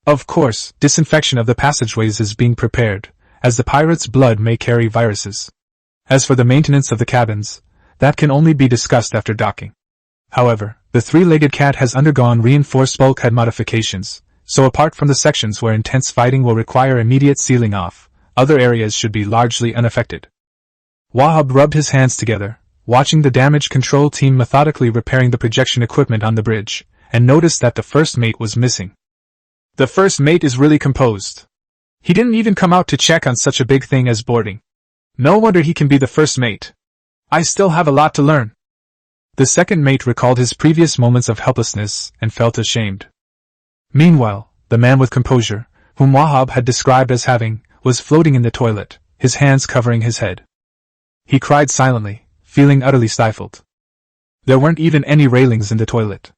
Of course, disinfection of the passageways is being prepared, as the pirates' blood may carry viruses. As for the maintenance of the cabins, that can only be discussed after docking. However, the three-legged cat has undergone reinforced bulkhead modifications, so apart from the sections where intense fighting will require immediate sealing off, other areas should be largely unaffected. Wahab rubbed his hands together, watching the damage control team methodically repairing the projection equipment on the bridge, and noticed that the first mate was missing. The first mate is really composed. He didn't even come out to check on such a big thing as boarding. No wonder he can be the first mate. I still have a lot to learn. The second mate recalled his previous moments of helplessness and felt ashamed. Meanwhile, the man with composure, whom Wahab had described as having, was floating in the toilet, his hands covering his head. He cried silently, feeling utterly stifled. There weren't even any railings in the toilet.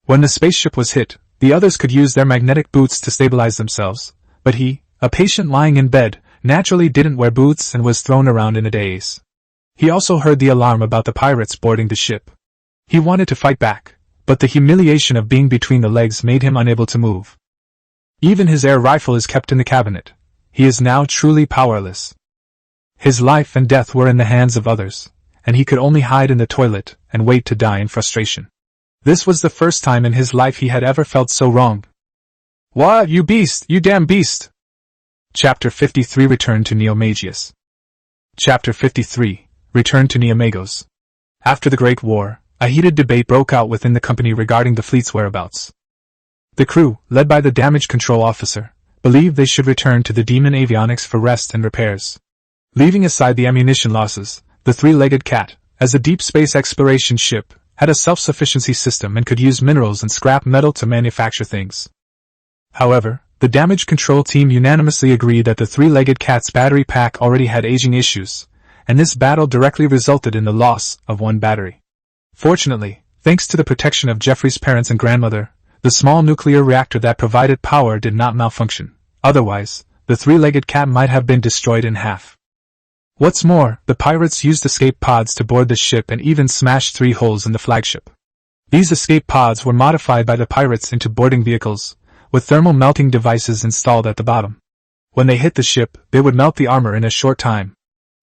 When the spaceship was hit, the others could use their magnetic boots to stabilize themselves, but he, a patient lying in bed, naturally didn't wear boots and was thrown around in a daze. He also heard the alarm about the pirates boarding the ship. He wanted to fight back, but the humiliation of being between the legs made him unable to move. Even his air rifle is kept in the cabinet. He is now truly powerless. His life and death were in the hands of others, and he could only hide in the toilet and wait to die in frustration. This was the first time in his life he had ever felt so wrong. Wah, you beast, you damn beast! Chapter 53 Return to Neomagius. Chapter 53 Return to Neomagos. After the Great War, a heated debate broke out within the company regarding the fleet's whereabouts. The crew, led by the damage control officer, believed they should return to the Demon Avionics for rest and repairs. Leaving aside the ammunition losses, the three-legged cat, as a deep space exploration ship, had a self-sufficiency system and could use minerals and scrap metal to manufacture things. However, the damage control team unanimously agreed that the three-legged cat's battery pack already had aging issues, and this battle directly resulted in the loss of one battery. Fortunately, thanks to the protection of Jeffrey's parents and grandmother, the small nuclear reactor that provided power did not malfunction. Otherwise, the three-legged cat might have been destroyed in half. What's more, the pirates used escape pods to board the ship and even smashed 3 holes in the flagship. These escape pods were modified by the pirates into boarding vehicles, with thermal melting devices installed at the bottom. When they hit the ship, they would melt the armor in a short time.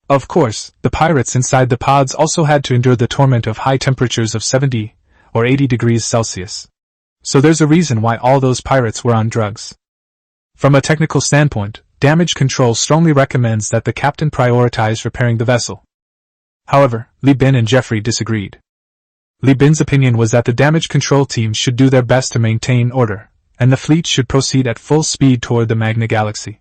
Of course, the pirates inside the pods also had to endure the torment of high temperatures of 70 or 80 degrees Celsius. So there's a reason why all those pirates were on drugs. From a technical standpoint, damage control strongly recommends that the captain prioritize repairing the vessel. However, Li Bin and Jeffrey disagreed. Li Bin's opinion was that the damage control team should do their best to maintain order, and the fleet should proceed at full speed toward the Magna Galaxy.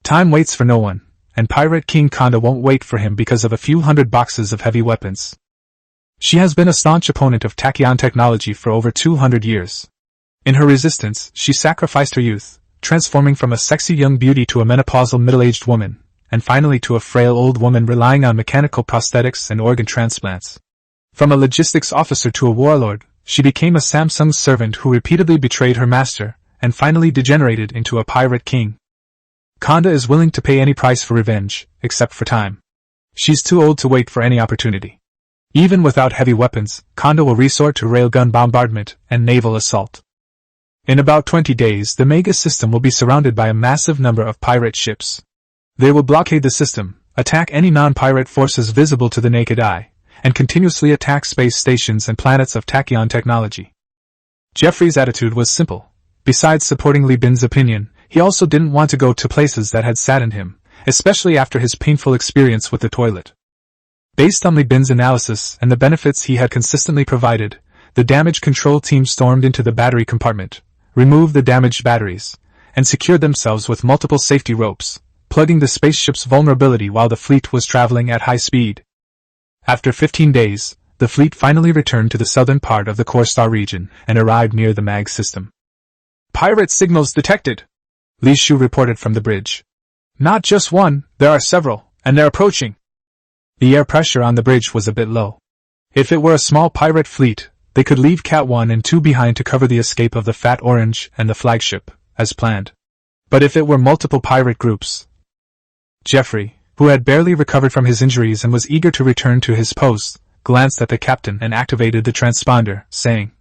Time waits for no one, and Pirate King Konda won't wait for him because of a few hundred boxes of heavy weapons. She has been a staunch opponent of tachyon technology for over 200 years. In her resistance, she sacrificed her youth, transforming from a sexy young beauty to a menopausal middle-aged woman, and finally to a frail old woman relying on mechanical prosthetics and organ transplants. From a logistics officer to a warlord, she became a Samsung servant who repeatedly betrayed her master, and finally degenerated into a pirate king. Konda is willing to pay any price for revenge, except for time. She's too old to wait for any opportunity. Even without heavy weapons, Konda will resort to railgun bombardment and naval assault. In about 20 days, the Mega system will be surrounded by a massive number of pirate ships. They will blockade the system, attack any non-pirate forces visible to the naked eye, and continuously attack space stations and planets of tachyon technology. Jeffrey's attitude was simple. Besides supporting Li Bin's opinion, he also didn't want to go to places that had saddened him, especially after his painful experience with the toilet. Based on Li Bin's analysis and the benefits he had consistently provided, the damage control team stormed into the battery compartment, removed the damaged batteries, and secured themselves with multiple safety ropes, plugging the spaceship's vulnerability while the fleet was traveling at high speed. After 15 days, the fleet finally returned to the southern part of the core star region and arrived near the mag system. "Pirate signals detected," Li Shu reported from the bridge. "Not just one, there are several, and they're approaching." The air pressure on the bridge was a bit low. If it were a small pirate fleet, they could leave Cat 1 and 2 behind to cover the escape of the Fat Orange and the flagship, as planned. But if it were multiple pirate groups... Jeffrey, who had barely recovered from his injuries and was eager to return to his post, glanced at the captain and activated the transponder, saying,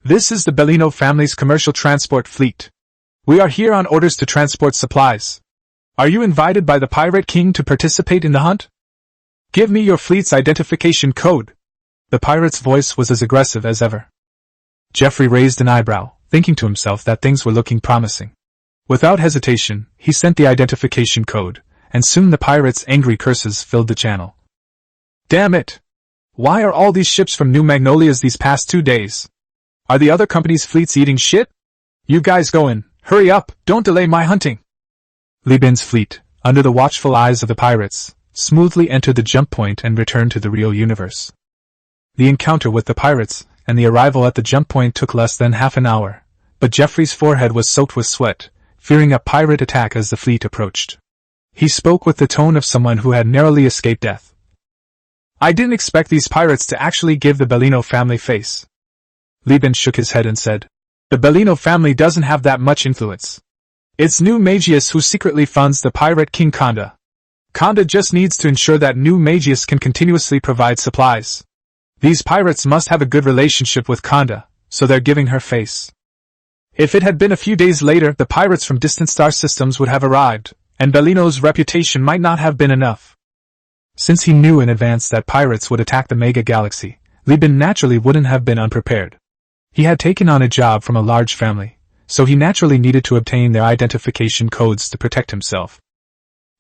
"This is the Bellino family's commercial transport fleet. We are here on orders to transport supplies. Are you invited by the Pirate King to participate in the hunt? Give me your fleet's identification code." The pirate's voice was as aggressive as ever. Jeffrey raised an eyebrow, thinking to himself that things were looking promising. Without hesitation, he sent the identification code, and soon the pirate's angry curses filled the channel. "Damn it! Why are all these ships from New Magnolias these past 2 days? Are the other company's fleets eating shit? You guys go in, hurry up, don't delay my hunting." Li Bin's fleet, under the watchful eyes of the pirates, smoothly entered the jump point and returned to the real universe. The encounter with the pirates and the arrival at the jump point took less than half an hour, but Jeffrey's forehead was soaked with sweat, fearing a pirate attack as the fleet approached. He spoke with the tone of someone who had narrowly escaped death. "I didn't expect these pirates to actually give the Bellino family face." Li Bin shook his head and said, "The Bellino family doesn't have that much influence. It's New Magius who secretly funds the Pirate King Conda. Conda just needs to ensure that New Magius can continuously provide supplies. These pirates must have a good relationship with Conda, so they're giving her face. If it had been a few days later, the pirates from distant star systems would have arrived, and Bellino's reputation might not have been enough." Since he knew in advance that pirates would attack the mega galaxy, Li Bin naturally wouldn't have been unprepared. He had taken on a job from a large family, so he naturally needed to obtain their identification codes to protect himself.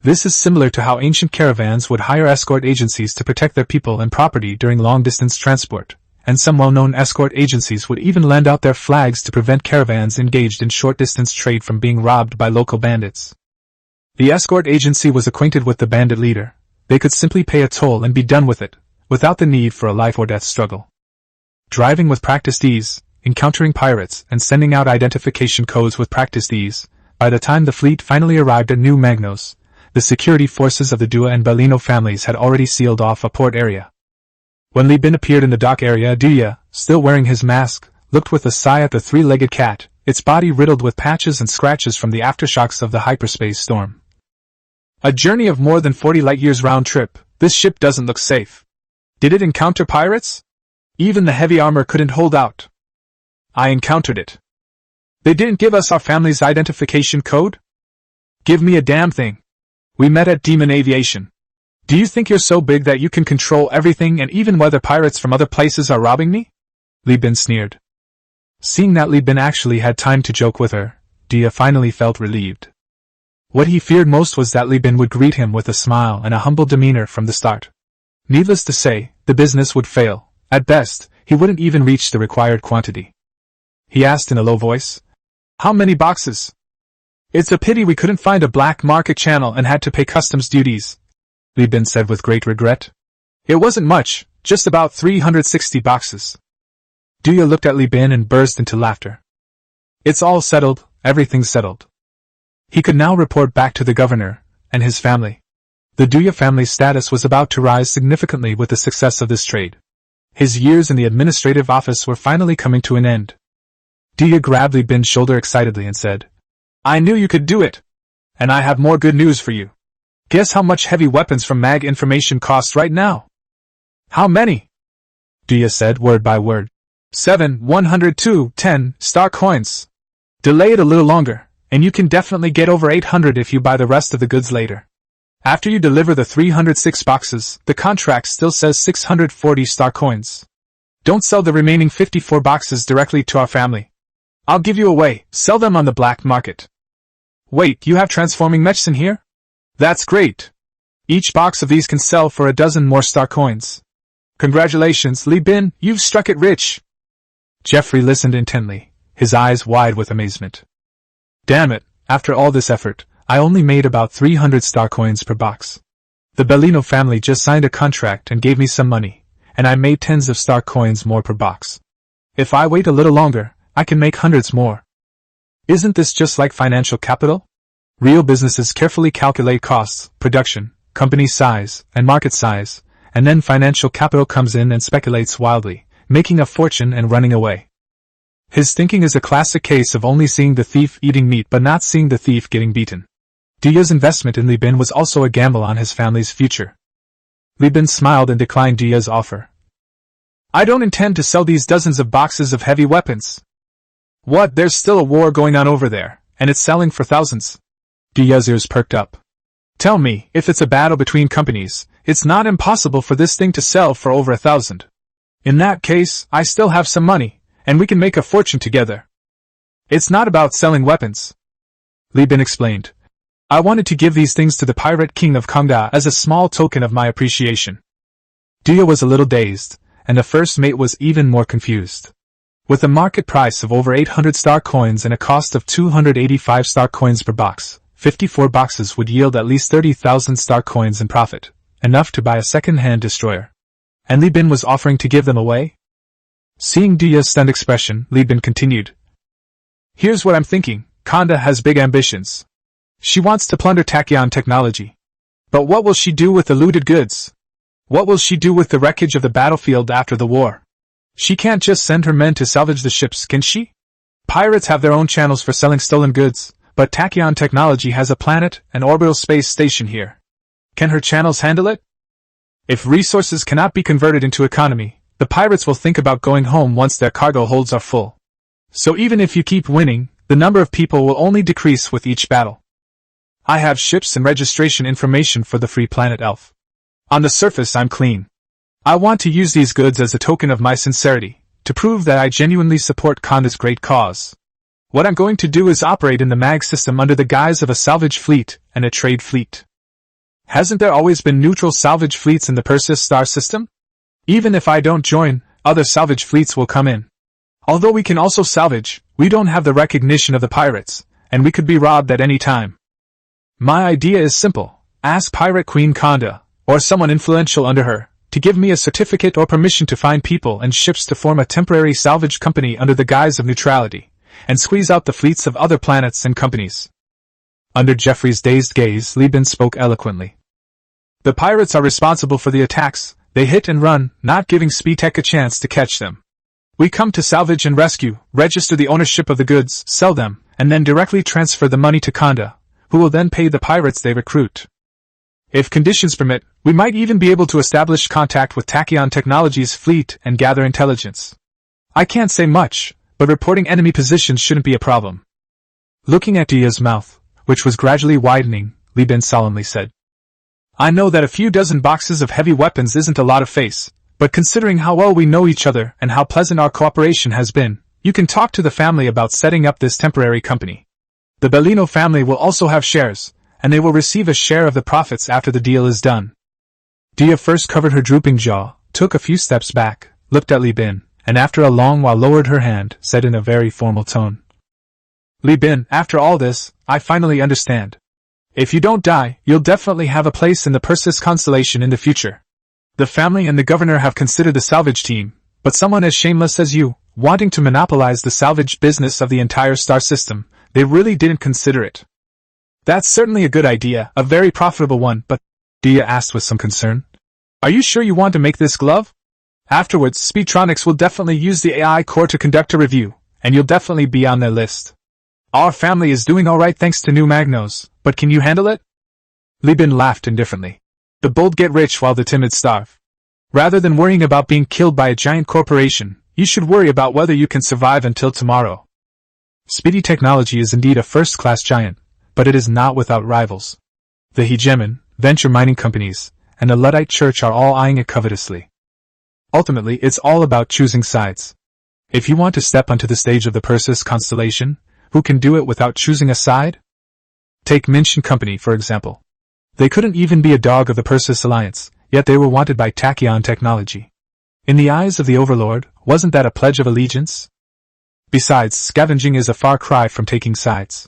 This is similar to how ancient caravans would hire escort agencies to protect their people and property during long-distance transport, and some well-known escort agencies would even lend out their flags to prevent caravans engaged in short-distance trade from being robbed by local bandits. The escort agency was acquainted with the bandit leader. They could simply pay a toll and be done with it, without the need for a life-or-death struggle. Driving with practiced ease, encountering pirates, and sending out identification codes with practiced ease, by the time the fleet finally arrived at New Magnos, the security forces of the Dua and Bellino families had already sealed off a port area. When Li Bin appeared in the dock area, Dua, still wearing his mask, looked with a sigh at the three-legged cat, its body riddled with patches and scratches from the aftershocks of the hyperspace storm. "A journey of more than 40 light-years round trip, this ship doesn't look safe. Did it encounter pirates? Even the heavy armor couldn't hold out." "I encountered it. They didn't give us our family's identification code? Give me a damn thing. We met at Demon Aviation. Do you think you're so big that you can control everything and even whether pirates from other places are robbing me?" Li Bin sneered. Seeing that Li Bin actually had time to joke with her, Dia finally felt relieved. What he feared most was that Li Bin would greet him with a smile and a humble demeanor from the start. Needless to say, the business would fail. At best, he wouldn't even reach the required quantity. He asked in a low voice, "How many boxes?" "It's a pity we couldn't find a black market channel and had to pay customs duties," Li Bin said with great regret. "It wasn't much, just about 360 boxes. Duya looked at Li Bin and burst into laughter. "It's all settled, everything's settled." He could now report back to the governor and his family. The Duya family's status was about to rise significantly with the success of this trade. His years in the administrative office were finally coming to an end. Duya grabbed Li Bin's shoulder excitedly and said, "I knew you could do it! And I have more good news for you. Guess how much heavy weapons from Mag Information costs right now?" "How many?" Duya said word by word. 7, 102, 10 star coins. Delay it a little longer, and you can definitely get over 800 if you buy the rest of the goods later. After you deliver the 306 boxes, the contract still says 640 star coins. Don't sell the remaining 54 boxes directly to our family. I'll give you away, sell them on the black market. Wait, you have transforming medicine here? That's great. Each box of these can sell for a dozen more star coins. Congratulations, Li Bin, you've struck it rich. Jeffrey listened intently, his eyes wide with amazement. Damn it, after all this effort, I only made about 300 star coins per box. The Bellino family just signed a contract and gave me some money, and I made tens of star coins more per box. If I wait a little longer, I can make hundreds more. Isn't this just like financial capital? Real businesses carefully calculate costs, production, company size, and market size, and then financial capital comes in and speculates wildly, making a fortune and running away. His thinking is a classic case of only seeing the thief eating meat but not seeing the thief getting beaten. Dia's investment in Li Bin was also a gamble on his family's future. Li Bin smiled and declined Dia's offer. I don't intend to sell these dozens of boxes of heavy weapons. What, there's still a war going on over there, and it's selling for thousands? Dia's ears perked up. Tell me, if it's a battle between companies, it's not impossible for this thing to sell for over 1,000. In that case, I still have some money, and we can make a fortune together. It's not about selling weapons. Li Bin explained. I wanted to give these things to the pirate king of Kangda as a small token of my appreciation. Dia was a little dazed, and the first mate was even more confused. With a market price of over 800 star coins and a cost of 285 star coins per box, 54 boxes would yield at least 30,000 star coins in profit, enough to buy a second-hand destroyer. And Li Bin was offering to give them away? Seeing Dia's stunned expression, Li Bin continued. Here's what I'm thinking, Kanda has big ambitions. She wants to plunder Tachyon technology. But what will she do with the looted goods? What will she do with the wreckage of the battlefield after the war? She can't just send her men to salvage the ships, can she? Pirates have their own channels for selling stolen goods, but Tachyon technology has a planet and orbital space station here. Can her channels handle it? If resources cannot be converted into economy, the pirates will think about going home once their cargo holds are full. So even if you keep winning, the number of people will only decrease with each battle. I have ships and registration information for the Free Planet Elf. On the surface I'm clean. I want to use these goods as a token of my sincerity, to prove that I genuinely support Kanda's great cause. What I'm going to do is operate in the MAG system under the guise of a salvage fleet and a trade fleet. Hasn't there always been neutral salvage fleets in the Perseus star system? Even if I don't join, other salvage fleets will come in. Although we can also salvage, we don't have the recognition of the pirates, and we could be robbed at any time. My idea is simple. Ask Pirate Queen Kanda, or someone influential under her, to give me a certificate or permission to find people and ships to form a temporary salvage company under the guise of neutrality, and squeeze out the fleets of other planets and companies. Under Jeffrey's dazed gaze, Li Bin spoke eloquently. The pirates are responsible for the attacks. They hit and run, not giving Speedtech a chance to catch them. We come to salvage and rescue, register the ownership of the goods, sell them, and then directly transfer the money to Kanda, who will then pay the pirates they recruit. If conditions permit, we might even be able to establish contact with Tachyon Technology's fleet and gather intelligence. I can't say much, but reporting enemy positions shouldn't be a problem. Looking at Dia's mouth, which was gradually widening, Li Bin solemnly said, I know that a few dozen boxes of heavy weapons isn't a lot of face, but considering how well we know each other and how pleasant our cooperation has been, you can talk to the family about setting up this temporary company. The Bellino family will also have shares, and they will receive a share of the profits after the deal is done. Dia first covered her drooping jaw, took a few steps back, looked at Li Bin, and after a long while lowered her hand, said in a very formal tone. Li Bin, after all this, I finally understand. If you don't die, you'll definitely have a place in the Perseus constellation in the future. The family and the governor have considered the salvage team, but someone as shameless as you, wanting to monopolize the salvage business of the entire star system, they really didn't consider it. That's certainly a good idea, a very profitable one, but, Dia asked with some concern. Are you sure you want to make this glove? Afterwards, Speedtronics will definitely use the AI core to conduct a review, and you'll definitely be on their list. Our family is doing alright thanks to new Magnos, but can you handle it? Li Bin laughed indifferently. The bold get rich while the timid starve. Rather than worrying about being killed by a giant corporation, you should worry about whether you can survive until tomorrow. Speedy Technology is indeed a first-class giant, but it is not without rivals. The hegemon, venture mining companies, and the Luddite Church are all eyeing it covetously. Ultimately, it's all about choosing sides. If you want to step onto the stage of the Perseus constellation, who can do it without choosing a side? Take Minshin Company, for example. They couldn't even be a dog of the Perseus Alliance, yet they were wanted by Tachyon Technology. In the eyes of the Overlord, wasn't that a pledge of allegiance? Besides, scavenging is a far cry from taking sides.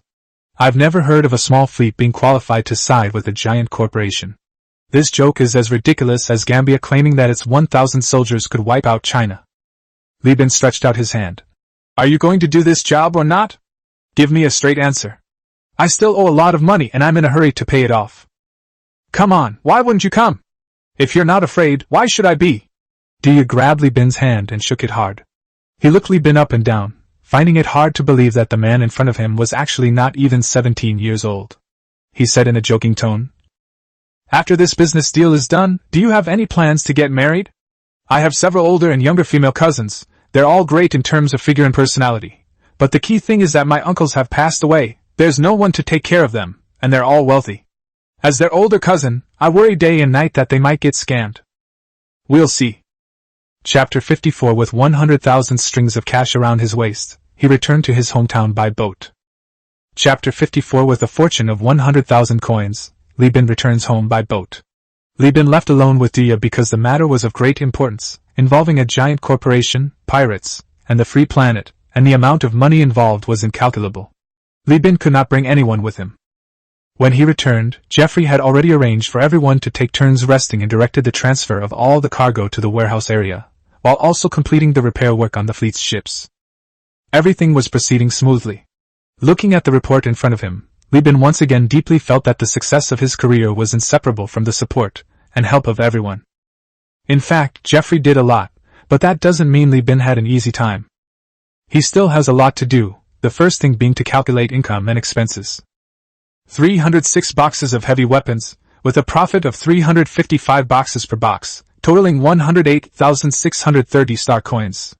I've never heard of a small fleet being qualified to side with a giant corporation. This joke is as ridiculous as Gambia claiming that its 1,000 soldiers could wipe out China. Li Bin stretched out his hand. Are you going to do this job or not? Give me a straight answer. I still owe a lot of money and I'm in a hurry to pay it off. Come on, why wouldn't you come? If you're not afraid, why should I be? Dia grabbed Li Bin's hand and shook it hard. He looked Li Bin up and down, finding it hard to believe that the man in front of him was actually not even 17 years old. He said in a joking tone, After this business deal is done, do you have any plans to get married? I have several older and younger female cousins. They're all great in terms of figure and personality. But the key thing is that my uncles have passed away, there's no one to take care of them, and they're all wealthy. As their older cousin, I worry day and night that they might get scammed. We'll see. Chapter 54. With 100,000 strings of cash around his waist, he returned to his hometown by boat. Chapter 54. With a fortune of 100,000 coins, Li Bin returns home by boat. Li Bin left alone with Dia because the matter was of great importance, involving a giant corporation, pirates, and the free planet, and the amount of money involved was incalculable. Li Bin could not bring anyone with him. When he returned, Jeffrey had already arranged for everyone to take turns resting and directed the transfer of all the cargo to the warehouse area, while also completing the repair work on the fleet's ships. Everything was proceeding smoothly. Looking at the report in front of him, Li Bin once again deeply felt that the success of his career was inseparable from the support and help of everyone. In fact, Jeffrey did a lot, but that doesn't mean Li Bin had an easy time. He still has a lot to do, the first thing being to calculate income and expenses. 306 boxes of heavy weapons, with a profit of 355 boxes per box, totaling 108,630 star coins.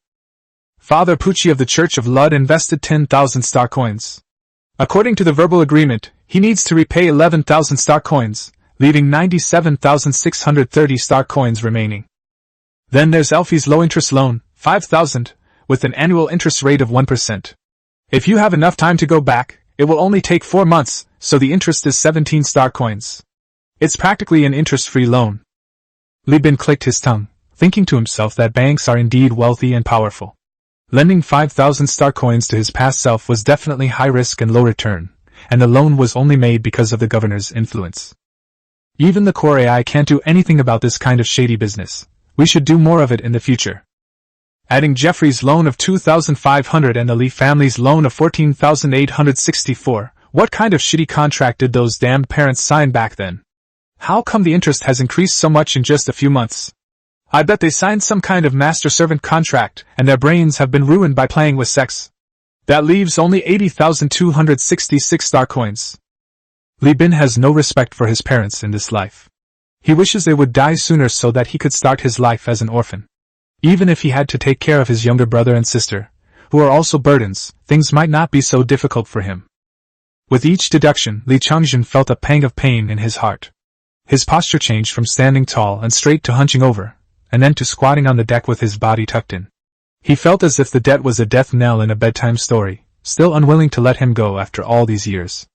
Father Pucci of the Church of Lud invested 10,000 star coins. According to the verbal agreement, he needs to repay 11,000 star coins, leaving 97,630 star coins remaining. Then there's Elfie's low-interest loan, 5,000, with an annual interest rate of 1%. If you have enough time to go back, it will only take 4 months, so the interest is 17 star coins. It's practically an interest-free loan. Li Bin clicked his tongue, thinking to himself that banks are indeed wealthy and powerful. Lending 5,000 star coins to his past self was definitely high risk and low return, and the loan was only made because of the governor's influence. Even the core AI can't do anything about this kind of shady business. We should do more of it in the future. Adding Jeffrey's loan of 2,500 and the Li family's loan of 14,864, what kind of shitty contract did those damned parents sign back then? How come the interest has increased so much in just a few months? I bet they signed some kind of master-servant contract, and their brains have been ruined by playing with sex. That leaves only 80,266 star coins. Li Bin has no respect for his parents in this life. He wishes they would die sooner so that he could start his life as an orphan. Even if he had to take care of his younger brother and sister, who are also burdens, things might not be so difficult for him. With each deduction, Li Changjin felt a pang of pain in his heart. His posture changed from standing tall and straight to hunching over, and then to squatting on the deck with his body tucked in. He felt as if the debt was a death knell in a bedtime story, still unwilling to let him go after all these years.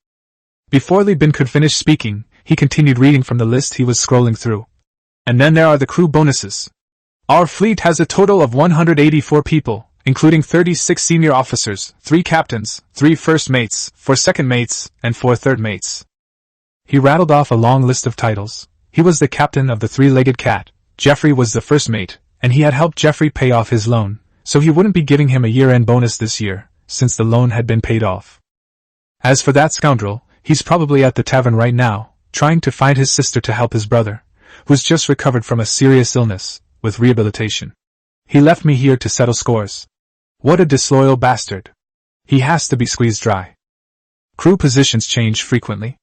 Before Li Bin could finish speaking, he continued reading from the list he was scrolling through. And then there are the crew bonuses. Our fleet has a total of 184 people, including 36 senior officers, 3 captains, 3 first mates, 4 second mates, and 4 third mates. He rattled off a long list of titles. He was the captain of the 3-legged cat, Jeffrey was the first mate, and he had helped Jeffrey pay off his loan, so he wouldn't be giving him a year-end bonus this year, since the loan had been paid off. As for that scoundrel, he's probably at the tavern right now, trying to find his sister to help his brother, who's just recovered from a serious illness, with rehabilitation. He left me here to settle scores. What a disloyal bastard. He has to be squeezed dry. Crew positions change frequently.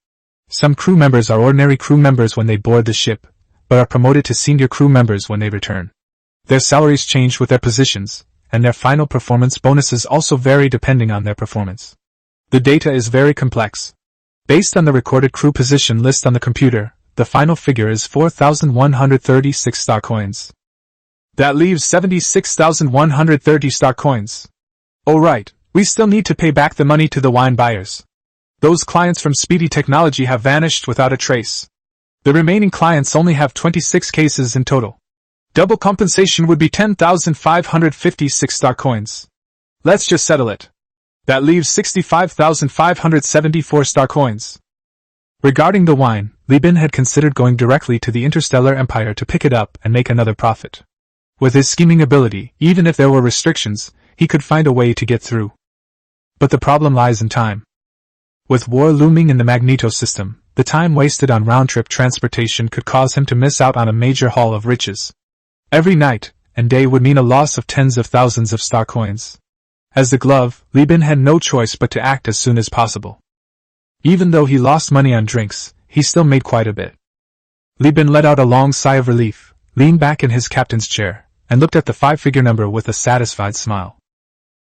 Some crew members are ordinary crew members when they board the ship, but are promoted to senior crew members when they return. Their salaries change with their positions, and their final performance bonuses also vary depending on their performance. The data is very complex. Based on the recorded crew position list on the computer, the final figure is 4,136 star coins. That leaves 76,130 star coins. Oh right, we still need to pay back the money to the wine buyers. Those clients from Speedy Technology have vanished without a trace. The remaining clients only have 26 cases in total. Double compensation would be 10,556 star coins. Let's just settle it. That leaves 65,574 star coins. Regarding the wine, Li Bin had considered going directly to the interstellar empire to pick it up and make another profit. With his scheming ability, even if there were restrictions, he could find a way to get through. But the problem lies in time. With war looming in the Magneto system, the time wasted on round-trip transportation could cause him to miss out on a major haul of riches. Every night and day would mean a loss of tens of thousands of star coins. As the glove, Li Bin had no choice but to act as soon as possible. Even though he lost money on drinks, he still made quite a bit. Li Bin let out a long sigh of relief, leaned back in his captain's chair, and looked at the 5-figure number with a satisfied smile.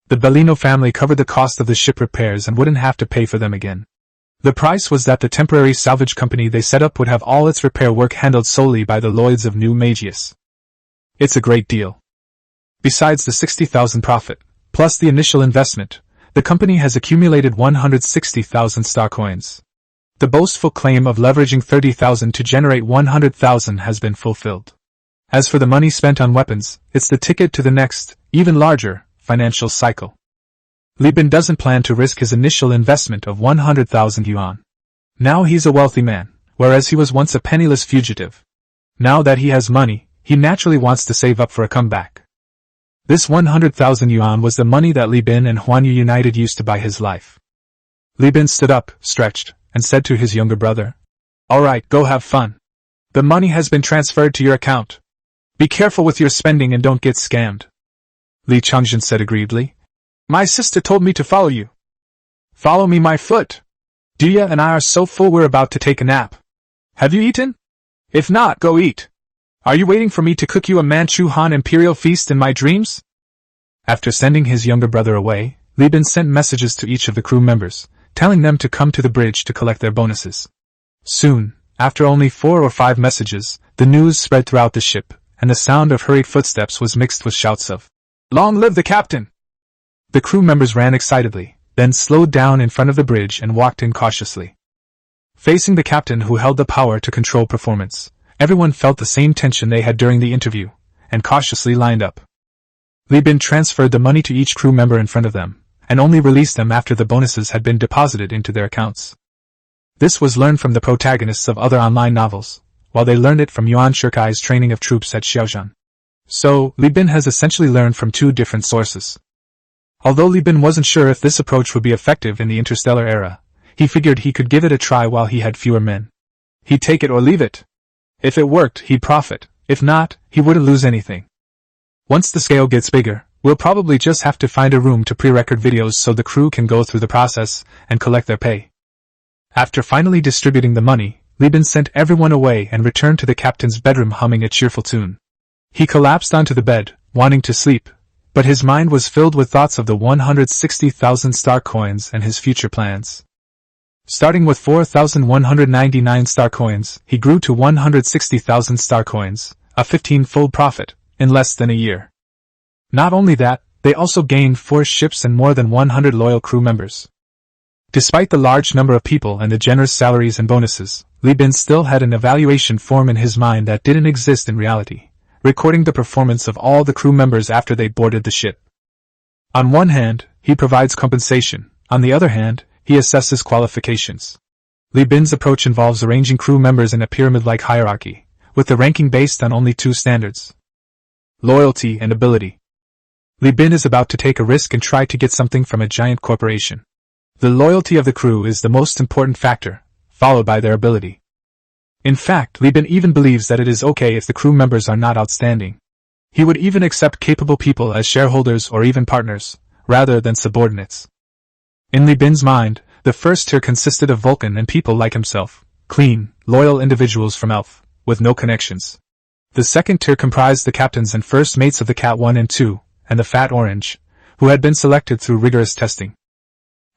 The Bellino family covered the cost of the ship repairs and wouldn't have to pay for them again. The price was that the temporary salvage company they set up would have all its repair work handled solely by the Lloyds of New Magius. It's a great deal. Besides the 60,000 profit, plus the initial investment, the company has accumulated 160,000 star coins. The boastful claim of leveraging 30,000 to generate 100,000 has been fulfilled. As for the money spent on weapons, it's the ticket to the next, even larger, financial cycle. Li Bin doesn't plan to risk his initial investment of 100,000 yuan. Now he's a wealthy man, whereas he was once a penniless fugitive. Now that he has money, he naturally wants to save up for a comeback. This 100,000 yuan was the money that Li Bin and Huan Yu United used to buy his life. Li Bin stood up, stretched, and said to his younger brother, "All right, go have fun. The money has been transferred to your account. Be careful with your spending and don't get scammed." Li Changjin said aggrievedly, "My sister told me to follow you." "Follow me, my foot. Dia and I are so full we're about to take a nap. Have you eaten? If not, go eat. Are you waiting for me to cook you a Manchu Han imperial feast in my dreams?" After sending his younger brother away, Li Bin sent messages to each of the crew members, telling them to come to the bridge to collect their bonuses. Soon, after only 4 or 5 messages, the news spread throughout the ship, and the sound of hurried footsteps was mixed with shouts of, "Long live the captain!" The crew members ran excitedly, then slowed down in front of the bridge and walked in cautiously. Facing the captain who held the power to control performance, everyone felt the same tension they had during the interview, and cautiously lined up. Li Bin transferred the money to each crew member in front of them, and only released them after the bonuses had been deposited into their accounts. This was learned from the protagonists of other online novels, while they learned it from Yuan Shirkai's training of troops at Xiaozhan. So, Li Bin has essentially learned from 2 different sources. Although Li Bin wasn't sure if this approach would be effective in the interstellar era, he figured he could give it a try while he had fewer men. He'd take it or leave it. If it worked, he'd profit. If not, he wouldn't lose anything. Once the scale gets bigger, we'll probably just have to find a room to pre-record videos so the crew can go through the process and collect their pay. After finally distributing the money, Li Bin sent everyone away and returned to the captain's bedroom humming a cheerful tune. He collapsed onto the bed, wanting to sleep, but his mind was filled with thoughts of the 160,000 star coins and his future plans. Starting with 4,199 star coins, he grew to 160,000 star coins, a 15-fold profit, in less than a year. Not only that, they also gained 4 ships and more than 100 loyal crew members. Despite the large number of people and the generous salaries and bonuses, Li Bin still had an evaluation form in his mind that didn't exist in reality, recording the performance of all the crew members after they boarded the ship. On one hand, he provides compensation, on the other hand, he assesses qualifications. Li Bin's approach involves arranging crew members in a pyramid-like hierarchy, with the ranking based on only 2 standards: loyalty and ability. Li Bin is about to take a risk and try to get something from a giant corporation. The loyalty of the crew is the most important factor, followed by their ability. In fact, Li Bin even believes that it is okay if the crew members are not outstanding. He would even accept capable people as shareholders or even partners, rather than subordinates. In Li Bin's mind, the first tier consisted of Vulcan and people like himself, clean, loyal individuals from Elf, with no connections. The second tier comprised the captains and first mates of the Cat 1 and 2, and the Fat Orange, who had been selected through rigorous testing.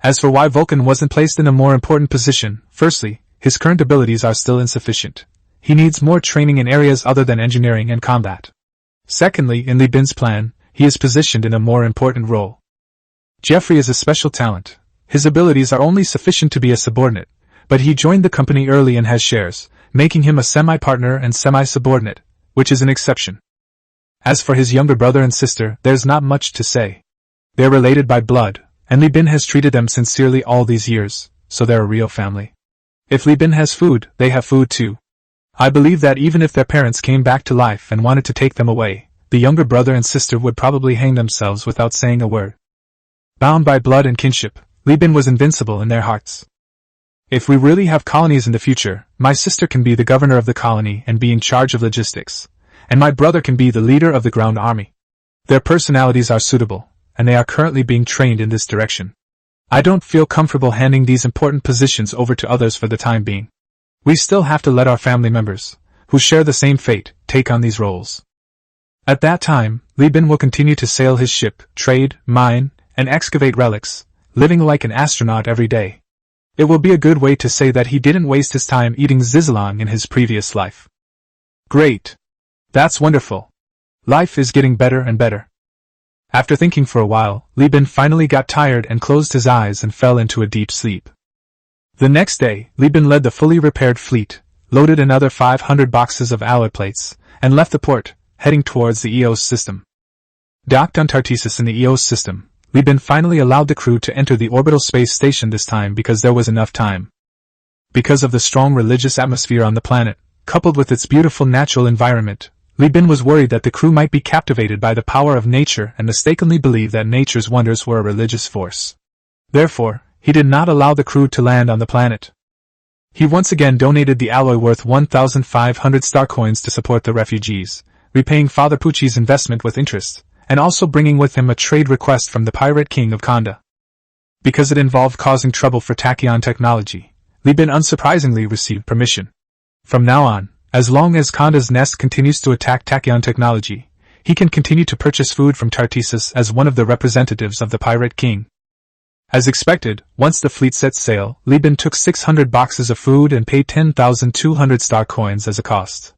As for why Vulcan wasn't placed in a more important position, firstly, his current abilities are still insufficient. He needs more training in areas other than engineering and combat. Secondly, in Li Bin's plan, he is positioned in a more important role. Jeffrey is a special talent. His abilities are only sufficient to be a subordinate, but he joined the company early and has shares, making him a semi-partner and semi-subordinate, which is an exception. As for his younger brother and sister, there's not much to say. They're related by blood, and Li Bin has treated them sincerely all these years, so they're a real family. If Li Bin has food, they have food too. I believe that even if their parents came back to life and wanted to take them away, the younger brother and sister would probably hang themselves without saying a word. Bound by blood and kinship, Li Bin was invincible in their hearts. If we really have colonies in the future, my sister can be the governor of the colony and be in charge of logistics, and my brother can be the leader of the ground army. Their personalities are suitable, and they are currently being trained in this direction. I don't feel comfortable handing these important positions over to others for the time being. We still have to let our family members, who share the same fate, take on these roles. At that time, Li Bin will continue to sail his ship, trade, mine, and excavate relics, living like an astronaut every day. It will be a good way to say that he didn't waste his time eating zizzalong in his previous life. Great. That's wonderful. Life is getting better and better. After thinking for a while, Li Bin finally got tired and closed his eyes and fell into a deep sleep. The next day, Li Bin led the fully repaired fleet, loaded another 500 boxes of alloy plates, and left the port, heading towards the EOS system. Docked on Tartessus in the EOS system, Li Bin finally allowed the crew to enter the orbital space station this time because there was enough time. Because of the strong religious atmosphere on the planet, coupled with its beautiful natural environment, Li Bin was worried that the crew might be captivated by the power of nature and mistakenly believe that nature's wonders were a religious force. Therefore, he did not allow the crew to land on the planet. He once again donated the alloy worth 1,500 star coins to support the refugees, repaying Father Pucci's investment with interest, and also bringing with him a trade request from the pirate king of Kanda. Because it involved causing trouble for Tachyon technology, Li Bin unsurprisingly received permission. From now on, as long as Kanda's nest continues to attack Tachyon technology, he can continue to purchase food from Tartessus as one of the representatives of the pirate king. As expected, once the fleet set sail, Li Bin took 600 boxes of food and paid 10,200 star coins as a cost.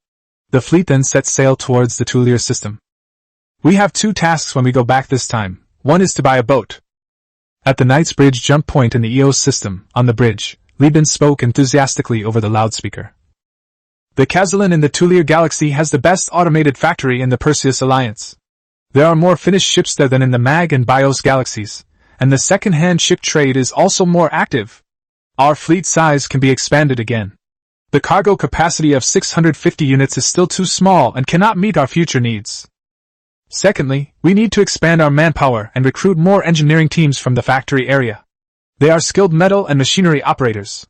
The fleet then set sail towards the Tulier system. We have two tasks when we go back this time. One is to buy a boat. At the Knight's Bridge jump point in the EOS system, on the bridge, Li Bin spoke enthusiastically over the loudspeaker. The Kazalin in the Tulier galaxy has the best automated factory in the Perseus Alliance. There are more finished ships there than in the Mag and Bios galaxies, and the second-hand ship trade is also more active. Our fleet size can be expanded again. The cargo capacity of 650 units is still too small and cannot meet our future needs. Secondly, we need to expand our manpower and recruit more engineering teams from the factory area. They are skilled metal and machinery operators.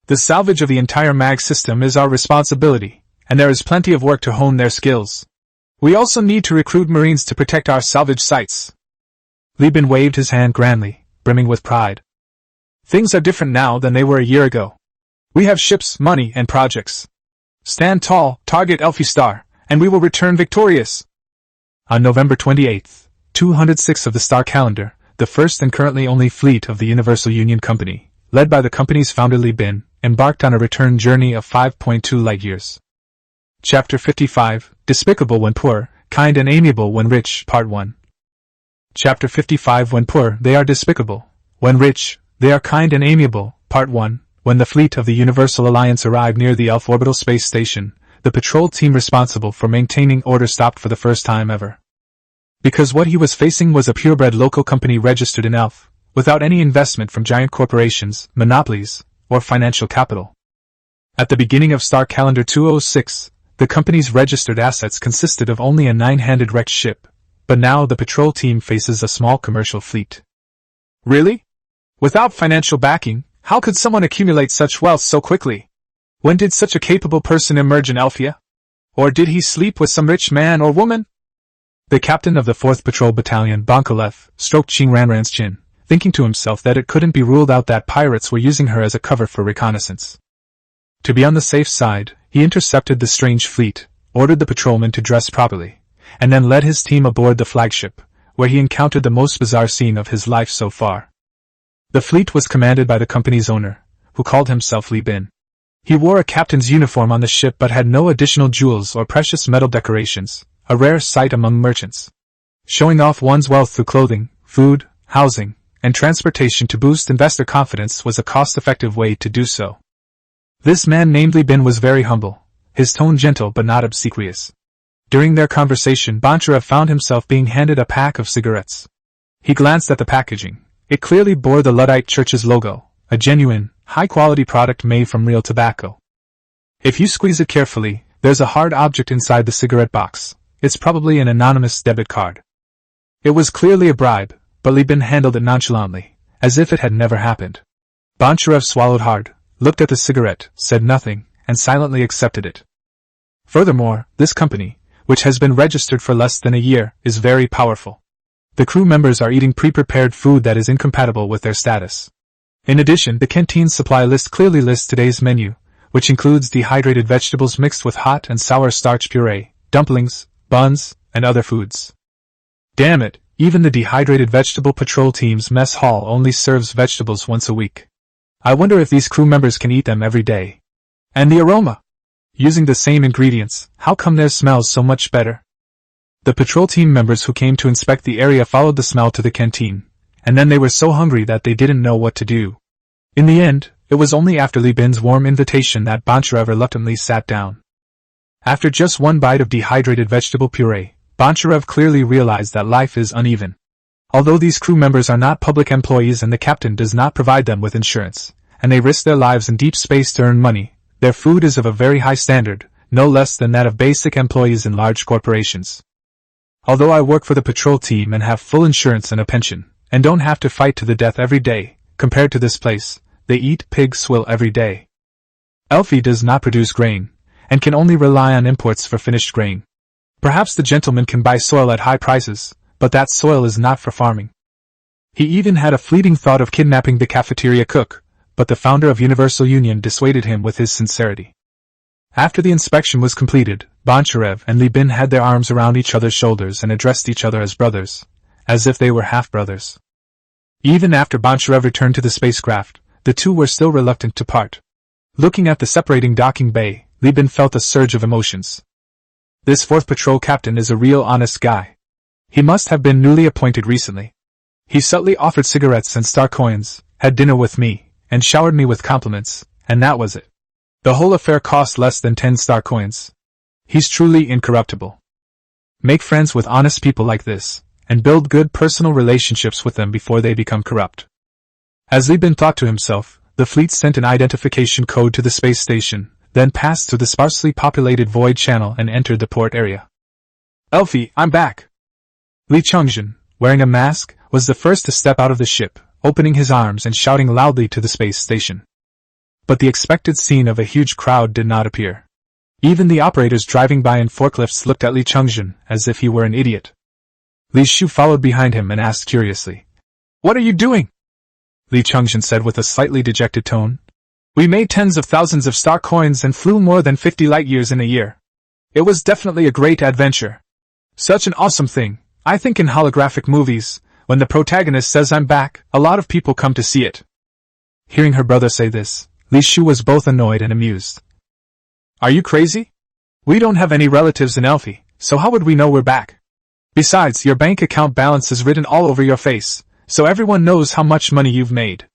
The salvage of the entire MAG system is our responsibility, and there is plenty of work to hone their skills. We also need to recruit Marines to protect our salvage sites. Li Bin waved his hand grandly, brimming with pride. Things are different now than they were a year ago. We have ships, money, and projects. Stand tall, target Elfie Star, and we will return victorious. On November 28th, 206 of the star calendar, the first and currently only fleet of the Universal Union Company, led by the company's founder Li Bin, embarked on a return journey of 5.2 light-years. Chapter 55, Despicable When Poor, Kind and Amiable When Rich, Part 1. Chapter 55 When poor, they are despicable. When rich, they are kind and amiable, Part 1. When the fleet of the Universal Alliance arrived near the Elf Orbital Space Station, the patrol team responsible for maintaining order stopped for the first time ever. Because what he was facing was a purebred local company registered in Elf, without any investment from giant corporations, monopolies, or financial capital. At the beginning of Star Calendar 206, the company's registered assets consisted of only a 9-handed wrecked ship, but now the patrol team faces a small commercial fleet. Really? Without financial backing, how could someone accumulate such wealth so quickly? When did such a capable person emerge in Elfia? Or did he sleep with some rich man or woman? The captain of the 4th Patrol Battalion, Bonkalef, stroked Ching Ranran's chin, thinking to himself that it couldn't be ruled out that pirates were using her as a cover for reconnaissance. To be on the safe side, he intercepted the strange fleet, ordered the patrolmen to dress properly, and then led his team aboard the flagship, where he encountered the most bizarre scene of his life so far. The fleet was commanded by the company's owner, who called himself Li Bin. He wore a captain's uniform on the ship but had no additional jewels or precious metal decorations, a rare sight among merchants. Showing off one's wealth through clothing, food, housing, and transportation to boost investor confidence was a cost-effective way to do so. This man named Li Bin was very humble, his tone gentle but not obsequious. During their conversation, Boncharev found himself being handed a pack of cigarettes. He glanced at the packaging. It clearly bore the Luddite Church's logo, a genuine, high-quality product made from real tobacco. If you squeeze it carefully, there's a hard object inside the cigarette box. It's probably an anonymous debit card. It was clearly a bribe, but Li Bin handled it nonchalantly, as if it had never happened. Boncharev swallowed hard, looked at the cigarette, said nothing, and silently accepted it. Furthermore, this company, which has been registered for less than a year, is very powerful. The crew members are eating pre-prepared food that is incompatible with their status. In addition, the canteen's supply list clearly lists today's menu, which includes dehydrated vegetables mixed with hot and sour starch puree, dumplings, buns, and other foods. Damn it, even the dehydrated vegetable patrol team's mess hall only serves vegetables once a week. I wonder if these crew members can eat them every day. And the aroma! Using the same ingredients, how come theirs smells so much better? The patrol team members who came to inspect the area followed the smell to the canteen, and then they were so hungry that they didn't know what to do. In the end, it was only after Li Bin's warm invitation that Boncharev reluctantly sat down. After just one bite of dehydrated vegetable puree, Boncharev clearly realized that life is uneven. Although these crew members are not public employees and the captain does not provide them with insurance, and they risk their lives in deep space to earn money, their food is of a very high standard, no less than that of basic employees in large corporations. Although I work for the patrol team and have full insurance and a pension, and don't have to fight to the death every day, compared to this place, they eat pig swill every day. Elfie does not produce grain, and can only rely on imports for finished grain. Perhaps the gentleman can buy soil at high prices, but that soil is not for farming. He even had a fleeting thought of kidnapping the cafeteria cook, but the founder of Universal Union dissuaded him with his sincerity. After the inspection was completed, Boncharev and Li Bin had their arms around each other's shoulders and addressed each other as brothers, as if they were half-brothers. Even after Boncharev returned to the spacecraft, the two were still reluctant to part. Looking at the separating docking bay, Li Bin felt a surge of emotions. This fourth patrol captain is a real honest guy. He must have been newly appointed recently. He subtly offered cigarettes and star coins, had dinner with me, and showered me with compliments, and that was it. The whole affair cost less than 10 star coins. He's truly incorruptible. Make friends with honest people like this, and build good personal relationships with them before they become corrupt. As Li Bin thought to himself, the fleet sent an identification code to the space station, then passed through the sparsely populated void channel and entered the port area. Elfie, I'm back! Li Chungjin, wearing a mask, was the first to step out of the ship, opening his arms and shouting loudly to the space station. But the expected scene of a huge crowd did not appear. Even the operators driving by in forklifts looked at Li Chungjin as if he were an idiot. Li Shu followed behind him and asked curiously, "What are you doing?" Li Chungjin said with a slightly dejected tone, "We made tens of thousands of star coins and flew more than 50 light-years in a year. It was definitely a great adventure. Such an awesome thing. I think in holographic movies, when the protagonist says I'm back, a lot of people come to see it." Hearing her brother say this, Li Shu was both annoyed and amused. "Are you crazy? We don't have any relatives in Elfie, so how would we know we're back? Besides, your bank account balance is written all over your face, so everyone knows how much money you've made."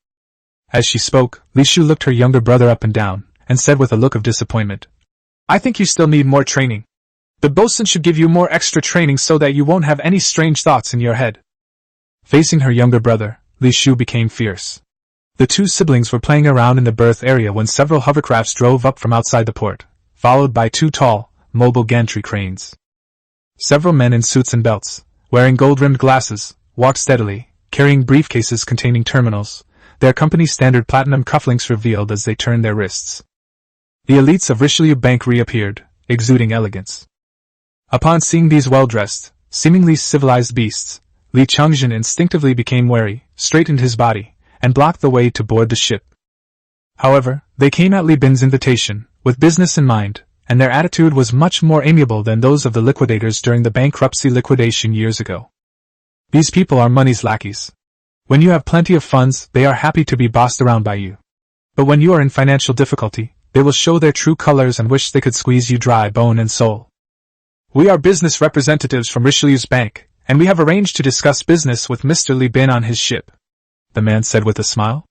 As she spoke, Li Shu looked her younger brother up and down, and said with a look of disappointment, "I think you still need more training. The bosun should give you more extra training so that you won't have any strange thoughts in your head." Facing her younger brother, Li Shu became fierce. The two siblings were playing around in the berth area when several hovercrafts drove up from outside the port, followed by two tall, mobile gantry cranes. Several men in suits and belts, wearing gold-rimmed glasses, walked steadily, carrying briefcases containing terminals, their company standard platinum cufflinks revealed as they turned their wrists. The elites of Richelieu Bank reappeared, exuding elegance. Upon seeing these well-dressed, seemingly civilized beasts, Li Chungjin instinctively became wary, straightened his body, and blocked the way to board the ship. However, they came at Li Bin's invitation, with business in mind, and their attitude was much more amiable than those of the liquidators during the bankruptcy liquidation years ago. These people are money's lackeys. When you have plenty of funds, they are happy to be bossed around by you. But when you are in financial difficulty, they will show their true colors and wish they could squeeze you dry bone and soul. "We are business representatives from Richelieu's bank, and we have arranged to discuss business with Mr. Li Bin on his ship," the man said with a smile.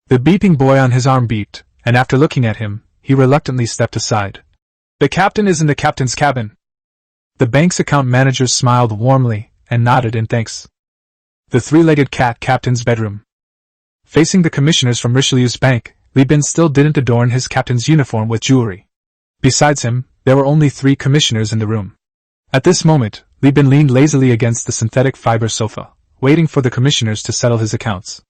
The beeping boy on his arm beeped, and after looking at him, he reluctantly stepped aside. "The captain is in the captain's cabin." The bank's account manager smiled warmly and nodded in thanks. The three-legged cat captain's bedroom. Facing the commissioners from Richelieu's bank, Li Bin still didn't adorn his captain's uniform with jewelry. Besides him, there were only 3 commissioners in the room. At this moment, Li Bin leaned lazily against the synthetic fiber sofa, waiting for the commissioners to settle his accounts.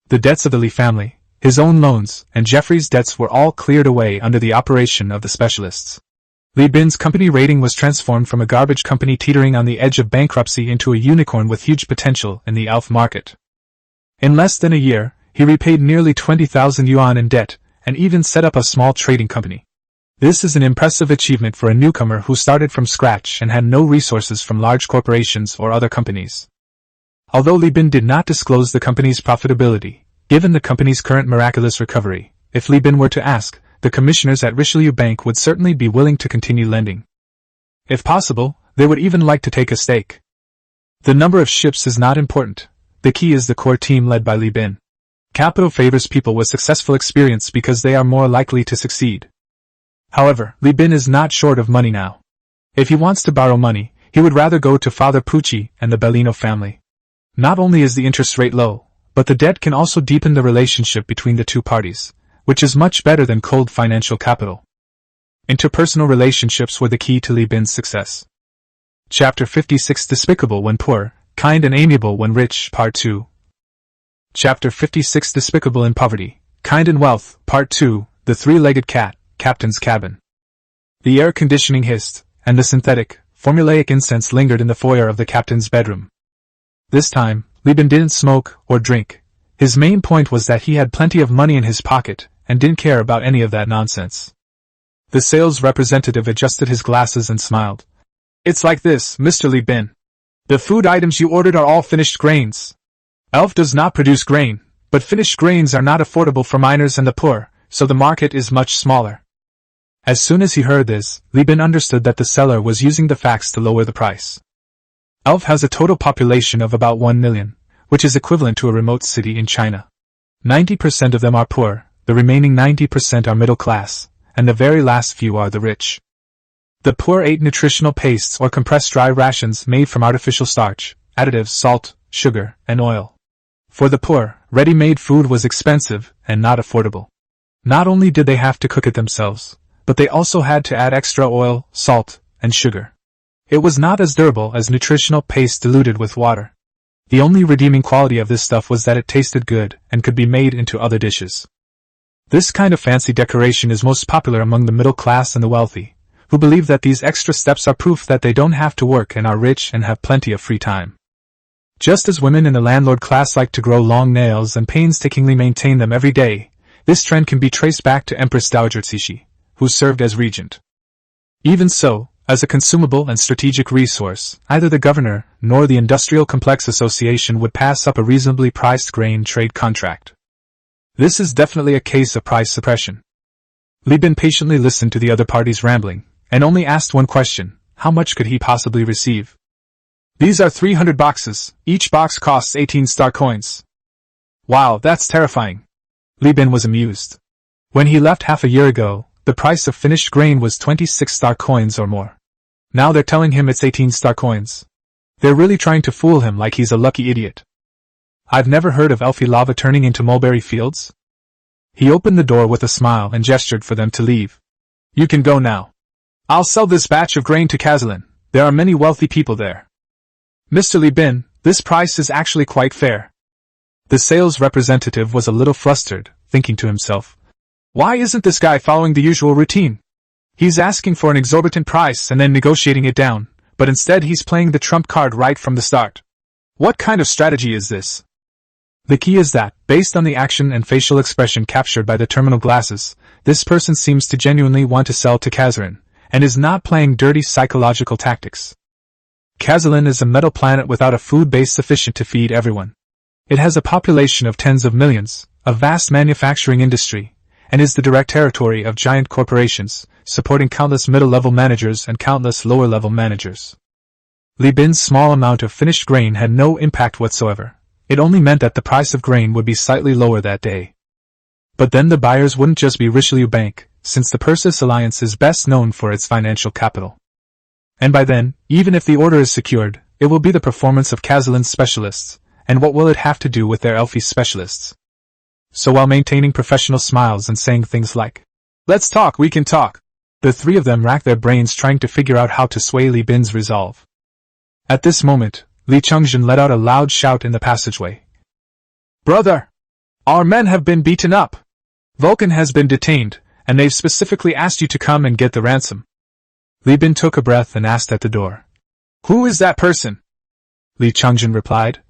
The debts of the Li family, his own loans, and Jeffrey's debts were all cleared away under the operation of the specialists. Li Bin's company rating was transformed from a garbage company teetering on the edge of bankruptcy into a unicorn with huge potential in the elf market. In less than a year, he repaid nearly 20,000 yuan in debt, and even set up a small trading company. This is an impressive achievement for a newcomer who started from scratch and had no resources from large corporations or other companies. Although Li Bin did not disclose the company's profitability, given the company's current miraculous recovery, if Li Bin were to ask, the commissioners at Richelieu Bank would certainly be willing to continue lending. If possible, they would even like to take a stake. The number of ships is not important. The key is the core team led by Li Bin. Capital favors people with successful experience because they are more likely to succeed. However, Li Bin is not short of money now. If he wants to borrow money, he would rather go to Father Pucci and the Bellino family. Not only is the interest rate low, but the debt can also deepen the relationship between the two parties, which is much better than cold financial capital. Interpersonal relationships were the key to Li Bin's success. Chapter 56 Despicable when poor, kind and amiable when rich, Part 2. Chapter 56 Despicable in poverty, kind in wealth, Part 2, The Three-Legged Cat, Captain's Cabin. The air conditioning hissed, and the synthetic, formulaic incense lingered in the foyer of the captain's bedroom. This time, Li Bin didn't smoke or drink. His main point was that he had plenty of money in his pocket, and didn't care about any of that nonsense. The sales representative adjusted his glasses and smiled. "It's like this, Mr. Li Bin. The food items you ordered are all finished grains. Elf does not produce grain, but finished grains are not affordable for miners and the poor, so the market is much smaller." As soon as he heard this, Li Bin understood that the seller was using the facts to lower the price. Elf has a total population of about 1 million, which is equivalent to a remote city in China. 90% of them are poor, the remaining 90% are middle class, and the very last few are the rich. The poor ate nutritional pastes or compressed dry rations made from artificial starch, additives, salt, sugar, and oil. For the poor, ready-made food was expensive and not affordable. Not only did they have to cook it themselves, but they also had to add extra oil, salt, and sugar. It was not as durable as nutritional paste diluted with water. The only redeeming quality of this stuff was that it tasted good and could be made into other dishes. This kind of fancy decoration is most popular among the middle class and the wealthy, who believe that these extra steps are proof that they don't have to work and are rich and have plenty of free time. Just as women in the landlord class like to grow long nails and painstakingly maintain them every day, this trend can be traced back to Empress Dowager Cixi, who served as regent. Even so, as a consumable and strategic resource, neither the governor nor the Industrial Complex Association would pass up a reasonably priced grain trade contract. This is definitely a case of price suppression. Li Bin patiently listened to the other party's rambling, and only asked one question: how much could he possibly receive? "These are 300 boxes, each box costs 18 star coins." "Wow, that's terrifying." Li Bin was amused. When he left half a year ago, the price of finished grain was 26 star coins or more. Now they're telling him it's 18 star coins. They're really trying to fool him like he's a lucky idiot. I've never heard of Elfie lava turning into mulberry fields. He opened the door with a smile and gestured for them to leave. "You can go now. I'll sell this batch of grain to Kazalin. There are many wealthy people there." "Mr. Li Bin, this price is actually quite fair." The sales representative was a little flustered, thinking to himself, "Why isn't this guy following the usual routine? He's asking for an exorbitant price and then negotiating it down, but instead he's playing the trump card right from the start. What kind of strategy is this?" The key is that, based on the action and facial expression captured by the terminal glasses, this person seems to genuinely want to sell to Kazalin, and is not playing dirty psychological tactics. Kazalin is a metal planet without a food base sufficient to feed everyone. It has a population of tens of millions, a vast manufacturing industry, and is the direct territory of giant corporations, supporting countless middle-level managers and countless lower-level managers. Li Bin's small amount of finished grain had no impact whatsoever. It only meant that the price of grain would be slightly lower that day. But then the buyers wouldn't just be Richelieu Bank, since the Persis Alliance is best known for its financial capital. And by then, even if the order is secured, it will be the performance of Kazalin's specialists, and what will it have to do with their Elfie specialists? so while maintaining professional smiles and saying things like, "Let's talk, we can talk," the three of them racked their brains trying to figure out how to sway Li Bin's resolve. At this moment, Li Chongjin let out a loud shout in the passageway. "Brother! Our men have been beaten up! Vulcan has been detained, and they've specifically asked you to come and get the ransom." Li Bin took a breath and asked at the door, "Who is that person?" Li Chongjin replied,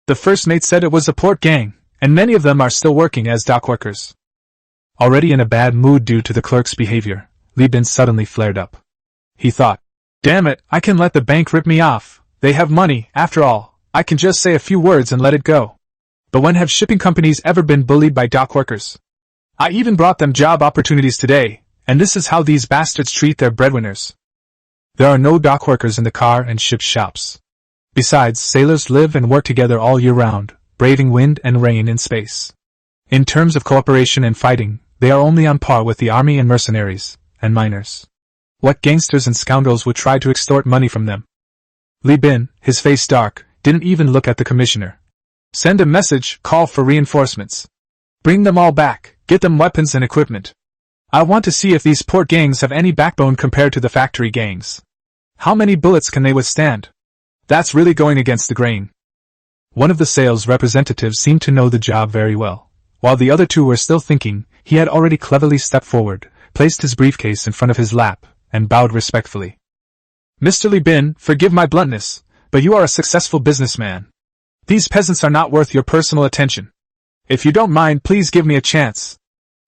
"The first mate said it was a port gang, and many of them are still working as dock workers." Already in a bad mood due to the clerk's behavior, Li Bin suddenly flared up. He thought, "Damn it, I can let the bank rip me off. They have money, after all. I can just say a few words and let it go. But when have shipping companies ever been bullied by dock workers? I even brought them job opportunities today, and this is how these bastards treat their breadwinners. There are no dock workers in the car and ship shops. Besides, sailors live and work together all year round, braving wind and rain in space. In terms of cooperation and fighting, they are only on par with the army and mercenaries, and miners. What gangsters and scoundrels would try to extort money from them?" Li Bin, his face dark, didn't even look at the commissioner. "Send a message, call for reinforcements. Bring them all back, get them weapons and equipment. I want to see if these port gangs have any backbone compared to the factory gangs. How many bullets can they withstand? That's really going against the grain." One of the sales representatives seemed to know the job very well. While the other two were still thinking, he had already cleverly stepped forward, placed his briefcase in front of his lap, and bowed respectfully. "Mr. Li Bin, forgive my bluntness, but you are a successful businessman. These peasants are not worth your personal attention. If you don't mind, please give me a chance.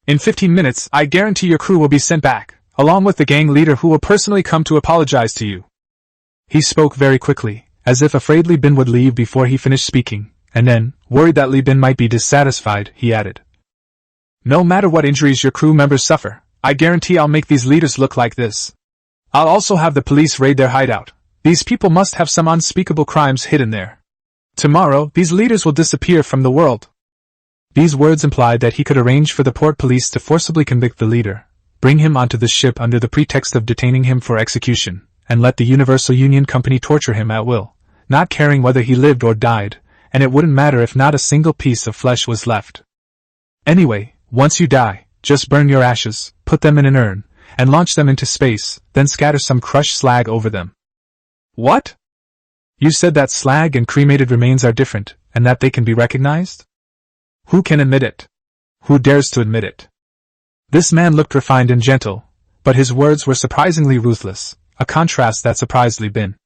In 15 minutes, I guarantee your crew will be sent back, along with the gang leader who will personally come to apologize to you." He spoke very quickly, as if afraid Li Bin would leave before he finished speaking, and then, worried that Li Bin might be dissatisfied, he added, "No matter what injuries your crew members suffer, I guarantee I'll make these leaders look like this. I'll also have the police raid their hideout. These people must have some unspeakable crimes hidden there. Tomorrow, these leaders will disappear from the world." These words implied that he could arrange for the port police to forcibly convict the leader, bring him onto the ship under the pretext of detaining him for execution, and let the Universal Union Company torture him at will, not caring whether he lived or died, and it wouldn't matter if not a single piece of flesh was left. "Anyway, once you die, just burn your ashes, put them in an urn, and launch them into space, then scatter some crushed slag over them." "What? You said that slag and cremated remains are different, and that they can be recognized? Who can admit it? Who dares to admit it?" This man looked refined and gentle, but his words were surprisingly ruthless, a contrast that surprised Li Bin.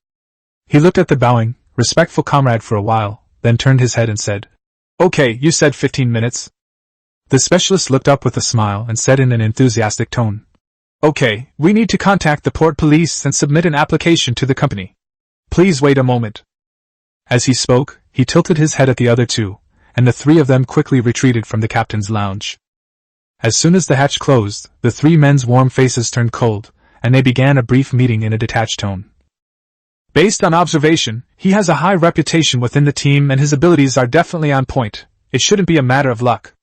He looked at the bowing, respectful comrade for a while, then turned his head and said, "Okay, you said 15 minutes. The specialist looked up with a smile and said in an enthusiastic tone, "Okay, we need to contact the port police and submit an application to the company. Please wait a moment." As he spoke, he tilted his head at the other two, and the three of them quickly retreated from the captain's lounge. As soon as the hatch closed, the three men's warm faces turned cold, and they began a brief meeting in a detached tone. "Based on observation, he has a high reputation within the team and his abilities are definitely on point. It shouldn't be a matter of luck.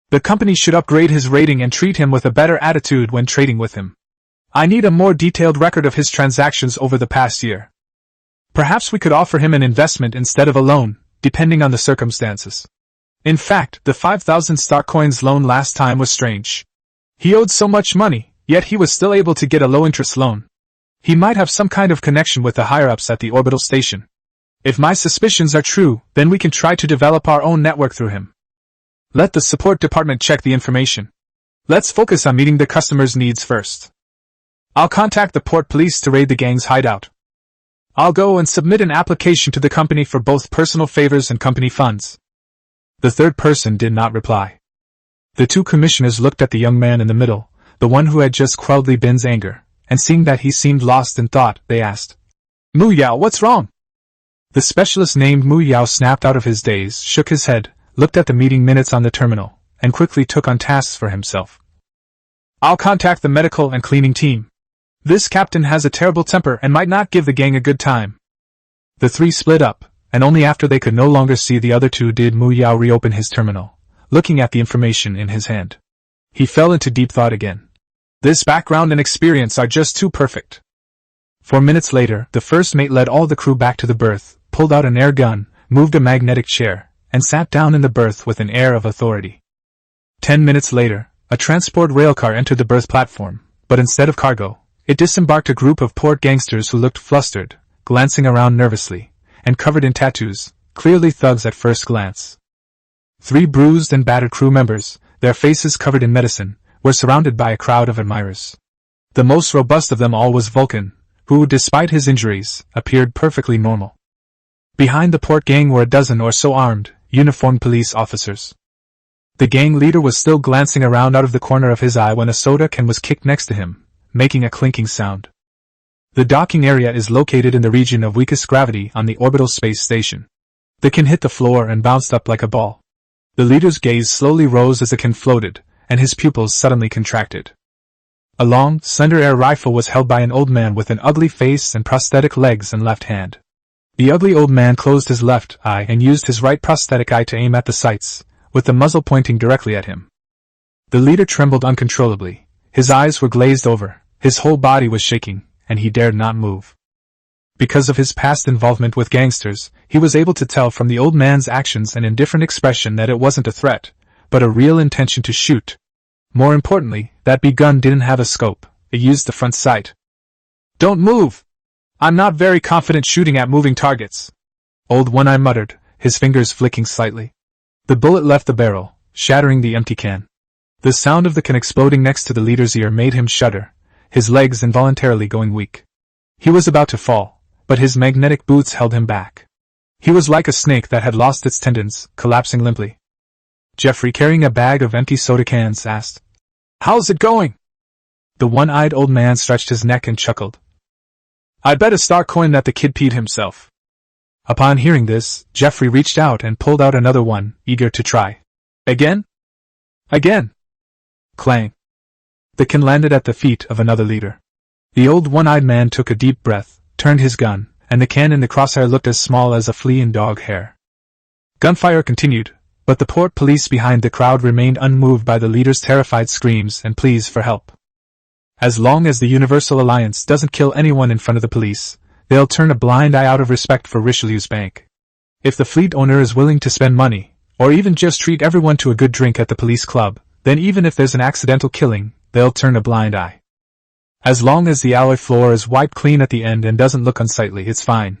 The company should upgrade his rating and treat him with a better attitude when trading with him. I need a more detailed record of his transactions over the past year. Perhaps we could offer him an investment instead of a loan, depending on the circumstances. In fact, the 5,000 star coins loan last time was strange. He owed so much money, yet he was still able to get a low-interest loan. He might have some kind of connection with the higher-ups at the orbital station. If my suspicions are true, then we can try to develop our own network through him. Let the support department check the information. Let's focus on meeting the customer's needs first. I'll contact the port police to raid the gang's hideout. I'll go and submit an application to the company for both personal favors and company funds." The third person did not reply. The two commissioners looked at the young man in the middle, the one who had just quelled Li Bin's anger, and seeing that he seemed lost in thought, they asked, "Mu Yao, what's wrong?" The specialist named Mu Yao snapped out of his daze, shook his head, looked at the meeting minutes on the terminal, and quickly took on tasks for himself. "I'll contact the medical and cleaning team. This captain has a terrible temper and might not give the gang a good time." The three split up, and only after they could no longer see the other two did Mu Yao reopen his terminal, looking at the information in his hand. He fell into deep thought again. This background and experience are just too perfect. 4 minutes later, the first mate led all the crew back to the berth, pulled out an air gun, moved a magnetic chair, and sat down in the berth with an air of authority. 10 minutes later, a transport railcar entered the berth platform, but instead of cargo, it disembarked a group of port gangsters who looked flustered, glancing around nervously, and covered in tattoos, clearly thugs at first glance. 3 bruised and battered crew members, their faces covered in medicine, were surrounded by a crowd of admirers. The most robust of them all was Vulcan, who, despite his injuries, appeared perfectly normal. Behind the port gang were a dozen or so armed, uniformed police officers. The gang leader was still glancing around out of the corner of his eye when a soda can was kicked next to him, making a clinking sound. The docking area is located in the region of weakest gravity on the orbital space station. The can hit the floor and bounced up like a ball. The leader's gaze slowly rose as the can floated, and his pupils suddenly contracted. A long, slender air rifle was held by an old man with an ugly face and prosthetic legs and left hand. The ugly old man closed his left eye and used his right prosthetic eye to aim at the sights, with the muzzle pointing directly at him. The leader trembled uncontrollably. His eyes were glazed over, his whole body was shaking, and he dared not move. Because of his past involvement with gangsters, he was able to tell from the old man's actions and indifferent expression that it wasn't a threat, but a real intention to shoot. More importantly, that big gun didn't have a scope, it used the front sight. "Don't move! I'm not very confident shooting at moving targets," Old One-Eye muttered, his fingers flicking slightly. The bullet left the barrel, shattering the empty can. The sound of the can exploding next to the leader's ear made him shudder, his legs involuntarily going weak. He was about to fall, but his magnetic boots held him back. He was like a snake that had lost its tendons, collapsing limply. Jeffrey, carrying a bag of empty soda cans, asked, "How's it going?" The one-eyed old man stretched his neck and chuckled. "I'd bet a star coin that the kid peed himself." Upon hearing this, Jeffrey reached out and pulled out another one, eager to try. "Again? Again!" Clang. The can landed at the feet of another leader. The old one-eyed man took a deep breath, turned his gun, and the can in the crosshair looked as small as a flea in dog hair. Gunfire continued, but the port police behind the crowd remained unmoved by the leader's terrified screams and pleas for help. As long as the Universal Alliance doesn't kill anyone in front of the police, they'll turn a blind eye out of respect for Richelieu's bank. If the fleet owner is willing to spend money, or even just treat everyone to a good drink at the police club, then even if there's an accidental killing, they'll turn a blind eye. As long as the alloy floor is wiped clean at the end and doesn't look unsightly, it's fine.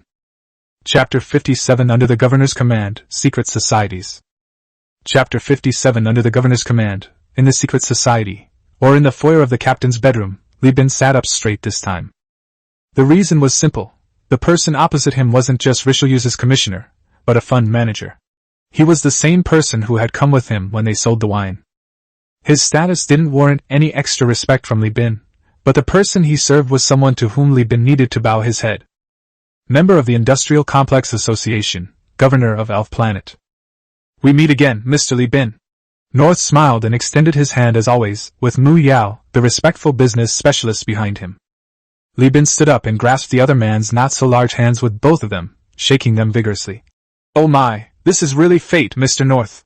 Chapter 57 Under the Governor's Command, Secret Societies. Chapter 57 Under the Governor's Command, in the Secret Society, or in the foyer of the captain's bedroom, Li Bin sat up straight this time. The reason was simple. The person opposite him wasn't just Richelieu's commissioner, but a fund manager. He was the same person who had come with him when they sold the wine. His status didn't warrant any extra respect from Li Bin, but the person he served was someone to whom Li Bin needed to bow his head. Member of the Industrial Complex Association, Governor of Elf Planet. "We meet again, Mr. Li Bin." North smiled and extended his hand as always, with Mu Yao, the respectful business specialist, behind him. Li Bin stood up and grasped the other man's not-so-large hands with both of them, shaking them vigorously. "Oh my, this is really fate, Mr. North.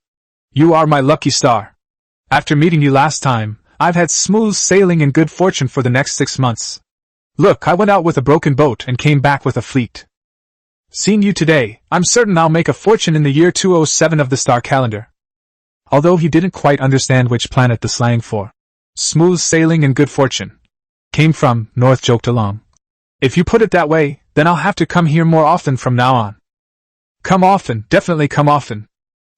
You are my lucky star. After meeting you last time, I've had smooth sailing and good fortune for the next 6 months. Look, I went out with a broken boat and came back with a fleet. Seeing you today, I'm certain I'll make a fortune in the year 207 of the star calendar." Although he didn't quite understand which planet the slang for smooth sailing and good fortune came from, North joked along. "If you put it that way, then I'll have to come here more often from now on." "Come often, definitely come often.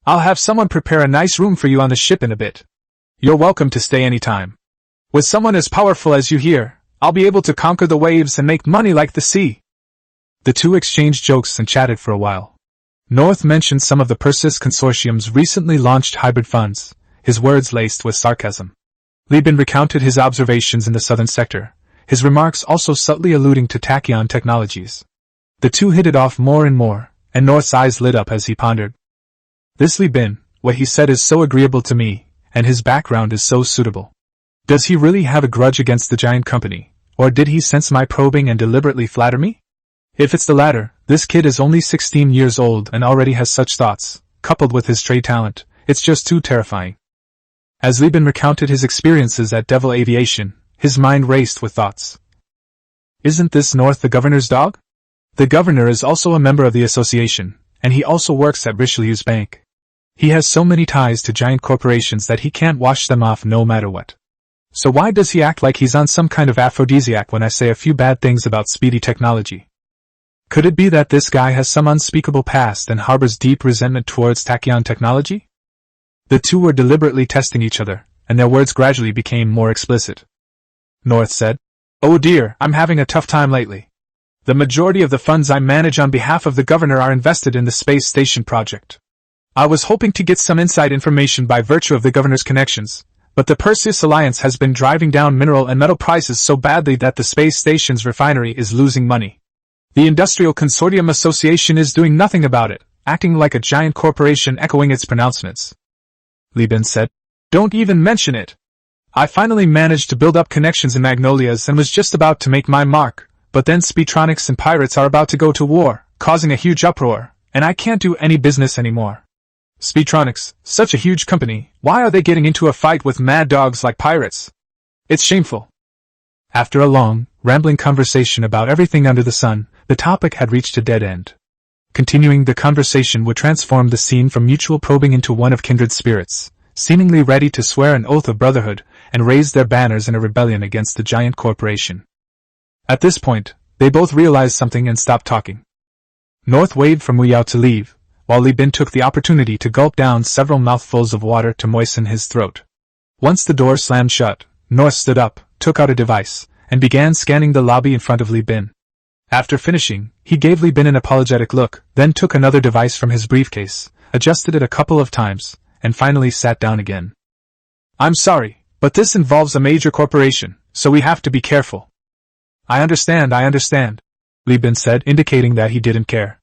I'll have someone prepare a nice room for you on the ship in a bit. You're welcome to stay any time. With someone as powerful as you here, I'll be able to conquer the waves and make money like the sea." The two exchanged jokes and chatted for a while. North mentioned some of the Persis Consortium's recently launched hybrid funds, his words laced with sarcasm. Li Bin recounted his observations in the southern sector, his remarks also subtly alluding to tachyon technologies. The two hit it off more and more, and North's eyes lit up as he pondered. This Li Bin, what he said is so agreeable to me, and his background is so suitable. Does he really have a grudge against the giant company, or did he sense my probing and deliberately flatter me? If it's the latter, this kid is only 16 years old and already has such thoughts, coupled with his trade talent, it's just too terrifying. As Li Bin recounted his experiences at Devil Aviation, his mind raced with thoughts. Isn't this North the governor's dog? The governor is also a member of the association, and he also works at Richelieu's bank. He has so many ties to giant corporations that he can't wash them off no matter what. So why does he act like he's on some kind of aphrodisiac when I say a few bad things about speedy technology? Could it be that this guy has some unspeakable past and harbors deep resentment towards tachyon technology? The two were deliberately testing each other, and their words gradually became more explicit. North said, "Oh dear, I'm having a tough time lately. The majority of the funds I manage on behalf of the governor are invested in the space station project. I was hoping to get some inside information by virtue of the governor's connections, but the Perseus Alliance has been driving down mineral and metal prices so badly that the space station's refinery is losing money. The Industrial Consortium Association is doing nothing about it, acting like a giant corporation echoing its pronouncements." Li Bin said, "Don't even mention it. I finally managed to build up connections in Magnolias and was just about to make my mark, but then Speedtronics and pirates are about to go to war, causing a huge uproar, and I can't do any business anymore. Speedtronics, such a huge company, why are they getting into a fight with mad dogs like pirates? It's shameful." After a long, rambling conversation about everything under the sun, the topic had reached a dead end. Continuing the conversation would transform the scene from mutual probing into one of kindred spirits, seemingly ready to swear an oath of brotherhood and raise their banners in a rebellion against the giant corporation. At this point, they both realized something and stopped talking. North waved for Muyao to leave, while Li Bin took the opportunity to gulp down several mouthfuls of water to moisten his throat. Once the door slammed shut, North stood up, took out a device, and began scanning the lobby in front of Li Bin. After finishing, he gave Li Bin an apologetic look, then took another device from his briefcase, adjusted it a couple of times, and finally sat down again. "I'm sorry, but this involves a major corporation, so we have to be careful." I understand, Li Bin said, indicating that he didn't care.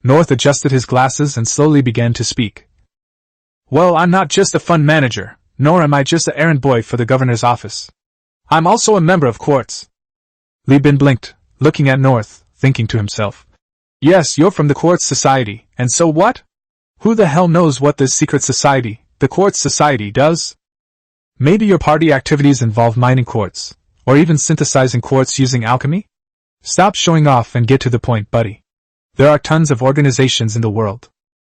North adjusted his glasses and slowly began to speak. "Well, I'm not just a fund manager, nor am I just an errand boy for the governor's office. I'm also a member of Quartz." Li Bin blinked, looking at North, thinking to himself, "Yes, you're from the Quartz Society, and so what? Who the hell knows what this secret society, the Quartz Society, does? Maybe your party activities involve mining quartz, or even synthesizing quartz using alchemy? Stop showing off and get to the point, buddy. There are tons of organizations in the world.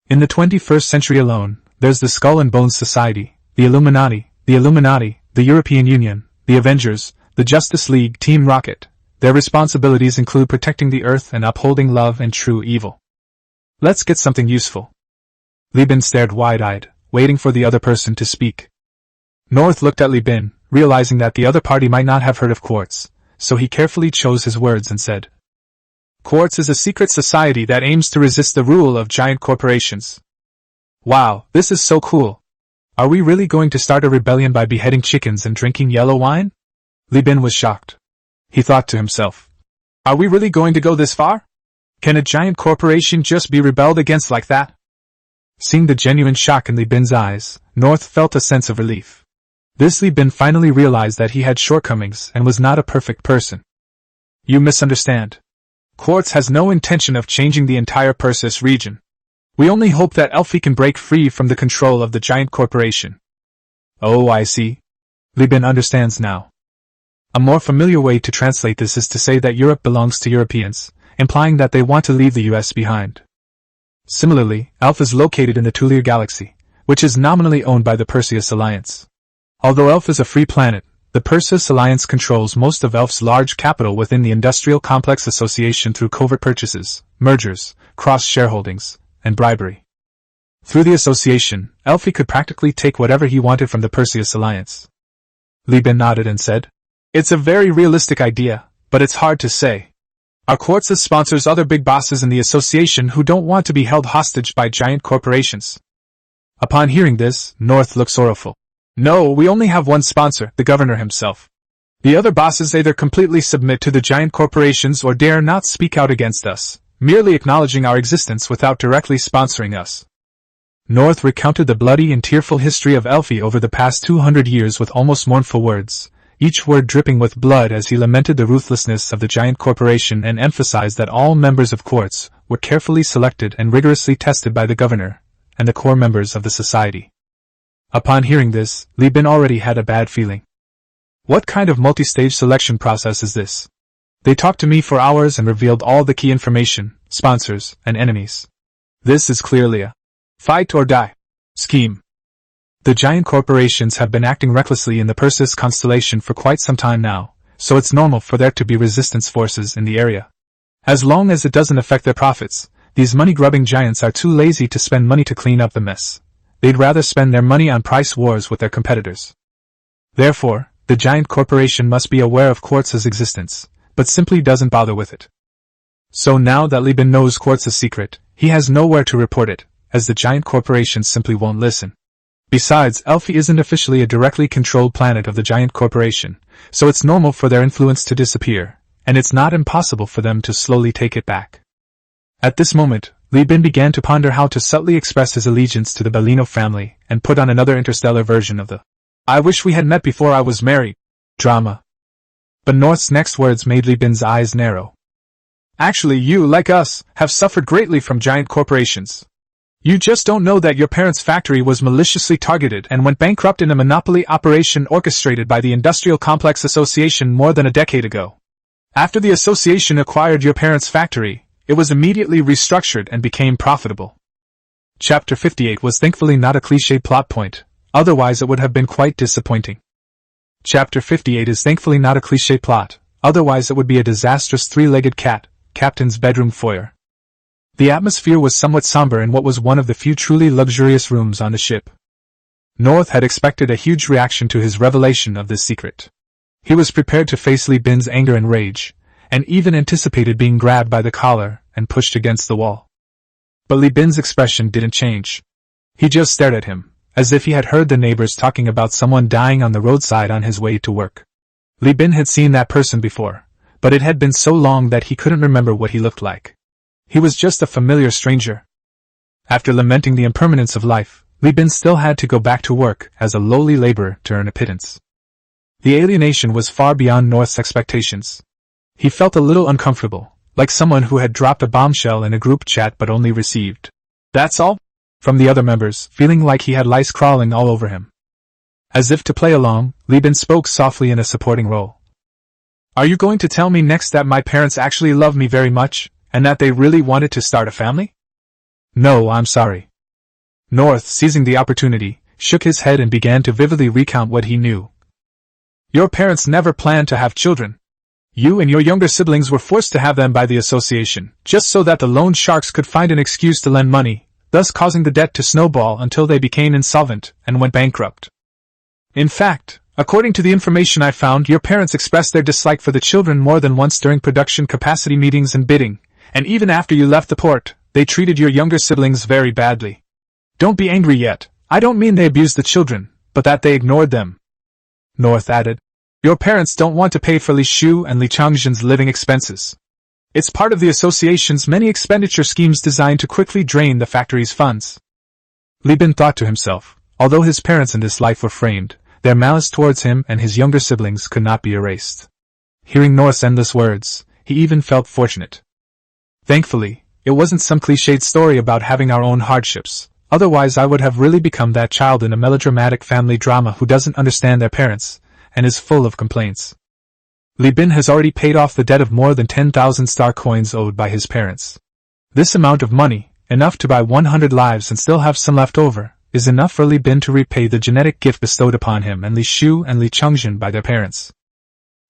In the 21st century alone, there's the Skull and Bones Society, the Illuminati, the European Union, the Avengers, the Justice League, Team Rocket. Their responsibilities include protecting the Earth and upholding love and true evil. Let's get something useful." Li Bin stared wide-eyed, waiting for the other person to speak. North looked at Li Bin, realizing that the other party might not have heard of Quartz, so he carefully chose his words and said, "Quartz is a secret society that aims to resist the rule of giant corporations." "Wow, this is so cool. Are we really going to start a rebellion by beheading chickens and drinking yellow wine?" Li Bin was shocked. He thought to himself, "Are we really going to go this far? Can a giant corporation just be rebelled against like that?" Seeing the genuine shock in Li Bin's eyes, North felt a sense of relief. This Li Bin finally realized that he had shortcomings and was not a perfect person. "You misunderstand. Quartz has no intention of changing the entire Perseus region. We only hope that Elfie can break free from the control of the giant corporation." "Oh, I see." Li Bin understands now. A more familiar way to translate this is to say that Europe belongs to Europeans, implying that they want to leave the US behind. Similarly, Elf is located in the Tulir Galaxy, which is nominally owned by the Perseus Alliance. Although Elf is a free planet, the Perseus Alliance controls most of Elf's large capital within the Industrial Complex Association through covert purchases, mergers, cross-shareholdings, and bribery. Through the association, Elfie could practically take whatever he wanted from the Perseus Alliance. Li Bin nodded and said, "It's a very realistic idea, but it's hard to say. Our Quartz sponsors other big bosses in the association who don't want to be held hostage by giant corporations." Upon hearing this, North looked sorrowful. "No, we only have one sponsor, the governor himself. The other bosses either completely submit to the giant corporations or dare not speak out against us, merely acknowledging our existence without directly sponsoring us." North recounted the bloody and tearful history of Elfie over the past 200 years with almost mournful words, each word dripping with blood as he lamented the ruthlessness of the giant corporation and emphasized that all members of Quartz were carefully selected and rigorously tested by the governor and the core members of the society. Upon hearing this, Li Bin already had a bad feeling. What kind of multi-stage selection process is this? They talked to me for hours and revealed all the key information, sponsors, and enemies. This is clearly a fight or die. Scheme. The giant corporations have been acting recklessly in the Perseus constellation for quite some time now, so it's normal for there to be resistance forces in the area. As long as it doesn't affect their profits, these money-grubbing giants are too lazy to spend money to clean up the mess. They'd rather spend their money on price wars with their competitors. Therefore, the giant corporation must be aware of Quartz's existence, but simply doesn't bother with it. So now that Li Bin knows Quartz's secret, he has nowhere to report it, as the giant corporation simply won't listen. Besides, Elphi isn't officially a directly controlled planet of the giant corporation, so it's normal for their influence to disappear, and it's not impossible for them to slowly take it back. At this moment, Li Bin began to ponder how to subtly express his allegiance to the Bellino family and put on another interstellar version of the "I wish we had met before I was married" drama. But North's next words made Li Bin's eyes narrow. Actually, you, like us, have suffered greatly from giant corporations. You just don't know that your parents' factory was maliciously targeted and went bankrupt in a monopoly operation orchestrated by the Industrial Complex Association more than a decade ago. After the association acquired your parents' factory, it was immediately restructured and became profitable. Chapter 58 was thankfully not a cliché plot point, otherwise it would have been quite disappointing. Chapter 58 is thankfully not a cliché plot, otherwise it would be a disastrous three-legged cat, captain's bedroom foyer. The atmosphere was somewhat somber in what was one of the few truly luxurious rooms on the ship. North had expected a huge reaction to his revelation of this secret. He was prepared to face Li Bin's anger and rage, and even anticipated being grabbed by the collar and pushed against the wall. But Li Bin's expression didn't change. He just stared at him, as if he had heard the neighbors talking about someone dying on the roadside on his way to work. Li Bin had seen that person before, but it had been so long that he couldn't remember what he looked like. He was just a familiar stranger. After lamenting the impermanence of life, Li Bin still had to go back to work as a lowly laborer to earn a pittance. The alienation was far beyond North's expectations. He felt a little uncomfortable, like someone who had dropped a bombshell in a group chat but only received "That's all?" from the other members, feeling like he had lice crawling all over him. As if to play along, Li Bin spoke softly in a supporting role. "Are you going to tell me next that my parents actually love me very much, and that they really wanted to start a family?" "No, I'm sorry." North, seizing the opportunity, shook his head and began to vividly recount what he knew. "Your parents never planned to have children. You and your younger siblings were forced to have them by the association, just so that the loan sharks could find an excuse to lend money, thus causing the debt to snowball until they became insolvent and went bankrupt. In fact, according to the information I found, your parents expressed their dislike for the children more than once during production capacity meetings and bidding, and even after you left the port, they treated your younger siblings very badly. Don't be angry yet, I don't mean they abused the children, but that they ignored them." North added, "Your parents don't want to pay for Li Shu and Li Changzhen's living expenses. It's part of the association's many expenditure schemes designed to quickly drain the factory's funds." Li Bin thought to himself, although his parents in this life were framed, their malice towards him and his younger siblings could not be erased. Hearing North's endless words, he even felt fortunate. Thankfully, it wasn't some cliched story about having our own hardships, otherwise I would have really become that child in a melodramatic family drama who doesn't understand their parents, and is full of complaints. Li Bin has already paid off the debt of more than 10,000 star coins owed by his parents. This amount of money, enough to buy 100 lives and still have some left over, is enough for Li Bin to repay the genetic gift bestowed upon him and Li Shu and Li Changzhen by their parents.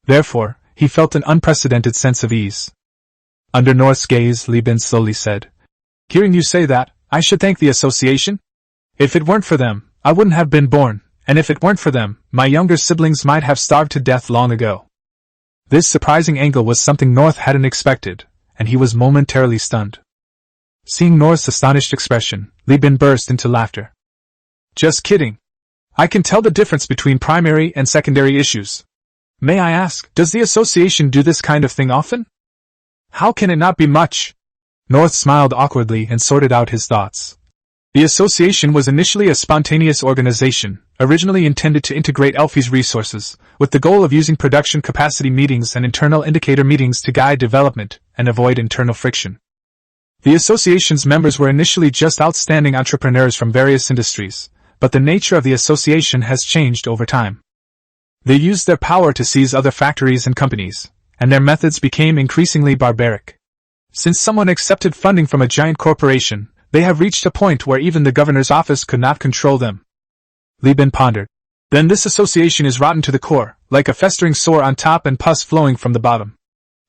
Therefore, he felt an unprecedented sense of ease. Under North's gaze, Li Bin slowly said, "Hearing you say that, I should thank the association? If it weren't for them, I wouldn't have been born, and if it weren't for them, my younger siblings might have starved to death long ago." This surprising angle was something North hadn't expected, and he was momentarily stunned. Seeing North's astonished expression, Li Bin burst into laughter. "Just kidding. I can tell the difference between primary and secondary issues. May I ask, does the association do this kind of thing often?" "How can it not be much?" North smiled awkwardly and sorted out his thoughts. The association was initially a spontaneous organization, originally intended to integrate Elphi's resources, with the goal of using production capacity meetings and internal indicator meetings to guide development and avoid internal friction. The association's members were initially just outstanding entrepreneurs from various industries, but the nature of the association has changed over time. They used their power to seize other factories and companies, and their methods became increasingly barbaric. Since someone accepted funding from a giant corporation, They have reached a point where even the governor's office could not control them. Li Bin pondered. Then this association is rotten to the core, like a festering sore on top and pus flowing from the bottom.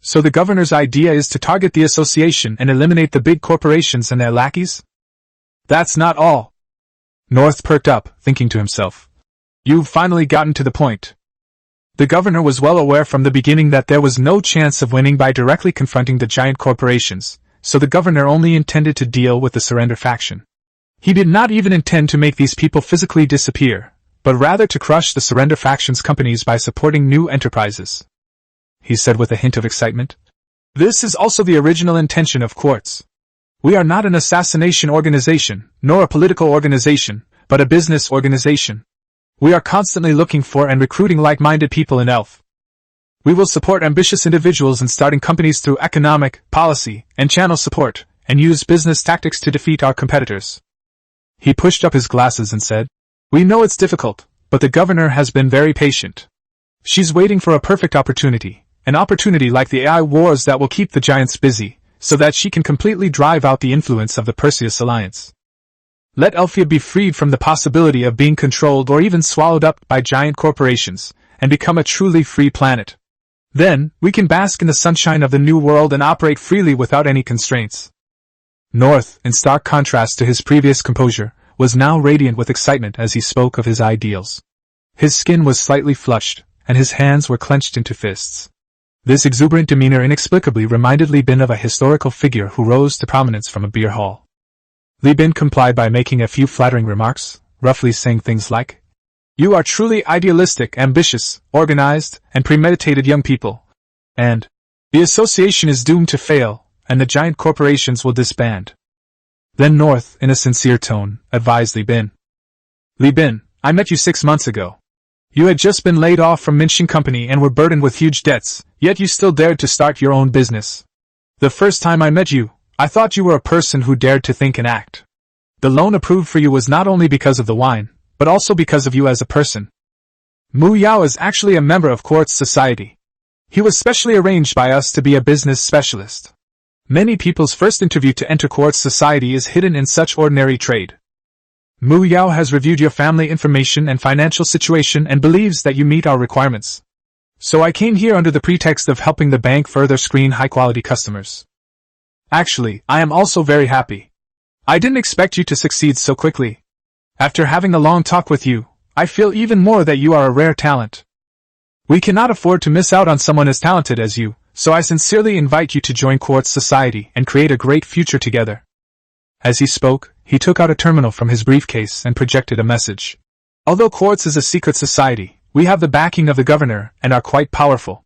So the governor's idea is to target the association and eliminate the big corporations and their lackeys? That's not all. North perked up, thinking to himself. You've finally gotten to the point. The governor was well aware from the beginning that there was no chance of winning by directly confronting the giant corporations, so the governor only intended to deal with the surrender faction. He did not even intend to make these people physically disappear, but rather to crush the surrender faction's companies by supporting new enterprises. He said with a hint of excitement. This is also the original intention of Quartz. We are not an assassination organization, nor a political organization, but a business organization. We are constantly looking for and recruiting like-minded people in Elf. We will support ambitious individuals in starting companies through economic, policy, and channel support, and use business tactics to defeat our competitors. He pushed up his glasses and said, We know it's difficult, but the governor has been very patient. She's waiting for a perfect opportunity, an opportunity like the AI wars that will keep the giants busy, so that she can completely drive out the influence of the Perseus Alliance. Let Elfia be freed from the possibility of being controlled or even swallowed up by giant corporations, and become a truly free planet. Then, we can bask in the sunshine of the new world and operate freely without any constraints. North, in stark contrast to his previous composure, was now radiant with excitement as he spoke of his ideals. His skin was slightly flushed, and his hands were clenched into fists. This exuberant demeanor inexplicably reminded Li Bin of a historical figure who rose to prominence from a beer hall. Li Bin complied by making a few flattering remarks, roughly saying things like, You are truly idealistic, ambitious, organized, and premeditated young people. And the association is doomed to fail, and the giant corporations will disband. Then North, in a sincere tone, advised Li Bin. Li Bin, I met you 6 months ago. You had just been laid off from Minshin Company and were burdened with huge debts, yet you still dared to start your own business. The first time I met you, I thought you were a person who dared to think and act. The loan approved for you was not only because of the wine, but also because of you as a person. Mu Yao is actually a member of Quartz Society. He was specially arranged by us to be a business specialist. Many people's first interview to enter Quartz Society is hidden in such ordinary trade. Mu Yao has reviewed your family information and financial situation and believes that you meet our requirements. So I came here under the pretext of helping the bank further screen high-quality customers. Actually, I am also very happy. I didn't expect you to succeed so quickly. After having a long talk with you, I feel even more that you are a rare talent. We cannot afford to miss out on someone as talented as you, so I sincerely invite you to join Quartz Society and create a great future together. As he spoke, he took out a terminal from his briefcase and projected a message. Although Quartz is a secret society, we have the backing of the governor and are quite powerful.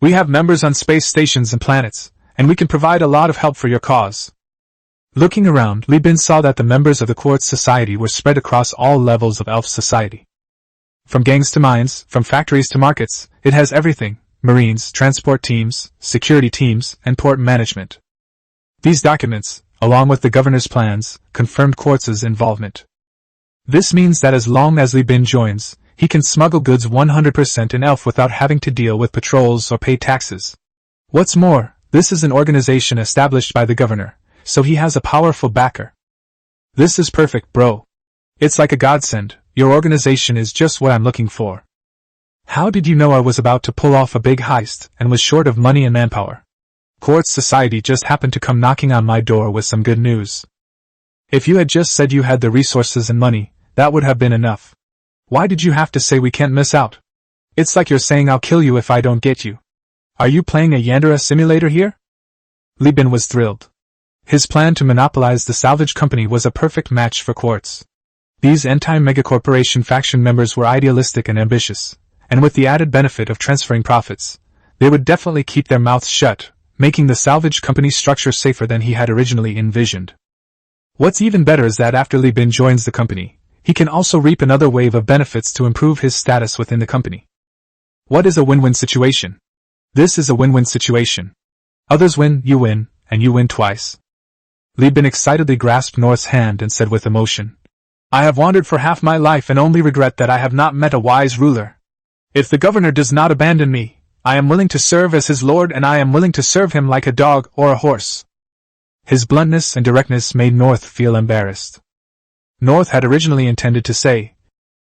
We have members on space stations and planets, and we can provide a lot of help for your cause. Looking around, Li Bin saw that the members of the Quartz Society were spread across all levels of Elf society. From gangs to mines, from factories to markets, it has everything: Marines, transport teams, security teams, and port management. These documents, along with the governor's plans, confirmed Quartz's involvement. This means that as long as Li Bin joins, he can smuggle goods 100% in Elf without having to deal with patrols or pay taxes. What's more, this is an organization established by the governor, so he has a powerful backer. This is perfect, bro. It's like a godsend. Your organization is just what I'm looking for. How did you know I was about to pull off a big heist and was short of money and manpower? Quartz Society just happened to come knocking on my door with some good news. If you had just said you had the resources and money, that would have been enough. Why did you have to say we can't miss out? It's like you're saying I'll kill you if I don't get you. Are you playing a Yandere simulator here? Li Bin was thrilled. His plan to monopolize the salvage company was a perfect match for Quartz. These anti-megacorporation faction members were idealistic and ambitious, and with the added benefit of transferring profits, they would definitely keep their mouths shut, making the salvage company's structure safer than he had originally envisioned. What's even better is that after Li Bin joins the company, he can also reap another wave of benefits to improve his status within the company. What is a win-win situation? This is a win-win situation. Others win, and you win twice. Li Bin excitedly grasped North's hand and said with emotion, I have wandered for half my life and only regret that I have not met a wise ruler. If the governor does not abandon me, I am willing to serve as his lord, and I am willing to serve him like a dog or a horse. His bluntness and directness made North feel embarrassed. North had originally intended to say,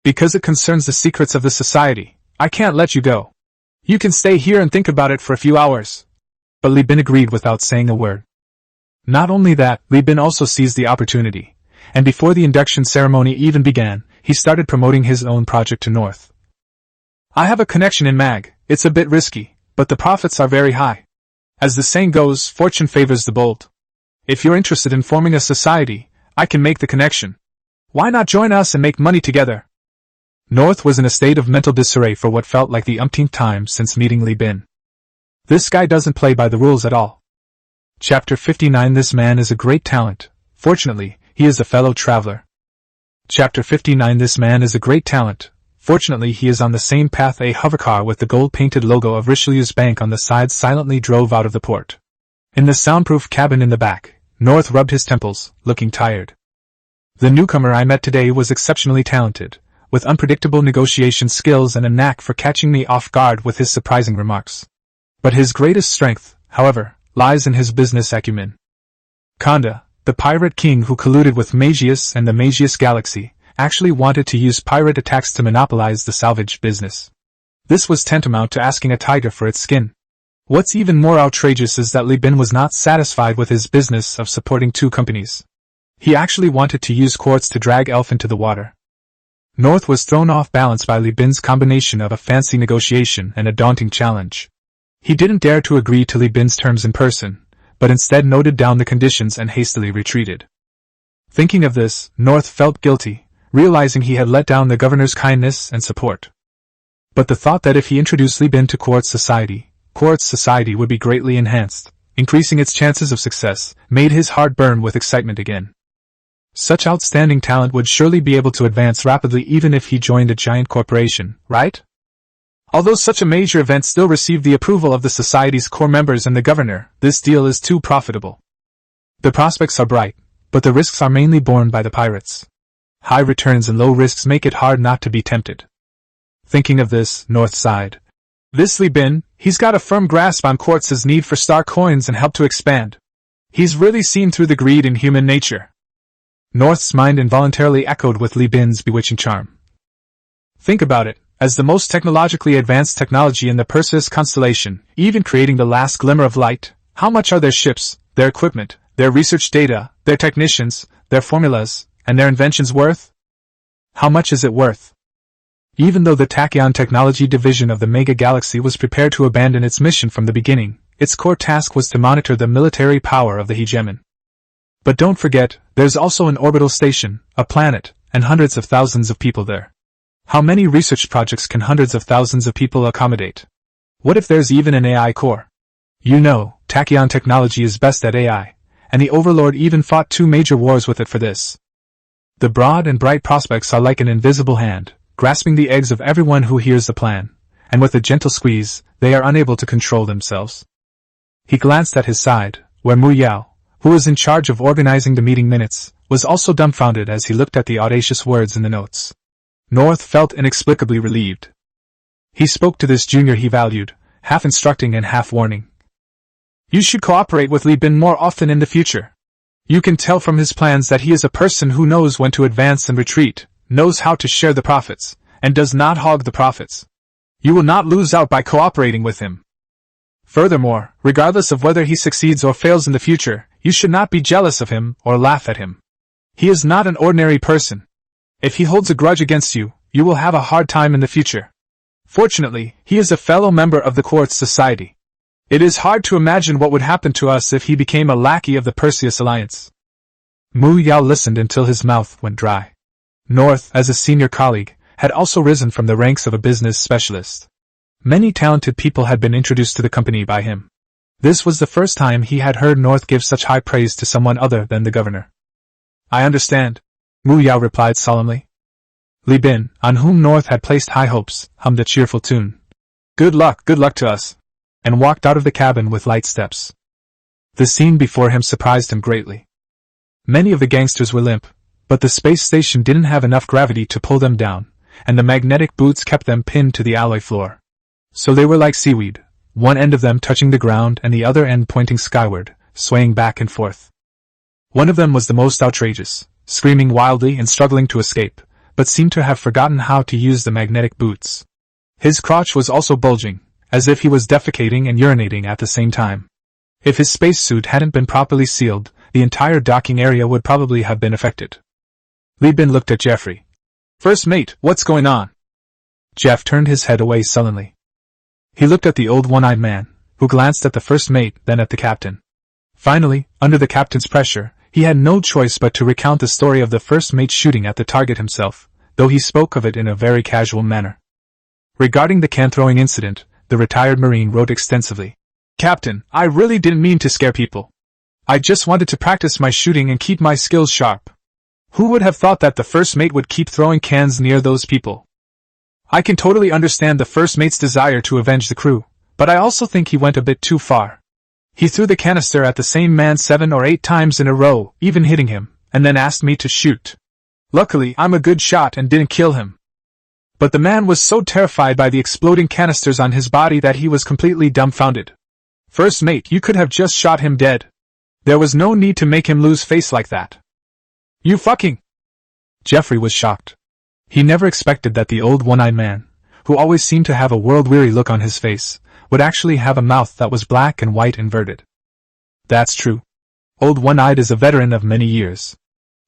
"Because it concerns the secrets of the society, I can't let you go. You can stay here and think about it for a few hours." But Li Bin agreed without saying a word. Not only that, Li Bin also seized the opportunity, and before the induction ceremony even began, he started promoting his own project to North. "I have a connection in Mag. It's a bit risky, but the profits are very high. As the saying goes, fortune favors the bold. If you're interested in forming a society, I can make the connection. Why not join us and make money together?" North was in a state of mental disarray for what felt like the umpteenth time since meeting Li Bin. This guy doesn't play by the rules at all. Chapter 59. This man is a great talent. Fortunately, he is a fellow traveler. Chapter 59. This man is a great talent. Fortunately, he is on the same path. A hovercar with the gold-painted logo of Richelieu's bank on the side silently drove out of the port. In the soundproof cabin in the back, North rubbed his temples, looking tired. The newcomer I met today was exceptionally talented, with unpredictable negotiation skills and a knack for catching me off guard with his surprising remarks. But his greatest strength, however, lies in his business acumen. Kanda, the pirate king who colluded with Magius and the Magius Galaxy, actually wanted to use pirate attacks to monopolize the salvage business. This was tantamount to asking a tiger for its skin. What's even more outrageous is that Li Bin was not satisfied with his business of supporting two companies. He actually wanted to use quartz to drag Elf into the water. North was thrown off balance by Li Bin's combination of a fancy negotiation and a daunting challenge. He didn't dare to agree to Li Bin's terms in person, but instead noted down the conditions and hastily retreated. Thinking of this, North felt guilty, realizing he had let down the governor's kindness and support. But the thought that if he introduced Li Bin to Quartz Society would be greatly enhanced, increasing its chances of success, made his heart burn with excitement again. Such outstanding talent would surely be able to advance rapidly even if he joined a giant corporation, right? Although such a major event still received the approval of the society's core members and the governor, this deal is too profitable. The prospects are bright, but the risks are mainly borne by the pirates. High returns and low risks make it hard not to be tempted. Thinking of this, North sighed. This Li Bin, he's got a firm grasp on Quartz's need for star coins and help to expand. He's really seen through the greed in human nature. North's mind involuntarily echoed with Li Bin's bewitching charm. Think about it, as the most technologically advanced technology in the Perseus constellation, even creating the last glimmer of light, how much are their ships, their equipment, their research data, their technicians, their formulas, and their inventions worth? How much is it worth? Even though the Tachyon Technology Division of the Mega Galaxy was prepared to abandon its mission from the beginning, its core task was to monitor the military power of the hegemon. But don't forget, there's also an orbital station, a planet, and hundreds of thousands of people there. How many research projects can hundreds of thousands of people accommodate? What if there's even an AI core? You know, Tachyon Technology is best at AI, and the Overlord even fought 2 major wars with it for this. The broad and bright prospects are like an invisible hand, grasping the eggs of everyone who hears the plan, and with a gentle squeeze, they are unable to control themselves. He glanced at his side, where Mu Yao, who was in charge of organizing the meeting minutes, was also dumbfounded as he looked at the audacious words in the notes. North felt inexplicably relieved. He spoke to this junior he valued, half instructing and half warning. You should cooperate with Li Bin more often in the future. You can tell from his plans that he is a person who knows when to advance and retreat, knows how to share the profits, and does not hog the profits. You will not lose out by cooperating with him. Furthermore, regardless of whether he succeeds or fails in the future, you should not be jealous of him or laugh at him. He is not an ordinary person. If he holds a grudge against you, you will have a hard time in the future. Fortunately, he is a fellow member of the Quartz Society. It is hard to imagine what would happen to us if he became a lackey of the Perseus Alliance. Mu Yao listened until his mouth went dry. North, as a senior colleague, had also risen from the ranks of a business specialist. Many talented people had been introduced to the company by him. This was the first time he had heard North give such high praise to someone other than the governor. I understand, Mu Yao replied solemnly. Li Bin, on whom North had placed high hopes, hummed a cheerful tune. Good luck to us, and walked out of the cabin with light steps. The scene before him surprised him greatly. Many of the gangsters were limp, but the space station didn't have enough gravity to pull them down, and the magnetic boots kept them pinned to the alloy floor. So they were like seaweed, one end of them touching the ground and the other end pointing skyward, swaying back and forth. One of them was the most outrageous, screaming wildly and struggling to escape, but seemed to have forgotten how to use the magnetic boots. His crotch was also bulging, as if he was defecating and urinating at the same time. If his spacesuit hadn't been properly sealed, the entire docking area would probably have been affected. Li Bin looked at Jeffrey. "First mate, what's going on?" Jeff turned his head away sullenly. He looked at the old one-eyed man, who glanced at the first mate, then at the captain. Finally, under the captain's pressure, he had no choice but to recount the story of the first mate shooting at the target himself, though he spoke of it in a very casual manner. Regarding the can-throwing incident, the retired Marine wrote extensively. "Captain, I really didn't mean to scare people. I just wanted to practice my shooting and keep my skills sharp. Who would have thought that the first mate would keep throwing cans near those people? I can totally understand the first mate's desire to avenge the crew, but I also think he went a bit too far. He threw the canister at the same man 7 or 8 times in a row, even hitting him, and then asked me to shoot. Luckily, I'm a good shot and didn't kill him. But the man was so terrified by the exploding canisters on his body that he was completely dumbfounded. First mate, you could have just shot him dead. There was no need to make him lose face like that. You fucking..." Jeffrey was shocked. He never expected that the old one-eyed man, who always seemed to have a world-weary look on his face, would actually have a mouth that was black and white inverted. That's true. Old One-Eyed is a veteran of many years.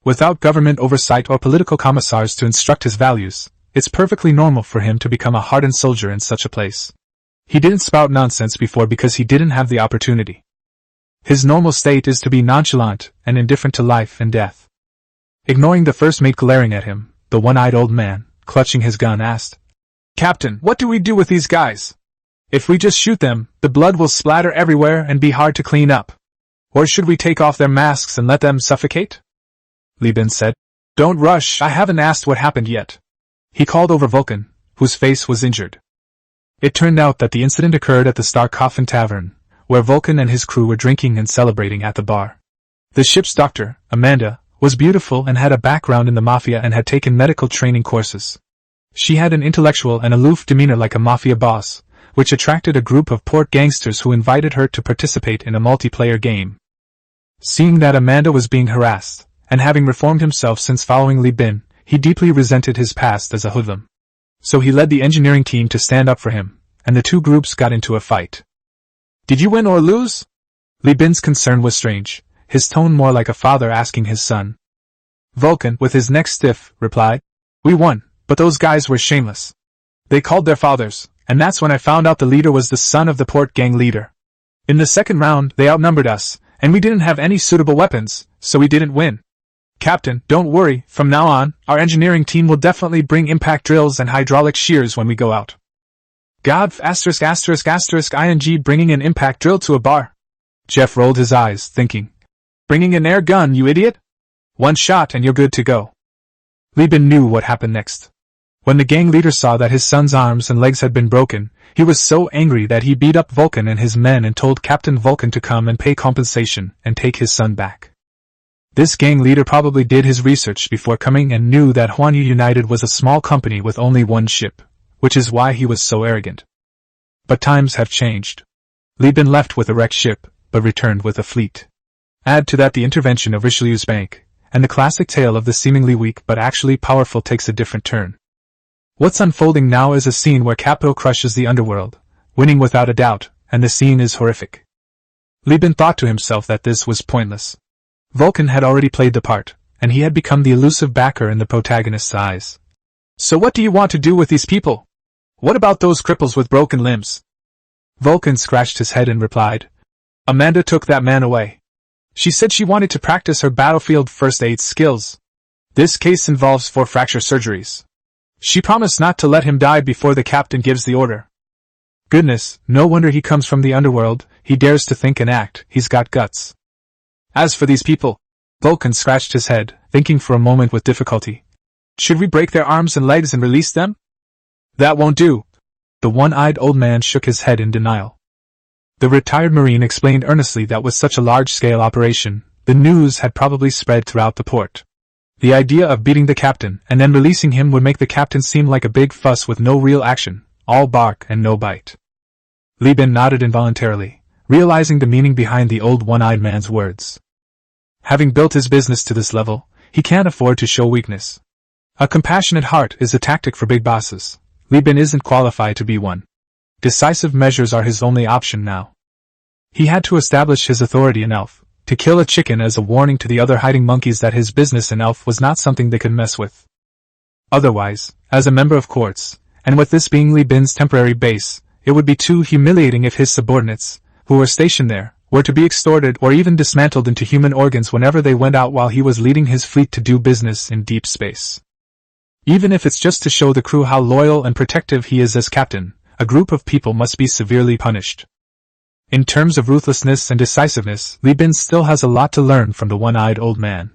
Without government oversight or political commissars to instruct his values, it's perfectly normal for him to become a hardened soldier in such a place. He didn't spout nonsense before because he didn't have the opportunity. His normal state is to be nonchalant and indifferent to life and death. Ignoring the first mate glaring at him, the one-eyed old man, clutching his gun, asked, "Captain, what do we do with these guys? If we just shoot them, the blood will splatter everywhere and be hard to clean up. Or should we take off their masks and let them suffocate?" Li Bin said, "Don't rush, I haven't asked what happened yet." He called over Vulcan, whose face was injured. It turned out that the incident occurred at the Star Coffin Tavern, where Vulcan and his crew were drinking and celebrating at the bar. The ship's doctor, Amanda, was beautiful and had a background in the mafia and had taken medical training courses. She had an intellectual and aloof demeanor like a mafia boss, which attracted a group of port gangsters who invited her to participate in a multiplayer game. Seeing that Amanda was being harassed, and having reformed himself since following Li Bin, he deeply resented his past as a hoodlum. So he led the engineering team to stand up for him, and the two groups got into a fight. "Did you win or lose?" Li Bin's concern was strange, his tone more like a father asking his son. Vulcan, with his neck stiff, replied, "We won, but those guys were shameless. They called their fathers, and that's when I found out the leader was the son of the port gang leader. In the second round, they outnumbered us, and we didn't have any suitable weapons, so we didn't win. Captain, don't worry, from now on, our engineering team will definitely bring impact drills and hydraulic shears when we go out." God, ****ing bringing an impact drill to a bar. Jeff rolled his eyes, thinking, "Bringing an air gun, you idiot? One shot and you're good to go." Li Bin knew what happened next. When the gang leader saw that his son's arms and legs had been broken, he was so angry that he beat up Vulcan and his men and told Captain Vulcan to come and pay compensation and take his son back. This gang leader probably did his research before coming and knew that Huanyu United was a small company with only one ship, which is why he was so arrogant. But times have changed. Li Bin left with a wrecked ship, but returned with a fleet. Add to that the intervention of Richelieu's bank, and the classic tale of the seemingly weak but actually powerful takes a different turn. What's unfolding now is a scene where capital crushes the underworld, winning without a doubt, and the scene is horrific. Li Bin thought to himself that this was pointless. Vulcan had already played the part, and he had become the elusive backer in the protagonist's eyes. "So what do you want to do with these people? What about those cripples with broken limbs?" Vulcan scratched his head and replied, "Amanda took that man away. She said she wanted to practice her battlefield first aid skills. This case involves 4 fracture surgeries. She promised not to let him die before the captain gives the order. Goodness, no wonder he comes from the underworld, he dares to think and act, he's got guts. As for these people," Vulcan scratched his head, thinking for a moment with difficulty. "Should we break their arms and legs and release them?" "That won't do." The one-eyed old man shook his head in denial. The retired Marine explained earnestly that with such a large-scale operation, the news had probably spread throughout the port. The idea of beating the captain and then releasing him would make the captain seem like a big fuss with no real action, all bark and no bite. Li Bin nodded involuntarily, realizing the meaning behind the old one-eyed man's words. Having built his business to this level, he can't afford to show weakness. A compassionate heart is a tactic for big bosses. Li Bin isn't qualified to be one. Decisive measures are his only option now. He had to establish his authority in Elf, to kill a chicken as a warning to the other hiding monkeys that his business in Elf was not something they could mess with. Otherwise, as a member of courts, and with this being Li Bin's temporary base, it would be too humiliating if his subordinates, who were stationed there, were to be extorted or even dismantled into human organs whenever they went out while he was leading his fleet to do business in deep space. Even if it's just to show the crew how loyal and protective he is as captain, a group of people must be severely punished. In terms of ruthlessness and decisiveness, Li Bin still has a lot to learn from the one-eyed old man.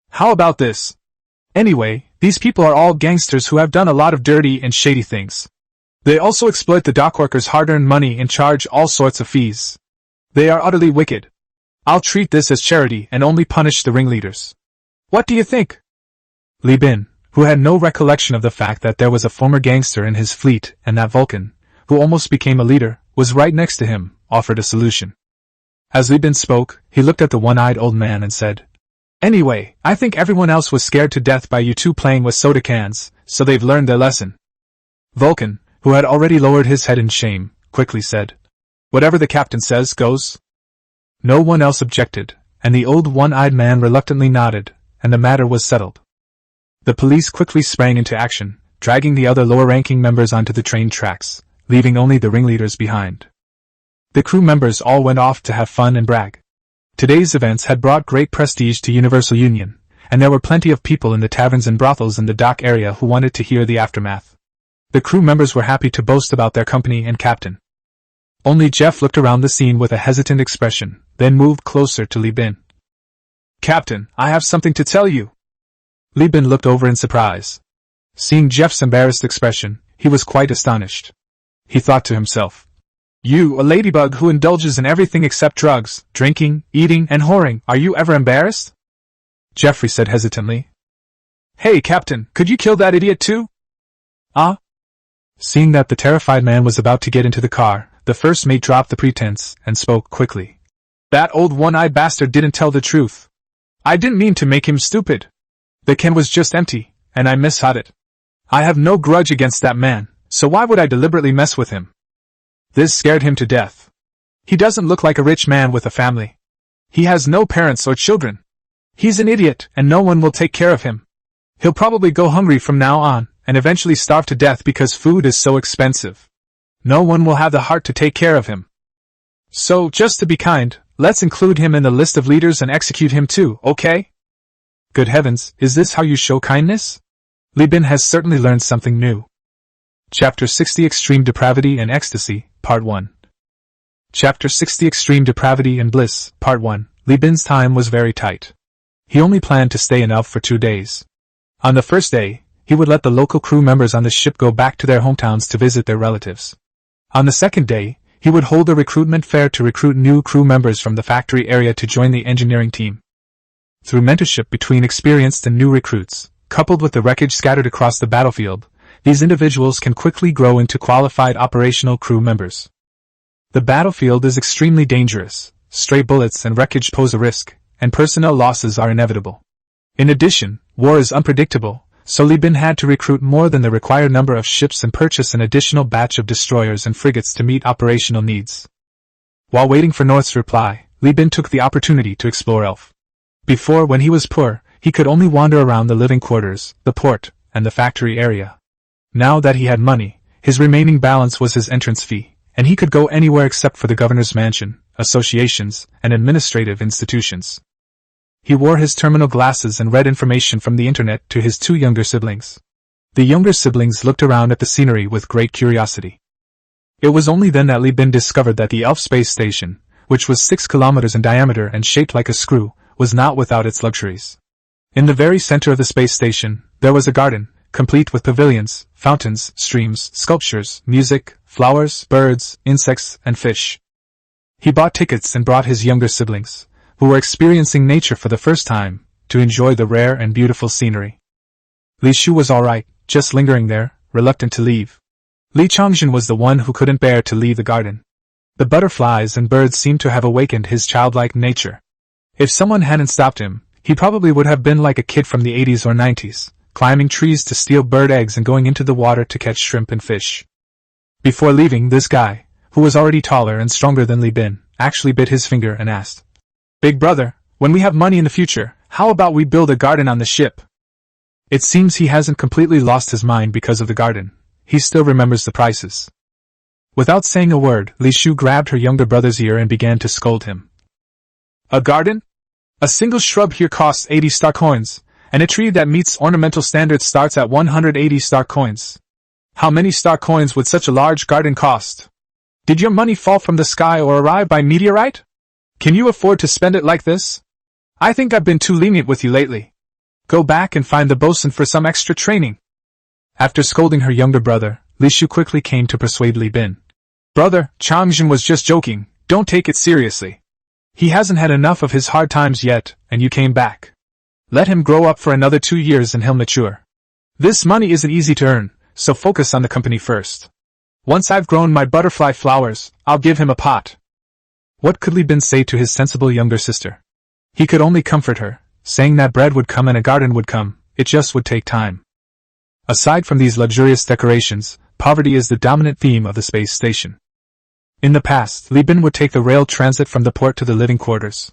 How about this? Anyway, these people are all gangsters who have done a lot of dirty and shady things. They also exploit the dockworkers' hard-earned money and charge all sorts of fees. They are utterly wicked. I'll treat this as charity and only punish the ringleaders. What do you think? Li Bin, who had no recollection of the fact that there was a former gangster in his fleet and that Vulcan, who almost became a leader, was right next to him, offered a solution. As Li Bin spoke, he looked at the one-eyed old man and said, "Anyway, I think everyone else was scared to death by you two playing with soda cans, so they've learned their lesson." Vulcan, who had already lowered his head in shame, quickly said, "Whatever the captain says goes." No one else objected, and the old one-eyed man reluctantly nodded, and the matter was settled. The police quickly sprang into action, dragging the other lower-ranking members onto the train tracks, leaving only the ringleaders behind. The crew members all went off to have fun and brag. Today's events had brought great prestige to Universal Union, and there were plenty of people in the taverns and brothels in the dock area who wanted to hear the aftermath. The crew members were happy to boast about their company and captain. Only Jeff looked around the scene with a hesitant expression, then moved closer to Li Bin. "Captain, I have something to tell you." Li Bin looked over in surprise. Seeing Jeff's embarrassed expression, he was quite astonished. He thought to himself, "You, a ladybug who indulges in everything except drugs, drinking, eating, and whoring, are you ever embarrassed?" Jeffrey said hesitantly. "Hey, Captain, could you kill that idiot too?" "Ah?" Seeing that the terrified man was about to get into the car, the first mate dropped the pretense and spoke quickly. "That old one-eyed bastard didn't tell the truth. I didn't mean to make him stupid. The can was just empty, and I mishot it. I have no grudge against that man, so why would I deliberately mess with him? This scared him to death. He doesn't look like a rich man with a family. He has no parents or children. He's an idiot, and no one will take care of him. He'll probably go hungry from now on, and eventually starve to death because food is so expensive. No one will have the heart to take care of him. So, just to be kind, let's include him in the list of leaders and execute him too, okay?" Good heavens, is this how you show kindness? Li Bin has certainly learned something new. Chapter 60 Extreme Depravity and Ecstasy, Part 1. Chapter 60 Extreme Depravity and Bliss, Part 1. Li Bin's time was very tight. He only planned to stay in Elf for 2 days. On the first day, he would let the local crew members on the ship go back to their hometowns to visit their relatives. On the second day, he would hold a recruitment fair to recruit new crew members from the factory area to join the engineering team. Through mentorship between experienced and new recruits, coupled with the wreckage scattered across the battlefield, these individuals can quickly grow into qualified operational crew members. The battlefield is extremely dangerous, stray bullets and wreckage pose a risk, and personnel losses are inevitable. In addition, war is unpredictable, so Li Bin had to recruit more than the required number of ships and purchase an additional batch of destroyers and frigates to meet operational needs. While waiting for North's reply, Li Bin took the opportunity to explore Elf. Before, when he was poor, he could only wander around the living quarters, the port, and the factory area. Now that he had money, his remaining balance was his entrance fee, and he could go anywhere except for the governor's mansion, associations, and administrative institutions. He wore his terminal glasses and read information from the internet to his 2 younger siblings. The younger siblings looked around at the scenery with great curiosity. It was only then that Li Bin discovered that the Elf space station, which was 6 kilometers in diameter and shaped like a screw, was not without its luxuries. In the very center of the space station, there was a garden, complete with pavilions, fountains, streams, sculptures, music, flowers, birds, insects, and fish. He bought tickets and brought his younger siblings, who were experiencing nature for the first time, to enjoy the rare and beautiful scenery. Li Shu was all right, just lingering there, reluctant to leave. Li Chongjin was the one who couldn't bear to leave the garden. The butterflies and birds seemed to have awakened his childlike nature. If someone hadn't stopped him, he probably would have been like a kid from the 80s or 90s, climbing trees to steal bird eggs and going into the water to catch shrimp and fish. Before leaving, this guy, who was already taller and stronger than Li Bin, actually bit his finger and asked, "Big brother, when we have money in the future, how about we build a garden on the ship?" It seems he hasn't completely lost his mind because of the garden. He still remembers the prices. Without saying a word, Li Shu grabbed her younger brother's ear and began to scold him. "A garden? A single shrub here costs 80 star coins, and a tree that meets ornamental standards starts at 180 star coins. How many star coins would such a large garden cost? Did your money fall from the sky or arrive by meteorite? Can you afford to spend it like this? I think I've been too lenient with you lately. Go back and find the bosun for some extra training." After scolding her younger brother, Li Shu quickly came to persuade Li Bin. "Brother, Changjin was just joking, don't take it seriously. He hasn't had enough of his hard times yet, and you came back. Let him grow up for another 2 years and he'll mature. This money isn't easy to earn, so focus on the company first. Once I've grown my butterfly flowers, I'll give him a pot." What could Li Bin say to his sensible younger sister? He could only comfort her, saying that bread would come and a garden would come, it just would take time. Aside from these luxurious decorations, poverty is the dominant theme of the space station. In the past, Li Bin would take the rail transit from the port to the living quarters.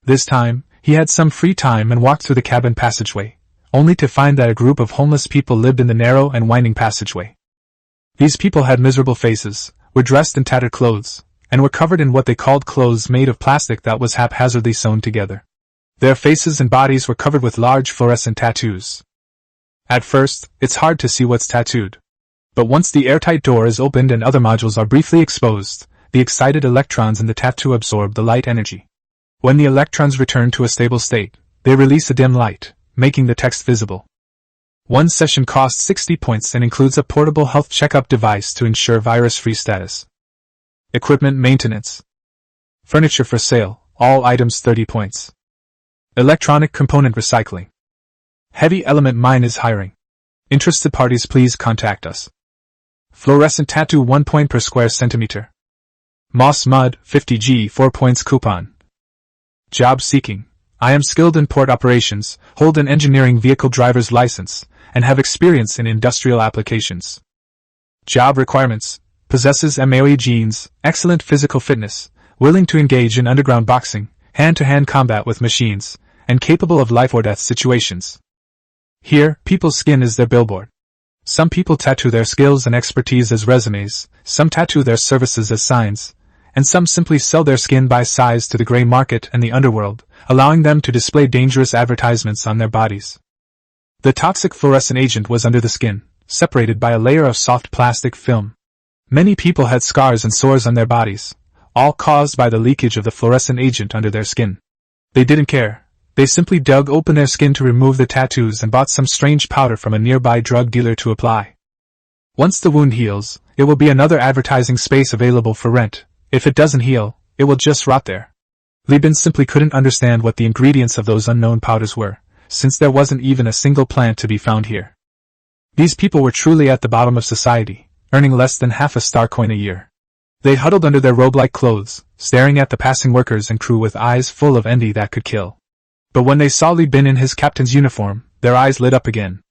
This time, he had some free time and walked through the cabin passageway, only to find that a group of homeless people lived in the narrow and winding passageway. These people had miserable faces, were dressed in tattered clothes, and were covered in what they called clothes made of plastic that was haphazardly sewn together. Their faces and bodies were covered with large fluorescent tattoos. At first, it's hard to see what's tattooed. But once the airtight door is opened and other modules are briefly exposed, the excited electrons in the tattoo absorb the light energy. When the electrons return to a stable state, they release a dim light, making the text visible. One session costs 60 points and includes a portable health checkup device to ensure virus-free status. Equipment maintenance. Furniture for sale, all items 30 points. Electronic component recycling. Heavy element mine is hiring. Interested parties please contact us. Fluorescent tattoo 1 point per square centimeter. Moss mud 50G 4 points coupon. Job seeking. I am skilled in port operations, hold an engineering vehicle driver's license, and have experience in industrial applications. Job requirements. Possesses MAOE genes, excellent physical fitness, willing to engage in underground boxing, hand-to-hand combat with machines, and capable of life or death situations. Here, people's skin is their billboard. Some people tattoo their skills and expertise as resumes, some tattoo their services as signs, and some simply sell their skin by size to the gray market and the underworld, allowing them to display dangerous advertisements on their bodies. The toxic fluorescent agent was under the skin, separated by a layer of soft plastic film. Many people had scars and sores on their bodies, all caused by the leakage of the fluorescent agent under their skin. They didn't care. They simply dug open their skin to remove the tattoos and bought some strange powder from a nearby drug dealer to apply. Once the wound heals, it will be another advertising space available for rent. If it doesn't heal, it will just rot there. Li Bin simply couldn't understand what the ingredients of those unknown powders were, since there wasn't even a single plant to be found here. These people were truly at the bottom of society, earning less than half a star coin a year. They huddled under their robe-like clothes, staring at the passing workers and crew with eyes full of envy that could kill. But when they saw Li Bin in his captain's uniform, their eyes lit up again.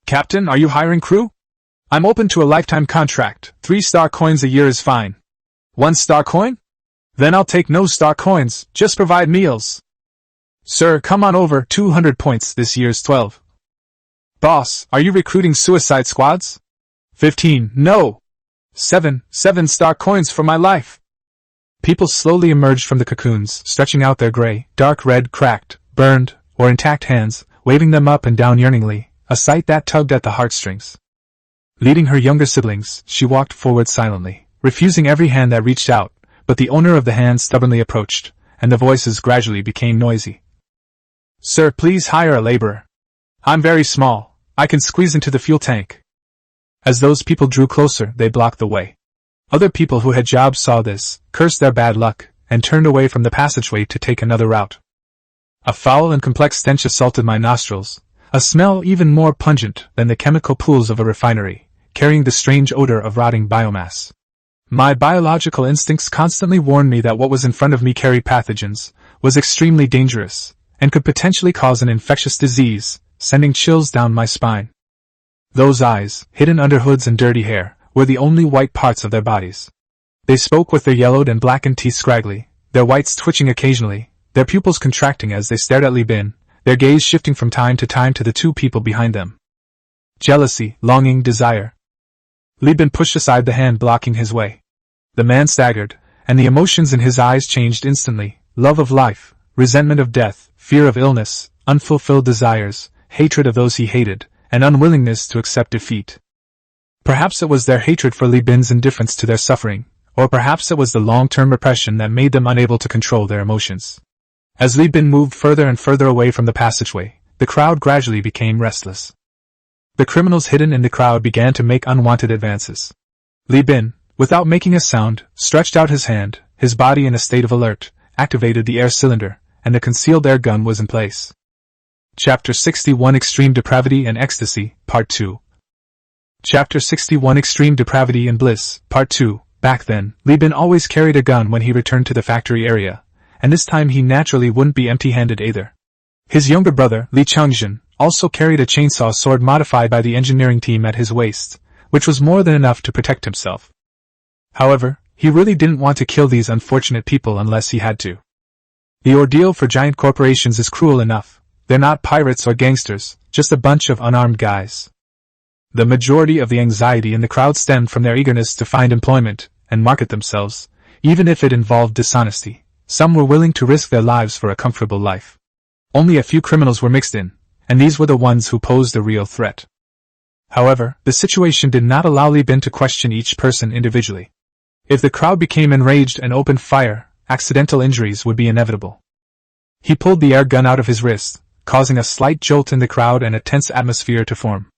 "Captain, are you hiring crew? I'm open to a lifetime contract. 3 star coins a year is fine. 1 star coin? Then I'll take no star coins, just provide meals. Sir, come on over, 200 points, this year's 12. Boss, are you recruiting suicide squads? 15, no. 7 star coins for my life." People slowly emerged from the cocoons, stretching out their gray, dark red, cracked, burned, or intact hands, waving them up and down yearningly, a sight that tugged at the heartstrings. Leading her younger siblings, she walked forward silently, refusing every hand that reached out, but the owner of the hand stubbornly approached, and the voices gradually became noisy. "Sir, please hire a laborer. I'm very small, I can squeeze into the fuel tank." As those people drew closer, they blocked the way. Other people who had jobs saw this, cursed their bad luck, and turned away from the passageway to take another route. A foul and complex stench assaulted my nostrils, a smell even more pungent than the chemical pools of a refinery, carrying the strange odor of rotting biomass. My biological instincts constantly warned me that what was in front of me carried pathogens, was extremely dangerous, and could potentially cause an infectious disease, sending chills down my spine. Those eyes, hidden under hoods and dirty hair, were the only white parts of their bodies. They spoke with their yellowed and blackened teeth scraggly, their whites twitching occasionally, their pupils contracting as they stared at Li Bin, their gaze shifting from time to the two people behind them. Jealousy, longing, desire. Li Bin pushed aside the hand blocking his way. The man staggered, and the emotions in his eyes changed instantly: love of life, resentment of death, fear of illness, unfulfilled desires, hatred of those he hated, and unwillingness to accept defeat. Perhaps it was their hatred for Li Bin's indifference to their suffering, or perhaps it was the long-term repression that made them unable to control their emotions. As Li Bin moved further and further away from the passageway, the crowd gradually became restless. The criminals hidden in the crowd began to make unwanted advances. Li Bin, without making a sound, stretched out his hand, his body in a state of alert, activated the air cylinder, and the concealed air gun was in place. Chapter 61 Extreme Depravity and Ecstasy, Part 2. Chapter 61 Extreme Depravity and Bliss, Part 2. Back then, Li Bin always carried a gun when he returned to the factory area, and this time he naturally wouldn't be empty-handed either. His younger brother, Li Chungjin, also carried a chainsaw sword modified by the engineering team at his waist, which was more than enough to protect himself. However, he really didn't want to kill these unfortunate people unless he had to. The ordeal for giant corporations is cruel enough. They're not pirates or gangsters, just a bunch of unarmed guys. The majority of the anxiety in the crowd stemmed from their eagerness to find employment and market themselves, even if it involved dishonesty. Some were willing to risk their lives for a comfortable life. Only a few criminals were mixed in, and these were the ones who posed a real threat. However, the situation did not allow Li Bin to question each person individually. If the crowd became enraged and opened fire, accidental injuries would be inevitable. He pulled the air gun out of his wrist, causing a slight jolt in the crowd and a tense atmosphere to form.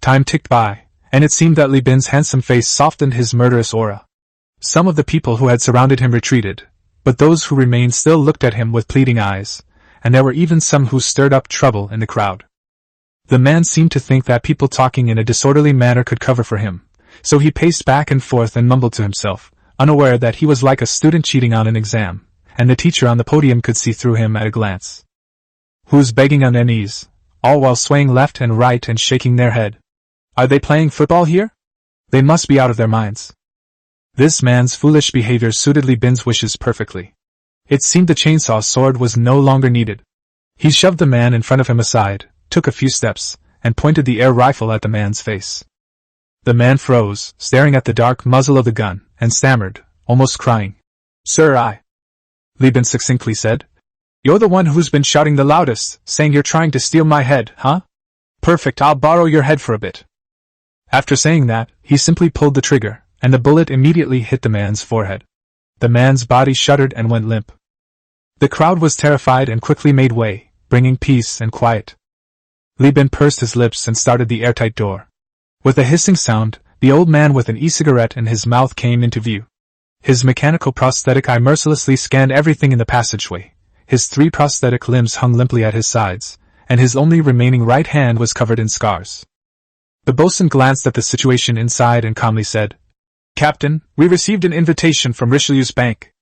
Time ticked by, and it seemed that Li Bin's handsome face softened his murderous aura. Some of the people who had surrounded him retreated, but those who remained still looked at him with pleading eyes, and there were even some who stirred up trouble in the crowd. The man seemed to think that people talking in a disorderly manner could cover for him, so he paced back and forth and mumbled to himself, unaware that he was like a student cheating on an exam, and the teacher on the podium could see through him at a glance. Who's begging on their knees, all while swaying left and right and shaking their head? Are they playing football here? They must be out of their minds. This man's foolish behavior suited Li Bin's wishes perfectly. It seemed the chainsaw sword was no longer needed. He shoved the man in front of him aside, took a few steps, and pointed the air rifle at the man's face. The man froze, staring at the dark muzzle of the gun, and stammered, almost crying. "Sir, Li Bin succinctly said. "You're the one who's been shouting the loudest, saying you're trying to steal my head, huh? Perfect, I'll borrow your head for a bit." After saying that, he simply pulled the trigger, and the bullet immediately hit the man's forehead. The man's body shuddered and went limp. The crowd was terrified and quickly made way, bringing peace and quiet. Li Bin pursed his lips and started the airtight door. With a hissing sound, the old man with an e-cigarette in his mouth came into view. His mechanical prosthetic eye mercilessly scanned everything in the passageway. His 3 prosthetic limbs hung limply at his sides, and his only remaining right hand was covered in scars. The bosun glanced at the situation inside and calmly said, "Captain, we received an invitation from Richelieu's bank.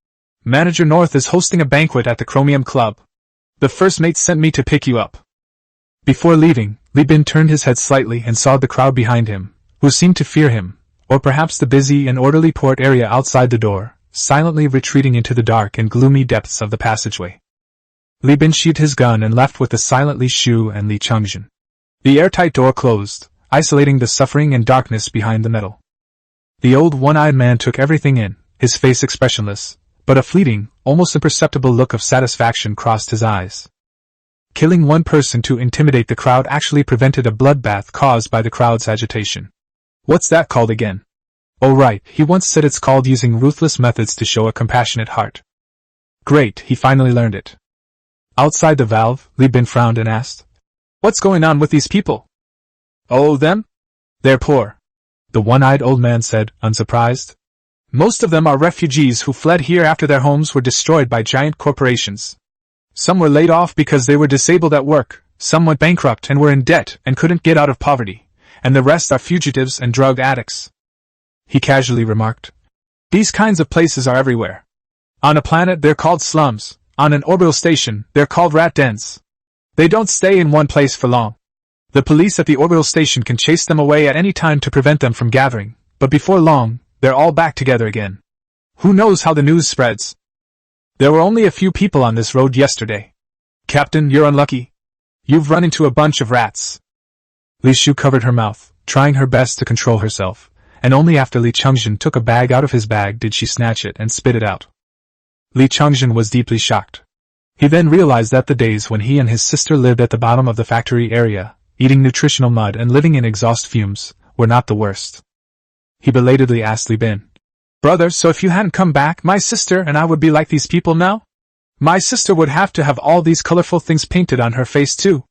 Manager North is hosting a banquet at the Chromium Club. The first mate sent me to pick you up." Before leaving, Li Bin turned his head slightly and saw the crowd behind him, who seemed to fear him, or perhaps the busy and orderly port area outside the door, silently retreating into the dark and gloomy depths of the passageway. Li Bin sheathed his gun and left with the silent Li Shu and Li Chungjin. The airtight door closed, isolating the suffering and darkness behind the metal. The old one-eyed man took everything in, his face expressionless, but a fleeting, almost imperceptible look of satisfaction crossed his eyes. Killing one person to intimidate the crowd actually prevented a bloodbath caused by the crowd's agitation. What's that called again? Oh right, he once said it's called using ruthless methods to show a compassionate heart. Great, he finally learned it. Outside the valve, Li Bin frowned and asked, "What's going on with these people?" "Oh, them? They're poor," the one-eyed old man said, unsurprised. "Most of them are refugees who fled here after their homes were destroyed by giant corporations. Some were laid off because they were disabled at work, some went bankrupt and were in debt and couldn't get out of poverty, and the rest are fugitives and drug addicts," he casually remarked. These kinds of places are everywhere. On a planet, they're called slums. On an orbital station, they're called rat dens. They don't stay in one place for long. The police at the orbital station can chase them away at any time to prevent them from gathering, but before long, they're all back together again. Who knows how the news spreads? There were only a few people on this road yesterday. Captain, you're unlucky. You've run into a bunch of rats. Li Shu covered her mouth, trying her best to control herself, and only after Li Changzhen took a bag out of his bag did she snatch it and spit it out. Li Changzhen was deeply shocked. He then realized that the days when he and his sister lived at the bottom of the factory area, eating nutritional mud and living in exhaust fumes, were not the worst. He belatedly asked Li Bin, "Brother, so if you hadn't come back, my sister and I would be like these people now? My sister would have to have all these colorful things painted on her face too."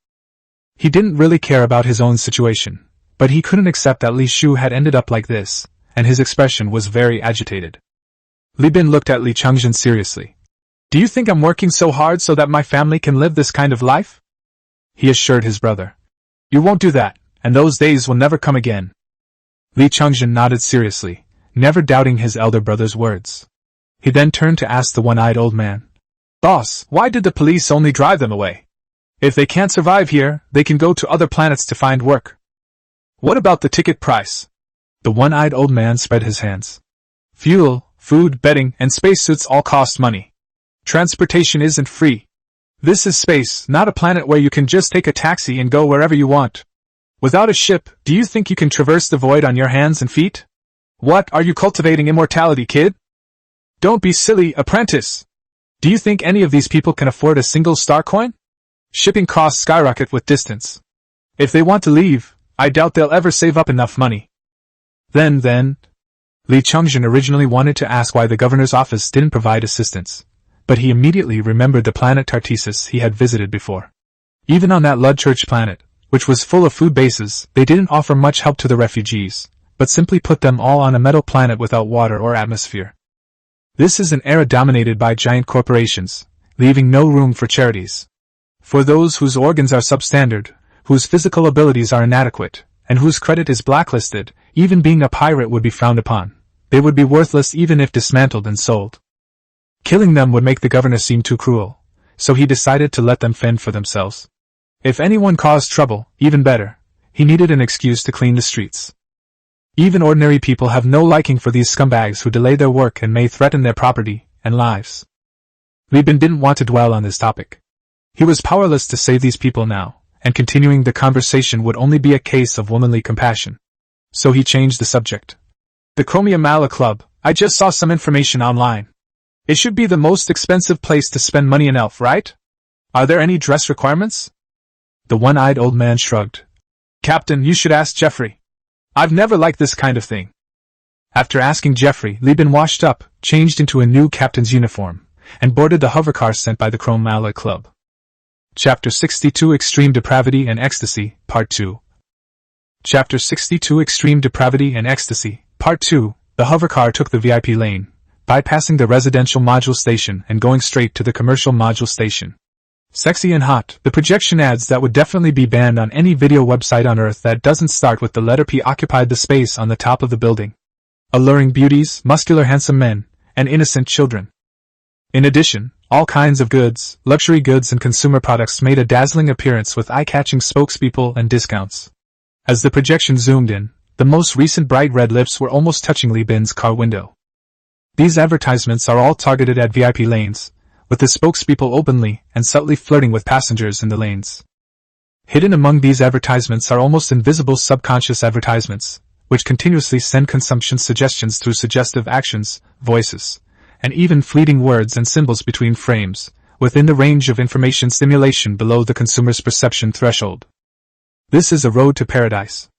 He didn't really care about his own situation, but he couldn't accept that Li Shu had ended up like this, and his expression was very agitated. Li Bin looked at Li Changzhen seriously. "Do you think I'm working so hard so that my family can live this kind of life?" He assured his brother. "You won't do that, and those days will never come again." Li Changzhen nodded seriously, never doubting his elder brother's words. He then turned to ask the one-eyed old man, "Boss, why did the police only drive them away? If they can't survive here, they can go to other planets to find work. What about the ticket price?" The one-eyed old man spread his hands. "Fuel, food, bedding, and spacesuits all cost money. Transportation isn't free. This is space, not a planet where you can just take a taxi and go wherever you want. Without a ship, do you think you can traverse the void on your hands and feet? What, are you cultivating immortality, kid? Don't be silly, apprentice. Do you think any of these people can afford a single star coin? Shipping costs skyrocket with distance. If they want to leave, I doubt they'll ever save up enough money." Then, Li Changzhen originally wanted to ask why the governor's office didn't provide assistance, but he immediately remembered the planet Tartessus he had visited before. Even on that Ludchurch planet, which was full of food bases, they didn't offer much help to the refugees, but simply put them all on a metal planet without water or atmosphere. This is an era dominated by giant corporations, leaving no room for charities. For those whose organs are substandard, whose physical abilities are inadequate, and whose credit is blacklisted, even being a pirate would be frowned upon. They would be worthless even if dismantled and sold. Killing them would make the governor seem too cruel, so he decided to let them fend for themselves. If anyone caused trouble, even better, he needed an excuse to clean the streets. Even ordinary people have no liking for these scumbags who delay their work and may threaten their property and lives. Li Bin didn't want to dwell on this topic. He was powerless to save these people now, and continuing the conversation would only be a case of womanly compassion. So he changed the subject. "The Chromium Mala Club, I just saw some information online. It should be the most expensive place to spend money in Elf, right? Are there any dress requirements?" The one-eyed old man shrugged. "Captain, you should ask Jeffrey. I've never liked this kind of thing." After asking Jeffrey, Li Bin washed up, changed into a new captain's uniform, and boarded the hovercar sent by the Chrome Mala Club. Chapter 62 Extreme Depravity and Ecstasy, Part 2. Chapter 62 Extreme Depravity and Ecstasy, Part 2. The hovercar took the VIP lane, bypassing the residential module station and going straight to the commercial module station. Sexy and hot, the projection ads that would definitely be banned on any video website on Earth that doesn't start with the letter P occupied the space on the top of the building. Alluring beauties, muscular handsome men, and innocent children. In addition, all kinds of goods, luxury goods and consumer products made a dazzling appearance with eye-catching spokespeople and discounts. As the projection zoomed in, the most recent bright red lips were almost touching Li Bin's car window. These advertisements are all targeted at VIP lanes, with the spokespeople openly and subtly flirting with passengers in the lanes. Hidden among these advertisements are almost invisible subconscious advertisements, which continuously send consumption suggestions through suggestive actions, voices, and even fleeting words and symbols between frames, within the range of information stimulation below the consumer's perception threshold. This is a road to paradise.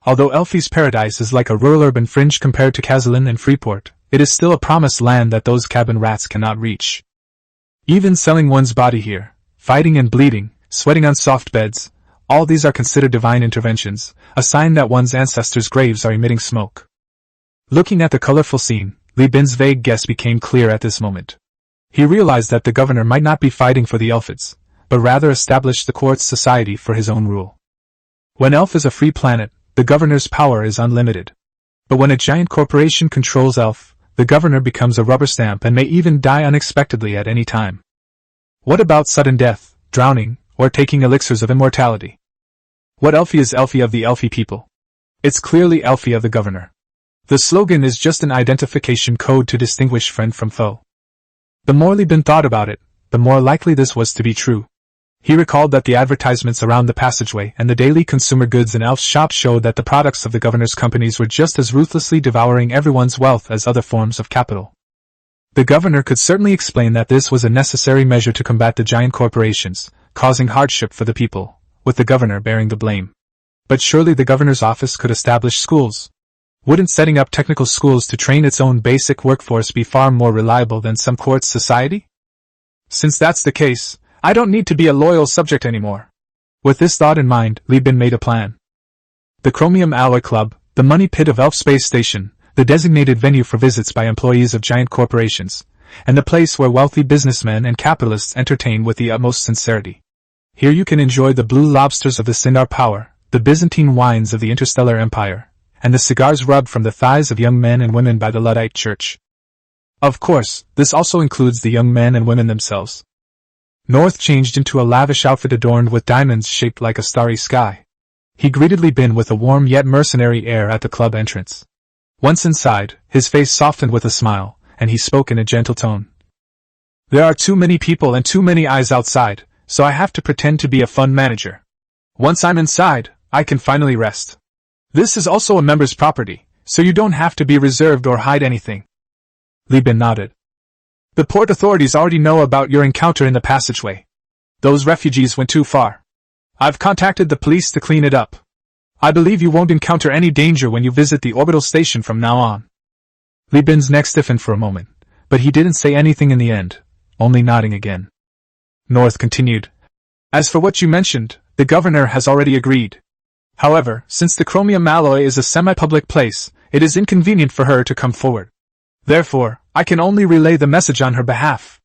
Although Elfie's paradise is like a rural-urban fringe compared to Kazalin and Freeport, it is still a promised land that those cabin rats cannot reach. Even selling one's body here, fighting and bleeding, sweating on soft beds, all these are considered divine interventions, a sign that one's ancestors' graves are emitting smoke. Looking at the colorful scene, Li Bin's vague guess became clear at this moment. He realized that the governor might not be fighting for the Elfids, but rather establish the quartz society for his own rule. When Elf is a free planet, the governor's power is unlimited. But when a giant corporation controls Elf, the governor becomes a rubber stamp and may even die unexpectedly at any time. What about sudden death, drowning, or taking elixirs of immortality? What Elfie is Elfie of the Elfie people? It's clearly Elfie of the governor. The slogan is just an identification code to distinguish friend from foe. The more Li Bin thought about it, the more likely this was to be true. He recalled that the advertisements around the passageway and the daily consumer goods in Elf's shop showed that the products of the governor's companies were just as ruthlessly devouring everyone's wealth as other forms of capital. The governor could certainly explain that this was a necessary measure to combat the giant corporations, causing hardship for the people, with the governor bearing the blame. But surely the governor's office could establish schools. Wouldn't setting up technical schools to train its own basic workforce be far more reliable than some quartz society? Since that's the case, I don't need to be a loyal subject anymore. With this thought in mind, Li Bin made a plan. The Chromium Alloy Club, the money pit of Elf Space Station, the designated venue for visits by employees of giant corporations, and the place where wealthy businessmen and capitalists entertain with the utmost sincerity. Here you can enjoy the blue lobsters of the Sindar Power, the Byzantine wines of the Interstellar Empire, and the cigars rubbed from the thighs of young men and women by the Luddite Church. Of course, this also includes the young men and women themselves. North changed into a lavish outfit adorned with diamonds shaped like a starry sky. He greeted Li Bin with a warm yet mercenary air at the club entrance. Once inside, his face softened with a smile, and he spoke in a gentle tone. There are too many people and too many eyes outside, so I have to pretend to be a fund manager. Once I'm inside, I can finally rest. This is also a member's property, so you don't have to be reserved or hide anything. Li Bin nodded. The port authorities already know about your encounter in the passageway. Those refugees went too far. I've contacted the police to clean it up. I believe you won't encounter any danger when you visit the orbital station from now on. Li Bin's neck stiffened for a moment, but he didn't say anything in the end, only nodding again. North continued. As for what you mentioned, the governor has already agreed. However, since the chromium alloy is a semi-public place, it is inconvenient for her to come forward. Therefore, I can only relay the message on her behalf.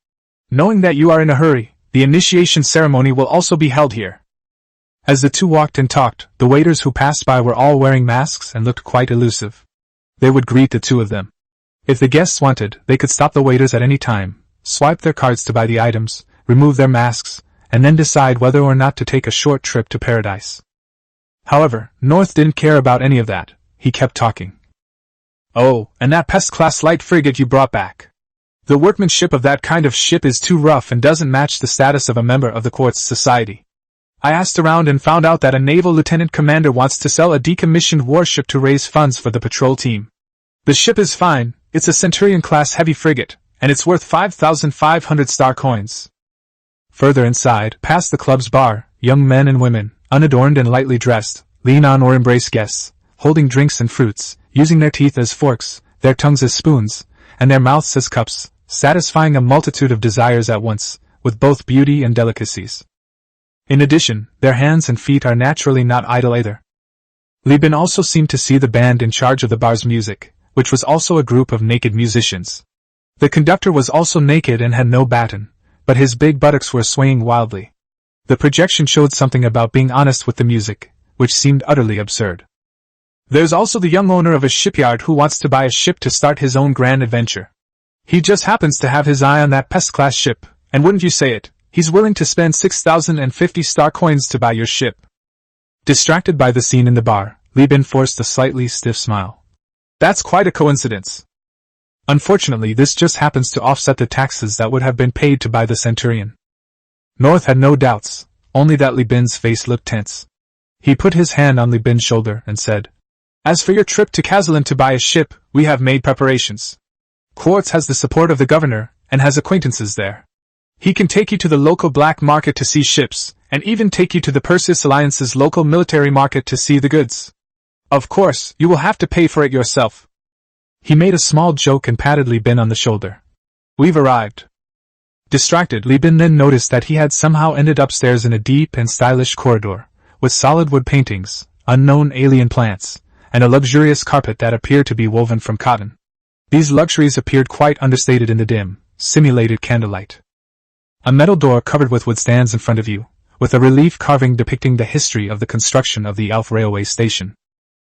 Knowing that you are in a hurry, the initiation ceremony will also be held here. As the two walked and talked, the waiters who passed by were all wearing masks and looked quite elusive. They would greet the two of them. If the guests wanted, they could stop the waiters at any time, swipe their cards to buy the items, remove their masks, and then decide whether or not to take a short trip to paradise. However, North didn't care about any of that. He kept talking. Oh, and that pest-class light frigate you brought back. The workmanship of that kind of ship is too rough and doesn't match the status of a member of the Quartz Society. I asked around and found out that a naval lieutenant commander wants to sell a decommissioned warship to raise funds for the patrol team. The ship is fine, it's a Centurion-class heavy frigate, and it's worth 5,500 star coins. Further inside, past the club's bar, young men and women, unadorned and lightly dressed, lean on or embrace guests, holding drinks and fruits, using their teeth as forks, their tongues as spoons, and their mouths as cups, satisfying a multitude of desires at once, with both beauty and delicacies. In addition, their hands and feet are naturally not idle either. Li Bin also seemed to see the band in charge of the bar's music, which was also a group of naked musicians. The conductor was also naked and had no baton, but his big buttocks were swaying wildly. The projection showed something about being honest with the music, which seemed utterly absurd. There's also the young owner of a shipyard who wants to buy a ship to start his own grand adventure. He just happens to have his eye on that pest-class ship, and wouldn't you say it, he's willing to spend 6,050 star coins to buy your ship. Distracted by the scene in the bar, Li Bin forced a slightly stiff smile. That's quite a coincidence. Unfortunately, this just happens to offset the taxes that would have been paid to buy the Centurion. North had no doubts, only that Li Bin's face looked tense. He put his hand on Li Bin's shoulder and said, As for your trip to Kazalan to buy a ship, we have made preparations. Quartz has the support of the governor, and has acquaintances there. He can take you to the local black market to see ships, and even take you to the Perseus Alliance's local military market to see the goods. Of course, you will have to pay for it yourself. He made a small joke and patted Li Bin on the shoulder. We've arrived. Distracted, Li Bin then noticed that he had somehow ended upstairs in a deep and stylish corridor, with solid wood paintings, unknown alien plants, and a luxurious carpet that appeared to be woven from cotton. These luxuries appeared quite understated in the dim, simulated candlelight. A metal door covered with wood stands in front of you, with a relief carving depicting the history of the construction of the Elf railway station.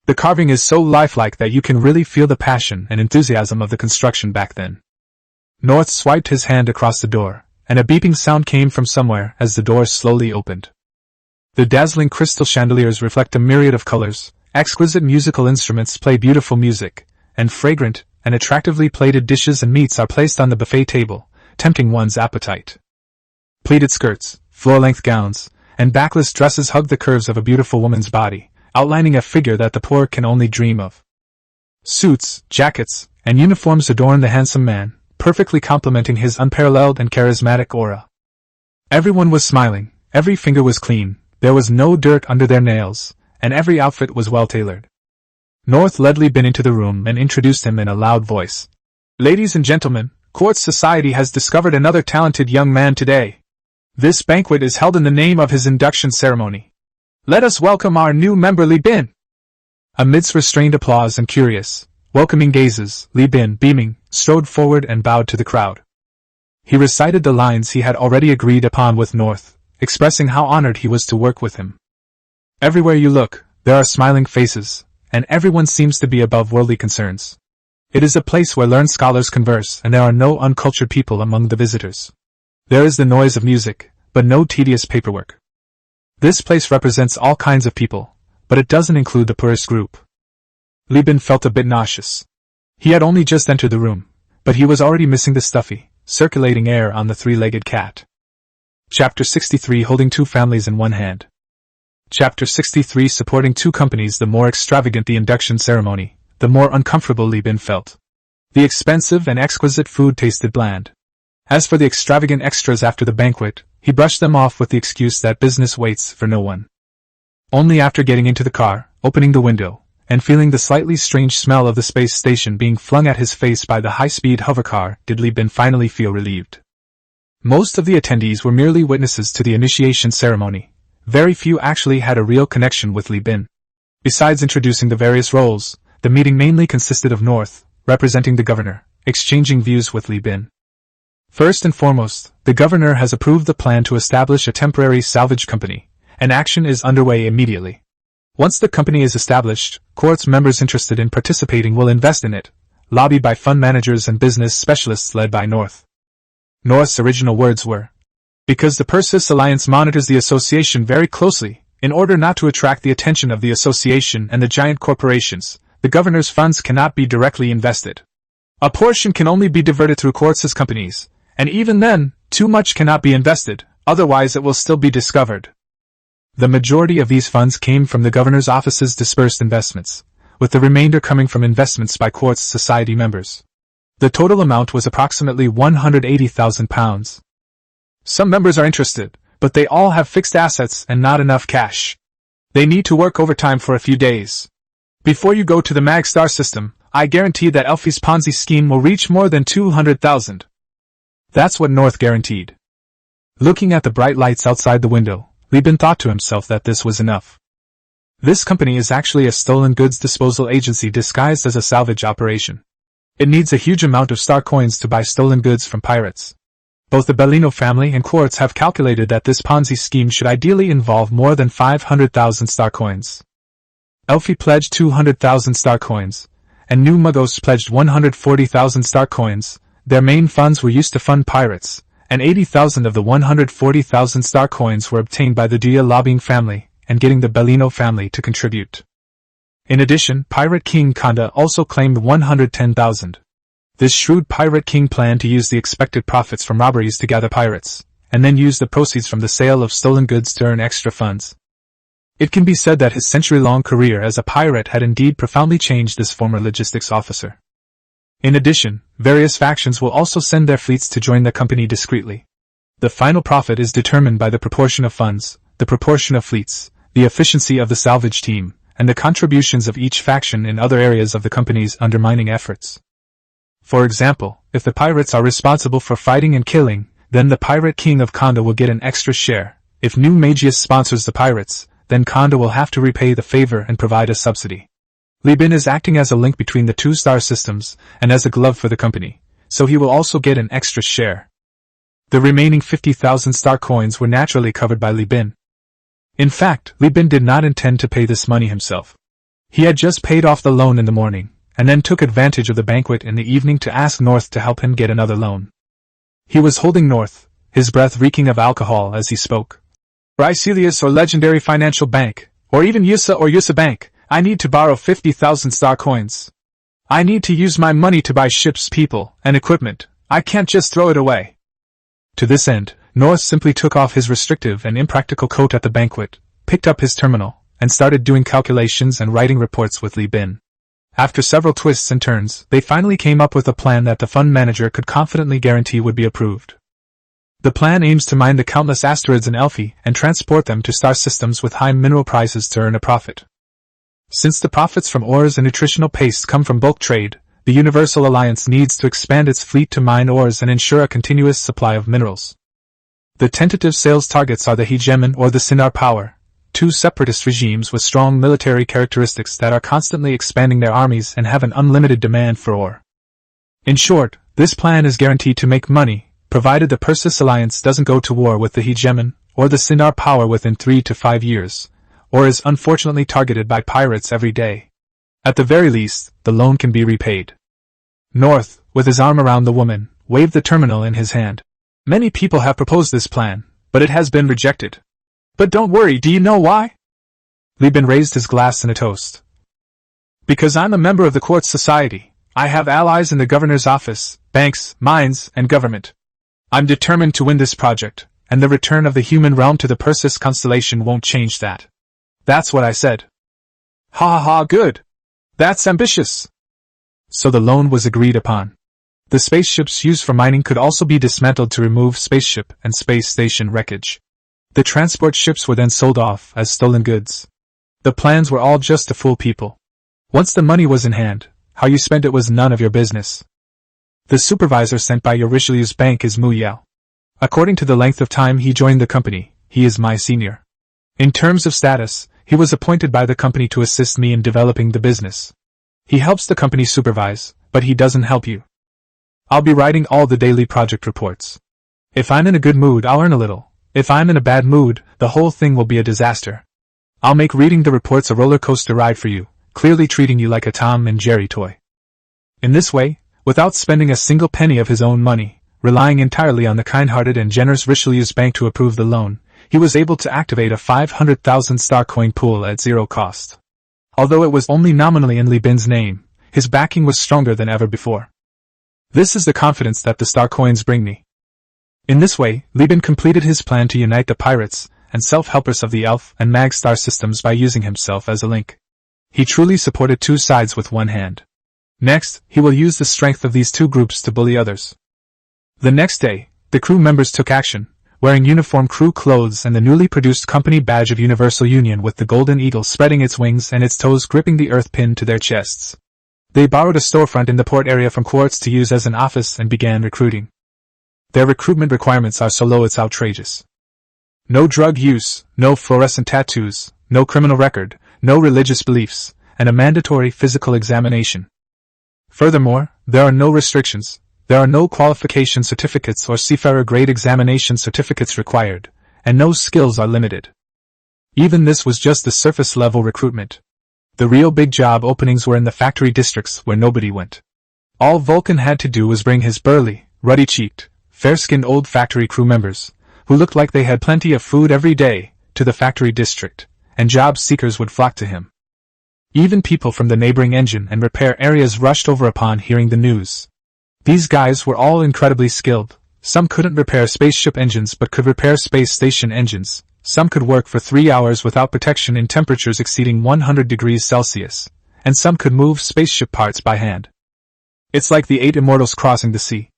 The carving is so lifelike that you can really feel the passion and enthusiasm of the construction back then. North swiped his hand across the door, and a beeping sound came from somewhere as the door slowly opened. The dazzling crystal chandeliers reflect a myriad of colors, exquisite musical instruments play beautiful music, and fragrant and attractively plated dishes and meats are placed on the buffet table, tempting one's appetite. Pleated skirts, floor-length gowns, and backless dresses hug the curves of a beautiful woman's body, outlining a figure that the poor can only dream of. Suits, jackets, and uniforms adorn the handsome man, perfectly complementing his unparalleled and charismatic aura. Everyone was smiling, every finger was clean, there was no dirt under their nails, and every outfit was well-tailored. North led Li Bin into the room and introduced him in a loud voice. "Ladies and gentlemen, Quartz Society has discovered another talented young man today. This banquet is held in the name of his induction ceremony. Let us welcome our new member Li Bin." Amidst restrained applause and curious, welcoming gazes, Li Bin, beaming, strode forward and bowed to the crowd. He recited the lines he had already agreed upon with North, expressing how honored he was to work with him. Everywhere you look, there are smiling faces, and everyone seems to be above worldly concerns. It is a place where learned scholars converse, and there are no uncultured people among the visitors. There is the noise of music, but no tedious paperwork. This place represents all kinds of people, but it doesn't include the poorest group. Li Bin felt a bit nauseous. He had only just entered the room, but he was already missing the stuffy, circulating air on the three-legged cat. Chapter 63 Holding two families in one hand. Chapter 63 Supporting two companies. The more extravagant the induction ceremony, the more uncomfortable Li Bin felt. The expensive and exquisite food tasted bland. As for the extravagant extras after the banquet, he brushed them off with the excuse that business waits for no one. Only after getting into the car, opening the window, and feeling the slightly strange smell of the space station being flung at his face by the high-speed hovercar did Li Bin finally feel relieved. Most of the attendees were merely witnesses to the initiation ceremony. Very few actually had a real connection with Li Bin. Besides introducing the various roles, the meeting mainly consisted of North, representing the governor, exchanging views with Li Bin. First and foremost, the governor has approved the plan to establish a temporary salvage company, and action is underway immediately. Once the company is established, Quartz members interested in participating will invest in it, lobbied by fund managers and business specialists led by North. North's original words were, "Because the Persis Alliance monitors the association very closely, in order not to attract the attention of the association and the giant corporations, the governor's funds cannot be directly invested. A portion can only be diverted through Quartz's companies, and even then, too much cannot be invested, otherwise it will still be discovered." The majority of these funds came from the governor's office's dispersed investments, with the remainder coming from investments by Quartz Society members. The total amount was approximately £180,000. Some members are interested, but they all have fixed assets and not enough cash. They need to work overtime for a few days. Before you go to the Mag Star system, I guarantee that Elfie's Ponzi scheme will reach more than 200,000. That's what North guaranteed. Looking at the bright lights outside the window, Li Bin thought to himself that this was enough. This company is actually a stolen goods disposal agency disguised as a salvage operation. It needs a huge amount of star coins to buy stolen goods from pirates. Both the Bellino family and Quartz have calculated that this Ponzi scheme should ideally involve more than 500,000 star coins. Elfie pledged 200,000 star coins, and New Mugos pledged 140,000 star coins. Their main funds were used to fund pirates, and 80,000 of the 140,000 star coins were obtained by the Dia lobbying family and getting the Bellino family to contribute. In addition, Pirate King Kanda also claimed 110,000. This shrewd Pirate King planned to use the expected profits from robberies to gather pirates, and then use the proceeds from the sale of stolen goods to earn extra funds. It can be said that his century-long career as a pirate had indeed profoundly changed this former logistics officer. In addition, various factions will also send their fleets to join the company discreetly. The final profit is determined by the proportion of funds, the proportion of fleets, the efficiency of the salvage team, and the contributions of each faction in other areas of the company's undermining efforts. For example, if the pirates are responsible for fighting and killing, then the Pirate King of Kanda will get an extra share. If New Magius sponsors the pirates, then Kanda will have to repay the favor and provide a subsidy. Li Bin is acting as a link between the two star systems and as a glove for the company, so he will also get an extra share. The remaining 50,000 star coins were naturally covered by Li Bin. In fact, Li Bin did not intend to pay this money himself. He had just paid off the loan in the morning, and then took advantage of the banquet in the evening to ask North to help him get another loan. He was holding North, his breath reeking of alcohol as he spoke. Ricelius or Legendary Financial Bank, or even USA or USA Bank, I need to borrow 50,000 star coins. I need to use my money to buy ships, people, and equipment. I can't just throw it away. To this end, North simply took off his restrictive and impractical coat at the banquet, picked up his terminal, and started doing calculations and writing reports with Li Bin. After several twists and turns, they finally came up with a plan that the fund manager could confidently guarantee would be approved. The plan aims to mine the countless asteroids in Elphi and transport them to star systems with high mineral prices to earn a profit. Since the profits from ores and nutritional paste come from bulk trade, the Universal Alliance needs to expand its fleet to mine ores and ensure a continuous supply of minerals. The tentative sales targets are the Hegemon or the Sinar Power, two separatist regimes with strong military characteristics that are constantly expanding their armies and have an unlimited demand for ore. In short, this plan is guaranteed to make money, provided the Persis Alliance doesn't go to war with the Hegemon or the Sinar Power within 3 to 5 years, or is unfortunately targeted by pirates every day. At the very least, the loan can be repaid. North, with his arm around the woman, waved the terminal in his hand. Many people have proposed this plan, but it has been rejected. But don't worry, do you know why? Li Bin raised his glass in a toast. Because I'm a member of the Quartz Society. I have allies in the governor's office, banks, mines, and government. I'm determined to win this project, and the return of the human realm to the Persis constellation won't change that. That's what I said. Ha ha ha, good. That's ambitious. So the loan was agreed upon. The spaceships used for mining could also be dismantled to remove spaceship and space station wreckage. The transport ships were then sold off as stolen goods. The plans were all just to fool people. Once the money was in hand, how you spent it was none of your business. The supervisor sent by your Richelieu's bank is Mu Yao. According to the length of time he joined the company, he is my senior. In terms of status, he was appointed by the company to assist me in developing the business. He helps the company supervise, but he doesn't help you. I'll be writing all the daily project reports. If I'm in a good mood, I'll earn a little. If I'm in a bad mood, the whole thing will be a disaster. I'll make reading the reports a roller coaster ride for you, clearly treating you like a Tom and Jerry toy. In this way, without spending a single penny of his own money, relying entirely on the kind-hearted and generous Richelieu's bank to approve the loan, he was able to activate a 500,000 star coin pool at zero cost. Although it was only nominally in Li Bin's name, his backing was stronger than ever before. This is the confidence that the star coins bring me. In this way, Li Bin completed his plan to unite the pirates and self-helpers of the Elf and Mag star systems by using himself as a link. He truly supported two sides with one hand. Next, he will use the strength of these two groups to bully others. The next day, the crew members took action, wearing uniform crew clothes and the newly produced company badge of Universal Union with the golden eagle spreading its wings and its toes gripping the earth pinned to their chests. They borrowed a storefront in the port area from Quartz to use as an office and began recruiting. Their recruitment requirements are so low it's outrageous. No drug use, no fluorescent tattoos, no criminal record, no religious beliefs, and a mandatory physical examination. Furthermore, there are no restrictions, there are no qualification certificates or seafarer grade examination certificates required, and no skills are limited. Even this was just the surface level recruitment. The real big job openings were in the factory districts where nobody went. All Vulcan had to do was bring his burly, ruddy-cheeked, fair-skinned old factory crew members, who looked like they had plenty of food every day, to the factory district, and job seekers would flock to him. Even people from the neighboring engine and repair areas rushed over upon hearing the news. These guys were all incredibly skilled. Some couldn't repair spaceship engines but could repair space station engines. Some could work for 3 hours without protection in temperatures exceeding 100 degrees Celsius, and some could move spaceship parts by hand. It's like the 8 immortals crossing the sea.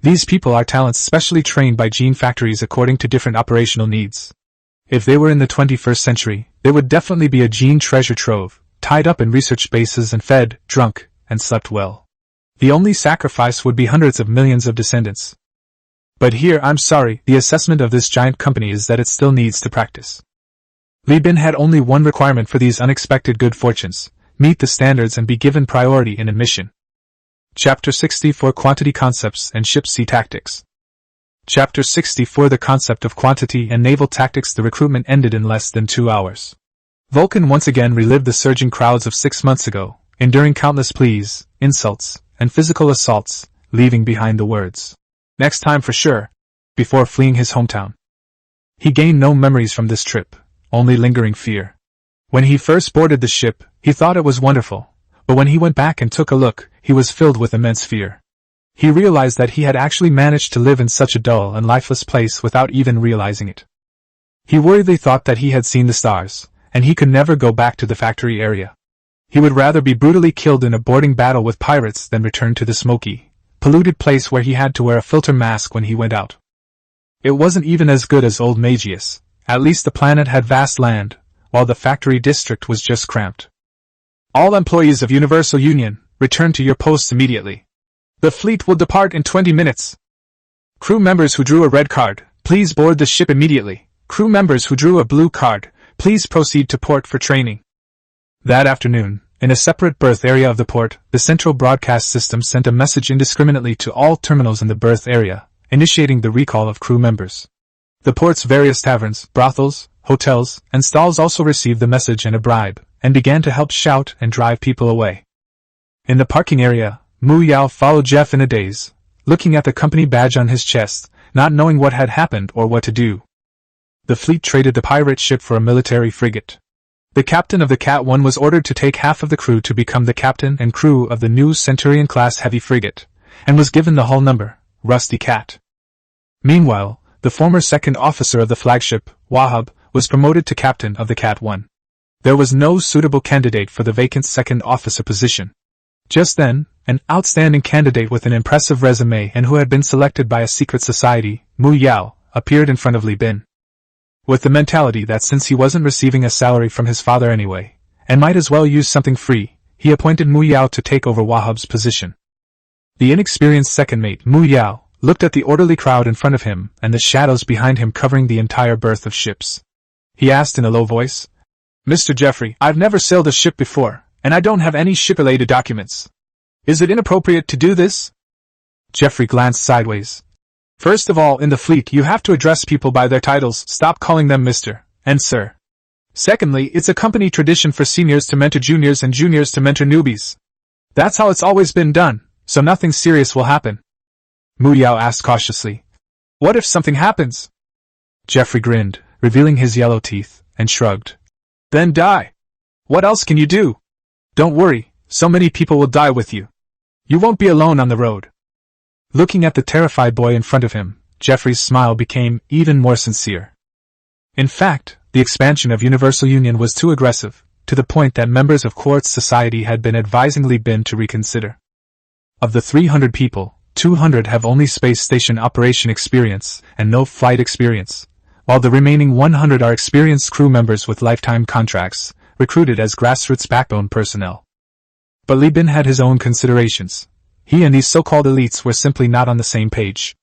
These people are talents specially trained by gene factories according to different operational needs. If they were in the 21st century, they would definitely be a gene treasure trove, tied up in research bases and fed, drunk, and slept well. The only sacrifice would be hundreds of millions of descendants. But here, I'm sorry, the assessment of this giant company is that it still needs to practice. Li Bin had only one requirement for these unexpected good fortunes: meet the standards and be given priority in admission. Chapter 64 Quantity Concepts and Ship Sea Tactics. Chapter 64 The Concept of Quantity and Naval Tactics. The recruitment ended in less than 2 hours. Vulcan once again relived the surging crowds of 6 months ago, enduring countless pleas, insults, and physical assaults, leaving behind the words, "Next time for sure," before fleeing his hometown. He gained no memories from this trip, only lingering fear. When he first boarded the ship, he thought it was wonderful, but when he went back and took a look, he was filled with immense fear. He realized that he had actually managed to live in such a dull and lifeless place without even realizing it. He worriedly thought that he had seen the stars, and he could never go back to the factory area. He would rather be brutally killed in a boarding battle with pirates than return to the smoky, polluted place where he had to wear a filter mask when he went out. It wasn't even as good as old Magius. At least the planet had vast land, while the factory district was just cramped. "All employees of Universal Union, return to your posts immediately. The fleet will depart in 20 minutes. Crew members who drew a red card, please board the ship immediately. Crew members who drew a blue card, please proceed to port for training." That afternoon, in a separate berth area of the port, the central broadcast system sent a message indiscriminately to all terminals in the berth area, initiating the recall of crew members. The port's various taverns, brothels, hotels, and stalls also received the message and a bribe, and began to help shout and drive people away. In the parking area, Mu Yao followed Jeff in a daze, looking at the company badge on his chest, not knowing what had happened or what to do. The fleet traded the pirate ship for a military frigate. The captain of the Cat 1 was ordered to take half of the crew to become the captain and crew of the new Centurion-class heavy frigate, and was given the hull number, Rusty Cat. Meanwhile, the former second officer of the flagship, Wahab, was promoted to captain of the Cat 1. There was no suitable candidate for the vacant second officer position. Just then, an outstanding candidate with an impressive resume and who had been selected by a secret society, Mu Yao, appeared in front of Li Bin. With the mentality that since he wasn't receiving a salary from his father anyway, and might as well use something free, he appointed Mu Yao to take over Wahab's position. The inexperienced second mate, Mu Yao, looked at the orderly crowd in front of him and the shadows behind him covering the entire berth of ships. He asked in a low voice, "Mr. Jeffrey, I've never sailed a ship before, and I don't have any ship-related documents. Is it inappropriate to do this?" Jeffrey glanced sideways. "First of all, in the fleet you have to address people by their titles, stop calling them Mr. and Sir. Secondly, it's a company tradition for seniors to mentor juniors and juniors to mentor newbies. That's how it's always been done, so nothing serious will happen." Mu Yao asked cautiously, "What if something happens?" Jeffrey grinned, revealing his yellow teeth, and shrugged. "Then die. What else can you do? Don't worry, so many people will die with you. You won't be alone on the road." Looking at the terrified boy in front of him, Jeffrey's smile became even more sincere. In fact, the expansion of Universal Union was too aggressive, to the point that members of Quartz Society had been advising Li Bin to reconsider. Of the 300 people, 200 have only space station operation experience and no flight experience, while the remaining 100 are experienced crew members with lifetime contracts, recruited as grassroots backbone personnel. But Li Bin had his own considerations. He and these so-called elites were simply not on the same page.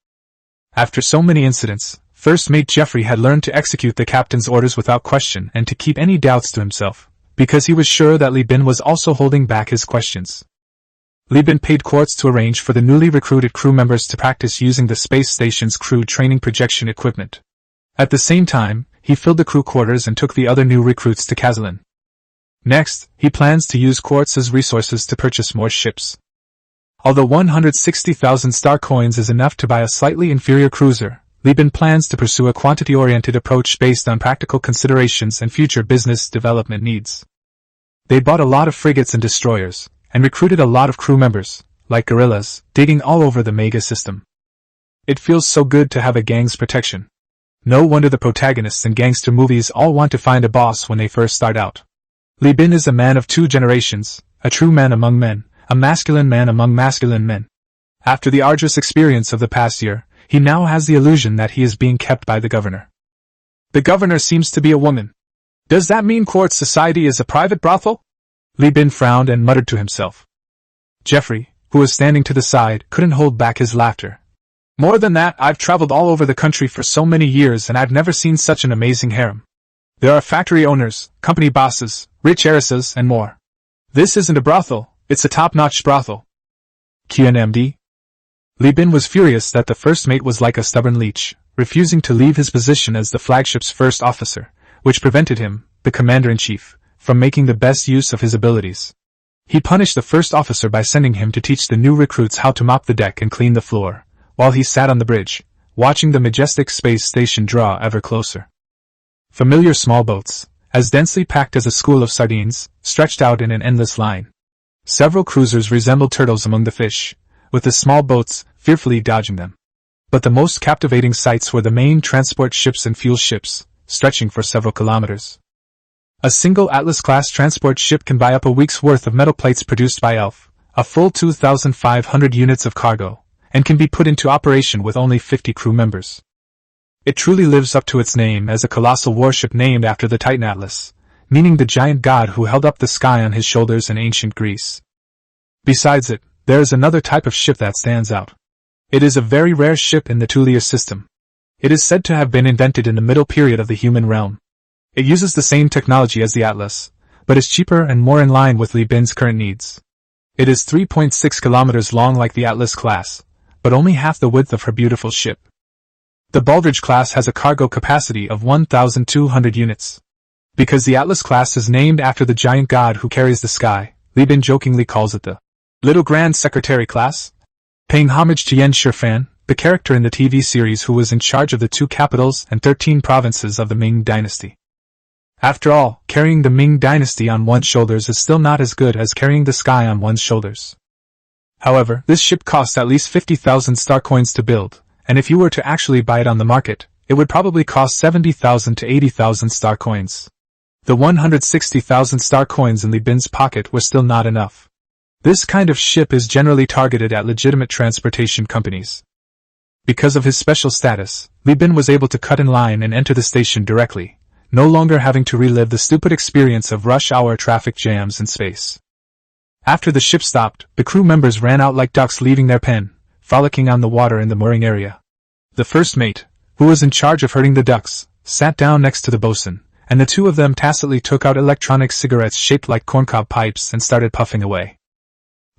After so many incidents, First Mate Jeffrey had learned to execute the captain's orders without question and to keep any doubts to himself, because he was sure that Li Bin was also holding back his questions. Li Bin paid Quartz to arrange for the newly recruited crew members to practice using the space station's crew training projection equipment. At the same time, he filled the crew quarters and took the other new recruits to Kazalin. Next, he plans to use Quartz's resources to purchase more ships. Although 160,000 star coins is enough to buy a slightly inferior cruiser, Li Bin plans to pursue a quantity-oriented approach based on practical considerations and future business development needs. They bought a lot of frigates and destroyers, and recruited a lot of crew members, like guerrillas, digging all over the mega system. It feels so good to have a gang's protection. No wonder the protagonists in gangster movies all want to find a boss when they first start out. Li Bin is a man of two generations, a true man among men, a masculine man among masculine men. After the arduous experience of the past year, he now has the illusion that he is being kept by the governor. The governor seems to be a woman. Does that mean Quartz Society is a private brothel? Li Bin frowned and muttered to himself. Jeffrey, who was standing to the side, couldn't hold back his laughter. More than that, I've traveled all over the country for so many years and I've never seen such an amazing harem. There are factory owners, company bosses, rich heiresses, and more. This isn't a brothel, it's a top-notch brothel. QNMD? Li Bin was furious that the first mate was like a stubborn leech, refusing to leave his position as the flagship's first officer, which prevented him, the commander-in-chief, from making the best use of his abilities. He punished the first officer by sending him to teach the new recruits how to mop the deck and clean the floor, while he sat on the bridge, watching the majestic space station draw ever closer. Familiar small boats, as densely packed as a school of sardines, stretched out in an endless line. Several cruisers resembled turtles among the fish, with the small boats fearfully dodging them. But the most captivating sights were the main transport ships and fuel ships, stretching for several kilometers. A single Atlas-class transport ship can buy up a week's worth of metal plates produced by ELF, a full 2,500 units of cargo, and can be put into operation with only 50 crew members. It truly lives up to its name as a colossal warship named after the Titan Atlas, meaning the giant god who held up the sky on his shoulders in ancient Greece. Besides it, there is another type of ship that stands out. It is a very rare ship in the Tulier system. It is said to have been invented in the middle period of the human realm. It uses the same technology as the Atlas, but is cheaper and more in line with Li Bin's current needs. It is 3.6 kilometers long like the Atlas class, but only half the width of her beautiful ship. The Baldridge class has a cargo capacity of 1,200 units. Because the Atlas class is named after the giant god who carries the sky, Li Bin jokingly calls it the Little Grand Secretary class, paying homage to Yen Shifan, the character in the TV series who was in charge of the 2 capitals and 13 provinces of the Ming dynasty. After all, carrying the Ming dynasty on one's shoulders is still not as good as carrying the sky on one's shoulders. However, this ship costs at least 50,000 star coins to build, and if you were to actually buy it on the market, it would probably cost 70,000 to 80,000 star coins. The 160,000 star coins in Li Bin's pocket were still not enough. This kind of ship is generally targeted at legitimate transportation companies. Because of his special status, Li Bin was able to cut in line and enter the station directly, no longer having to relive the stupid experience of rush-hour traffic jams in space. After the ship stopped, the crew members ran out like ducks leaving their pen, frolicking on the water in the mooring area. The first mate, who was in charge of herding the ducks, sat down next to the bosun, and the two of them tacitly took out electronic cigarettes shaped like corncob pipes and started puffing away.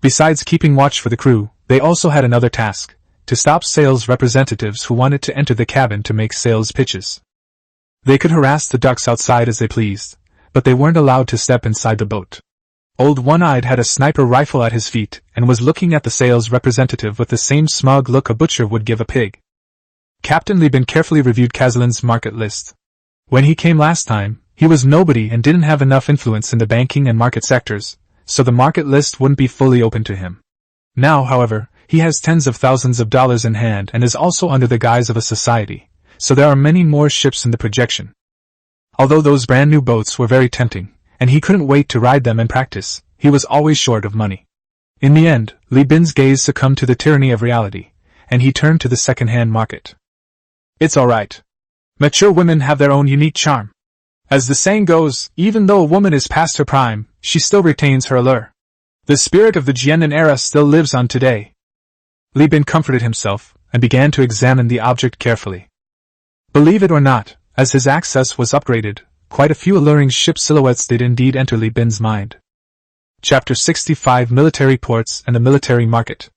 Besides keeping watch for the crew, they also had another task, to stop sales representatives who wanted to enter the cabin to make sales pitches. They could harass the ducks outside as they pleased, but they weren't allowed to step inside the boat. Old One-Eyed had a sniper rifle at his feet and was looking at the sales representative with the same smug look a butcher would give a pig. Captain Li Bin carefully reviewed Kazlin's market list. When he came last time, he was nobody and didn't have enough influence in the banking and market sectors, so the market list wouldn't be fully open to him. Now, however, he has tens of thousands of dollars in hand and is also under the guise of a society, so there are many more ships in the projection. Although those brand new boats were very tempting, and he couldn't wait to ride them and practice, he was always short of money. In the end, Li Bin's gaze succumbed to the tyranny of reality, and he turned to the second-hand market. It's alright. Mature women have their own unique charm. As the saying goes, even though a woman is past her prime, she still retains her allure. The spirit of the Jiannan era still lives on today. Li Bin comforted himself, and began to examine the object carefully. Believe it or not, as his access was upgraded, quite a few alluring ship silhouettes did indeed enter Li Bin's mind. Chapter 65 Military Ports and the Military Market.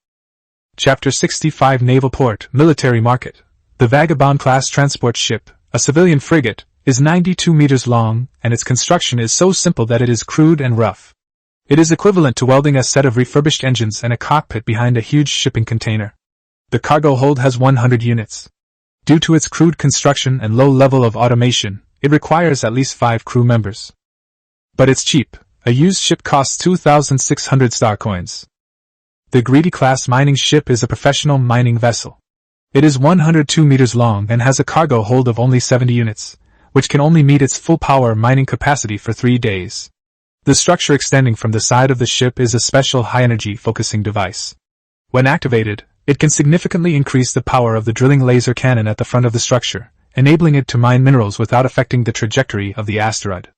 Chapter 65 Naval Port, Military Market. The Vagabond-class transport ship, a civilian frigate, is 92 meters long, and its construction is so simple that it is crude and rough. It is equivalent to welding a set of refurbished engines and a cockpit behind a huge shipping container. The cargo hold has 100 units. Due to its crude construction and low level of automation, it requires at least 5 crew members. But it's cheap. A used ship costs 2,600 star coins. The Greedy-class mining ship is a professional mining vessel. It is 102 meters long and has a cargo hold of only 70 units, which can only meet its full power mining capacity for 3 days. The structure extending from the side of the ship is a special high-energy focusing device. When activated, it can significantly increase the power of the drilling laser cannon at the front of the structure, enabling it to mine minerals without affecting the trajectory of the asteroid.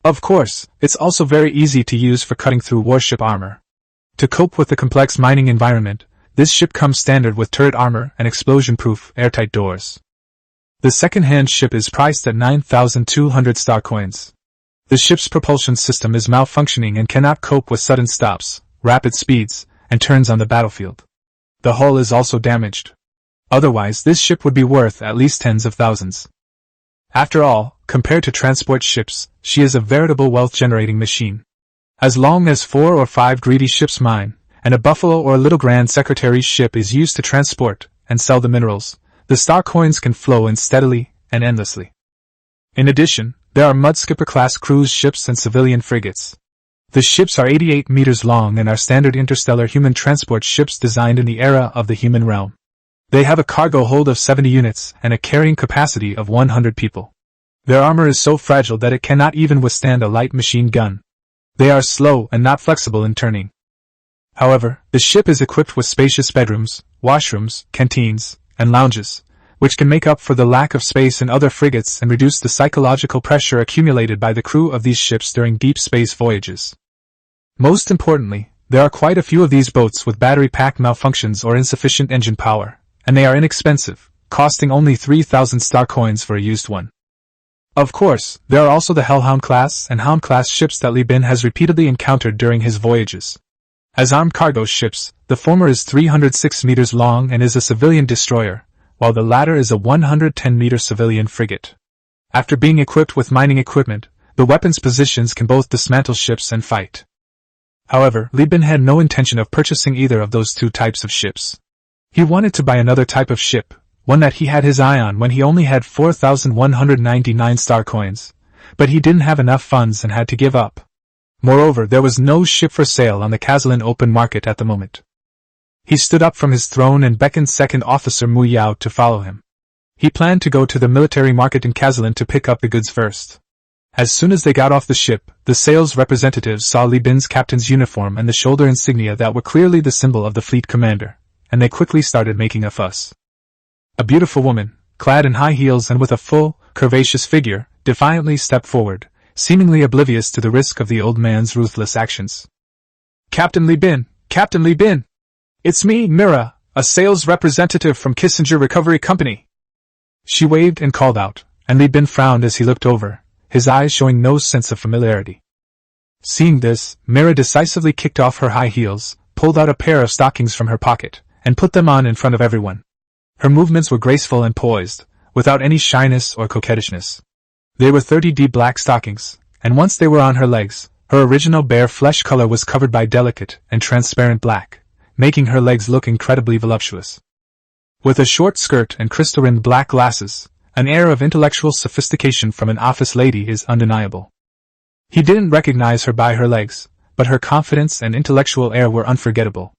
Of course, it's also very easy to use for cutting through warship armor. To cope with the complex mining environment, this ship comes standard with turret armor and explosion-proof, airtight doors. The second-hand ship is priced at 9,200 star coins. The ship's propulsion system is malfunctioning and cannot cope with sudden stops, rapid speeds, and turns on the battlefield. The hull is also damaged. Otherwise, this ship would be worth at least tens of thousands. After all, compared to transport ships, she is a veritable wealth-generating machine. As long as 4 or 5 greedy ships mine, and a buffalo or a little grand secretary's ship is used to transport and sell the minerals, the star coins can flow in steadily and endlessly. In addition, there are Mudskipper-class cruise ships and civilian frigates. The ships are 88 meters long and are standard interstellar human transport ships designed in the era of the human realm. They have a cargo hold of 70 units and a carrying capacity of 100 people. Their armor is so fragile that it cannot even withstand a light machine gun. They are slow and not flexible in turning. However, the ship is equipped with spacious bedrooms, washrooms, canteens, and lounges, which can make up for the lack of space in other frigates and reduce the psychological pressure accumulated by the crew of these ships during deep space voyages. Most importantly, there are quite a few of these boats with battery pack malfunctions or insufficient engine power, and they are inexpensive, costing only 3,000 star coins for a used one. Of course, there are also the Hellhound-class and Hound-class ships that Li Bin has repeatedly encountered during his voyages. As armed cargo ships, the former is 306 meters long and is a civilian destroyer, while the latter is a 110-meter civilian frigate. After being equipped with mining equipment, the weapons positions can both dismantle ships and fight. However, Li Bin had no intention of purchasing either of those two types of ships. He wanted to buy another type of ship, one that he had his eye on when he only had 4,199 star coins, but he didn't have enough funds and had to give up. Moreover, there was no ship for sale on the Kazalin open market at the moment. He stood up from his throne and beckoned Second Officer Mu Yao to follow him. He planned to go to the military market in Kazalin to pick up the goods first. As soon as they got off the ship, the sales representatives saw Li Bin's captain's uniform and the shoulder insignia that were clearly the symbol of the fleet commander, and they quickly started making a fuss. A beautiful woman, clad in high heels and with a full, curvaceous figure, defiantly stepped forward, seemingly oblivious to the risk of the old man's ruthless actions. "Captain Li Bin! Captain Li Bin! It's me, Mira, a sales representative from Kissinger Recovery Company!" She waved and called out, and Li Bin frowned as he looked over, his eyes showing no sense of familiarity. Seeing this, Mira decisively kicked off her high heels, pulled out a pair of stockings from her pocket, and put them on in front of everyone. Her movements were graceful and poised, without any shyness or coquettishness. They were 30D black stockings, and once they were on her legs, her original bare flesh color was covered by delicate and transparent black, making her legs look incredibly voluptuous. With a short skirt and crystal-rimmed black glasses, an air of intellectual sophistication from an office lady is undeniable. He didn't recognize her by her legs, but her confidence and intellectual air were unforgettable.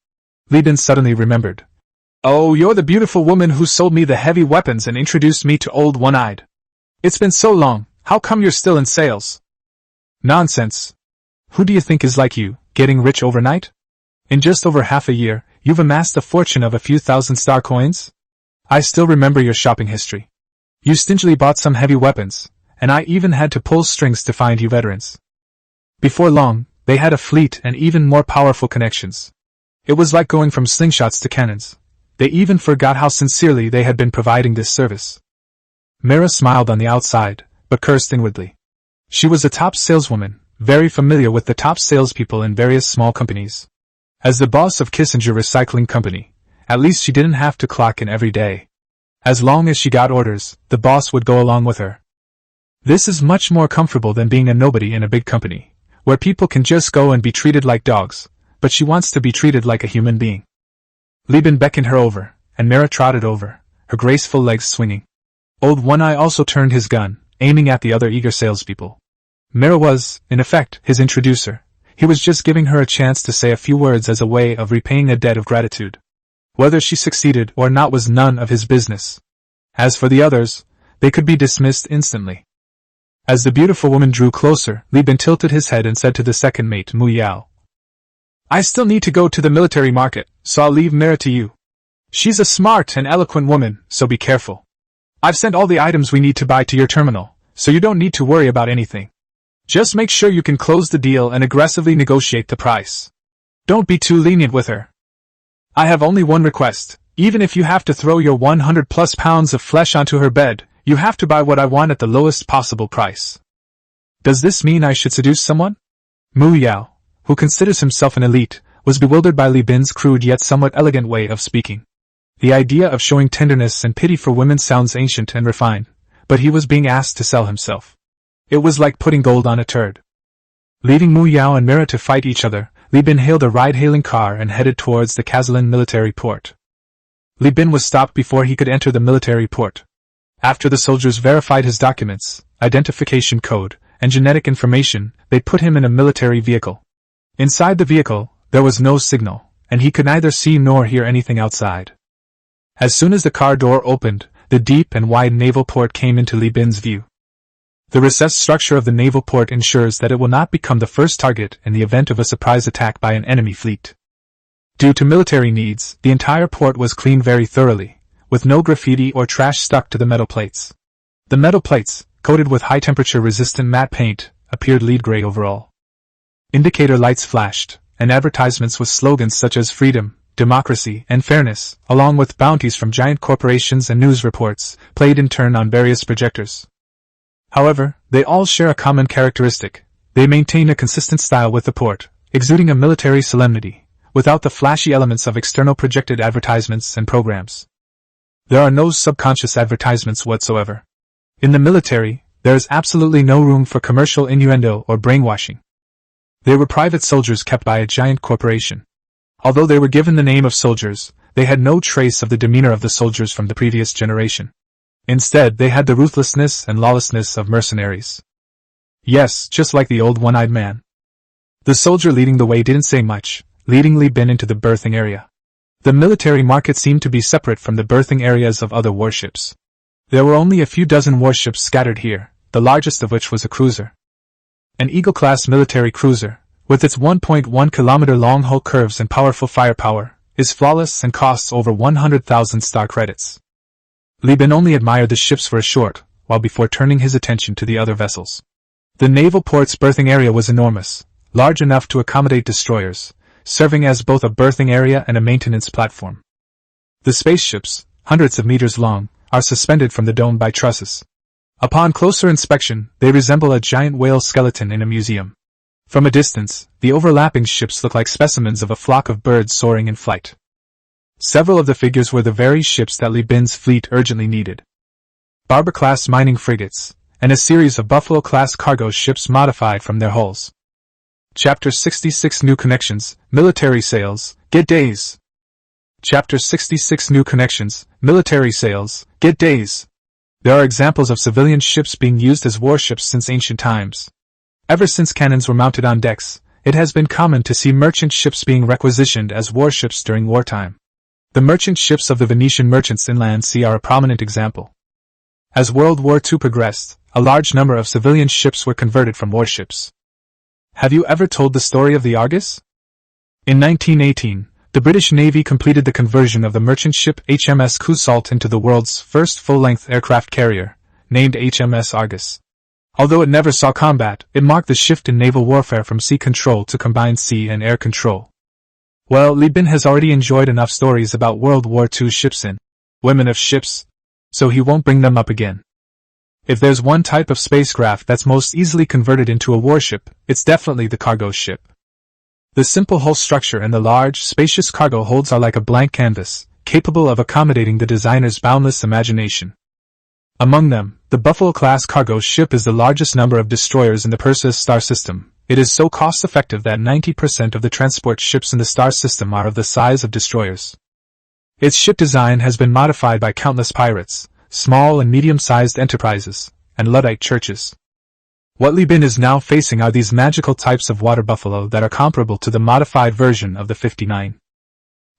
Li Bin suddenly remembered. "Oh, you're the beautiful woman who sold me the heavy weapons and introduced me to Old One-Eyed. It's been so long, how come you're still in sales?" "Nonsense. Who do you think is like you, getting rich overnight? In just over half a year, you've amassed a fortune of a few thousand star coins? I still remember your shopping history. You stingily bought some heavy weapons, and I even had to pull strings to find you veterans." Before long, they had a fleet and even more powerful connections. It was like going from slingshots to cannons. They even forgot how sincerely they had been providing this service. Mira smiled on the outside, but cursed inwardly. She was a top saleswoman, very familiar with the top salespeople in various small companies. As the boss of Kissinger Recycling Company, at least she didn't have to clock in every day. As long as she got orders, the boss would go along with her. This is much more comfortable than being a nobody in a big company, where people can just go and be treated like dogs, but she wants to be treated like a human being. Li Bin beckoned her over, and Mira trotted over, her graceful legs swinging. Old One-Eye also turned his gun, aiming at the other eager salespeople. Mira was, in effect, his introducer. He was just giving her a chance to say a few words as a way of repaying a debt of gratitude. Whether she succeeded or not was none of his business. As for the others, they could be dismissed instantly. As the beautiful woman drew closer, Li Bin tilted his head and said to the second mate, Mu Yao, "I still need to go to the military market, so I'll leave Mira to you. She's a smart and eloquent woman, so be careful. I've sent all the items we need to buy to your terminal, so you don't need to worry about anything. Just make sure you can close the deal and aggressively negotiate the price. Don't be too lenient with her. I have only one request. Even if you have to throw your 100+ pounds of flesh onto her bed, you have to buy what I want at the lowest possible price." "Does this mean I should seduce someone?" Mu Yao, who considers himself an elite, was bewildered by Li Bin's crude yet somewhat elegant way of speaking. The idea of showing tenderness and pity for women sounds ancient and refined, but he was being asked to sell himself. It was like putting gold on a turd. Leaving Mu Yao and Mira to fight each other, Li Bin hailed a ride-hailing car and headed towards the Kazalin military port. Li Bin was stopped before he could enter the military port. After the soldiers verified his documents, identification code, and genetic information, they put him in a military vehicle. Inside the vehicle, there was no signal, and he could neither see nor hear anything outside. As soon as the car door opened, the deep and wide naval port came into Li Bin's view. The recessed structure of the naval port ensures that it will not become the first target in the event of a surprise attack by an enemy fleet. Due to military needs, the entire port was cleaned very thoroughly, with no graffiti or trash stuck to the metal plates. The metal plates, coated with high-temperature resistant matte paint, appeared lead gray overall. Indicator lights flashed, and advertisements with slogans such as freedom, democracy, and fairness, along with bounties from giant corporations and news reports, played in turn on various projectors. However, they all share a common characteristic. They maintain a consistent style with the port, exuding a military solemnity, without the flashy elements of external projected advertisements and programs. There are no subconscious advertisements whatsoever. In the military, there is absolutely no room for commercial innuendo or brainwashing. They were private soldiers kept by a giant corporation. Although they were given the name of soldiers, they had no trace of the demeanor of the soldiers from the previous generation. Instead, they had the ruthlessness and lawlessness of mercenaries. Yes, just like the old one-eyed man. The soldier leading the way didn't say much, leading Li Bin into the berthing area. The military market seemed to be separate from the berthing areas of other warships. There were only a few dozen warships scattered here, the largest of which was a cruiser. An Eagle-class military cruiser, with its 1.1-kilometer-long hull curves and powerful firepower, is flawless and costs over 100,000 star credits. Li Bin only admired the ships for a short while before turning his attention to the other vessels. The naval port's berthing area was enormous, large enough to accommodate destroyers, serving as both a berthing area and a maintenance platform. The spaceships, hundreds of meters long, are suspended from the dome by trusses. Upon closer inspection, they resemble a giant whale skeleton in a museum. From a distance, the overlapping ships look like specimens of a flock of birds soaring in flight. Several of the figures were the very ships that Li Bin's fleet urgently needed. Barber-class mining frigates, and a series of Buffalo-class cargo ships modified from their hulls. Chapter 66 New Connections, Military Sales, Get Days. Chapter 66 New Connections, Military Sales, Get Days. There are examples of civilian ships being used as warships since ancient times. Ever since cannons were mounted on decks, it has been common to see merchant ships being requisitioned as warships during wartime. The merchant ships of the Venetian merchants inland sea are a prominent example. As World War II progressed, a large number of civilian ships were converted from warships. Have you ever told the story of the Argus? In 1918, the British Navy completed the conversion of the merchant ship HMS Cousault into the world's first full-length aircraft carrier, named HMS Argus. Although it never saw combat, it marked the shift in naval warfare from sea control to combined sea and air control. Well, Li Bin has already enjoyed enough stories about World War II ships and women of ships, so he won't bring them up again. If there's one type of spacecraft that's most easily converted into a warship, it's definitely the cargo ship. The simple hull structure and the large, spacious cargo holds are like a blank canvas, capable of accommodating the designer's boundless imagination. Among them, the Buffalo-class cargo ship is the largest number of destroyers in the Perseus star system. It is so cost-effective that 90% of the transport ships in the star system are of the size of destroyers. Its ship design has been modified by countless pirates, small and medium-sized enterprises, and Luddite churches. What Li Bin is now facing are these magical types of water buffalo that are comparable to the modified version of the 59.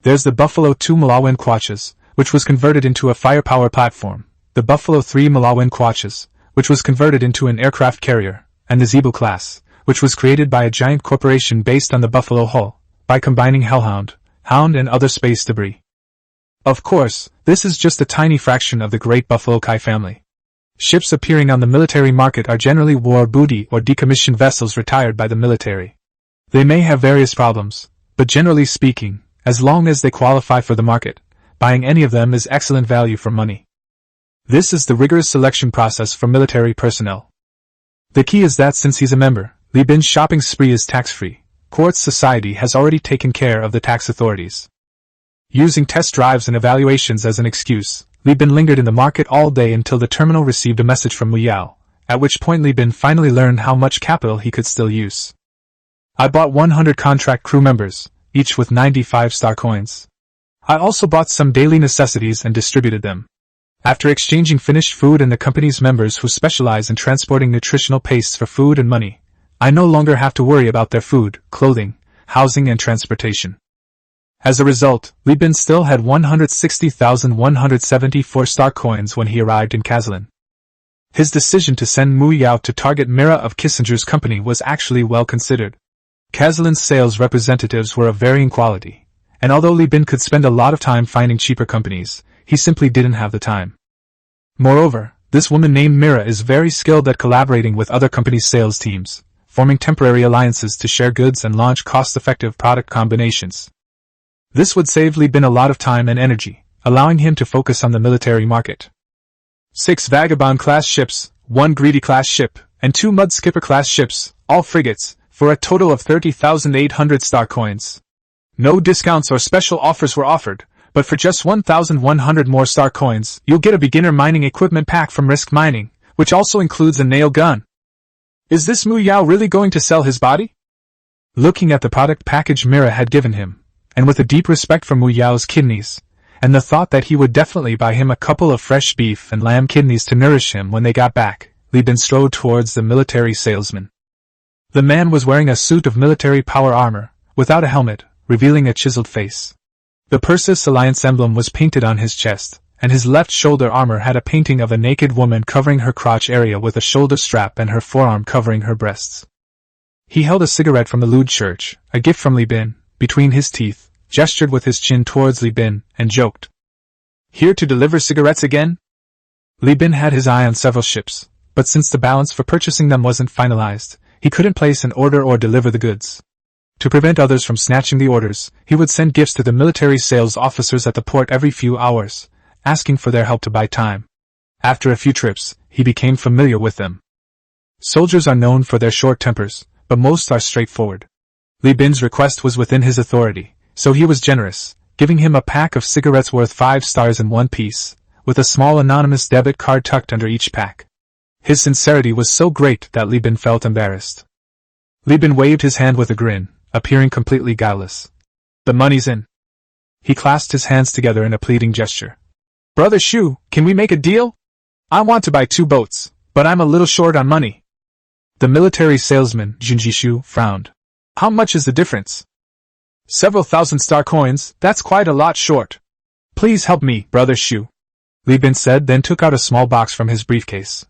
There's the Buffalo 2 Malawin Quachas, which was converted into a firepower platform, the Buffalo 3 Malawin Quachas, which was converted into an aircraft carrier, and the Zebu class, which was created by a giant corporation based on the Buffalo hull, by combining Hellhound, Hound and other space debris. Of course, this is just a tiny fraction of the great Buffalo Kai family. Ships appearing on the military market are generally war booty or decommissioned vessels retired by the military. They may have various problems, but generally speaking, as long as they qualify for the market, buying any of them is excellent value for money. This is the rigorous selection process for military personnel. The key is that since he's a member, Li Bin's shopping spree is tax-free. Quartz Society has already taken care of the tax authorities. Using test drives and evaluations as an excuse, Li Bin lingered in the market all day until the terminal received a message from Mu Yao, at which point Li Bin finally learned how much capital he could still use. I bought 100 contract crew members, each with 95 star coins. I also bought some daily necessities and distributed them. After exchanging finished food and the company's members who specialize in transporting nutritional pastes for food and money, I no longer have to worry about their food, clothing, housing and transportation. As a result, Li Bin still had 160,174 star coins when he arrived in Kazalin. His decision to send Mu Yao to target Mira of Kissinger's company was actually well considered. Kazalin's sales representatives were of varying quality, and although Li Bin could spend a lot of time finding cheaper companies, he simply didn't have the time. Moreover, this woman named Mira is very skilled at collaborating with other companies' sales teams, forming temporary alliances to share goods and launch cost-effective product combinations. This would save Li Bin a lot of time and energy, allowing him to focus on the military market. 6 Vagabond-class ships, 1 Greedy-class ship, and 2 Mudskipper-class ships, all frigates, for a total of 30,800 star coins. No discounts or special offers were offered, but for just 1,100 more star coins, you'll get a beginner mining equipment pack from Risk Mining, which also includes a nail gun. Is this Mu Yao really going to sell his body? Looking at the product package Mira had given him, and with a deep respect for Mu Yao's kidneys, and the thought that he would definitely buy him a couple of fresh beef and lamb kidneys to nourish him when they got back, Li Bin strode towards the military salesman. The man was wearing a suit of military power armor, without a helmet, revealing a chiseled face. The Persis Alliance emblem was painted on his chest, and his left shoulder armor had a painting of a naked woman covering her crotch area with a shoulder strap and her forearm covering her breasts. He held a cigarette from the lewd church, a gift from Li Bin, between his teeth, gestured with his chin towards Li Bin, and joked. Here to deliver cigarettes again? Li Bin had his eye on several ships, but since the balance for purchasing them wasn't finalized, he couldn't place an order or deliver the goods. To prevent others from snatching the orders, he would send gifts to the military sales officers at the port every few hours, asking for their help to buy time. After a few trips, he became familiar with them. Soldiers are known for their short tempers, but most are straightforward. Li Bin's request was within his authority, so he was generous, giving him a pack of cigarettes worth 5 stars in one piece, with a small anonymous debit card tucked under each pack. His sincerity was so great that Li Bin felt embarrassed. Li Bin waved his hand with a grin, appearing completely guileless. The money's in. He clasped his hands together in a pleading gesture. Brother Shu, can we make a deal? I want to buy 2 boats, but I'm a little short on money. The military salesman, Junjishu, frowned. How much is the difference? Several thousand star coins, that's quite a lot short. Please help me, Brother Shu, Li Bin said, then took out a small box from his briefcase.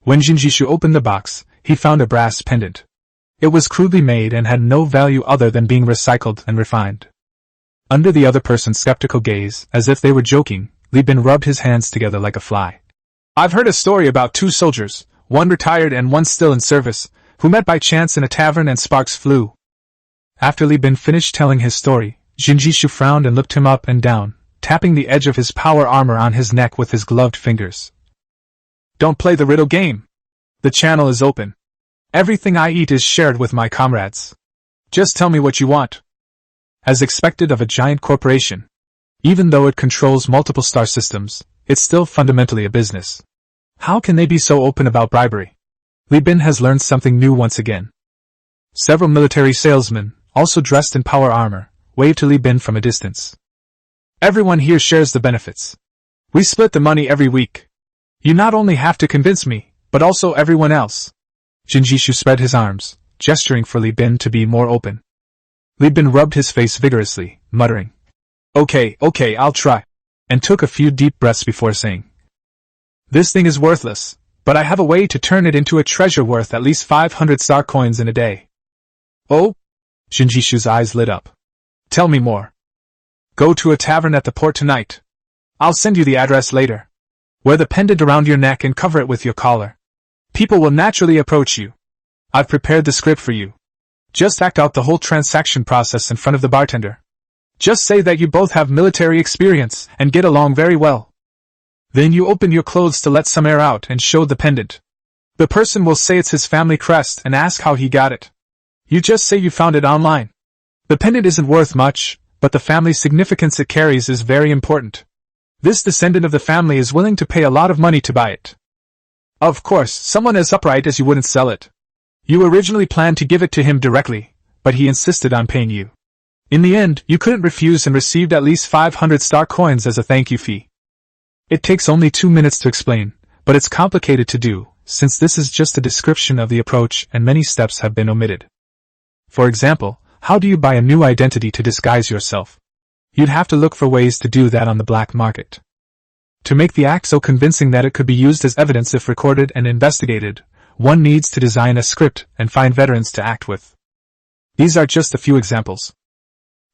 When Junjishu opened the box, he found a brass pendant. It was crudely made and had no value other than being recycled and refined. Under the other person's skeptical gaze, as if they were joking, Li Bin rubbed his hands together like a fly. I've heard a story about 2 soldiers, one retired and one still in service, who met by chance in a tavern and sparks flew. After Li Bin finished telling his story, Junjishu frowned and looked him up and down, tapping the edge of his power armor on his neck with his gloved fingers. Don't play the riddle game. The channel is open. Everything I eat is shared with my comrades. Just tell me what you want. As expected of a giant corporation, even though it controls multiple star systems, it's still fundamentally a business. How can they be so open about bribery? Li Bin has learned something new once again. Several military salesmen, also dressed in power armor, waved to Li Bin from a distance. Everyone here shares the benefits. We split the money every week. You not only have to convince me, but also everyone else. Junjishu spread his arms, gesturing for Li Bin to be more open. Li Bin rubbed his face vigorously, muttering, Okay, I'll try, and took a few deep breaths before saying, This thing is worthless, but I have a way to turn it into a treasure worth at least 500 star coins in a day. Oh? Junjishu's eyes lit up. Tell me more. Go to a tavern at the port tonight. I'll send you the address later. Wear the pendant around your neck and cover it with your collar. People will naturally approach you. I've prepared the script for you. Just act out the whole transaction process in front of the bartender. Just say that you both have military experience and get along very well. Then you open your clothes to let some air out and show the pendant. The person will say it's his family crest and ask how he got it. You just say you found it online. The pendant isn't worth much, but the family significance it carries is very important. This descendant of the family is willing to pay a lot of money to buy it. Of course, someone as upright as you wouldn't sell it. You originally planned to give it to him directly, but he insisted on paying you. In the end, you couldn't refuse and received at least 500 star coins as a thank you fee. It takes only 2 minutes to explain, but it's complicated to do, since this is just a description of the approach and many steps have been omitted. For example, how do you buy a new identity to disguise yourself? You'd have to look for ways to do that on the black market. To make the act so convincing that it could be used as evidence if recorded and investigated, one needs to design a script and find veterans to act with. These are just a few examples.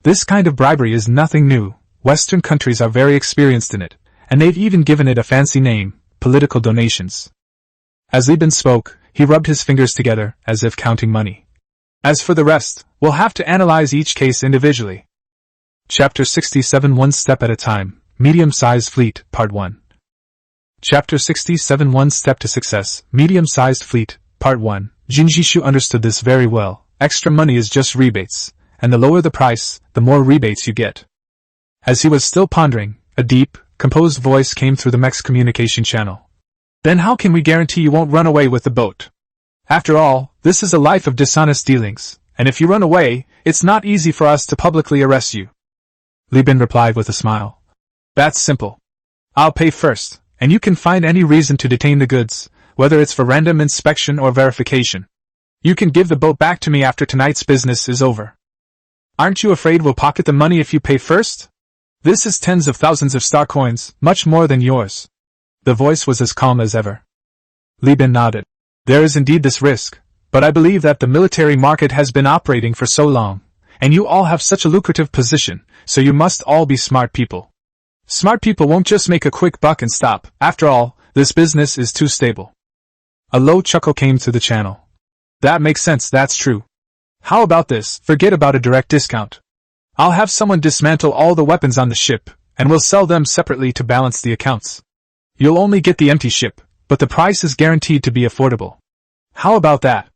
This kind of bribery is nothing new. Western countries are very experienced in it, and they've even given it a fancy name, political donations. As Li Bin spoke, he rubbed his fingers together, as if counting money. As for the rest, we'll have to analyze each case individually. Chapter 67 One Step at a Time, Medium-Sized Fleet, Part 1. Chapter 67 One Step to Success, Medium-Sized Fleet, Part 1. Jinjishu understood this very well. Extra money is just rebates, and the lower the price, the more rebates you get. As he was still pondering, a deep, composed voice came through the mech's communication channel. Then how can we guarantee you won't run away with the boat? After all, this is a life of dishonest dealings, and if you run away, it's not easy for us to publicly arrest you. Li Bin replied with a smile. That's simple. I'll pay first, and you can find any reason to detain the goods, whether it's for random inspection or verification. You can give the boat back to me after tonight's business is over. Aren't you afraid we'll pocket the money if you pay first? This is tens of thousands of star coins, much more than yours. The voice was as calm as ever. Li Bin nodded. There is indeed this risk, but I believe that the military market has been operating for so long, and you all have such a lucrative position, so you must all be smart people. Smart people won't just make a quick buck and stop. After all, this business is too stable. A low chuckle came through the channel. That makes sense, that's true. How about this? Forget about a direct discount. I'll have someone dismantle all the weapons on the ship, and we'll sell them separately to balance the accounts. You'll only get the empty ship, but the price is guaranteed to be affordable. How about that?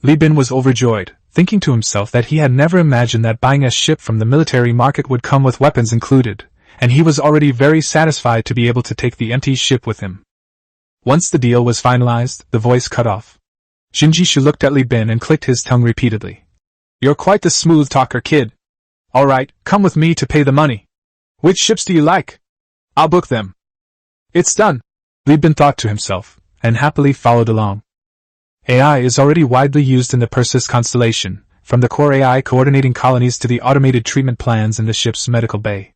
Li Bin was overjoyed, thinking to himself that he had never imagined that buying a ship from the military market would come with weapons included, and he was already very satisfied to be able to take the empty ship with him. Once the deal was finalized, the voice cut off. Jinjishu looked at Li Bin and clicked his tongue repeatedly. You're quite the smooth talker, kid. All right, come with me to pay the money. Which ships do you like? I'll book them. It's done, Li Bin thought to himself, and happily followed along. AI is already widely used in the Perseus constellation, from the core AI coordinating colonies to the automated treatment plans in the ship's medical bay.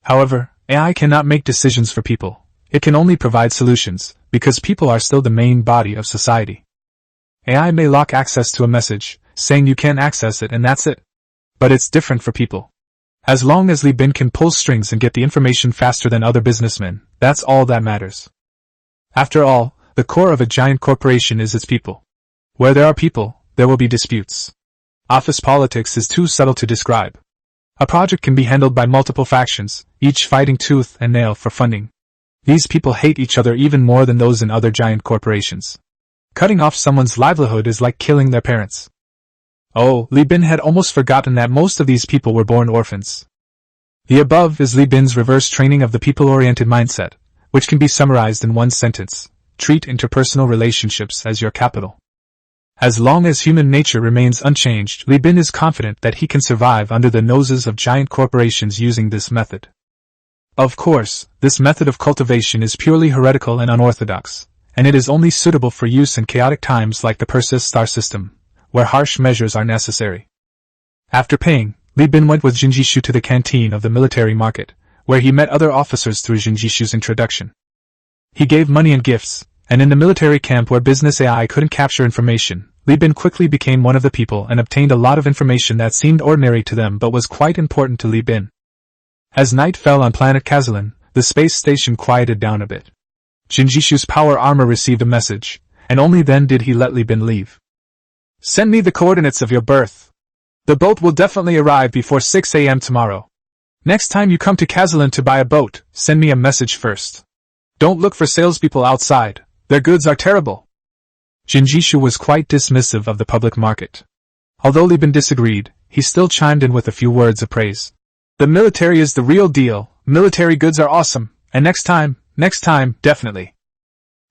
However, AI cannot make decisions for people. It can only provide solutions, because people are still the main body of society. AI may lock access to a message, saying you can't access it and that's it. But it's different for people. As long as Li Bin can pull strings and get the information faster than other businessmen, that's all that matters. After all, the core of a giant corporation is its people. Where there are people, there will be disputes. Office politics is too subtle to describe. A project can be handled by multiple factions, each fighting tooth and nail for funding. These people hate each other even more than those in other giant corporations. Cutting off someone's livelihood is like killing their parents. Oh, Li Bin had almost forgotten that most of these people were born orphans. The above is Li Bin's reverse training of the people-oriented mindset, which can be summarized in one sentence. Treat interpersonal relationships as your capital. As long as human nature remains unchanged, Li Bin is confident that he can survive under the noses of giant corporations using this method. Of course, this method of cultivation is purely heretical and unorthodox, and it is only suitable for use in chaotic times like the Perseus star system, where harsh measures are necessary. After paying, Li Bin went with Jinjishu to the canteen of the military market, where he met other officers through Jinjishu's introduction. He gave money and gifts, and in the military camp where business AI couldn't capture information, Li Bin quickly became one of the people and obtained a lot of information that seemed ordinary to them but was quite important to Li Bin. As night fell on planet Kazalan, the space station quieted down a bit. Jinjishu's power armor received a message, and only then did he let Li Bin leave. Send me the coordinates of your berth. The boat will definitely arrive before 6 a.m. tomorrow. Next time you come to Kazalan to buy a boat, send me a message first. Don't look for salespeople outside. Their goods are terrible. Jinjishu was quite dismissive of the public market. Although Li Bin disagreed, he still chimed in with a few words of praise. The military is the real deal. military goods are awesome, and next time, definitely.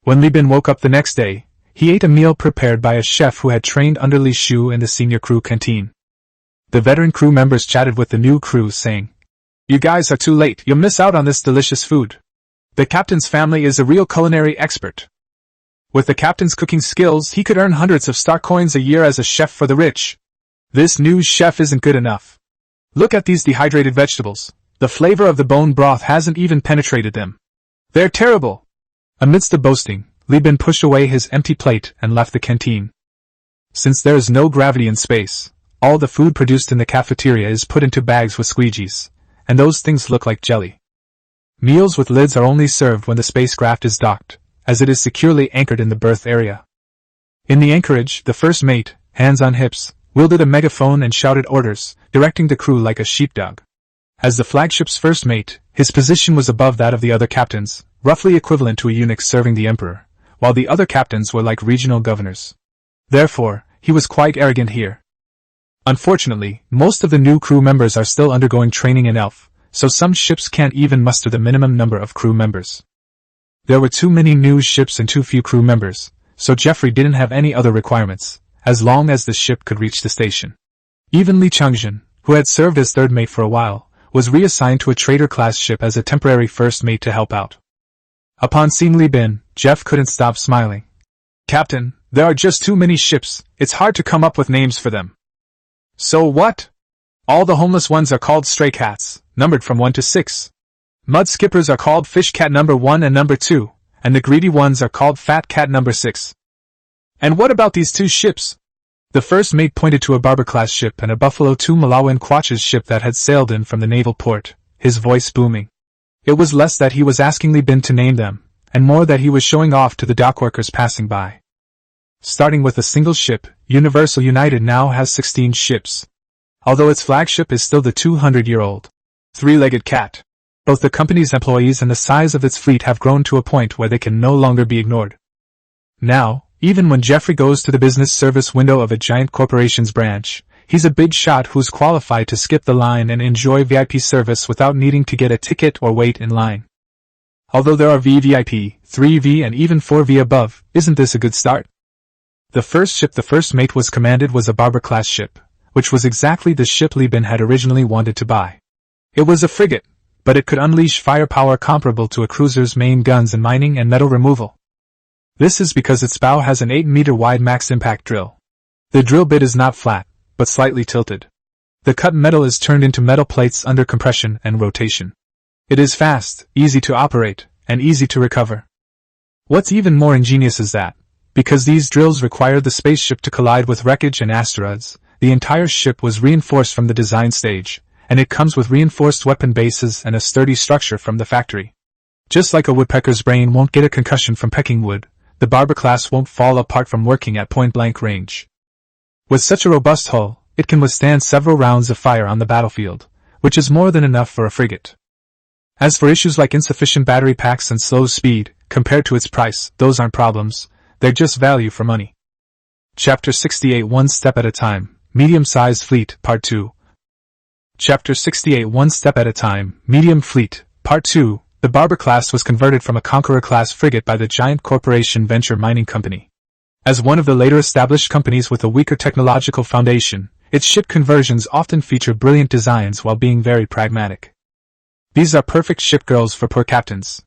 When Li Bin woke up the next day, he ate a meal prepared by a chef who had trained under Li Shu in the senior crew canteen. The veteran crew members chatted with the new crew saying, "You guys are too late, you'll miss out on this delicious food. The captain's family is a real culinary expert. With the captain's cooking skills, he could earn hundreds of star coins a year as a chef for the rich. This new chef isn't good enough. Look at these dehydrated vegetables. The flavor of the bone broth hasn't even penetrated them. They're terrible." Amidst the boasting, Li Bin pushed away his empty plate and left the canteen. Since there is no gravity in space, all the food produced in the cafeteria is put into bags with squeegees, and those things look like jelly. Meals with lids are only served when the spacecraft is docked, as it is securely anchored in the berth area. In the anchorage, the first mate, hands on hips, wielded a megaphone and shouted orders, directing the crew like a sheepdog. As the flagship's first mate, his position was above that of the other captains, roughly equivalent to a eunuch serving the emperor, while the other captains were like regional governors. Therefore, he was quite arrogant here. Unfortunately, most of the new crew members are still undergoing training in Elf, so some ships can't even muster the minimum number of crew members. There were too many new ships and too few crew members, so Jeffrey didn't have any other requirements, as long as the ship could reach the station. Even Li Changzhen, who had served as third mate for a while, was reassigned to a trader-class ship as a temporary first mate to help out. Upon seeing Li Bin, Jeff couldn't stop smiling. "Captain, there are just too many ships, it's hard to come up with names for them." "So what? All the homeless ones are called stray cats, numbered from 1 to 6. Mud skippers are called fish cat number 1 and number 2, and the greedy ones are called fat cat number 6. And what about these 2 ships?" The first mate pointed to a Barber-class ship and a Buffalo II Malawian Quach's ship that had sailed in from the naval port, his voice booming. It was less that he was asking Li Bin to name them, and more that he was showing off to the dockworkers passing by. Starting with a single ship, Universal United now has 16 ships. Although its flagship is still the 200-year-old three-legged cat. Both the company's employees and the size of its fleet have grown to a point where they can no longer be ignored. Now, even when Jeffrey goes to the business service window of a giant corporation's branch, he's a big shot who's qualified to skip the line and enjoy VIP service without needing to get a ticket or wait in line. Although there are VVIP, 3V and even 4V above, isn't this a good start? The first ship the first mate was commanded was a Barber-class ship, which was exactly the ship Li Bin had originally wanted to buy. It was a frigate, but it could unleash firepower comparable to a cruiser's main guns in mining and metal removal. This is because its bow has an 8-meter-wide max impact drill. The drill bit is not flat, but slightly tilted. The cut metal is turned into metal plates under compression and rotation. It is fast, easy to operate, and easy to recover. What's even more ingenious is that, because these drills required the spaceship to collide with wreckage and asteroids, the entire ship was reinforced from the design stage, and it comes with reinforced weapon bases and a sturdy structure from the factory. Just like a woodpecker's brain won't get a concussion from pecking wood, the Barber class won't fall apart from working at point-blank range. With such a robust hull, it can withstand several rounds of fire on the battlefield, which is more than enough for a frigate. As for issues like insufficient battery packs and slow speed, compared to its price, those aren't problems, they're just value for money. Chapter 68 One Step at a Time, Medium-Sized Fleet, Part 2. Chapter 68 One Step at a Time, Medium Fleet, Part 2. The Barber class was converted from a Conqueror-class frigate by the giant corporation Venture Mining Company. As one of the later established companies with a weaker technological foundation, its ship conversions often feature brilliant designs while being very pragmatic. These are perfect ship girls for poor captains.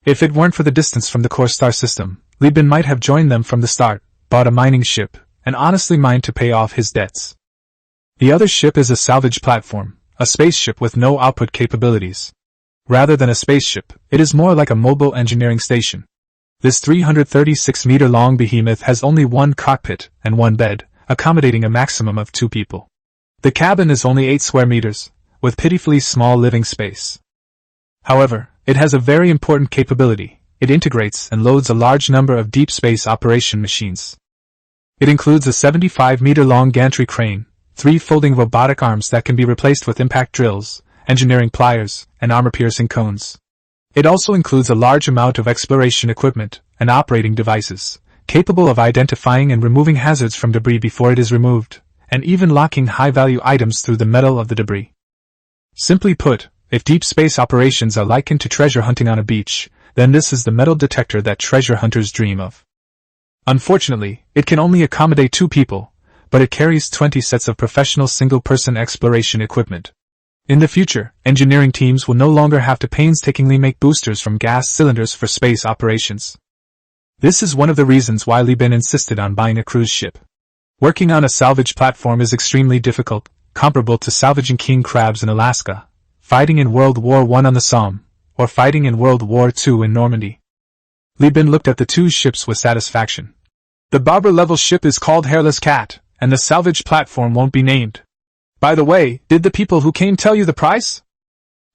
If it weren't for the distance from the core star system, Li Bin might have joined them from the start, bought a mining ship, and honestly mined to pay off his debts. The other ship is a salvage platform, a spaceship with no output capabilities. Rather than a spaceship, it is more like a mobile engineering station. This 336-meter-long behemoth has only one cockpit and one bed, accommodating a maximum of 2 people. The cabin is only 8 square meters, with pitifully small living space. However, it has a very important capability. It integrates and loads a large number of deep space operation machines. It includes a 75-meter-long gantry crane, 3 folding robotic arms that can be replaced with impact drills, engineering pliers, and armor-piercing cones. It also includes a large amount of exploration equipment and operating devices, capable of identifying and removing hazards from debris before it is removed, and even locking high-value items through the metal of the debris. Simply put, If deep space operations are likened to treasure hunting on a beach, then this is the metal detector that treasure hunters dream of. Unfortunately, it can only accommodate 2 people, but it carries 20 sets of professional single-person exploration equipment. In the future, engineering teams will no longer have to painstakingly make boosters from gas cylinders for space operations. This is one of the reasons why Li Bin insisted on buying a cruise ship. Working on a salvage platform is extremely difficult, comparable to salvaging king crabs in Alaska, fighting in World War I on the Somme, or fighting in World War II in Normandy. Li Bin looked at the 2 ships with satisfaction. The Barber-level ship is called Hairless Cat, and the salvage platform won't be named. By the way, did the people who came tell you the price?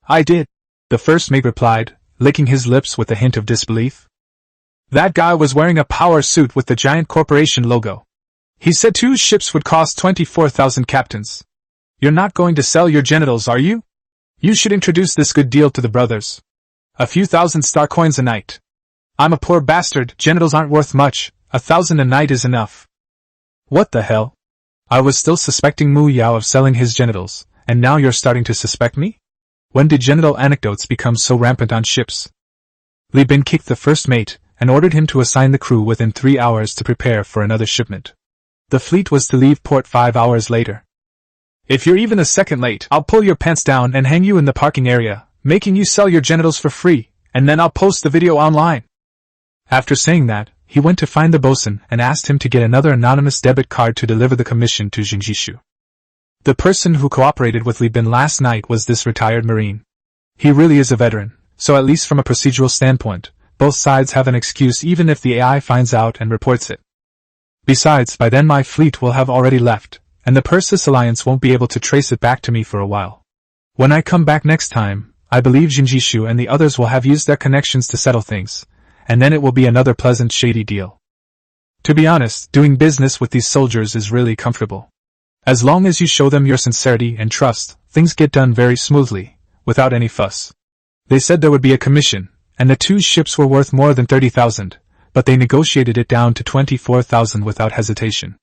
I did, the first mate replied, licking his lips with a hint of disbelief. That guy was wearing a power suit with the giant corporation logo. He said 2 ships would cost 24,000 captains. You're not going to sell your genitals, are you? You should introduce this good deal to the brothers. A few thousand star coins a night. I'm a poor bastard, genitals aren't worth much, 1,000 a night is enough. What the hell? I was still suspecting Mu Yao of selling his genitals, and now you're starting to suspect me? When did genital anecdotes become so rampant on ships? Li Bin kicked the first mate, and ordered him to assign the crew within 3 hours to prepare for another shipment. The fleet was to leave port 5 hours later. If you're even a second late, I'll pull your pants down and hang you in the parking area, making you sell your genitals for free, and then I'll post the video online. After saying that, he went to find the bosun and asked him to get another anonymous debit card to deliver the commission to Jinjishu. The person who cooperated with Li Bin last night was this retired Marine. He really is a veteran, so at least from a procedural standpoint, both sides have an excuse even if the AI finds out and reports it. Besides, by then my fleet will have already left, and the Persis Alliance won't be able to trace it back to me for a while. When I come back next time, I believe Jinjishu and the others will have used their connections to settle things, and then it will be another pleasant shady deal. To be honest, doing business with these soldiers is really comfortable. As long as you show them your sincerity and trust, things get done very smoothly, without any fuss. They said there would be a commission, and the 2 ships were worth more than 30,000, but they negotiated it down to 24,000 without hesitation.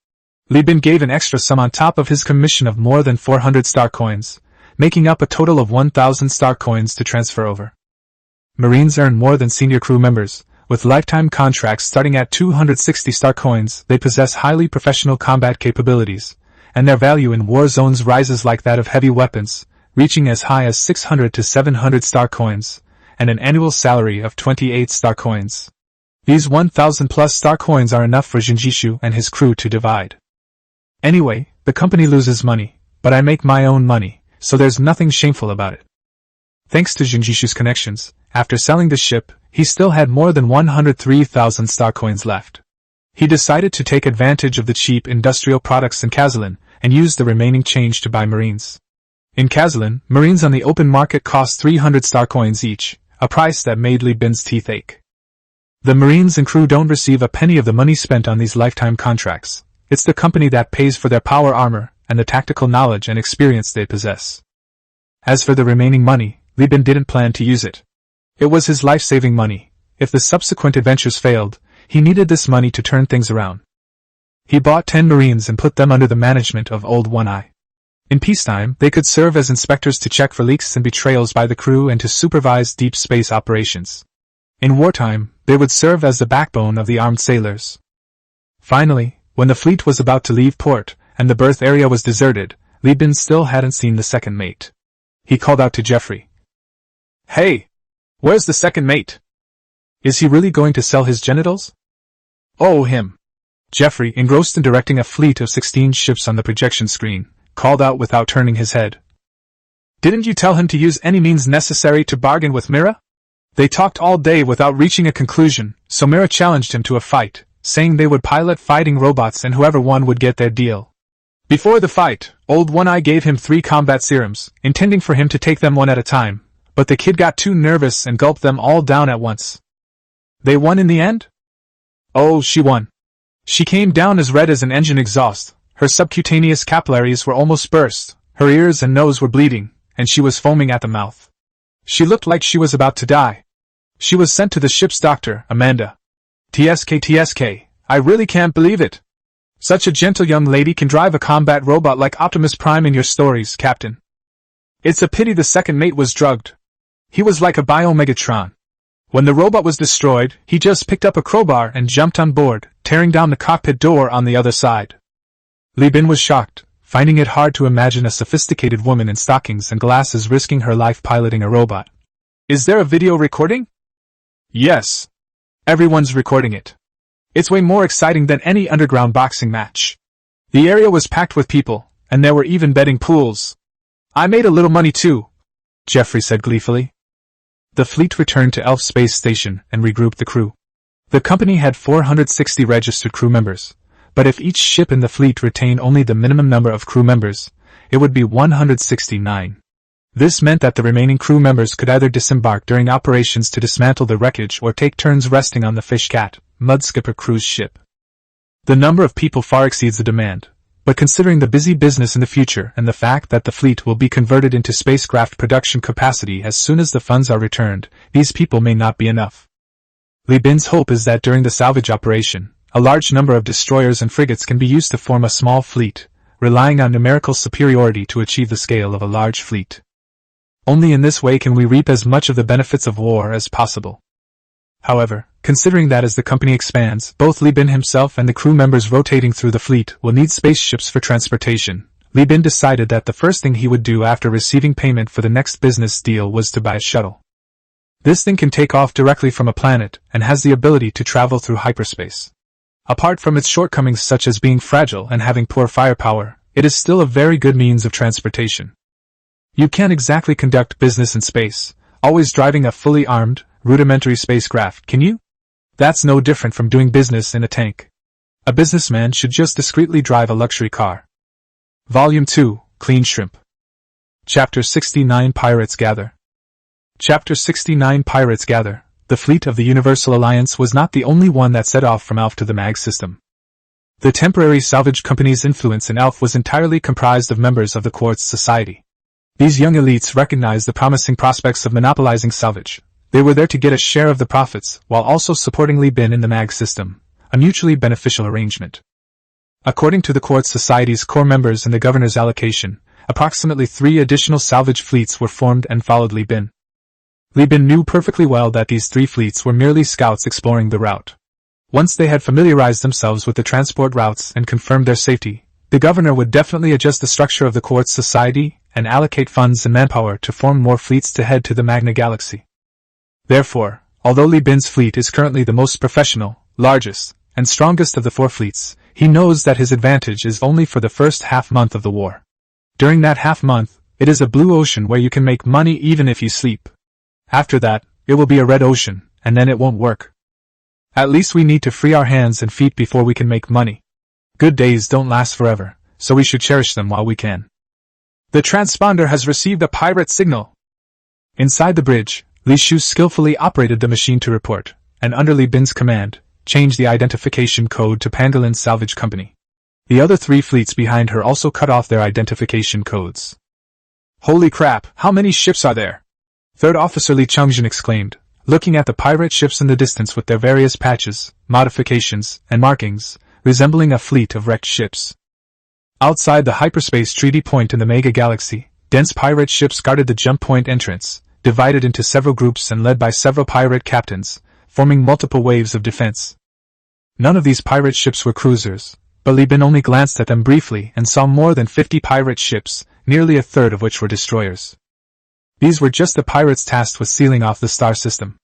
Li Bin gave an extra sum on top of his commission of more than 400 star coins, making up a total of 1,000 star coins to transfer over. Marines earn more than senior crew members. With lifetime contracts starting at 260 star coins, they possess highly professional combat capabilities, and their value in war zones rises like that of heavy weapons, reaching as high as 600 to 700 star coins, and an annual salary of 28 star coins. These 1,000 plus star coins are enough for Jinjishu and his crew to divide. Anyway, the company loses money, but I make my own money, so there's nothing shameful about it. Thanks to Jinjishu's connections, after selling the ship, he still had more than 103,000 star coins left. He decided to take advantage of the cheap industrial products in Kazalin and use the remaining change to buy Marines. In Kazalin, Marines on the open market cost 300 star coins each, a price that made Li Bin's teeth ache. The Marines and crew don't receive a penny of the money spent on these lifetime contracts. It's the company that pays for their power armor and the tactical knowledge and experience they possess. As for the remaining money, Li Bin didn't plan to use it. It was his life-saving money. If the subsequent adventures failed, he needed this money to turn things around. He bought 10 Marines and put them under the management of Old One-Eye. In peacetime, they could serve as inspectors to check for leaks and betrayals by the crew and to supervise deep space operations. In wartime, they would serve as the backbone of the armed sailors. Finally, when the fleet was about to leave port, and the berth area was deserted, Li Bin still hadn't seen the second mate. He called out to Jeffrey. "Hey! Where's the second mate? Is he really going to sell his genitals?" "Oh, him!" Jeffrey, engrossed in directing a fleet of 16 ships on the projection screen, called out without turning his head. "Didn't you tell him to use any means necessary to bargain with Mira?" They talked all day without reaching a conclusion, so Mira challenged him to a fight, saying they would pilot fighting robots and whoever won would get their deal. Before the fight, Old One-Eye gave him 3 combat serums, intending for him to take them one at a time, but the kid got too nervous and gulped them all down at once. They won in the end? Oh, she won. She came down as red as an engine exhaust, her subcutaneous capillaries were almost burst, her ears and nose were bleeding, and she was foaming at the mouth. She looked like she was about to die. She was sent to the ship's doctor, Amanda. TSK, I really can't believe it. Such a gentle young lady can drive a combat robot like Optimus Prime in your stories, Captain. It's a pity the second mate was drugged. He was like a bio-Megatron. When the robot was destroyed, he just picked up a crowbar and jumped on board, tearing down the cockpit door on the other side. Li Bin was shocked, finding it hard to imagine a sophisticated woman in stockings and glasses risking her life piloting a robot. Is there a video recording? Yes. Everyone's recording it. It's way more exciting than any underground boxing match. The area was packed with people, and there were even betting pools. I made a little money too, Jeffrey said gleefully. The fleet returned to Elf Space Station and regrouped the crew. The company had 460 registered crew members, but if each ship in the fleet retained only the minimum number of crew members, it would be 169. This meant that the remaining crew members could either disembark during operations to dismantle the wreckage or take turns resting on the Fishcat, Mudskipper cruise ship. The number of people far exceeds the demand, but considering the busy business in the future and the fact that the fleet will be converted into spacecraft production capacity as soon as the funds are returned, these people may not be enough. Li Bin's hope is that during the salvage operation, a large number of destroyers and frigates can be used to form a small fleet, relying on numerical superiority to achieve the scale of a large fleet. Only in this way can we reap as much of the benefits of war as possible. However, considering that as the company expands, both Li Bin himself and the crew members rotating through the fleet will need spaceships for transportation, Li Bin decided that the first thing he would do after receiving payment for the next business deal was to buy a shuttle. This thing can take off directly from a planet and has the ability to travel through hyperspace. Apart from its shortcomings such as being fragile and having poor firepower, it is still a very good means of transportation. You can't exactly conduct business in space, always driving a fully armed, rudimentary spacecraft, can you? That's no different from doing business in a tank. A businessman should just discreetly drive a luxury car. Volume 2, Clean Shrimp. Chapter 69 Pirates Gather. Chapter 69 Pirates Gather. The fleet of the Universal Alliance was not the only one that set off from Alpha to the Mag system. The temporary salvage company's influence in Alpha was entirely comprised of members of the Quartz Society. These young elites recognized the promising prospects of monopolizing salvage. They were there to get a share of the profits, while also supporting Li Bin in the Mag system, a mutually beneficial arrangement. According to the Quartz Society's core members and the governor's allocation, approximately 3 additional salvage fleets were formed and followed Li Bin. Li Bin knew perfectly well that these 3 fleets were merely scouts exploring the route. Once they had familiarized themselves with the transport routes and confirmed their safety, the governor would definitely adjust the structure of the Quartz Society and allocate funds and manpower to form more fleets to head to the Magna Galaxy. Therefore, although Li Bin's fleet is currently the most professional, largest, and strongest of the 4 fleets, he knows that his advantage is only for the first half-month of the war. During that half-month, it is a blue ocean where you can make money even if you sleep. After that, it will be a red ocean, and then it won't work. At least we need to free our hands and feet before we can make money. Good days don't last forever, so we should cherish them while we can. The transponder has received a pirate signal. Inside the bridge, Li Shu skillfully operated the machine to report, and under Li Bin's command, changed the identification code to Pangolin Salvage Company. The other 3 fleets behind her also cut off their identification codes. Holy crap, how many ships are there? Third Officer Li Chungjin exclaimed, looking at the pirate ships in the distance with their various patches, modifications, and markings, resembling a fleet of wrecked ships. Outside the hyperspace treaty point in the Mega Galaxy, dense pirate ships guarded the jump point entrance, divided into several groups and led by several pirate captains, forming multiple waves of defense. None of these pirate ships were cruisers, but Li Bin only glanced at them briefly and saw more than 50 pirate ships, nearly a third of which were destroyers. These were just the pirates tasked with sealing off the star system.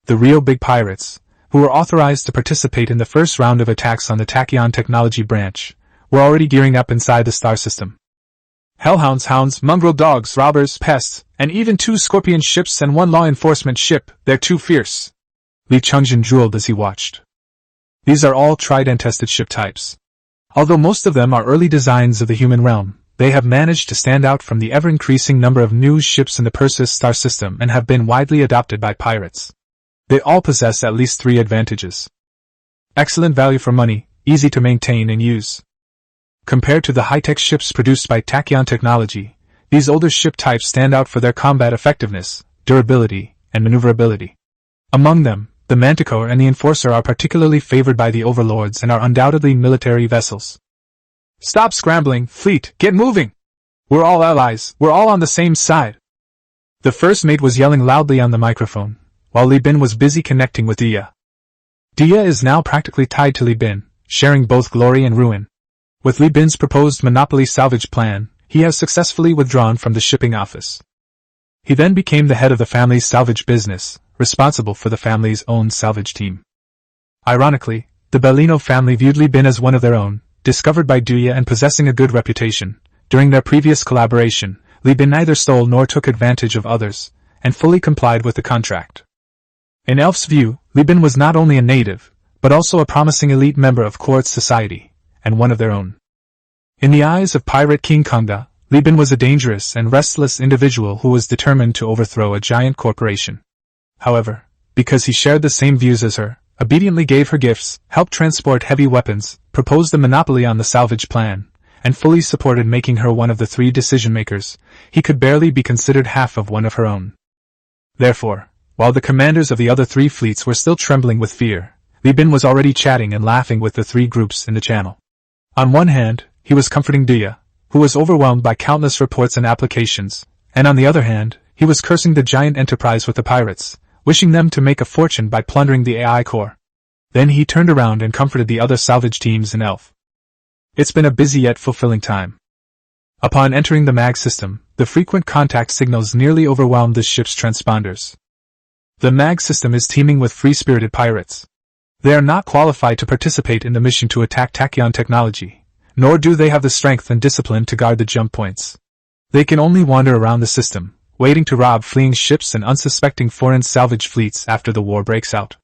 The real big pirates, who were authorized to participate in the first round of attacks on the Tachyon technology branch, were already gearing up inside the star system. Hellhounds, hounds, mongrel dogs, robbers, pests, and even 2 scorpion ships and 1 law enforcement ship, they're too fierce. Li Chungjin drooled as he watched. These are all tried and tested ship types. Although most of them are early designs of the human realm, they have managed to stand out from the ever-increasing number of new ships in the Perseus star system and have been widely adopted by pirates. They all possess at least 3 advantages. Excellent value for money, easy to maintain and use. Compared to the high-tech ships produced by Tachyon technology, these older ship types stand out for their combat effectiveness, durability, and maneuverability. Among them, the Manticore and the Enforcer are particularly favored by the overlords and are undoubtedly military vessels. Stop scrambling, fleet, get moving! We're all allies, we're all on the same side. The first mate was yelling loudly on the microphone, while Li Bin was busy connecting with Dia. Dia is now practically tied to Li Bin, sharing both glory and ruin. With Li Bin's proposed monopoly salvage plan, he has successfully withdrawn from the shipping office. He then became the head of the family's salvage business, responsible for the family's own salvage team. Ironically, the Bellino family viewed Li Bin as one of their own, discovered by Duya and possessing a good reputation. During their previous collaboration, Li Bin neither stole nor took advantage of others, and fully complied with the contract. In Elf's view, Li Bin was not only a native, but also a promising elite member of Quartz society, and one of their own. In the eyes of Pirate King Kongda, Li Bin was a dangerous and restless individual who was determined to overthrow a giant corporation. However, because he shared the same views as her, obediently gave her gifts, helped transport heavy weapons, proposed the monopoly on the salvage plan, and fully supported making her one of the 3 decision-makers, he could barely be considered half of one of her own. Therefore, while the commanders of the other 3 fleets were still trembling with fear, Li Bin was already chatting and laughing with the 3 groups in the channel. On one hand, he was comforting Dia, who was overwhelmed by countless reports and applications, and on the other hand, he was cursing the giant enterprise with the pirates, wishing them to make a fortune by plundering the AI core. Then he turned around and comforted the other salvage teams in Elf. It's been a busy yet fulfilling time. Upon entering the MAG system, the frequent contact signals nearly overwhelmed the ship's transponders. The MAG system is teeming with free-spirited pirates. They are not qualified to participate in the mission to attack Tachyon technology, nor do they have the strength and discipline to guard the jump points. They can only wander around the system, waiting to rob fleeing ships and unsuspecting foreign salvage fleets after the war breaks out.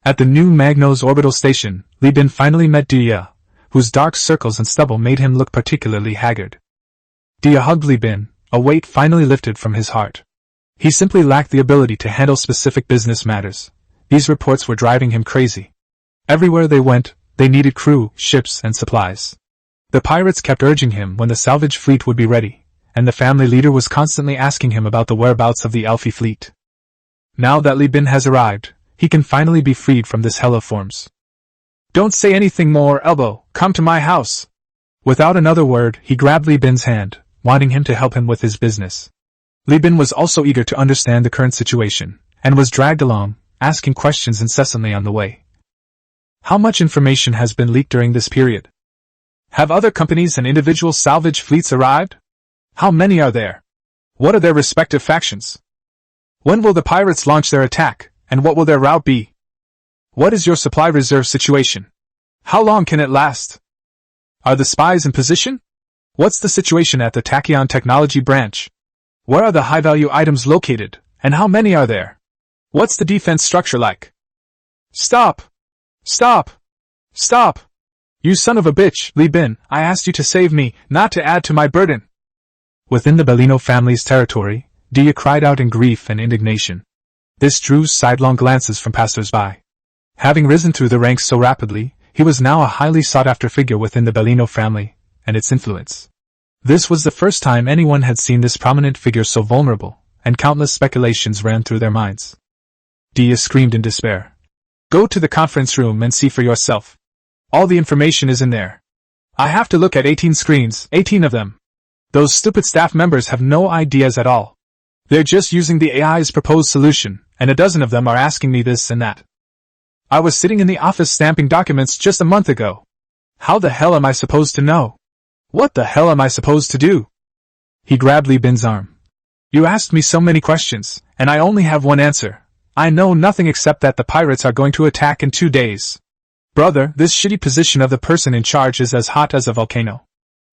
At the new Magnos orbital station, Li Bin finally met Dia, whose dark circles and stubble made him look particularly haggard. Dia hugged Li Bin, a weight finally lifted from his heart. He simply lacked the ability to handle specific business matters. These reports were driving him crazy. Everywhere they went, they needed crew, ships, and supplies. The pirates kept urging him when the salvage fleet would be ready, and the family leader was constantly asking him about the whereabouts of the Elfie fleet. Now that Li Bin has arrived, he can finally be freed from this hell of forms. Don't say anything more, Elbow, come to my house. Without another word, he grabbed Li Bin's hand, wanting him to help him with his business. Li Bin was also eager to understand the current situation, and was dragged along, asking questions incessantly on the way. How much information has been leaked during this period? Have other companies and individual salvage fleets arrived? How many are there? What are their respective factions? When will the pirates launch their attack, and what will their route be? What is your supply reserve situation? How long can it last? Are the spies in position? What's the situation at the Tachyon Technology branch? Where are the high-value items located, and how many are there? What's the defense structure like? Stop! Stop! Stop! You son of a bitch, Li Bin, I asked you to save me, not to add to my burden. Within the Bellino family's territory, Dia cried out in grief and indignation. This drew sidelong glances from passers-by. Having risen through the ranks so rapidly, he was now a highly sought-after figure within the Bellino family, and its influence. This was the first time anyone had seen this prominent figure so vulnerable, and countless speculations ran through their minds. Dia screamed in despair. Go to the conference room and see for yourself. All the information is in there. I have to look at 18 screens, 18 of them. Those stupid staff members have no ideas at all. They're just using the AI's proposed solution, and a dozen of them are asking me this and that. I was sitting in the office stamping documents just a month ago. How the hell am I supposed to know? What the hell am I supposed to do? He grabbed Li Bin's arm. You asked me so many questions, and I only have one answer. I know nothing except that the pirates are going to attack in 2 days. Brother, this shitty position of the person in charge is as hot as a volcano.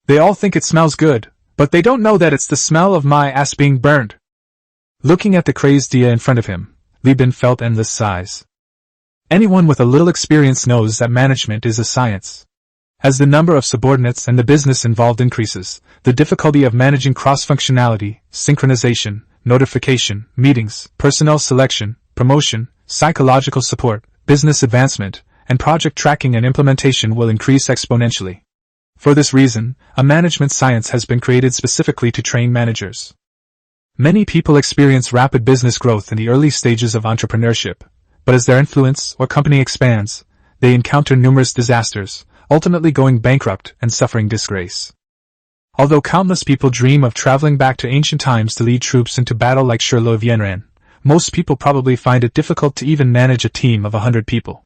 They all think it smells good, but they don't know that it's the smell of my ass being burned. Looking at the crazed Dia in front of him, Li Bin felt endless sighs. Anyone with a little experience knows that management is a science. As the number of subordinates and the business involved increases, the difficulty of managing cross-functionality, synchronization, notification, meetings, personnel selection, promotion, psychological support, business advancement, and project tracking and implementation will increase exponentially. For this reason, a management science has been created specifically to train managers. Many people experience rapid business growth in the early stages of entrepreneurship, but as their influence or company expands, they encounter numerous disasters, ultimately going bankrupt and suffering disgrace. Although countless people dream of traveling back to ancient times to lead troops into battle like Shirlo Vienran, most people probably find it difficult to even manage a team of 100 people.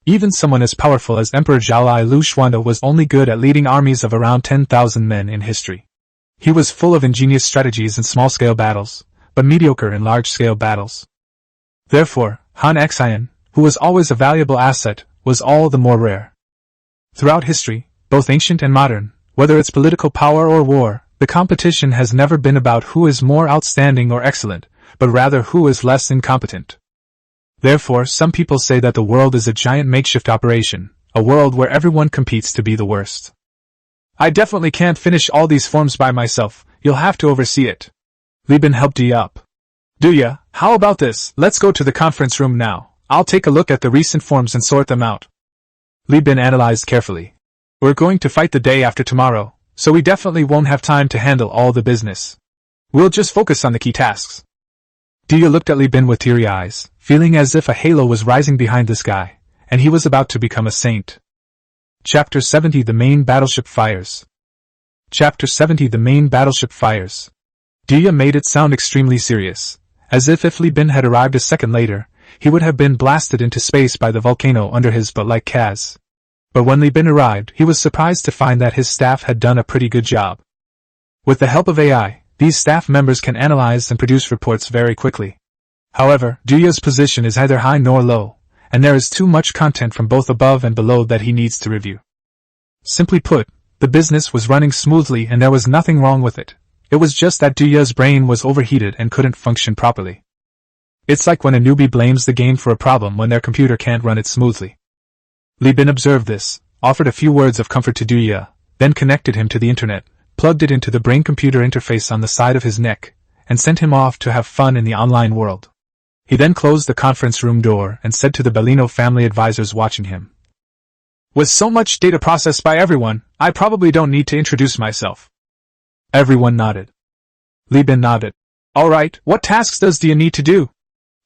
Even someone as powerful as Emperor Zhao Lu Xuanda was only good at leading armies of around 10,000 men in history. He was full of ingenious strategies in small-scale battles, but mediocre in large-scale battles. Therefore, Han Xian, who was always a valuable asset, was all the more rare. Throughout history, both ancient and modern, whether it's political power or war, the competition has never been about who is more outstanding or excellent, but rather who is less incompetent. Therefore, some people say that the world is a giant makeshift operation, a world where everyone competes to be the worst. I definitely can't finish all these forms by myself, you'll have to oversee it. Li Bin helped Dia up. Duya, how about this? Let's go to the conference room now. I'll take a look at the recent forms and sort them out. Li Bin analyzed carefully. We're going to fight the day after tomorrow, so we definitely won't have time to handle all the business. We'll just focus on the key tasks. Dia looked at Li Bin with teary eyes, feeling as if a halo was rising behind this guy, and he was about to become a saint. Chapter 70 The Main Battleship Fires. Chapter 70 The Main Battleship Fires. Dia made it sound extremely serious, as if Li Bin had arrived a second later, he would have been blasted into space by the volcano under his butt like Kaz. But when Li Bin arrived, he was surprised to find that his staff had done a pretty good job. With the help of AI, these staff members can analyze and produce reports very quickly. However, Dia's position is neither high nor low, and there is too much content from both above and below that he needs to review. Simply put, the business was running smoothly and there was nothing wrong with it. It was just that Dia's brain was overheated and couldn't function properly. It's like when a newbie blames the game for a problem when their computer can't run it smoothly. Li Bin observed this, offered a few words of comfort to Dia, then connected him to the internet, plugged it into the brain-computer interface on the side of his neck, and sent him off to have fun in the online world. He then closed the conference room door and said to the Bellino family advisors watching him, "With so much data processed by everyone, I probably don't need to introduce myself." Everyone nodded. Li Bin nodded. "Alright, what tasks does Dia need to do?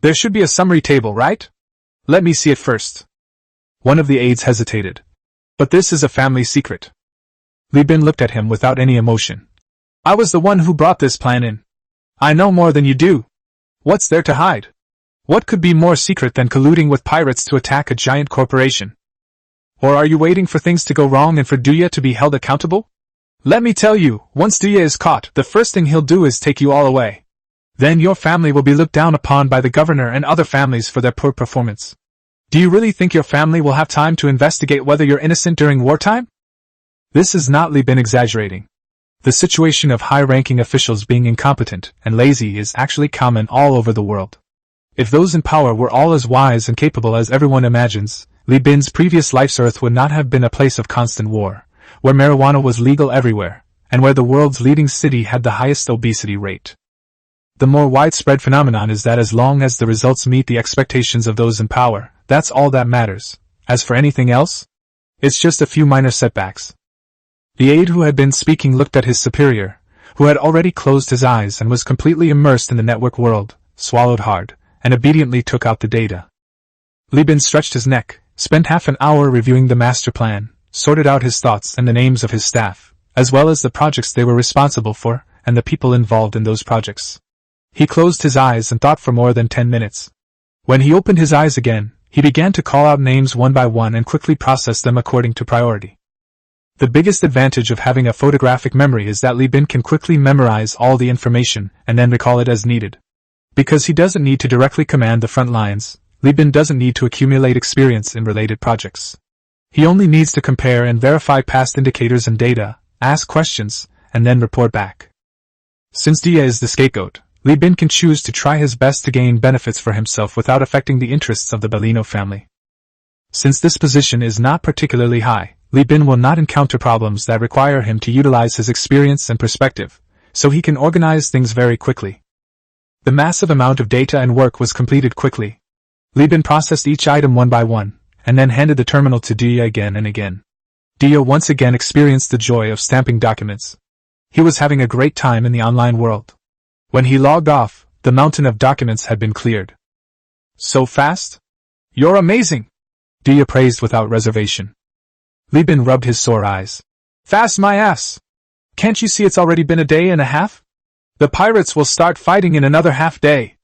There should be a summary table, right? Let me see it first." One of the aides hesitated. "But this is a family secret." Li Bin looked at him without any emotion. "I was the one who brought this plan in. I know more than you do. What's there to hide? What could be more secret than colluding with pirates to attack a giant corporation? Or are you waiting for things to go wrong and for Duya to be held accountable? Let me tell you, once Duya is caught, the first thing he'll do is take you all away. Then your family will be looked down upon by the governor and other families for their poor performance. Do you really think your family will have time to investigate whether you're innocent during wartime?" This is not Li Bin exaggerating. The situation of high-ranking officials being incompetent and lazy is actually common all over the world. If those in power were all as wise and capable as everyone imagines, Li Bin's previous life's Earth would not have been a place of constant war, where marijuana was legal everywhere, and where the world's leading city had the highest obesity rate. The more widespread phenomenon is that as long as the results meet the expectations of those in power, that's all that matters. As for anything else, it's just a few minor setbacks. The aide who had been speaking looked at his superior, who had already closed his eyes and was completely immersed in the network world, swallowed hard, and obediently took out the data. Li Bin stretched his neck, spent half an hour reviewing the master plan, sorted out his thoughts and the names of his staff, as well as the projects they were responsible for, and the people involved in those projects. He closed his eyes and thought for more than 10 minutes. When he opened his eyes again, he began to call out names one by one and quickly process them according to priority. The biggest advantage of having a photographic memory is that Li Bin can quickly memorize all the information and then recall it as needed. Because he doesn't need to directly command the front lines, Li Bin doesn't need to accumulate experience in related projects. He only needs to compare and verify past indicators and data, ask questions, and then report back. Since Dia is the scapegoat, Li Bin can choose to try his best to gain benefits for himself without affecting the interests of the Bellino family. Since this position is not particularly high, Li Bin will not encounter problems that require him to utilize his experience and perspective, so he can organize things very quickly. The massive amount of data and work was completed quickly. Li Bin processed each item one by one, and then handed the terminal to Dia again and again. Dia once again experienced the joy of stamping documents. He was having a great time in the online world. When he logged off, the mountain of documents had been cleared. "So fast? You're amazing!" Dia praised without reservation. Li Bin rubbed his sore eyes. "Fast my ass! Can't you see it's already been a day and a half? The pirates will start fighting in another half day.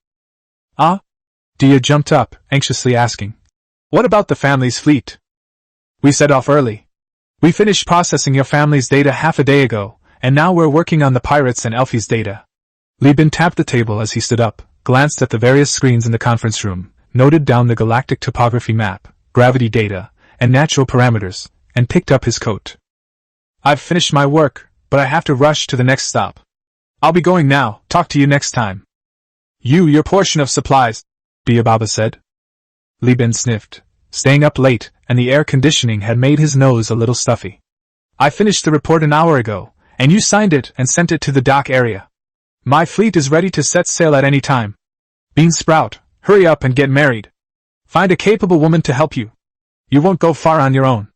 Ah? Dia jumped up, anxiously asking. What about the family's fleet? We set off early. We finished processing your family's data half a day ago, and now we're working on the pirates and Elfie's data. Li Bin tapped the table as he stood up, glanced at the various screens in the conference room, noted down the galactic topography map, gravity data, and natural parameters, and picked up his coat. I've finished my work, but I have to rush to the next stop. I'll be going now. Talk to you next time. Your portion of supplies, Biababa said. Li Bin sniffed. Staying up late, and the air conditioning had made his nose a little stuffy. I finished the report an hour ago, and you signed it and sent it to the dock area. My fleet is ready to set sail at any time. Bean Sprout, hurry up and get married. Find a capable woman to help you. You won't go far on your own.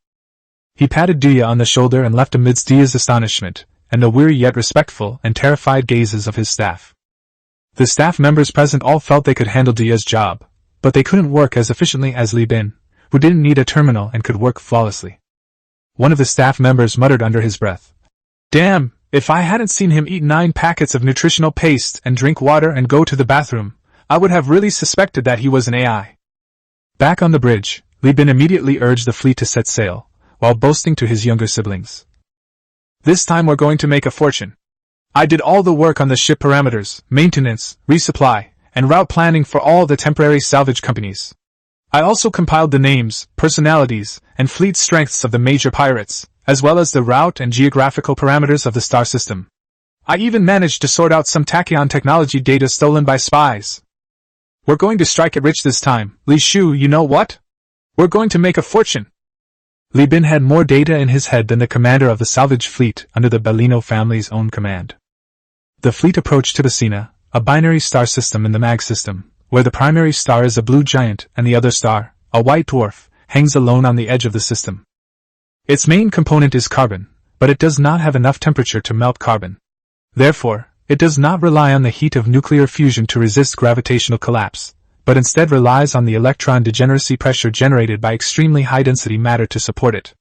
He patted Dia on the shoulder and left amidst Dia's astonishment, and the weary yet respectful and terrified gazes of his staff. The staff members present all felt they could handle Dia's job, but they couldn't work as efficiently as Li Bin, who didn't need a terminal and could work flawlessly. One of the staff members muttered under his breath. Damn, if I hadn't seen him eat 9 packets of nutritional paste and drink water and go to the bathroom, I would have really suspected that he was an AI. Back on the bridge, Li Bin immediately urged the fleet to set sail, while boasting to his younger siblings. This time we're going to make a fortune. I did all the work on the ship parameters, maintenance, resupply, and route planning for all the temporary salvage companies. I also compiled the names, personalities, and fleet strengths of the major pirates, as well as the route and geographical parameters of the star system. I even managed to sort out some tachyon technology data stolen by spies. We're going to strike it rich this time, Li Shu, you know what? We're going to make a fortune. Li Bin had more data in his head than the commander of the salvage fleet under the Bellino family's own command. The fleet approached Tibicina, a binary star system in the Mag system, where the primary star is a blue giant and the other star, a white dwarf, hangs alone on the edge of the system. Its main component is carbon, but it does not have enough temperature to melt carbon. Therefore, it does not rely on the heat of nuclear fusion to resist gravitational collapse, but instead relies on the electron degeneracy pressure generated by extremely high-density matter to support it.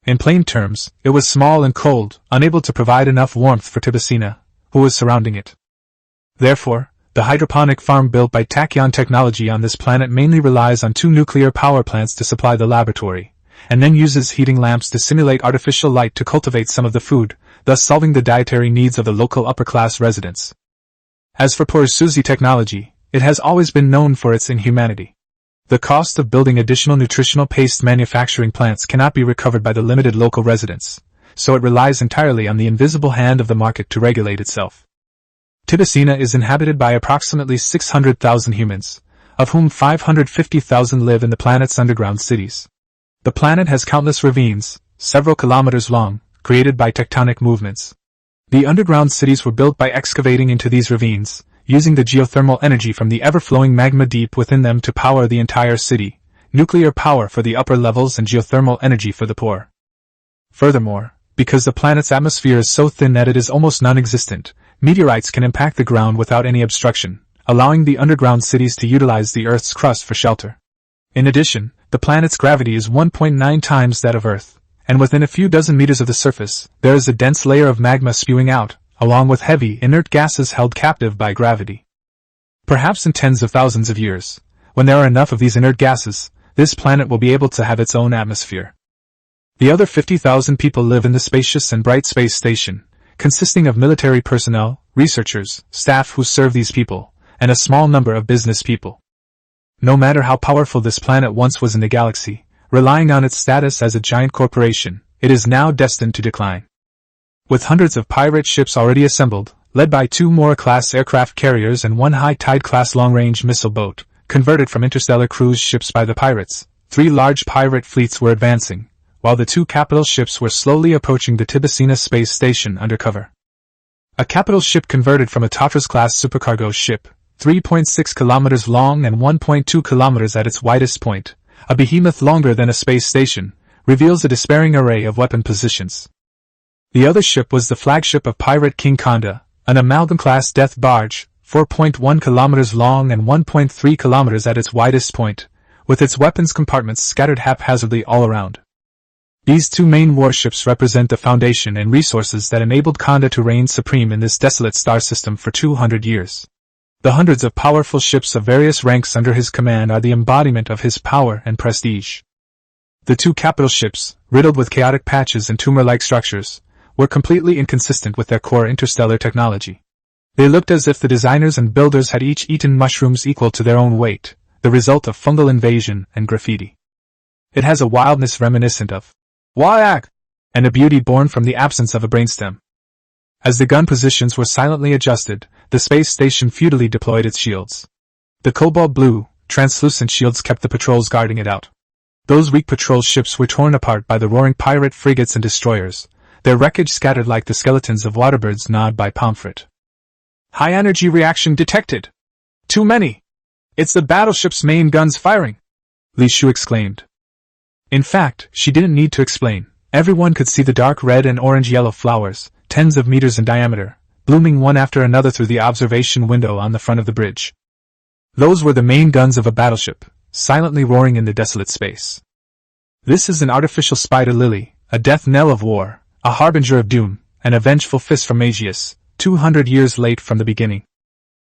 In plain terms, it was small and cold, unable to provide enough warmth for Tibicina, who was surrounding it. Therefore, the hydroponic farm built by tachyon technology on this planet mainly relies on 2 nuclear power plants to supply the laboratory, and then uses heating lamps to simulate artificial light to cultivate some of the food, thus solving the dietary needs of the local upper-class residents. As for poor Suzy technology, it has always been known for its inhumanity. The cost of building additional nutritional paste manufacturing plants cannot be recovered by the limited local residents, so it relies entirely on the invisible hand of the market to regulate itself. Tibicina is inhabited by approximately 600,000 humans, of whom 550,000 live in the planet's underground cities. The planet has countless ravines, several kilometers long, created by tectonic movements. The underground cities were built by excavating into these ravines, using the geothermal energy from the ever-flowing magma deep within them to power the entire city, nuclear power for the upper levels and geothermal energy for the poor. Furthermore, because the planet's atmosphere is so thin that it is almost non-existent, meteorites can impact the ground without any obstruction, allowing the underground cities to utilize the Earth's crust for shelter. In addition, the planet's gravity is 1.9 times that of Earth, and within a few dozen meters of the surface, there is a dense layer of magma spewing out, along with heavy, inert gases held captive by gravity. Perhaps in tens of thousands of years, when there are enough of these inert gases, this planet will be able to have its own atmosphere. The other 50,000 people live in the spacious and bright space station, consisting of military personnel, researchers, staff who serve these people, and a small number of business people. No matter how powerful this planet once was in the galaxy, relying on its status as a giant corporation, it is now destined to decline. With hundreds of pirate ships already assembled, led by 2 Mora-class aircraft carriers and 1 high-tide-class long-range missile boat, converted from interstellar cruise ships by the pirates, 3 large pirate fleets were advancing, while the 2 capital ships were slowly approaching the Tibicina space station under cover. A capital ship converted from a Tatras-class supercargo ship, 3.6 kilometers long and 1.2 kilometers at its widest point, a behemoth longer than a space station, reveals a despairing array of weapon positions. The other ship was the flagship of Pirate King Konda, an amalgam-class death barge, 4.1 kilometers long and 1.3 kilometers at its widest point, with its weapons compartments scattered haphazardly all around. These two main warships represent the foundation and resources that enabled Khanda to reign supreme in this desolate star system for 200 years. The hundreds of powerful ships of various ranks under his command are the embodiment of his power and prestige. The two capital ships, riddled with chaotic patches and tumor-like structures, were completely inconsistent with their core interstellar technology. They looked as if the designers and builders had each eaten mushrooms equal to their own weight, the result of fungal invasion and graffiti. It has a wildness reminiscent of Wyack, and a beauty born from the absence of a brainstem. As the gun positions were silently adjusted, the space station futilely deployed its shields. The cobalt blue, translucent shields kept the patrols guarding it out. Those weak patrol ships were torn apart by the roaring pirate frigates and destroyers, their wreckage scattered like the skeletons of waterbirds gnawed by pomfret. High energy reaction detected! Too many! It's the battleship's main guns firing! Li Shu exclaimed. In fact, she didn't need to explain. Everyone could see the dark red and orange-yellow flowers, tens of meters in diameter, blooming one after another through the observation window on the front of the bridge. Those were the main guns of a battleship, silently roaring in the desolate space. This is an artificial spider lily, a death knell of war, a harbinger of doom, and a vengeful fist from Aegeus, 200 years late from the beginning.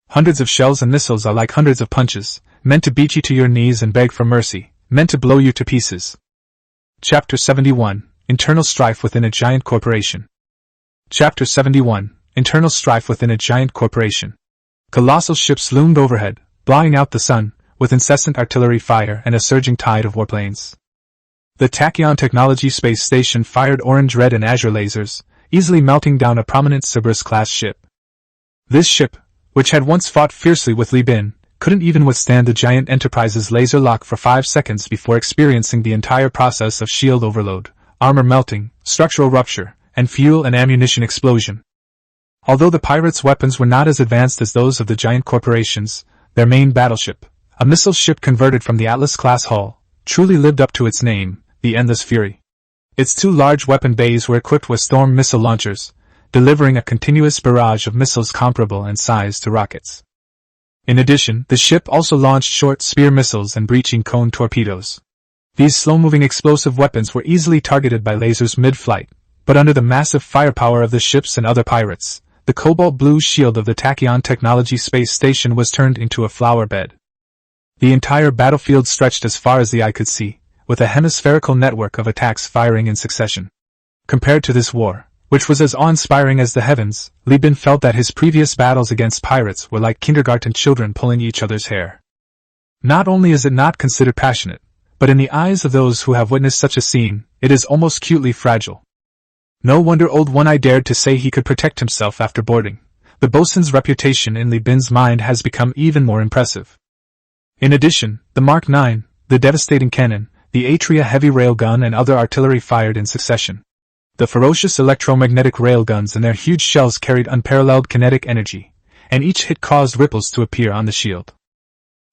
Hundreds of shells and missiles are like hundreds of punches, meant to beat you to your knees and beg for mercy, meant to blow you to pieces. Chapter 71, Internal Strife Within a Giant Corporation. Chapter 71, Internal Strife Within a Giant Corporation. Colossal ships loomed overhead, blotting out the sun, with incessant artillery fire and a surging tide of warplanes. The Tachyon Technology Space Station fired orange, red, and azure lasers, easily melting down a prominent Cerberus-class ship. This ship, which had once fought fiercely with Li Bin, couldn't even withstand the giant Enterprise's laser lock for 5 seconds before experiencing the entire process of shield overload, armor melting, structural rupture, and fuel and ammunition explosion. Although the pirates' weapons were not as advanced as those of the giant corporations, their main battleship, a missile ship converted from the Atlas-class hull, truly lived up to its name, the Endless Fury. Its 2 large weapon bays were equipped with Storm missile launchers, delivering a continuous barrage of missiles comparable in size to rockets. In addition, the ship also launched short spear missiles and breaching cone torpedoes. These slow-moving explosive weapons were easily targeted by lasers mid-flight, but under the massive firepower of the ships and other pirates, the cobalt blue shield of the Tachyon Technology Space Station was turned into a flower bed. The entire battlefield stretched as far as the eye could see, with a hemispherical network of attacks firing in succession. Compared to this war, which was as awe-inspiring as the heavens, Li Bin felt that his previous battles against pirates were like kindergarten children pulling each other's hair. Not only is it not considered passionate, but in the eyes of those who have witnessed such a scene, it is almost cutely fragile. No wonder Old One-Eye dared to say he could protect himself after boarding. The bosun's reputation in Li Bin's mind has become even more impressive. In addition, the Mark IX, the devastating cannon, the Atria heavy railgun and other artillery fired in succession. The ferocious electromagnetic railguns and their huge shells carried unparalleled kinetic energy, and each hit caused ripples to appear on the shield.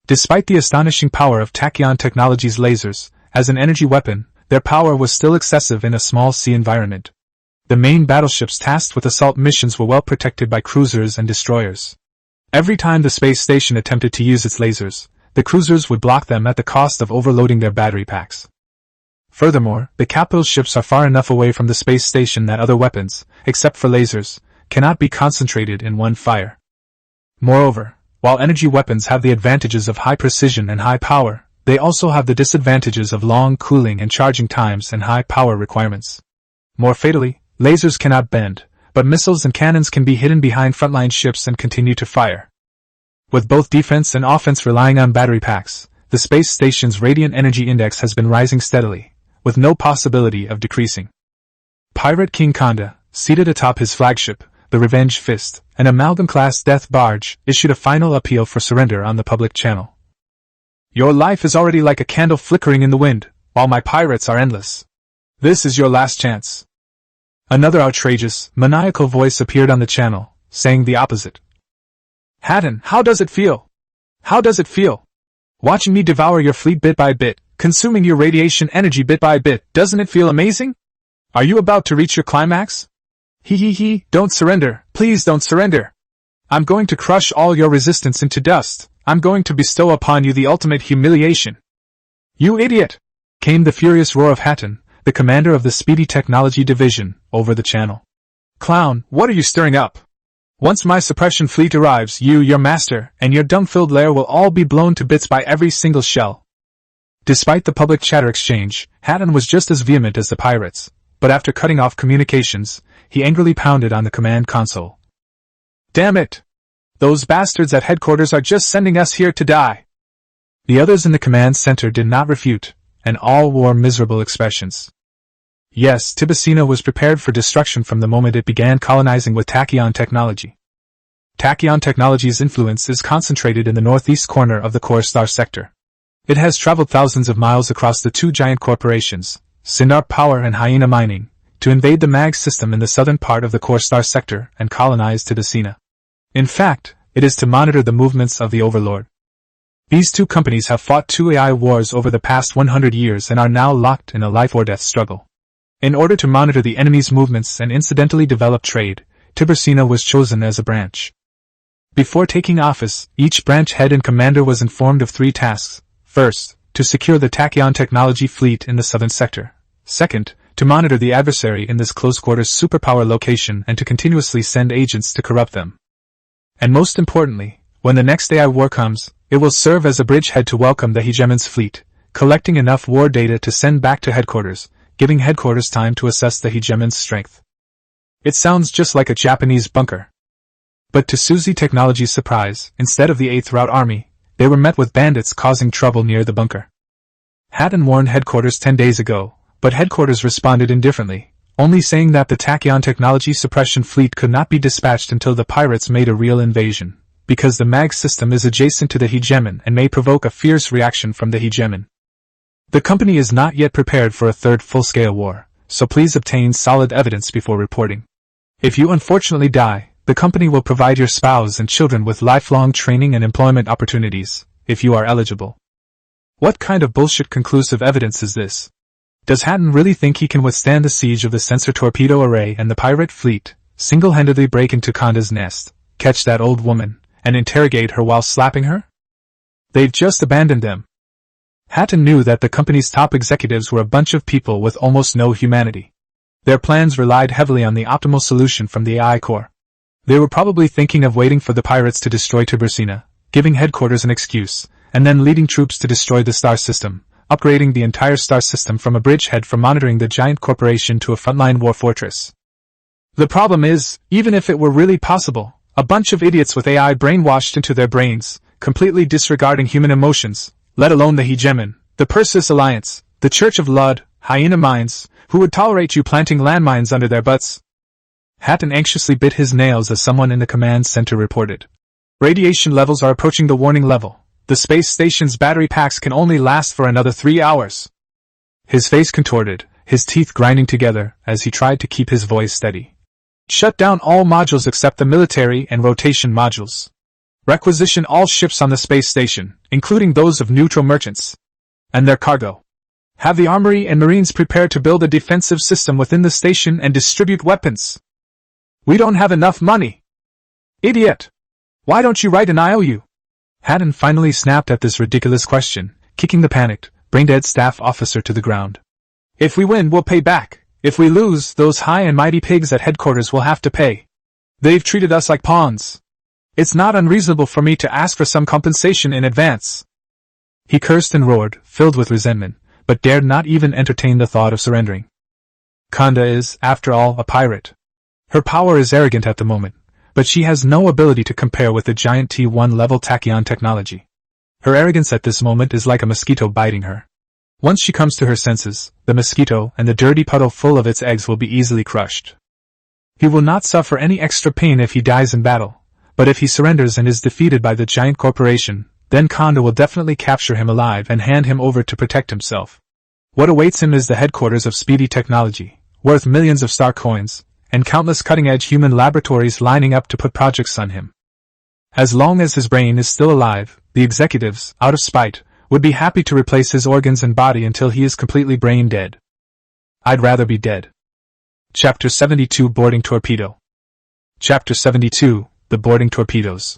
Despite the astonishing power of Tachyon Technology's lasers, as an energy weapon, their power was still excessive in a small sea environment. The main battleships tasked with assault missions were well protected by cruisers and destroyers. Every time the space station attempted to use its lasers, the cruisers would block them at the cost of overloading their battery packs. Furthermore, the capital ships are far enough away from the space station that other weapons, except for lasers, cannot be concentrated in one fire. Moreover, while energy weapons have the advantages of high precision and high power, they also have the disadvantages of long cooling and charging times and high power requirements. More fatally, lasers cannot bend, but missiles and cannons can be hidden behind frontline ships and continue to fire. With both defense and offense relying on battery packs, the space station's radiant energy index has been rising steadily, with no possibility of decreasing. Pirate King Khanda, seated atop his flagship, the Revenge Fist, an amalgam-class death barge, issued a final appeal for surrender on the public channel. Your life is already like a candle flickering in the wind, while my pirates are endless. This is your last chance. Another outrageous, maniacal voice appeared on the channel, saying the opposite. Hatton, how does it feel? How does it feel? Watching me devour your fleet bit by bit, consuming your radiation energy bit by bit, doesn't it feel amazing? Are you about to reach your climax? Don't surrender, please don't surrender. I'm going to crush all your resistance into dust. I'm going to bestow upon you the ultimate humiliation. You idiot! Came the furious roar of Hatton, the commander of the Speedy Technology Division, over the channel. "Clown, what are you stirring up? Once my suppression fleet arrives, you, your master, and your dung-filled lair will all be blown to bits by every single shell." Despite the public chatter exchange, Hatton was just as vehement as the pirates, but after cutting off communications, he angrily pounded on the command console. "Damn it! Those bastards at headquarters are just sending us here to die." The others in the command center did not refute, and all wore miserable expressions. Yes, Tibicina was prepared for destruction from the moment it began colonizing with tachyon technology. Tachyon technology's influence is concentrated in the northeast corner of the core star sector. It has traveled thousands of miles across the two giant corporations, Sindar Power and Hyena Mining, to invade the MAG system in the southern part of the core star sector and colonize Tibicina. In fact, it is to monitor the movements of the Overlord. These two companies have fought two AI wars over the past 100 years and are now locked in a life-or-death struggle. In order to monitor the enemy's movements and incidentally develop trade, Tibicina was chosen as a branch. Before taking office, each branch head and commander was informed of 3 tasks. First, to secure the tachyon technology fleet in the southern sector. Second, to monitor the adversary in this close-quarters superpower location and to continuously send agents to corrupt them. And most importantly, when the next AI war comes, it will serve as a bridgehead to welcome the hegemon's fleet, collecting enough war data to send back to headquarters, giving headquarters time to assess the hegemon's strength. It sounds just like a Japanese bunker. But to Suzy Technology's surprise, instead of the 8th Route Army, they were met with bandits causing trouble near the bunker. Hatton warned headquarters 10 days ago, but headquarters responded indifferently, only saying that the tachyon technology suppression fleet could not be dispatched until the pirates made a real invasion, because the MAG system is adjacent to the hegemon and may provoke a fierce reaction from the hegemon. The company is not yet prepared for a third full-scale war, so please obtain solid evidence before reporting. If you unfortunately die, the company will provide your spouse and children with lifelong training and employment opportunities, if you are eligible. What kind of bullshit conclusive evidence is this? Does Hatton really think he can withstand the siege of the sensor torpedo array and the pirate fleet, single-handedly break into Conda's nest, catch that old woman, and interrogate her while slapping her? They've just abandoned them. Hatton knew that the company's top executives were a bunch of people with almost no humanity. Their plans relied heavily on the optimal solution from the AI core. They were probably thinking of waiting for the pirates to destroy Tibicina, giving headquarters an excuse, and then leading troops to destroy the star system, upgrading the entire star system from a bridgehead for monitoring the giant corporation to a frontline war fortress. The problem is, even if it were really possible, a bunch of idiots with AI brainwashed into their brains, completely disregarding human emotions, let alone the hegemon, the Persis Alliance, the Church of Lud, Hyena Mines, who would tolerate you planting landmines under their butts. Hatton anxiously bit his nails as someone in the command center reported. Radiation levels are approaching the warning level. The space station's battery packs can only last for another 3 hours. His face contorted, his teeth grinding together as he tried to keep his voice steady. Shut down all modules except the military and rotation modules. Requisition all ships on the space station, including those of neutral merchants and their cargo. Have the armory and marines prepare to build a defensive system within the station and distribute weapons. We don't have enough money. Idiot! Why don't you write an IOU? Hatton finally snapped at this ridiculous question, kicking the panicked, brain-dead staff officer to the ground. If we win, we'll pay back. If we lose, those high and mighty pigs at headquarters will have to pay. They've treated us like pawns. It's not unreasonable for me to ask for some compensation in advance. He cursed and roared, filled with resentment, but dared not even entertain the thought of surrendering. Conda is, after all, a pirate. Her power is arrogant at the moment, but she has no ability to compare with the giant T1 level tachyon technology. Her arrogance at this moment is like a mosquito biting her. Once she comes to her senses, the mosquito and the dirty puddle full of its eggs will be easily crushed. He will not suffer any extra pain if he dies in battle. But if he surrenders and is defeated by the giant corporation, then Conda will definitely capture him alive and hand him over to protect himself. What awaits him is the headquarters of Speedy Technology, worth millions of star coins, and countless cutting-edge human laboratories lining up to put projects on him. As long as his brain is still alive, the executives, out of spite, would be happy to replace his organs and body until he is completely brain dead. I'd rather be dead. Chapter 72 Boarding Torpedo. Chapter 72 The Boarding Torpedoes.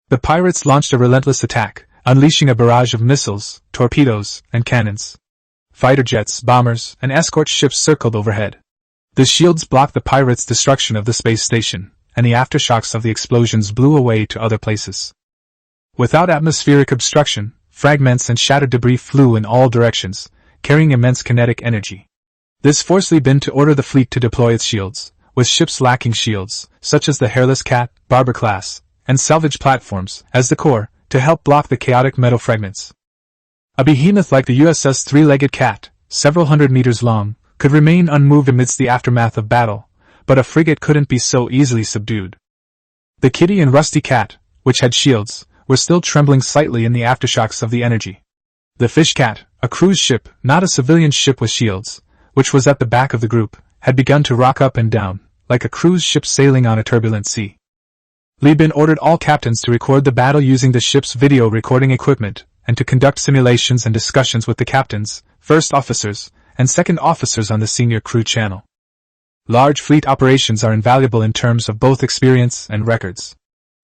The pirates launched a relentless attack, unleashing a barrage of missiles, torpedoes, and cannons. fighter jets, bombers, and escort ships circled overhead. The shields blocked the pirates' destruction of the space station, and the aftershocks of the explosions blew away to other places. Without atmospheric obstruction, fragments and shattered debris flew in all directions, carrying immense kinetic energy. This forced Li Bin to order the fleet to deploy its shields, with ships lacking shields, such as the Hairless Cat, Barber class, and salvage platforms, as the core, to help block the chaotic metal fragments. A behemoth like the USS Three-Legged Cat, several hundred meters long, could remain unmoved amidst the aftermath of battle, but a frigate couldn't be so easily subdued. The Kitty and Rusty Cat, which had shields, were still trembling slightly in the aftershocks of the energy. The Fish Cat, a cruise ship, not a civilian ship with shields, which was at the back of the group, had begun to rock up and down, like a cruise ship sailing on a turbulent sea. Li Bin ordered all captains to record the battle using the ship's video recording equipment, and to conduct simulations and discussions with the captains, first officers, and second officers on the senior crew channel. Large fleet operations are invaluable in terms of both experience and records.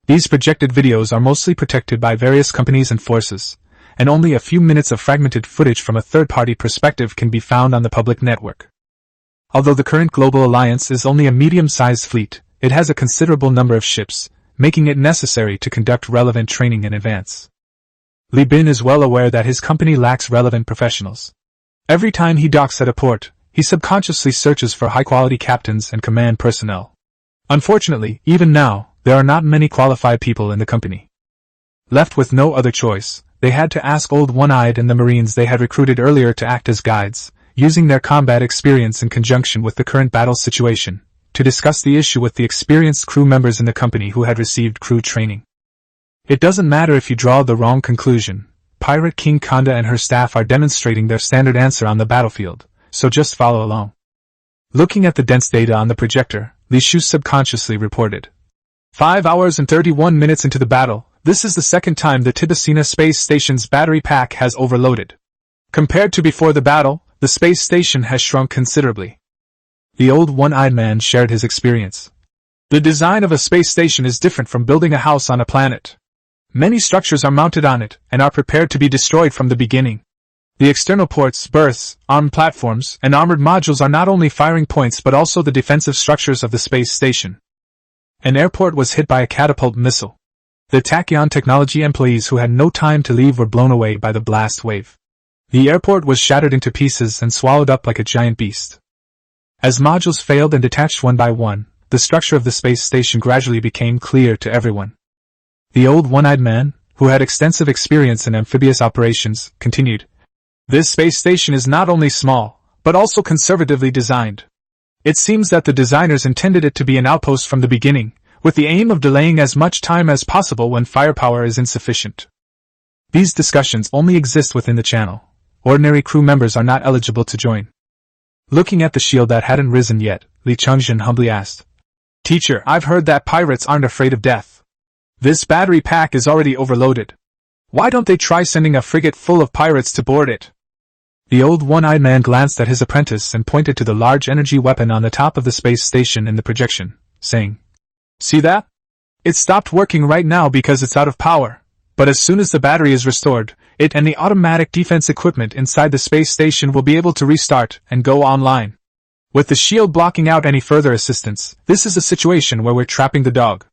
These projected videos are mostly protected by various companies and forces, and only a few minutes of fragmented footage from a third-party perspective can be found on the public network. Although the current global alliance is only a medium-sized fleet, it has a considerable number of ships, making it necessary to conduct relevant training in advance. Li Bin is well aware that his company lacks relevant professionals. Every time he docks at a port, he subconsciously searches for high-quality captains and command personnel. Unfortunately, even now, there are not many qualified people in the company. Left with no other choice, they had to ask Old One-Eyed and the Marines they had recruited earlier to act as guides, using their combat experience in conjunction with the current battle situation, to discuss the issue with the experienced crew members in the company who had received crew training. It doesn't matter if you draw the wrong conclusion. Pirate King Kanda and her staff are demonstrating their standard answer on the battlefield, so just follow along. Looking at the dense data on the projector, Li Shu subconsciously reported. 5 hours and 31 minutes into the battle, this is the second time the Tibicina space station's battery pack has overloaded. Compared to before the battle, the space station has shrunk considerably. The Old One-Eyed Man shared his experience. The design of a space station is different from building a house on a planet. Many structures are mounted on it and are prepared to be destroyed from the beginning. The external ports, berths, armed platforms, and armored modules are not only firing points but also the defensive structures of the space station. An airport was hit by a catapult missile. The Tachyon technology employees who had no time to leave were blown away by the blast wave. The airport was shattered into pieces and swallowed up like a giant beast. As modules failed and detached one by one, the structure of the space station gradually became clear to everyone. The Old One-Eyed Man, who had extensive experience in amphibious operations, continued. This space station is not only small, but also conservatively designed. It seems that the designers intended it to be an outpost from the beginning, with the aim of delaying as much time as possible when firepower is insufficient. These discussions only exist within the channel. Ordinary crew members are not eligible to join. Looking at the shield that hadn't risen yet, Li Chengzhen humbly asked. Teacher, I've heard that pirates aren't afraid of death. This battery pack is already overloaded. Why don't they try sending a frigate full of pirates to board it? The Old One-Eyed Man glanced at his apprentice and pointed to the large energy weapon on the top of the space station in the projection, saying, See that? It stopped working right now because it's out of power, but as soon as the battery is restored, it and the automatic defense equipment inside the space station will be able to restart and go online. With the shield blocking out any further assistance, this is a situation where we're trapping the dog.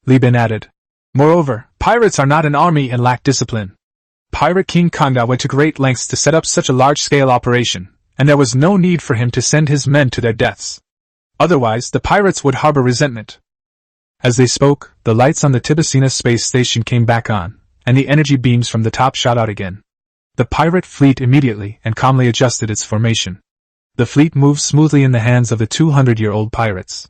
Li Bin added. Moreover, pirates are not an army and lack discipline. Pirate King Kanda went to great lengths to set up such a large-scale operation, and there was no need for him to send his men to their deaths. Otherwise, the pirates would harbor resentment. As they spoke, the lights on the Tibicina space station came back on, and the energy beams from the top shot out again. The pirate fleet immediately and calmly adjusted its formation. The fleet moved smoothly in the hands of the 200-year-old pirates.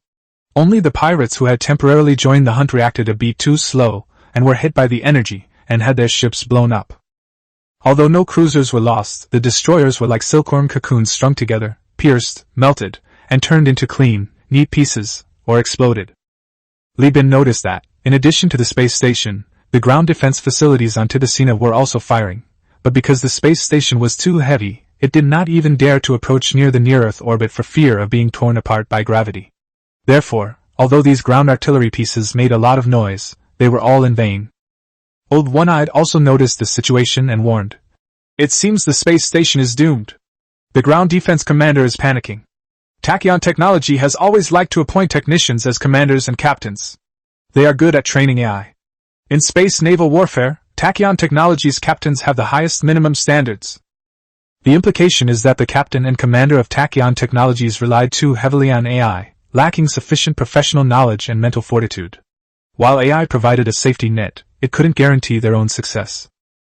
Only the pirates who had temporarily joined the hunt reacted a bit too slow, and were hit by the energy, and had their ships blown up. Although no cruisers were lost, the destroyers were like silkworm cocoons strung together, pierced, melted, and turned into clean, neat pieces, or exploded. Li Bin noticed that, in addition to the space station, the ground defense facilities on Tibicina were also firing, but because the space station was too heavy, it did not even dare to approach near the near-Earth orbit for fear of being torn apart by gravity. Therefore, although these ground artillery pieces made a lot of noise, they were all in vain. Old One-Eyed also noticed the situation and warned. It seems the space station is doomed. The ground defense commander is panicking. Tachyon Technology has always liked to appoint technicians as commanders and captains. They are good at training AI. In space naval warfare, Tachyon Technology's captains have the highest minimum standards. The implication is that the captain and commander of Tachyon Technologies relied too heavily on AI, lacking sufficient professional knowledge and mental fortitude. While AI provided a safety net, it couldn't guarantee their own success.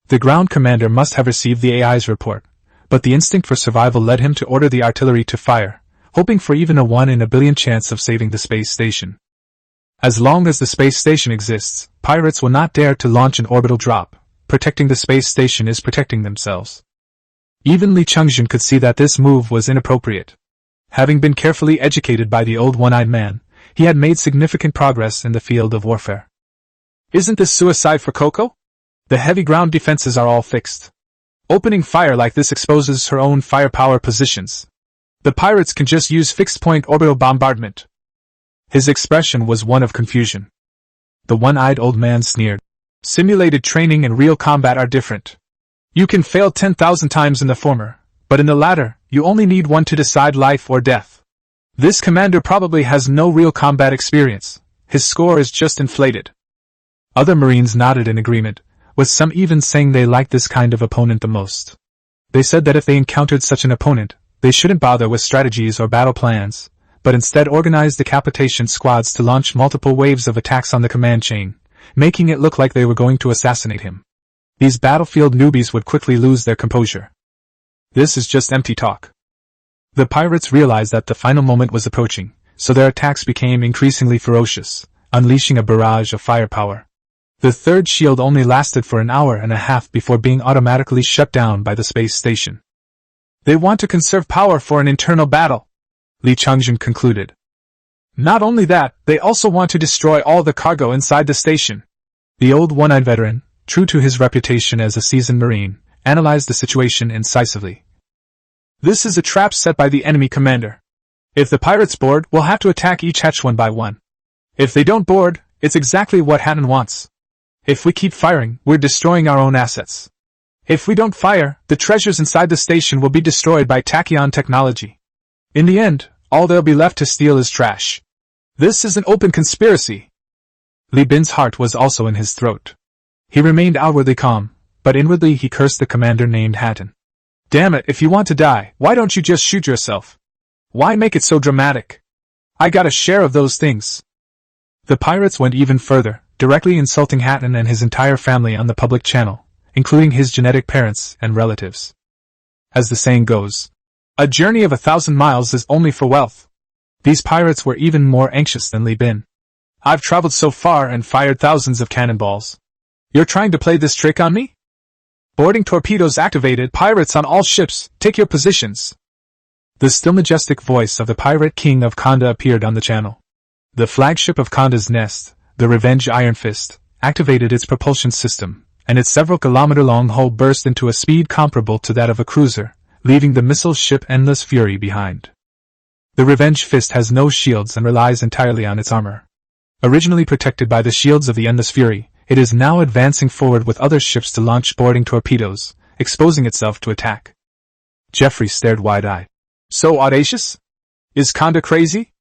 The ground commander must have received the AI's report, but the instinct for survival led him to order the artillery to fire, hoping for even a 1 in a billion chance of saving the space station. As long as the space station exists, pirates will not dare to launch an orbital drop. Protecting the space station is protecting themselves. Even Li Chungjun could see that this move was inappropriate. Having been carefully educated by the old one-eyed man, he had made significant progress in the field of warfare. Isn't this suicide for Coco? The heavy ground defenses are all fixed. Opening fire like this exposes her own firepower positions. The pirates can just use fixed-point orbital bombardment. His expression was one of confusion. The one-eyed old man sneered. Simulated training and real combat are different. You can fail 10,000 times in the former, but in the latter, you only need one to decide life or death. This commander probably has no real combat experience. His score is just inflated. Other Marines nodded in agreement, with some even saying they liked this kind of opponent the most. They said that if they encountered such an opponent, they shouldn't bother with strategies or battle plans, but instead organize decapitation squads to launch multiple waves of attacks on the command chain, making it look like they were going to assassinate him. These battlefield newbies would quickly lose their composure. This is just empty talk. The pirates realized that the final moment was approaching, so their attacks became increasingly ferocious, unleashing a barrage of firepower. The third shield only lasted for an hour and a half before being automatically shut down by the space station. They want to conserve power for an internal battle, Li Chungjun concluded. Not only that, they also want to destroy all the cargo inside the station. The old one-eyed veteran, true to his reputation as a seasoned Marine, analyzed the situation incisively. This is a trap set by the enemy commander. If the pirates board, we'll have to attack each hatch one by one. If they don't board, it's exactly what Hatton wants. If we keep firing, we're destroying our own assets. If we don't fire, the treasures inside the station will be destroyed by Tachyon Technology. In the end, all they'll be left to steal is trash. This is an open conspiracy. Li Bin's heart was also in his throat. He remained outwardly calm, but inwardly he cursed the commander named Hatton. Damn it, if you want to die, why don't you just shoot yourself? Why make it so dramatic? I got a share of those things. The pirates went even further, directly insulting Hatton and his entire family on the public channel, including his genetic parents and relatives. As the saying goes, a journey of 1,000 miles is only for wealth. These pirates were even more anxious than Li Bin. I've traveled so far and fired thousands of cannonballs. You're trying to play this trick on me? Boarding torpedoes activated. Pirates on all ships, take your positions. The still majestic voice of the pirate king of Khanda appeared on the channel. The flagship of Khanda's nest, the Revenge Iron Fist, activated its propulsion system, and its several-kilometer-long hull burst into a speed comparable to that of a cruiser, leaving the missile ship Endless Fury behind. The Revenge Fist has no shields and relies entirely on its armor. Originally protected by the shields of the Endless Fury, it is now advancing forward with other ships to launch boarding torpedoes, exposing itself to attack. Jeffrey stared wide-eyed. So audacious? Is Khanda crazy?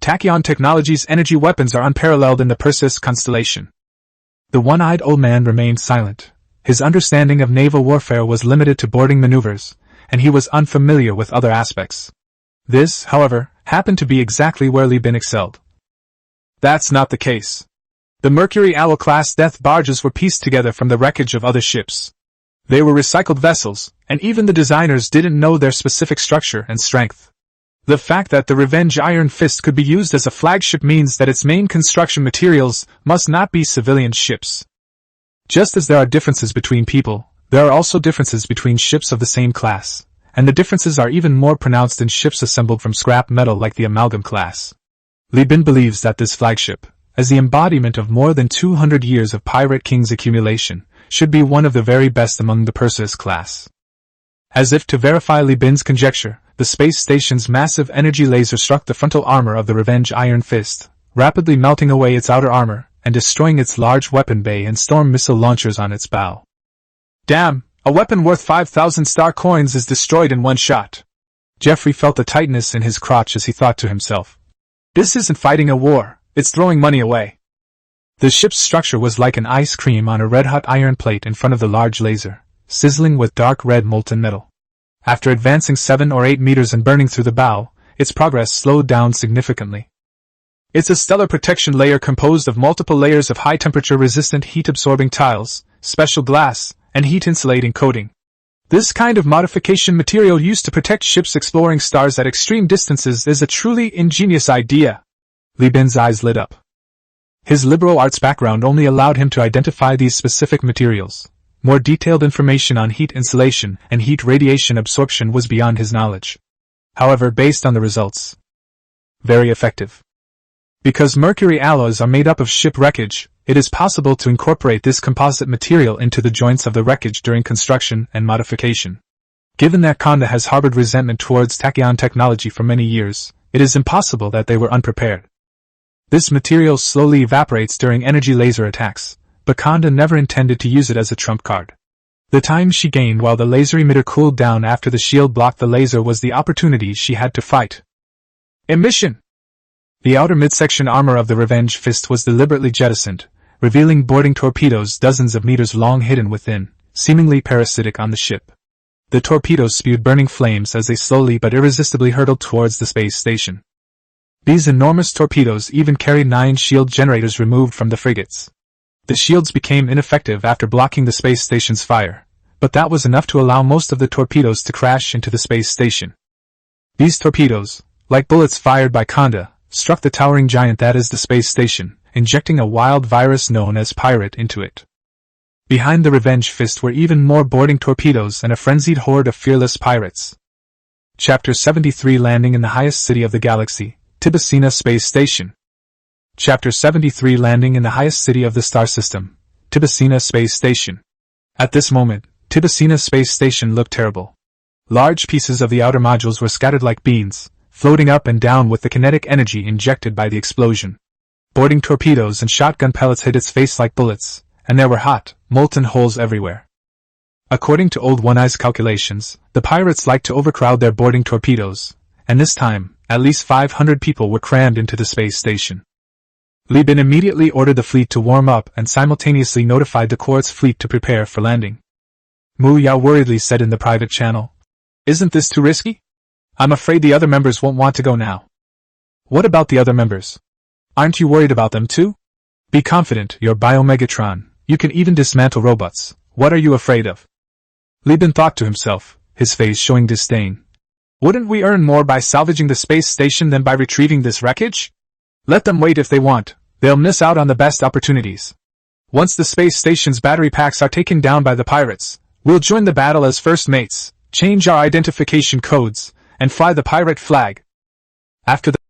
Tachyon Technology's energy weapons are unparalleled in the Perseus constellation. The one-eyed old man remained silent. His understanding of naval warfare was limited to boarding maneuvers, and he was unfamiliar with other aspects. This, however, happened to be exactly where Li Bin excelled. That's not the case. The Mercury Owl-class death barges were pieced together from the wreckage of other ships. They were recycled vessels, and even the designers didn't know their specific structure and strength. The fact that the Revenge Iron Fist could be used as a flagship means that its main construction materials must not be civilian ships. Just as there are differences between people, there are also differences between ships of the same class, and the differences are even more pronounced in ships assembled from scrap metal like the Amalgam class. Li Bin believes that this flagship, as the embodiment of more than 200 years of Pirate King's accumulation, should be one of the very best among the Perseus class. As if to verify Li Bin's conjecture, the space station's massive energy laser struck the frontal armor of the Revenge Iron Fist, rapidly melting away its outer armor and destroying its large weapon bay and storm missile launchers on its bow. Damn, a weapon worth 5,000 star coins is destroyed in one shot. Jeffrey felt the tightness in his crotch as he thought to himself. This isn't fighting a war, it's throwing money away. The ship's structure was like an ice cream on a red-hot iron plate in front of the large laser, sizzling with dark red molten metal. After advancing 7 or 8 meters and burning through the bow, its progress slowed down significantly. It's a stellar protection layer composed of multiple layers of high-temperature resistant heat-absorbing tiles, special glass, and heat-insulating coating. This kind of modification material used to protect ships exploring stars at extreme distances is a truly ingenious idea. Li Bin's eyes lit up. His liberal arts background only allowed him to identify these specific materials. More detailed information on heat insulation and heat radiation absorption was beyond his knowledge. However, based on the results, very effective. Because mercury alloys are made up of ship wreckage, it is possible to incorporate this composite material into the joints of the wreckage during construction and modification. Given that Khanda has harbored resentment towards tachyon technology for many years, it is impossible that they were unprepared. This material slowly evaporates during energy laser attacks, but Khanda never intended to use it as a trump card. The time she gained while the laser emitter cooled down after the shield blocked the laser was the opportunity she had to fight. Emission! The outer midsection armor of the Revenge Fist was deliberately jettisoned, revealing boarding torpedoes dozens of meters long hidden within, seemingly parasitic on the ship. The torpedoes spewed burning flames as they slowly but irresistibly hurtled towards the space station. These enormous torpedoes even carried 9 shield generators removed from the frigates. The shields became ineffective after blocking the space station's fire, but that was enough to allow most of the torpedoes to crash into the space station. These torpedoes, like bullets fired by Khanda, struck the towering giant that is the space station, injecting a wild virus known as pirate into it. Behind the Revenge Fist were even more boarding torpedoes and a frenzied horde of fearless pirates. Chapter 73 Landing in the highest city of the galaxy, Tibicina Space Station. Chapter 73 Landing in the highest city of the star system, Tibicina Space Station. At this moment, Tibicina Space Station looked terrible. Large pieces of the outer modules were scattered like beans, floating up and down with the kinetic energy injected by the explosion. Boarding torpedoes and shotgun pellets hit its face like bullets, and there were hot, molten holes everywhere. According to Old One-Eye's calculations, the pirates liked to overcrowd their boarding torpedoes, and this time, at least 500 people were crammed into the space station. Li Bin immediately ordered the fleet to warm up and simultaneously notified the Quartz fleet to prepare for landing. Mu Yao worriedly said in the private channel, "Isn't this too risky? I'm afraid the other members won't want to go now." "What about the other members? Aren't you worried about them too? Be confident, you're Biomegatron, you can even dismantle robots, what are you afraid of?" Li Bin thought to himself, his face showing disdain. "Wouldn't we earn more by salvaging the space station than by retrieving this wreckage? Let them wait if they want, they'll miss out on the best opportunities. Once the space station's battery packs are taken down by the pirates, we'll join the battle as first mates, change our identification codes, and fly the pirate flag." After the